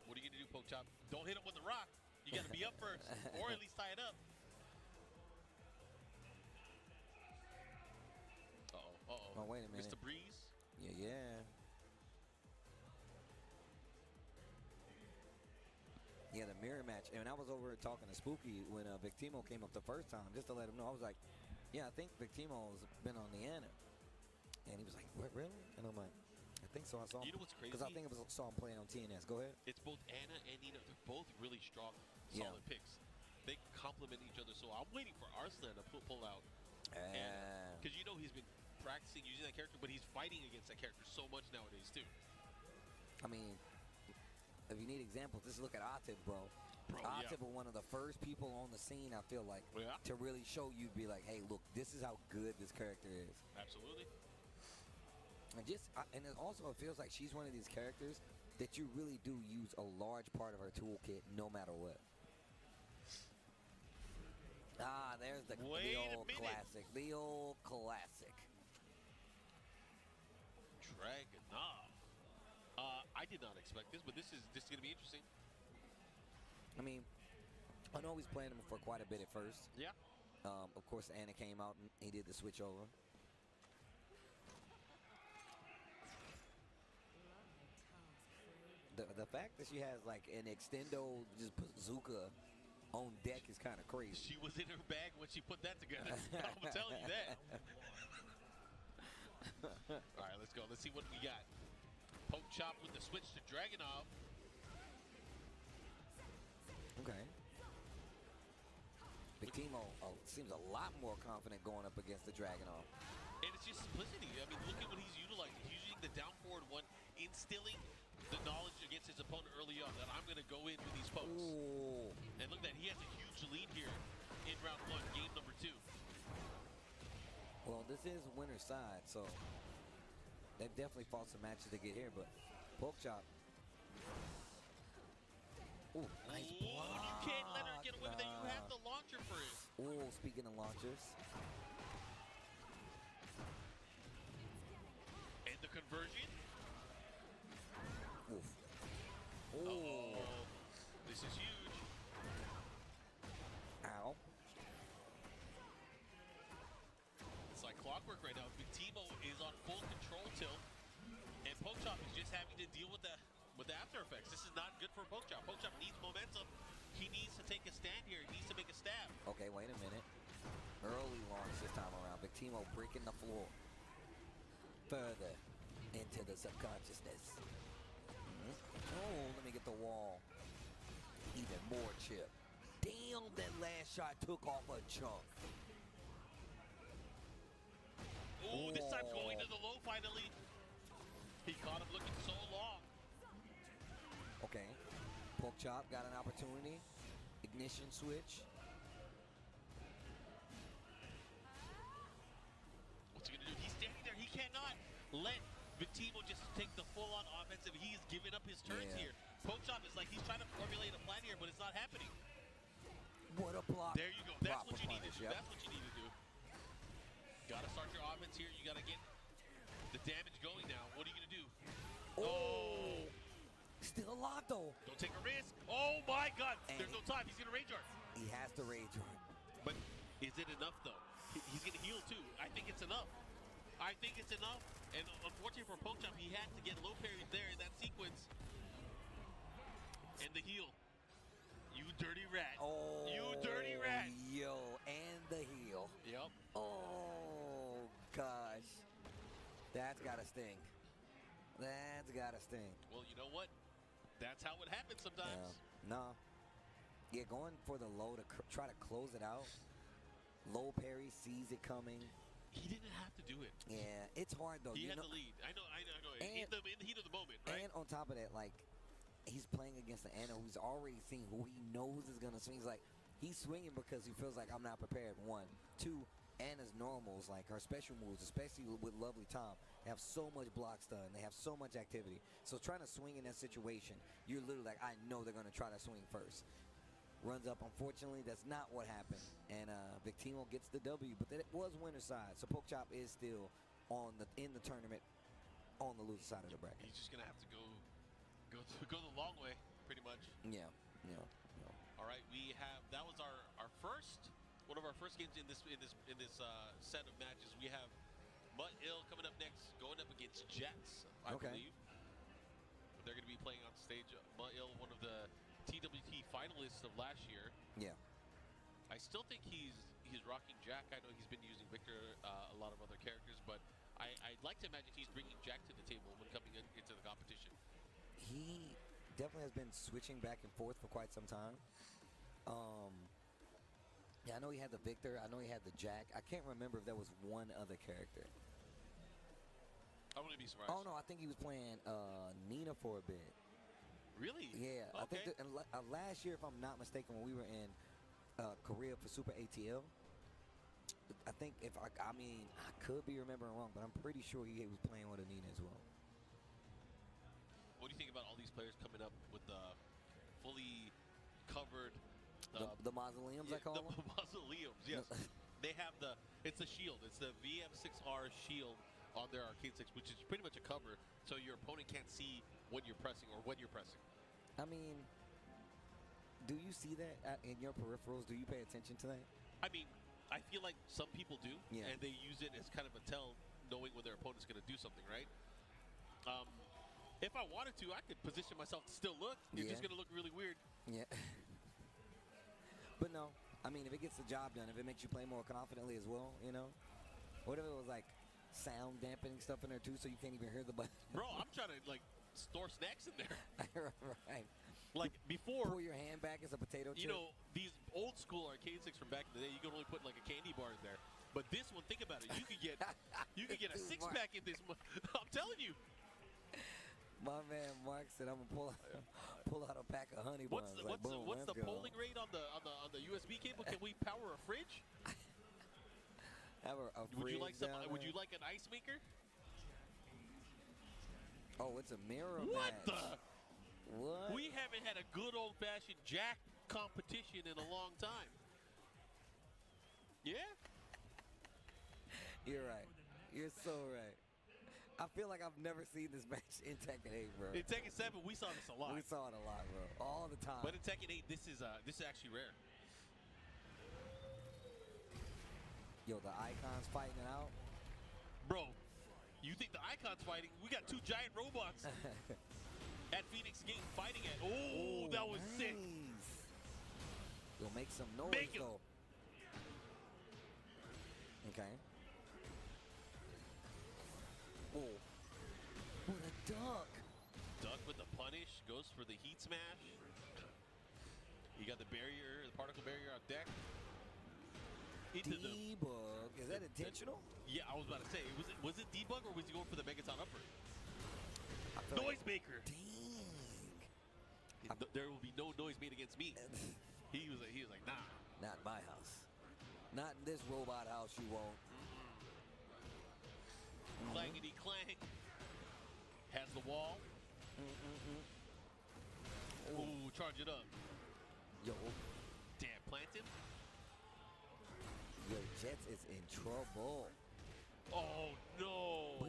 What are you going to do, Poke Chop? Don't hit him with the rock. You got to be up first, or at least tie it up. Oh, wait a minute. Mr. Breeze. Yeah. Yeah, the mirror match. And I was over talking to Spooky when Victimo came up the first time, just to let him know. I was like, yeah, I think Victimo's been on the Anna. And he was like, what, really? And I'm like, I think so. I saw him. You know what's crazy? Because I think I saw him playing on TNS. Go ahead. It's both Anna and Nina. They're both really strong, solid picks. They complement each other. So I'm waiting for Arslan to pull out. Because you know he's been practicing using that character, but he's fighting against that character so much nowadays, too. I mean, if you need examples, just look at Atib, bro. Atib was one of the first people on the scene, I feel like, to really show you, be like, hey, look, this is how good this character is. Absolutely. And it also feels like she's one of these characters that you really do use a large part of her toolkit no matter what. Ah, there's the old classic. The old classic. Dragunov. I did not expect this, but this is going to be interesting. I mean, I know he's playing him for quite a bit at first. Yeah. Of course, Anna came out and he did the switch over. The fact that she has like an extendo just bazooka on deck is kind of crazy. She was in her bag when she put that together. I'm telling you that. All right, let's go. Let's see what we got. Poke Chop with the switch to Dragunov. Okay. Victimo seems a lot more confident going up against the Dragunov. And it's just simplicity. I mean, look at what he's utilizing. He's using the down forward one, instilling the knowledge against his opponent early on that I'm going to go in with these pokes. Ooh. And look at that. He has a huge lead here in round one, game number 2. Well, this is winner's side, so they've definitely fought some matches to get here, but Poke Chop. Ooh, nice block. You can't let her get away with it. You have the launcher for it. Ooh, speaking of launchers. And the conversion. Oof. Oh, this is huge. Ow. It's like clockwork right now. Victimo is on full control tilt, and Poke Chop is just having to deal with the after effects. This is not good for Poke Chop. Poke Chop needs momentum. He needs to take a stand here. He needs to make a stab. Okay, wait a minute. Early launch this time around. Victimo breaking the floor further into the subconsciousness. Oh, let me get the wall. Even more chip. Damn, that last shot took off a chunk. Oh, this time going to the low finally. He caught him looking so long. Okay. Poke Chop got an opportunity. Ignition switch. What's he going to do? He's standing there. He cannot let Victimo just take the full-on offensive. He's giving up his turns here. Poke Chop is like he's trying to formulate a plan here, but it's not happening. What a block. There you go. That's Proper what you need to do. punish, That's what you need to do. Got to start your offense here. You got to get the damage going now. What are you going to do? Oh. Still alive, though. Don't take a risk. Oh, my God. And there's no time. He's going to rage art. He has to rage art. But is it enough, though? He's going to heal, too. I think it's enough. I think it's enough. And unfortunately for Poke Chop, he had to get low parries there in that sequence. And the heal. You dirty rat. Oh. You dirty rat. Yo, and the heel. Yep. Oh, gosh. That's got to sting. That's got to sting. Well, you know what? That's how it happens sometimes. No. Yeah, going for the low to try to close it out. Low parry, sees it coming. He didn't have to do it. Yeah, it's hard, though. He had the lead. I know. In the heat of the moment, right? And on top of that, like, he's playing against the Anna who's already seen who he knows is going to swing. He's like, he's swinging because he feels like I'm not prepared, one. Two, Anna's normals, like her special moves, especially with Lovely Tom, they have so much block stun. They have so much activity. So trying to swing in that situation, you're literally like, I know they're going to try to swing first. Runs up. Unfortunately, that's not what happened. And Victimo gets the W, but that was winner's side. So Poke Chop is still in the tournament on the loser side of the bracket. He's just going to have to go the long way, pretty much. Yeah. All right, that was our first one of our first games in this set of matches. We have Mutt Ill coming up next, going up against Jets, I believe. They're going to be playing on stage. Mutt Ill, one of the TWT finalists of last year. Yeah. I still think he's rocking Jack. I know he's been using Victor, a lot of other characters, but I'd like to imagine he's bringing Jack to the table when coming into the competition. He definitely has been switching back and forth for quite some time. Yeah, I know he had the Victor. I know he had the Jack. I can't remember if there was one other character. I wouldn't be surprised. Oh, no, I think he was playing Nina for a bit. Really? Yeah. Okay. I think last year, if I'm not mistaken, when we were in Korea for Super ATL, I think I could be remembering wrong, but I'm pretty sure he was playing with a Nina as well. What do you think about all these players coming up with the fully covered... The mausoleums, I call them? The mausoleums, yes. They have it's the shield. It's the VM6R shield on their arcade sticks, which is pretty much a cover, so your opponent can't see when you're pressing or when you're pressing. I mean, do you see that in your peripherals? Do you pay attention to that? I mean, I feel like some people do, yeah. And they use it as kind of a tell, knowing when their opponent's going to do something, right? If I wanted to, I could position myself to still look. It's just going to look really weird. Yeah. But no, I mean, if it gets the job done, if it makes you play more confidently as well, you know? What if it was like sound dampening stuff in there too, so you can't even hear the button? Bro, I'm trying to like store snacks in there. Right. Like before, pull your hand back as a potato chip. You know, these old school arcade sticks from back in the day, you could only put like a candy bar in there. But this one, think about it. You could get a six-pack in this. I'm telling you. My man Mark said, "I'm gonna pull out a pack of honey buns." What's the polling rate on the USB cable? Can we power a fridge? Have a fridge. Would you like an ice maker? Oh, it's a mirror match. What? We haven't had a good old-fashioned Jack competition in a long time. Yeah. You're right. You're so right. I feel like I've never seen this match in Tekken 8, bro. In Tekken 7, we saw this a lot. We saw it a lot, bro. All the time. But in Tekken 8, this is actually rare. Yo, the Icons fighting it out. Bro, you think the Icons fighting? We got two giant robots at Phoenix Gate fighting it. Oh, that was sick. Yo, make some noise, though. Okay. Oh, what a duck. Duck with the punish, goes for the heat smash. You got the barrier, the particle barrier on deck. Debug. Is that intentional? Yeah, I was about to say, was it debug or was he going for the Megaton upper? Noisemaker. Dang. There will be no noise made against me. He was like, nah. Not in my house. Not in this robot house, you won't. Clangity clang. Has the wall. Ooh, charge it up. Yo. Damn, planted. Yo, Jets is in trouble. Oh, no.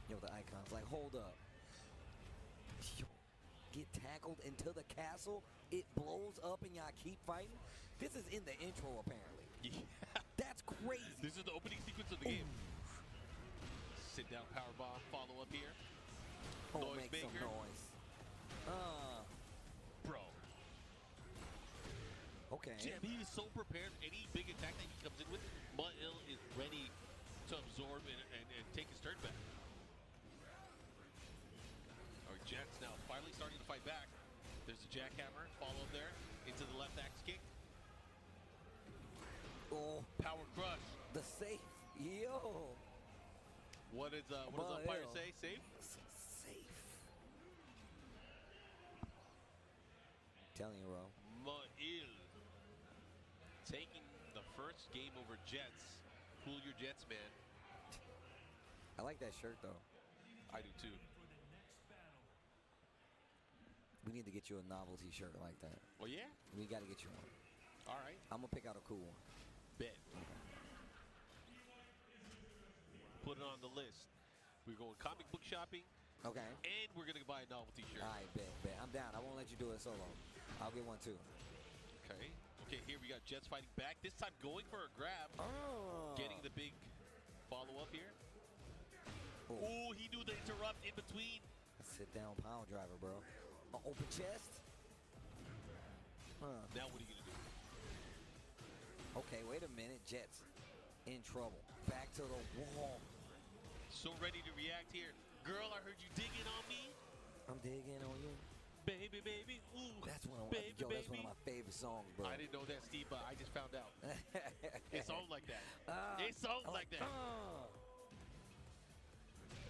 Yo, the Icons, like, hold up. Yo, get tackled into the castle. It blows up and y'all keep fighting. This is in the intro, apparently. Yeah. That's crazy. This is the opening sequence of the game. Sit down, powerbomb, follow up here. Oh, make some noise. Bro. Okay. Jam, he is so prepared. Any big attack that he comes in with, Mutt Ill is ready to absorb and take his turn back. Our Jets now finally starting to fight back. There's a jackhammer, follow up there, into the left axe kick. Oh, power crush. The safe. Yo. What does umpire say? Safe? Safe. I'm telling you, bro. Mutt Ill taking the first game over Jets. Cool your Jets, man. I like that shirt, though. I do, too. We need to get you a novelty shirt like that. Well, yeah? We got to get you one. All right. I'm going to pick out a cool one. Bet. Put it on the list. We're going comic book shopping. Okay. And we're going to buy a novelty shirt. All right, bet. I'm down. I won't let you do it solo. I'll get one too. Okay. Okay, here we got Jets fighting back. This time going for a grab. Oh. Getting the big follow-up here. Oh, Ooh, he knew the interrupt in between. sit down power driver, bro. Open chest. Huh. Now what are you going to do? Okay, wait a minute. Jets in trouble. Back to the wall. So ready to react here. Girl, I heard you digging on me. I'm digging on you. Baby, baby, ooh. That's one of baby, my, that's one of my favorite songs, bro. I didn't know that, Steve, but I just found out. It's songs like that. It's songs like that.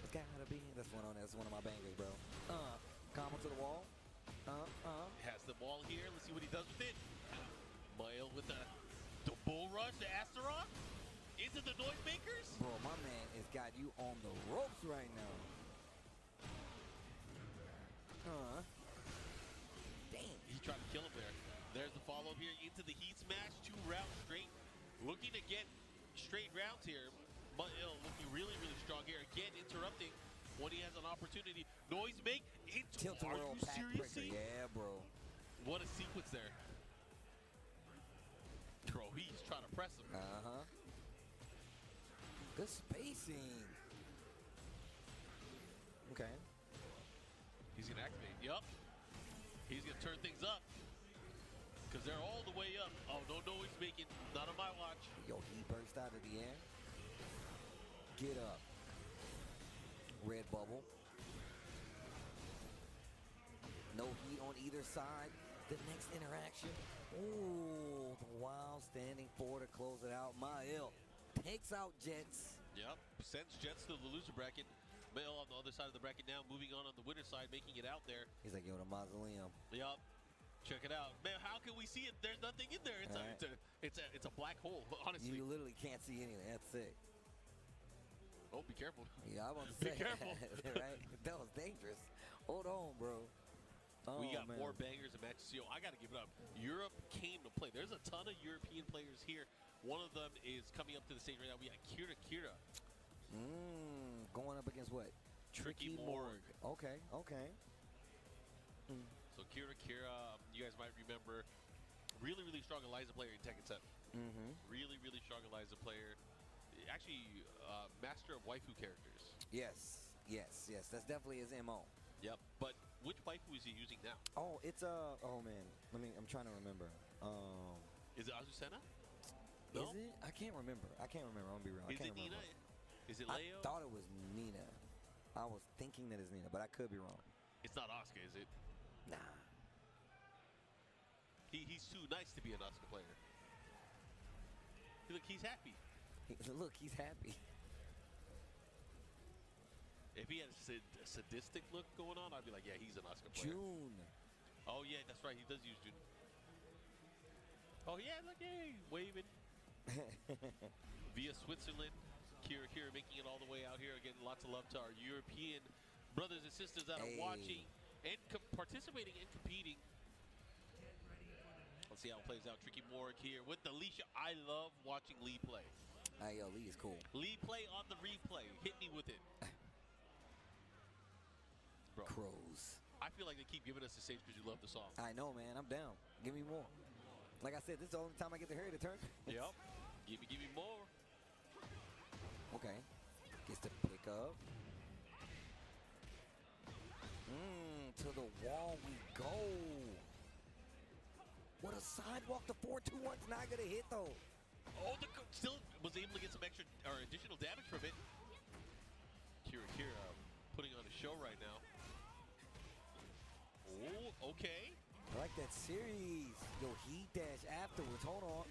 It's gotta be. That's one of my bangers, bro. Combo to the wall. Has the ball here. Let's see what he does with it. Mael with the bull rush, the Astaroth. Into the noisemakers. Bro, my man has got you on the ropes right now. Damn. He tried to kill him there. There's the follow-up here into the heat smash. 2 rounds straight. Looking to get straight rounds here. Mael looking really, really strong here. Again, interrupting when he has an opportunity. Noise make into Tilt-a-whirl pack breaker. Yeah, bro. What a sequence there. Bro, he's trying to press him. Good spacing. Okay. He's going to activate. Yup. He's going to turn things up. Because they're all the way up. Oh, no noise making. Not on my watch. Yo, he burst out of the air. Get up. Red bubble. No heat on either side. The next interaction. Ooh, the wild standing 4 to close it out. Mael takes out Jets. Yep. Sends Jets to the loser bracket. Mael on the other side of the bracket now. Moving on the winner side, making it out there. He's like, yo, the mausoleum. Yup. Check it out. Man, how can we see it? There's nothing in there. It's a black hole, honestly. You literally can't see anything. That's sick. Oh, be careful. Yeah, I want to be say careful. Right? That was dangerous. Hold on, bro. We got man. more bangers and matches. Yo, I got to give it up. Europe came to play. There's a ton of European players here. One of them is coming up to the stage right now. We got Kira. Going up against what? Tricky Morg. Okay. So Kira, you guys might remember, really, really strong Eliza player in Tekken 7. Really, really strong Eliza player. Actually, master of waifu characters. Yes. That's definitely his MO. Yep. But which waifu is he using now? Oh, it's oh man. I'm trying to remember. Is it Azucena? No? Is it? I can't remember. I'm gonna be real. Is it Nina? Is it Leo? I thought it was Nina. I was thinking that it's Nina, but I could be wrong. It's not Asuka, is it? Nah. He's too nice to be an Asuka player. Look, he's happy. Look, he's happy. If he had a sadistic look going on, I'd be like, yeah, he's an Asuka player. June. Oh, yeah, that's right. He does use June. Oh, yeah, look, hey, waving. Via Switzerland. Kira making it all the way out here. Again, lots of love to our European brothers and sisters that are watching and participating and competing. Let's see how it plays out. Tricky Morg here with the Alicia. I love watching Lee play. Yo, Lee is cool. Lee play on the replay. Hit me with it. Bro. Crows. I feel like they keep giving us the stage because you love the song. I know, man. I'm down. Give me more. Like I said, this is the only time I get to hear the turn. Yep. Give me more. Okay. Gets to pick up. To the wall we go. What a sidewalk. The 4-2-1's not going to hit, though. Oh, still was able to get some extra or additional damage from it. Kira putting on a show right now. Oh, okay. I like that series. Yo, heat dash afterwards. Hold on.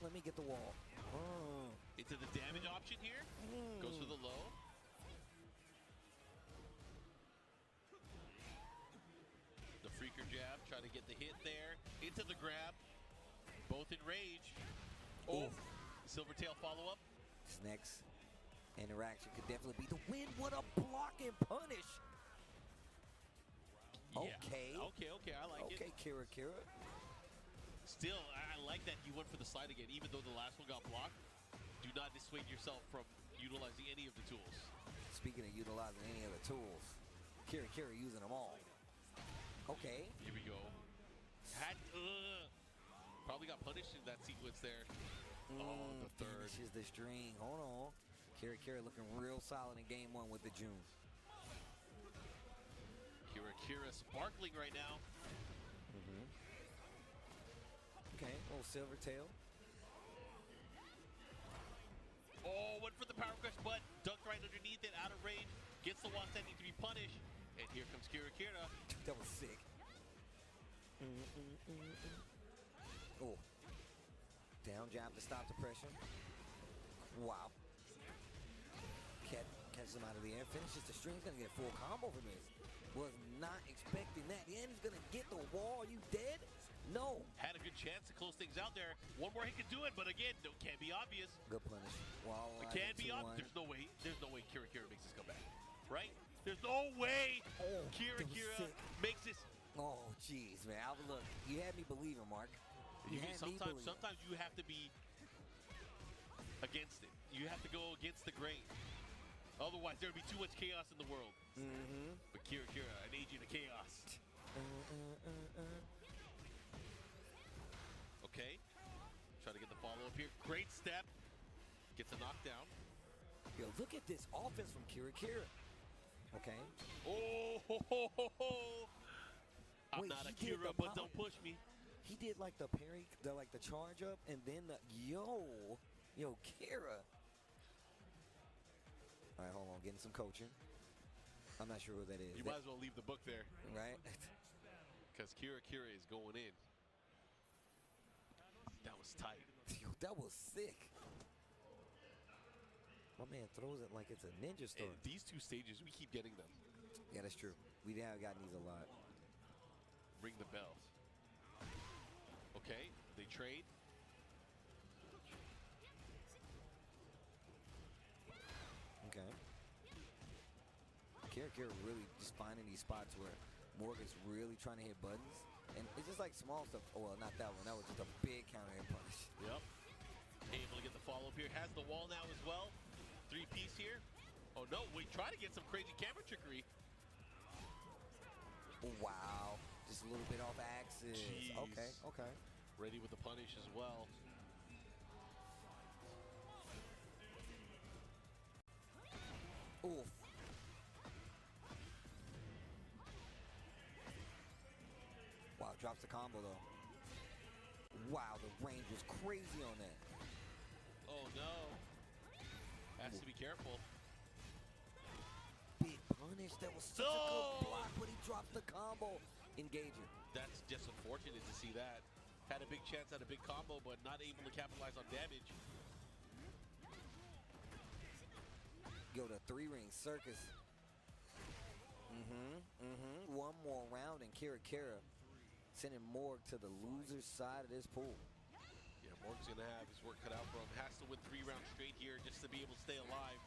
Let me get the wall. Into the damage option here. Goes for the low. The freaker jab. Try to get the hit there. Into the grab. Both in rage. Oh. Silvertail follow-up. This next interaction could definitely be the win. What a block and punish. Yeah. Okay. Okay, I like it. Okay, Kira. Still, I like that he went for the slide again, even though the last one got blocked. Do not dissuade yourself from, utilizing any of the tools. Speaking of utilizing any of the tools, Kira using them all. Okay. Here we go. Probably got punished in that sequence there. Oh, the third. Finishes the string. Hold on. Kira looking real solid in game 1 with the June. Kira sparkling right now. Okay, little silver tail. Oh, went for the power crush, but ducked right underneath it, out of range. Gets the wall standing to be punished. And here comes Kira. That was sick. Oh. Down jab to stop the pressure. Wow. Catches him out of the air. Finishes the string. He's going to get a full combo from this. Was not expecting that. And he's going to get the wall. Are you dead? No. Had a good chance to close things out there. One more he could do it, but again, can't be obvious. Good punish. Wall it can't be obvious. There's no way Kira makes this comeback. Right? There's no way Kira makes this. Oh, jeez, man. Look, you had me believing, Mark. Sometimes you have to be against it. You have to go against the grain. Otherwise, there would be too much chaos in the world. But Kira, I need you to chaos. Okay. Try to get the follow-up here. Great step. Gets a knockdown. Yo, look at this offense from Kira. Okay. Oh, ho, ho, ho, ho. I'm not a Kira, but don't push me. He did like the parry, the charge up, and then the yo, Kira. All right, hold on, getting some coaching. I'm not sure who that is. You might as well leave the book there, right? Because Kira is going in. That was tight. Yo, that was sick. My man throws it like it's a ninja story. And these two stages, we keep getting them. Yeah, that's true. We have gotten these a lot. Ring the bell. Okay, they trade. Okay. Kira really just finding these spots where Morgan's really trying to hit buttons. And it's just like small stuff. Oh, well, not that one. That was just a big counter hit punish. Yep. Able to get the follow-up here. Has the wall now as well. 3-piece here. Oh, no. We try to get some crazy camera trickery. Wow. Just a little bit off axis. Jeez. Okay. Ready with the punish as well. Oof. Wow, drops the combo though. Wow, the range was crazy on that. Oh no. Has to be careful. Big punish. That was such a good block, but he dropped the combo. Engaging. That's just unfortunate to see that. Had a big chance at a big combo, but not able to capitalize on damage. Go to 3-ring circus. One more round and Kira sending Morg to the loser's side of this pool. Yeah, Morg's gonna have his work cut out for him. Has to win 3 rounds straight here just to be able to stay alive.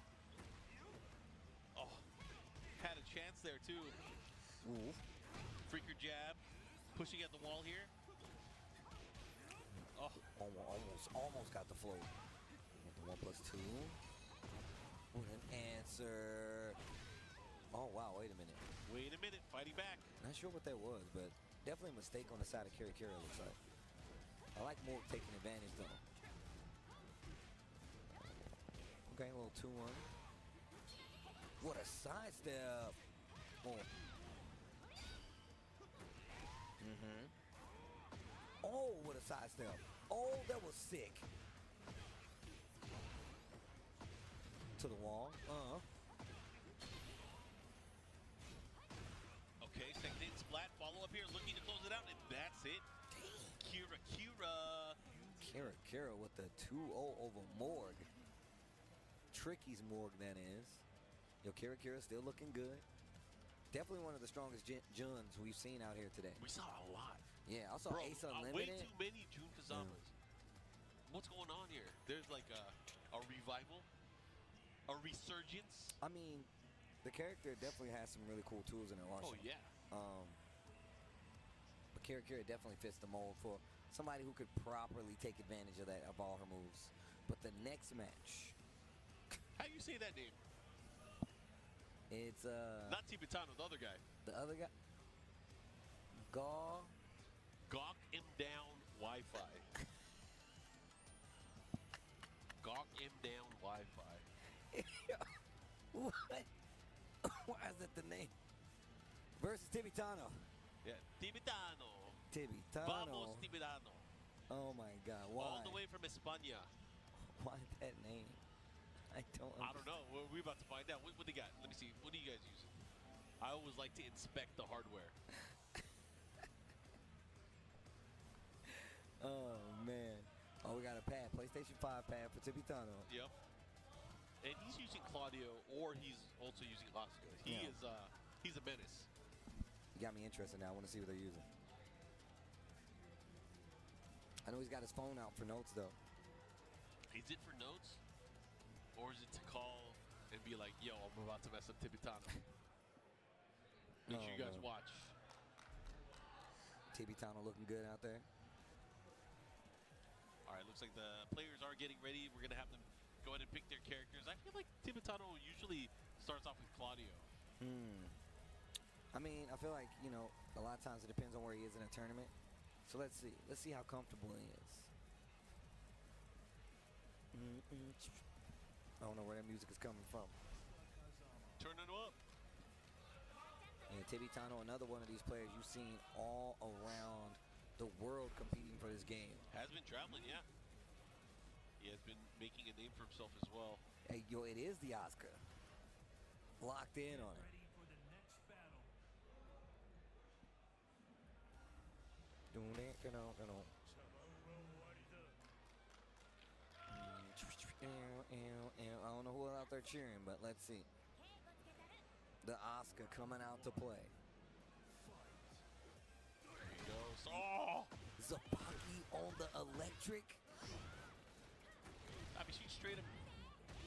Oh, had a chance there too. Ooh. Freaker jab, pushing at the wall here. Oh, almost got the float. Get the 1+2. What an answer. Oh wow, wait a minute. Fighting back. Not sure what that was, but definitely a mistake on the side of Kira, looks like. I like Morg taking advantage though. Okay, a little 2-1. What a sidestep. Oh. Oh, what a sidestep. Oh, that was sick. To the wall. Okay, second hit splat. Follow up here, looking to close it out, and that's it. Kira. Kira with the 2-0 over Morg. Tricky's Morg, that is. Yo, Kira still looking good. Definitely one of the strongest Juns we've seen out here today. We saw a lot. Yeah, I saw Ace Unlimited. Way too many Jun Kazamas. What's going on here? There's like a revival? A resurgence? I mean, the character definitely has some really cool tools in her arsenal. Oh, yeah. But Kira definitely fits the mold for somebody who could properly take advantage of all her moves. But the next match. How you you say that name? It's Not Tibetano, the other guy. the other guy. Gaw. Gawk him down Wi-Fi. Gawk him down Wi-Fi. What? Why is that the name? Versus Tibetano. Yeah, Tibetano. Tibetano. Vamos, Tibetano. Oh my God! Why? All the way from España. Why that name? I don't. I don't know. We're about to find out. What they got? Let me see. What do you guys use? I always like to inspect the hardware. Oh man! Oh, we got a pad, PlayStation 5 pad for Tibetano. Yep. And he's using Claudio, or he's also using Oscar. He's a menace. You got me interested now. I want to see what they're using. I know he's got his phone out for notes though. Is it for notes? Or is it to call and be like, yo, I'm about to mess up Tibetano? Make sure you guys watch. Tibetano looking good out there. All right, looks like the players are getting ready. We're going to have them go ahead and pick their characters. I feel like Tibetano usually starts off with Claudio. I mean, I feel like, you know, a lot of times it depends on where he is in a tournament. So let's see. Let's see how comfortable he is. I don't know where that music is coming from. Turn it up. And Tibetano, another one of these players you've seen all around the world competing for this game. Has been traveling, yeah. He has been making a name for himself as well. Hey, yo, it is the Oscar. Locked in on it. I don't know who out there cheering, but let's see. The Oscar coming out to play. There he goes. Oh! Zabaki on the electric. I mean, she straight up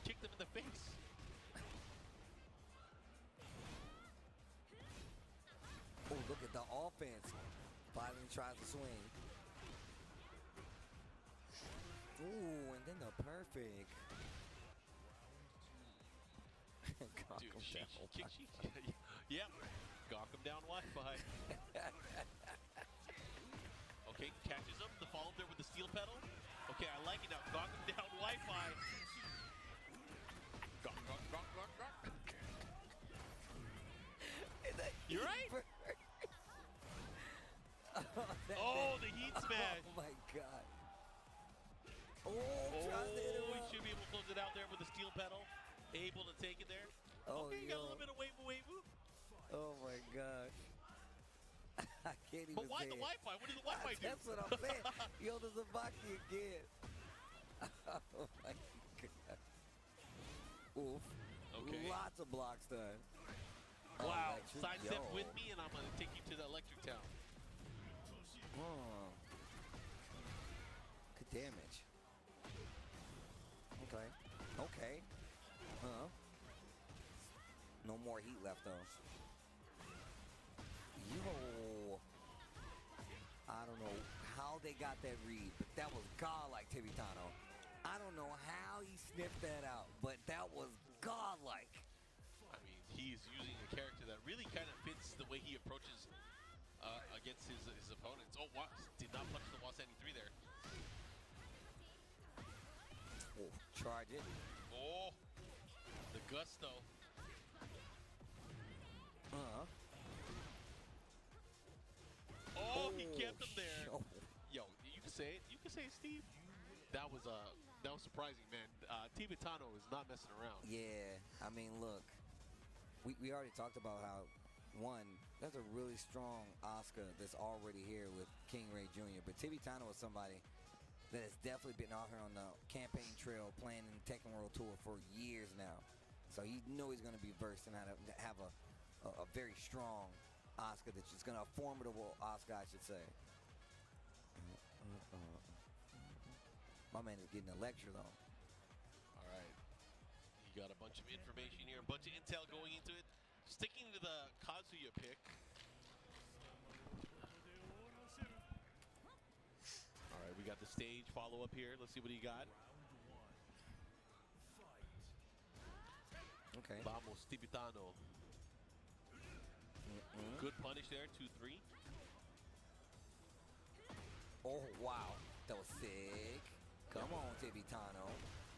kicked him in the face. Oh, look at the offense. Finally tries to swing. Ooh, and then the perfect. Dude, yep. Gawk him down Wi-Fi. Okay, catches him. The follow there with the steel pedal. Okay, I like it now. Gawk him down Wi-Fi. Gawk, gawk, gawk, gawk, gawk. You're right. Oh, the heat smash. Oh my God. Oh, he should be able to close it out there with the steel pedal. Able to take it there. Oh, okay, got a little bit of wave-wave. Oh my gosh. I can't even. But why say the it. Wi-Fi? What did the Wi-Fi do? That's what I'm saying. Yo, the Zabaki again. Oh my God. Oof. Okay. Lots of blocks done. Wow. Electric, Sidestep yo. with me, and I'm going to take you to the electric town. Oh. Good damage. Okay. Okay. No more heat left though. Yo. I don't know how they got that read, but that was godlike, Tibetano. I don't know how he sniffed that out, but that was godlike. I mean, he's using a character that really kind of fits the way he approaches against his opponents. Oh, wow. Did not punch the Wasani 3 there. Oh, charge it. Oh, the gusto. Oh, he kept him there. Yo, you can say it. You can say it, Steve. That was surprising, man. Tibetano is not messing around. Yeah, I mean, look, we already talked about how, one, there's a really strong Oscar that's already here with King Ray Jr., but Tibetano is somebody that has definitely been out here on the campaign trail playing in the Tekken World Tour for years now. So you know he's going to be versed in how to have a very strong Oscar that's just going to, a formidable Oscar, I should say. My man is getting a lecture, though. All right. You got a bunch of information here, a bunch of intel going into it. Sticking to the Kazuya pick. All right, we got the stage follow-up here. Let's see what he got. Okay. Vamos, Tibetano. Good punish there, 2-3. Oh, wow. That was sick. Come on, Tibetano.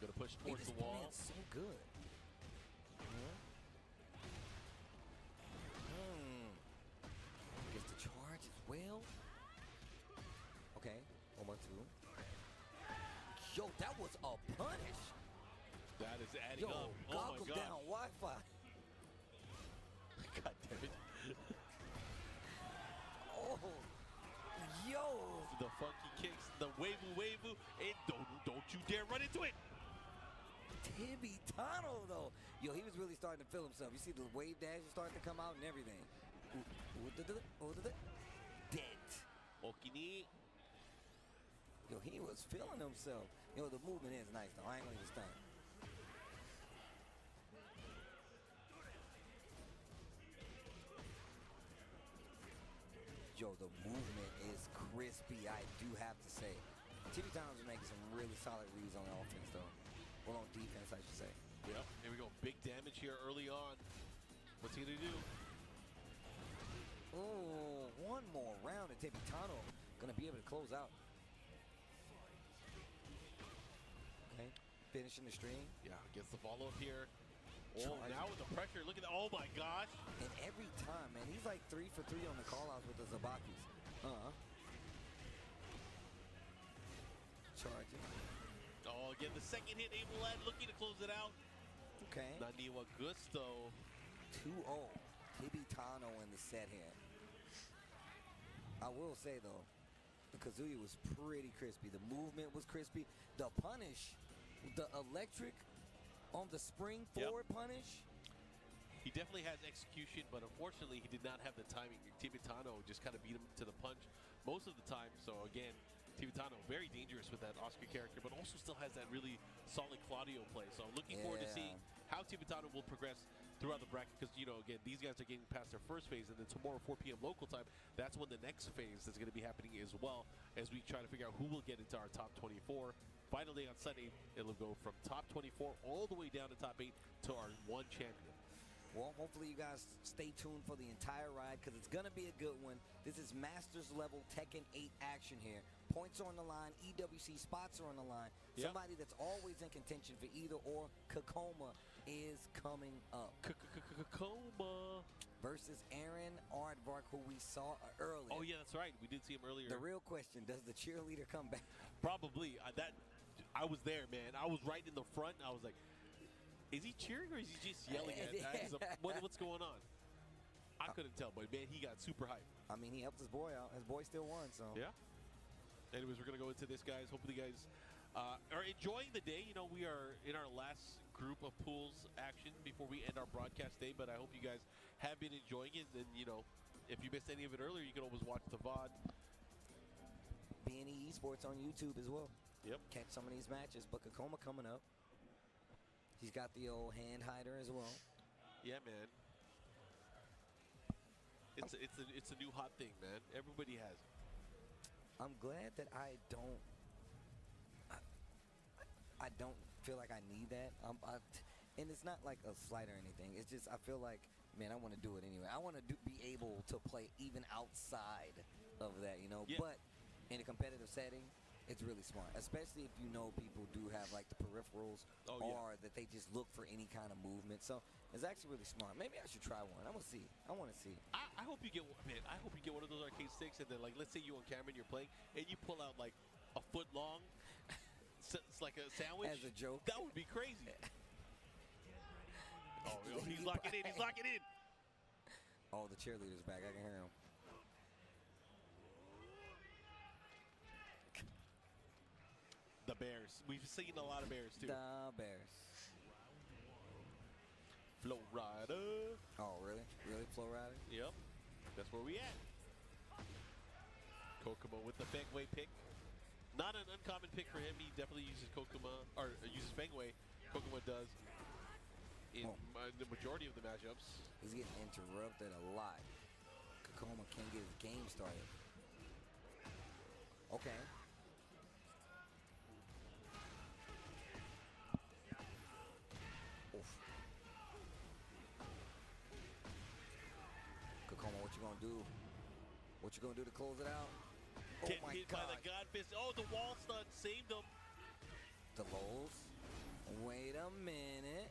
Gonna push towards the wall. So good. Gets the charge as well. Okay, 1-2. Yo, that was a punish. That is adding up. Oh goggle my God. down Wi-Fi. God damn it. Oh, yo. The funky kicks, the wavoo, and don't you dare run into it. Tibetano, though. Yo, he was really starting to feel himself. You see the wave dash is starting to come out and everything. Dead. Okini. Yo, he was feeling himself. Yo, the movement is nice, though. I ain't gonna even stunt. Yo, the movement is crispy, I do have to say. Tibetano's making some really solid reads on offense, though. Well, on defense, I should say. Yep, here we go. Big damage here early on. What's he gonna do? Oh, one more round and Tibetano gonna be able to close out. Okay, finishing the stream. Yeah, gets the follow-up here. Oh, now with the pressure, look at that. Oh my gosh. And every time, man, he's like 3 for 3 on the call-outs with the Zabakis. Charging. Oh, again, the second hit, Abel Lad looking to close it out. Okay. Naniwa Gusto. 2-0. Tibetano in the set here. I will say, though, the Kazuya was pretty crispy. The movement was crispy. The punish, the electric on the spring forward punish. He definitely has execution, but unfortunately, he did not have the timing. Tibetano just kind of beat him to the punch most of the time. So, again, Tibetano very dangerous with that Oscar character, but also still has that really solid Claudio play. So I'm looking forward to seeing how Tibetano will progress throughout the bracket because, you know, again, these guys are getting past their first phase, and then tomorrow, 4 p.m. local time, that's when the next phase is going to be happening as well as we try to figure out who will get into our top 24. Final day on Sunday, it'll go from top 24 all the way down to top 8 to our one champion. Well, hopefully you guys stay tuned for the entire ride because it's going to be a good one. This is Masters level Tekken 8 action here. Points are on the line. EWC spots are on the line. Yep. Somebody that's always in contention for either or, Kakoma, is coming up. Kakoma versus Aaron Aardvark, who we saw earlier. Oh, yeah, that's right. We did see him earlier. The real question, does the cheerleader come back? Probably. I was there, man. I was right in the front. I was like, is he cheering or is he just yelling at us? What's going on? I couldn't tell, but man, he got super hyped. I mean, he helped his boy out. His boy still won, so. Yeah. Anyways, we're going to go into this, guys. Hopefully, you guys are enjoying the day. You know, we are in our last group of pools action before we end our broadcast day, but I hope you guys have been enjoying it. And, you know, if you missed any of it earlier, you can always watch the VOD. B&E Esports on YouTube as well. Yep. Catch some of these matches, but Kakoma coming up. He's got the old hand hider as well. Yeah, man. It's a new hot thing, man. Everybody has it. I'm glad that I don't feel like I need that. And it's not like a slight or anything. It's just I feel like, man, I want to do it anyway. I want to be able to play even outside of that, you know. Yeah. But in a competitive setting, it's really smart, especially if you know people do have like the peripherals or that they just look for any kind of movement. So it's actually really smart. Maybe I should try one. I want to see. I want to see. I hope you get one, man. I hope you get one of those arcade sticks, and then like let's say you on camera and you're playing, and you pull out like a foot long. It's like a sandwich. As a joke. That would be crazy. Oh, yo, he's locking in. He's locking in. Oh, the cheerleader's back. I can hear him. The Bears. We've seen a lot of Bears, too. The Bears. Flow Rider. Oh, really? Really, Flow Rider? Yep. That's where we at. Kokomo with the Fengway pick. Not an uncommon pick for him. He definitely uses Kokomo, or uses Fengway. Kokomo does in the majority of the matchups. He's getting interrupted a lot. Kokoma can't get his game started. Okay. Oof. do? What you gonna do to close it out? Oh Get my hit God. by the God Fist. Oh, the wall stun saved him. The lows. Wait a minute.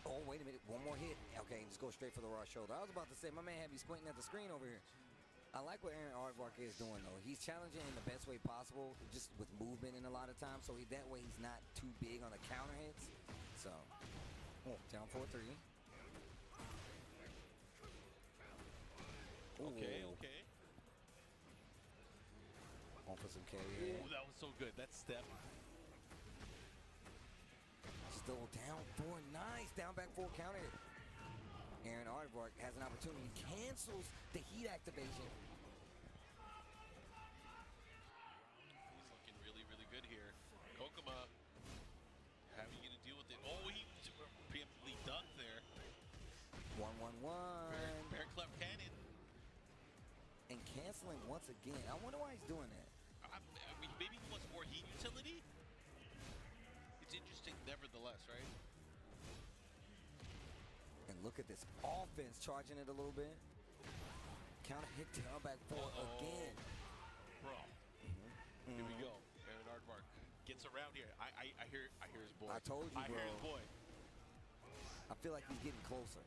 Oh, wait a minute. One more hit. Okay, just go straight for the raw shoulder. I was about to say, my man had me squinting at the screen over here. I like what Aaron Aardvark is doing, though. He's challenging in the best way possible, just with movement in a lot of times, so that way he's not too big on the counter hits. So, down 4-3. Okay, Ooh. okay. On for some carry. Ooh, that was so good. That step. Still down 4. Nice. Down back 4 counter hit. Aaron Aardvark has an opportunity. Cancels the heat activation. He's looking really, really good here. Kokuma, how are you going to deal with it? Oh, he preemptively ducked there. 1-1-1. Bear Clef Cannon. And canceling once again. I wonder why he's doing that. I mean, maybe he wants more heat utility? It's interesting nevertheless, right? And look at this offense, charging it a little bit. Counter hit down back 4 again. Bro. Here we go. Aaron Aardvark gets around here. I hear his boy. I told you, I hear his bro. boy. I feel like he's getting closer.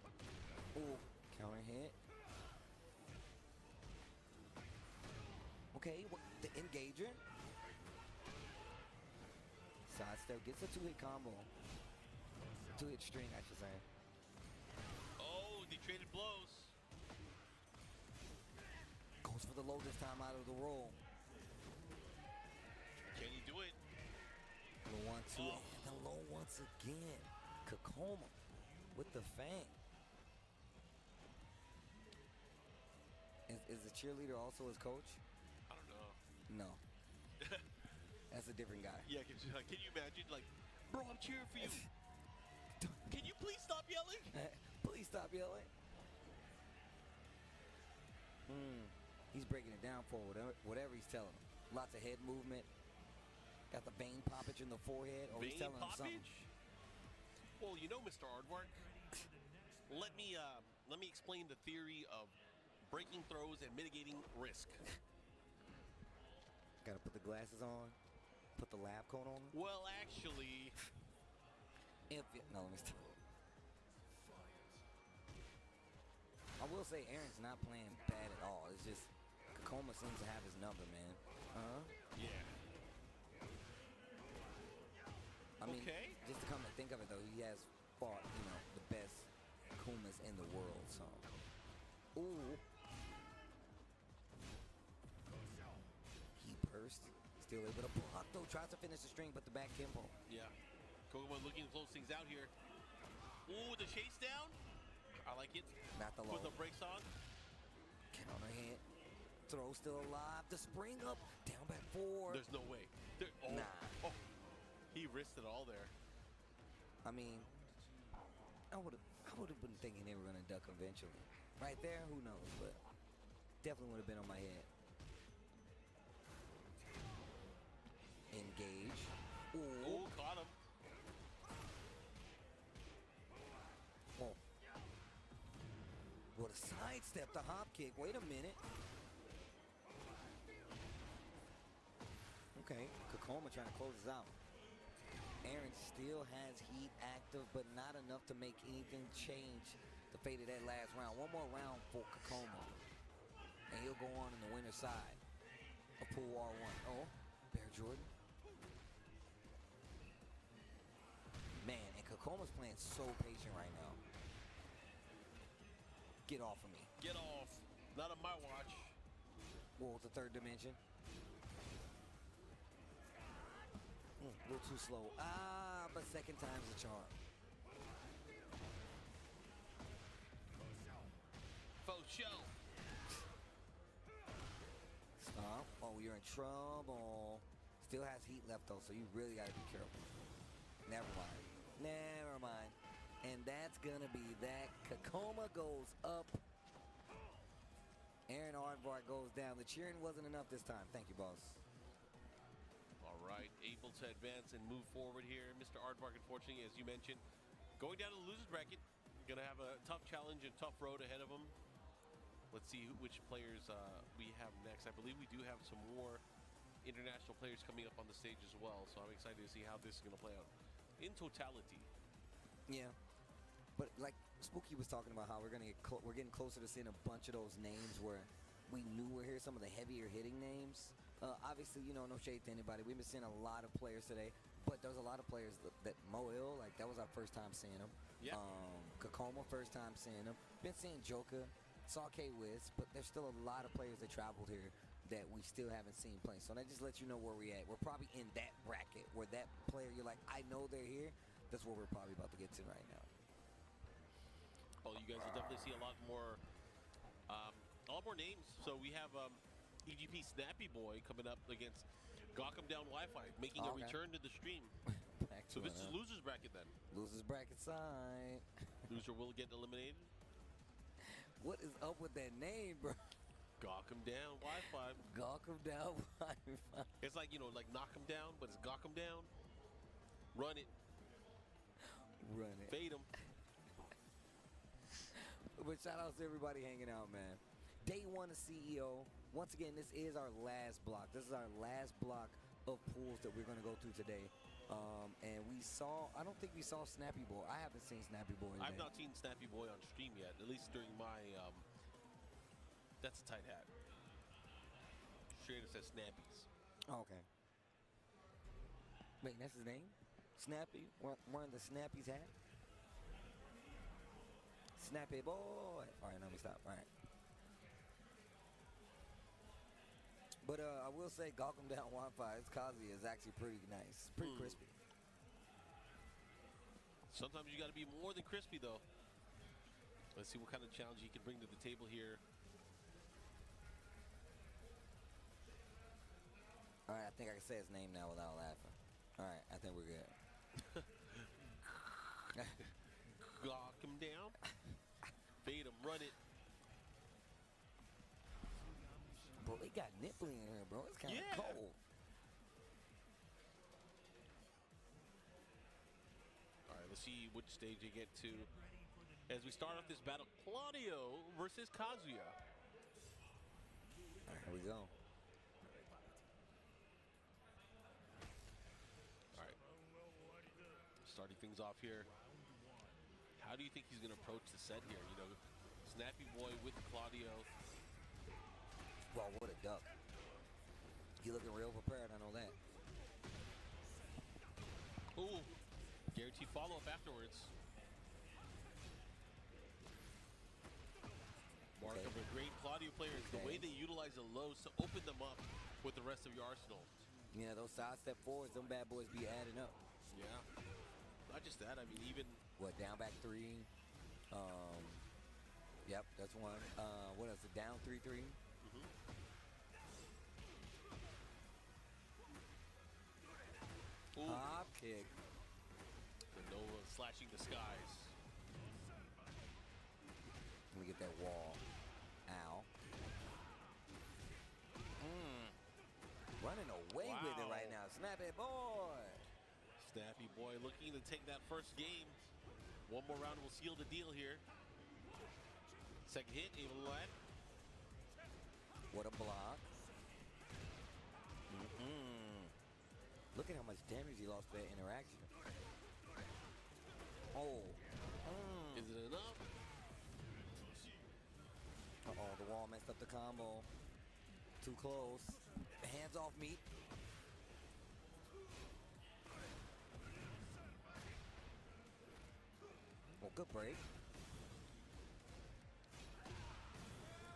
Ooh, counter hit. Okay, the engager. Sidestep gets a 2-hit combo. 2-hit string, I should say. Oh, they traded blows. Goes for the low this time out of the roll. Can he do it? The 1-2, and the low once again. Kokoma with the fang. Is the cheerleader also his coach? I don't know. No. That's a different guy. Yeah, can you imagine? Like, bro, I'm cheering for you. Can you please stop yelling? Please stop yelling. He's breaking it down for whatever he's telling him. Lots of head movement. Got the vein poppage in the forehead. Oh, he's telling him something. Well, you know, Mr. Aardvark, let me explain the theory of breaking throws and mitigating risk. Gotta put the glasses on. Put the lab coat on. Well, actually, no, let me stop. I will say Aaron's not playing bad at all. It's just Kokoma seems to have his number, man. Yeah. I mean, just to come to think of it, though, he has fought, the best Kumas in the world, so. Ooh. He burst. Still able to block, though. Tries to finish the string, but the back tempo. Yeah. Kokoma looking to close things out here. Ooh, the chase down. I like it. Not the low. Put the brakes on. Counter hit. Throw still alive. The spring up. Down back 4. There's no way. Nah. Oh. He risked it all there. I mean, I would have been thinking they were going to duck eventually. Right there, who knows, but definitely would have been on my head. Engage. Ooh, caught him. Oh. What a sidestep, the hop kick. Wait a minute. Okay, Kokoma trying to close this out. Aaron still has heat active, but not enough to make anything change the fate of that last round. One more round for Kokoma, and he'll go on in the winner's side of Pool R1. Oh, Bear Jordan. Man, and Kokoma's playing so patient right now. Get off of me. Get off. Not on my watch. Whoa, the third dimension. A little too slow. But second time's a charm. Faux show. Stop. Oh, you're in trouble. Still has heat left, though, so you really got to be careful. Never mind. Never mind. And that's going to be that. Kokoma goes up. Aaron Aardvark goes down. The cheering wasn't enough this time. Thank you, boss. All right, able to advance and move forward here. Mr. Aardvark, unfortunately, as you mentioned, going down to the loser's bracket. Going to have a tough challenge and tough road ahead of him. Let's see which players we have next. I believe we do have some more international players coming up on the stage as well. So I'm excited to see how this is going to play out in totality. Yeah. But like Spooky was talking about how we're getting closer to seeing a bunch of those names where we knew we're here, some of the heavier hitting names. Obviously, you know, no shade to anybody. We've been seeing a lot of players today, but there's a lot of players that Moil, like that was our first time seeing him. Yeah. Kakoma, first time seeing him. Been seeing Joker, saw K-Wiz, but there's still a lot of players that traveled here that we still haven't seen play. So that just lets you know where we're at. We're probably in that bracket where that player, you're like, I know they're here. That's what we're probably about to get to right now. Oh, you guys will definitely see a lot more names. So we have EGP Snappy Boy coming up against Gawkum Down Wi-Fi, making a return to the stream. So this is loser's bracket then. Loser's bracket side. Loser will get eliminated. What is up with that name, bro? Gawkum Down Wi-Fi. Gawkum Down Wi-Fi. It's like, you know, like knock him down, but it's Gawkum Down. Run it. Run it. Fade him. But shout out to everybody hanging out, man. Day one of CEO. Once again, this is our last block. This is our last block of pools that we're going to go through today. And I don't think we saw Snappy Boy. I haven't seen Snappy Boy today. I've not seen Snappy Boy on stream yet, at least during my, that's a tight hat. Straight up says Snappies. Oh, okay. Wait, that's his name? Snappy? Wearing the Snappy's hat? Snappy Boy. All right, let me stop. All right. But I will say Gawkum Down Wi-Fi, its Kazuya is actually pretty nice. Pretty crispy. Sometimes you got to be more than crispy, though. Let's see what kind of challenge he can bring to the table here. All right, I think I can say his name now without laughing. All right, I think we're good. Gawk him down. Fade him, run it. Bro, it got nipply in here, bro. It's kind of cold. All right, let's see which stage you get to. As we start off this battle, Claudio versus Kazuya. All right, here we go. All right. Starting things off here. How do you think he's going to approach the set here? You know, Snappy Boy with Claudio. Well, what a duck. He looking real prepared, I know that. Ooh, guaranteed follow-up afterwards. Mark of a great Claudio player is the way they utilize the lows to open them up with the rest of your arsenal. Yeah, those sidestep forwards, them bad boys be adding up. Yeah. Not just that, I mean, even... What, down back 3? Yep, that's one. What else, the down 3-3? Ooh. Hop kick. The Nova slashing the skies. Let me get that wall. Ow. Running away with it right now. Snappy Boy. Snappy Boy looking to take that first game. One more round will seal the deal here. Second hit, able to land. What a block. Look at how much damage he lost to that interaction. Oh. Is it enough? Uh-oh, the wall messed up the combo. Too close. Hands off me. Oh, good break.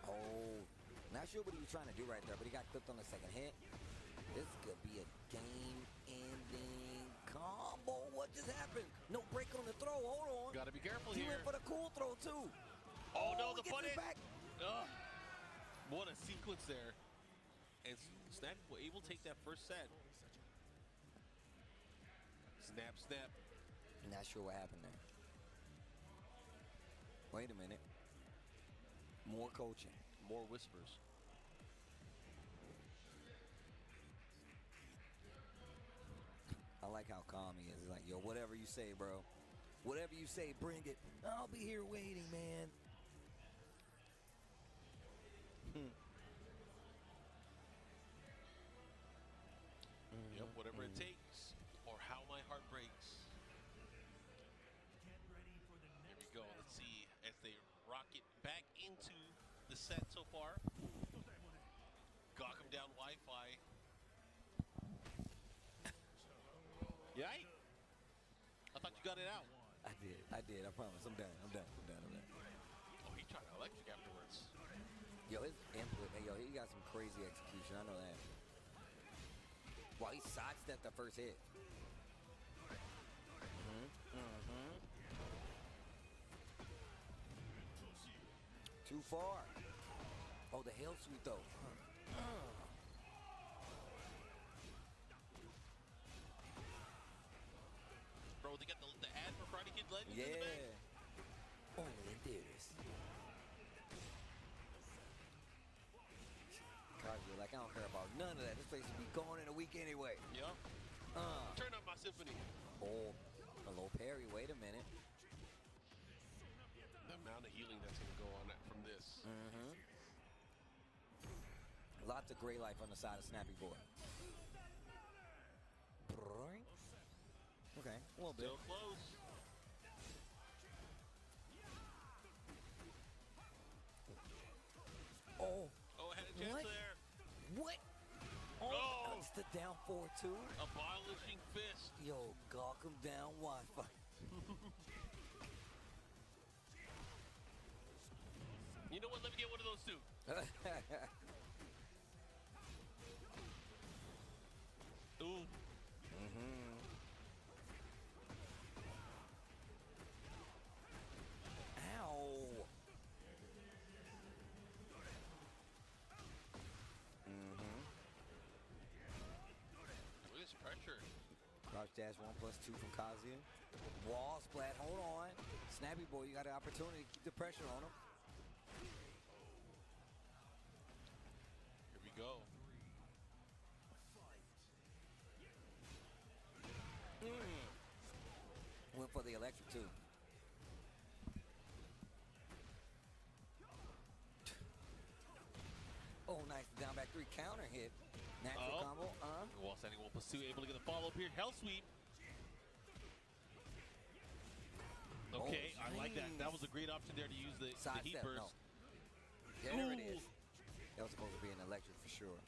Oh, not sure what he was trying to do right there, but he got clipped on the second hit. This could be a game-ending combo. What just happened? No break on the throw. Hold on. Gotta be careful he here. He went for the cool throw, too. Oh no, the gets punish. it back. What a sequence there. And Snappy was able to take that first set. Snap, snap. Not sure what happened there. Wait a minute. More coaching. More whispers. I like how calm he is. He's like, yo, whatever you say, bro. Whatever you say, bring it. I'll be here waiting, man. Yep, whatever it takes, or how my heart breaks. Here we go. Let's see as they rocket back into the set so far. Got him down Wi-Fi. Yeah, I thought you got it out. I did. I promise. I'm done. Oh, he tried to electric afterwards. Yo, his input, he got some crazy execution. I know that. Wow, he sidestepped the first hit. Too far. Oh, the hell sweep though. Bro, they got the ad for Karate Kid Legends in the Yeah. back. Only in theaters. Kazuya, like, I don't care about none of that. This place will be gone in a week anyway. Yep. Turn up my symphony. Oh, a low parry. Wait a minute. The amount of healing that's going to go on from this. Lots of gray life on the side of Snappy Boy. Okay, a little bit. Still close. Oh, had a chance what? there. What? Oh, it's the down 4-2. Abolishing fist. Yo, gawk him down Wi-Fi. You know what? Let me get one of those two. Ooh. Ow. Look at this pressure. Crouch dash 1+2 from Kazuya. Wall splat, hold on. Snappy Boy, you got an opportunity to keep the pressure on him. Here we go. Went for the electric too. Oh, nice down back 3 counter hit. Natural combo. Wall standing 1+2, able to get the follow up here. Hell sweep. Okay, I like that. That was a great option there to use the heat step, burst. no. There it is. That was supposed to be an electric for sure.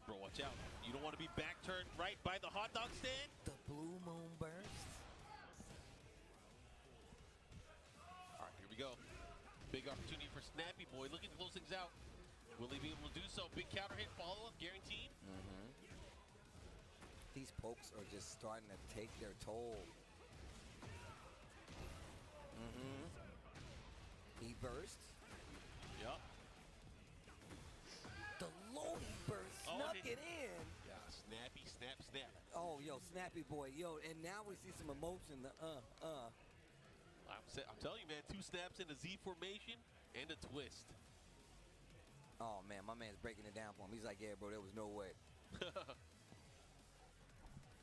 Bro, watch out. You don't want to be back turned right by the hot dog stand. The blue moon burst. All right, here we go. Big opportunity for Snappy Boy, looking to close things out. Will he be able to do so? Big counter hit follow-up, guaranteed. These pokes are just starting to take their toll. He burst. Yup. The loading burst snuck it in. Yeah, snappy, snap, snap. Oh, yo, Snappy Boy, yo, and now we see some emotion. I'm telling you, man, 2 snaps in a Z formation and a twist. Oh, man, my man's breaking it down for him. He's like, yeah, bro, there was no way.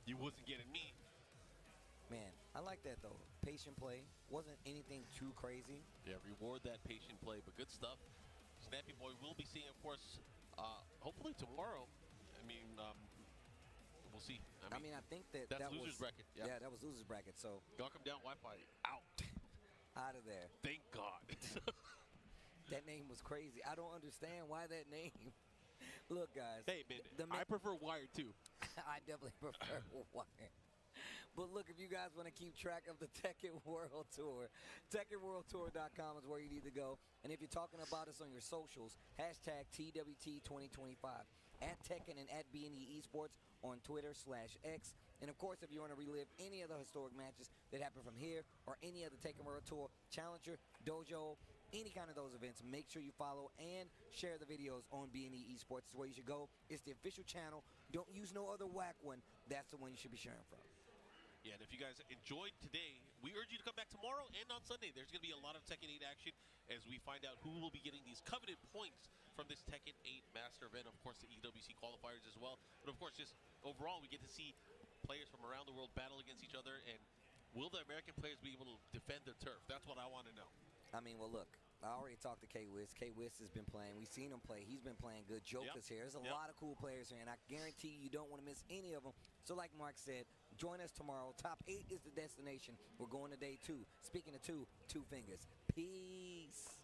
You wasn't getting me. Man, I like that, though. Patient play. Wasn't anything too crazy. Yeah, reward that patient play, but good stuff. Snappy Boy will be seeing, of course, hopefully tomorrow. I mean, we'll see. I mean, I think that that's was loser's bracket. Yeah, that was loser's bracket, so. Gawk him down Wi-Fi. Out. Out of there. Thank God. That name was crazy. I don't understand why that name. Look, guys. Hey, man, I prefer Wired, too. I definitely prefer Wired. But look, if you guys want to keep track of the Tekken World Tour, TekkenWorldTour.com is where you need to go. And if you're talking about us on your socials, hashtag TWT2025, at Tekken and at B&E Esports on Twitter/X. And of course, if you want to relive any of the historic matches that happen from here or any of the Tekken World Tour, Challenger, Dojo, any kind of those events, make sure you follow and share the videos on B&E Esports. It's where you should go. It's the official channel. Don't use no other whack one. That's the one you should be sharing from. Yeah, and if you guys enjoyed today, we urge you to come back tomorrow and on Sunday. There's going to be a lot of Tekken 8 action as we find out who will be getting these coveted points from this Tekken 8 Master event. Of course, the EWC qualifiers as well. But of course, just overall, we get to see players from around the world battle against each other. And will the American players be able to defend their turf? That's what I want to know. I mean, well, look. I already talked to K-Wiz. K-Wiz has been playing. We've seen him play. He's been playing good. Joker's here. There's a lot of cool players here, and I guarantee you don't want to miss any of them. So like Mark said, join us tomorrow. Top 8 is the destination. We're going to day 2. Speaking of 2 fingers. Peace.